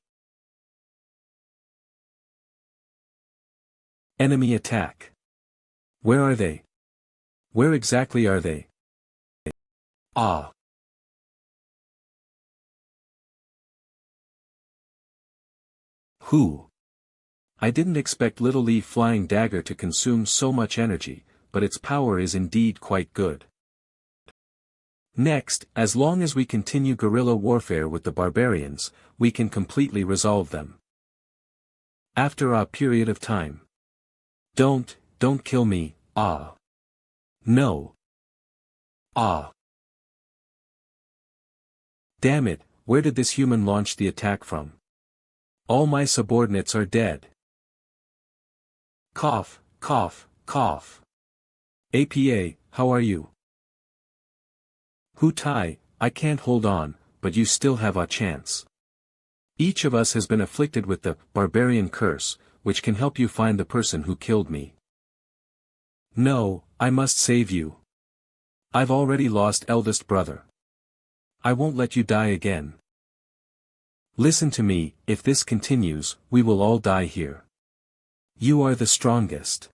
Enemy attack. Where are they? Where exactly are they? Ah. Who? I didn't expect Little Leaf Flying Dagger to consume so much energy, but its power is indeed quite good. Next, as long as we continue guerrilla warfare with the barbarians, we can completely resolve them. After a period of time. Don't kill me, ah. No. Ah. Damn it, where did this human launch the attack from? All my subordinates are dead. Cough, cough, cough. APA, how are you? Hu Tai, I can't hold on, but you still have a chance. Each of us has been afflicted with the barbarian curse, which can help you find the person who killed me. No, I must save you. I've already lost eldest brother. I won't let you die again. Listen to me, if this continues, we will all die here. You are the strongest.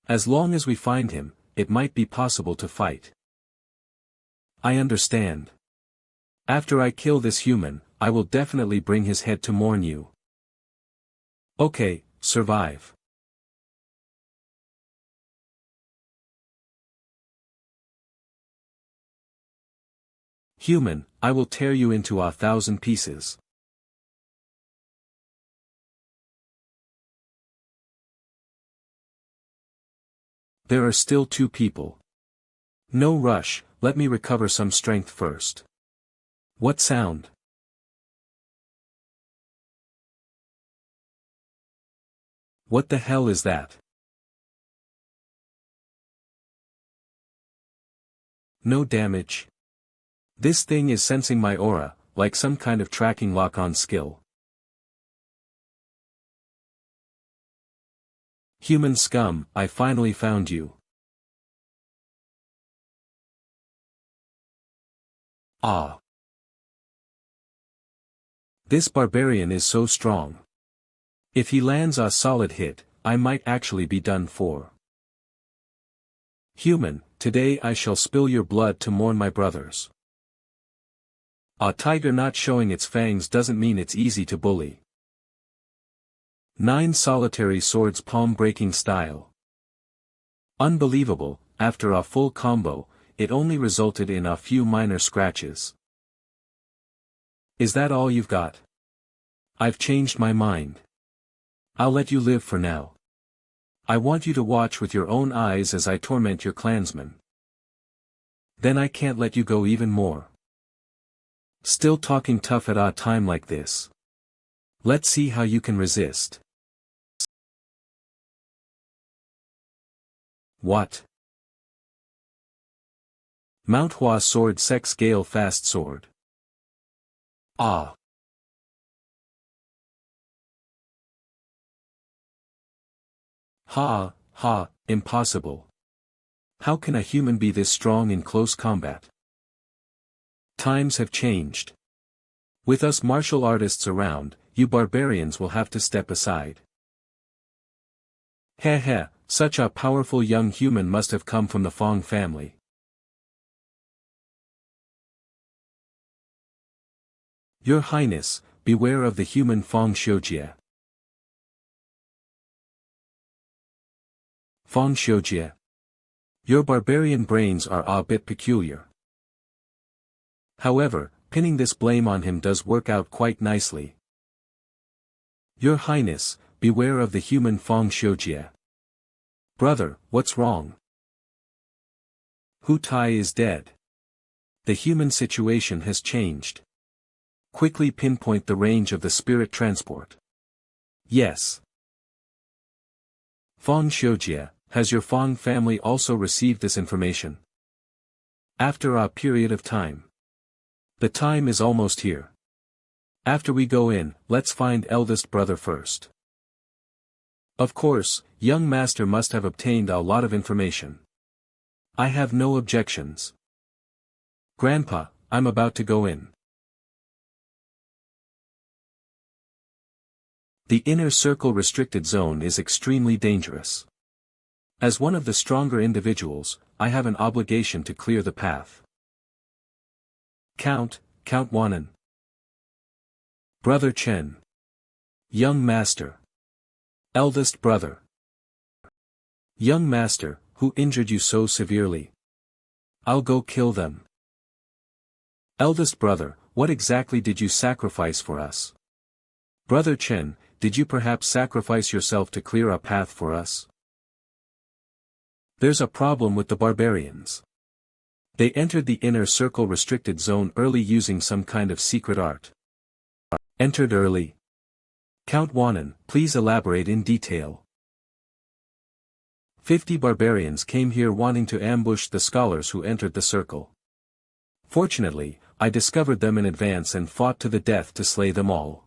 As long as we find him, it might be possible to fight. I understand. After I kill this human, I will definitely bring his head to mourn you. Okay, survive. Human, I will tear you into 1,000 pieces. There are still 2 people. No rush, let me recover some strength first. What sound? What the hell is that? No damage. This thing is sensing my aura, like some kind of tracking lock-on skill. Human scum, I finally found you. Ah. This barbarian is so strong. If he lands a solid hit, I might actually be done for. Human, today I shall spill your blood to mourn my brothers. A tiger not showing its fangs doesn't mean it's easy to bully. 9 solitary swords palm-breaking style. Unbelievable, after a full combo, it only resulted in a few minor scratches. Is that all you've got? I've changed my mind. I'll let you live for now. I want you to watch with your own eyes as I torment your clansmen. Then I can't let you go even more. Still talking tough at a time like this. Let's see how you can resist. What? Mount Hua sword sex gale fast sword. Ah. Ha, ha, impossible. How can a human be this strong in close combat? Times have changed. With us martial artists around, you barbarians will have to step aside. Heh heh, such a powerful young human must have come from the Fong family. Your Highness, beware of the human Fong Xiujie. Fong Xiujie. Your barbarian brains are a bit peculiar. However, pinning this blame on him does work out quite nicely. Your Highness, beware of the human feng shuojie. Brother, what's wrong? Hu Tai is dead. The human situation has changed. Quickly pinpoint the range of the spirit transport. Yes. Feng shuojie, has your Feng family also received this information? After a period of time. The time is almost here. After we go in, let's find eldest brother first. Of course, young master must have obtained a lot of information. I have no objections. Grandpa, I'm about to go in. The inner circle restricted zone is extremely dangerous. As one of the stronger individuals, I have an obligation to clear the path. Count Wanan. Brother Chen. Young master. Eldest brother. Young master, who injured you so severely? I'll go kill them. Eldest brother, what exactly did you sacrifice for us? Brother Chen, did you perhaps sacrifice yourself to clear a path for us? There's a problem with the barbarians. They entered the inner circle restricted zone early using some kind of secret art. Entered early. Count Wanan, please elaborate in detail. 50 barbarians came here wanting to ambush the scholars who entered the circle. Fortunately, I discovered them in advance and fought to the death to slay them all.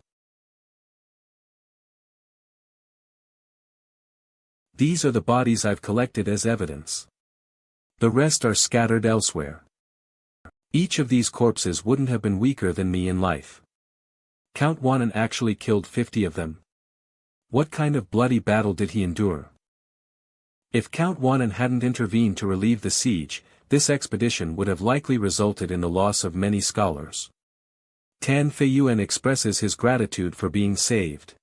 These are the bodies I've collected as evidence. The rest are scattered elsewhere. Each of these corpses wouldn't have been weaker than me in life. Count Wanan actually killed 50 of them. What kind of bloody battle did he endure? If Count Wanan hadn't intervened to relieve the siege, this expedition would have likely resulted in the loss of many scholars. Tan Feiyuan expresses his gratitude for being saved.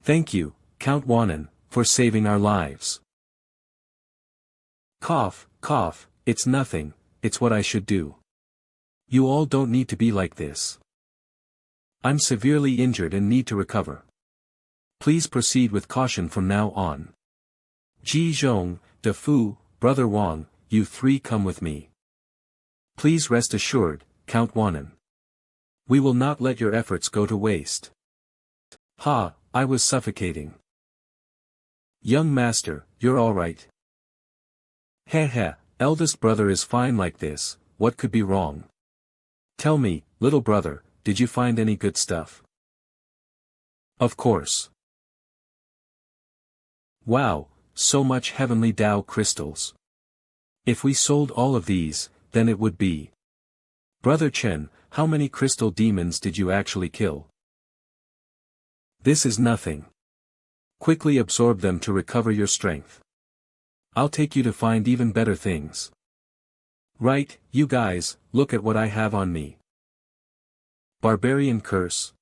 Thank you, Count Wanan, for saving our lives. Cough, it's nothing, it's what I should do. You all don't need to be like this. I'm severely injured and need to recover. Please proceed with caution from now on. Ji Zhong, De Fu, Brother Wang, you three come with me. Please rest assured, Count Wanan. We will not let your efforts go to waste. Ha, I was suffocating. Young master, you're all right. Heh, eldest brother is fine like this, what could be wrong? Tell me, little brother, did you find any good stuff? Of course. Wow, so much heavenly Tao crystals. If we sold all of these, then it would be. Brother Chen, how many crystal demons did you actually kill? This is nothing. Quickly absorb them to recover your strength. I'll take you to find even better things. Right, you guys, look at what I have on me. Barbarian curse.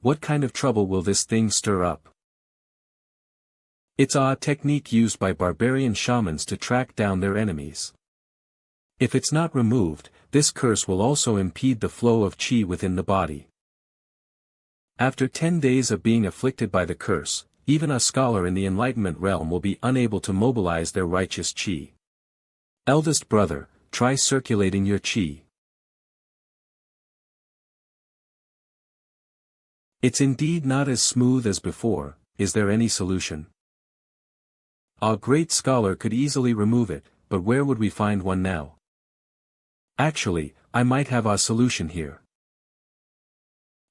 What kind of trouble will this thing stir up? It's a technique used by barbarian shamans to track down their enemies. If it's not removed, this curse will also impede the flow of qi within the body. After 10 days of being afflicted by the curse, even a scholar in the enlightenment realm will be unable to mobilize their righteous qi. Eldest brother, try circulating your qi. It's indeed not as smooth as before, is there any solution? A great scholar could easily remove it, but where would we find one now? Actually, I might have a solution here.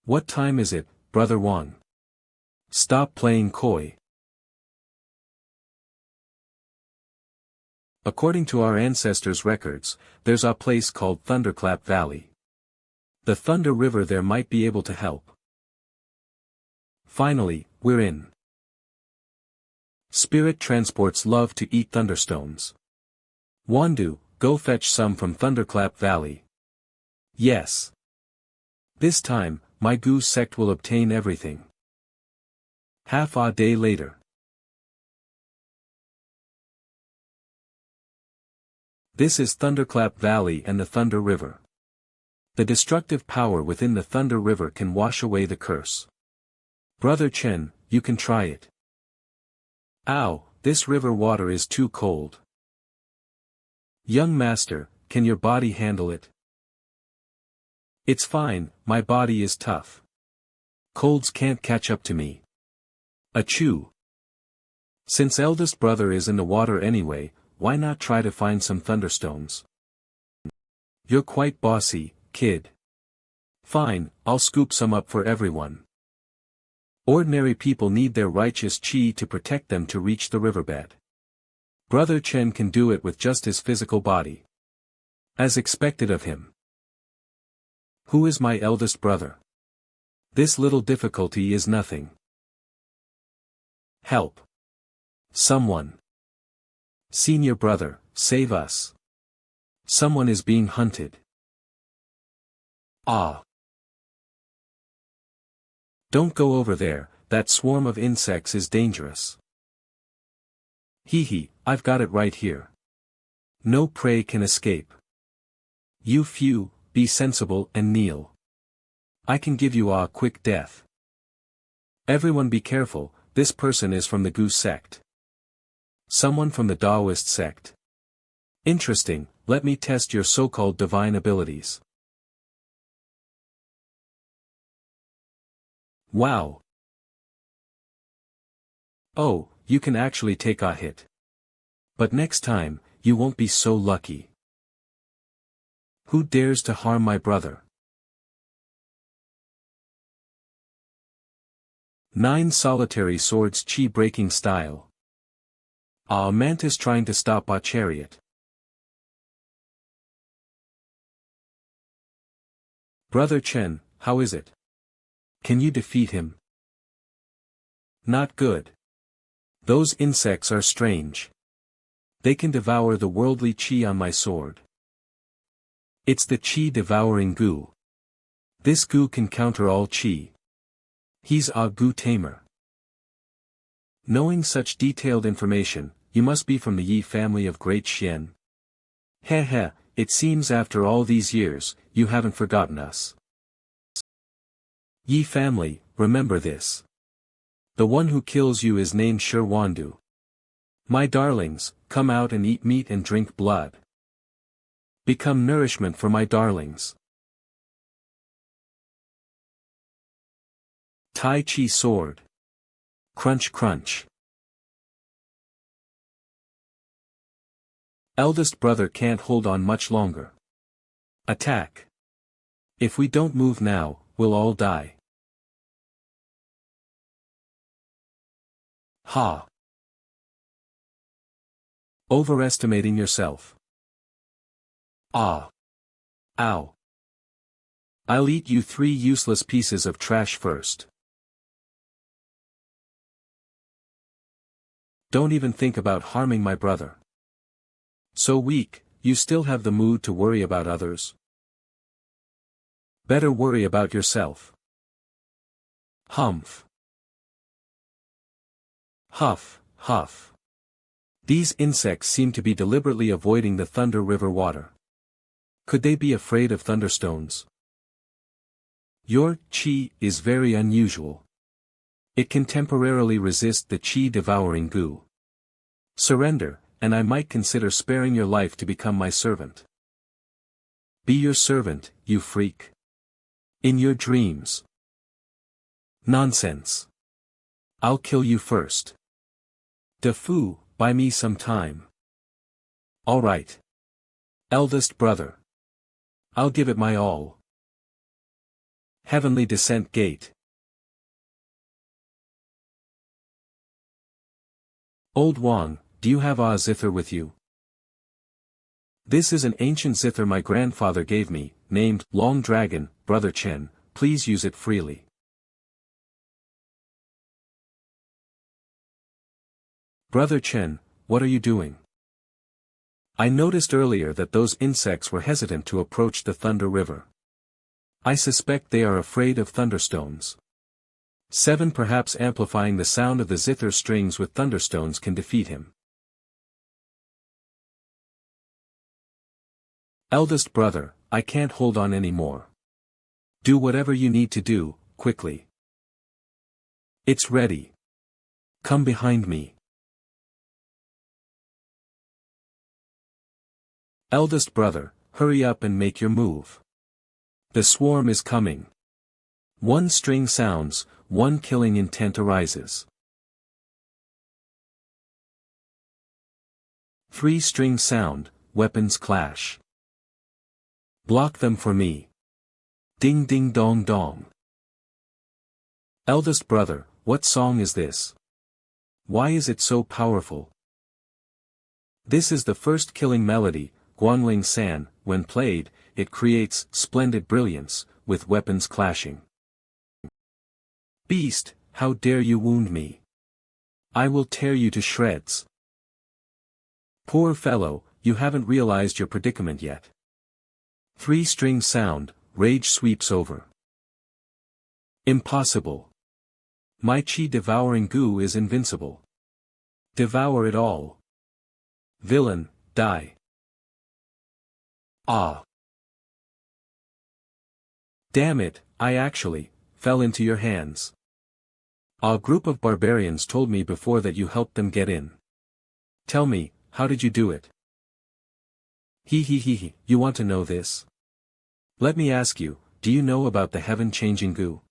What time is it, Brother Wang? Stop playing coy. According to our ancestors' records, there's a place called Thunderclap Valley. The Thunder River there might be able to help. Finally, we're in. Spirit transports love to eat thunderstones. Wandu, go fetch some from Thunderclap Valley. Yes. This time, my Gu sect will obtain everything. Half a day later. This is Thunderclap Valley and the Thunder River. The destructive power within the Thunder River can wash away the curse. Brother Chen, you can try it. Ow, this river water is too cold. Young master, can your body handle it? It's fine, my body is tough. Colds can't catch up to me. Achoo. Since eldest brother is in the water anyway, why not try to find some thunderstones? You're quite bossy, kid. Fine, I'll scoop some up for everyone. Ordinary people need their righteous chi to protect them to reach the riverbed. Brother Chen can do it with just his physical body. As expected of him. Who is my eldest brother? This little difficulty is nothing. Help. Someone. Senior brother, save us. Someone is being hunted. Ah. Don't go over there, that swarm of insects is dangerous. Hee hee, I've got it right here. No prey can escape. You few, be sensible and kneel. I can give you a quick death. Everyone be careful, this person is from the Gu sect. Someone from the Taoist sect. Interesting, let me test your so-called divine abilities. Wow. Oh, you can actually take a hit. But next time, you won't be so lucky. Who dares to harm my brother? 9 solitary swords chi breaking style. A mantis trying to stop a chariot. Brother Chen, how is it? Can you defeat him? Not good. Those insects are strange. They can devour the worldly chi on my sword. It's the chi devouring Gu. This Gu can counter all chi. He's a Gu tamer. Knowing such detailed information, you must be from the Yi family of Great Xian. Heh heh, it seems after all these years, you haven't forgotten us. Yi family, remember this. The one who kills you is named Shi Wandu. My darlings, come out and eat meat and drink blood. Become nourishment for my darlings. Tai Chi sword. Crunch crunch. Eldest brother can't hold on much longer. Attack. If we don't move now, we'll all die. Ha. Overestimating yourself. Ah. Ow. I'll eat you 3 useless pieces of trash first. Don't even think about harming my brother. So weak, you still have the mood to worry about others? Better worry about yourself. Humph. Huff, huff. These insects seem to be deliberately avoiding the Thunder River water. Could they be afraid of thunderstones? Your chi is very unusual. It can temporarily resist the chi devouring Gu. Surrender, and I might consider sparing your life to become my servant. Be your servant, you freak. In your dreams. Nonsense. I'll kill you first. Defu, buy me some time. All right. Eldest brother. I'll give it my all. Heavenly Descent Gate. Old Wang, do you have a zither with you? This is an ancient zither my grandfather gave me, named Long Dragon. Brother Chen, please use it freely. Brother Chen, what are you doing? I noticed earlier that those insects were hesitant to approach the Thunder River. I suspect they are afraid of thunderstones. 7 Perhaps amplifying the sound of the zither strings with thunderstones can defeat him. Eldest brother, I can't hold on anymore. Do whatever you need to do, quickly. It's ready. Come behind me. Eldest brother, hurry up and make your move. The swarm is coming. One string sounds, one killing intent arises. 3 strings sound, weapons clash. Block them for me. Ding ding dong dong. Eldest brother, what song is this? Why is it so powerful? This is the first killing melody, Guanling San. When played, it creates splendid brilliance, with weapons clashing. Beast, how dare you wound me? I will tear you to shreds. Poor fellow, you haven't realized your predicament yet. 3 strings sound, rage sweeps over. Impossible. My chi-devouring goo is invincible. Devour it all. Villain, die. Ah. Damn it, I actually fell into your hands. A group of barbarians told me before that you helped them get in. Tell me, how did you do it? He, you want to know this? Let me ask you, do you know about the heaven-changing goo?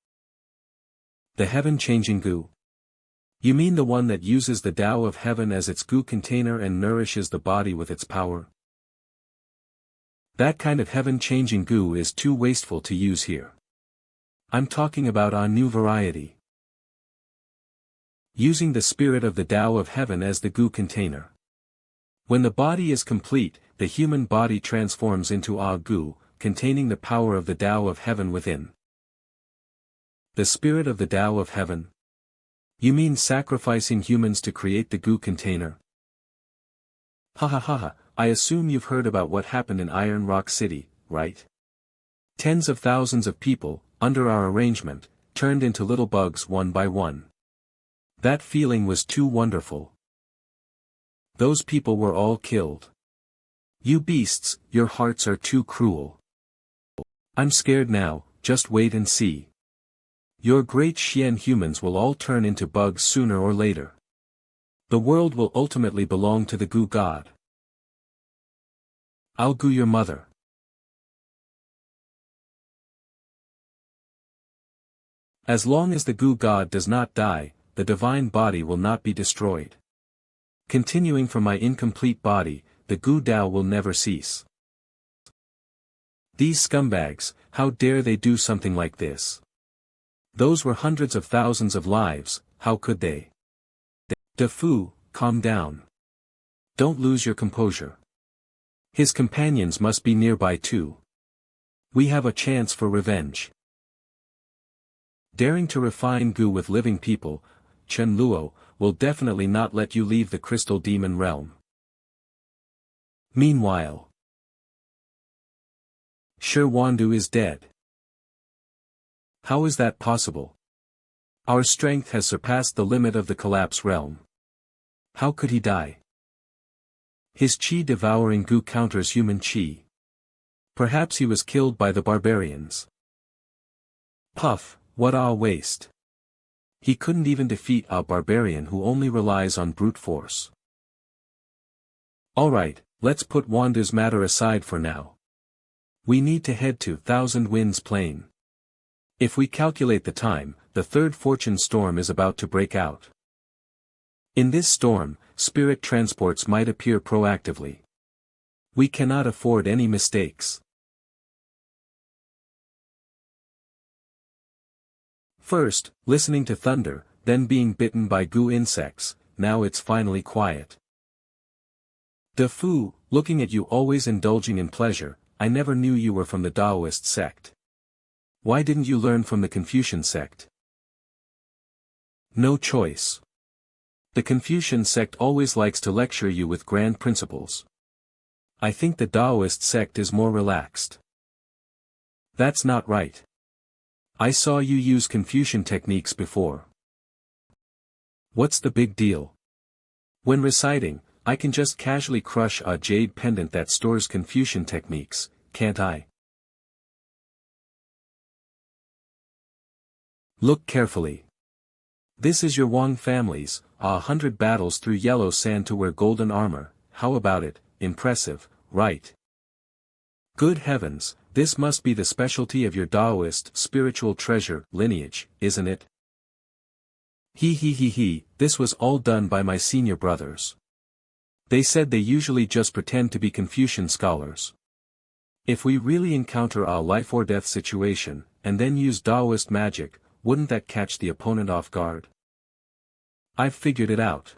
The heaven-changing goo? You mean the one that uses the Tao of heaven as its goo container and nourishes the body with its power? That kind of heaven-changing goo is too wasteful to use here. I'm talking about a new variety. Using the spirit of the Tao of heaven as the goo container. When the body is complete, the human body transforms into a goo, containing the power of the Tao of heaven within. The spirit of the Tao of heaven? You mean sacrificing humans to create the goo container? Ha, I assume you've heard about what happened in Iron Rock City, right? Tens of thousands of people, under our arrangement, turned into little bugs one by one. That feeling was too wonderful. Those people were all killed. You beasts, your hearts are too cruel. I'm scared now, just wait and see. Your great Xian humans will all turn into bugs sooner or later. The world will ultimately belong to the goo god. I'll goo your mother. As long as the goo god does not die, the divine body will not be destroyed. Continuing from my incomplete body, the goo Tao will never cease. These scumbags, how dare they do something like this? Those were hundreds of thousands of lives, how could they? De Fu, calm down. Don't lose your composure. His companions must be nearby too. We have a chance for revenge. Daring to refine goo with living people, Chen Luo, will definitely not let you leave the crystal demon realm. Meanwhile, Shi Wandu is dead. How is that possible? Our strength has surpassed the limit of the collapse realm. How could he die? His chi-devouring goo counters human chi. Perhaps he was killed by the barbarians. Puff, what a waste. He couldn't even defeat a barbarian who only relies on brute force. Alright, let's put Wandu's matter aside for now. We need to head to Thousand Winds Plain. If we calculate the time, the third fortune storm is about to break out. In this storm, spirit transports might appear proactively. We cannot afford any mistakes. First, listening to thunder, then being bitten by goo insects, now it's finally quiet. De Fu, looking at you always indulging in pleasure, I never knew you were from the Taoist sect. Why didn't you learn from the Confucian sect? No choice. The Confucian sect always likes to lecture you with grand principles. I think the Taoist sect is more relaxed. That's not right. I saw you use Confucian techniques before. What's the big deal? When reciting, I can just casually crush a jade pendant that stores Confucian techniques, can't I? Look carefully. This is your Wang family's, 100 battles through yellow sand to wear golden armor. How about it? Impressive, right? Good heavens, this must be the specialty of your Taoist spiritual treasure lineage, isn't it? This was all done by my senior brothers. They said they usually just pretend to be Confucian scholars. If we really encounter a life or death situation, and then use Taoist magic, wouldn't that catch the opponent off guard? I've figured it out.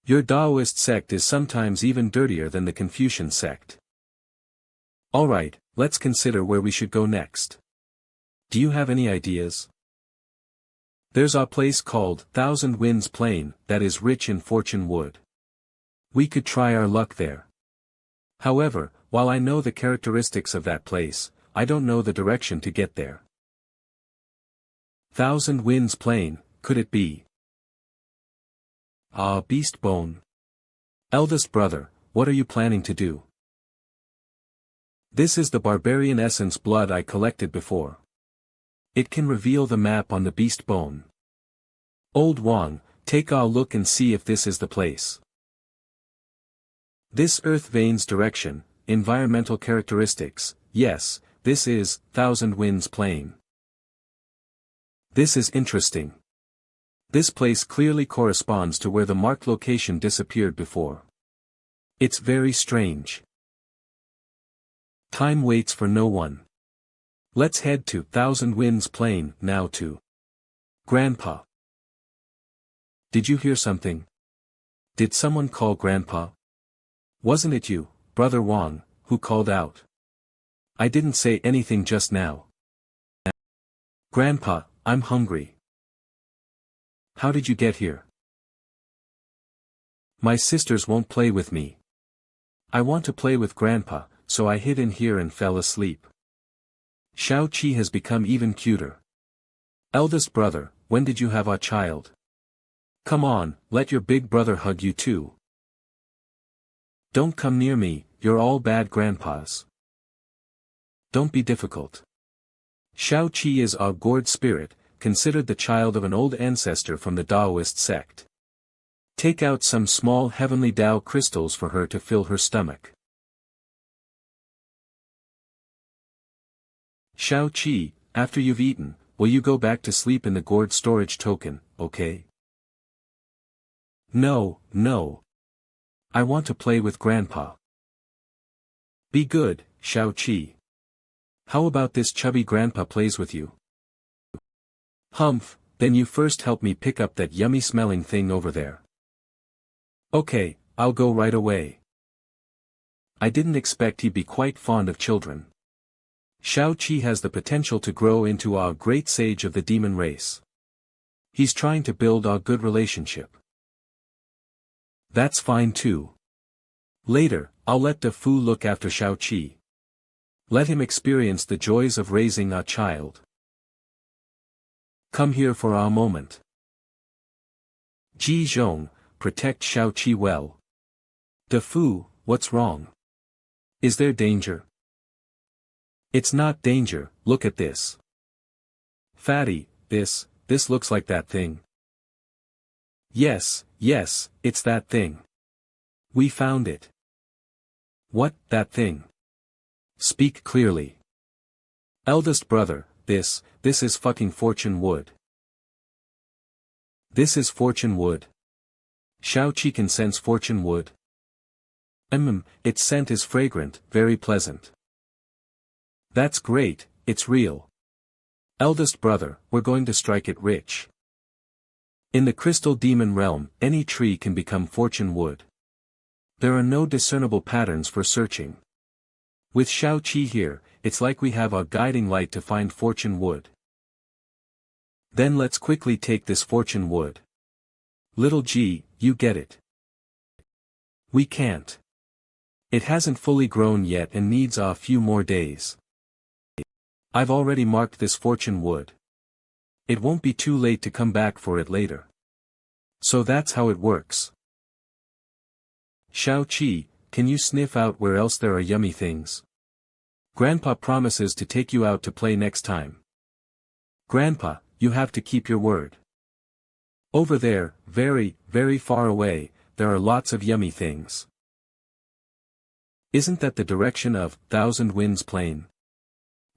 Your Taoist sect is sometimes even dirtier than the Confucian sect. Alright, let's consider where we should go next. Do you have any ideas? There's a place called Thousand Winds Plain that is rich in fortune wood. We could try our luck there. However, while I know the characteristics of that place, I don't know the direction to get there. Thousand Winds Plain, could it be? Beast Bone. Eldest brother, what are you planning to do? This is the barbarian essence blood I collected before. It can reveal the map on the beast bone. Old Wang, take a look and see if this is the place. This earth veins direction, environmental characteristics, yes, this is Thousand Winds Plain. This is interesting. This place clearly corresponds to where the marked location disappeared before. It's very strange. Time waits for no one. Let's head to Thousand Winds Plain now to Grandpa. Did you hear something? Did someone call Grandpa? Wasn't it you, Brother Wang, who called out? I didn't say anything just now. Grandpa, I'm hungry. How did you get here? My sisters won't play with me. I want to play with Grandpa, so I hid in here and fell asleep. Shao Qi has become even cuter. Eldest brother, when did you have a child? Come on, let your big brother hug you too. Don't come near me, you're all bad grandpas. Don't be difficult. Shao Qi is a gourd spirit, considered the child of an old ancestor from the Taoist sect. Take out some small heavenly Tao crystals for her to fill her stomach. Shao Qi, after you've eaten, will you go back to sleep in the gourd storage token, okay? No. I want to play with Grandpa. Be good, Shao Qi. How about this chubby Grandpa plays with you? Humph, then you first help me pick up that yummy smelling thing over there. Okay, I'll go right away. I didn't expect he'd be quite fond of children. Shao Qi has the potential to grow into a great sage of the demon race. He's trying to build a good relationship. That's fine too. Later, I'll let Da Fu look after Shao Qi. Let him experience the joys of raising a child. Come here for a moment. Ji Zhong, protect Shao Qi well. Da Fu, what's wrong? Is there danger? It's not danger, look at this. Fatty, this looks like that thing. Yes, it's that thing. We found it. What, that thing? Speak clearly. Eldest brother, this is fucking fortune wood. This is fortune wood. Shao Qi can sense fortune wood. Its scent is fragrant, very pleasant. That's great, it's real. Eldest brother, we're going to strike it rich. In the crystal demon realm, any tree can become fortune wood. There are no discernible patterns for searching. With Shao Qi here, it's like we have a guiding light to find fortune wood. Then let's quickly take this fortune wood. Little G, you get it. We can't. It hasn't fully grown yet and needs a few more days. I've already marked this fortune wood. It won't be too late to come back for it later. So that's how it works. Shao Qi, can you sniff out where else there are yummy things? Grandpa promises to take you out to play next time. Grandpa, you have to keep your word. Over there, very, very far away, there are lots of yummy things. Isn't that the direction of Thousand Winds Plain?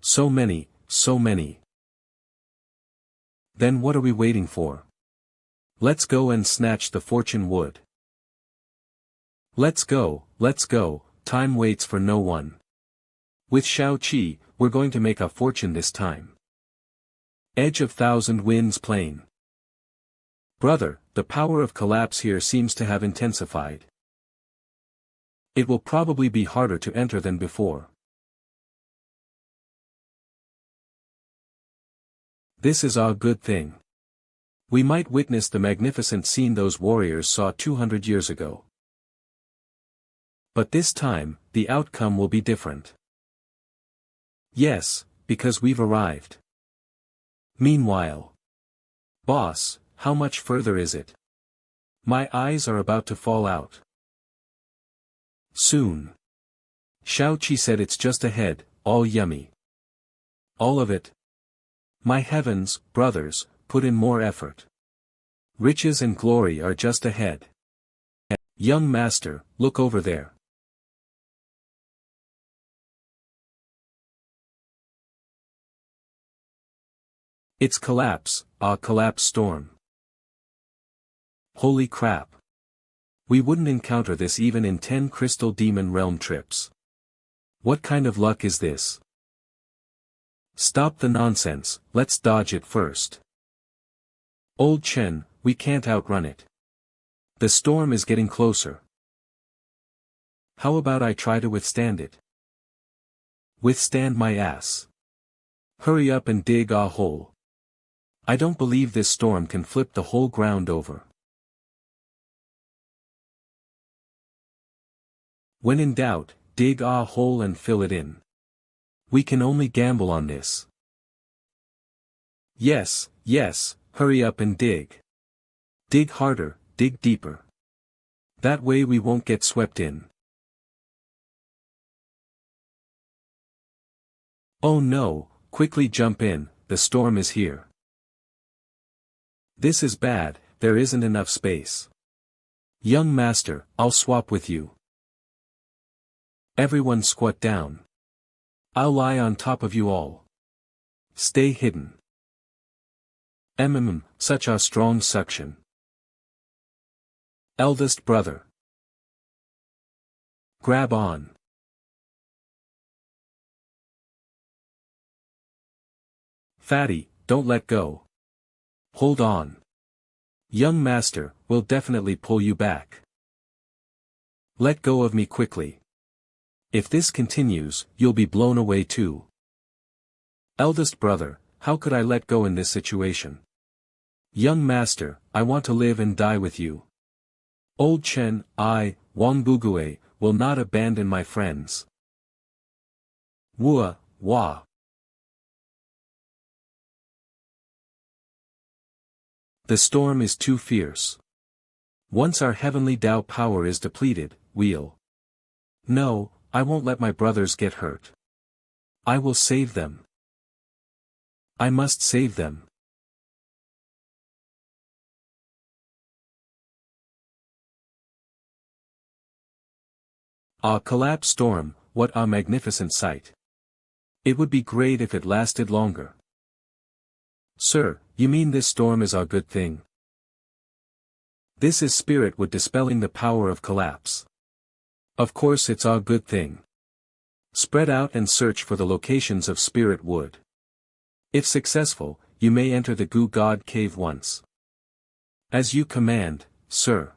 So many, so many. Then what are we waiting for? Let's go and snatch the fortune wood. Let's go, time waits for no one. With Shao Qi, we're going to make a fortune this time. Edge of Thousand Winds Plain. Brother, the power of collapse here seems to have intensified. It will probably be harder to enter than before. This is a good thing. We might witness the magnificent scene those warriors saw 200 years ago. But this time, the outcome will be different. Yes, because we've arrived. Meanwhile. Boss, how much further is it? My eyes are about to fall out. Soon. Shao Qi said it's just ahead, all yummy. All of it? My heavens, brothers, put in more effort. Riches and glory are just ahead. Young master, look over there. It's collapse, a collapse storm. Holy crap. We wouldn't encounter this even in 10 crystal demon realm trips. What kind of luck is this? Stop the nonsense, let's dodge it first. Old Chen, we can't outrun it. The storm is getting closer. How about I try to withstand it? Withstand my ass. Hurry up and dig a hole. I don't believe this storm can flip the whole ground over. When in doubt, dig a hole and fill it in. We can only gamble on this. Yes, hurry up and dig. Dig harder, dig deeper. That way we won't get swept in. Oh no, quickly jump in, the storm is here. This is bad, there isn't enough space. Young master, I'll swap with you. Everyone squat down. I'll lie on top of you all. Stay hidden. Such a strong suction. Eldest brother. Grab on. Fatty, don't let go. Hold on. Young master, we'll definitely pull you back. Let go of me quickly. If this continues, you'll be blown away too. Eldest brother, how could I let go in this situation? Young master, I want to live and die with you. Old Chen, I, Wang Bugue, will not abandon my friends. Wua, wah. The storm is too fierce. Once our heavenly Tao power is depleted, we'll. No, I won't let my brothers get hurt. I will save them. I must save them. A collapse storm, what a magnificent sight. It would be great if it lasted longer. Sir, you mean this storm is a good thing? This is spirit wood dispelling the power of collapse. Of course it's a good thing. Spread out and search for the locations of spirit wood. If successful, you may enter the Goo God cave once. As you command, sir.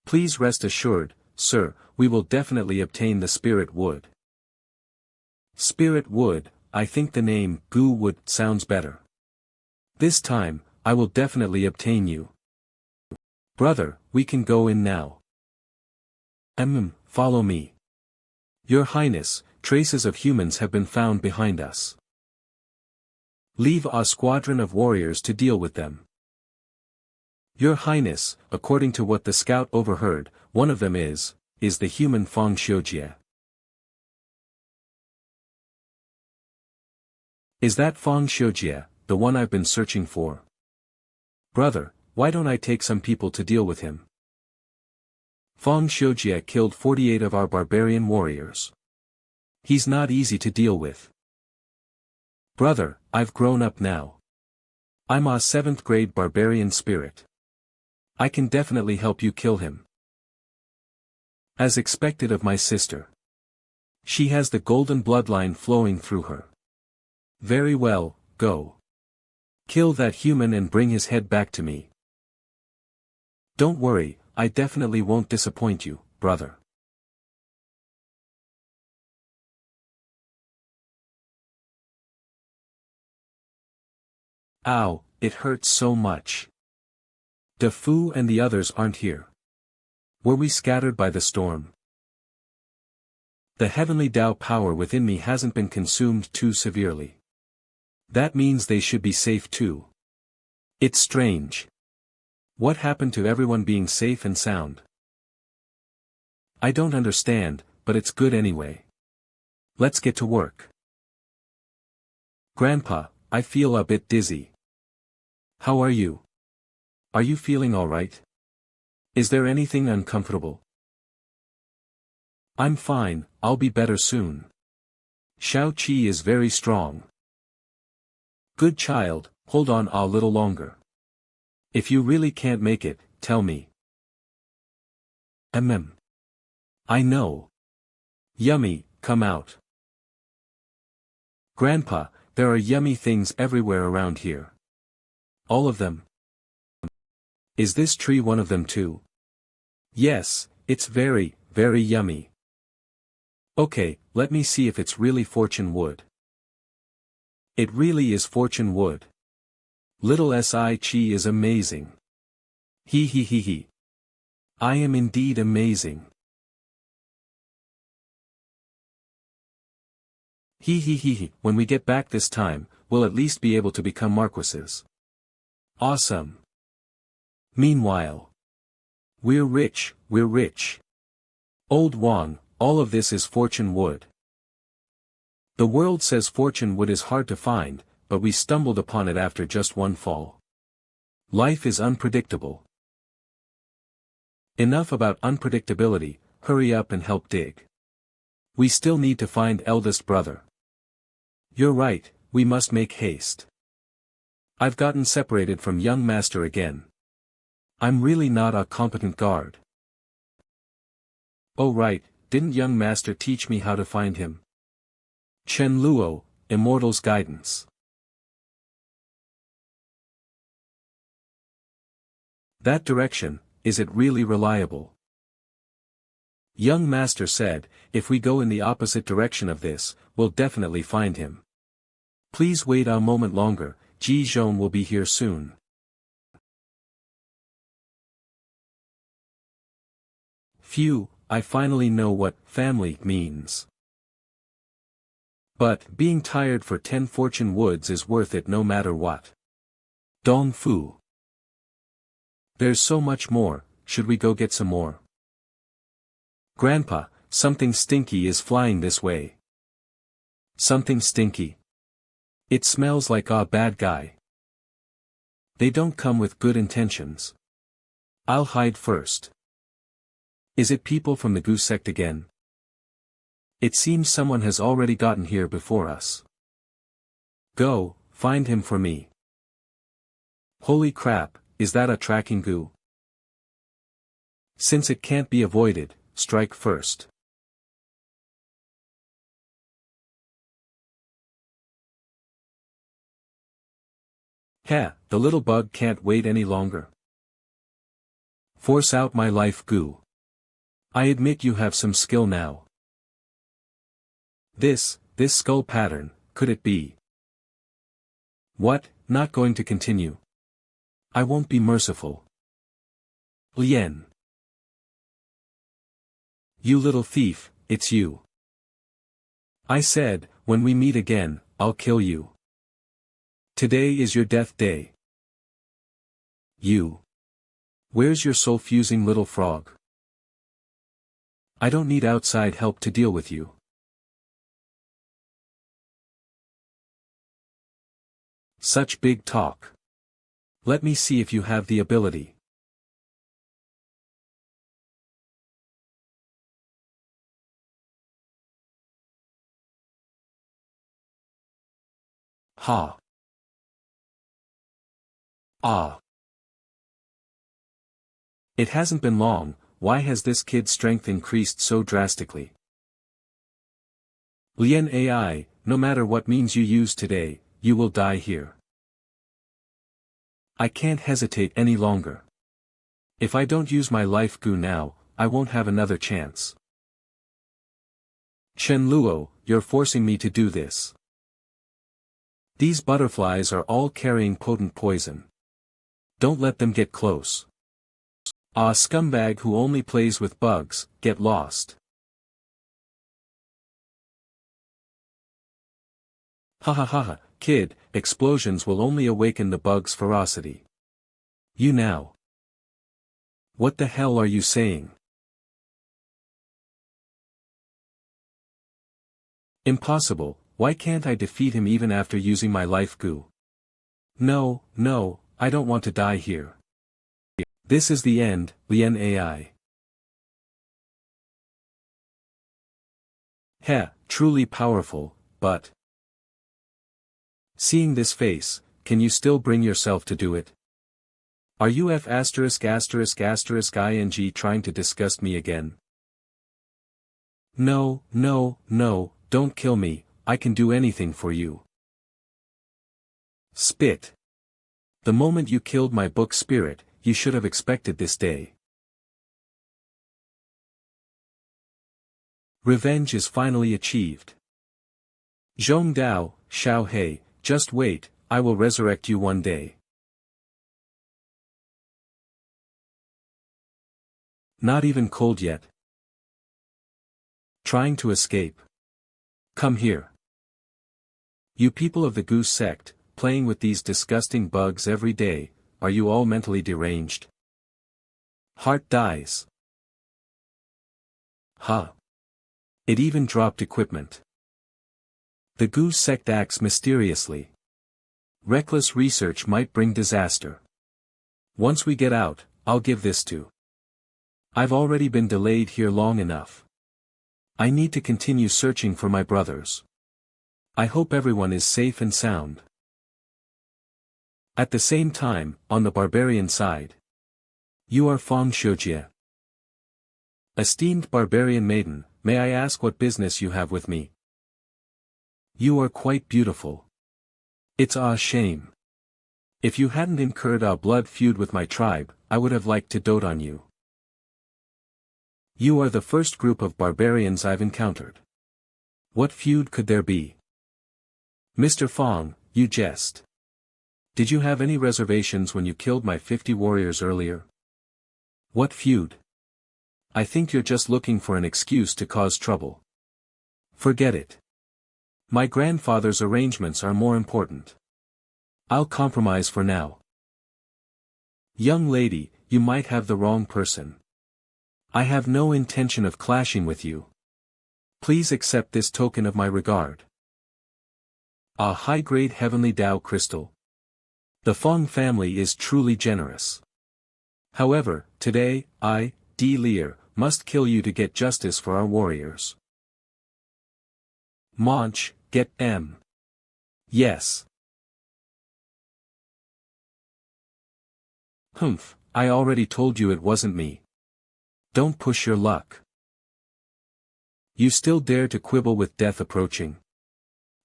Please rest assured, sir, we will definitely obtain the spirit wood. Spirit wood, I think the name Goo wood sounds better. This time, I will definitely obtain you. Brother, we can go in now. Follow me. Your Highness, traces of humans have been found behind us. Leave a squadron of warriors to deal with them. Your Highness, according to what the scout overheard, one of them is is the human Feng Xiujie. Is that Feng Xiujie, the one I've been searching for? Brother, why don't I take some people to deal with him? Feng Xiujie killed 48 of our barbarian warriors. He's not easy to deal with. Brother, I've grown up now. I'm a 7th grade barbarian spirit. I can definitely help you kill him. As expected of my sister. She has the golden bloodline flowing through her. Very well, go. Kill that human and bring his head back to me. Don't worry, I definitely won't disappoint you, brother. Ow, it hurts so much. De Fu and the others aren't here. Were we scattered by the storm? The heavenly Tao power within me hasn't been consumed too severely. That means they should be safe too. It's strange. What happened to everyone being safe and sound? I don't understand, but it's good anyway. Let's get to work. Grandpa, I feel a bit dizzy. How are you? Are you feeling all right? Is there anything uncomfortable? I'm fine, I'll be better soon. Shao Qi is very strong. Good child, hold on a little longer. If you really can't make it, tell me. I know. Yummy, come out. Grandpa, there are yummy things everywhere around here. All of them. Is this tree one of them too? Yes, it's very, very yummy. Okay, let me see if it's really fortune wood. It really is fortune wood. Little Si is amazing. He. I am indeed amazing. He. When we get back this time, we'll at least be able to become marquises. Awesome. Meanwhile. We're rich. Old Wang, all of this is fortune wood. The world says fortune wood is hard to find, but we stumbled upon it after just one fall. Life is unpredictable. Enough about unpredictability, hurry up and help dig. We still need to find eldest brother. You're right, we must make haste. I've gotten separated from young master again. I'm really not a competent guard. Oh right, didn't young master teach me how to find him? Chen Luo, Immortal's Guidance. That direction, is it really reliable? Young master said, if we go in the opposite direction of this, we'll definitely find him. Please wait a moment longer, Ji Zhong will be here soon. Phew, I finally know what family means. But, being tired for 10 fortune woods is worth it no matter what. Dong Fu. There's so much more, should we go get some more? Grandpa, something stinky is flying this way. Something stinky. It smells like a bad guy. They don't come with good intentions. I'll hide first. Is it people from the Goose sect again? It seems someone has already gotten here before us. Go, find him for me. Holy crap, is that a tracking goo? Since it can't be avoided, strike first. Heh, the little bug can't wait any longer. Force out my life goo. I admit you have some skill now. This skull pattern, could it be? What, not going to continue? I won't be merciful. Lien. You little thief, it's you. I said, when we meet again, I'll kill you. Today is your death day. You. Where's your soul-fusing little frog? I don't need outside help to deal with you. Such big talk. Let me see if you have the ability. Ha. Ah. It hasn't been long, why has this kid's strength increased so drastically? Lien AI, no matter what means you use today, you will die here. I can't hesitate any longer. If I don't use my life goo now, I won't have another chance. Chen Luo, you're forcing me to do this. These butterflies are all carrying potent poison. Don't let them get close. Ah, scumbag who only plays with bugs, get lost. Ha ha ha ha, kid, explosions will only awaken the bug's ferocity. You now. What the hell are you saying? Impossible, why can't I defeat him even after using my life goo? No, no, I don't want to die here. This is the end, Lien AI. Heh, truly powerful, but... Seeing this face, can you still bring yourself to do it? Are you ing trying to disgust me again? No, no, no, don't kill me, I can do anything for you. Spit. The moment you killed my book spirit, you should have expected this day. Revenge is finally achieved. Zhong Dao, Xiao He, just wait, I will resurrect you one day. Not even cold yet. Trying to escape. Come here. You people of the Goose sect, playing with these disgusting bugs every day, are you all mentally deranged? Heart dies. Huh. It even dropped equipment. The Goose sect acts mysteriously. Reckless research might bring disaster. Once we get out, I'll give this to. I've already been delayed here long enough. I need to continue searching for my brothers. I hope everyone is safe and sound. At the same time, on the barbarian side. You are Fang Xiujie. Esteemed barbarian maiden, may I ask what business you have with me? You are quite beautiful. It's a shame. If you hadn't incurred a blood feud with my tribe, I would have liked to dote on you. You are the first group of barbarians I've encountered. What feud could there be? Mr. Fang, you jest. Did you have any reservations when you killed my 50 warriors earlier? What feud? I think you're just looking for an excuse to cause trouble. Forget it. My grandfather's arrangements are more important. I'll compromise for now. Young lady, you might have the wrong person. I have no intention of clashing with you. Please accept this token of my regard. A high-grade heavenly Tao crystal. The Feng family is truly generous. However, today, I, D. Lear, must kill you to get justice for our warriors. Monch, get M. Yes. Humph, I already told you it wasn't me. Don't push your luck. You still dare to quibble with death approaching.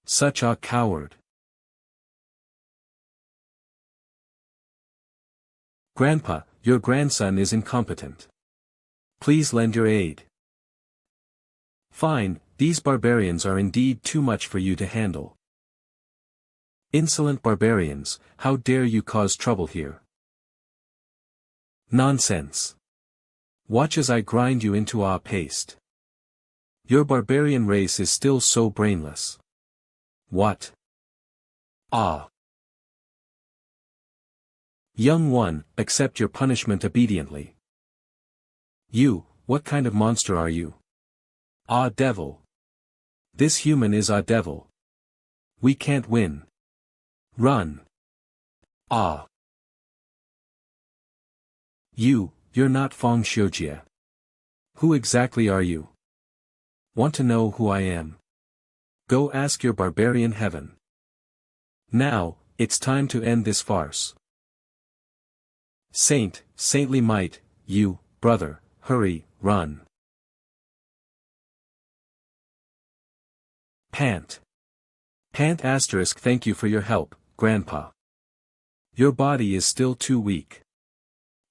Such a coward. Grandpa, your grandson is incompetent. Please lend your aid. Fine, these barbarians are indeed too much for you to handle. Insolent barbarians, how dare you cause trouble here? Nonsense. Watch as I grind you into a paste. Your barbarian race is still so brainless. What? Ah. Young one, accept your punishment obediently. You, what kind of monster are you? Ah devil. This human is a devil. We can't win. Run. Ah. You're not Feng Xiujie. Who exactly are you? Want to know who I am? Go ask your barbarian heaven. Now, it's time to end this farce. Saintly might, you, brother, hurry, run. Pant. Thank you for your help, Grandpa. Your body is still too weak.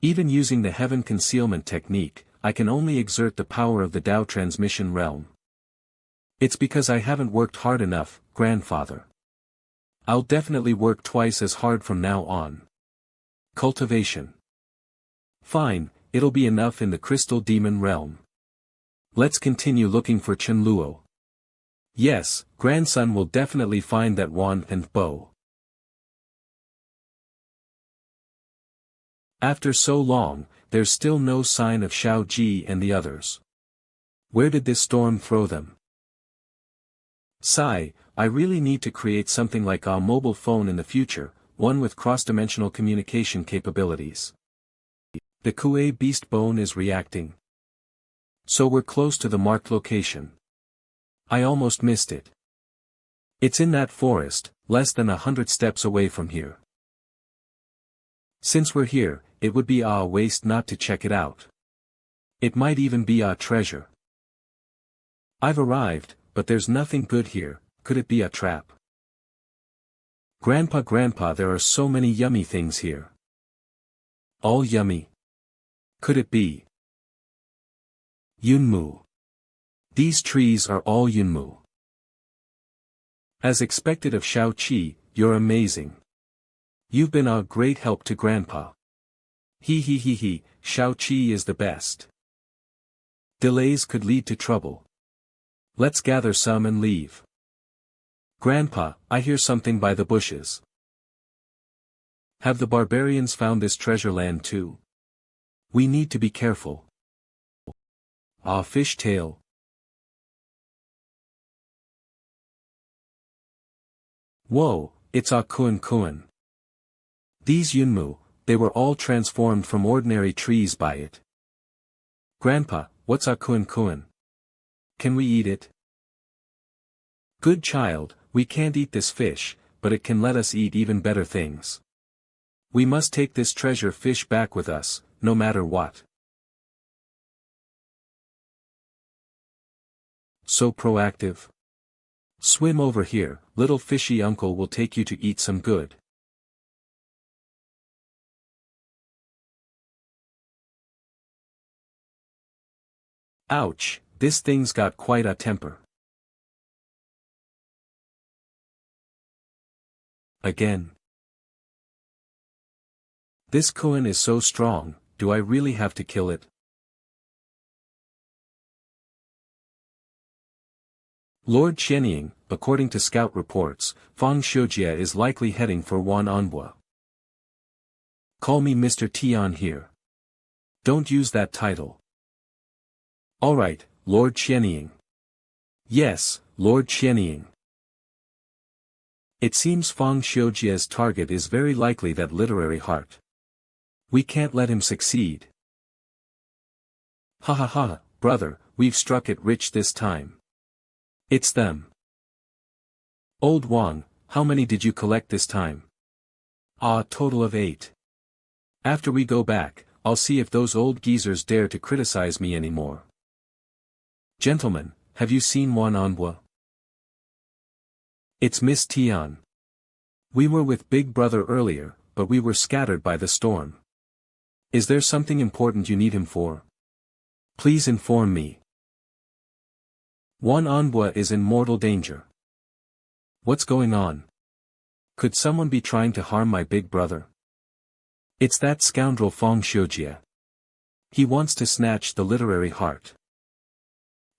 Even using the heaven concealment technique, I can only exert the power of the Tao transmission realm. It's because I haven't worked hard enough, Grandfather. I'll definitely work twice as hard from now on. Cultivation. Fine, it'll be enough in the crystal demon realm. Let's continue looking for Chenluo. Yes, grandson will definitely find that wand and bow. After so long, there's still no sign of Shao Ji and the others. Where did this storm throw them? Sigh, I really need to create something like a mobile phone in the future, one with cross-dimensional communication capabilities. The Kuei beast bone is reacting. So we're close to the marked location. I almost missed it. It's in that forest, less than 100 steps away from here. Since we're here, it would be a waste not to check it out. It might even be a treasure. I've arrived, but there's nothing good here. Could it be a trap? Grandpa, there are so many yummy things here. All yummy. Could it be Yunmu? These trees are all Yunmu. As expected of Shao Qi, you're amazing. You've been a great help to Grandpa. He, Shao Qi is the best. Delays could lead to trouble. Let's gather some and leave. Grandpa, I hear something by the bushes. Have the barbarians found this treasure land too? We need to be careful. Ah, fish tail. Whoa, it's a Kuan. These Yunmu, they were all transformed from ordinary trees by it. Grandpa, what's a Kuan? Can we eat it? Good child, we can't eat this fish, but it can let us eat even better things. We must take this treasure fish back with us, no matter what. So proactive. Swim over here, little fishy uncle will take you to eat some good. Ouch, this thing's got quite a temper. Again. This Kuan is so strong, do I really have to kill it? Lord Qianying, according to scout reports, Feng Xiujie is likely heading for Wan'anbua. Call me Mr. Tian here. Don't use that title. Alright, Lord Qianying. Yes, Lord Qianying. It seems Feng Xiujie's target is very likely that literary heart. We can't let him succeed. Ha, brother, we've struck it rich this time. It's them. Old Wang, how many did you collect this time? A total of 8. After we go back, I'll see if those old geezers dare to criticize me anymore. Gentlemen, have you seen Wan'anbua? It's Miss Tian. We were with Big Brother earlier, but we were scattered by the storm. Is there something important you need him for? Please inform me. Wan'anbua is in mortal danger. What's going on? Could someone be trying to harm my big brother? It's that scoundrel Feng Xiujie. He wants to snatch the literary heart.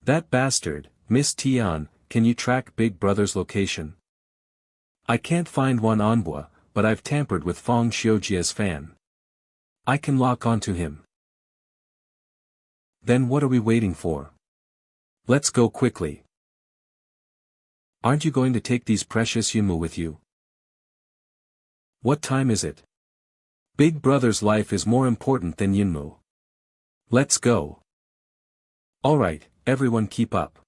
That bastard, Miss Tian, can you track Big Brother's location? I can't find Wan'anbua, but I've tampered with Feng Xiujie's fan. I can lock onto him. Then what are we waiting for? Let's go quickly. Aren't you going to take these precious Yunmu with you? What time is it? Big Brother's life is more important than Yunmu. Let's go. Alright, everyone keep up.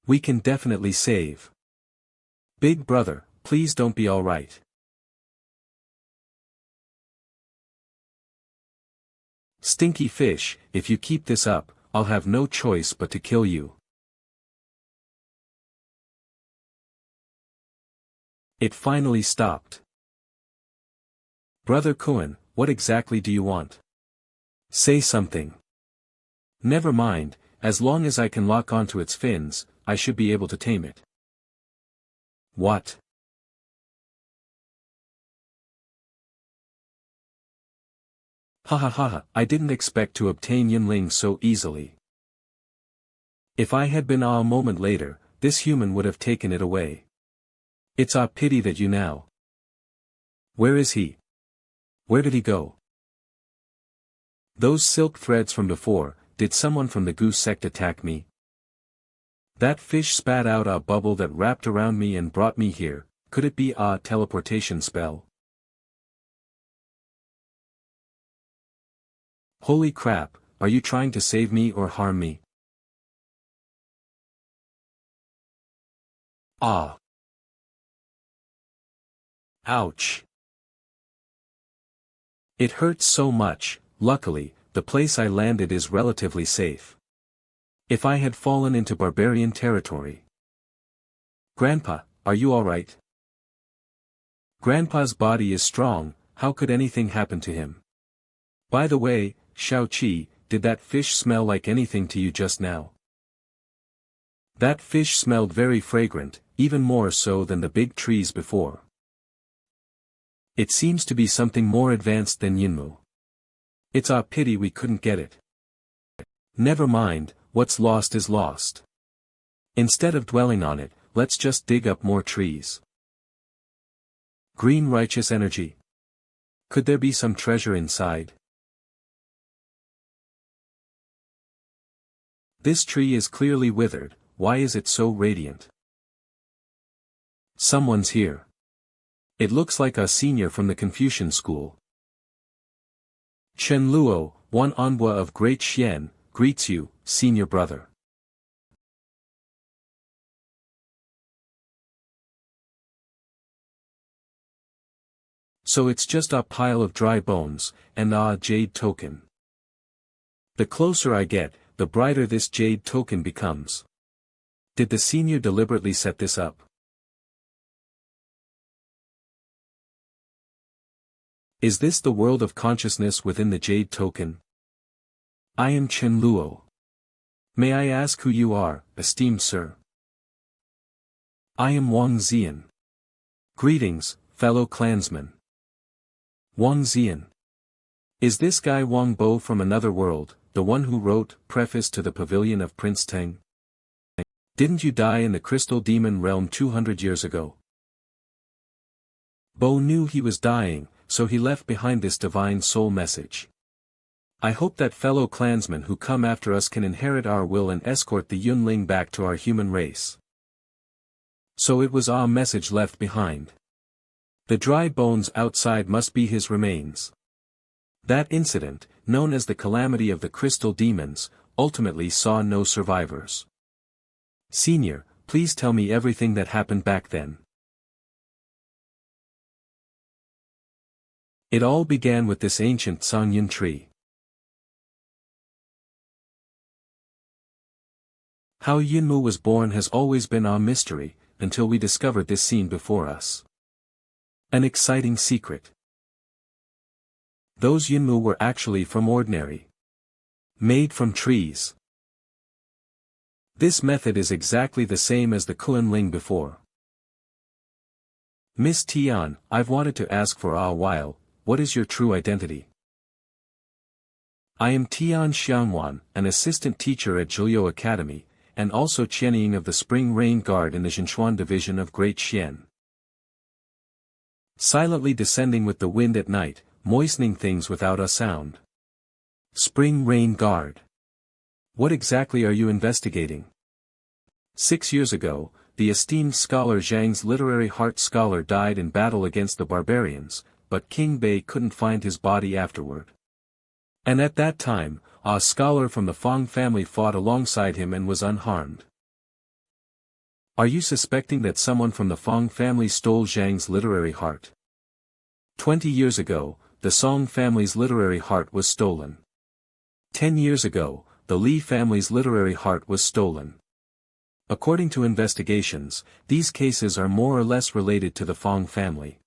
We can definitely save. Big Brother, please don't be alright. Stinky fish, if you keep this up, I'll have no choice but to kill you. It finally stopped. Brother Kuan, what exactly do you want? Say something. Never mind, as long as I can lock onto its fins, I should be able to tame it. What? Ha ha ha, I didn't expect to obtain Yunling so easily. If I had been a moment later, this human would have taken it away. It's a pity that you now. Where is he? Where did he go? Those silk threads from before, did someone from the goose sect attack me? That fish spat out a bubble that wrapped around me and brought me here, could it be a teleportation spell? Holy crap, are you trying to save me or harm me? Ah. Ouch. It hurts so much. Luckily, the place I landed is relatively safe. If I had fallen into barbarian territory. Grandpa, are you alright? Grandpa's body is strong, how could anything happen to him? By the way, Shao-Chi, did that fish smell like anything to you just now? That fish smelled very fragrant, even more so than the big trees before. It seems to be something more advanced than Yunmu. It's a pity we couldn't get it. Never mind, what's lost is lost. Instead of dwelling on it, let's just dig up more trees. Green righteous energy. Could there be some treasure inside? This tree is clearly withered, why is it so radiant? Someone's here. It looks like a senior from the Confucian school. Chen Luo, one envoy of Great Xian, greets you, senior brother. So it's just a pile of dry bones, and a jade token. The closer I get, the brighter this jade token becomes. Did the senior deliberately set this up? Is this the world of consciousness within the jade token? I am Chen Luo. May I ask who you are, esteemed sir? I am Wang Zian. Greetings, fellow clansmen. Wang Zian. Is this guy Wang Bo from another world, the one who wrote Preface to the Pavilion of Prince Teng? Didn't you die in the Crystal Demon realm 200 years ago? Bo knew he was dying, so he left behind this divine soul message. I hope that fellow clansmen who come after us can inherit our will and escort the Yunling back to our human race. So it was our message left behind. The dry bones outside must be his remains. That incident, known as the Calamity of the Crystal Demons, ultimately saw no survivors. Senior, please tell me everything that happened back then. It all began with this ancient Sangyun tree. How Yunmu was born has always been our mystery, until we discovered this scene before us. An exciting secret. Those Yunmu were actually from ordinary. Made from trees. This method is exactly the same as the Kuan-Ling before. Miss Tian, I've wanted to ask for a while, what is your true identity? I am Tian Xiangwan, an assistant teacher at Zhuyo Academy, and also Qianying of the Spring Rain Guard in the Zhenchuan division of Great Xian. Silently descending with the wind at night, moistening things without a sound. Spring Rain Guard. What exactly are you investigating? 6 years ago, the esteemed scholar Zhang's literary heart scholar died in battle against the barbarians, but King Bei couldn't find his body afterward. And at that time, a scholar from the Fang family fought alongside him and was unharmed. Are you suspecting that someone from the Fang family stole Zhang's literary heart? 20 years ago, the Song family's literary heart was stolen. 10 years ago, the Li family's literary heart was stolen. According to investigations, these cases are more or less related to the Fang family.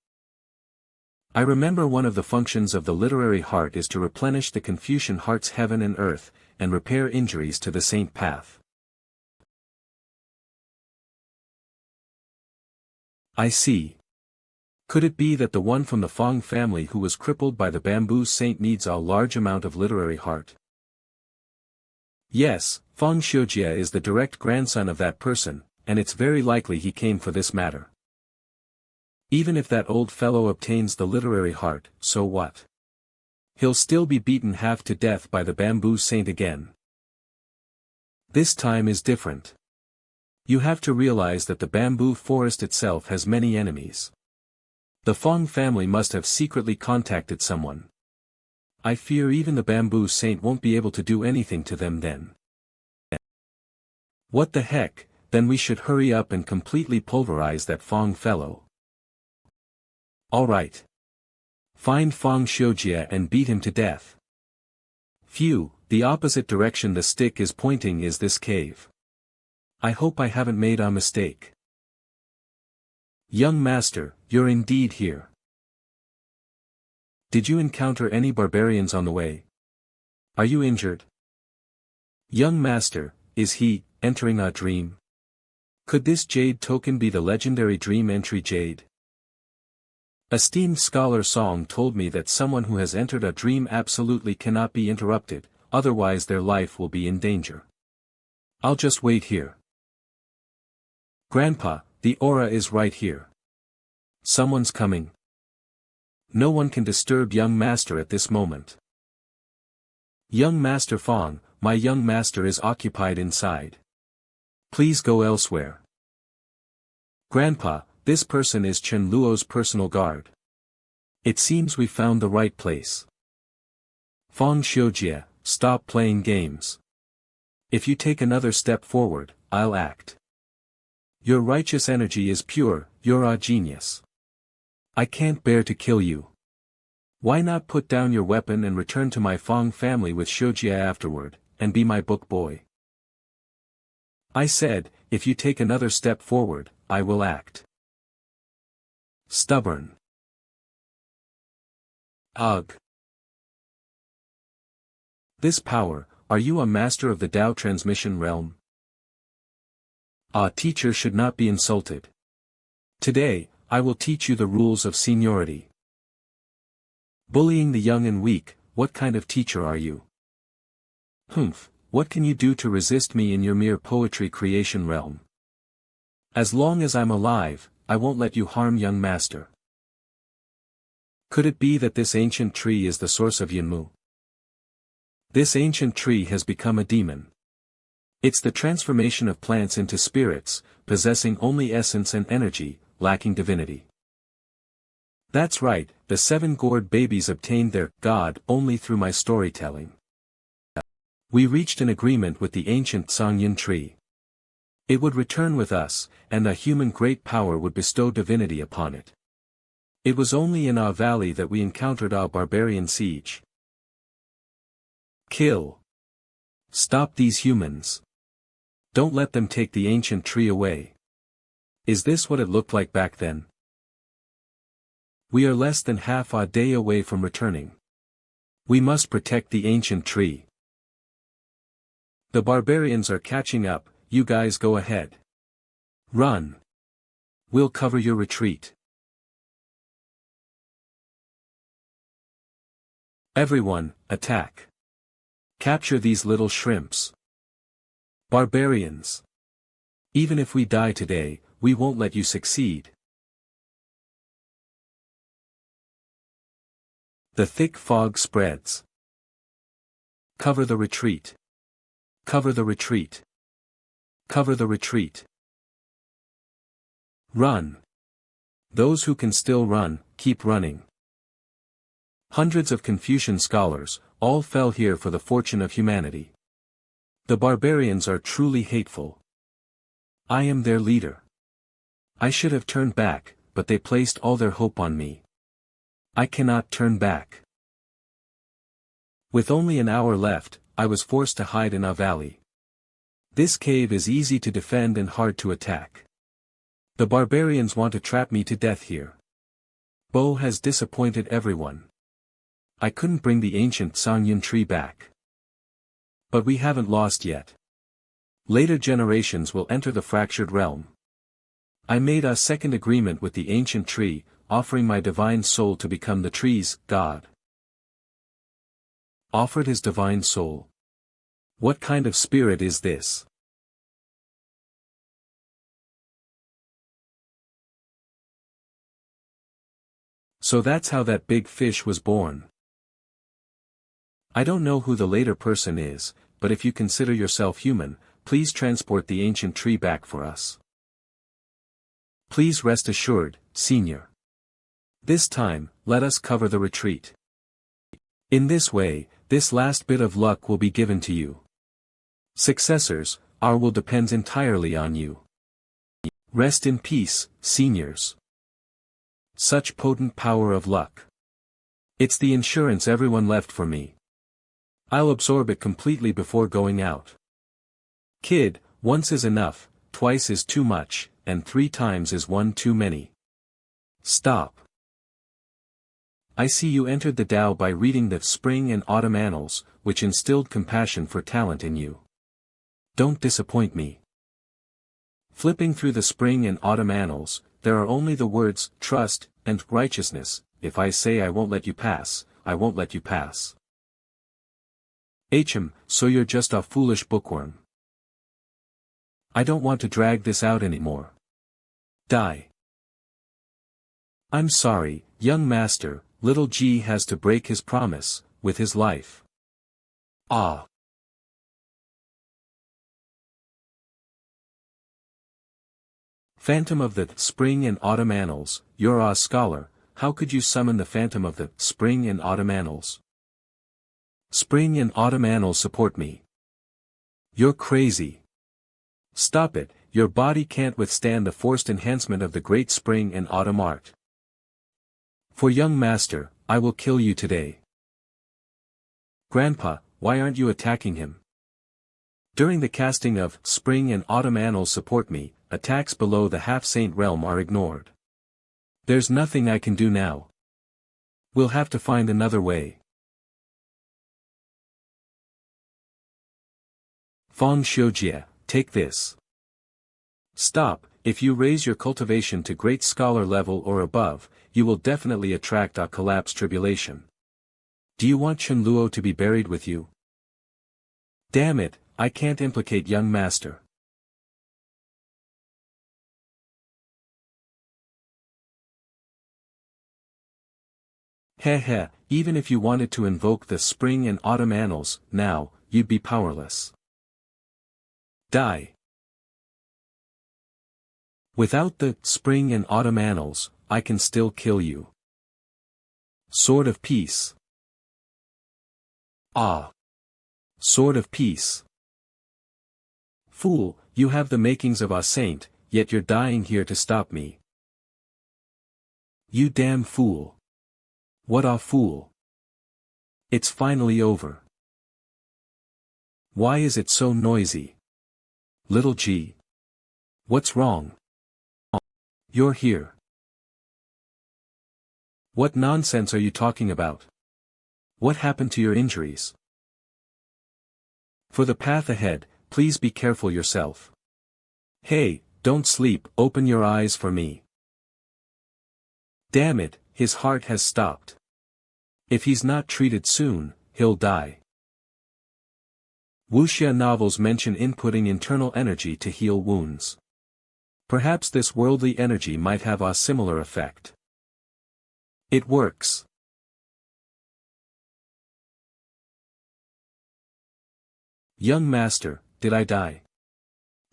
I remember one of the functions of the literary heart is to replenish the Confucian heart's heaven and earth, and repair injuries to the saint path. I see. Could it be that the one from the Fang family who was crippled by the bamboo saint needs a large amount of literary heart? Yes, Fang Xiujie is the direct grandson of that person, and it's very likely he came for this matter. Even if that old fellow obtains the literary heart, so what? He'll still be beaten half to death by the bamboo saint again. This time is different. You have to realize that the bamboo forest itself has many enemies. The Fang family must have secretly contacted someone. I fear even the bamboo saint won't be able to do anything to them then. What the heck, then we should hurry up and completely pulverize that Fang fellow. Alright. Find Fang Xiujie and beat him to death. Phew, the opposite direction the stick is pointing is this cave. I hope I haven't made a mistake. Young master, you're indeed here. Did you encounter any barbarians on the way? Are you injured? Young master, is he entering a dream? Could this jade token be the legendary dream entry jade? Esteemed scholar Song told me that someone who has entered a dream absolutely cannot be interrupted, otherwise their life will be in danger. I'll just wait here. Grandpa, the aura is right here. Someone's coming. No one can disturb young master at this moment. Young master Fang, my young master is occupied inside. Please go elsewhere. Grandpa, this person is Chen Luo's personal guard. It seems we found the right place. Fang Xiujie, stop playing games. If you take another step forward, I'll act. Your righteous energy is pure, you're a genius. I can't bear to kill you. Why not put down your weapon and return to my Fang family with Xiujie afterward, and be my book boy? I said, if you take another step forward, I will act. Stubborn. Ugh. This power, are you a master of the Tao transmission realm? A teacher should not be insulted. Today, I will teach you the rules of seniority. Bullying the young and weak, what kind of teacher are you? Humph, what can you do to resist me in your mere poetry creation realm? As long as I'm alive, I won't let you harm young master. Could it be that this ancient tree is the source of Yunmu? This ancient tree has become a demon. It's the transformation of plants into spirits, possessing only essence and energy, lacking divinity. That's right, the 7 gourd babies obtained their God only through my storytelling. We reached an agreement with the ancient Songyun tree. It would return with us, and a human great power would bestow divinity upon it. It was only in our valley that we encountered our barbarian siege. Kill. Stop these humans. Don't let them take the ancient tree away. Is this what it looked like back then? We are less than half a day away from returning. We must protect the ancient tree. The barbarians are catching up, you guys go ahead. Run. We'll cover your retreat. Everyone, attack. Capture these little shrimps. Barbarians. Even if we die today, we won't let you succeed. The thick fog spreads. Cover the retreat. Cover the retreat. Cover the retreat. Run. Those who can still run, keep running. Hundreds of Confucian scholars, all fell here for the fortune of humanity. The barbarians are truly hateful. I am their leader. I should have turned back, but they placed all their hope on me. I cannot turn back. With only an hour left, I was forced to hide in a valley. This cave is easy to defend and hard to attack. The barbarians want to trap me to death here. Bo has disappointed everyone. I couldn't bring the ancient Sangyun tree back. But we haven't lost yet. Later generations will enter the fractured realm. I made a second agreement with the ancient tree, offering my divine soul to become the tree's god. Offered his divine soul. What kind of spirit is this? So that's how that big fish was born. I don't know who the later person is, but if you consider yourself human, please transport the ancient tree back for us. Please rest assured, Senior. This time, let us cover the retreat. In this way, this last bit of luck will be given to you. Successors, our will depends entirely on you. Rest in peace, seniors. Such potent power of luck. It's the insurance everyone left for me. I'll absorb it completely before going out. Kid, once is enough, twice is too much, and 3 times is one too many. Stop. I see you entered the Tao by reading the Spring and Autumn Annals, which instilled compassion for talent in you. Don't disappoint me. Flipping through the Spring and Autumn Annals, there are only the words, trust, and righteousness. If I say I won't let you pass, I won't let you pass. So you're just a foolish bookworm. I don't want to drag this out anymore. Die. I'm sorry, young master, little G has to break his promise, with his life. Ah. Phantom of the Spring and Autumn Annals, you're a scholar, how could you summon the Phantom of the Spring and Autumn Annals? Spring and Autumn Annals support me. You're crazy. Stop it, your body can't withstand the forced enhancement of the great Spring and Autumn art. For young master, I will kill you today. Grandpa, why aren't you attacking him? During the casting of Spring and Autumn Annals support me, attacks below the half-saint realm are ignored. There's nothing I can do now. We'll have to find another way. Fong Xiujie, take this. Stop, if you raise your cultivation to great scholar level or above, you will definitely attract a collapse tribulation. Do you want Chun Luo to be buried with you? Damn it, I can't implicate young master. Heh, even if you wanted to invoke the Spring and Autumn Annals, now, you'd be powerless. Die. Without the Spring and Autumn Annals, I can still kill you. Sword of Peace. Ah. Sword of Peace. Fool, you have the makings of a saint, yet you're dying here to stop me. You damn fool. What a fool. It's finally over. Why is it so noisy? Little G. What's wrong? You're here. What nonsense are you talking about? What happened to your injuries? For the path ahead, please be careful yourself. Hey, don't sleep, open your eyes for me. Damn it, his heart has stopped. If he's not treated soon, he'll die. Wuxia novels mention inputting internal energy to heal wounds. Perhaps this worldly energy might have a similar effect. It works. Young master, did I die?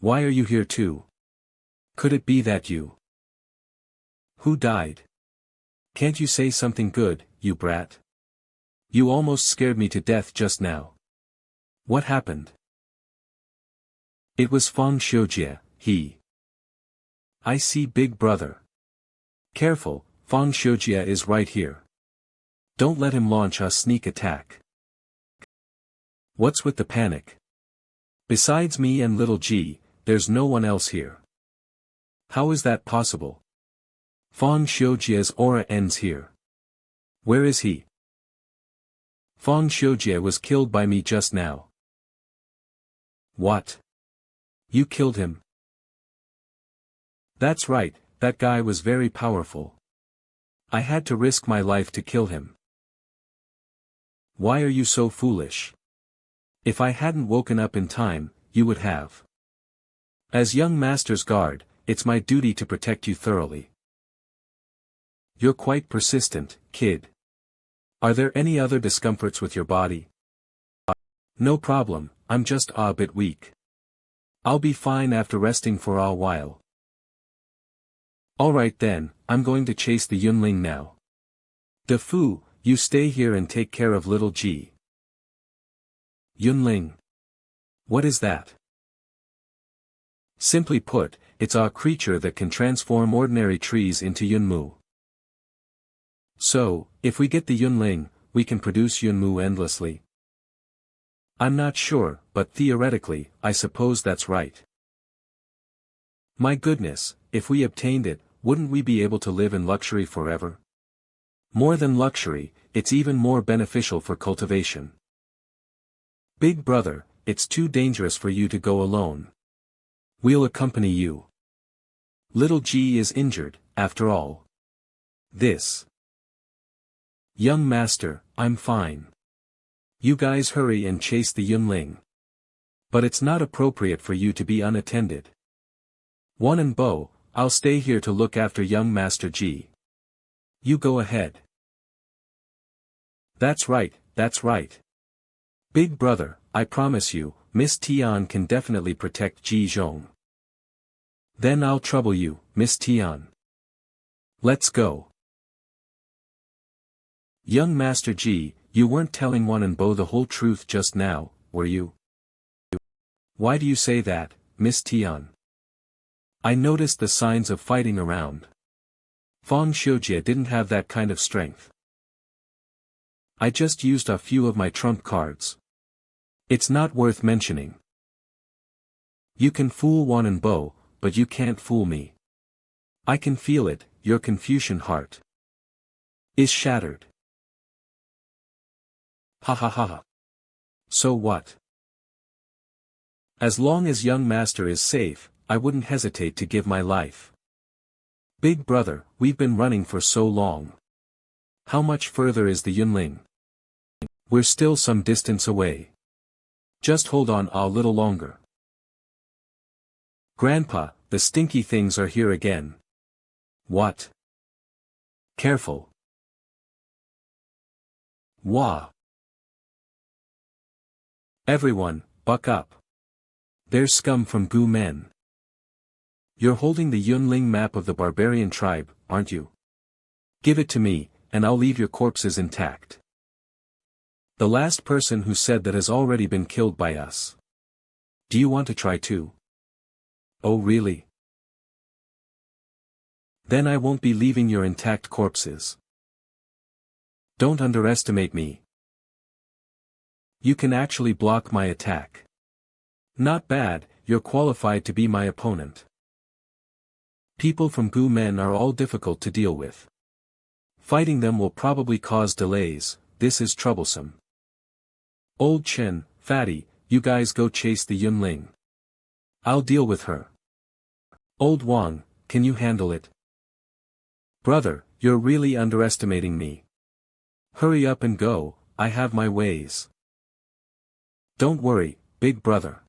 Why are you here too? Could it be that you? Who died? Can't you say something good, you brat? You almost scared me to death just now. What happened? It was Feng Xiujie, he. I see, big brother. Careful, Feng Xiujie is right here. Don't let him launch a sneak attack. What's with the panic? Besides me and little G, there's no one else here. How is that possible? Feng Xiujie's aura ends here. Where is he? Feng Xiujie was killed by me just now. What? You killed him? That's right, that guy was very powerful. I had to risk my life to kill him. Why are you so foolish? If I hadn't woken up in time, you would have. As young master's guard, it's my duty to protect you thoroughly. You're quite persistent, kid. Are there any other discomforts with your body? No problem, I'm just a bit weak. I'll be fine after resting for a while. Alright then, I'm going to chase the Yunling now. De Fu, you stay here and take care of little G. Yunling. What is that? Simply put, it's a creature that can transform ordinary trees into Yunmu. So, if we get the Yunling, we can produce Yunmu endlessly. I'm not sure, but theoretically, I suppose that's right. My goodness, if we obtained it, wouldn't we be able to live in luxury forever? More than luxury, it's even more beneficial for cultivation. Big brother, it's too dangerous for you to go alone. We'll accompany you. Little G is injured, after all. This. Young master, I'm fine. You guys hurry and chase the Yunling. But it's not appropriate for you to be unattended. Wan and Bo, I'll stay here to look after young Master G. You go ahead. That's right, that's right. Big brother, I promise you, Miss Tian can definitely protect Ji Zhong. Then I'll trouble you, Miss Tian. Let's go. Young Master G, you weren't telling Wan and Bo the whole truth just now, were you? Why do you say that, Miss Tian? I noticed the signs of fighting around. Feng Xiujie didn't have that kind of strength. I just used a few of my trump cards. It's not worth mentioning. You can fool Wan and Bo, but you can't fool me. I can feel it, your Confucian heart is shattered. Ha ha ha ha. So what? As long as young master is safe, I wouldn't hesitate to give my life. Big brother, we've been running for so long. How much further is the Yunling? We're still some distance away. Just hold on a little longer. Grandpa, the stinky things are here again. What? Careful. Wah. Everyone, buck up. They're scum from Gu Men. You're holding the Yunling map of the barbarian tribe, aren't you? Give it to me, and I'll leave your corpses intact. The last person who said that has already been killed by us. Do you want to try too? Oh really? Then I won't be leaving your intact corpses. Don't underestimate me. You can actually block my attack. Not bad, you're qualified to be my opponent. People from Gu Men are all difficult to deal with. Fighting them will probably cause delays, this is troublesome. Old Chen, Fatty, you guys go chase the Yunling. I'll deal with her. Old Wang, can you handle it? Brother, you're really underestimating me. Hurry up and go, I have my ways. Don't worry, big brother.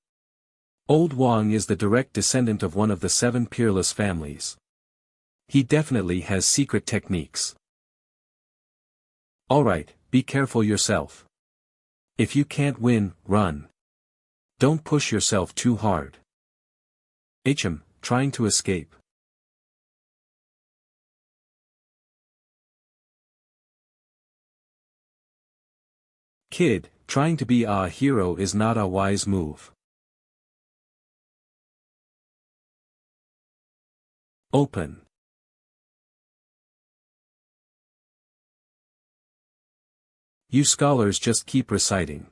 Old Wang is the direct descendant of one of the 7 peerless families. He definitely has secret techniques. Alright, be careful yourself. If you can't win, run. Don't push yourself too hard. Trying to escape. Kid, trying to be a hero is not a wise move. Open. You scholars just keep reciting.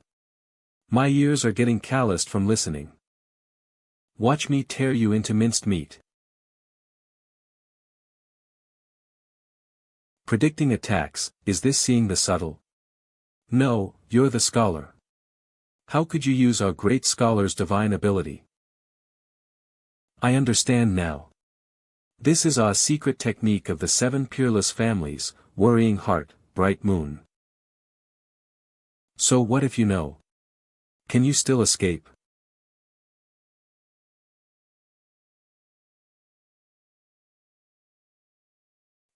My ears are getting calloused from listening. Watch me tear you into minced meat. Predicting attacks, is this seeing the subtle? No, you're the scholar. How could you use our great scholar's divine ability? I understand now. This is our secret technique of the 7 peerless families, worrying heart, bright moon. So what if you know? Can you still escape?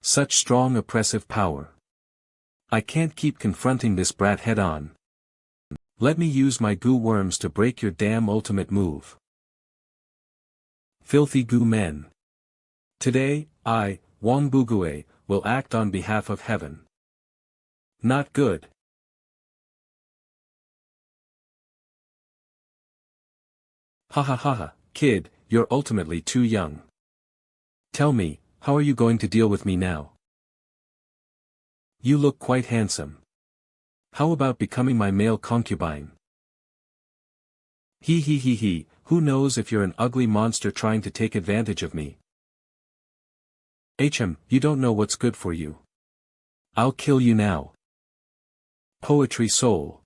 Such strong oppressive power. I can't keep confronting this brat head on. Let me use my goo worms to break your damn ultimate move. Filthy goo men. Today, I, Wang Bugue, will act on behalf of heaven. Not good. Ha ha ha ha, kid, you're ultimately too young. Tell me, how are you going to deal with me now? You look quite handsome. How about becoming my male concubine? He, who knows if you're an ugly monster trying to take advantage of me? You don't know what's good for you. I'll kill you now. Poetry soul.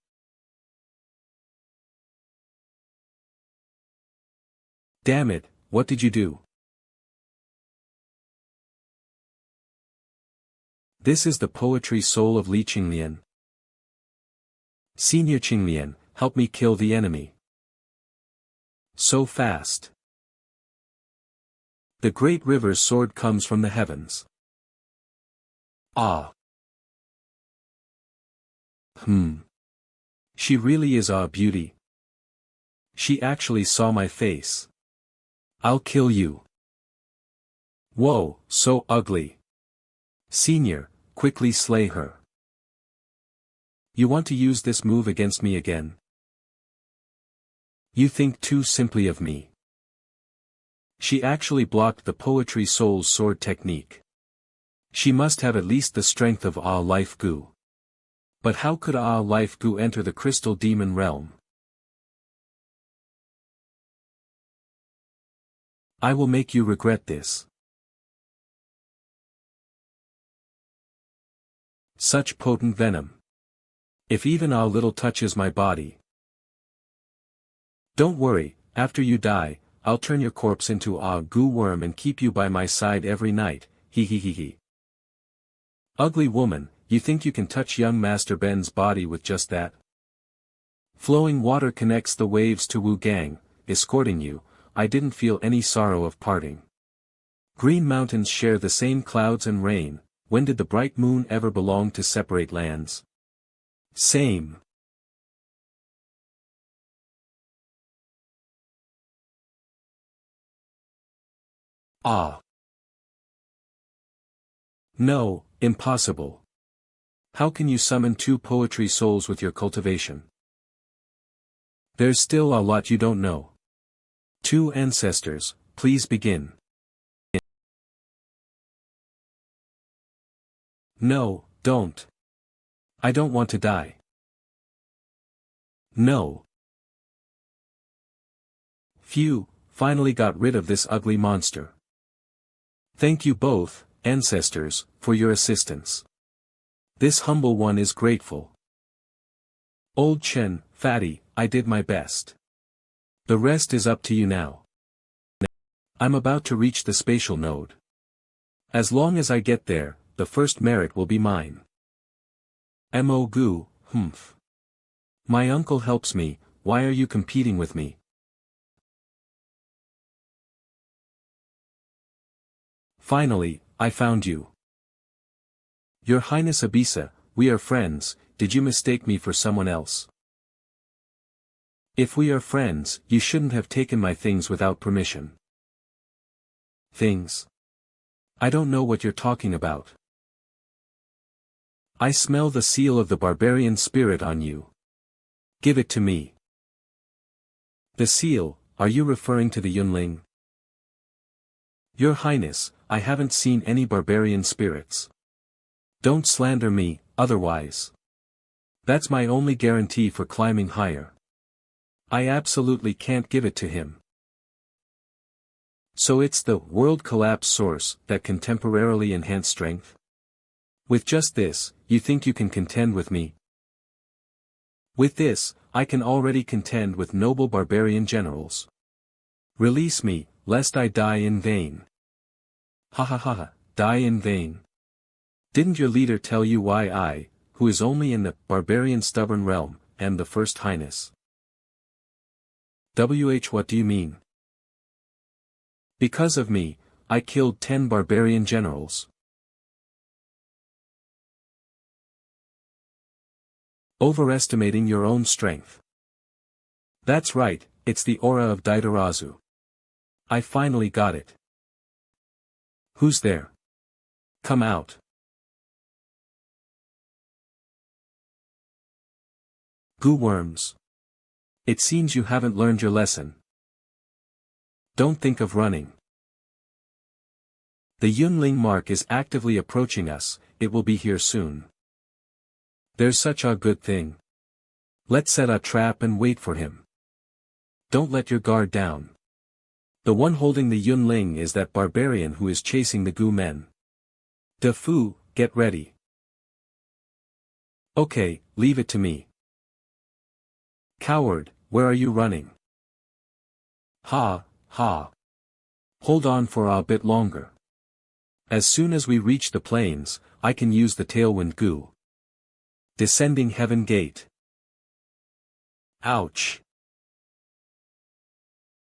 Damn it, what did you do? This is the poetry soul of Li Qinglian. Senior Qinglian, help me kill the enemy. So fast. The great river's sword comes from the heavens. Ah. She really is a beauty. She actually saw my face. I'll kill you. Whoa, so ugly. Senior, quickly slay her. You want to use this move against me again? You think too simply of me. She actually blocked the poetry soul's sword technique. She must have at least the strength of Ah Life Goo. But how could Ah Life Goo enter the crystal demon realm? I will make you regret this. Such potent venom. If even a little touches my body. Don't worry, after you die, I'll turn your corpse into a goo worm and keep you by my side every night, he. Ugly woman, you think you can touch young Master Ben's body with just that? Flowing water connects the waves to Wu Gang, escorting you, I didn't feel any sorrow of parting. Green mountains share the same clouds and rain, when did the bright moon ever belong to separate lands? Same. Ah. No, impossible. How can you summon 2 poetry souls with your cultivation? There's still a lot you don't know. 2 ancestors, please begin. No, don't. I don't want to die. No. Phew, finally got rid of this ugly monster. Thank you both, ancestors, for your assistance. This humble one is grateful. Old Chen, fatty, I did my best. The rest is up to you now. I'm about to reach the spatial node. As long as I get there, the first merit will be mine. Mo Goo, humph. My uncle helps me, why are you competing with me? Finally, I found you. Your Highness Abisa, we are friends, did you mistake me for someone else? If we are friends, you shouldn't have taken my things without permission. things. I don't know what you're talking about. I smell the seal of the barbarian spirit on you. Give it to me. The seal, are you referring to the Yunling? Your Highness, I haven't seen any barbarian spirits. Don't slander me, otherwise. That's my only guarantee for climbing higher. I absolutely can't give it to him. So it's the world collapse source that can temporarily enhance strength? With just this, you think you can contend with me? With this, I can already contend with noble barbarian generals. Release me, lest I die in vain. Ha ha ha ha, die in vain. Didn't your leader tell you why I, who is only in the barbarian stubborn realm, am the First Highness? What do you mean? Because of me, I killed 10 barbarian generals. Overestimating your own strength. That's right, it's the aura of Daitarazu. I finally got it. Who's there? Come out. Goo worms. It seems you haven't learned your lesson. Don't think of running. The Yunling mark is actively approaching us, it will be here soon. There's such a good thing. Let's set a trap and wait for him. Don't let your guard down. The one holding the Yunling is that barbarian who is chasing the Gu men. De Fu, get ready. Okay, leave it to me. Coward, where are you running? Ha, ha. Hold on for a bit longer. As soon as we reach the plains, I can use the tailwind Gu. Descending Heaven Gate. Ouch.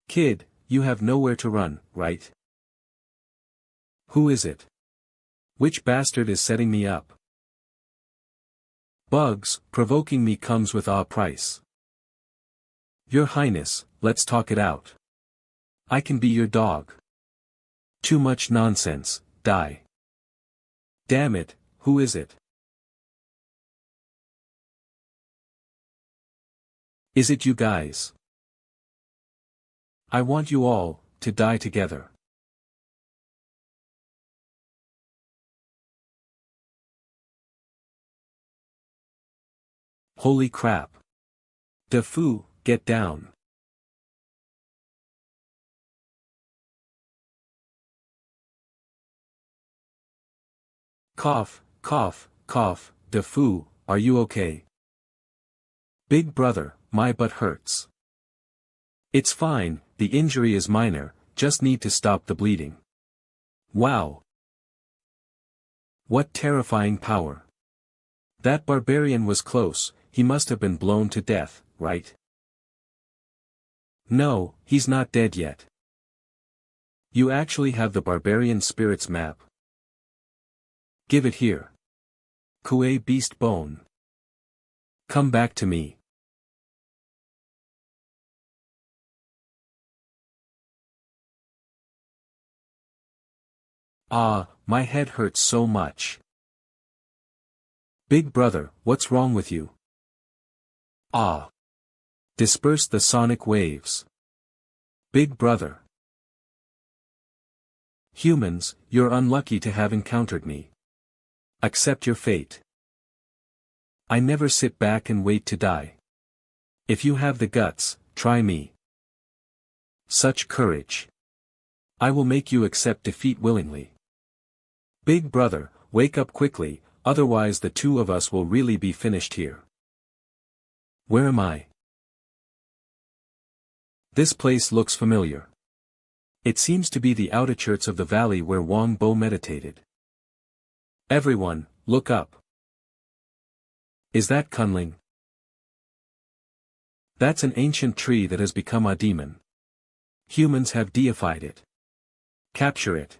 Kid, you have nowhere to run, right? Who is it? Which bastard is setting me up? Bugs, provoking me comes with a price. Your Highness, let's talk it out. I can be your dog. Too much nonsense, die. Damn it, who is it? Is it you guys? I want you all, to die together. Holy crap. De Fu, get down. Cough, cough, cough, De Fu, are you okay? Big brother, my butt hurts. It's fine, the injury is minor, just need to stop the bleeding. Wow. What terrifying power. That barbarian was close, he must have been blown to death, right? No, he's not dead yet. You actually have the barbarian spirit's map. Give it here. Kue beast bone. Come back to me. Ah, my head hurts so much. Big brother, what's wrong with you? Ah. Disperse the sonic waves. Big brother. Humans, you're unlucky to have encountered me. Accept your fate. I never sit back and wait to die. If you have the guts, try me. Such courage. I will make you accept defeat willingly. Big brother, wake up quickly, otherwise the two of us will really be finished here. Where am I? This place looks familiar. It seems to be the outskirts of the valley where Wang Bo meditated. Everyone, look up. Is that Kunling? That's an ancient tree that has become a demon. Humans have deified it. Capture it.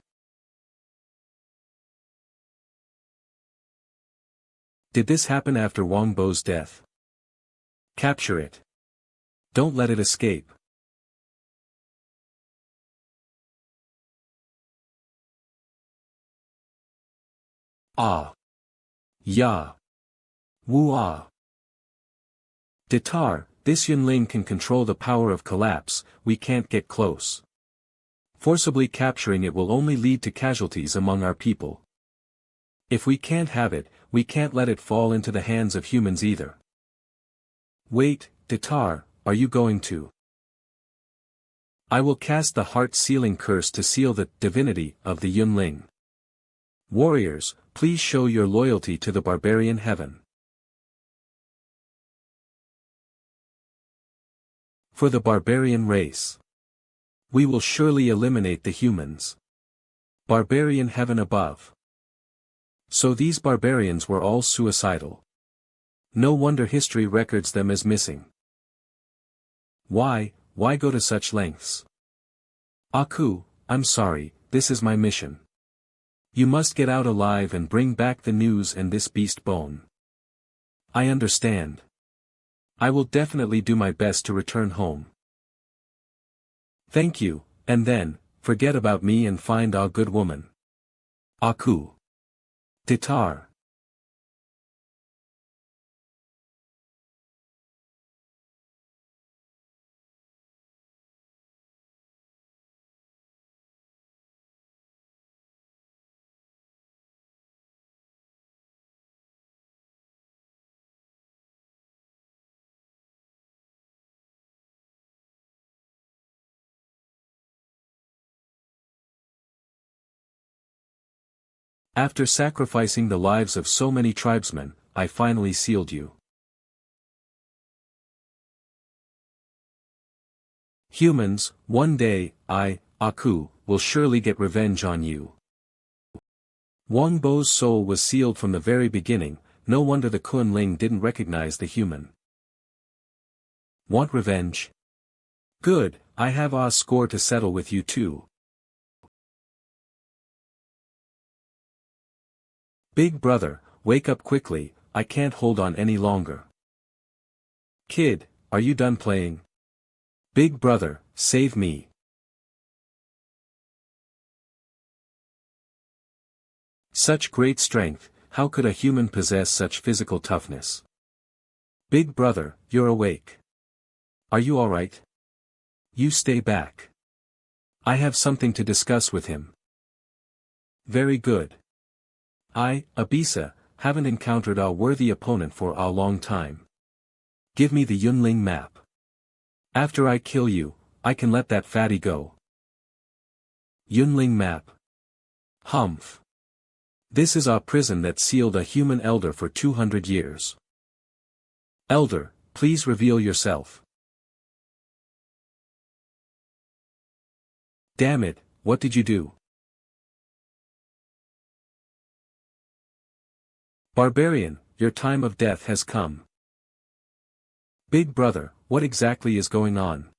Did this happen after Wang Bo's death? Capture it. Don't let it escape. Ah. Ya. Wu ah. Datar, this Yunling can control the power of collapse, we can't get close. Forcibly capturing it will only lead to casualties among our people. If we can't have it, we can't let it fall into the hands of humans either. Wait, Datar, are you going to? I will cast the heart-sealing curse to seal the divinity of the Yunling. Warriors, please show your loyalty to the barbarian heaven. For the barbarian race. We will surely eliminate the humans. Barbarian heaven above. So these barbarians were all suicidal. No wonder history records them as missing. Why go to such lengths? Aku, I'm sorry, this is my mission. You must get out alive and bring back the news and this beast bone. I understand. I will definitely do my best to return home. Thank you, and then, forget about me and find our good woman. Aku. Datar. After sacrificing the lives of so many tribesmen, I finally sealed you. Humans, one day, I, Aku, will surely get revenge on you. Wang Bo's soul was sealed from the very beginning, no wonder the Kunling didn't recognize the human. Want revenge? Good, I have a score to settle with you too. Big brother, wake up quickly, I can't hold on any longer. Kid, are you done playing? Big brother, save me. Such great strength, how could a human possess such physical toughness? Big brother, you're awake. Are you alright? You stay back. I have something to discuss with him. Very good. I, Abisa, haven't encountered a worthy opponent for a long time. Give me the Yunling map. After I kill you, I can let that fatty go. Yunling map. Humph. This is our prison that sealed a human elder for 200 years. Elder, please reveal yourself. Damn it, what did you do? Barbarian, your time of death has come. Big brother, what exactly is going on?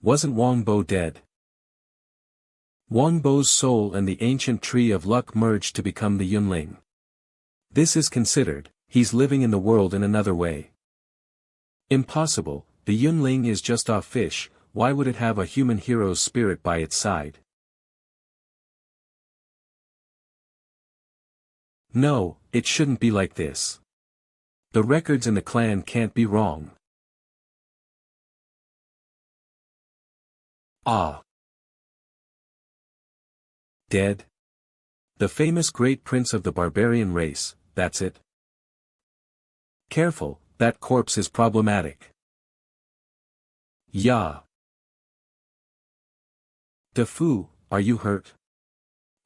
Wasn't Wang Bo dead? Wang Bo's soul and the ancient tree of luck merged to become the Yunling. This is considered, he's living in the world in another way. Impossible, the Yunling is just a fish, why would it have a human hero's spirit by its side? No, it shouldn't be like this. The records in the clan can't be wrong. Ah. Dead? The famous great prince of the barbarian race, that's it? Careful, that corpse is problematic. Ya. Defu, are you hurt?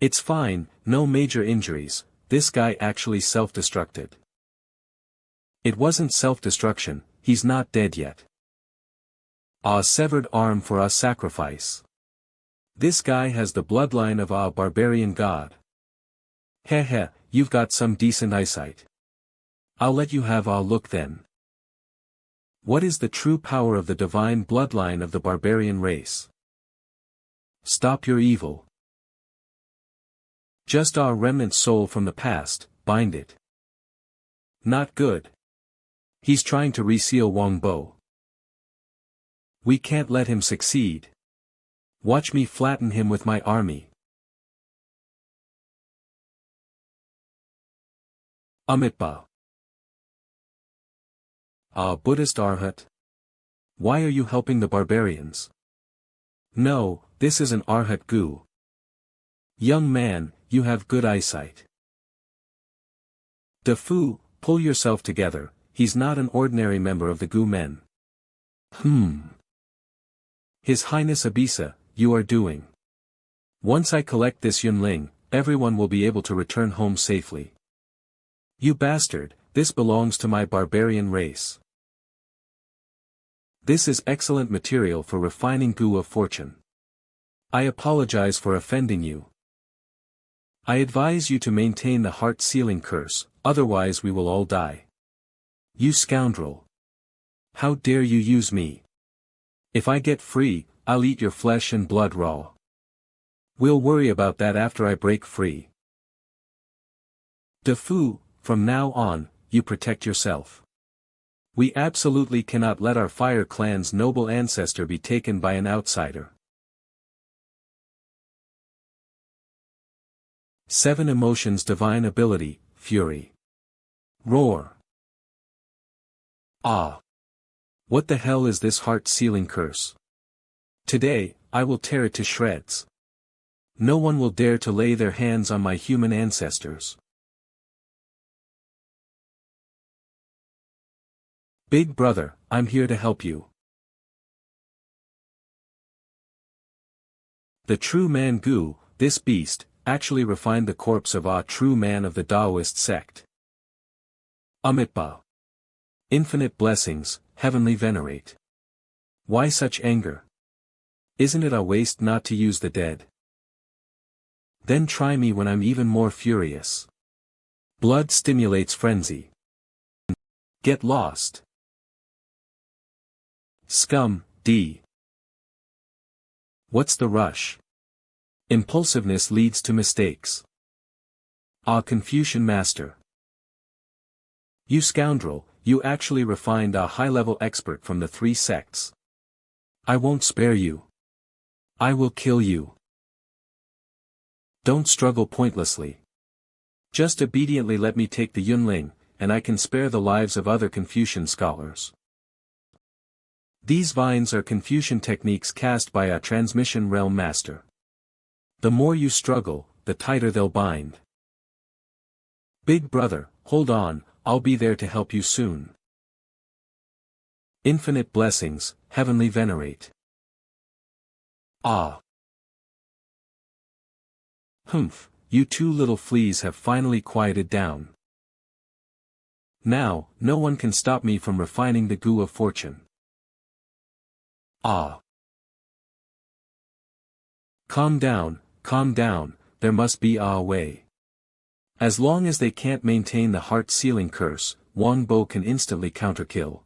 It's fine, no major injuries, this guy actually self-destructed. It wasn't self-destruction, he's not dead yet. A severed arm for a sacrifice. This guy has the bloodline of a barbarian god. Heh, you've got some decent eyesight. I'll let you have a look then. What is the true power of the divine bloodline of the barbarian race? Stop your evil. Just our remnant soul from the past, bind it. Not good. He's trying to reseal Wang Bo. We can't let him succeed. Watch me flatten him with my army. Amitba. Ah, Buddhist Arhat. Why are you helping the barbarians? No, this is an Arhat Gu. Young man, you have good eyesight. De Fu, pull yourself together, he's not an ordinary member of the Gu men. His Highness Abisa, you are doing. Once I collect this Yunling, everyone will be able to return home safely. You bastard, this belongs to my barbarian race. This is excellent material for refining Gu of fortune. I apologize for offending you. I advise you to maintain the heart-sealing curse, otherwise we will all die. You scoundrel. How dare you use me? If I get free, I'll eat your flesh and blood raw. We'll worry about that after I break free. De Fu, from now on, you protect yourself. We absolutely cannot let our Fire Clan's noble ancestor be taken by an outsider. 7 Emotions Divine Ability, Fury. Roar. Ah. What the hell is this heart-sealing curse? Today, I will tear it to shreds. No one will dare to lay their hands on my human ancestors. Big brother, I'm here to help you. The true man Gu, this beast, actually refined the corpse of a true man of the Taoist sect. Amitba. Infinite blessings, heavenly venerate. Why such anger? Isn't it a waste not to use the dead? Then try me when I'm even more furious. Blood stimulates frenzy. Get lost. Scum, D. What's the rush? Impulsiveness leads to mistakes. Ah, Confucian master. You scoundrel, you actually refined a high-level expert from the 3 sects. I won't spare you. I will kill you. Don't struggle pointlessly. Just obediently let me take the Yunling, and I can spare the lives of other Confucian scholars. These vines are Confucian techniques cast by a transmission realm master. The more you struggle, the tighter they'll bind. Big brother, hold on, I'll be there to help you soon. Infinite blessings, heavenly venerate. Ah. Humph, you 2 little fleas have finally quieted down. Now, no one can stop me from refining the Gu of fortune. Ah. Calm down, there must be a way. As long as they can't maintain the heart-sealing curse, Wang Bo can instantly counterkill.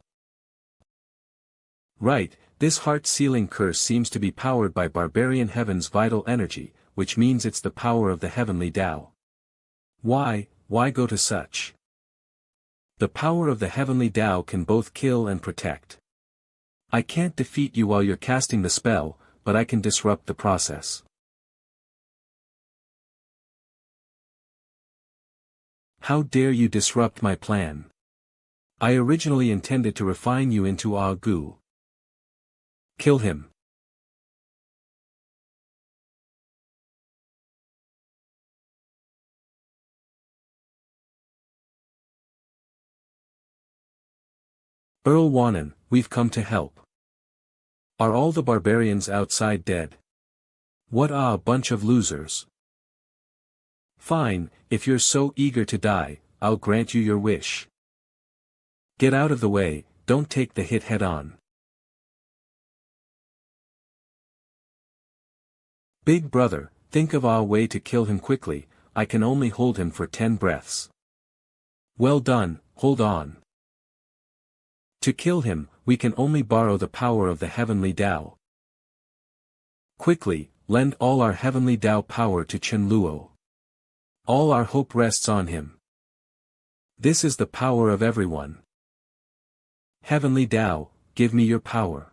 Right, this heart-sealing curse seems to be powered by barbarian heaven's vital energy, which means it's the power of the heavenly Tao. Why go to such? The power of the heavenly Tao can both kill and protect. I can't defeat you while you're casting the spell, but I can disrupt the process. How dare you disrupt my plan? I originally intended to refine you into a Gu. Kill him. Earl Wanan, we've come to help. Are all the barbarians outside dead? What a bunch of losers. Fine, if you're so eager to die, I'll grant you your wish. Get out of the way, don't take the hit head on. Big brother, think of a way to kill him quickly, I can only hold him for 10 breaths. Well done, hold on. To kill him, we can only borrow the power of the heavenly Tao. Quickly, lend all our heavenly Tao power to Chen Luo. All our hope rests on him. This is the power of everyone. Heavenly Tao, give me your power.